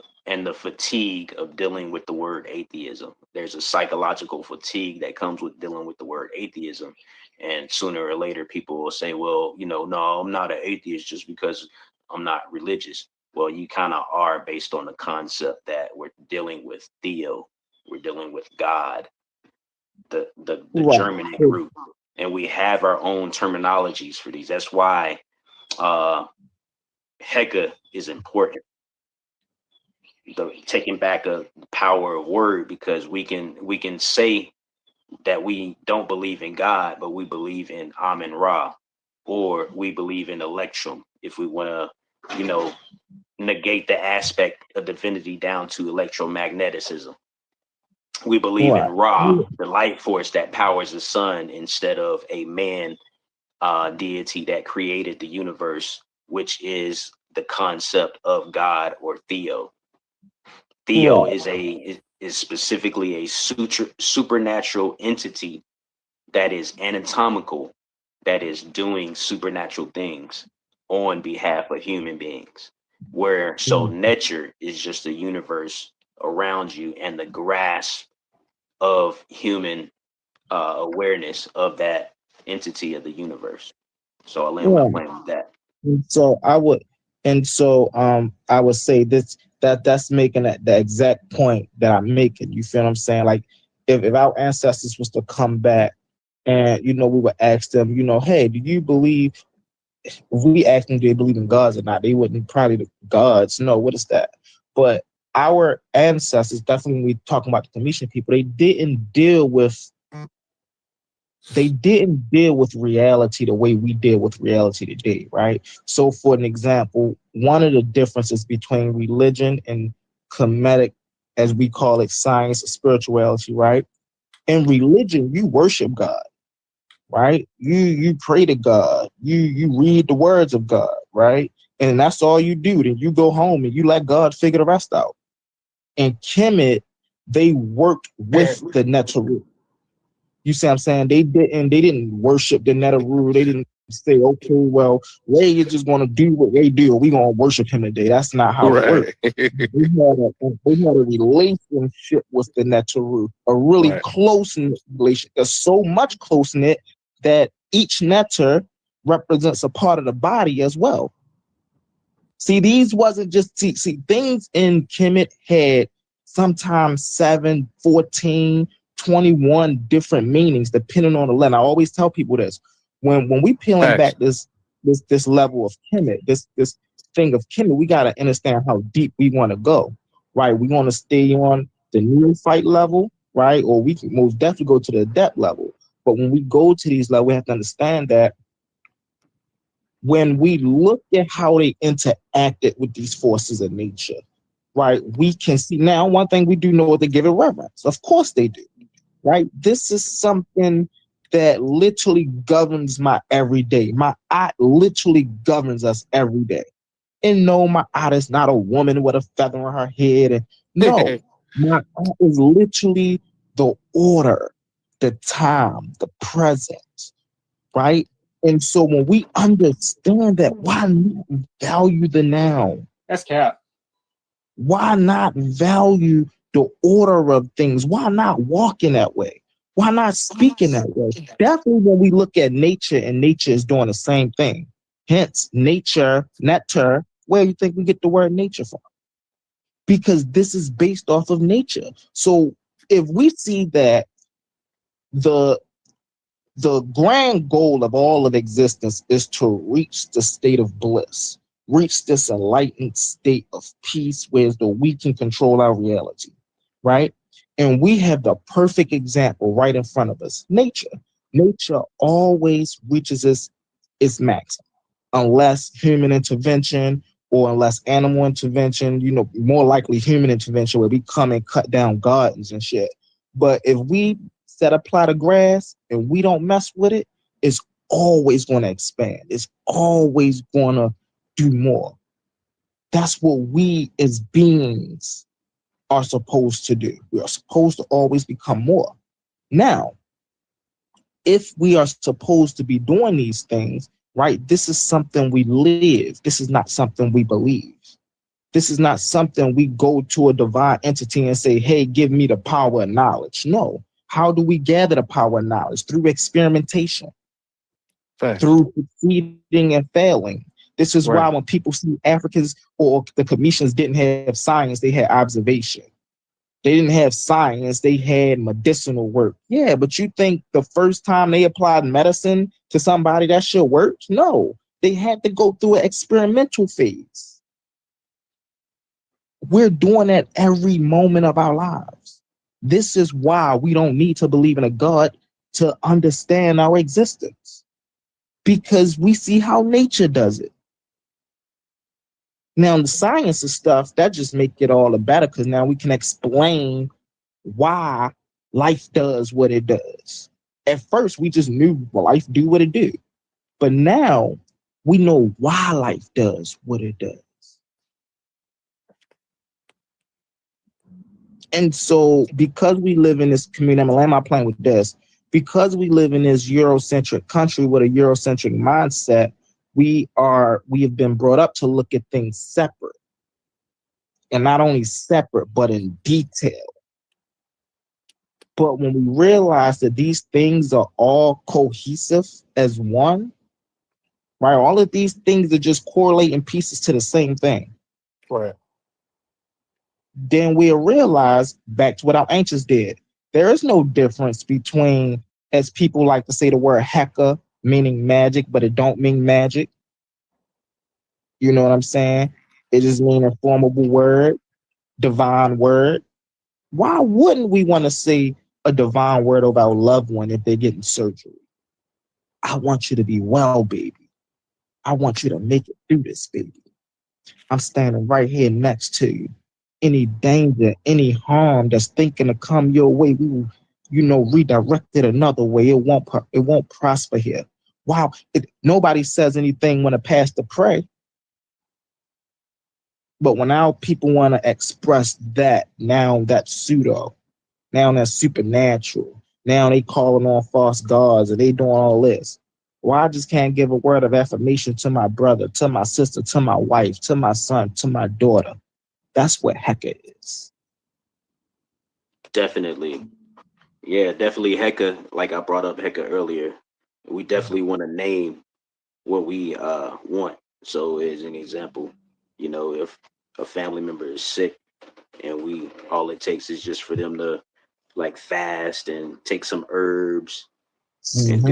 fatigue of dealing with the word atheism. There's a psychological fatigue that comes with dealing with the word atheism. And sooner or later, people will say, well, no, I'm not an atheist just because I'm not religious. Well, you kind of are, based on the concept that we're dealing with Theo, we're dealing with God, the Right. germinate root, and we have our own terminologies for these. That's why Heka is important. Taking back a power of word, because we can say that we don't believe in God, but we believe in Amun Ra, or we believe in Electrum, if we want to, negate the aspect of divinity down to electromagneticism. We believe in Ra, the light force that powers the sun, instead of a man deity that created the universe, which is the concept of God or Theo. Theo is specifically a supernatural entity that is anatomical, that is doing supernatural things on behalf of human beings. Where nature is just a universe around you and the grasp of human awareness of that entity of the universe. So I'll end my plan with that. So I would say that's making the exact point that I'm making. You feel what I'm saying? Like if our ancestors was to come back and we would ask them, hey, do you believe? If we asked them, do they believe in gods or not? They wouldn't probably the gods. No, what is that? But our ancestors, definitely when we talking about the Commission people, they didn't deal with reality the way we deal with reality today, right? So for an example, one of the differences between religion and Kemetic, as we call it, science or spirituality, right? In religion, you worship God. Right? You pray to God. You read the words of God, right? And that's all you do. Then you go home and you let God figure the rest out. In Kemet, they worked with the Neteru. You see what I'm saying? They didn't worship the Neteru. They didn't say, okay, well, Ray is just gonna do what Ray do, or we gonna worship him today. That's not how it works. We had a relationship with the Netaru, a really Right. close relationship, so much close knit that each Neter represents a part of the body as well. See, these wasn't just see things in Kemet had sometimes 7, 14, 21 different meanings depending on the level. I always tell people this. When we peeling Facts. back this level of Kemet, this thing of Kemet, we gotta understand how deep we want to go. Right? We want to stay on the neophyte level, right? Or we can most definitely go to the adept level. But when we go to these levels, we have to understand that when we look at how they interacted with these forces of nature, right, we can see now one thing we do know is they give it reverence. Of course they do, right? This is something that literally governs my everyday. My art literally governs us every day. And no, my art is not a woman with a feather on her head. And no, my art is literally the order, the time, the present, right? And so when we understand that, why not value the now? That's cap. Why not value the order of things? Why not walk in that way? Why not speak in that way? Definitely when we look at nature and nature is doing the same thing. Hence, nature, netter, where do you think we get the word nature from? Because this is based off of nature. So if we see that the grand goal of all of existence is to reach the state of bliss, reach this enlightened state of peace where we can control our reality, right? And we have the perfect example right in front of us, nature. Nature always reaches its maximum, unless human intervention or unless animal intervention, more likely human intervention where we come and cut down gardens and shit. But if we set a plot of grass and we don't mess with it, it's always going to expand. It's always going to do more. That's what we as beings are supposed to do. We are supposed to always become more. Now, if we are supposed to be doing these things, right, this is something we live. This is not something we believe. This is not something we go to a divine entity and say, hey, give me the power of knowledge. No. How do we gather the power of knowledge? Through experimentation, through succeeding and failing. This is why when people see Africans or the Cometians didn't have science, they had observation. They didn't have science, they had medicinal work. Yeah, but you think the first time they applied medicine to somebody that shit worked? No, they had to go through an experimental phase. We're doing that every moment of our lives. This is why we don't need to believe in a God to understand our existence, because we see how nature does it. Now, the science of stuff, that just make it all the better, because now we can explain why life does what it does. At first, we just knew life do what it do. But now we know why life does what it does. And so because we live in this community, I'm gonna land my plane with this, because we live in this Eurocentric country with a Eurocentric mindset, we have been brought up to look at things separate. And not only separate, but in detail. But when we realize that these things are all cohesive as one, right? All of these things are just correlating pieces to the same thing. Right. Then we'll realize, back to what our ancients did, there is no difference between, as people like to say the word Heka, meaning magic, but it don't mean magic. You know what I'm saying? It just means a formable word, divine word. Why wouldn't we want to say a divine word over our loved one if they're getting surgery? I want you to be well, baby. I want you to make it through this, baby. I'm standing right here next to you. Any danger, any harm that's thinking to come your way, we will, redirect it another way. It won't prosper here. Wow, nobody says anything when a pastor pray. But when our people want to express that, now that's pseudo. Now that's supernatural. Now they calling on false gods and they doing all this. or I just can't give a word of affirmation to my brother, to my sister, to my wife, to my son, to my daughter. That's what Hecka is. Definitely. Yeah, definitely Hecka, like I brought up Hecka earlier. We definitely want to name what we want. So as an example, you know, if a family member is sick and we all it takes is just for them to like fast and take some herbs and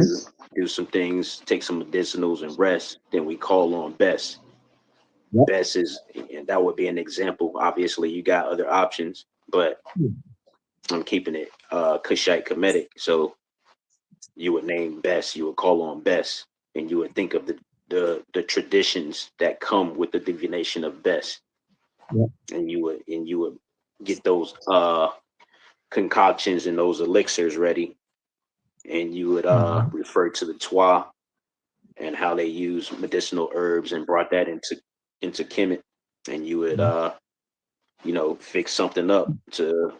do some things, take some medicinals and rest, then we call on Bess. Yep. Bess is, and that would be an example. Obviously, you got other options, but I'm keeping it Kushite Kemetic. So you would name Bess, you would call on Bess, and you would think of the traditions that come with the divination of Bess, Yep. and you would get those concoctions and those elixirs ready, and you would refer to the Twa and how they use medicinal herbs and brought that into Kemet, and you would you know, fix something up to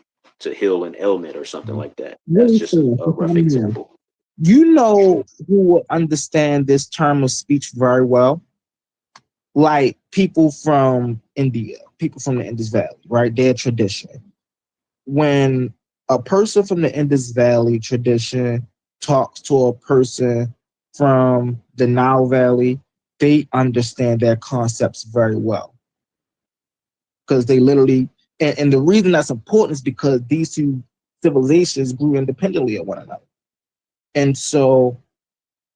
heal an ailment or something like that. That's Really just a fast, rough example. you know who would understand this term of speech very well? Like people from India, people from the Indus Valley, right? Their tradition. When a person from the Indus Valley tradition talks to a person from the Nile Valley, they understand their concepts very well. Because they literally, and the reason that's important is because these two civilizations grew independently of one another. And so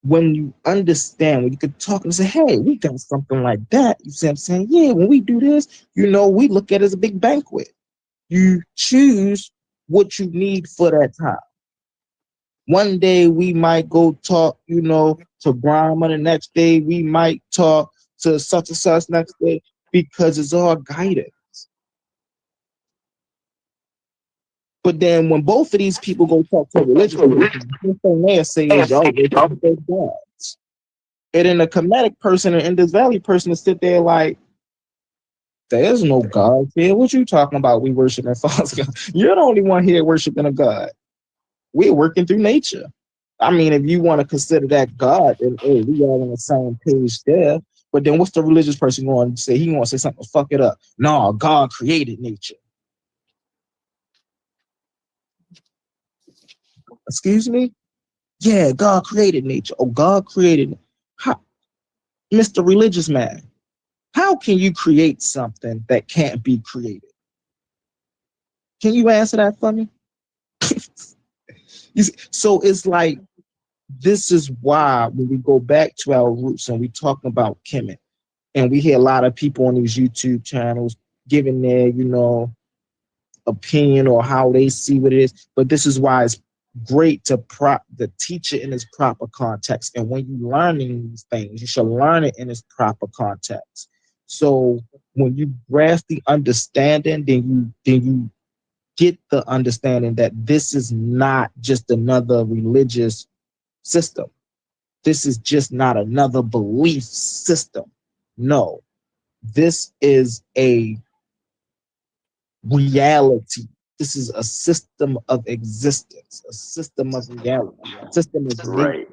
when you understand, when you could talk and say, hey, we got something like that, you see what I'm saying? Yeah, when we do this, you know, we look at it as a big banquet. You choose what you need for that time. One day we might go talk, you know, to Brahma. The next day we might talk to such and such next day, because it's all guidance. But then when both of these people go talk to a religious person, the thing they say is, yo, they talk their gods. And then a Kemetic person and Indus Valley person to sit there like, there's no God here. What you talking about? We worshiping false God. You're the only one here worshiping a God. We're working through nature. I mean, if you want to consider that God, then hey, we all on the same page there. But then what's the religious person going to say? He going to say something to fuck it up. No, God created nature. Excuse me? Yeah, God created nature. Oh, God created. How, Mr. Religious Man, how can you create something that can't be created? Can you answer that for me? So it's like, this is why when we go back to our roots and we talk about Kemet, and we hear a lot of people on these YouTube channels giving their, you know, opinion or how they see what it is. But this is why it's great to teach it in its proper context. And when you're learning these things, you should learn it in its proper context. So when you grasp the understanding, then you get the understanding that this is not just another religious system. This is just not another belief system. No, this is a reality. This is a system of existence, a system of reality, a system of Right.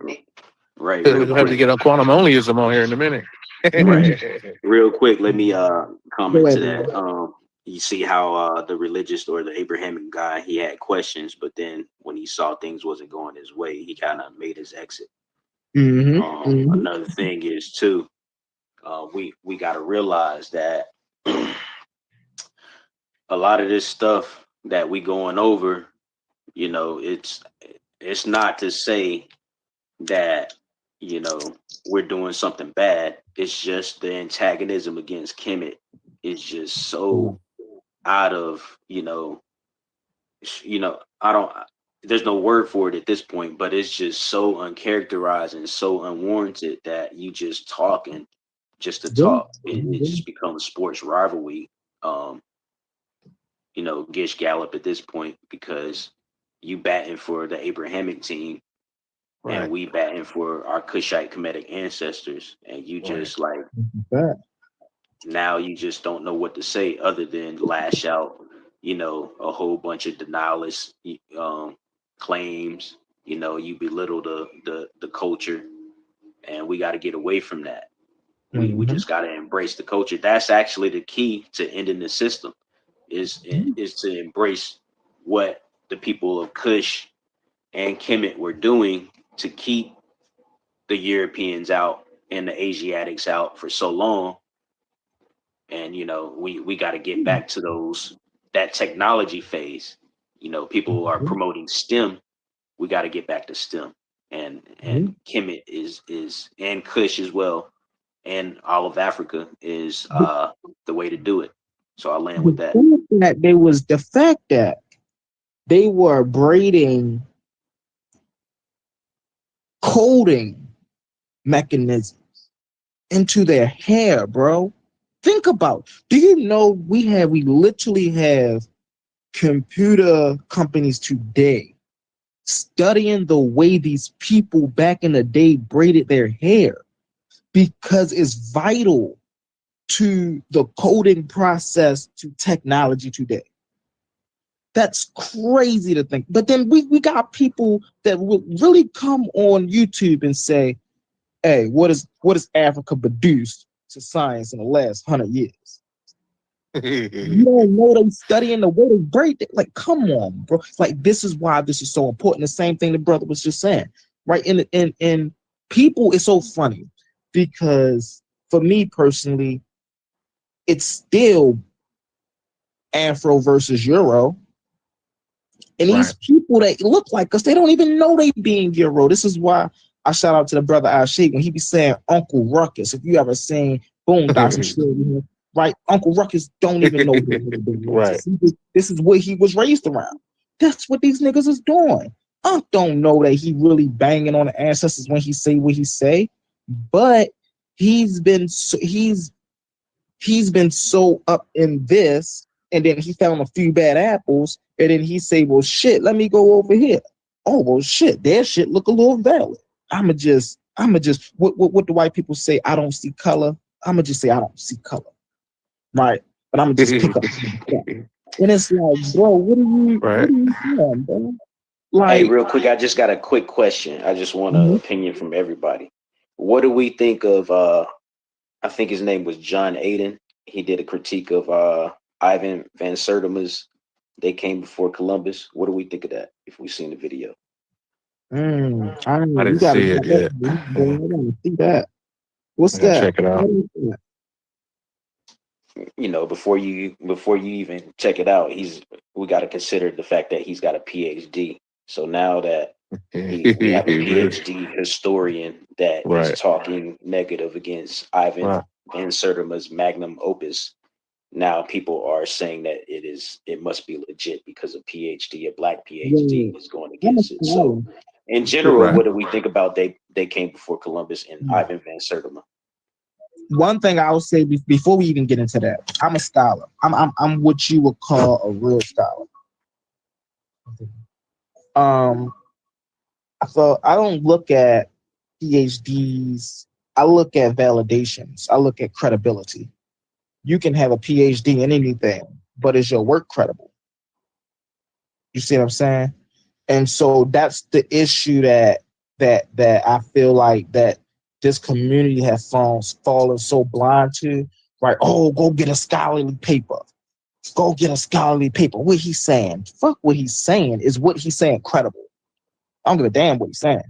We're gonna have to get a quantum onlyism on here in a minute. Right. Real quick, let me comment Go to ahead, that. You see how the religious or the Abrahamic guy, he had questions, but then when he saw things wasn't going his way, he kind of made his exit. Another thing is too, we got to realize that a lot of this stuff that we going over, you know, it's not to say that, you know, we're doing something bad. It's just the antagonism against Kemet is just so out of, you know, I don't, there's no word for it at this point, but it's just so uncharacterized and so unwarranted that you just talking just to talk. It just becomes sports rivalry. You know, Gish Gallop at this point, because you batting for the Abrahamic team and we batting for our Kushite Kemetic ancestors, and you just like, now you just don't know what to say other than lash out, you know, a whole bunch of denialist claims. You know, you belittle the culture, and we got to get away from that. We just got to embrace the culture. That's actually the key to ending the system, is to embrace what the people of Kush and Kemet were doing to keep the Europeans out and the Asiatics out for so long. And we got to get back to that technology phase. People are promoting STEM. We got to get back to STEM, and Kemet is and Kush as well, and all of Africa is the way to do it. So I'll land with that. There was the fact that they were braiding coding mechanisms into their hair, bro. Think about, do you know we literally have computer companies today studying the way these people back in the day braided their hair, because it's vital to the coding process to technology today. That's crazy to think. But then we got people that will really come on YouTube and say, hey, what is Africa produced to science in the last 100 years? You don't know they studying the way they braid it. Like, come on, bro. Like, this is why this is so important. The same thing the brother was just saying, right? And people, it's so funny because for me personally, it's still Afro versus Euro. And these people that look like us, they don't even know they being Euro. This is why I shout out to the brother Ashik when he be saying Uncle Ruckus. If you ever seen Boondocks, I'm sure right? Uncle Ruckus don't even know this is what he was raised around. That's what these niggas is doing. Unc don't know that he really banging on the ancestors when he say what he say, but he's been so up in this, and then he found a few bad apples, and then he say, well, shit, let me go over here. Oh, well, shit, their shit look a little valid. I'ma just what the white people say, I don't see color. I'ma just say I don't see color. Right. But I'ma just pick up. And it's like, bro, what are you doing, bro? Like, Hey, real quick, I just got a quick question. I just want an opinion from everybody. What do we think of I think his name was John Aiden. He did a critique of Ivan Van Sertima's They Came Before Columbus. What do we think of that if we've seen the video? I didn't see it yet. I gotta see that. What's I gotta that? check it out. Before you even check it out, we got to consider the fact that he's got a PhD. So now that we have a PhD historian that is talking negative against Ivan Van Sertima's magnum opus, now people are saying that it must be legit because a PhD, a black PhD, is going against it. So in general, what do we think about They Came Before Columbus and Ivan Van Sertima? One thing I would say before we even get into that, I'm a scholar. I'm what you would call a real scholar. So I don't look at PhDs. I look at validations. I look at credibility. You can have a PhD in anything, but is your work credible? You see what I'm saying? And so that's the issue that I feel like that this community has fallen so blind to, right? Oh, go get a scholarly paper. Go get a scholarly paper. What he's saying? Fuck what he's saying. Is what he's saying credible? I don't give a damn what he's saying.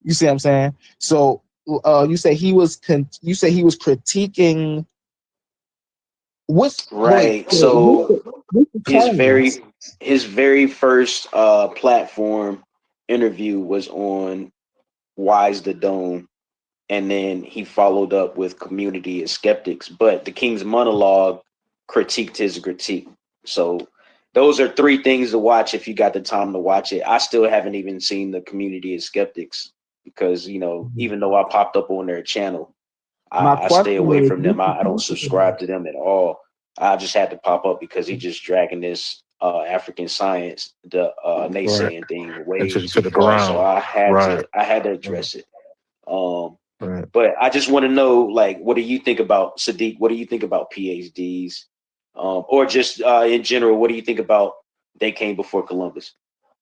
You see what I'm saying? So you say he was critiquing what's right. So his very first platform interview was on Wise the Dome. And then he followed up with Community of Skeptics, but the King's Monologue critiqued his critique. So those are three things to watch if you got the time to watch it. I still haven't even seen the Community of Skeptics because, even though I popped up on their channel, I stay away from them. I don't subscribe to them at all. I just had to pop up because he's just dragging this African science, the naysaying thing way to too the far. ground. So I had to address it. But I just want to know, like, what do you think about Sadiq? What do you think about PhDs, or just in general? What do you think about They Came Before Columbus?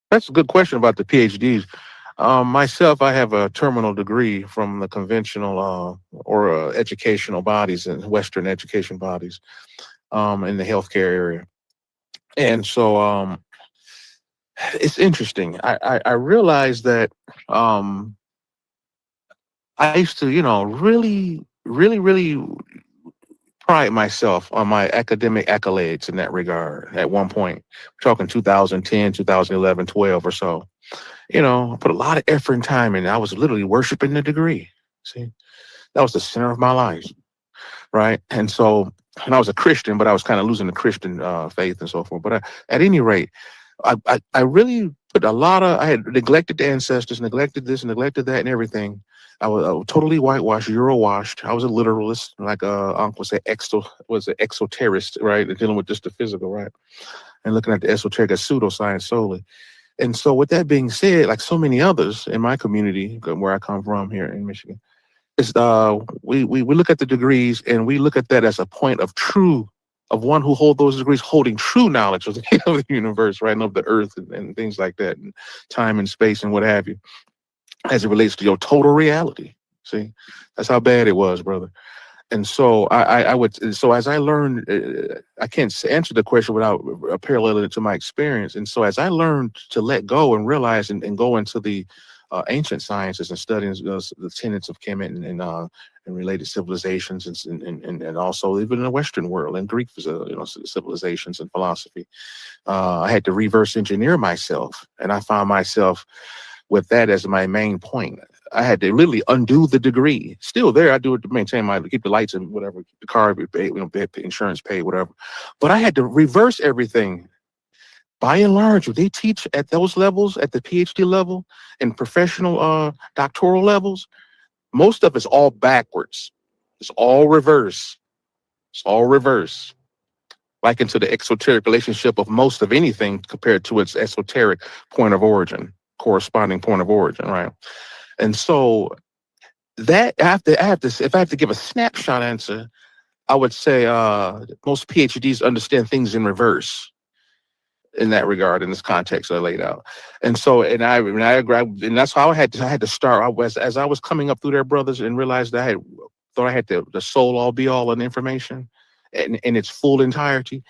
That's a good question about the PhDs. Myself, I have a terminal degree from the conventional or educational bodies and Western education bodies in the healthcare area. And so it's interesting. I realized that I used to, really pride myself on my academic accolades in that regard at one point. We're talking 2010, 2011, 12 or so. I put a lot of effort and time in. I was literally worshiping the degree. See, that was the center of my life, right? And I was a Christian, but I was kind of losing the Christian faith and so forth. But at any rate, I really put I had neglected the ancestors, neglected this, neglected that, and everything. I was totally whitewashed, Euro-washed. I was a literalist, like Uncle would say, was an exoterist, right? Dealing with just the physical, right? And looking at the esoteric as pseudoscience solely. And so with that being said, like so many others in my community, where I come from here in Michigan, is we look at the degrees and we look at that as a point of one who hold those degrees, holding true knowledge of the universe, right, and of the earth and things like that, and time and space and what have you, as it relates to your total reality. See, that's how bad it was, brother. And so so as I learned, I can't answer the question without paralleling it to my experience. And so as I learned to let go and realize and go into the ancient sciences and studying the tenets of Kemet and related civilizations and also even in the Western world and Greek civilizations and philosophy, I had to reverse engineer myself, and I found myself with that as my main point. I had to literally undo the degree. Still there, I do it to maintain keep the lights and whatever, keep the car paid, the insurance paid, whatever. But I had to reverse everything. By and large, what they teach at those levels, at the PhD level and professional doctoral levels, most of it's all backwards. It's all reverse. It's all reverse. Like into the exoteric relationship of most of anything compared to its esoteric point of origin, corresponding point of origin, right? And so that if I have to give a snapshot answer, I would say most PhDs understand things in reverse in that regard, in this context I laid out. And so, and that's how I had to start. As I was coming up through there, brothers, and realized that I thought I had the sole all be all of information in its full entirety.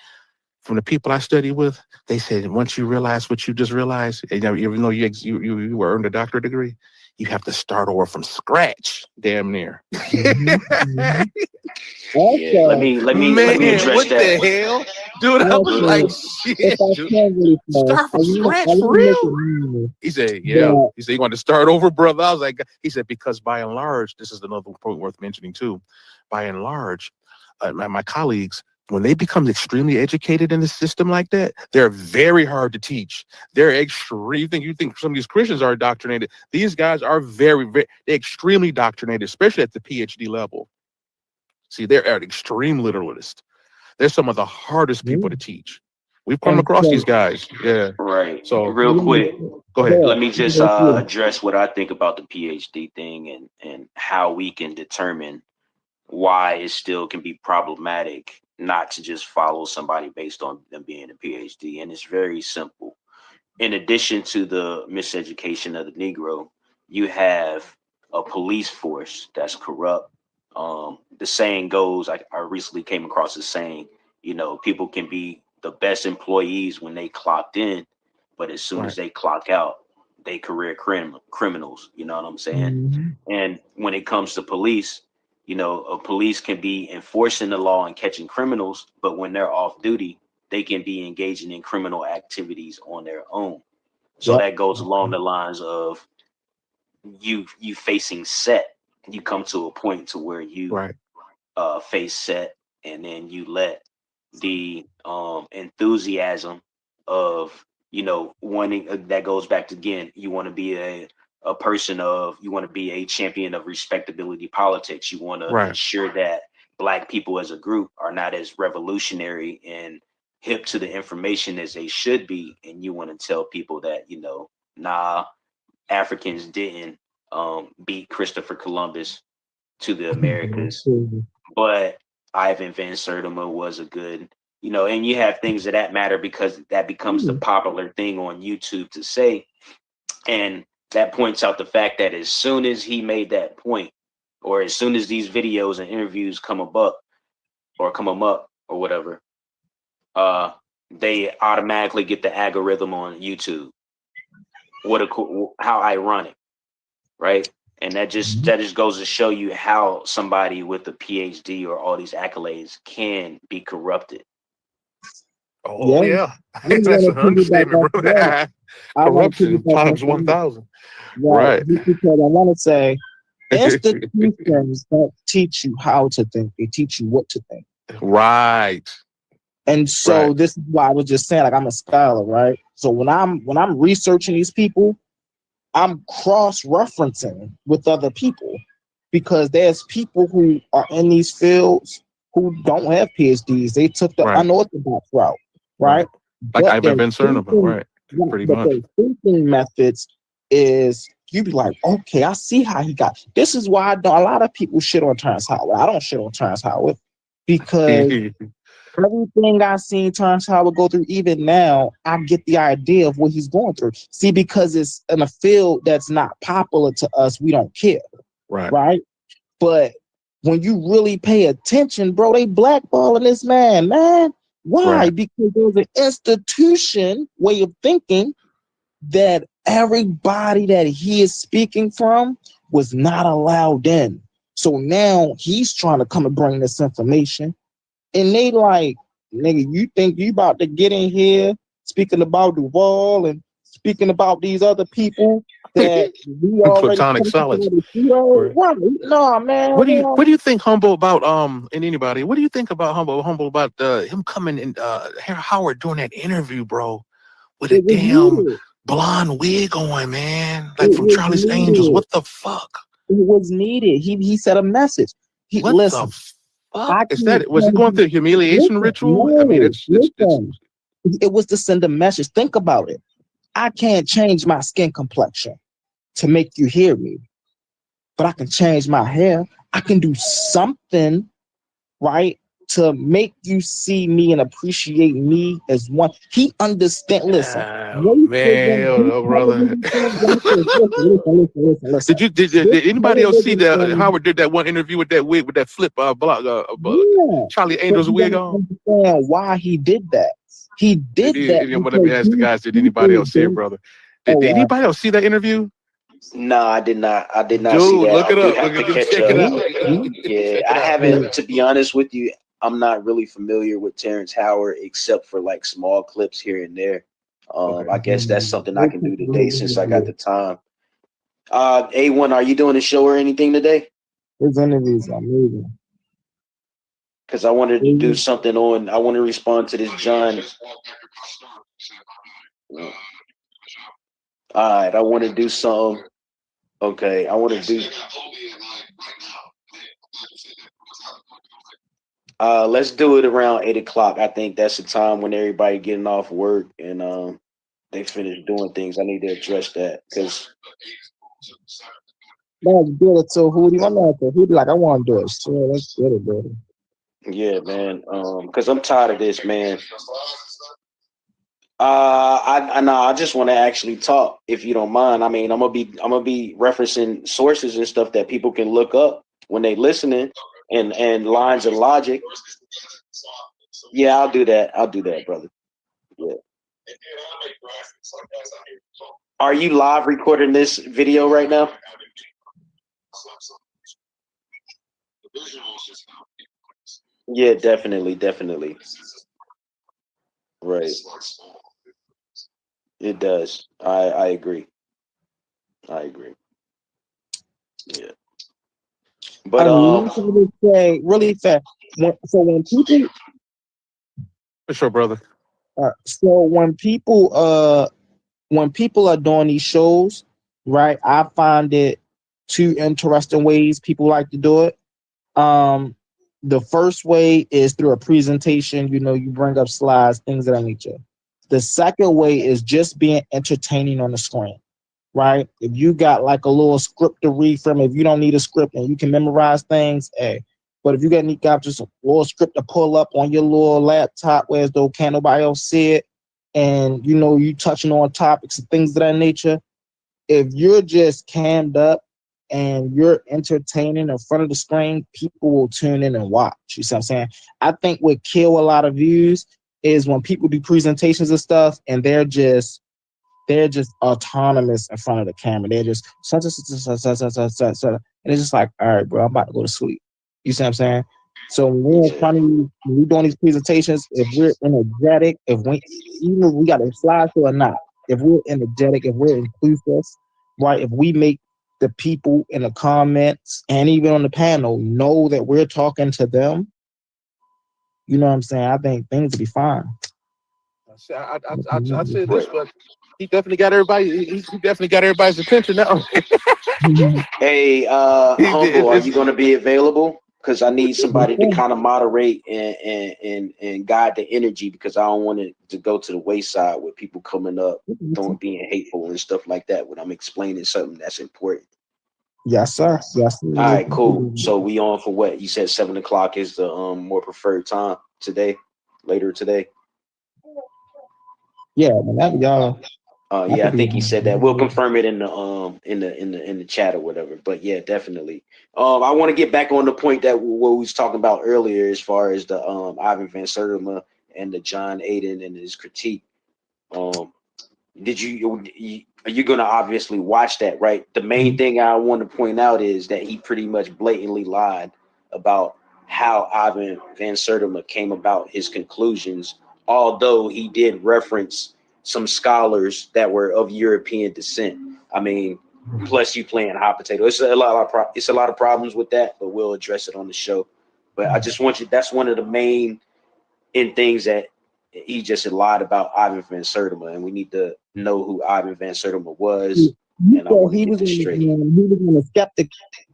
From the people I studied with, they said, once you realize what you just realized, even though you were earned a doctorate degree, you have to start over from scratch, damn near. Yeah, let me address what that. the hell? Dude, I was like, shit, dude. Start from scratch for real? He said, yeah. He said, you want to start over, brother? I was like, he said, because by and large, this is another point worth mentioning too. By and large, my colleagues, when they become extremely educated in the system like that, they're very hard to teach. They're extreme. You think some of these Christians are indoctrinated. These guys are they're extremely indoctrinated, especially at the PhD level. See, they're an extreme literalist. They're some of the hardest people to teach. We've come across these guys. Yeah. Right. So real quick, go ahead. let me just address what I think about the PhD thing and how we can determine why it still can be problematic not to just follow somebody based on them being a PhD. And it's very simple. In addition to the miseducation of the Negro, you have a police force that's corrupt. The saying goes, I recently came across a saying, people can be the best employees when they clocked in, but as soon as they clock out, they career criminals, you know what I'm saying? And when it comes to police, a police can be enforcing the law and catching criminals, but when they're off duty, they can be engaging in criminal activities on their own. So that goes along the lines of you facing set. You come to a point to where you face set, and then you let the enthusiasm of wanting that goes back to, again, you want to be a person of, you want to be a champion of respectability politics. You want to ensure that Black people as a group are not as revolutionary and hip to the information as they should be. And you want to tell people that, nah, Africans didn't beat Christopher Columbus to the Americas, but Ivan Van Sertima was a good, and you have things of that matter because that becomes the popular thing on YouTube to say. And that points out the fact that as soon as he made that point, or as soon as these videos and interviews come up or whatever, they automatically get the algorithm on YouTube. How ironic, right? And that just goes to show you how somebody with a PhD or all these accolades can be corrupted. Oh yeah, I just that's want an to piggyback understatement, off bro. of that. I want to Corruption piggyback times off of that. 1,000. Right. Right. Just because I want to say institutions don't teach you how to think; they teach you what to think. Right. And so Right. this is why I was just saying, like, I'm a scholar, right? So when I'm researching these people, I'm cross-referencing with other people because there's people who are in these fields who don't have PhDs. They took the Right. unorthodox route, right? Like But Ivan their Ben Cernova, thinking, right? Pretty but much. their thinking methods is you be like, okay, I see how he got. This is why a lot of people shit on Terrence Howard. I don't shit on Terrence Howard because everything I seen Terrence Howard go through, even now, I get the idea of what he's going through. See, because it's in a field that's not popular to us, we don't care, Right. right? But when you really pay attention, bro, they blackballing this man. Why? Right. Because there's an institution way of thinking that everybody that he is speaking from was not allowed in. So now he's trying to come and bring this information. And they like, nigga, you think you about to get in here speaking about Duval and speaking about these other people that we already Platonic solids. Right. Right. No, man. What do you think Humble about and anybody? What do you think about Humble about him coming and Howard doing that interview, bro, with a damn blonde wig on, man, like from Charlie's Angels? What the fuck? It was needed. He said a message. What Listen, the fuck? Is that was he going through a humiliation ritual? I mean, it's it was to send a message. Think about it. I can't change my skin complexion to make you hear me, but I can change my hair. I can do something, right, to make you see me and appreciate me as one. He understand. Listen, man, brother. Listen. Did anybody else see that Howard did that one interview with that wig with that flip Charlie Angels wig on? Understand why he did that? He did that. Let me ask the guys. Did anybody else see it, brother? Did anybody else see that interview? No, I did not. I did not Dude, see that. look it I do up. have to catch Check it up. out. Yeah, I haven't. To be honest with you, I'm not really familiar with Terrence Howard except for like small clips here and there. I guess that's something I can do today since I got the time. A1, are you doing a show or anything today? His interviews are amazing. Because I wanted to do something on. I want to respond to this John. All right, I want to do some. Okay, I want to do. Let's do it around 8 o'clock. I think that's the time when everybody getting off work and they finish doing things. I need to address that because. Let's do it. So who do you want to? Who like I want to do it? So let's get it, brother. Yeah, man. Because I'm tired of this, man. I just want to actually talk, if you don't mind. I mean, I'm gonna be referencing sources and stuff that people can look up when they listening and lines of logic. Yeah, I'll do that. I'll do that, brother. Yeah. Are you live recording this video right now? Yeah, definitely. Right. It does. I agree. Yeah. But to say really fast. When people, For sure, brother. so when people are doing these shows, right? I find it two interesting ways people like to do it. The first way is through a presentation. You know, you bring up slides, things of that nature. The second way is just being entertaining on the screen, right? If you got like a little script to read from, if you don't need a script and you can memorize things, hey. But if you got just a little script to pull up on your little laptop, whereas though can't nobody else see it, and you know you touching on topics and things of that nature, if you're just cammed up and you're entertaining in front of the screen, people will tune in and watch. You see what I'm saying? I think what kill a lot of views is when people do presentations and stuff and they're just autonomous in front of the camera. They're just and it's just like, all right, bro, I'm about to go to sleep. You see what I'm saying? So when we're in front of you, when we're doing these presentations, if we're energetic, even if we got a slideshow or not, if we're energetic, if we're inclusive, right? If we make the people in the comments and even on the panel know that we're talking to them, you know what I'm saying? I think things will be fine. I'd say this, but he definitely got everybody. He definitely got everybody's attention now. Hey, Humble, are you going to be available? Because I need somebody to kind of moderate and guide the energy, because I don't want it to go to the wayside with people coming up, being hateful and stuff like that when I'm explaining something that's important. Yes, sir. Yes, sir. All right, cool. So we on for what? You said 7 o'clock is the more preferred time today, later today. Yeah, whenever y'all. Yeah, I think he said that. We'll confirm it in the chat or whatever. But yeah, definitely. I want to get back on the point that what we was talking about earlier, as far as the Ivan Van Sertima and the John Aiden and his critique. Are you gonna obviously watch that, right? The main thing I want to point out is that he pretty much blatantly lied about how Ivan Van Sertima came about his conclusions, although he did reference some scholars that were of European descent. I mean, plus you playing hot potato. It's a lot of problems with that, but we'll address it on the show. But I just want you, that's one of the main things that he just lied about Ivan Van Sertima, and we need to know who Ivan Van Sertima was. And I want to get this straight. He was on the skeptic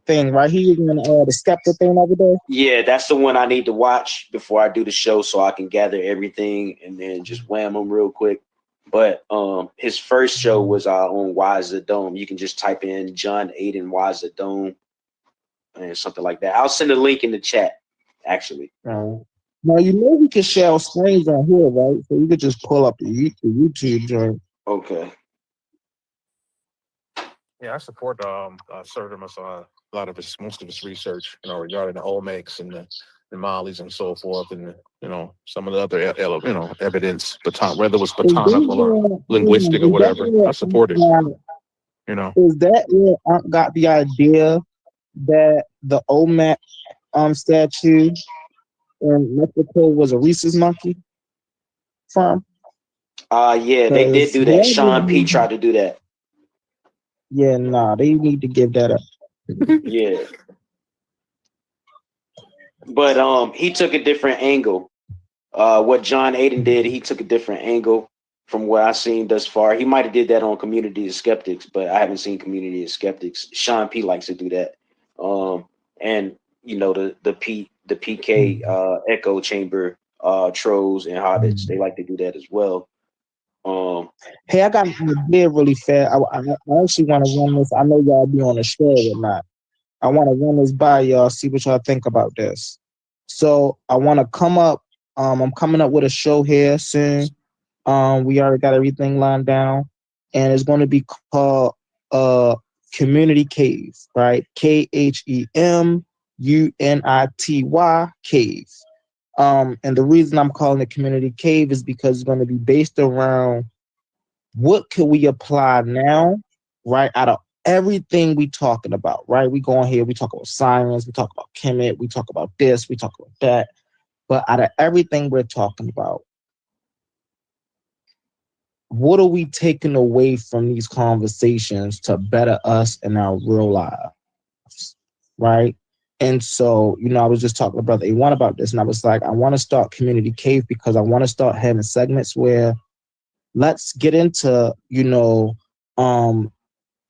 thing, right? He was on the skeptic thing over there. Yeah, that's the one I need to watch before I do the show, so I can gather everything and then just wham them real quick. But his first show was on Wise the Dome. You can just type in John Aiden Wise the Dome and something like that. I'll send a link in the chat, actually. Now, you know we can share screens on here, right? So you could just pull up the YouTube joint. Okay. Yeah, I support Sertima. A lot of most of his research, regarding the Olmecs and the Mollies and so forth, and some of the other evidence, whether it was botanical or linguistic or whatever. I support it. Is that where Unc got the idea that the Olmec statue in Mexico was a rhesus monkey from? Yeah, they did do that. Sean P tried to do that. Yeah, nah, they need to give that up. Yeah. But he took a different angle. What John Aiden did, he took a different angle from what I've seen thus far. He might have did that on Community of Skeptics, but I haven't seen Community of Skeptics. Sean P likes to do that. And the PK echo chamber trolls and hobbits, they like to do that as well. Hey, I got an idea really fast. I actually want to run this. I know y'all be on the show or not. I want to run this by y'all, see what y'all think about this. So I want to come up. I'm coming up with a show here soon. We already got everything lined down, and it's going to be called Community Cave, right? KHEMUNITY Cave. And the reason I'm calling it Community Cave is because it's going to be based around what can we apply now, right? Out of everything we talking about, right? We go on here, we talk about science, we talk about Kemet, we talk about this, we talk about that. But out of everything we're talking about, what are we taking away from these conversations to better us in our real lives, right? And so, I was just talking to Brother A1 about this, and I was like, I want to start Community Cave because I want to start having segments where let's get into,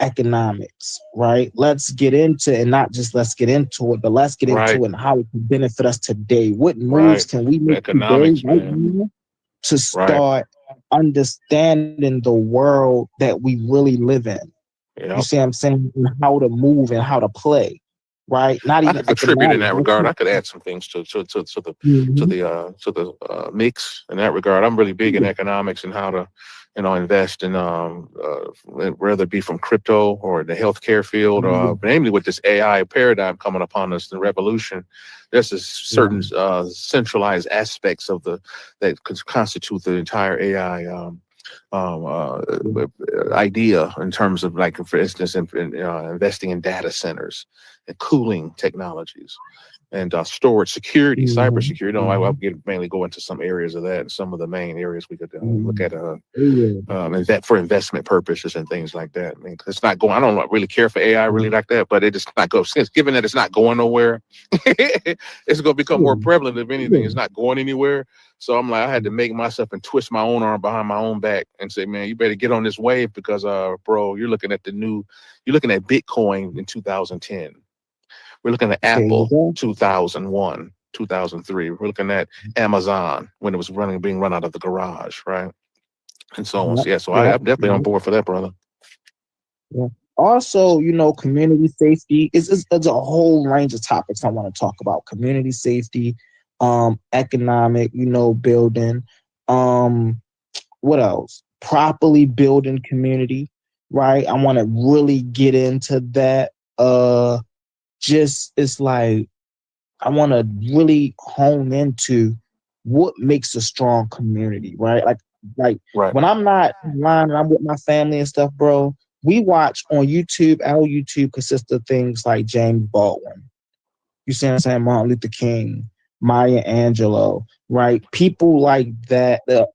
economics, right? Let's get into, and not just let's get into it, but let's get into it and how it can benefit us today. What moves can we make today right now to start understanding the world that we really live in? Yep. You see what I'm saying? And how to move and how to play. Right, not even I could contribute in that regard. I could add some things to the mix in that regard. I'm really big in economics and how to invest in whether it be from crypto or the healthcare field, or namely with this AI paradigm coming upon us, the revolution. There's a certain centralized aspects of that constitute the entire AI idea in terms of, like, for instance, investing in data centers and cooling technologies and storage security, cybersecurity. I'll mainly go into some areas of that, and some of the main areas we could look at that for investment purposes and things like that. I mean, it's not going. I don't really care for AI really like that, but it is not go. Given that it's not going nowhere, it's going to become more prevalent. If anything, it's not going anywhere. So I'm like, I had to make myself and twist my own arm behind my own back and say, man, you better get on this wave because, bro, you're looking at Bitcoin in 2010. We're looking at Apple 2001, 2003. We're looking at Amazon when it was being run out of the garage, right? And so on. Yeah, so I'm definitely on board for that, brother. Yeah. Also, community safety is a whole range of topics I want to talk about. Community safety, economic, building. What else? Properly building community, right? I want to really get into that. It's like I want to really hone into what makes a strong community, right? Like when I'm not online and I'm with my family and stuff, bro, we watch on YouTube. Our YouTube consists of things like James Baldwin. You see what I'm saying? Martin Luther King, Maya Angelou, right? People like that. The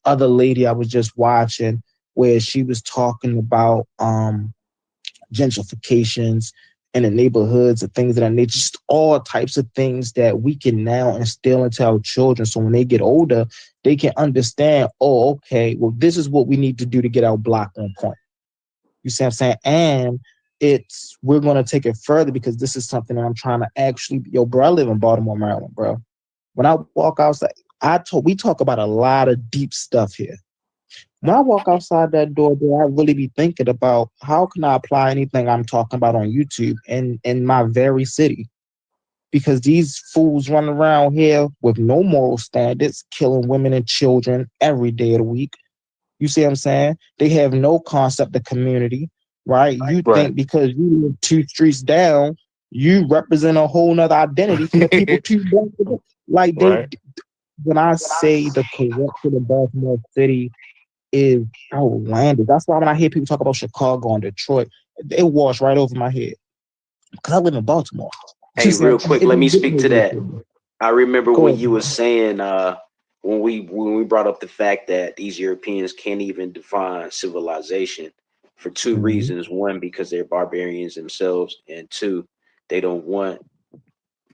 other lady I was just watching where she was talking about gentrifications in the neighborhoods and things of that nature, just all types of things that we can now instill into our children. So when they get older, they can understand, oh, okay, well, this is what we need to do to get our block on point. You see what I'm saying? And we're going to take it further because this is something that I'm trying to actually, bro, I live in Baltimore, Maryland, bro. When I walk outside, we talk about a lot of deep stuff here. When I walk outside that door, I really be thinking about how can I apply anything I'm talking about on YouTube in my very city? Because these fools run around here with no moral standards, killing women and children every day of the week. You see what I'm saying? They have no concept of community, right? You think because you live 2 streets down, you represent a whole nother identity for the people 2 blocks away. Like when I say the corruption of Baltimore City is outlandish. That's why when I hear people talk about Chicago and Detroit, they wash right over my head. Because I live in Baltimore. Hey, real quick, let me speak to that. I remember what you were saying when we brought up the fact that these Europeans can't even define civilization for 2 reasons. 1, because they're barbarians themselves, and 2, they don't want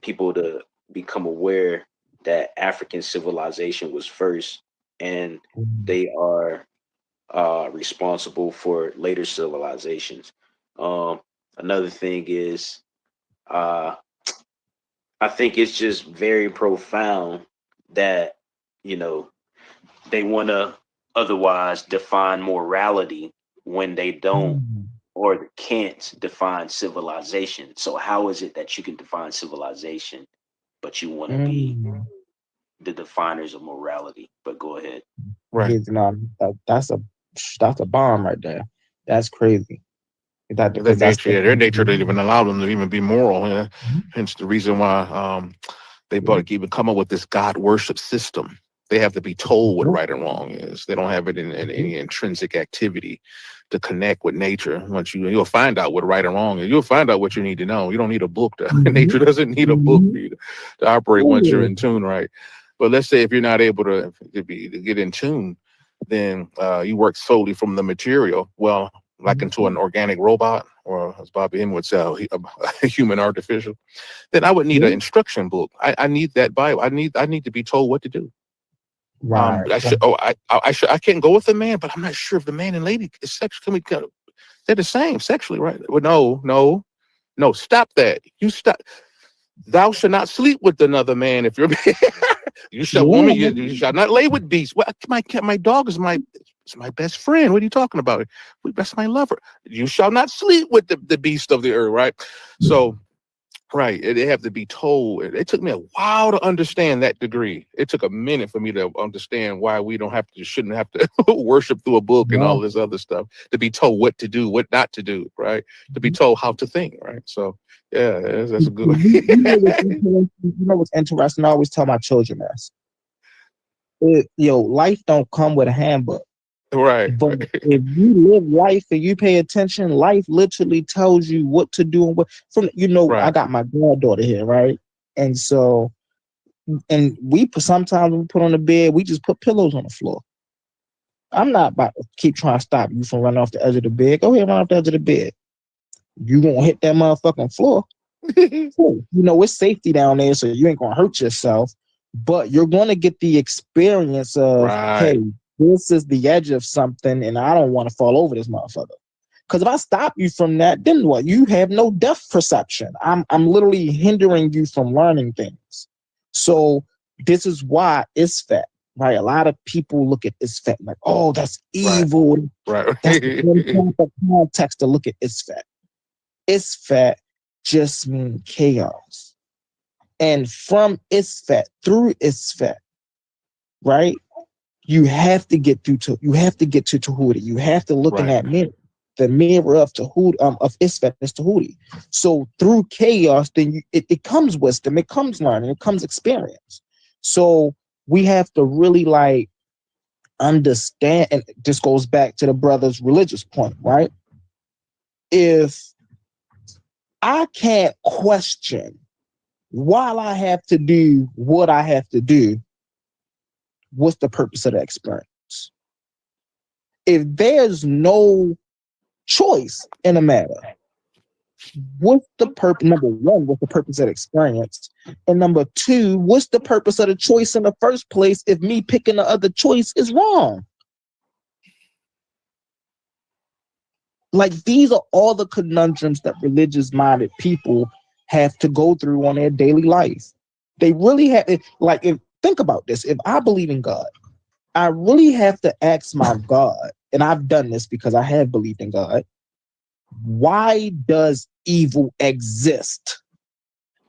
people to become aware that African civilization was first, and they are responsible for later civilizations. Another thing is, I think it's just very profound that, they want to otherwise define morality when they don't or can't define civilization. So how is it that you can define civilization, but you want to be the definers of morality? But go ahead. Right. That's a bomb right there. That's crazy. Their nature didn't even allow them to even be moral. Hence the reason why they even come up with this God worship system. They have to be told what right and wrong is. They don't have it in any intrinsic activity to connect with nature. Once you'll find out what right and wrong is. You'll find out what you need to know. You don't need a book. Nature doesn't need a book for you to operate once you're in tune, right? But let's say if you're not able to get in tune, then you work solely from the material. Well, like into an organic robot, or as Bobby M would say, a human artificial, then I would need an instruction book. I need that Bible. I need to be told what to do. Right. I can't go with a man, but I'm not sure if the man and lady is sexually, they're the same sexually, right? Well, no, stop that. You stop. Thou shalt not sleep with another man if you're you shall woman, you shall not lay with beasts. Well, my dog is my best friend. What are you talking about? That's my lover. You shall not sleep with the beast of the earth, right? So Right. They have to be told. It took me a while to understand that degree. It took a minute for me to understand why we shouldn't have to worship through a book and all this other stuff, to be told what to do, what not to do, right? To be told how to think, right? So yeah, that's a good one. You know what's interesting? I always tell my children this. Life don't come with a handbook. Right. But if you live life and you pay attention, life literally tells you what to do and what I got my granddaughter here, right? And so sometimes we put on the bed, we just put pillows on the floor. I'm not about to keep trying to stop you from running off the edge of the bed. Go ahead, run off the edge of the bed. You won't hit that motherfucking floor. It's safety down there, so you ain't gonna hurt yourself, but you're gonna get the experience of hey, this is the edge of something, and I don't want to fall over this motherfucker. Because if I stop you from that, then what? You have no depth perception. I'm literally hindering you from learning things. So this is why Isfet, right? A lot of people look at Isfet like, oh, that's evil. Right. That's the proper context to look at Isfet. Isfet just means chaos. And from Isfet, through Isfet, right? You have to get to Tahuti. You have to look in that mirror. The mirror of Tahuti, of Isfet is Tahuti. So through chaos, then it comes wisdom, it comes learning, it comes experience. So we have to really understand, and this goes back to the brother's religious point, right? If I can't question while I have to do what I have to do, what's the purpose of the experience? If there's no choice in a matter, what's the purpose? Number one, what's the purpose of the experience? And number two, what's the purpose of the choice in the first place if me picking the other choice is wrong? These are all the conundrums that religious-minded people have to go through on their daily life. They really have, think about this. If I believe in God, I really have to ask my God, and I've done this because I have believed in God, why does evil exist?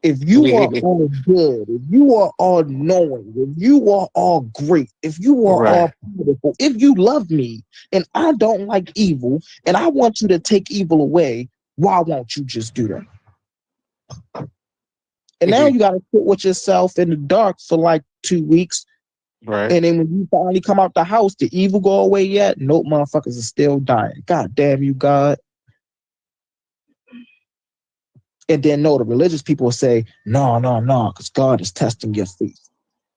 If you are all good, if you are all knowing, if you are all great, if you are all powerful, if you love me and I don't like evil and I want you to take evil away, why won't you just do that? And now you got to sit with yourself in the dark for 2 weeks. Right. And then when you finally come out the house, the evil go away yet? Nope, motherfuckers are still dying. God damn you, God. And then the religious people will say, no, because God is testing your faith.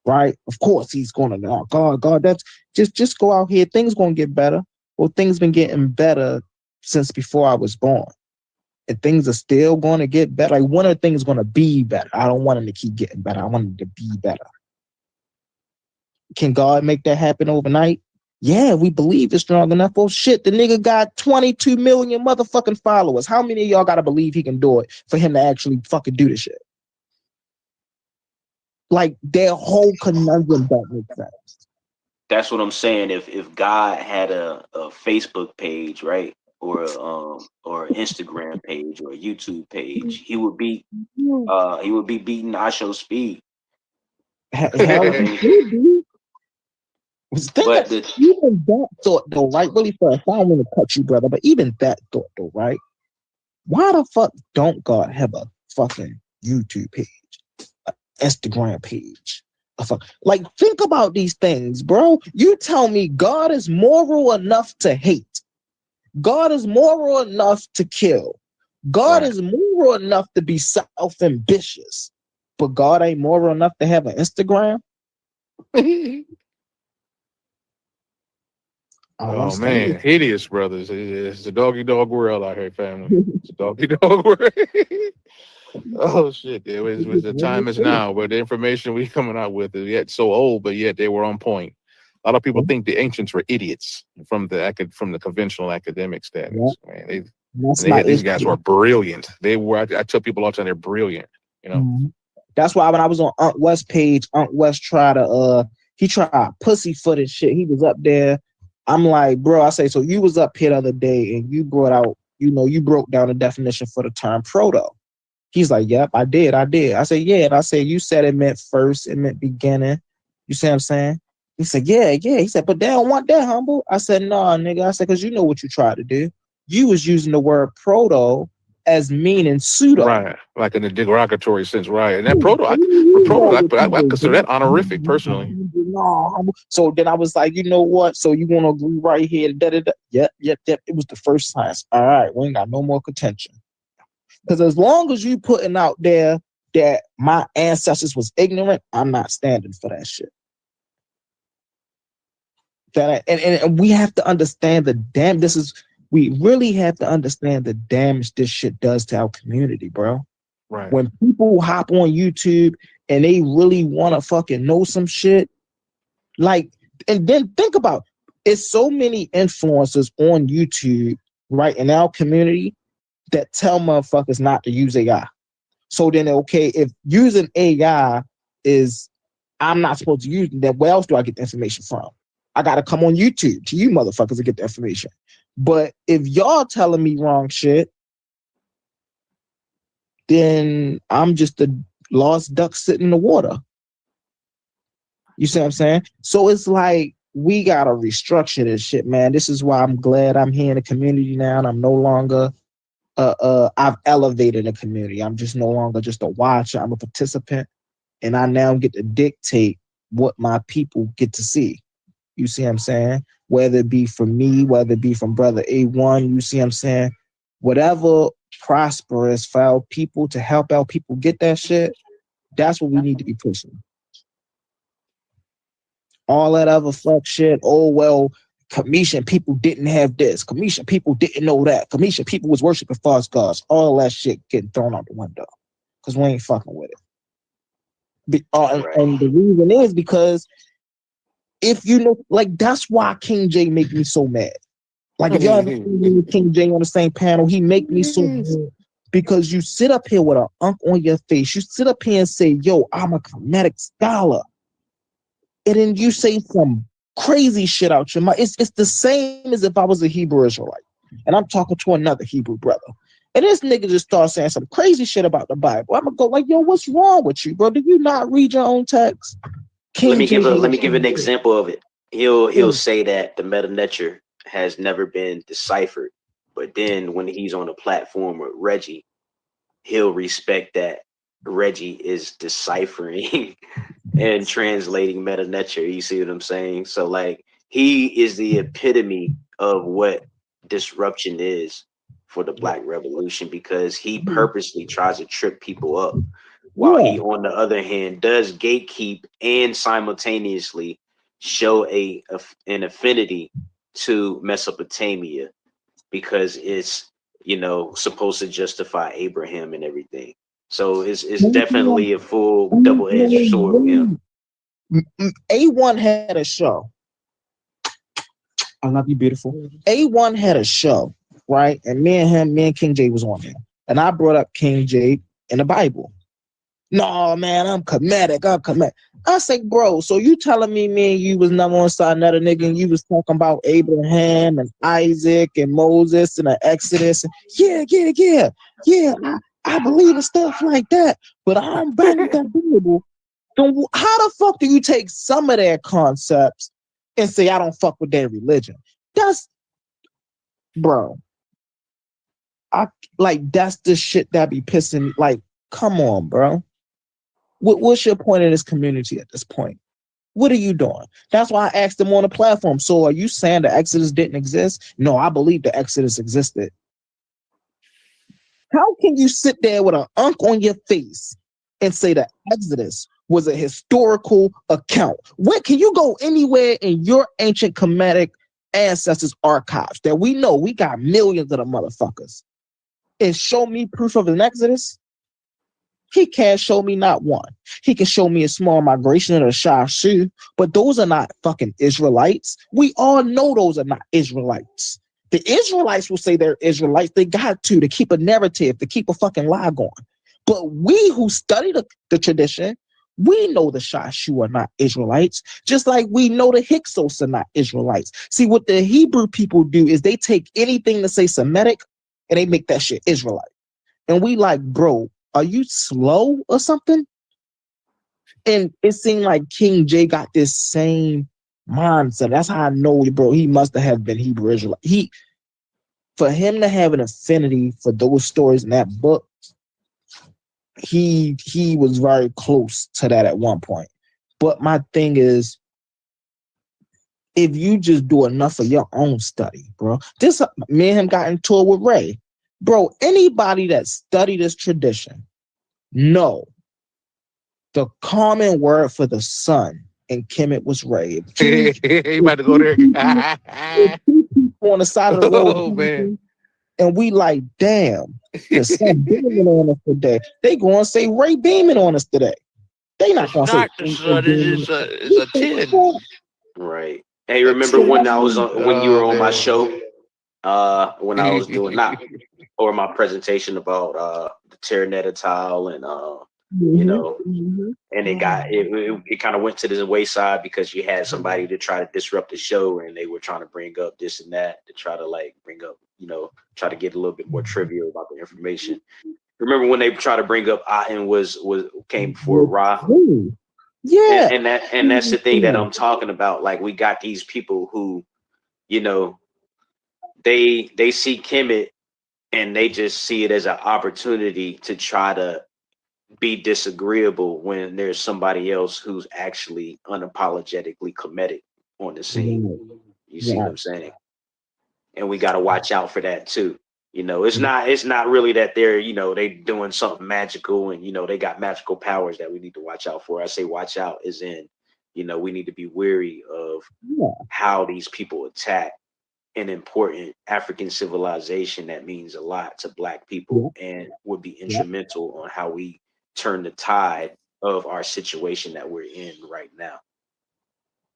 Right? Of course he's gonna God, that's just go out here. Things gonna get better. Well, things been getting better since before I was born. And things are still gonna get better. One of the things gonna be better. I don't want them to keep getting better. I want them to be better. Can God make that happen overnight? Yeah, we believe it's strong enough. Well, shit, the nigga got 22 million motherfucking followers. How many of y'all gotta believe he can do it for him to actually fucking do the shit? Their whole conundrum don't make sense. That's what I'm saying. If God had a Facebook page, right, or Instagram page or a YouTube page, he would be beating Asho Speed. Hell, even that thought though, right? Really fast. I don't want to cut you, brother, but even that thought though, right? Why the fuck don't God have a fucking YouTube page, an Instagram page? Think about these things, bro. You tell me God is moral enough to hate. God is moral enough to kill. God is moral enough to be self-ambitious. But God ain't moral enough to have an Instagram? Oh man, hideous, brothers. It's a doggy dog world out here, family. It's a doggy dog world. Oh shit, the time is now, but the information we coming out with is yet so old, but yet they were on point. A lot of people think the ancients were idiots from the conventional academic status. Man, these guys were brilliant. They were. I tell people all the time they're brilliant. That's why when I was on Aunt West's page, Aunt West tried to pussyfoot and shit. He was up there. I'm like, bro, I say, so you was up here the other day and you brought out, you broke down the definition for the term proto. He's like, yep, I did. I said, yeah. And I said, you said it meant first, it meant beginning. You see what I'm saying? He said, yeah. He said, but they don't want that, humble. I said, nah, nigga. I said, because you know what you tried to do. You was using the word proto as meaning pseudo. Right, like in a derogatory sense, right? And that I consider that honorific personally. So then I was like, you know what? So you want to agree right here? Yep. It was the first time. All right, we ain't got no more contention. Because as long as you putting out there that my ancestors was ignorant, I'm not standing for that shit. And we have to understand we really have to understand the damage this shit does to our community, bro. Right. When people hop on YouTube and they really want to fucking know some shit, like, and then think about it's so many influencers on YouTube, right, in our community that tell motherfuckers not to use AI. So then, okay, if using AI is, I'm not supposed to use it, then where else do I get the information from? I got to come on YouTube to you motherfuckers to get the information. But if y'all telling me wrong shit, then I'm just a lost duck sitting in the water. You see what I'm saying? So it's like, we got to restructure this shit, man. This is why I'm glad I'm here in the community now, and I'm no longer I've elevated the community. I'm just no longer just a watcher. I'm a participant, and I now get to dictate what my people get to see. You see what I'm saying? Whether it be from me, whether it be from Brother A1, you see what I'm saying? Whatever prosperous for our people to help our people get that shit, that's what we need to be pushing. All that other fuck shit, oh, well, Commission people didn't have this. Commission people didn't know that. Commission people was worshiping false gods. All that shit getting thrown out the window because we ain't fucking with it. And the reason is because if you know, like, that's why King J make me so mad. Like, if y'all ever seen King J on the same panel, he make me so mad because you sit up here with an unk on your face. You sit up here and say, yo, I'm a Kemetic scholar. And then you say some crazy shit out your mouth. It's the same as if I was a Hebrew Israelite and I'm talking to another Hebrew brother. And this nigga just starts saying some crazy shit about the Bible. I'm gonna go like, yo, what's wrong with you, bro? Did you not read your own text? Let me give an example of it. He'll say that the Meta Neter has never been deciphered, but then when he's on a platform with Reggie, he'll respect that Reggie is deciphering and translating Meta Neter. You see what I'm saying? So like, he is the epitome of what disruption is for the Black Revolution, because he purposely tries to trip people up, while he, on the other hand, does gatekeep and simultaneously show an affinity to Mesopotamia, because it's, you know, supposed to justify Abraham and everything. So it's definitely a full double-edged sword with him. A1 had a show. I love you, beautiful. A1 had a show, right? And me and King J was on there. And I brought up King J in the Bible. No, man, I'm Kemetic. I say, bro, so you telling me and you was never on side another nigga and you was talking about Abraham and Isaac and Moses and the Exodus. And yeah, I believe in stuff like that, but I don't bang with that Bible. Then how the fuck do you take some of their concepts and say I don't fuck with their religion? That's, bro. That's the shit that be pissing. Like, come on, bro. What's your point in this community at this point? What are you doing? That's why I asked them on the platform. So are you saying the Exodus didn't exist? No, I believe the Exodus existed. How can you sit there with an unk on your face and say the Exodus was a historical account? Where can you go anywhere in your ancient Kemetic ancestors' archives that we know we got millions of the motherfuckers and show me proof of an Exodus? He can't show me not one. He can show me a small migration of the Shashu, but those are not fucking Israelites. We all know those are not Israelites. The Israelites will say they're Israelites. They got to keep a narrative, to keep a fucking lie going. But we who study the tradition, we know the Shashu are not Israelites, just like we know the Hyksos are not Israelites. See, what the Hebrew people do is they take anything to say Semitic and they make that shit Israelite. And we like, bro, are you slow or something? And it seemed like King J got this same mindset. That's how I know, bro. He must have been Hebrew Israelite. For him to have an affinity for those stories in that book, he was very close to that at one point. But my thing is, if you just do enough of your own study, bro. This me and him got into it with Ray. Bro, anybody that studied this tradition know the common word for the sun in Kemet was Ray. He about to go there. On the side of the road. Oh man. And we like, damn, the sun beaming on us today. They gonna say Ray beaming on us today. They not gonna say The sun is a 10. Right. Hey, remember when I was on, when you were on my show? When I was doing or my presentation about the Terraneta tile and you know, and it kind of went to the wayside because you had somebody to try to disrupt the show, and they were trying to bring up this and that to try to like bring up, you know, try to get a little bit more trivial about the information. Remember when they tried to bring up Aten came before Ra? Yeah. And that's the thing that I'm talking about. Like, we got these people who, you know, they see Kemet and they just see it as an opportunity to try to be disagreeable when there's somebody else who's actually unapologetically Kemetic on the scene. You see what I'm saying? And we got to watch out for that too. You know, it's not really that they're, you know, they doing something magical and, you know, they got magical powers that we need to watch out for. I say watch out as in, you know, we need to be wary of how these people attack an important African civilization that means a lot to Black people and would be instrumental on how we turn the tide of our situation that we're in right now.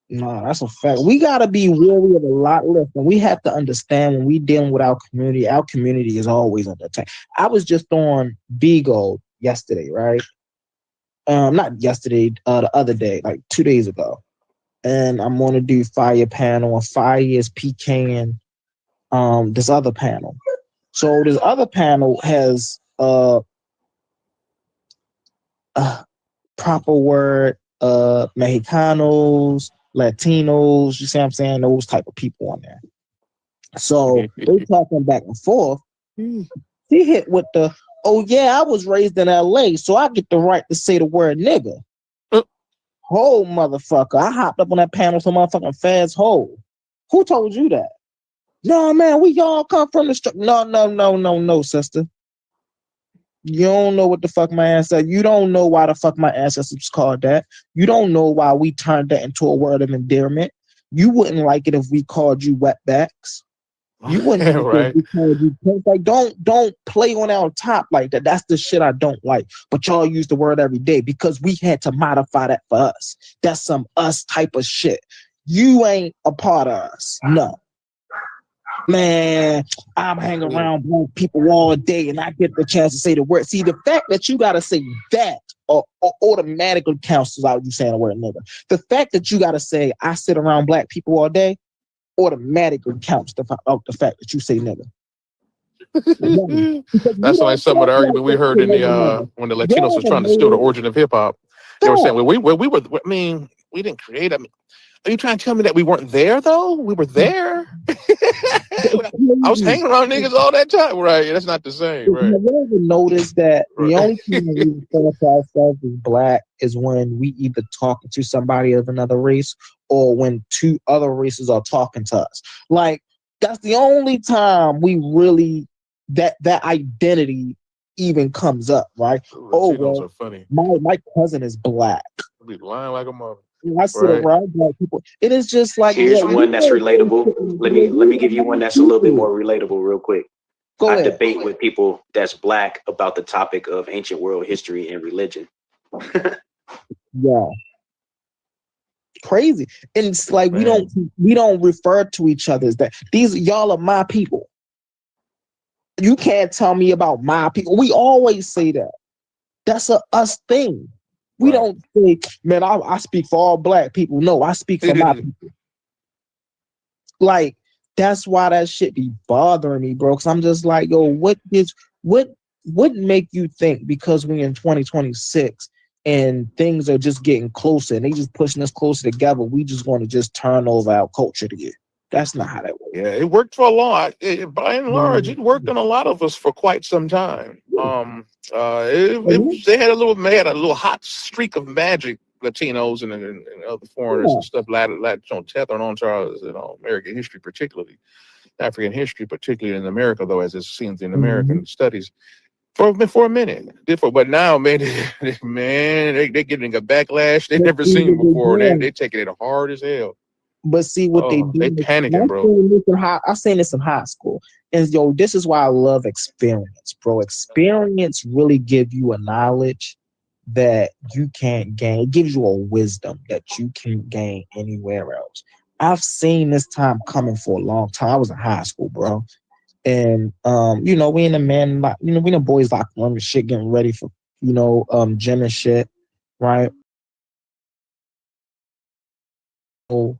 No, that's a fact. We gotta be wary of a lot less, and we have to understand when we dealing with our community is always under attack. I was just on Beagle yesterday, right? Not yesterday, the other day, like 2 days ago. And I'm gonna do Fire panel, and Fire is PKing this other panel. So this other panel has proper word, Mexicanos, Latinos, you see what I'm saying? Those type of people on there. So they talking back and forth. He hit with the, oh yeah, I was raised in LA, so I get the right to say the word nigga. Ho motherfucker. I hopped up on that panel so motherfucking fast hole. Who told you that? No, man, we all come from the No, sister. You don't know what the fuck my ancestors. You don't know why the fuck my ancestors called that. You don't know why we turned that into a word of endearment. You wouldn't like it if we called you wetbacks. You wouldn't like it if we called you pimps. Like, don't play on our top like that. That's the shit I don't like. But y'all use the word every day because we had to modify that for us. That's some us type of shit. You ain't a part of us. No. Man, I'm hanging around Black people all day and I get the chance to say the word. See, the fact that you got to say that or automatically counts as out you saying the word nigga. The fact that you got to say I sit around Black people all day automatically counts the fact that you say nigga. That's like some of the argument we heard in the when the Latinos was trying to steal the origin of hip hop. They were saying, well, we were. I mean, we didn't create. I mean, are you trying to tell me that we weren't there though? We were there. I was hanging around niggas all that time. Right? That's not the same. Right? Have you ever noticed that the only time we refer to ourselves as Black is when we either talking to somebody of another race or when two other races are talking to us? Like, that's the only time we really that identity even comes up, right? Oh, well, are funny. My cousin is Black. Be lying like a mother. I sit around Black people. It is just like, here's one that's relatable. Let me give you one that's a little bit more relatable real quick. I debate with people that's Black about the topic of ancient world history and religion. Yeah. Crazy. And it's like we don't refer to each other as that. Y'all are my people. You can't tell me about my people. We always say that. That's a us thing. We don't say, man, I speak for all Black people. No, I speak for my people. Like, that's why that shit be bothering me, bro. Cause I'm just like, yo, what wouldn't make you think because we're in 2026 and things are just getting closer and they just pushing us closer together, we just want to just turn over our culture to you. That's not how that works. Yeah, it worked for a lot. By and large, it worked on a lot of us for quite some time. They had a little hot streak of magic, Latinos and other foreigners and stuff, tethering on to our, American history, particularly African history, particularly in America, though, as it seems in American studies. For a minute, but now, man, they're getting a backlash they never seen before. They taking it hard as hell. But see what they do. They panicking, bro. I seen this in high school, and this is why I love experience, bro. Experience really give you a knowledge that you can't gain. It gives you a wisdom that you can't gain anywhere else. I've seen this time coming for a long time. I was in high school, bro. And we in the man, we in the boys locker room and shit, getting ready for gym and shit, right? So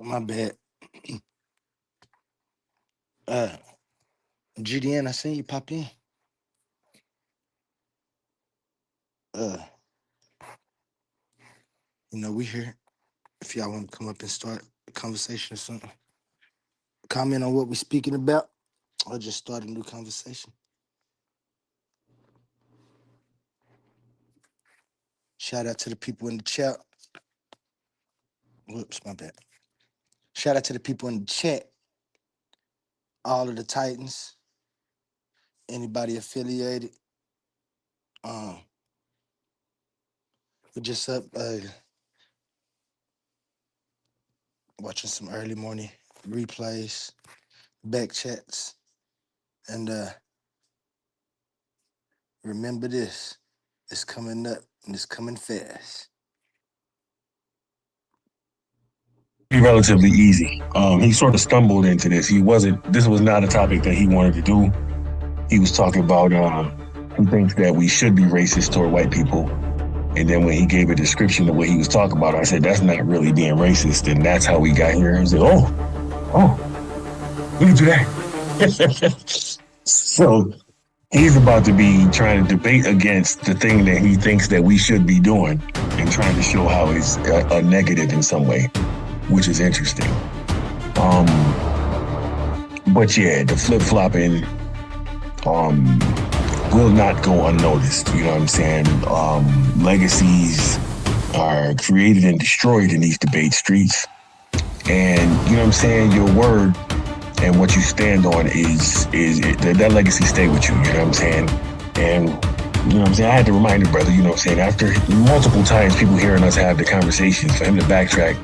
My bad. GDN, I seen you pop in. We here. If y'all want to come up and start a conversation or something, comment on what we're speaking about, or just start a new conversation. Shout out to the people in the chat. Whoops, my bad. Shout out to the people in the chat. All of the Titans. Anybody affiliated. We're just up watching some early morning replays, back chats, and remember this. It's coming up and it's coming fast. Relatively easy. He sort of stumbled into this. This was not a topic that he wanted to do. He was talking about he thinks that we should be racist toward white people. And then when he gave a description of what he was talking about, I said, that's not really being racist. And that's how we got here. He said, oh, we can do that. So he's about to be trying to debate against the thing that he thinks that we should be doing and trying to show how it's a negative in some way, which is interesting. But yeah, the flip-flopping will not go unnoticed. You know what I'm saying? Legacies are created and destroyed in these debate streets. And you know what I'm saying? Your word and what you stand on is that legacy stay with you. You know what I'm saying? And you know what I'm saying? I had to remind the brother, you know what I'm saying? After multiple times people hearing us have the conversations, for him to backtrack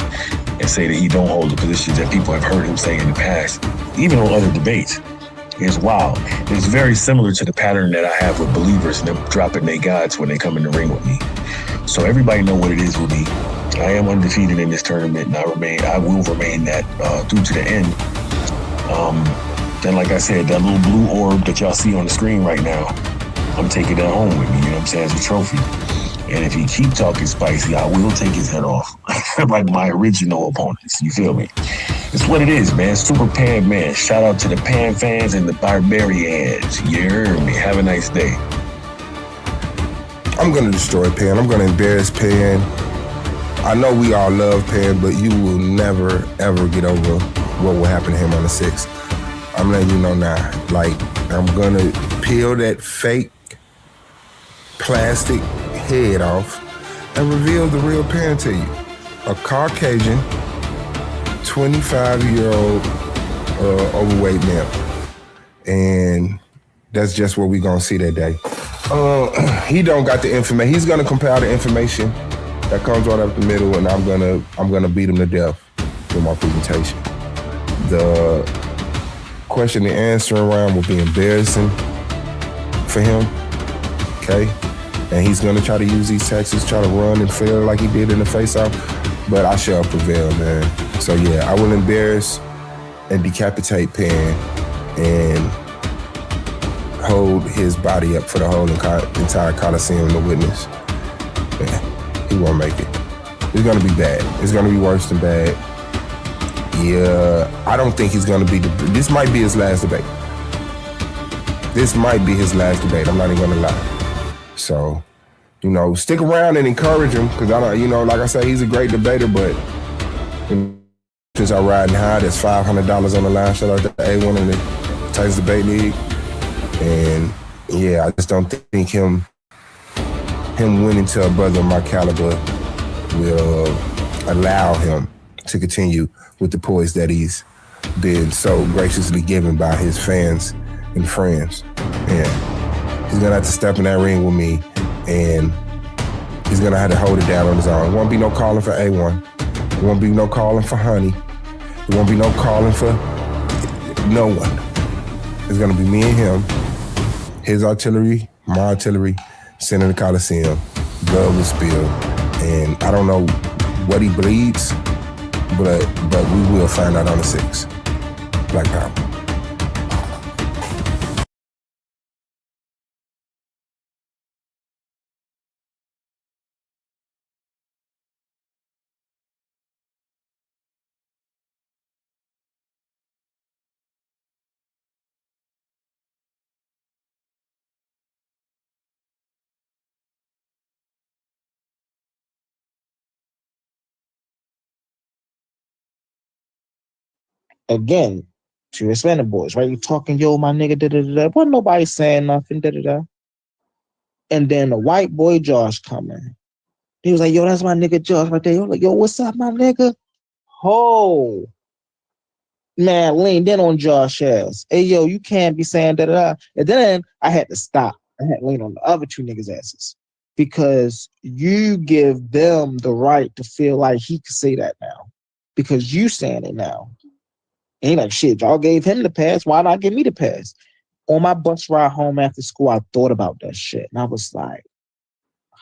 and say that he don't hold the positions that people have heard him say in the past, even on other debates, is wild. It's very similar to the pattern that I have with believers and them dropping their gods when they come in the ring with me. So everybody know what it is with me. I am undefeated in this tournament, and I will remain that through to the end. Then, like I said, that little blue orb that y'all see on the screen right now, I'm taking that home with me, you know what I'm saying, as a trophy. And if he keep talking spicy, I will take his head off, like my original opponents, you feel me? It's what it is, man. Super Pan, man. Shout out to the Pan fans and the Barbarians. You heard me. Have a nice day. I'm going to destroy Pan. I'm going to embarrass Pan. I know we all love Pan, but you will never, ever get over what will happen to him on the 6th. I'm letting you know now. Like, I'm going to peel that fake plastic head off and reveal the real Pan to you. A Caucasian, 25-year-old overweight male. And that's just what we're going to see that day. He don't got the information. He's gonna compile the information that comes right up the middle, and I'm gonna beat him to death with my presentation. The question and answer round will be embarrassing for him. Okay, and he's gonna try to use these tactics, try to run and fail like he did in the face-off, but I shall prevail, man. So yeah, I will embarrass and decapitate Pan and hold his body up for the whole entire Coliseum to witness. Yeah, he won't make it. It's gonna be bad. It's gonna be worse than bad. Yeah, I don't think he's gonna be. This might be his last debate. This might be his last debate. I'm not even gonna lie. So, stick around and encourage him, because I don't. Like I say, he's a great debater, but since I'm riding high, there's $500 on the line. Shout out to A1 and the Titans Debate League. And yeah, I just don't think him winning to a brother of my caliber will allow him to continue with the poise that he's been so graciously given by his fans and friends. Yeah, he's gonna have to step in that ring with me, and he's gonna have to hold it down on his own. It won't be no calling for A1. It won't be no calling for Honey. It won't be no calling for no one. It's gonna be me and him. His artillery, my artillery, center the Coliseum, blood will spill, and I don't know what he bleeds, but we will find out on the 6th. Black Power. Again, to your Hispanic boys, right? You talking, yo, my nigga, da da da. Wasn't nobody saying nothing, da da da. And then the white boy Josh coming. He was like, yo, that's my nigga Josh right there. Yo, like, yo, what's up, my nigga? Oh, man, leaned in on Josh ass. Hey, yo, you can't be saying da da da. And then I had to stop. I had to lean on the other two niggas' asses, because you give them the right to feel like he could say that now, because you saying it now. And he like, shit, y'all gave him the pass. Why not give me the pass? On my bus ride home after school, I thought about that shit. And I was like,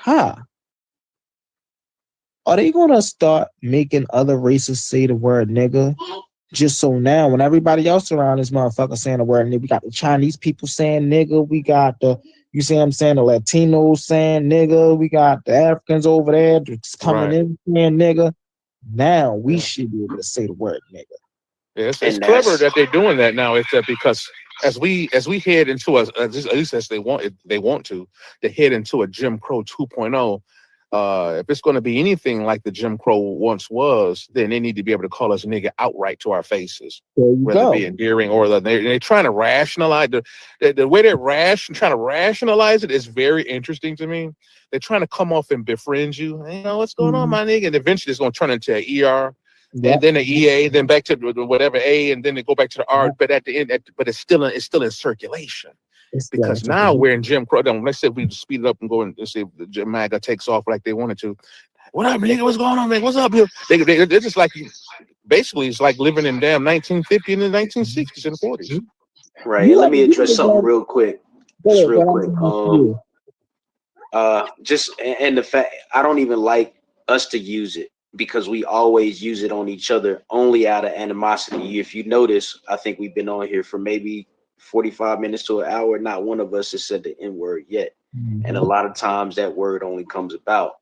are they going to start making other races say the word nigga? Just so now, when everybody else around this motherfucker saying the word nigga, we got the Chinese people saying nigga, we got the, you see what I'm saying, the Latinos saying nigga, we got the Africans over there just coming in saying nigga. Now we should be able to say the word nigga. Yeah, it's clever that they're doing that now. It's that because as we head into at least as they want to head into a Jim Crow 2.0. If it's going to be anything like the Jim Crow once was, then they need to be able to call us nigga outright to our faces, whether it be endearing or they're trying to rationalize the way they're trying to rationalize it is very interesting to me. They're trying to come off and befriend you. What's going on, my nigga? And eventually it's going to turn into an ER. And then the EA, then back to whatever A, and then they go back to the R. But at the end, but it's still in circulation, because now we're in Jim Crow. Let's say we speed it up and go and see if the MAGA takes off like they wanted to. What up, nigga? What's going on, man? What's up, here? They're just like, basically, it's like living in damn 1950 and the 1960s and 40s. Right. Let me address something real quick. Just real quick. And the fact I don't even like us to use it, because we always use it on each other only out of animosity. If you notice, I think we've been on here for maybe 45 minutes to an hour. Not one of us has said the N-word yet. And a lot of times that word only comes about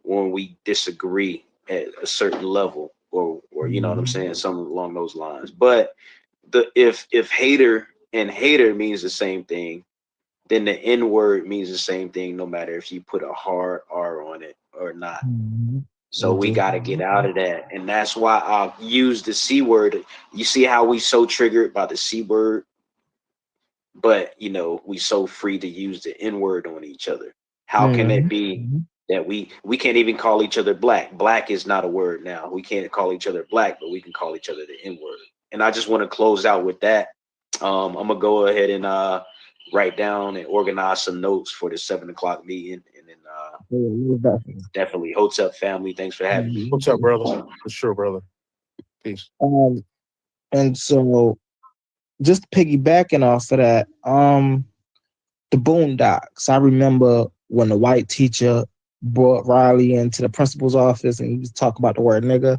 when we disagree at a certain level, or you know what I'm saying, something along those lines. But if hater and hater means the same thing, then the N-word means the same thing, no matter if you put a hard R on it or not. So we got to get out of that. And that's why I'll use the C word. You see how we so triggered by the C word, but we so free to use the N word on each other. How can it be that we can't even call each other black? Black is not a word now. We can't call each other black, but we can call each other the N word. And I just want to close out with that. I'm gonna go ahead and write down and organize some notes for the 7 o'clock meeting. And then definitely Hotep family. Thanks for having me. What's up, brother? For sure, brother. Peace. And so just piggybacking off of that, the Boondocks. I remember when the white teacher brought Riley into the principal's office and he was talking about the word nigga.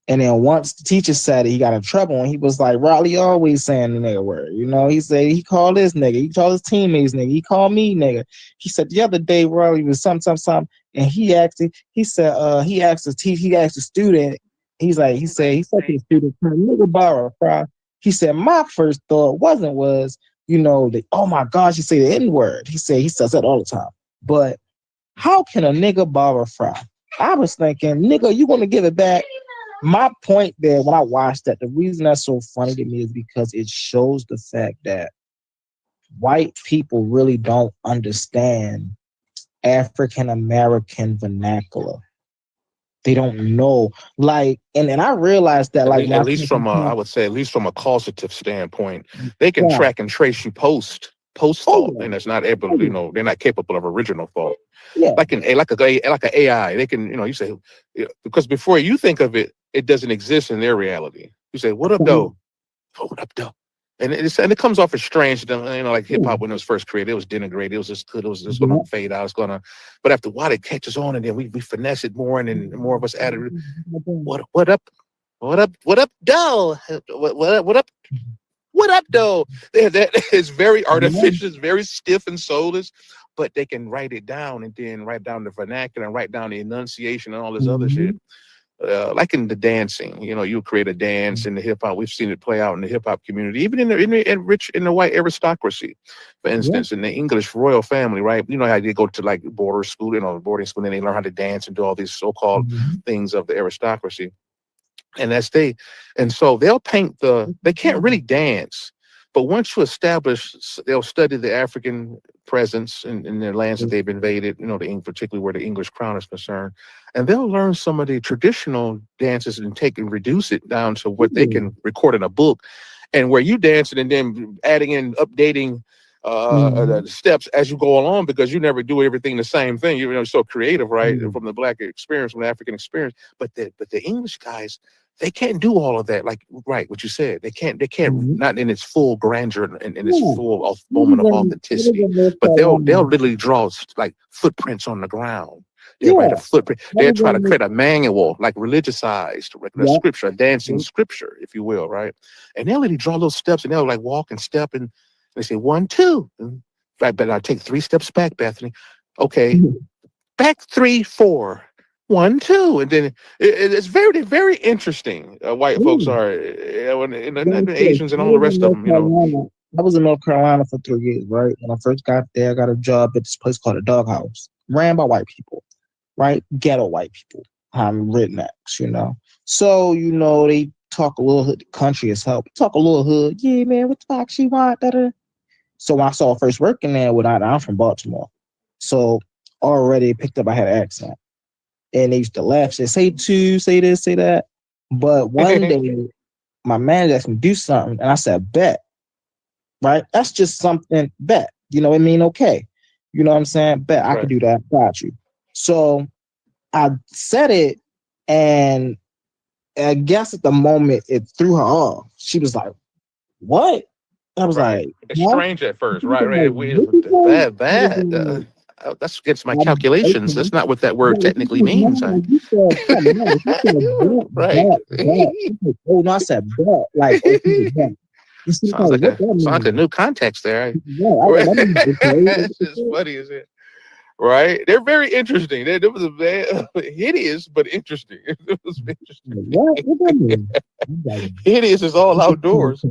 And then once the teacher said it, he got in trouble and he was like, Riley always saying the nigga word. You know, he said he called this nigga, he called his teammates nigga, he called me nigga. He said the other day Riley was something, and he asked the student, he said to the student, nigga borrow fry. He said, my first thought was, you know, oh my gosh, you say the N-word. He says that all the time. But how can a nigga borrow fry? I was thinking, nigga, you gonna give it back? My point there when I watched that, the reason that's so funny to me is because it shows the fact that white people really don't understand African American vernacular. They don't know, like, and I realized that, like, at least from I would say, at least from a causative standpoint, they can track and trace you post thought, and it's not able, you know, they're not capable of original thought. Like an AI, they can, you know, you say, because before you think of it, it doesn't exist in their reality. You say, what up, though? Oh, what up, though? And it comes off as strange, you know, like hip hop when it was first created, it was denigrated, it was just good, it was just gonna fade out, but after a while it catches on, and then we finesse it more, and then more of us added, what up, though? What up, though? That is very artificial, it's very stiff and soulless, but they can write it down and then write down the vernacular and write down the enunciation and all this other shit. Like in the dancing, you know, you create a dance in the hip hop. We've seen it play out in the hip hop community, even in the white aristocracy, for instance, in the English royal family, right? You know how they go to like boarding school, and they learn how to dance and do all these so-called things of the aristocracy. And so they'll paint they can't really dance, but once you establish, they'll study the African presence in their lands that they've invaded, you know, particularly where the English crown is concerned, and they'll learn some of the traditional dances and reduce it down to what they can record in a book, and where you dancing and then adding in, updating the steps as you go along, because you never do everything the same thing. You know, you're so creative, right? From the black experience, from the African experience, but the English guys, they can't do all of that, like what you said. They can't not in its full grandeur and in its full moment of authenticity. But they'll literally draw like footprints on the ground. They'll write a footprint. They'll try to create a manual, like religiousized scripture, a dancing scripture, if you will, right? And they'll literally draw those steps, and they'll like walk and step, and they say 1, 2. And but I take 3 steps back, Bethany. Okay, back 3, 4. 1, 2, and then it's very, very interesting. White folks are, and Asians and all the rest of them. You know, I was in North Carolina for 3 years, right? When I first got there, I got a job at this place called a Doghouse, ran by white people, right? Ghetto white people, rednecks, you know. So you know they talk a little hood, country as hell. Talk a little hood, yeah, man. What the fuck she want? So when I saw first working there, I'm from Baltimore, so already picked up I had an accent. And they used to laugh, say two, say this, say that. But one day, my manager asked me to do something, and I said, bet. Right? That's just something, bet. You know what I mean? Okay. You know what I'm saying? Bet, I could do that. Got you. So I said it, and I guess at the moment, it threw her off. She was like, what? I was like, it's strange at first, right? Bad. That's against my calculations. That's not what that word technically means. Right. Oh no, I said bet. Like, sounds like a new context there. It's funny, is it? Right? They're very interesting. It was hideous, but interesting. It was interesting. Hideous is all outdoors.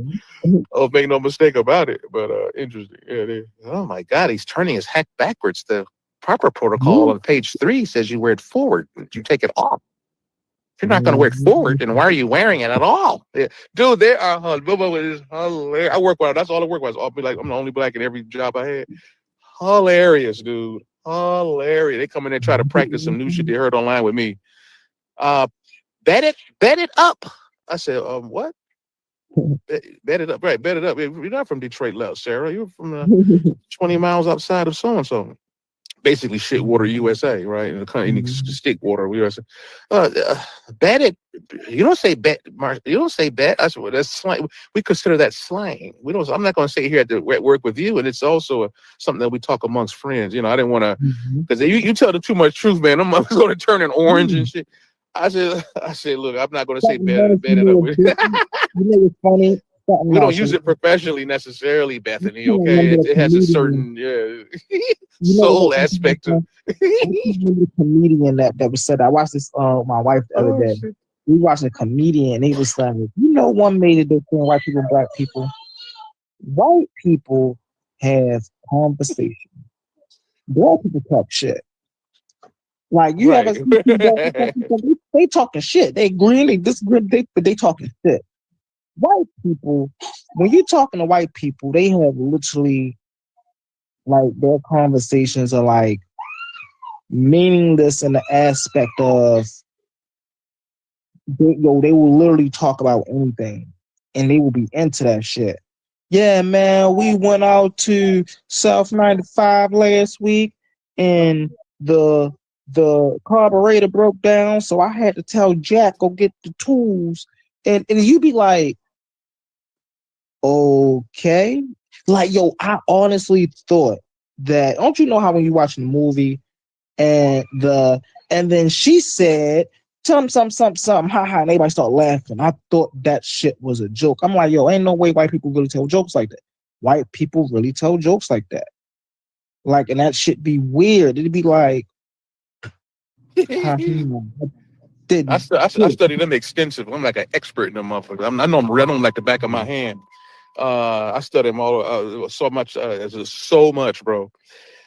Oh, make no mistake about it. But interesting. Yeah. Oh my God, he's turning his hat backwards. The proper protocol on page 3 says you wear it forward. You take it off. If you're not going to wear it forward, then why are you wearing it at all? Yeah. Dude, there are hilarious. I work with. That's all I work with. I'll be like, I'm the only black in every job I had. Hilarious, dude. Hilarious. They come in there and try to practice some new shit they heard online with me. Bet it up. I said, what? Bet it up, right? Bet it up. You're not from Detroit, Sarah. You're from 20 miles outside of so and so. Basically, shit water USA, right? In the country, stick water USA. Bet it. You don't say bet, Mark. You don't say bet. That's slang. We consider that slang. We don't. I'm not going to say here at work with you, and it's also something that we talk amongst friends. You know, I didn't want to because you tell the too much truth, man. I'm going to turn an orange and shit. I said, look, I'm not going to say bet it up. You know what's funny? We don't use it professionally necessarily, Bethany. Okay, it has a certain soul aspect to. The comedian that was said. I watched this. My wife the other day. Shit. We watched a comedian. He was saying, one major difference between white people and black people. White people have conversation. Black people talk shit. Like you Right. have they talking shit. They agree, they disagree, but they talking shit. White people, when you're talking to white people, they have literally like their conversations are like meaningless in the aspect of they will literally talk about anything and they will be into that shit. Yeah, man, we went out to South 95 last week and the carburetor broke down, so I had to tell Jack go get the tools. And you be like, okay. Like, yo, I honestly thought that, don't you know how when you're watching a movie and then she said, something, haha, and everybody start laughing. I thought that shit was a joke. I'm like, yo, ain't no way white people really tell jokes like that. White people really tell jokes like that. Like, and that shit be weird. It'd be like, I study them extensively. I'm like an expert in them motherfuckers. I know them like the back of my hand. I study them all so much, so much, bro.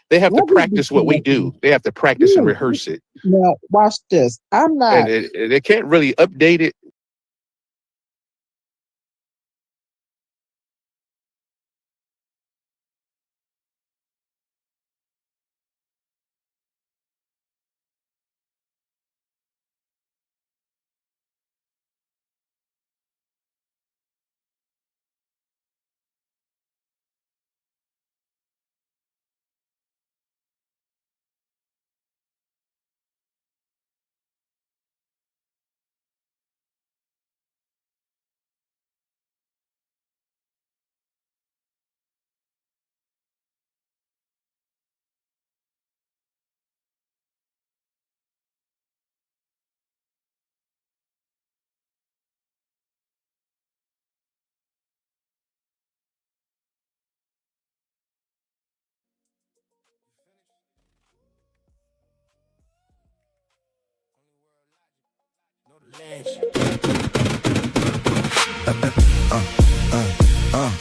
They have to practice what we do. They have to practice and rehearse it. Now, watch this. I'm not. And they can't really update it.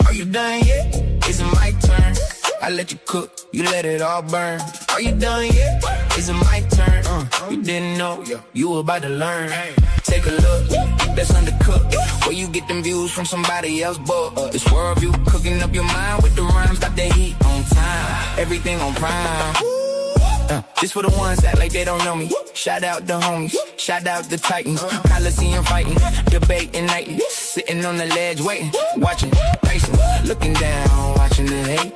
Are you done yet? Is it my turn? I let you cook, you let it all burn. Are you done yet? Is it my turn? You didn't know, you were about to learn. Take a look, that's undercooked. Where you get them views from somebody else, but this world view cooking up your mind with the rhymes. Got the heat on time, everything on prime. This for the ones that like they don't know me. Shout out the homies, shout out the Titans. Coliseum fighting, debating nightly. Sitting on the ledge waiting, watching, pacing, looking down, watching the hate.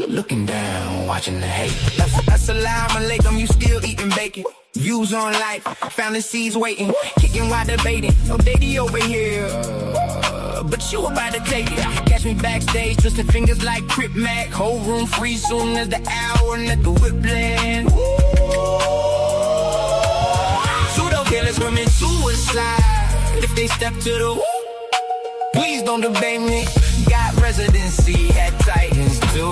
Looking down, watching the hate. Assalamu alaikum, you still eating bacon. Views on life, fantasies waiting. Kicking while debating, no daddy over here. But you about to take it. Catch me backstage, twisting fingers like Crip Mac. Whole room free soon as the hour and let the whip land. Pseudo killers commit suicide if they step to the. Please don't debate me. Got residency at Titans too.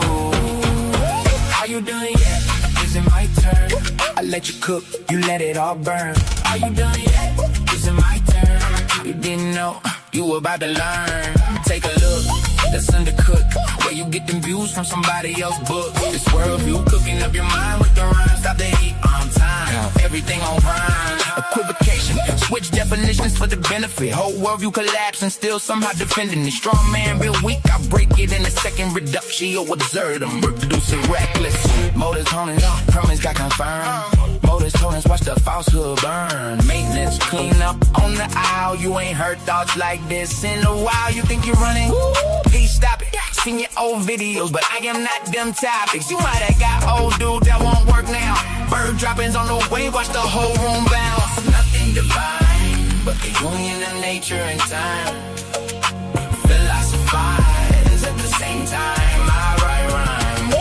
Are you done yet? Is it my turn? I let you cook, you let it all burn. Are you done yet? Is it my turn? You didn't know, you about to learn. Take a look, that's undercooked. Where you get them views from somebody else's book. This world view cooking up your mind with the rhymes. Stop the heat on time, everything on rhyme. Equivocation, switch definitions for the benefit. Whole world view collapse and still somehow defending it. Strong man real weak, I break it in a second. Reduction, or dessert, I'm producing reckless. Motors honing, permits got confirmed. Motor his tolerance, watch the falsehood burn. Maintenance, clean up on the aisle. You ain't heard thoughts like this in a while. You think you're running? Please stop it. Seen your old videos, but I am not them topics. You might have got old dude that won't work now. Bird droppings on the way, watch the whole room bounce. Nothing divine, but the union of nature and time. Philosophize at the same time. I write rhymes.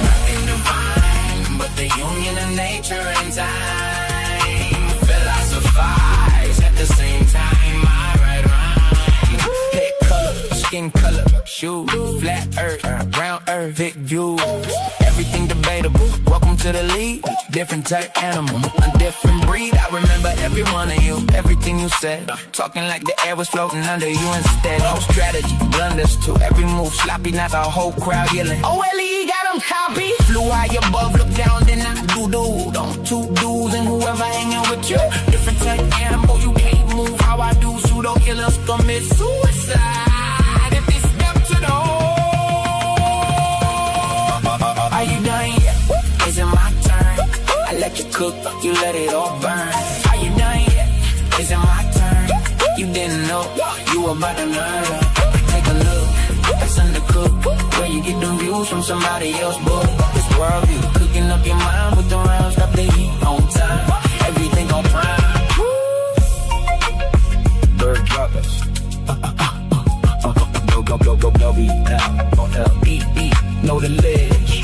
Nothing divine, but the union of nature and time. Philosophize at the same time. I write rhymes. Hair color, skin color, shoes, flat earth, brown earth, big views. Everything debatable. Welcome to the league. Different type animal, a different breed. I remember every one of you, everything you said. Talking like the air was floating under you instead. No strategy, blunders to every move sloppy. Not the whole crowd yelling. Oh, Ellie got him copy. Flew high above, look down, then I do. Don't two dudes and whoever hanging with you. Different type animal, you can't move how I do. Pseudo killers commit suicide if they step to the hole. Are you done yet? Is it my turn? I let you cook, you let it all burn. Are you done yet? Is it my turn? You didn't know, you about to learn. Take a look, that's undercooked. Where you get the views from somebody else's book. This worldview, cooking up your mind with the rounds. Stop the heat on time, everything on prime. Bird droppers. Go, be out. Don't L-E-E, know the ledge.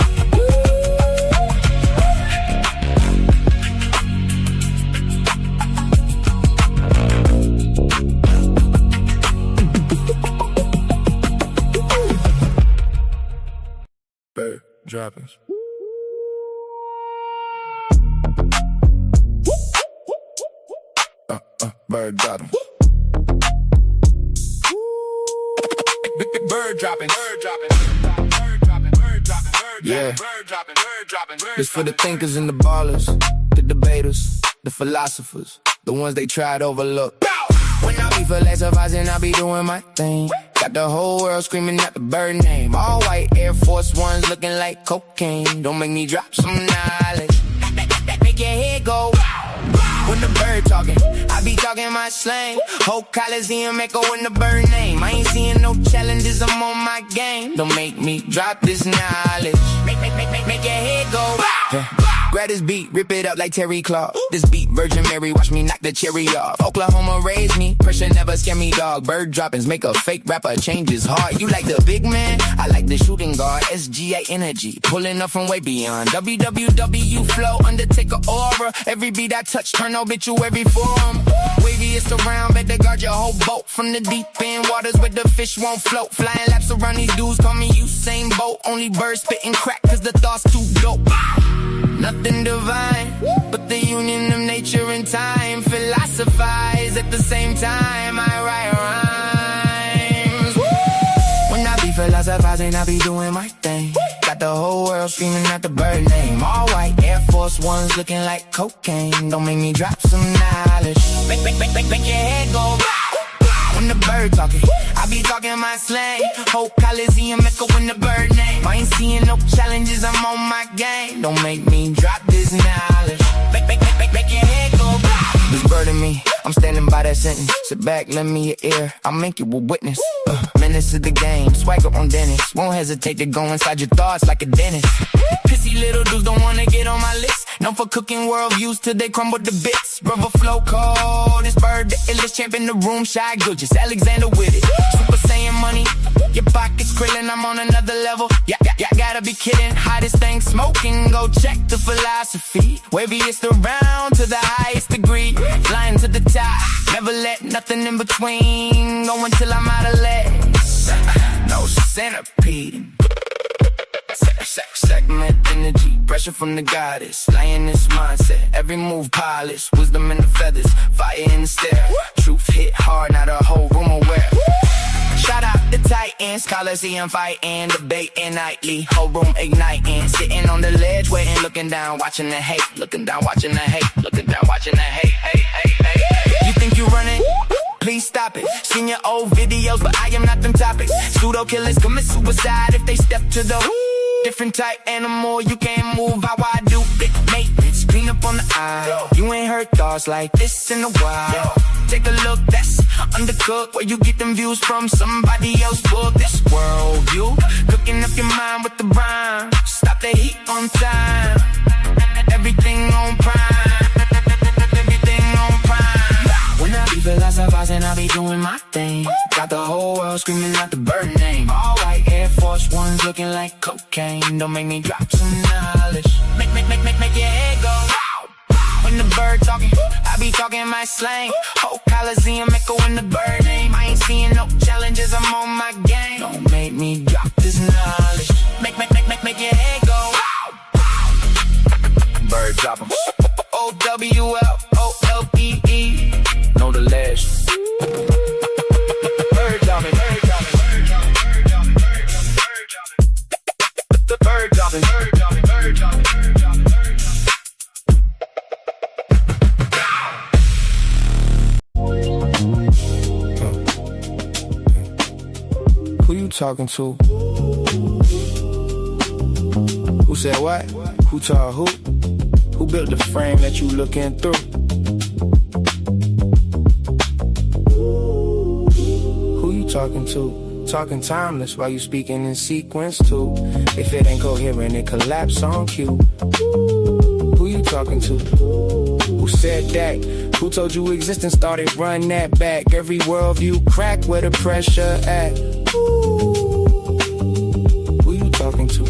Bird droppings. Bird droppings. Bird dropping, bird dropping, bird dropping, bird dropping, yeah. Bird dropping, bird dropping, bird. It's for the thinkers and the ballers, the debaters, the philosophers, the ones they try to overlook. When I be philosophizing, I be doing my thing. Got the whole world screaming out the bird name. All white Air Force Ones looking like cocaine. Don't make me drop some knowledge. Make your head go. When the bird talking, I be talking my slang. Whole Coliseum echo in the bird name. I ain't seeing no challenges, I'm on my game. Don't make me drop this knowledge. Make your head go. Grab this beat, rip it up like Terry Clark. This beat, Virgin Mary, watch me knock the cherry off. Oklahoma raised me, pressure never scare me, dog. Bird droppings make a fake rapper change his heart. You like the big man, I like the shooting guard. SGA energy, pulling up from way beyond. WWW flow, Undertaker aura. Every beat I touch, turn obituary forum. Waviest around, better guard your whole boat. From the deep end waters where the fish won't float. Flying laps around these dudes, call me Usain Bolt. Only birds spitting crack cause the thought's too dope. Nothing divine, but the union of nature and time. Philosophize at the same time. I write rhymes. When I be philosophizing, I be doing my thing. Got the whole world screaming out the bird name. All white Air Force Ones looking like cocaine. Don't make me drop some knowledge. Make your head go. When the bird talking, I be talking my slang. Whole Coliseum echo in the bird name. I ain't seeing no challenges, I'm on my game. Don't make me drop this knowledge. Make your head go. This bird in me, I'm standing by that sentence. Sit back, lend me your ear, I'll make you a witness. Menace to the game, swagger on Dennis. Won't hesitate to go inside your thoughts like a dentist. Pissy little dudes don't wanna get on my list. Known for cooking worldviews till they crumble to bits. Brother flow cold, this bird the illest champ in the room. Shy good, just Alexander with it. Super Saiyan money, your pockets krillin', I'm on another level. Yeah, gotta be kidding. Hottest thing smoking, go check the philosophy. Waviest around to the highest degree. Flying to the top, never let nothing in between. Go until I'm out of legs. No centipede. Segment energy, pressure from the goddess. Lioness mindset, every move polished. Wisdom in the feathers, fire in the stare. Truth hit hard, not a whole room aware. Shout out the Titans, Coliseum fighting, debating nightly. Whole room igniting, sitting on the ledge, waiting, looking down, watching the hate. Looking down, watching the hate. Looking down, watching the hate. Hey. You think you running? Please stop it. Seen your old videos, but I am not them topics. Pseudo killers commit suicide if they step to the different type animal. You can't move how I do. Maintenance, clean up on the aisle. You ain't heard thoughts like this in a while. Take a look, that's undercooked. Where you get them views from somebody else's book. This world view, cooking up your mind with the rhyme. Stop the heat on time. Everything on prime. Everything on prime. When I be philosophizing, I be doing my thing. Got the whole world screaming out the bird name. All white Air Force Ones looking like cocaine. Don't make me drop some knowledge. Make your head go. When the bird talking, I be talking my slang. Whole Coliseum echo in the bird name. I ain't seeing no challenges, I'm on my game. Don't make me drop this knowledge. Make your head go. Bird drop 'em. OWLOLEE. Know the legend. Bird dropping. The bird dropping. Who you talking to? Who said what? Who told who? Who built the frame that you looking through? Who you talking to? Talking timeless while you speaking in sequence too. If it ain't coherent, it collapse on cue. Who you talking to? Who said that? Who told you existence started? Run that back. Every worldview crack where the pressure at. Who you talking to?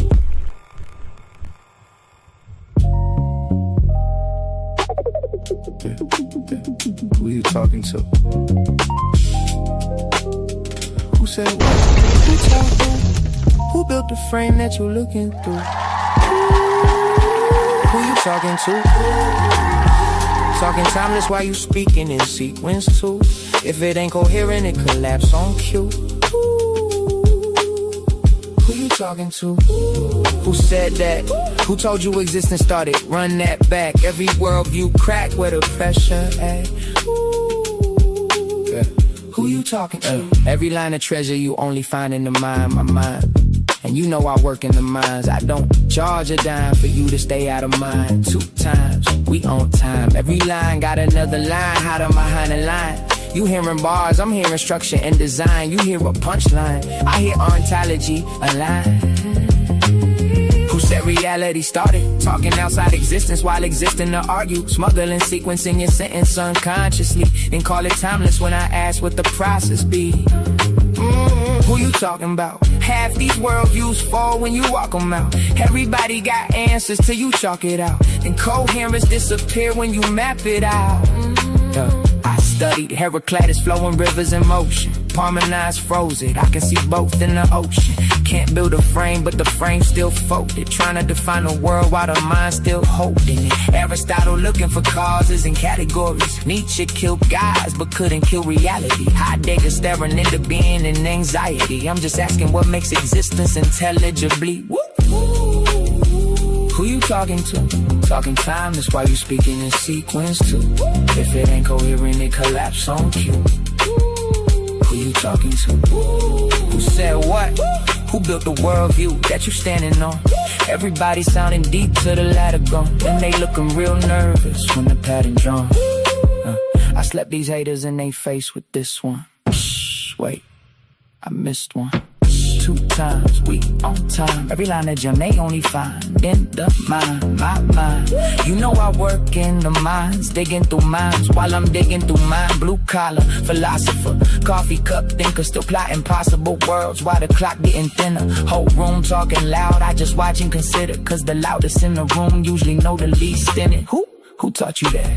Who you talking to? Who said what? Who told who? Who built the frame that you looking through? Who you talking to? Talking timeless while you speaking in sequence too. If it ain't coherent, it collapse on cue. Who you talking to? Who said that? Who told you existence started? Run that back. Every worldview crack where the pressure at. Yeah. Who you talking to? Every line of treasure you only find in the mind, my mind. And you know I work in the mines. I don't charge a dime for you to stay out of mine. 2 times, we on time. Every line got another line, hide on behind the line. You hearing bars, I'm hearing structure and design. You hear a punchline, I hear ontology, a line. Who said reality started? Talking outside existence while existing to argue. Smuggling sequence in your sentence unconsciously. Then call it timeless when I ask what the process be. Who you talking about? Half these worldviews fall when you walk them out. Everybody got answers till you chalk it out. Incoherence disappear when you map it out. I studied Heraclitus flowing rivers in motion. Parmenides froze it, I can see both in the ocean. Can't build a frame, but the frame still folded. Trying to define a world while the mind still holding it. Aristotle looking for causes and categories. Nietzsche killed guys, but couldn't kill reality. Heidegger staring into being and anxiety. I'm just asking what makes existence intelligibly. Who you talking to? Talking timeless while you speaking in sequence too. If it ain't coherent, it collapse on cue. Who you talking to? Who said what? Who built the worldview that you standing on? Everybody sounding deep to the ladder gone. And they looking real nervous when the pattern drawn. I slept these haters in they face with this one. Shh, wait, I missed one. 2 times, we on time. Every line of gem they only find in the mind, my mind. You know I work in the mines, digging through minds while I'm digging through mine. Blue collar, philosopher, coffee cup thinker, still plotting possible worlds while the clock getting thinner. Whole room talking loud, I just watch and consider. Cause the loudest in the room usually know the least in it. Who taught you that?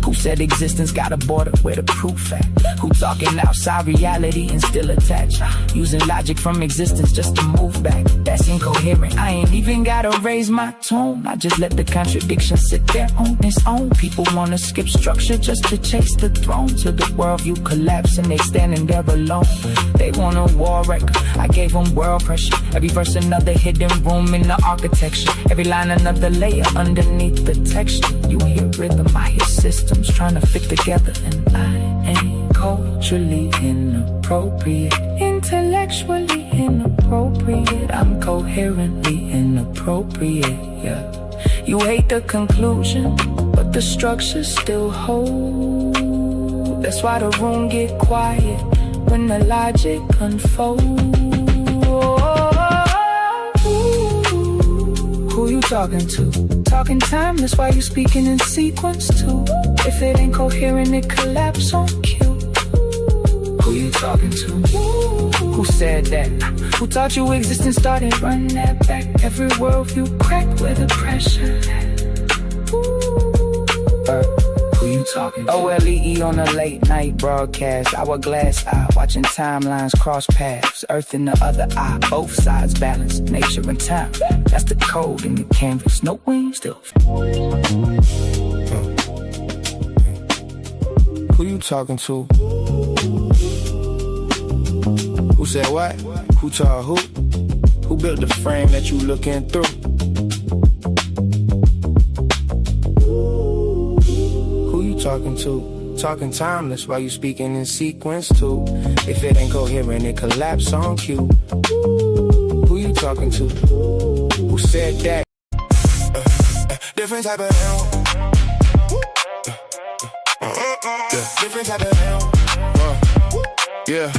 Who said existence got a border where the proof at? Who talking outside reality and still attached? Using logic from existence just to move back. That's incoherent. I ain't even gotta raise my tone. I just let the contradiction sit there on its own. People wanna skip structure just to chase the throne. Till the worldview collapse and they standing there alone. They want a war record. I gave them world pressure. Every verse another hidden room in the architecture. Every line another layer underneath the texture. You hear rhythm, I hear systems trying to fit together. And I ain't culturally inappropriate, intellectually inappropriate. I'm coherently inappropriate, yeah. You hate the conclusion, but the structure still hold. That's why the room get quiet when the logic unfolds. Who you talking to? Talking time, that's why you speaking in sequence too. If it ain't coherent, it collapse on cue. Who you talking to? Who said that? Who taught you existence started? Run that back. Every worldview cracked where the pressure at. Who you talking to? OLEE on a late night broadcast. Hourglass eye, watching timelines cross paths. Earth in the other eye, both sides balance. Nature and time, that's the code in the canvas. No wings, still. Who you talking to? Who said what? Who taught who? Who built the frame that you looking through? Who you talking to? Talking timeless while you speaking in sequence too. If it ain't coherent, it collapse on cue. Who you talking to? Who said that? Different type of animal. Different type of animal. Yeah.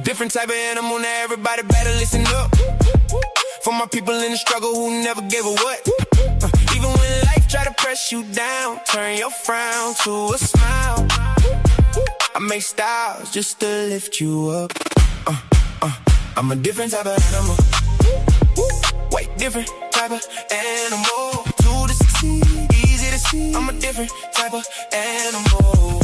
Different type of animal, now everybody better listen up. For my people in the struggle who never gave a what. Even when life try to press you down, turn your frown to a smile. I make styles just to lift you up. I'm a different type of animal. Way different type of animal. To the succeed, easy to see. I'm a different type of animal.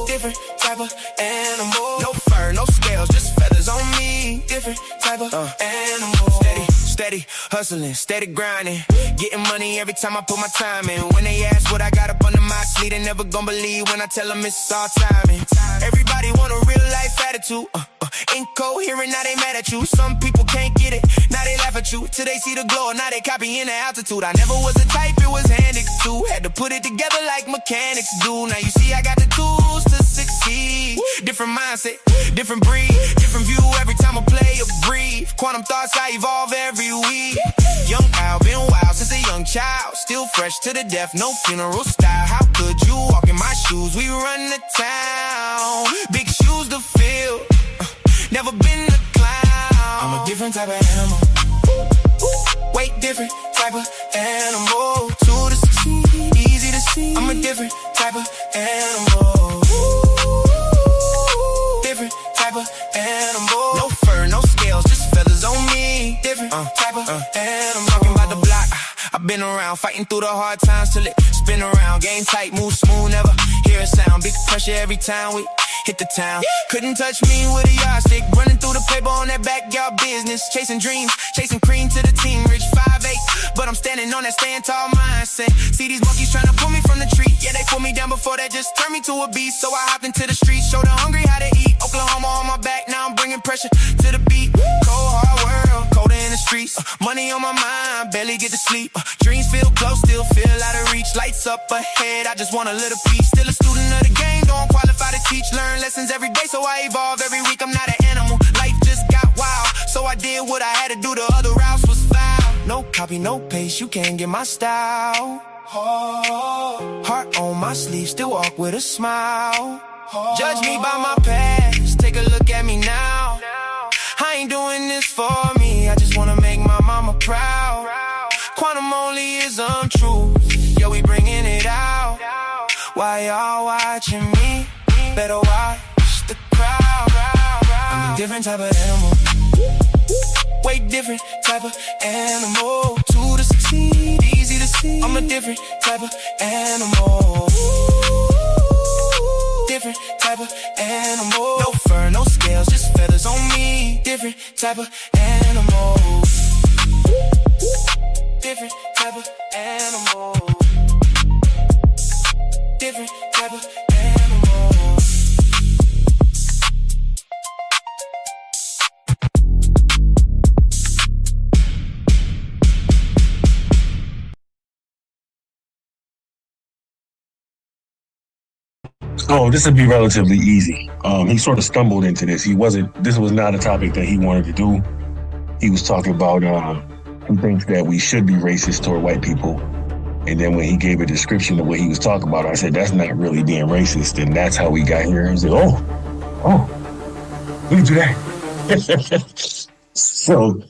Different type of animal. No fur, no scales, just feathers on me. Different type of animal. Steady hustling, steady grinding. Getting money every time I put my time in. When they ask what I got up under my sleeve, they never gon' believe when I tell them it's all timing. Everybody want a real life attitude. Incoherent, now they mad at you. Some people can't get it, now they laugh at you. Till they see the glow, now they copying the altitude. I never was the type it was handed to. Had to put it together like mechanics do. Now you see I got the tools to succeed. Different mindset, different breed, different view every time I play or breathe. Quantum thoughts, I evolve every week. Young Al, been wild since a young child. Still fresh to the death, no funeral style. How could you walk in my shoes? We run the town, big shoes to fill. Never been a clown. I'm a different type of animal. Way different type of animal. To the succeed, easy to see. I'm a different type of animal. Different type of animal. No fur, no scales, just feathers on me. Different type of animal. Talking about the block, I've been around, fighting through the hard times till it spin around. Game tight, move smooth, never hear a sound. Big pressure every time we hit the town. Couldn't touch me with a yardstick. Running through the paper on that backyard business. Chasing dreams, chasing cream to the team. Rich 5'8", but I'm standing on that stand tall mindset. See these monkeys trying to pull me from the tree. Yeah, they pulled me down before that, just turned me to a beast. So I hopped into the streets, showed the hungry how to eat. Oklahoma on my back, now I'm bringing pressure to the beat. Cold hard world, colder in the streets. Money on my mind, barely get to sleep. Dreams feel close, still feel out of reach. Lights up ahead, I just want a little piece. Still a student of the game, don't qualify to teach. Learn lessons every day, so I evolve every week. I'm not an animal, life just got wild. So I did what I had to do, the other routes was foul. No copy, no paste, you can't get my style. Heart on my sleeve, still walk with a smile. Judge me by my past, take a look at me now. I ain't doing this for me, I just wanna make my mama proud. Quantum only is untrue, yo, we bringing it out. Why y'all watching me? Better watch the crowd. I'm a different type of animal. Way different type of animal. To the succeed, easy to see. I'm a different type of animal. Different type of animal. No fur, no scales, just feathers on me. Different type of animal. Different type of animal. Different type of animal. So this would be relatively easy. He sort of stumbled into this. This was not a topic that he wanted to do. He was talking about he thinks that we should be racist toward white people. And then when he gave a description of what he was talking about, I said, that's not really being racist. And that's how we got here. He said, oh, we can do that. So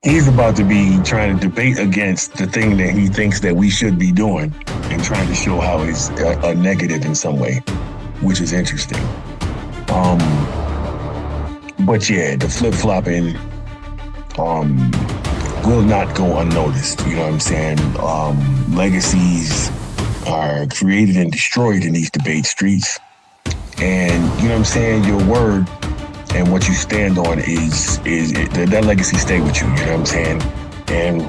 he's about to be trying to debate against the thing that he thinks that we should be doing and trying to show how it's a negative in some way, which is interesting. But yeah, the flip-flopping will not go unnoticed. You know what I'm saying? Legacies are created and destroyed in these debate streets. And you know what I'm saying? Your word and what you stand on is that legacy stay with you. You know what I'm saying? And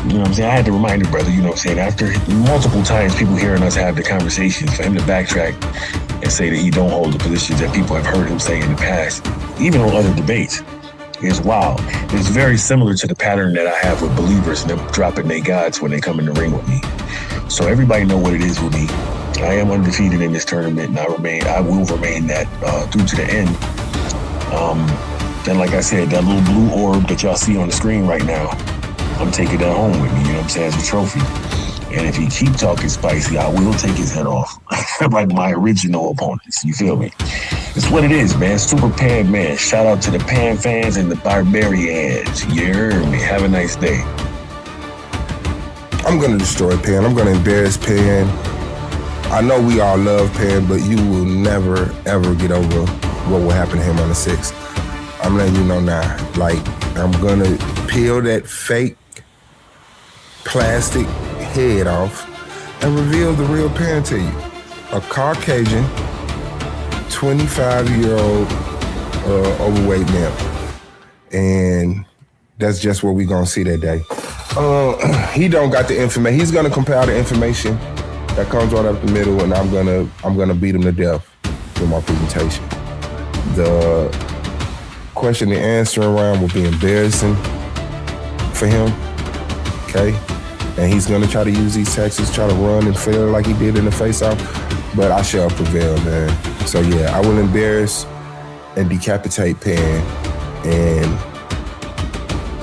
you know what I'm saying? I had to remind the brother, you know what I'm saying? After multiple times people hearing us have the conversations, for him to backtrack and say that he don't hold the positions that people have heard him say in the past, even on other debates, is wild. It's very similar to the pattern that I have with believers and them dropping their gods when they come in the ring with me. So everybody know what it is with me. I am undefeated in this tournament, and I will remain that through to the end. And like I said, that little blue orb that y'all see on the screen right now, I'm taking that home with me, you know what I'm saying, as a trophy. And if he keep talking spicy, I will take his head off, like my original opponents, you feel me? It's what it is, man. Super Pan Man. Shout out to the Pan fans and the Barbarians. You heard me. Have a nice day. I'm gonna destroy Pan. I'm gonna embarrass Pan. I know we all love Pan, but you will never, ever get over what will happen to him on the 6th. I'm letting you know now. Like, I'm gonna peel that fake plastic head off and reveal the real Pan to you. A Caucasian, 25-year-old overweight male. And that's just what we're gonna see that day. He don't got the information. He's gonna compile the information that comes right up the middle, and I'm gonna beat him to death with my presentation. The question and answer round will be embarrassing for him, okay? And he's gonna try to use these tactics, try to run and fail like he did in the face-off, but I shall prevail, man. So yeah, I will embarrass and decapitate Pan and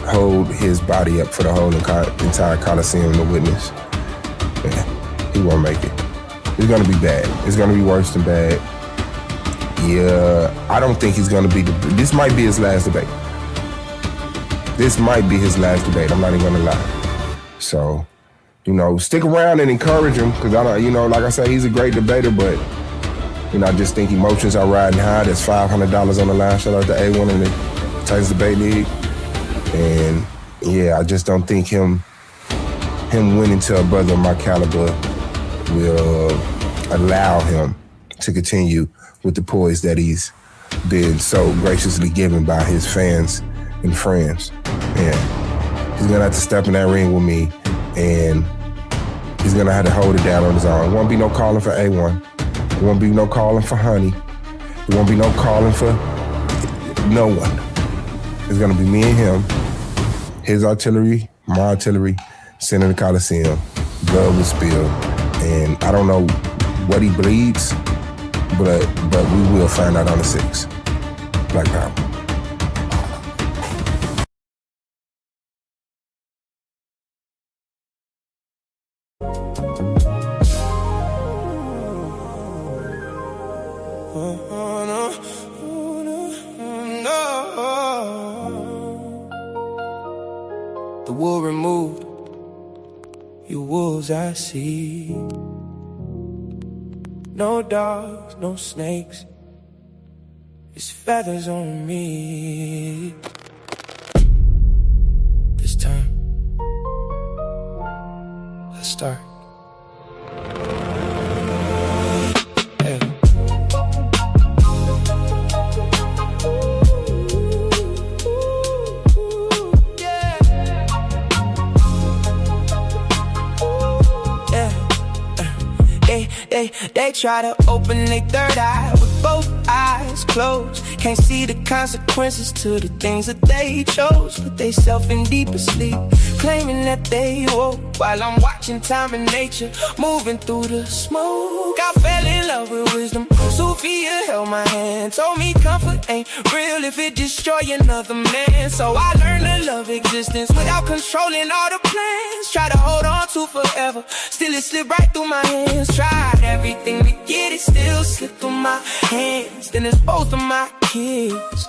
hold his body up for the whole entire Coliseum to witness. Yeah, he won't make it. It's gonna be bad. It's gonna be worse than bad. Yeah, I don't think he's gonna be, this might be his last debate. This might be his last debate, I'm not even gonna lie. So, you know, stick around and encourage him, because I don't, you know, like I said, he's a great debater, but you know, I just think emotions are riding high. There's $500 on the line. Shout out to A1 in the Titans Debate League. And yeah, I just don't think him winning to a brother of my caliber will allow him to continue with the poise that he's been so graciously given by his fans and friends. And he's gonna have to step in that ring with me, and he's gonna have to hold it down on his own. It won't be no calling for A1. It won't be no calling for Honey. It won't be no calling for no one. It's gonna be me and him, his artillery, my artillery, center of the Coliseum, blood will spill. And I don't know what he bleeds, but we will find out on the 6th. Black Power. The wool removed, your wolves I see. No dogs, no snakes, it's feathers on me. This time, let's start. They try to open their third eye with both eyes closed. Can't see the consequences to the things that they chose. Put they self in deeper sleep. claiming that they woke while I'm watching time and nature moving through the smoke. I fell in love with wisdom. Sophia held my hand, told me comfort ain't real if it destroy another man. So I learned to love existence without controlling all the plans. Try to hold on to forever, still it slipped right through my hands. Tried everything to get it, still slipped through my hands. Then it's both of my kids.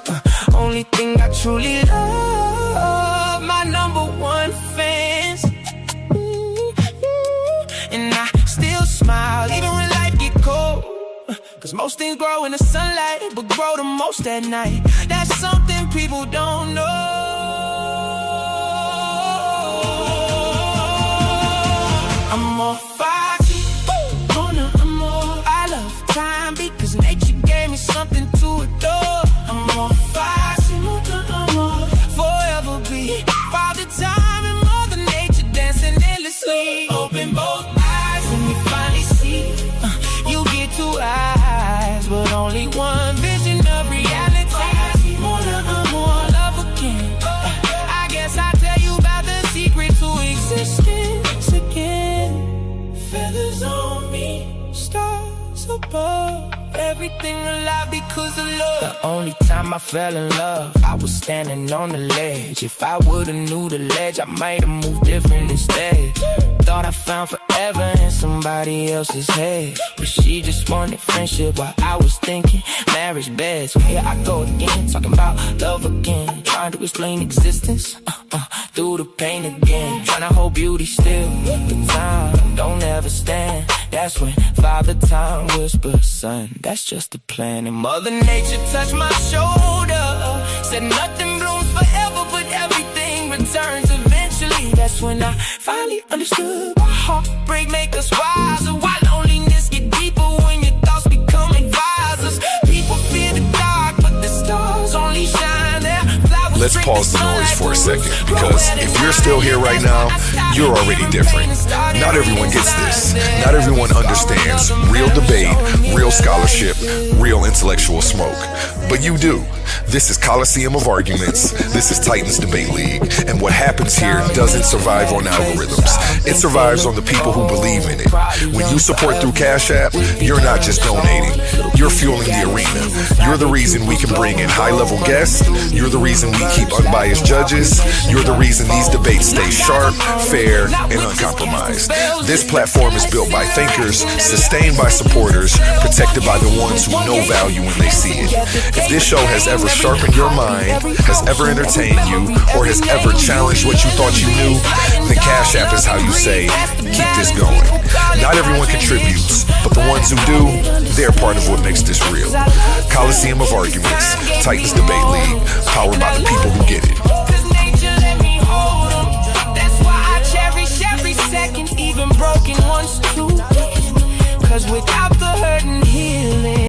Only thing I truly love, my #1 fans. And I still smile even when life get cold. Cause most things grow in the sunlight, but grow the most at night. That's something people don't know. I'm more foxy, I'm more. I love time because nature gave me something to adore. I'm more foxy, I'm more. Forever be Father Time and Mother Nature dancing endlessly. Open both eyes when you finally see. You get 2 eyes, but only one vision of reality. More love again. I guess I'll tell you about the secret to existence again. Feathers on me, stars above. Everything alive because of love. The only time I fell in love, I was standing on the ledge. If I would've knew the ledge, I might've moved different instead. Thought I found forever in somebody else's head, but she just wanted friendship while I was thinking marriage best. So here I go again, talking about love again, trying to explain existence through the pain again, trying to hold beauty still, but time don't ever stand. That's when Father Time whispers, son, that's just a plan. And Mother Nature touched my shoulder, said nothing blooms forever, but everything returns eventually. That's when I finally understood why heartbreak make us wiser, why loneliness get deeper when your thoughts become advisors. People fear the dark, but the stars only shine there. Let's pause the noise for a second, because if you're still here right now, you're already different. Not everyone gets this. Not everyone understands real debate, real scholarship, real intellectual smoke. But you do. This is Coliseum of Arguments. This is Titans Debate League. And what happens here doesn't survive on algorithms. It survives on the people who believe in it. When you support through Cash App, you're not just donating. You're fueling the arena. You're the reason we can bring in high-level guests. You're the reason we keep unbiased judges. You're the reason these debates stay sharp, fair, and uncompromised. This platform is built by thinkers, sustained by supporters, protected by the ones who know value when they see it. If this show has ever sharpened your mind, has ever entertained you, or has ever challenged what you thought you knew, then Cash App is how you say, keep this going. Not everyone contributes, but the ones who do, they're part of what makes this real. Coliseum of Arguments, Titans Debate League, powered by the people who get it. That's why I cherish every second, even broken ones too. Cause without the hurt and healing